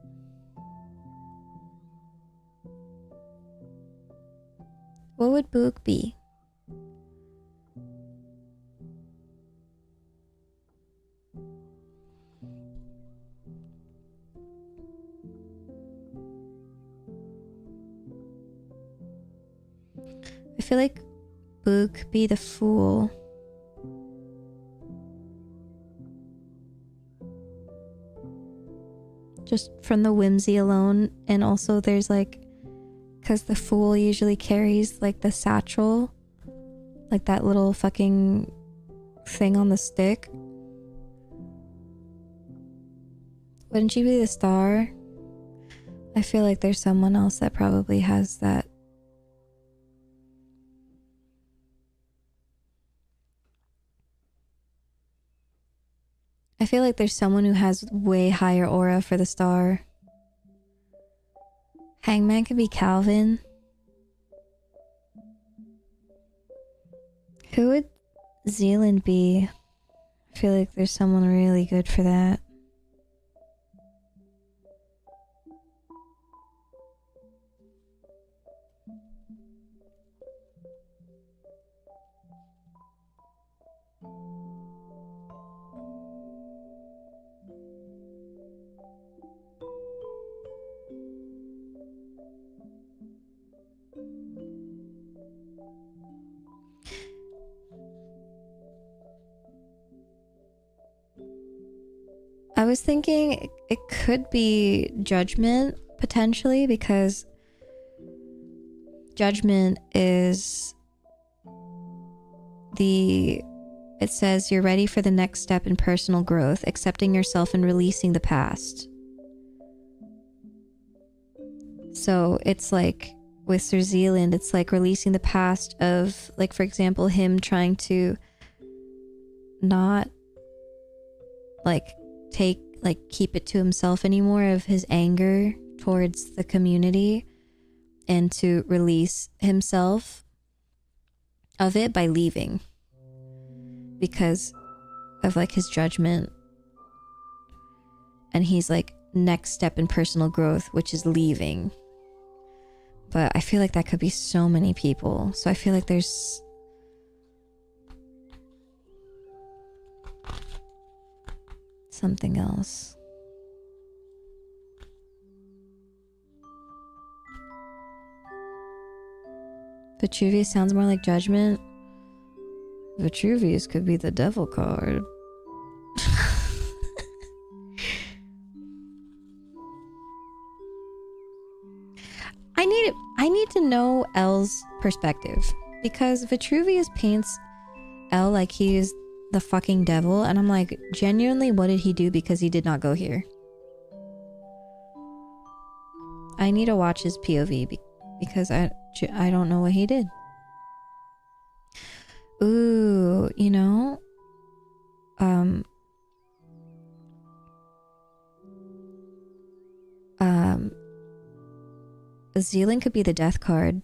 What would Boog be? I feel like Boog could be the fool. Just from the whimsy alone, and also there's like, because the fool usually carries like the satchel, like that little fucking thing on the stick. Wouldn't you be the star? I feel like there's someone else that probably has that. I feel like there's someone who has way higher aura for the star. Hangman could be Calvin. Who would Zealand be? I feel like there's someone really good for that. I was thinking it could be Judgment, potentially, because Judgment is it says you're ready for the next step in personal growth, accepting yourself and releasing the past. So it's like with Sir Zealand, it's like releasing the past of, like, for example, him trying to not keep it to himself anymore, of his anger towards the community, and to release himself of it by leaving because of like his judgment. And he's like, next step in personal growth, which is leaving. But I feel like that could be so many people. So I feel like there's something else. Vitruvius sounds more like Judgment. Vitruvius could be the devil card. I need to know L's perspective, because Vitruvius paints L like he is the fucking devil, and I'm like, genuinely, what did he do because he did not go here? I need to watch his POV because I don't know what he did. Ooh, you know, Zealand could be the death card,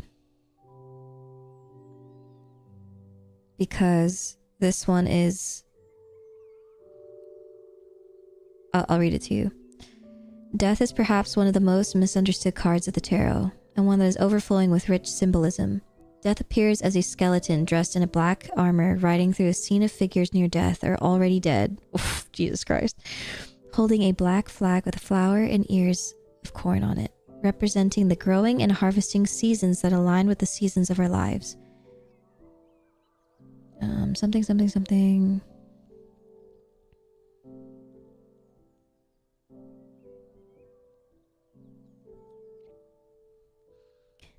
because this one is, I'll read it to you. Death is perhaps one of the most misunderstood cards of the tarot, and one that is overflowing with rich symbolism. Death appears as a skeleton dressed in a black armor, riding through a scene of figures near death or already dead. Oof, Jesus Christ. Holding a black flag with a flower and ears of corn on it, representing the growing and harvesting seasons that align with the seasons of our lives. Something.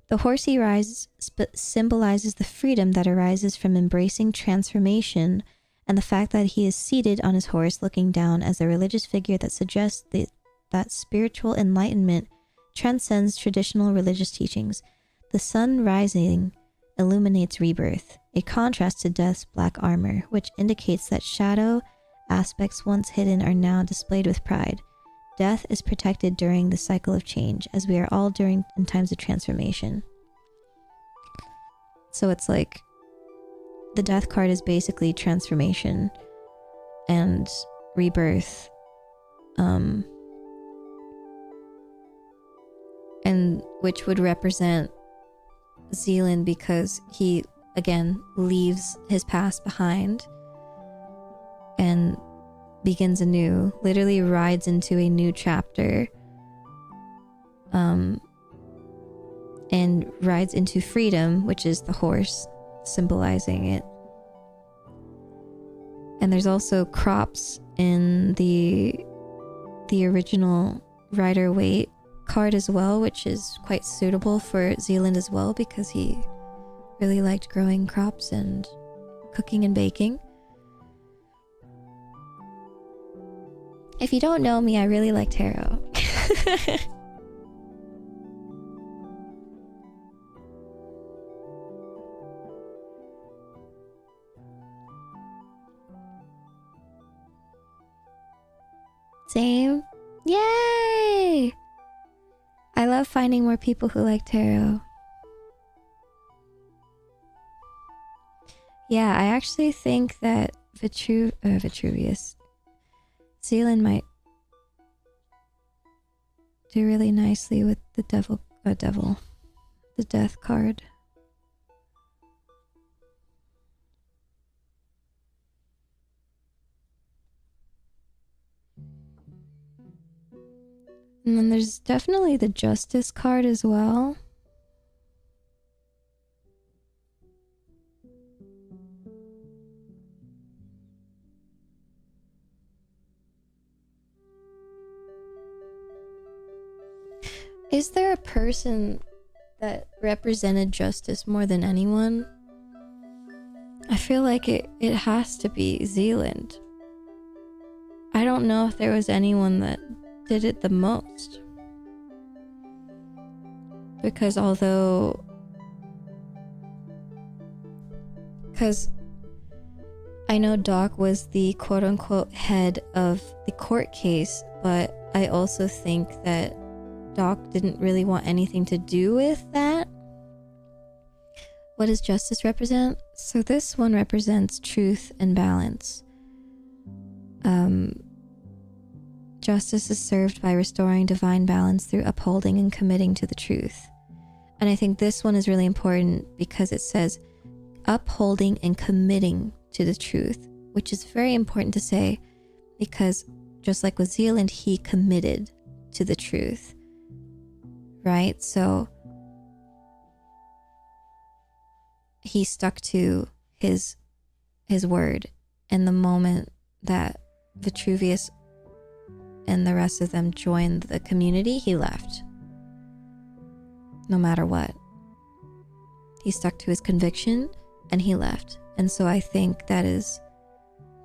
The horsey rise symbolizes the freedom that arises from embracing transformation, and the fact that he is seated on his horse looking down as a religious figure that suggests that spiritual enlightenment transcends traditional religious teachings. The sun rising illuminates rebirth, a contrast to death's black armor, which indicates that shadow aspects once hidden are now displayed with pride. Death is protected during the cycle of change, as we are all in times of transformation. So it's like the death card is basically transformation and rebirth. And which would represent Zealand because he, again, leaves his past behind and begins anew, literally rides into a new chapter, and rides into freedom, which is the horse, symbolizing it. And there's also crops in the original Rider-Waite card as well, which is quite suitable for Zealand as well because he really liked growing crops and cooking and baking. If you don't know me, I really like tarot. Same. Yay! I love finding more people who like tarot. Yeah, I actually think that Vitruvius, Zealand might do really nicely with the the death card. And then there's definitely the Justice card as well. Is there a person that represented justice more than anyone? I feel like it has to be Zealand. I don't know if there was anyone that did it the most. Because I know Doc was the quote-unquote head of the court case, but I also think that Doc didn't really want anything to do with that. What does justice represent? So this one represents truth and balance. Justice is served by restoring divine balance through upholding and committing to the truth. And I think this one is really important because it says upholding and committing to the truth, which is very important to say because just like with Zealand, he committed to the truth, right? So he stuck to his word, and the moment that Vitruvius and the rest of them joined the community, he left. No matter what. He stuck to his conviction and he left. And so I think that is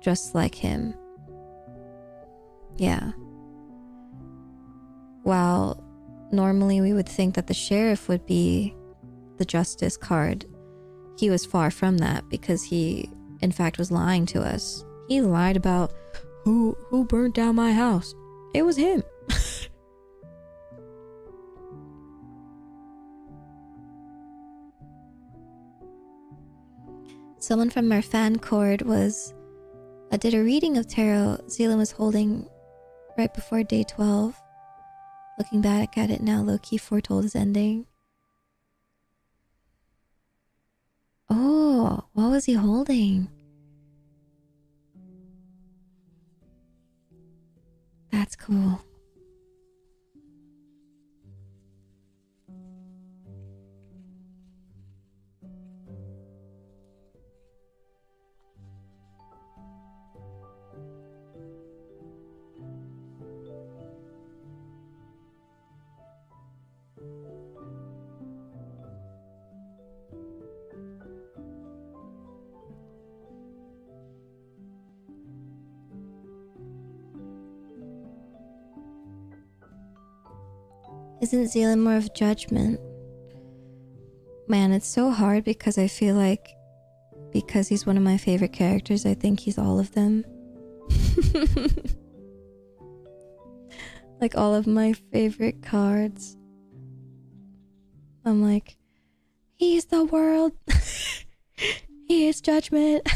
just like him. Yeah. While normally we would think that the sheriff would be the justice card, he was far from that because he, in fact, was lying to us. He lied about who burnt down my house. It was him. Someone from our fan cord did a reading of tarot Zealand was holding right before day 12. Looking back at it now, low-key foretold his ending. Oh, what was he holding? That's cool. Isn't Zealand more of judgment? Man, it's so hard because I feel like because he's one of my favorite characters, I think he's all of them. Like all of my favorite cards. I'm like, he's the world. He is judgment.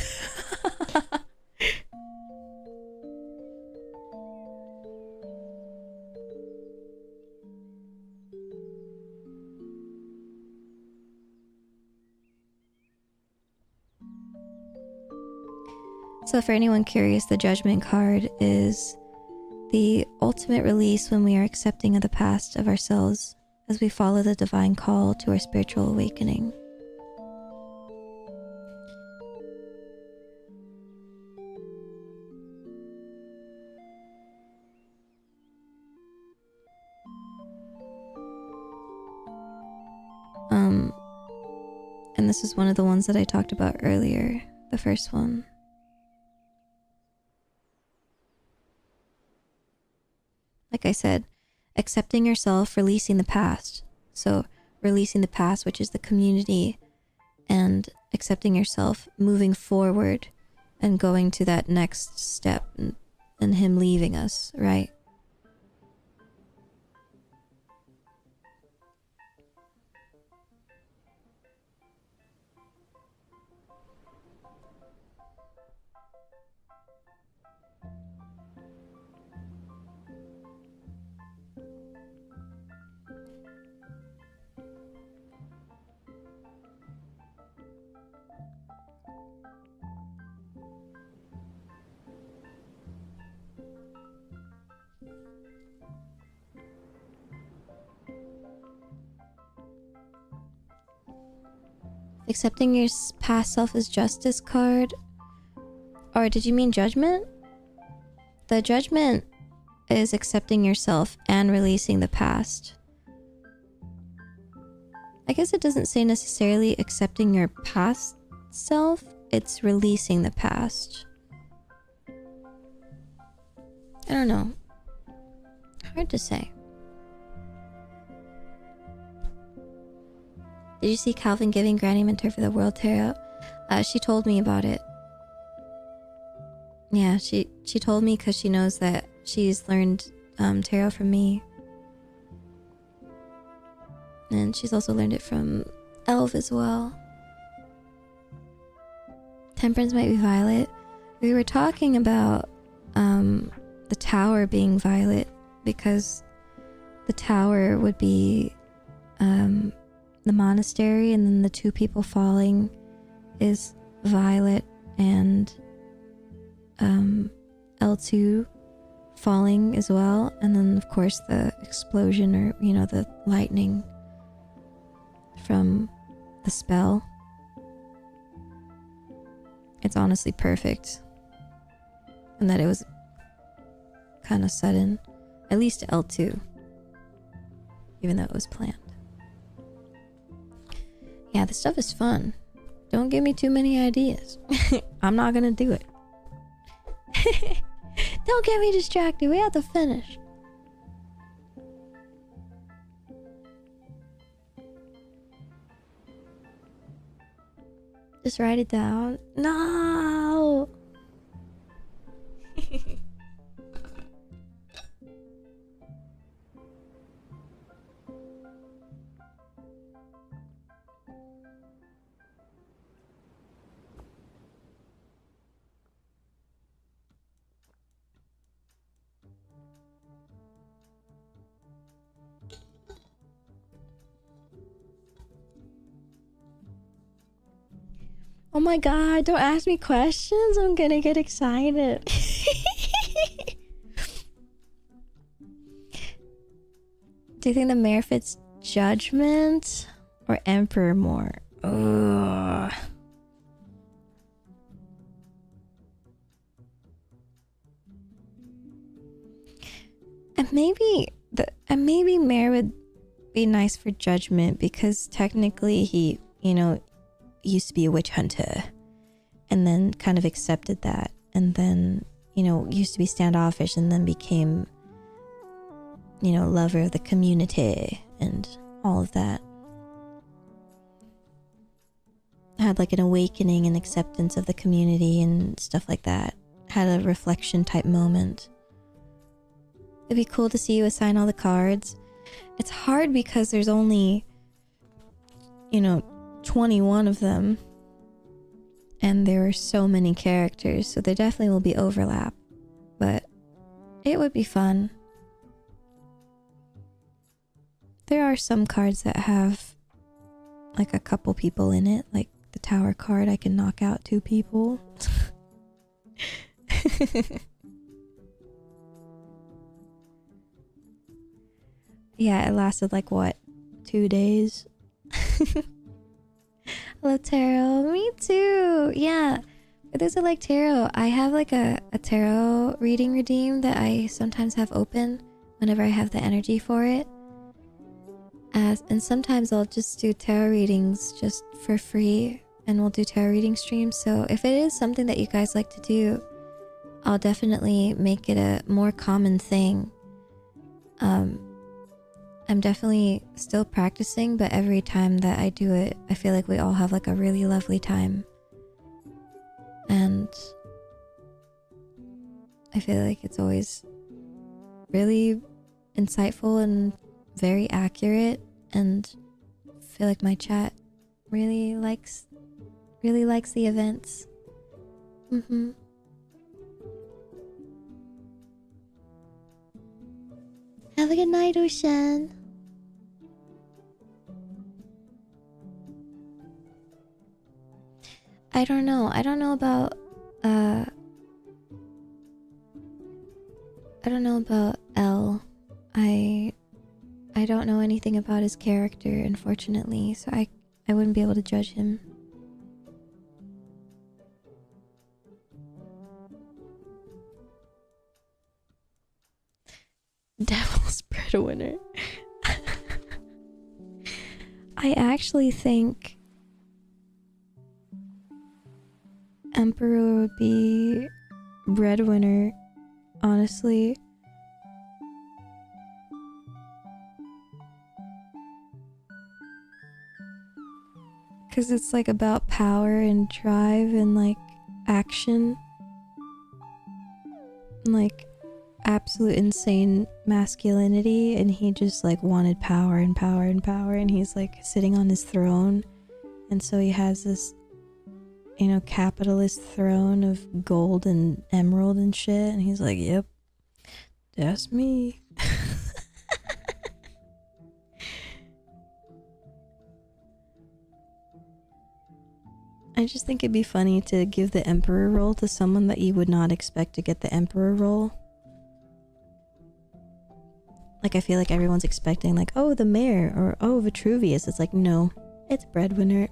So for anyone curious, the judgment card is the ultimate release when we are accepting of the past of ourselves as we follow the divine call to our spiritual awakening. And this is one of the ones that I talked about earlier, the first one. Like I said, accepting yourself, releasing the past. So releasing the past, which is the community, and accepting yourself, moving forward and going to that next step and him leaving us, right? Accepting your past self as justice card. Or did you mean judgment? The judgment is accepting yourself and releasing the past. I guess it doesn't say necessarily accepting your past self, it's releasing the past. I don't know. Hard to say. Did you see Calvin giving Granny Mentor for the World Tarot? She told me about it. Yeah, she told me because she knows that she's learned tarot from me. And she's also learned it from Elv as well. Temperance might be violet. We were talking about the tower being violet because the tower would be the monastery, and then the two people falling is violet, and L2 falling as well, and then of course the explosion, or you know, the lightning from the spell. It's honestly perfect, and that it was kind of sudden, at least L2, even though it was planned. Yeah, this stuff is fun. Don't give me too many ideas. I'm not gonna do it. Don't get me distracted. We have to finish. Just write it down. No! Oh my god, don't ask me questions. I'm gonna get excited. Do you think the mayor fits judgment or emperor more? Ugh. And maybe mayor would be nice for judgment because technically he, you know, used to be a witch hunter and then kind of accepted that, and then, you know, used to be standoffish and then became, you know, lover of the community and all of that. Had like an awakening and acceptance of the community and stuff like that. Had a reflection type moment. It'd be cool to see you assign all the cards. It's hard because there's only, you know, 21 of them, And there were so many characters, so there definitely will be overlap. But it would be fun. There are some cards that have like a couple people in it, like the tower card, I can knock out 2 people. Yeah, it lasted like what, 2 days? Hello tarot, me too. Yeah, for those who like tarot, I have like a tarot reading redeem that I sometimes have open whenever I have the energy for it. And sometimes I'll just do tarot readings just for free, and we'll do tarot reading streams. So if it is something that you guys like to do, I'll definitely make it a more common thing. I'm definitely still practicing, but every time that I do it, I feel like we all have like a really lovely time. And I feel like it's always really insightful and very accurate, and I feel like my chat really likes the events. Have a good night, Ocean. I don't know about L. I don't know anything about his character, unfortunately, so I wouldn't be able to judge him. Devil's breadwinner. I actually think Emperor would be breadwinner, honestly. Because it's like about power and drive and like action. And like absolute insane masculinity, and he just like wanted power and power and power, and he's like sitting on his throne, and so he has this, you know, capitalist throne of gold and emerald and shit, and he's like, yep, that's me. I just think it'd be funny to give the emperor role to someone that you would not expect to get the emperor role. Like, I feel like everyone's expecting like, oh, the mayor, or oh, Vitruvius. It's like, no, it's breadwinner.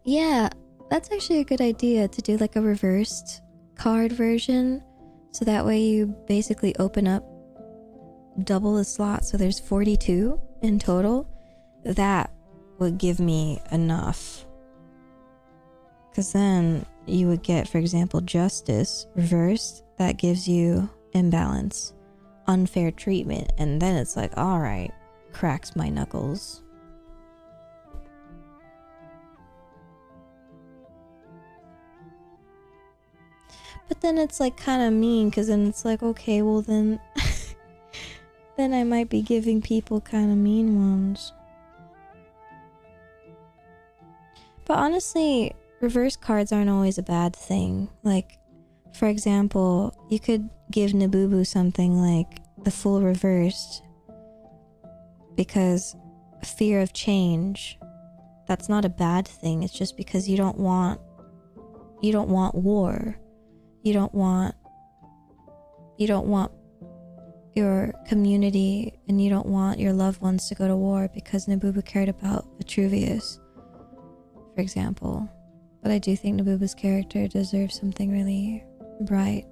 Yeah, that's actually a good idea, to do like a reversed card version, so that way you basically open up double the slots, so there's 42 in total. That would give me enough, because then you would get, for example, justice reversed. That gives you imbalance, unfair treatment, and then it's like, all right, cracks my knuckles. But then it's like kind of mean, because then it's like, okay, well then then I might be giving people kind of mean ones. But honestly, reverse cards aren't always a bad thing. Like, for example, you could give Nabubu something like the Fool reversed, because fear of change, that's not a bad thing. It's just because you don't want war. You don't want your community, and you don't want your loved ones to go to war because Nabubu cared about Vitruvius, for example. But I do think Nabubu's character deserves something really bright.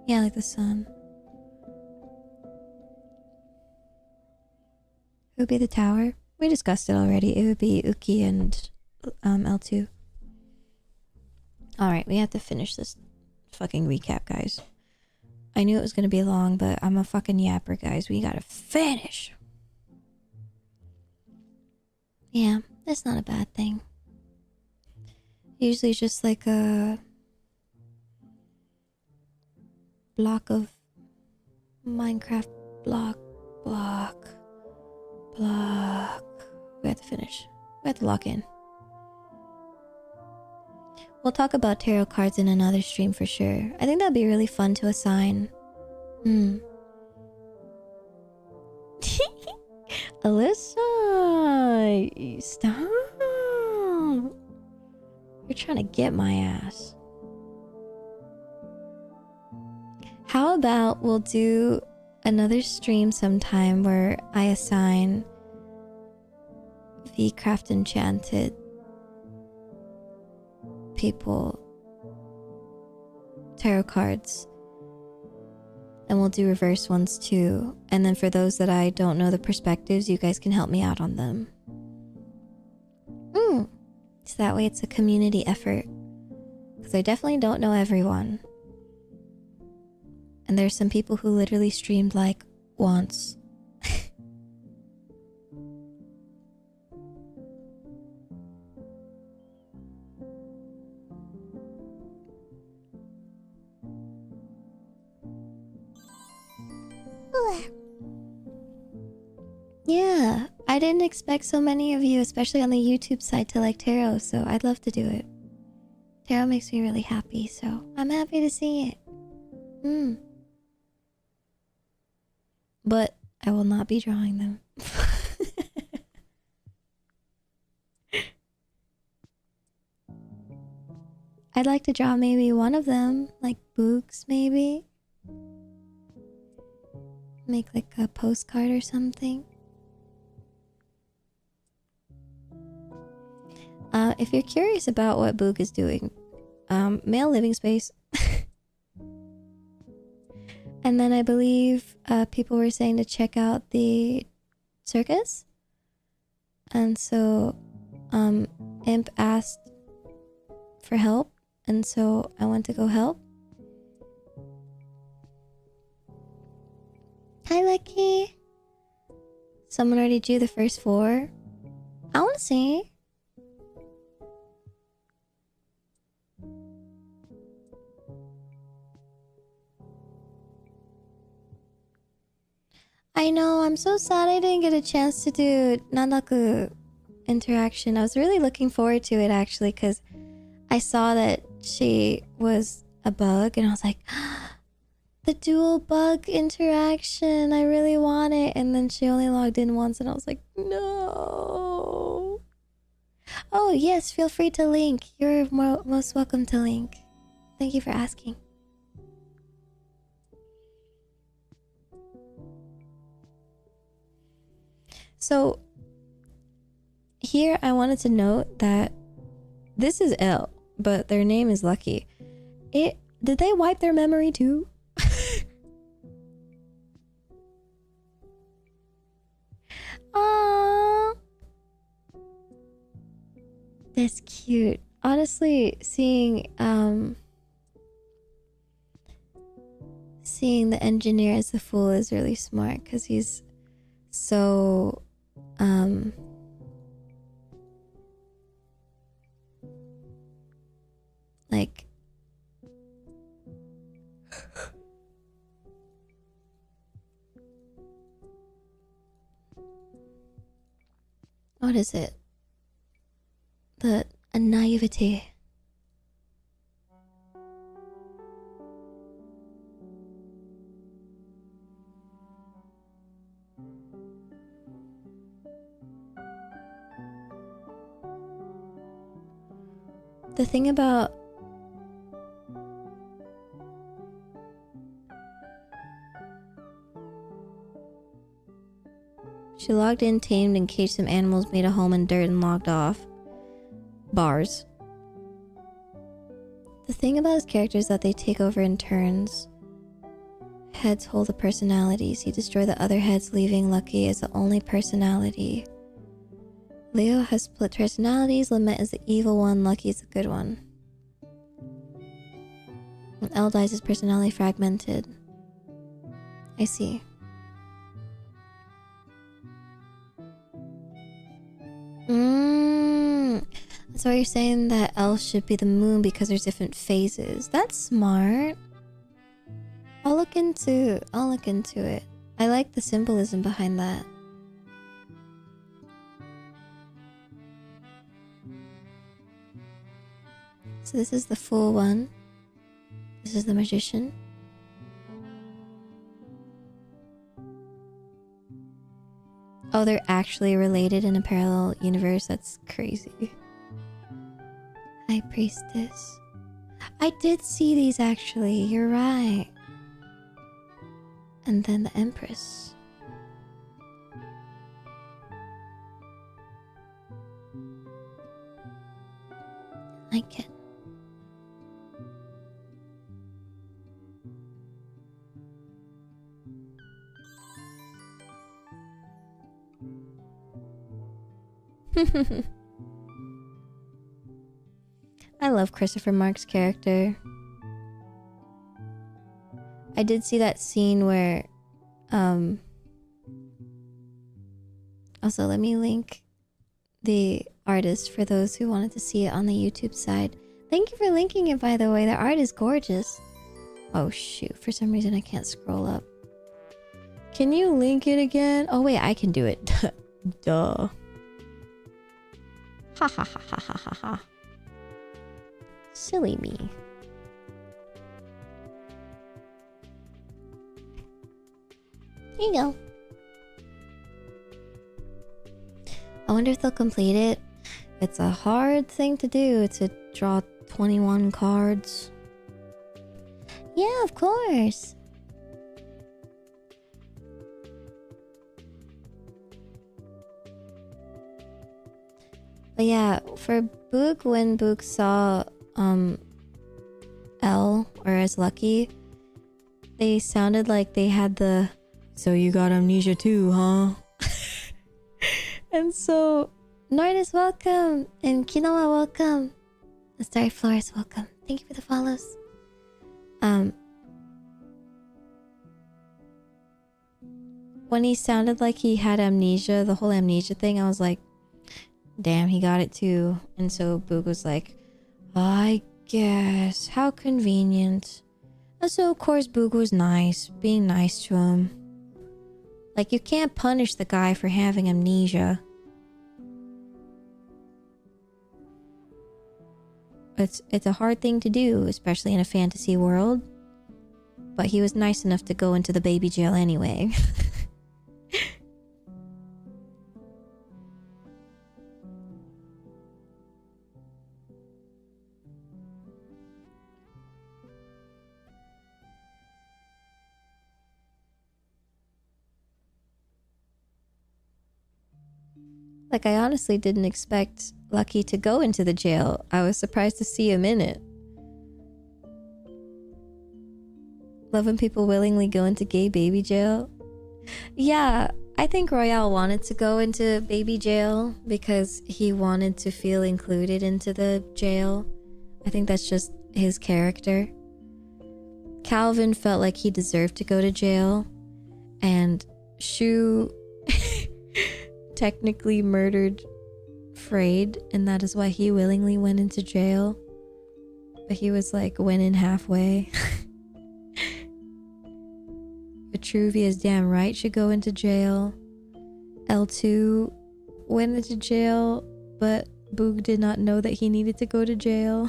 Yeah, like the sun. Who would be the tower? We discussed it already. It would be Uki and L2. Alright, we have to finish this fucking recap, guys. I knew it was gonna be long, but I'm a fucking yapper, guys. We gotta finish. Yeah, that's not a bad thing. Usually just like a block of Minecraft block. We have to finish. We have to lock in. We'll talk about tarot cards in another stream for sure. I think that'd be really fun to assign. Alyssa, stop. You're trying to get my ass. How about we'll do another stream sometime where I assign VCraft Enchanted people tarot cards, and we'll do reverse ones too. And then for those that I don't know the perspectives, you guys can help me out on them. So that way it's a community effort, because I definitely don't know everyone, and there's some people who literally streamed like once. Yeah, I didn't expect so many of you, especially on the YouTube side, to like tarot, so I'd love to do it. Tarot makes me really happy, so I'm happy to see it. But I will not be drawing them. I'd like to draw maybe one of them, like Boogs maybe. Make like a postcard or something. If you're curious about what Bogh is doing, male living space. And then I believe people were saying to check out the circus. And so Imp asked for help, and so I went to go help. Hi, Lucky. Someone already drew the first 4. I want to see. I know, I'm so sad I didn't get a chance to do Nandaku interaction. I was really looking forward to it actually, because I saw that she was a bug and I was like, the dual bug interaction, I really want it. And then she only logged in once and I was like, no. Oh yes, feel free to link. You're most welcome to link. Thank you for asking. So here I wanted to note that this is L, but their name is Lucky. Did they wipe their memory too? Aww. That's cute. Honestly, seeing the engineer as the fool is really smart, because he's so like what is it? A naivety. The thing about she logged in, tamed and caged some animals, made a home in dirt and logged off. Bars. The thing about his characters is that they take over in turns. Heads hold the personalities. He destroyed the other heads, leaving Lucky as the only personality. Leo has split personalities. Lament is the evil one. Lucky is the good one. When L dies, his personality fragmented. I see. So you're saying that L should be the moon because there's different phases. That's smart. I'll look into it. I like the symbolism behind that. So this is the full one. This is the magician. Oh, they're actually related in a parallel universe. That's crazy. High priestess. I did see these actually. You're right. And then the empress. I like it. I love Christopher Mark's character. I did see that scene where also let me link the artist for those who wanted to see it on the YouTube side. Thank you for linking it, by the way. The art is gorgeous. Oh shoot, for some reason I can't scroll up. Can you link it again? Oh wait, I can do it. Duh. Ha ha ha ha ha ha ha. Silly me. Here you go. I wonder if they'll complete it. It's a hard thing to do to draw 21 cards. Yeah, of course. But yeah, for Boog, when Boog saw L, or as Lucky, they sounded like they had the "so you got amnesia too, huh?" And so Nordis, welcome, and Kinoa, welcome. The Starry Florist, welcome. Thank you for the follows. When he sounded like he had amnesia, the whole amnesia thing, I was like, damn, he got it too. And so Boog was like, I guess, how convenient. And so of course Boog was nice, being nice to him. Like, you can't punish the guy for having amnesia. It's a hard thing to do, especially in a fantasy world. But he was nice enough to go into the baby jail anyway. Like, I honestly didn't expect Lucky to go into the jail. I was surprised to see him in it. Love when people willingly go into gay baby jail. Yeah, I think Royale wanted to go into baby jail because he wanted to feel included into the jail. I think that's just his character. Calvin felt like he deserved to go to jail. And Shu technically murdered Frayed, and that is why he willingly went into jail. But he was like, went in halfway. Vitruvia's damn right should go into jail. L2 went into jail, but Boog did not know that he needed to go to jail.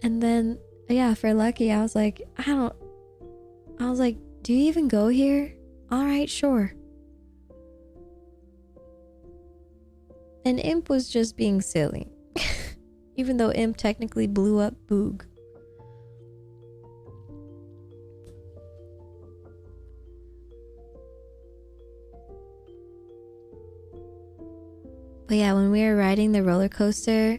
And then, yeah, for Lucky, I was like, do you even go here? Alright, sure. And Imp was just being silly. Even though Imp technically blew up Boog. But yeah, when we were riding the roller coaster,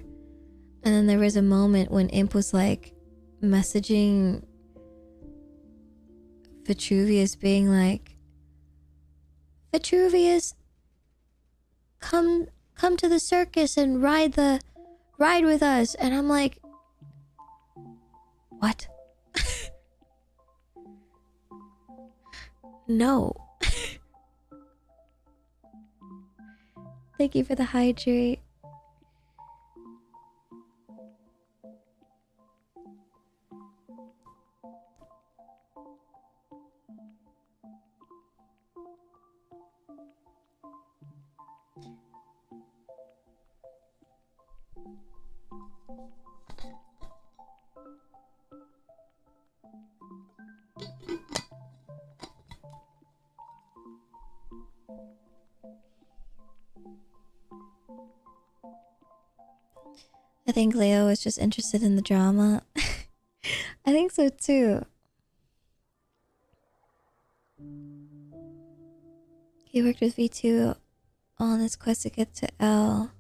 and then there was a moment when Imp was like messaging Vitruvius, being like, Vitruvius, come to the circus and ride with us. And I'm like, what? No. They Thank you for the hydrate. I think Leo was just interested in the drama. I think so too. He worked with V2 on his quest to get to L.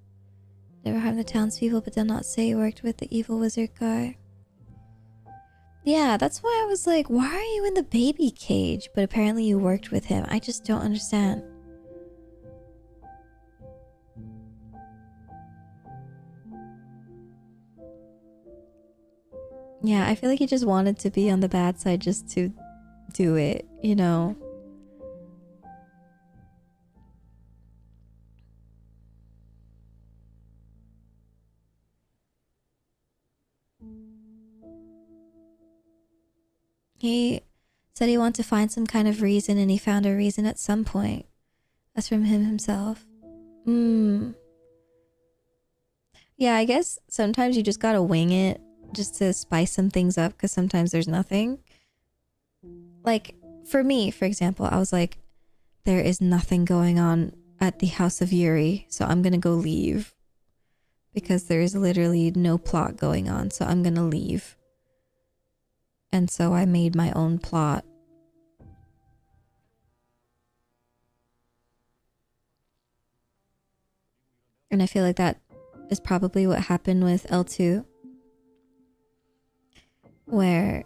Never harmed the townspeople, but did not say he worked with the evil wizard guy. Yeah, that's why I was like, why are you in the baby cage? But apparently you worked with him. I just don't understand. Yeah, I feel like he just wanted to be on the bad side just to do it, you know? He said he wanted to find some kind of reason, and he found a reason at some point. That's from him himself. Yeah, I guess sometimes you just gotta wing it just to spice some things up, because sometimes there's nothing. Like, for me, for example, I was like, there is nothing going on at the House of Yuri, so I'm gonna go leave. Because there is literally no plot going on, so I'm gonna leave. And so I made my own plot. And I feel like that is probably what happened with L2. Where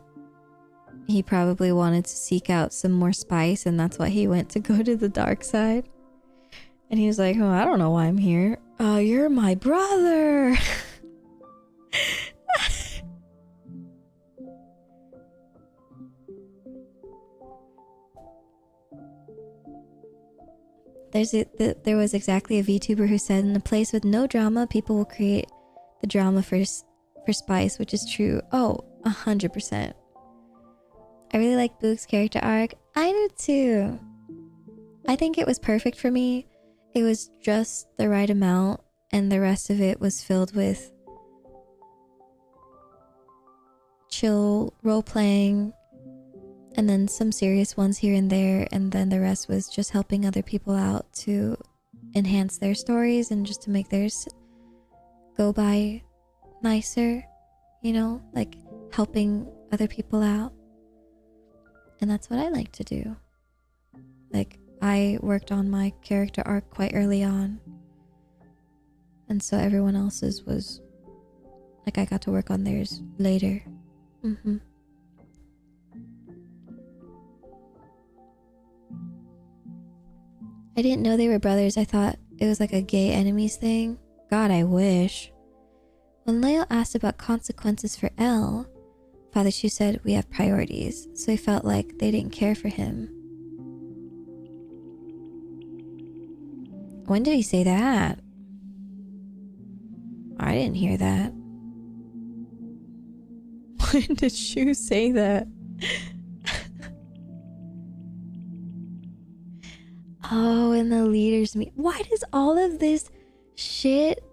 he probably wanted to seek out some more spice, and that's why he went to go to the dark side. And he was like, oh, I don't know why I'm here. Oh, you're my brother! There was exactly a VTuber who said, in a place with no drama, people will create the drama for spice, which is true. Oh, 100%. I really like Boogh's character arc. I do too. I think it was perfect for me. It was just the right amount, and the rest of it was filled with chill role-playing, and then some serious ones here and there, and then the rest was just helping other people out to enhance their stories and just to make theirs go by nicer, you know, like helping other people out. And that's what I like to do. Like, I worked on my character arc quite early on, and so everyone else's was like, I got to work on theirs later. I didn't know they were brothers. I thought it was like a gay enemies thing. God, I wish. When Leo asked about consequences for L, Father Shu said, we have priorities, so he felt like they didn't care for him. When did he say that? I didn't hear that. When did Shu say that? Oh, in the leaders meet. Why does all of this shit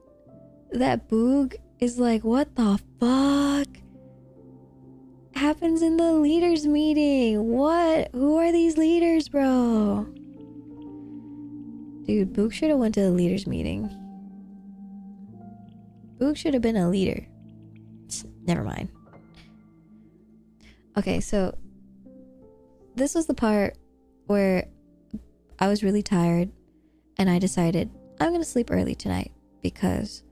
that Boog is like, what the fuck happens in the leaders meeting? What? Who are these leaders, bro? Dude, Boog should have went to the leaders meeting. Boog should have been a leader. Never mind. Okay, so this was the part where I was really tired, and I decided I'm gonna sleep early tonight because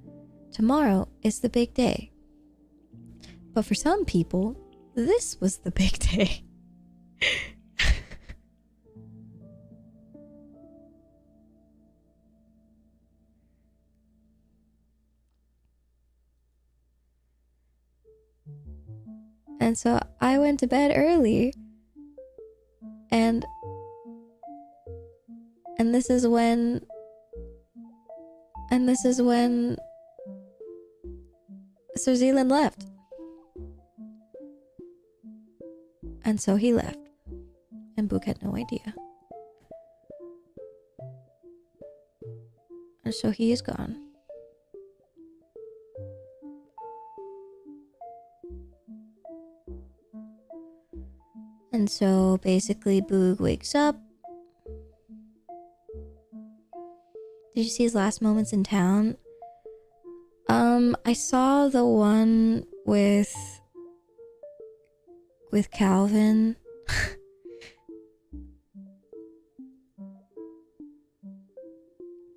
tomorrow is the big day. But for some people, this was the big day. And so I went to bed early, and this is when And this is when Sir Zealand left. And so he left. And Boog had no idea. And so he is gone. And so basically Boog wakes up. Did you see his last moments in town? I saw the one with Calvin.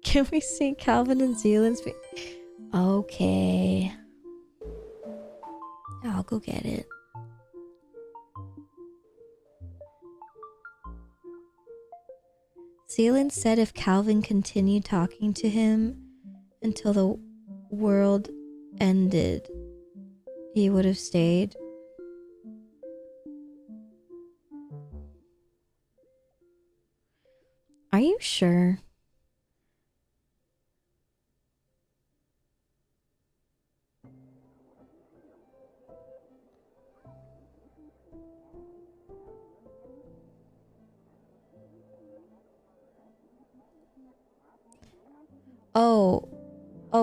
Can we see Calvin and Zealand's Okay. I'll go get it. Zealand said if Calvin continued talking to him until the world ended, he would have stayed. Are you sure? Oh,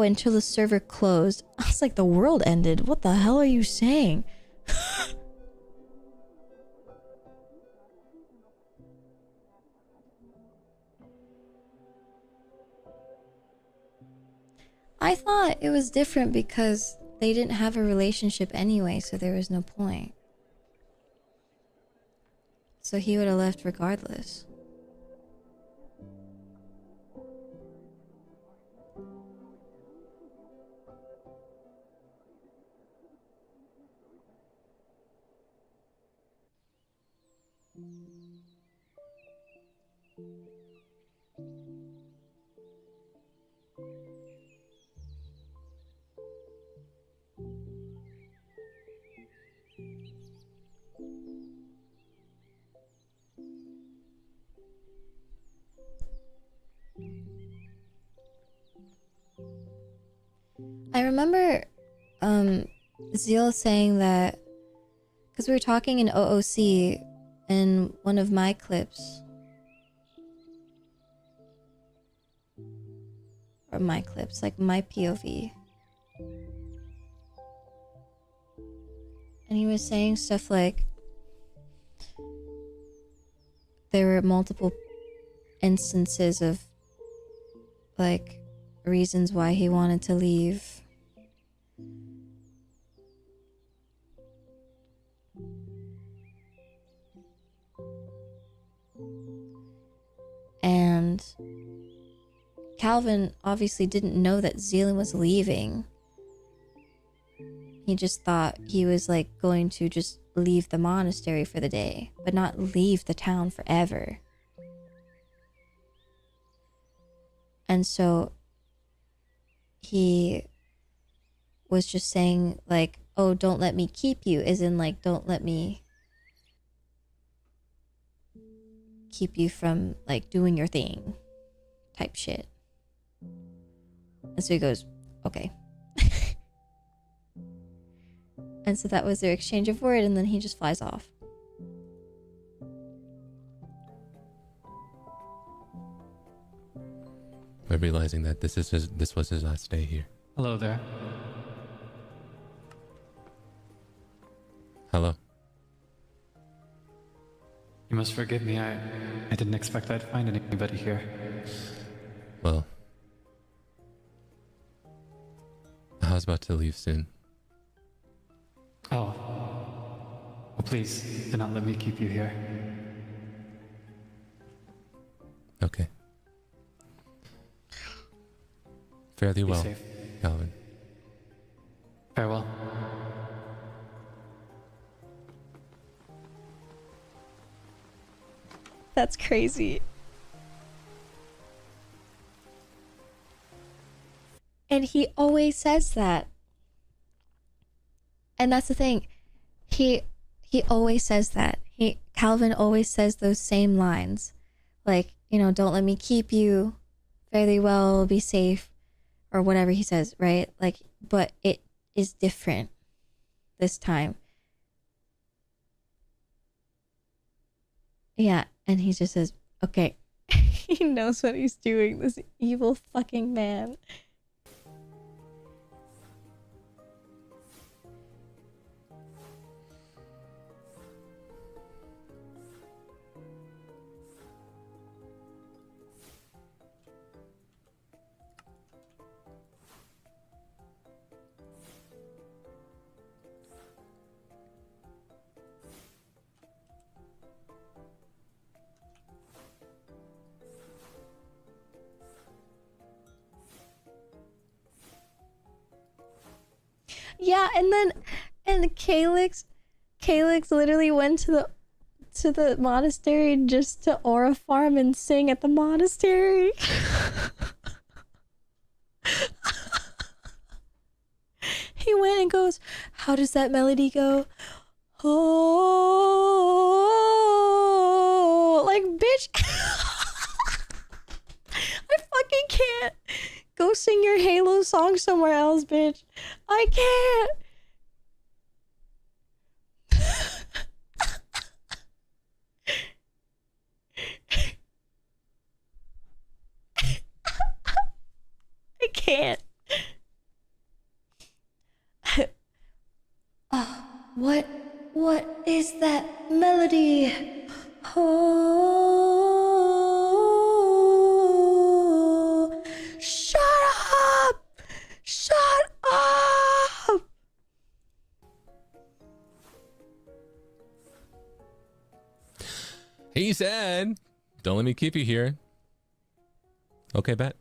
until the server closed. I was like, the world ended. What the hell are you saying? I thought it was different because they didn't have a relationship anyway, so there was no point. So he would have left regardless. I remember Zeal saying that because we were talking in OOC in one of my clips. Or my clips, like my POV. And he was saying stuff like there were multiple instances of like reasons why he wanted to leave. And Calvin obviously didn't know that Zealand was leaving. He just thought he was like going to just leave the monastery for the day, but not leave the town forever. And so he was just saying like, oh, don't let me keep you, as in like, don't let me keep you from like doing your thing type shit. And so he goes, okay. And so that was their exchange of word, and then he just flies off. By realizing that this was his last day here. Hello there. Hello. You must forgive me. I didn't expect I'd find anybody here. Well, I was about to leave soon. Oh. Well, please, do not let me keep you here. Okay. Fare thee Be well, safe. Calvin. Farewell. That's crazy. And he always says that. And that's the thing. He always says that. Calvin always says those same lines. Like, you know, don't let me keep you. Fare thee well, be safe. or whatever he says, right? Like, but it is different this time. Yeah, and he just says, okay. He knows what he's doing, this evil fucking man. Yeah, and Calyx literally went to the monastery just to aura farm and sing at the monastery. He went and goes, how does that melody go? Oh, like, bitch. I fucking can't. Go sing your Halo song somewhere else, bitch. I can't. I can't. What is that melody? Oh, shut up! Shut up! He said, don't let me keep you here. Okay, bet.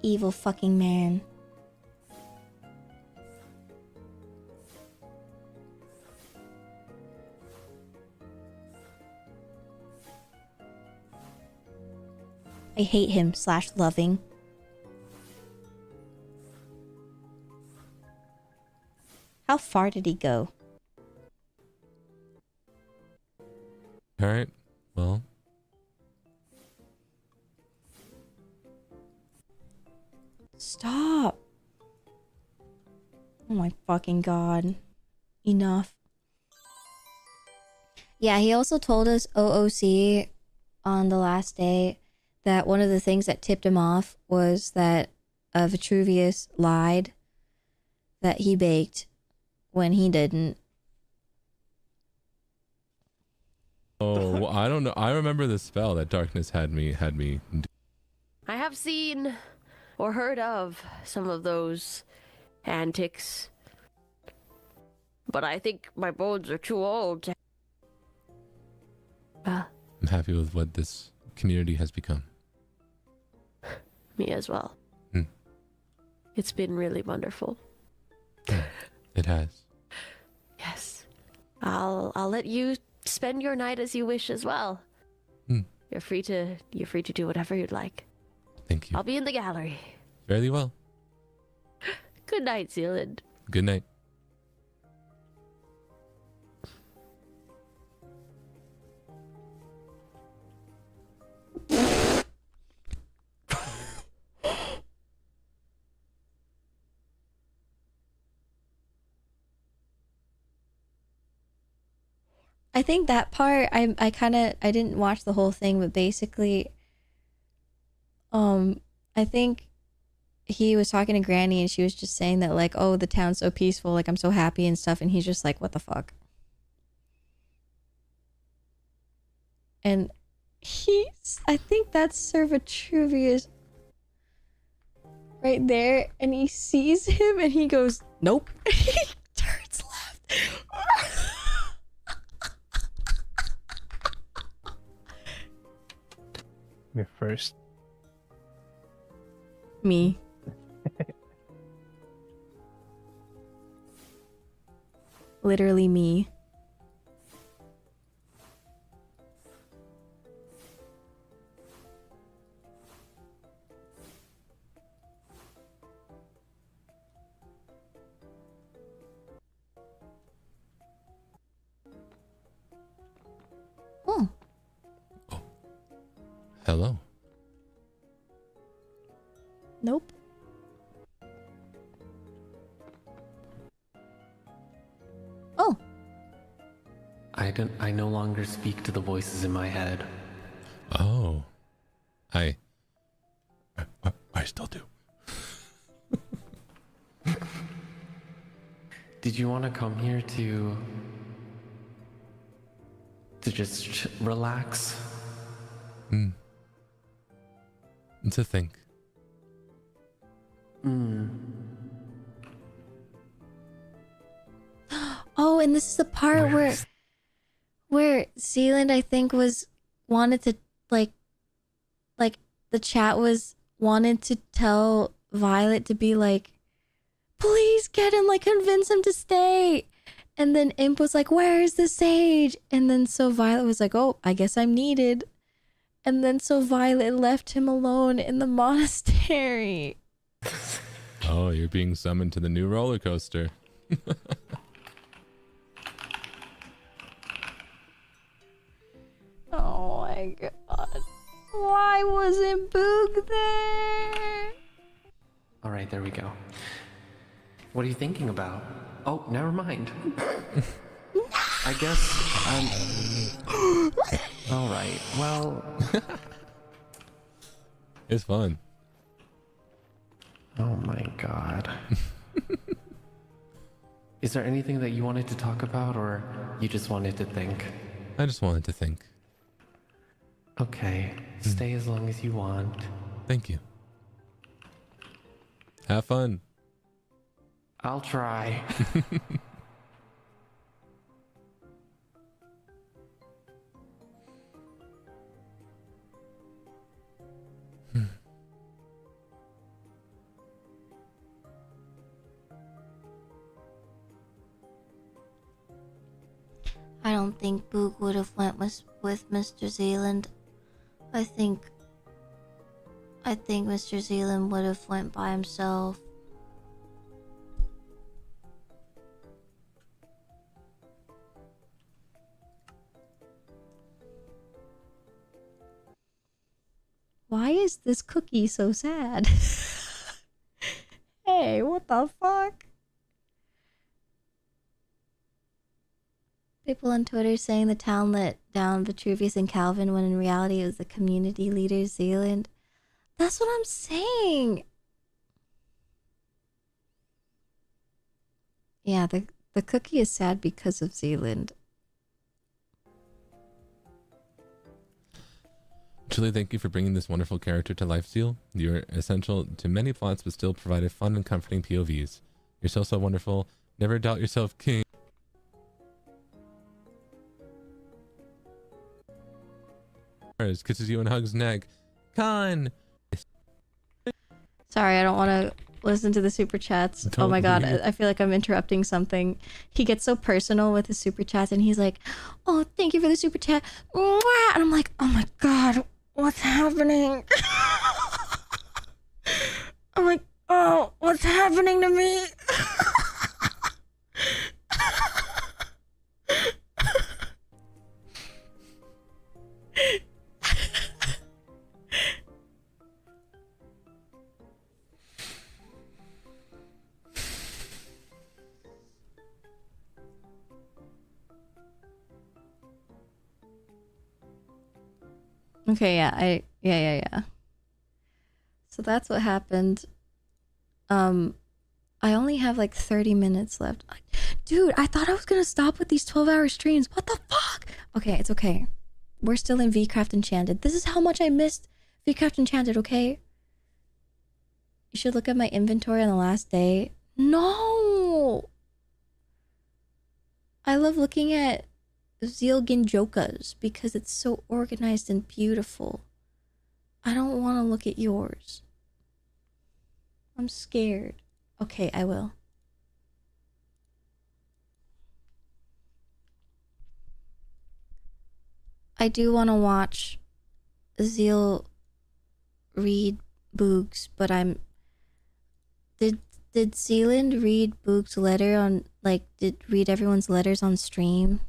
Evil fucking man. I hate him / loving. How far did he go? All right. Well. Stop. Oh my fucking god. Enough. Yeah, he also told us OOC on the last day that one of the things that tipped him off was that Vitruvius lied that he baked when he didn't. Oh, well, I don't know. I remember the spell that darkness had me do. I have seen or heard of some of those antics, but I think my bones are too old to... I'm happy with what this community has become. Me as well. It's been really wonderful. It has. Yes. I'll let you spend your night as you wish as well. You're free to do whatever you'd like. Thank you. I'll be in the gallery. Fairly well. Good night, Zealand. Good night. I think that part I didn't watch the whole thing, but basically I think he was talking to Granny and she was just saying that like, oh, the town's so peaceful, like I'm so happy and stuff, and he's just like, what the fuck? And I think that's Sir Vitruvius right there, and he sees him and he goes, nope. He turns left. Me first. Me. Literally me. Oh. Hello. Nope. Oh. I no longer speak to the voices in my head. Oh. I still do. Did you want to come here to just relax? To think. Oh, and this is the part where Zealand, I think, wanted to like the chat wanted to tell Violet to be like, please get him, like convince him to stay. And then Imp was like, where is the sage? And then so Violet was like, oh, I guess I'm needed. And then so Violet left him alone in the monastery. Oh, you're being summoned to the new roller coaster. Oh my god. Why wasn't Boog there? All right, there we go. What are you thinking about? Oh, never mind. I guess all right, well... It's fun. Oh my god. Is there anything that you wanted to talk about, or you just wanted to think? I just wanted to think. Okay, stay as long as you want. Thank you. Have fun. I'll try. I don't think Boog would have went with Mr. Zealand. I think Mr. Zealand would have went by himself. Why is this cookie so sad? Hey, what the fuck? People on Twitter saying the town let down Vitruvius and Calvin when in reality it was the community leader, Zealand. That's what I'm saying. Yeah, the cookie is sad because of Zealand. Truly, thank you for bringing this wonderful character to life, Zeal. You're essential to many plots, but still provided fun and comforting POVs. You're so wonderful. Never doubt yourself, King. Kisses you and hugs neck. Con! Sorry, I don't want to listen to the super chats. Oh my god, I feel like I'm interrupting something. He gets so personal with his super chats and he's like, oh, thank you for the super chat. And I'm like, oh my god, what's happening? I'm like, oh, what's happening to me? Okay, yeah. So that's what happened. I only have like 30 minutes left. Dude, I thought I was gonna stop with these 12-hour streams. What the fuck? Okay, it's okay. We're still in VCraft Enchanted. This is how much I missed VCraft Enchanted, okay? You should look at my inventory on the last day. No! I love looking at Zeal Ginjokas because it's so organized and beautiful. I don't want to look at yours. I'm scared. Okay, I will. I do want to watch Zeal read Boog's, but Did Zealand read Boog's letter on, read everyone's letters on stream?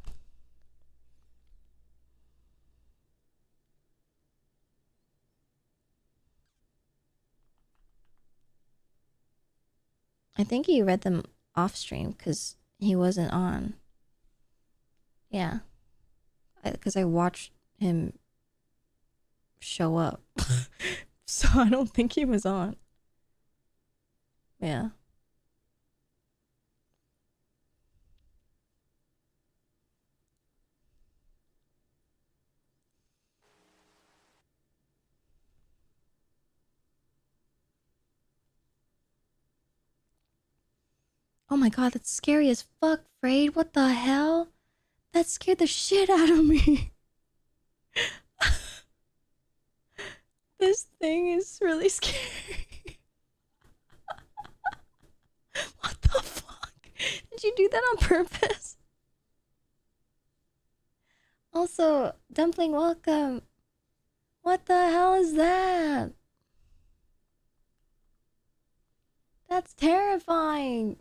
I think he read them off stream because he wasn't on. Yeah. Because I watched him show up. So I don't think he was on. Yeah. Oh my god, that's scary as fuck, Frayed. What the hell? That scared the shit out of me. This thing is really scary. What the fuck? Did you do that on purpose? Also, Dumpling, welcome. What the hell is that? That's terrifying.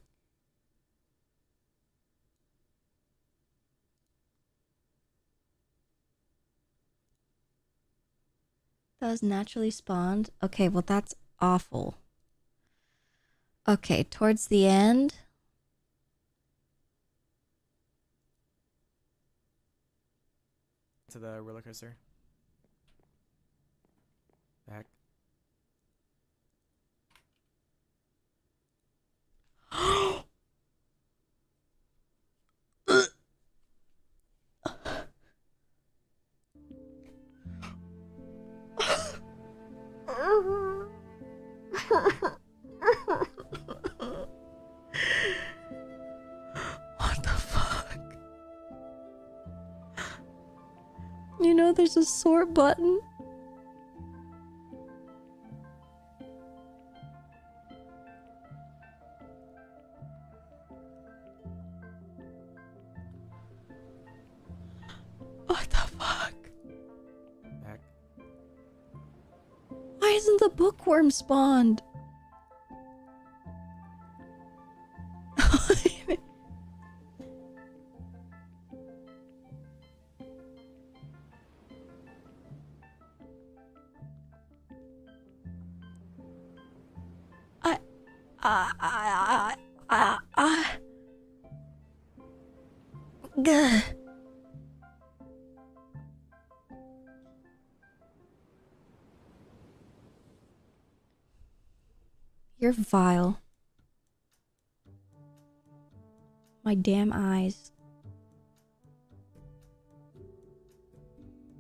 That was naturally spawned? Okay, well that's awful. Okay, towards the end. To the roller coaster. Back. What the fuck? You know there's a sort button? What the fuck? Back. Why isn't the bookworm spawned? Gah. You're vile. My damn eyes.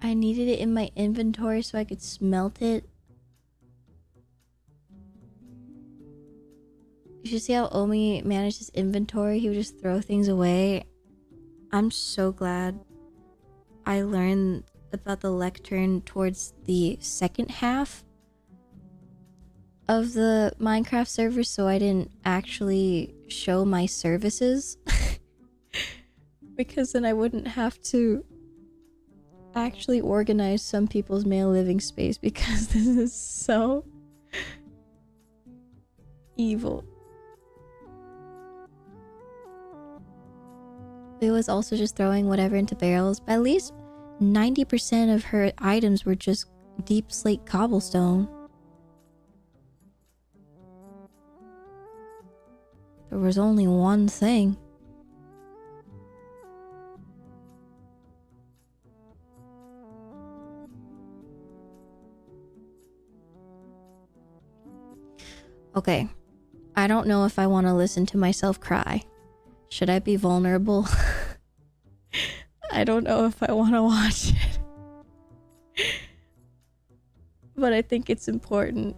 I needed it in my inventory so I could smelt it. You should see how Omi managed his inventory. He would just throw things away. I'm so glad I learned about the lectern towards the second half of the Minecraft server, so I didn't actually show my services. Because then I wouldn't have to actually organize some people's male living space, because this is so evil. It was also just throwing whatever into barrels, but at least 90% of her items were just deep slate cobblestone. There was only one thing. Okay, I don't know if I want to listen to myself cry. Should I be vulnerable? I don't know if I want to watch it. But I think it's important.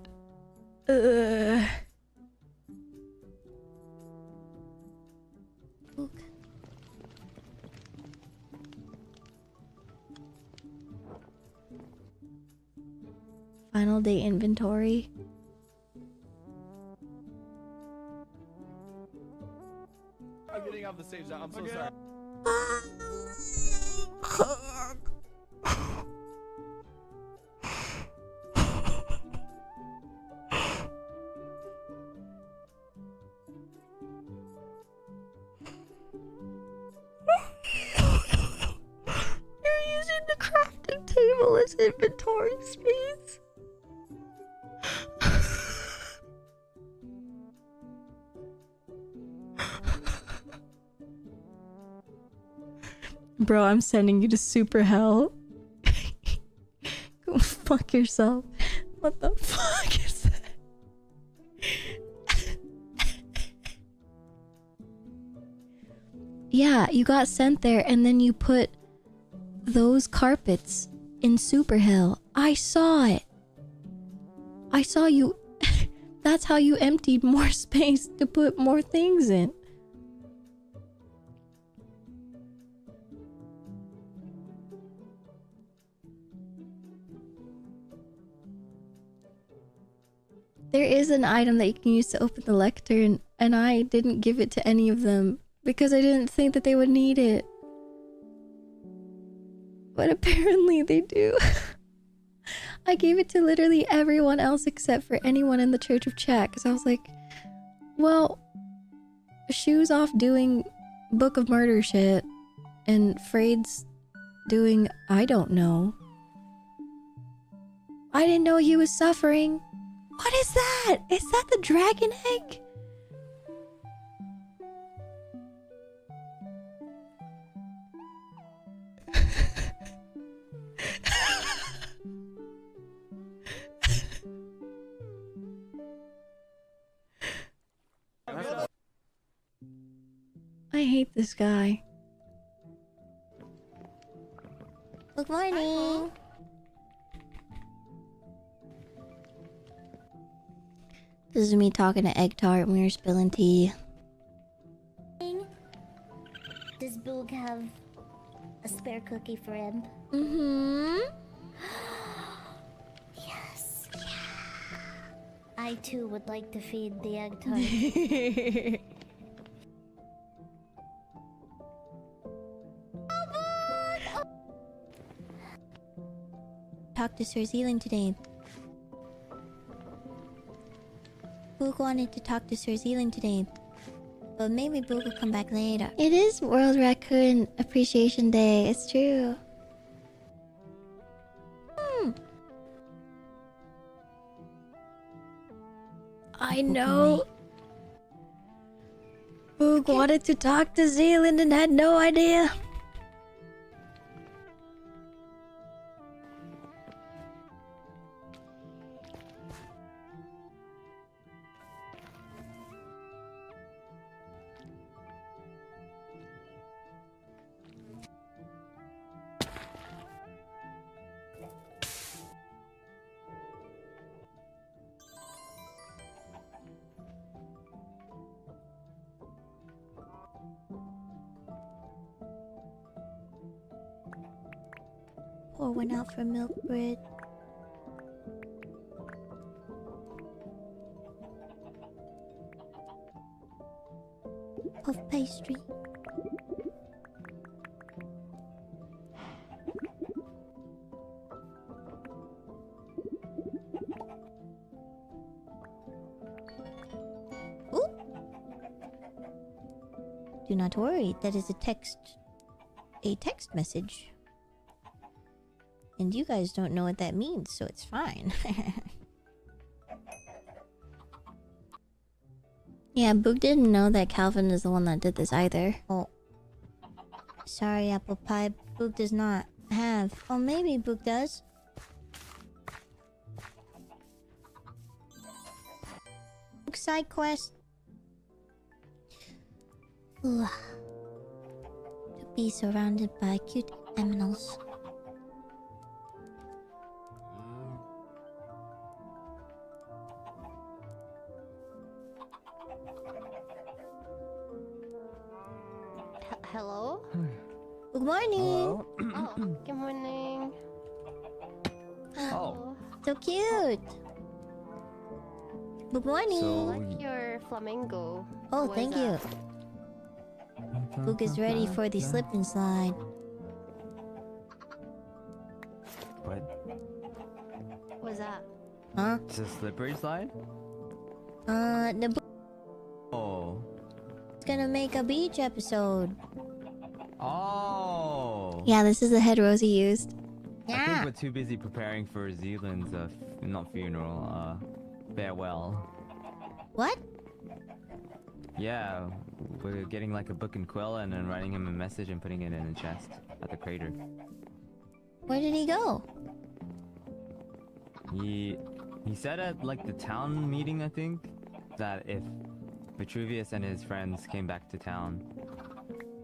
Final day inventory. I'm getting off the stage now. I'm so sorry. You're using the crafting table as inventory space. Bro, I'm sending you to super hell. Go fuck yourself. What the fuck is that? Yeah, you got sent there and then you put those carpets in super hell. I saw it. I saw you. That's how you emptied more space to put more things in. There is an item that you can use to open the lectern, and I didn't give it to any of them because I didn't think that they would need it. But apparently they do. I gave it to literally everyone else except for anyone in the Church of Chat, because I was like, well, Shoe's off doing Book of Murder shit, and Freyd's doing I don't know. I didn't know he was suffering. What is that? Is that the dragon egg? I hate this guy. Good morning. This is me talking to Egg Tart when we were spilling tea. Does Boog have a spare cookie for him? Mm-hmm. Yes. Yeah. I too would like to feed the egg tart. Talk to Sir Zealand today. Boog wanted to talk to Sir Zealand today, but maybe Boog will come back later. It is World Raccoon Appreciation Day. It's true. I know. Boog wanted to talk to Zealand and had no idea. Pour one out for milk bread. Puff pastry. Ooh. Do not worry, that is a text message. And you guys don't know what that means, so it's fine. Yeah, Boog didn't know that Calvin is the one that did this either. Oh. Sorry, Apple Pie. Boog does not have. Oh, maybe Boog does. Boog side quest. Ooh. To be surrounded by cute animals. Hello? Good morning. Oh, good morning. Oh. So cute. Good morning. I like your flamingo. Oh, What thank is you. that? Boog is ready for the slip and slide. What? What's that? Huh? It's a slippery slide? The Boog Oh. is gonna make a beach episode. Oh. Yeah, this is the head Rosie used. I think we're too busy preparing for Zealand's not funeral, farewell. What? Yeah, we're getting like a book and quill and then writing him a message and putting it in a chest at the crater. Where did he go? He said at like the town meeting, I think, that if Vitruvius and his friends came back to town,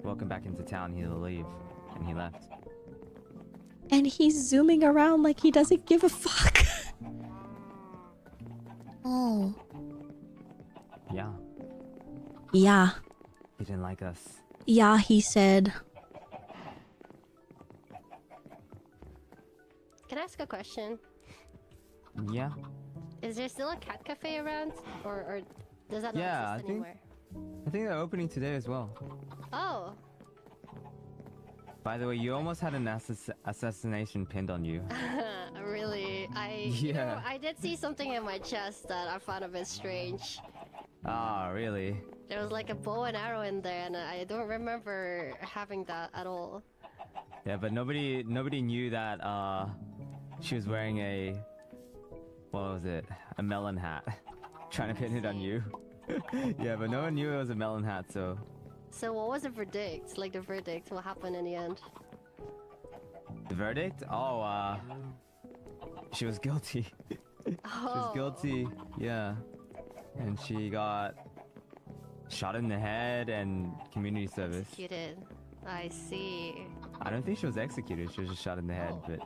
welcome back into town, he'll leave. And he left. And he's zooming around like he doesn't give a fuck. Oh. Yeah. Yeah. He didn't like us. Yeah, he said. Can I ask a question? Yeah. Is there still a cat cafe around, or does that not Yeah, exist I think- anymore? I think they're opening today as well. Oh, By the way, you almost had an assassination pinned on you. really? You know, Yeah. I did see something in my chest that I found a bit strange. Ah, really? There was like a bow and arrow in there, and I don't remember having that at all. Yeah, but nobody knew that she was wearing a, what was it? A melon hat. Trying to pin it on you. Yeah, but no one knew it was a melon hat, so So what was the verdict? Like the verdict, what happened in the end? the verdict? Oh, she was guilty. She was guilty, yeah. And she got shot in the head and community service. Executed. I see. I don't think she was executed, she was just shot in the head, but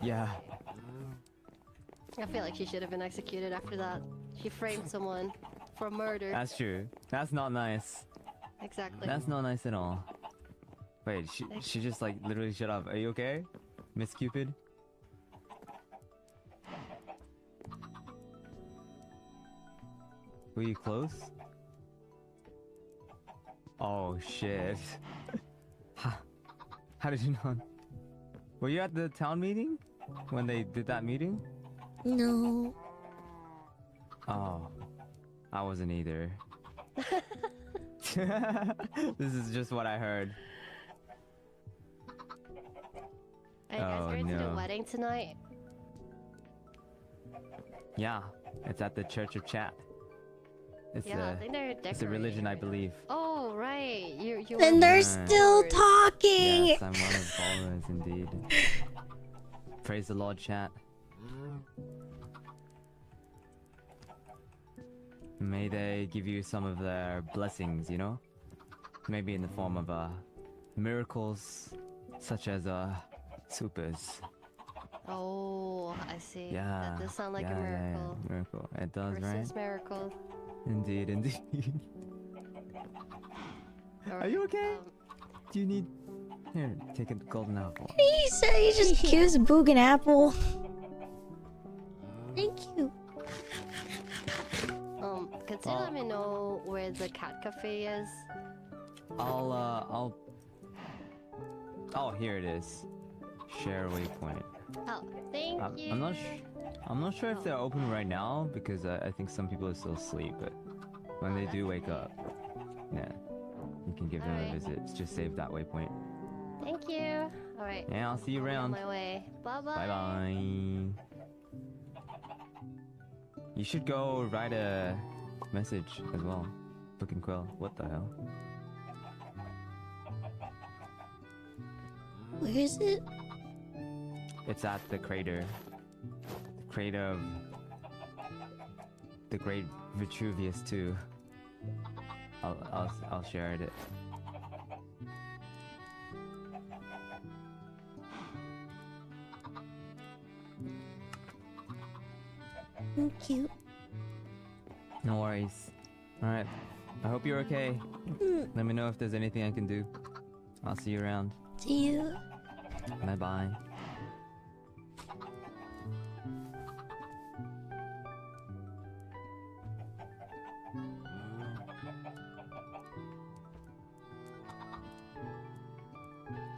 yeah. I feel like she should have been executed after that. She framed someone for murder. That's true. That's not nice. Exactly. That's not nice at all. Wait, she just like literally shut up. Are you okay, Miss Cupid? Were you close? Oh shit. How did you know? Were you at the town meeting? When they did that meeting? No. Oh. I wasn't either. This is just what I heard. Are you guys going to the wedding tonight? Yeah, it's at the Church of Chat. It's Yeah, I think they're it's a religion, I believe. Oh, right. You And were they're one of still the followers. talking. Yes, I'm one of the followers, indeed. Praise the Lord, chat. May they give you some of their blessings, you know? Maybe in the form of miracles, such as supers. Oh, I see. Yeah. That does sound like a miracle. Yeah, miracle. It does, Versus right? miracle. Indeed, indeed. Are you okay? Do you need... Here, take a golden apple. He said he just gives Boog an apple. Thank you. Could you let me know where the cat cafe is? I'll... Oh, here it is. Share waypoint. Oh, thank you. I'm not sure if they're open right now because I think some people are still asleep. But when they do wake up, yeah, you can give them a visit. Just save that waypoint. Thank you. All right. Yeah, I'll see you I'll be on around. my way. Bye bye. Bye bye. You should go write a message as well. Book and quill. What the hell? Where is it? It's at the crater. The crater of the Great Vitruvius too. I'll share it. Thank you. No worries. Alright. I hope you're okay. Let me know if there's anything I can do. I'll see you around. See you. Bye bye.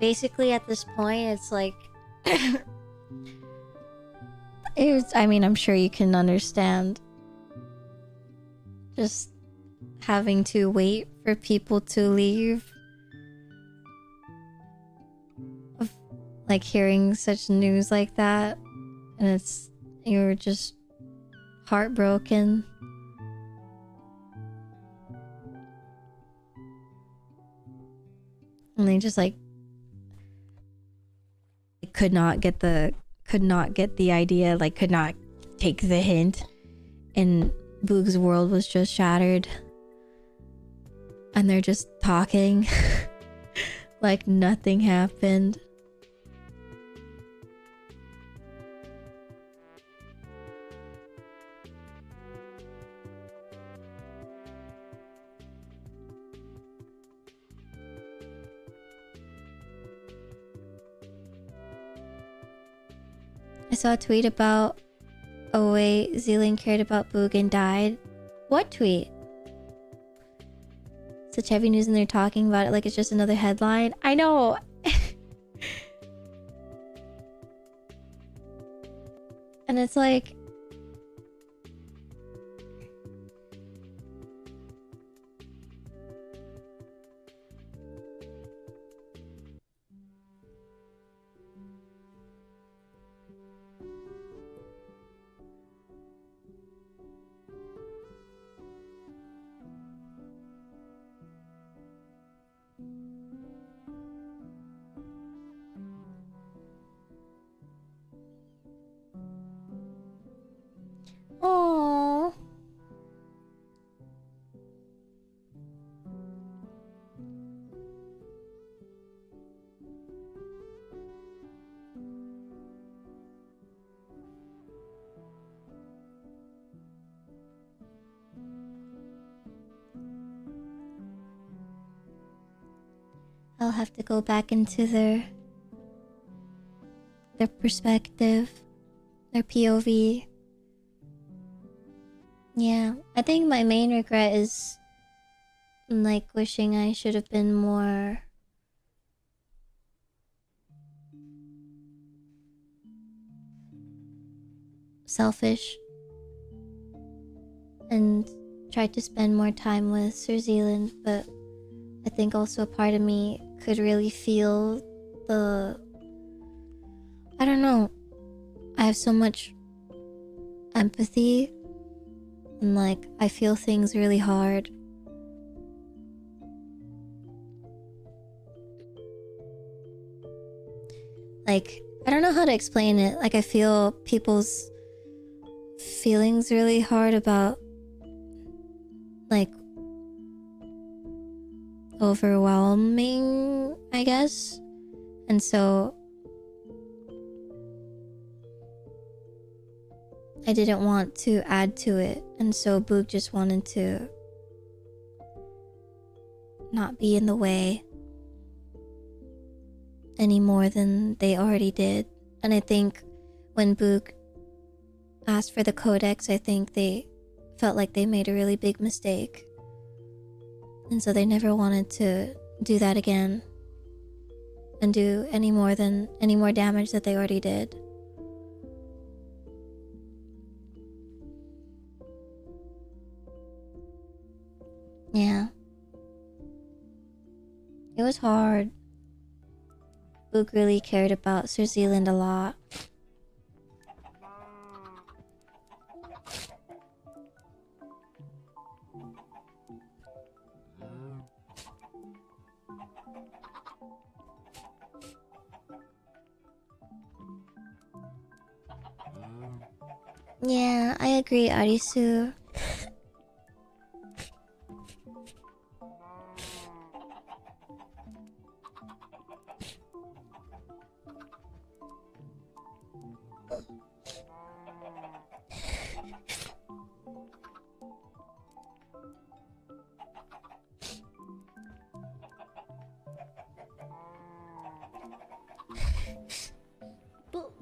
Basically, at this point, it's like... I mean, I'm sure you can understand. Just having to wait for people to leave. Like hearing such news like that. And you're just heartbroken. And they just like could not get the idea, like could not take the hint, and Boogh's world was just shattered. And they're just talking like nothing happened. I saw a tweet about a way Zealand cared about Boog and died. What tweet? Such heavy news and they're talking about it like it's just another headline. I know. And it's like, oh. I'll have to go back into their perspective, their POV. Yeah, I think my main regret is like wishing I should have been more selfish and tried to spend more time with Sir Zealand, but I think also a part of me could really feel the... I don't know. I have so much empathy and like I feel things really hard. Like, I don't know how to explain it. Like, I feel people's feelings really hard about like overwhelming, I guess. And so I didn't want to add to it. And so Boog just wanted to not be in the way any more than they already did. And I think when Boog asked for the codex, I think they felt like they made a really big mistake. And so they never wanted to do that again and do any more damage that they already did. Yeah. It was hard. Boog really cared about Sir Zealand a lot. Yeah, I agree, Arisu.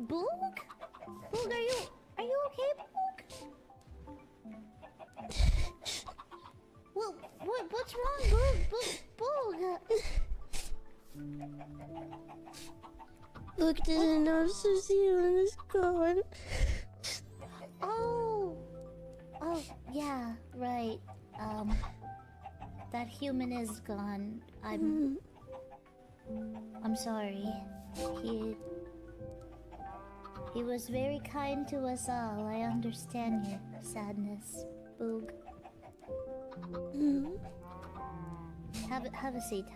Boog? Boog, are you okay, Boog? Well, what's wrong, Boog? Boog didn't know Sir Zealand is gone. Oh, yeah, right. That human is gone. I'm sorry. He was very kind to us all. I understand your sadness, Boog. Mm. Have a seat.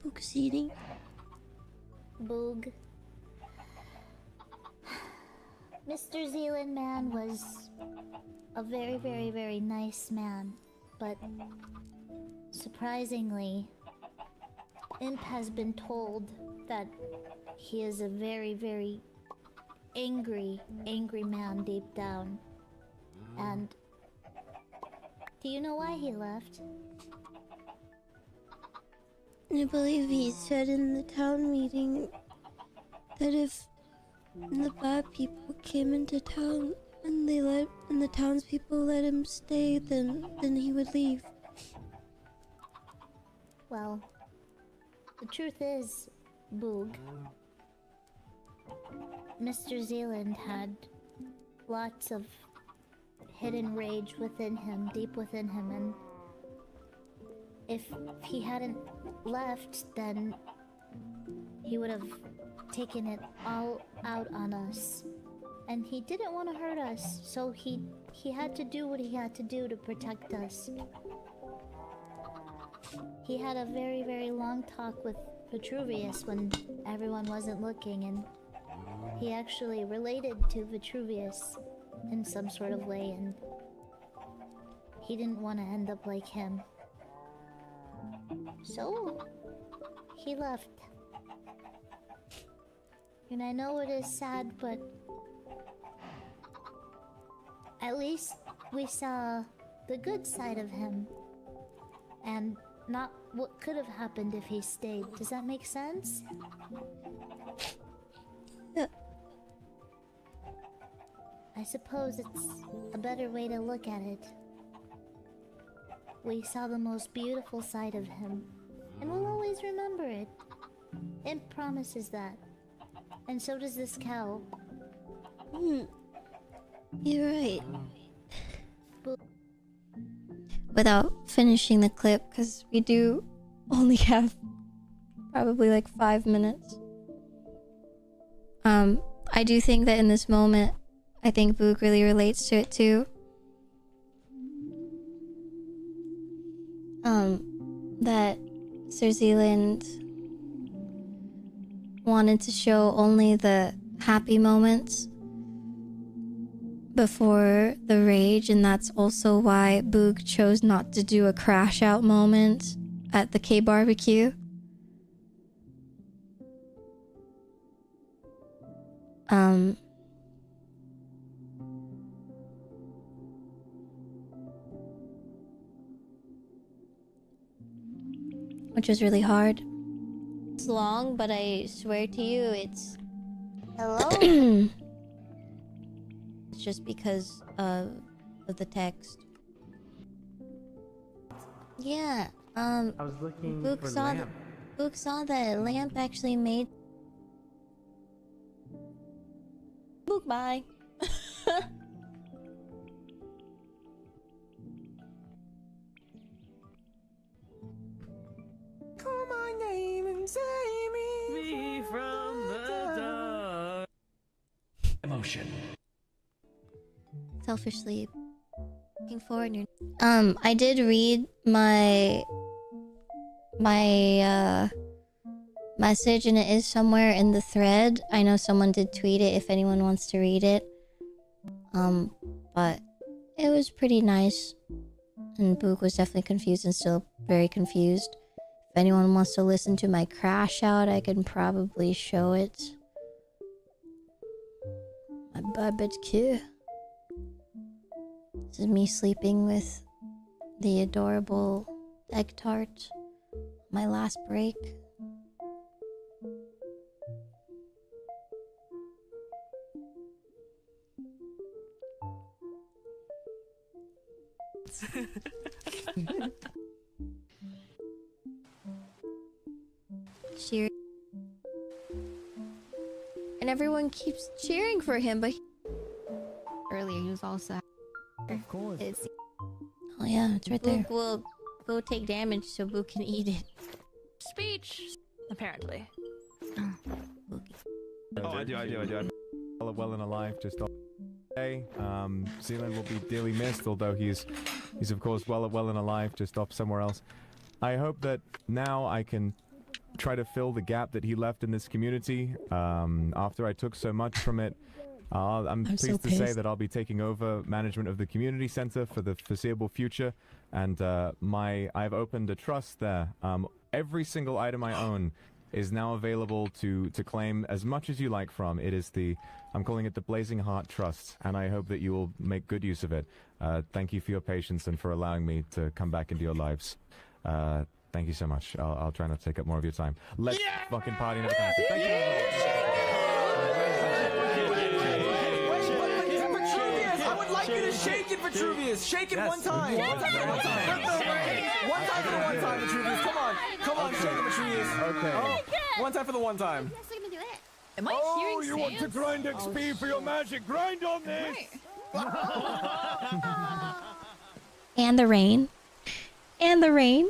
Boog's eating. Boog. Mr. Zealand man was a very, very, very nice man, but surprisingly, Imp has been told that he is a very, very angry man deep down. And do you know why he left? I believe he said in the town meeting that if the bad people came into town and the townspeople let him stay, then he would leave. Well, the truth is, Boog, Mr. Zealand had lots of hidden rage within him, deep within him, and if he hadn't left, then he would have taken it all out on us. And he didn't want to hurt us, so he had to do what he had to do to protect us. He had a very, very long talk with Vitruvius when everyone wasn't looking, and he actually related to Vitruvius in some sort of way, and he didn't want to end up like him. So, he left. And I know it is sad, but at least we saw the good side of him. And not what could have happened if he stayed. Does that make sense? Yeah. I suppose it's a better way to look at it. We saw the most beautiful side of him, and we'll always remember it. Imp promises that. And so does this cow. You're right. Without finishing the clip, because we do only have probably like 5 minutes. I do think that in this moment, I think Boog really relates to it too. That Sir Zealand wanted to show only the happy moments before the rage, and that's also why Boog chose not to do a crash out moment at the K barbecue. Which was really hard. It's long, but I swear to you, it's... Hello? It's just because of the text. Yeah, I was looking Boog for saw lamp. Boog saw that lamp actually made... Boog, bye. Call my name and save me from the dark. Emotion. Selfishly looking forward. I did read my message, and it is somewhere in the thread. I know someone did tweet it if anyone wants to read it. But it was pretty nice, and Boog was definitely confused and still very confused. If anyone wants to listen to my crash out, I can probably show it. My barbecue. This is me sleeping with the adorable egg tart. My last break. Cheer. And everyone keeps cheering for him, but Earlier, he was all sad. Of course. It's... Oh yeah, it's right there. Boog will go take damage so Boog can eat it. Speech, apparently. Oh, I do. Well and alive, just okay. Zealand will be dearly missed, although he's of course well and alive, just off somewhere else. I hope that now I can try to fill the gap that he left in this community. After I took so much from it, I'm so pleased to say pissed. that I'll be taking over management of the community center for the foreseeable future, and I've opened a trust there. Every single item I own is now available to claim as much as you like from. It is I'm calling it the Blazing Heart Trust, and I hope that you will make good use of it. Thank you for your patience and for allowing me to come back into your lives. Thank you so much. I'll try not to take up more of your time. Let's fucking party and have a time. Thank Vitruvius, I would like you to shake it, Vitruvius. Shake it one time. One time for the one time. One time for the one time, Vitruvius. Come on, shake it, Vitruvius. Okay. Oh, one time for the one time. Yes, we're gonna do it. Am I hearing you want to Sans? grind XP for your magic? Grind on this! And the rain. And the rain.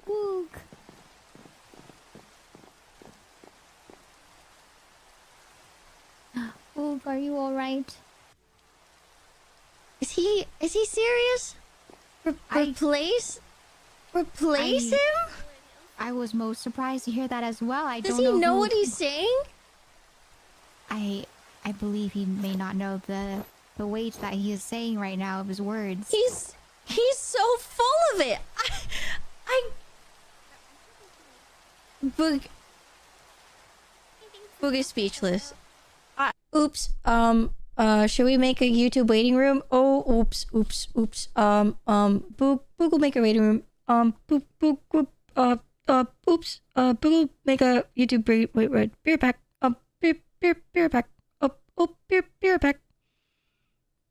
Boog. Boog, are you alright? Is he serious? Replace him? I was most surprised to hear that as well. I Does don't know he know who- what he's saying? I believe he may not know the weight that he is saying right now of his words. He's so full of it. Boog is speechless. Oops. Should we make a YouTube waiting room? Oh, oops. Boog will make a waiting room. Boog, oops. Boog will make a YouTube wait, beer pack. Beer pack. Beer pack.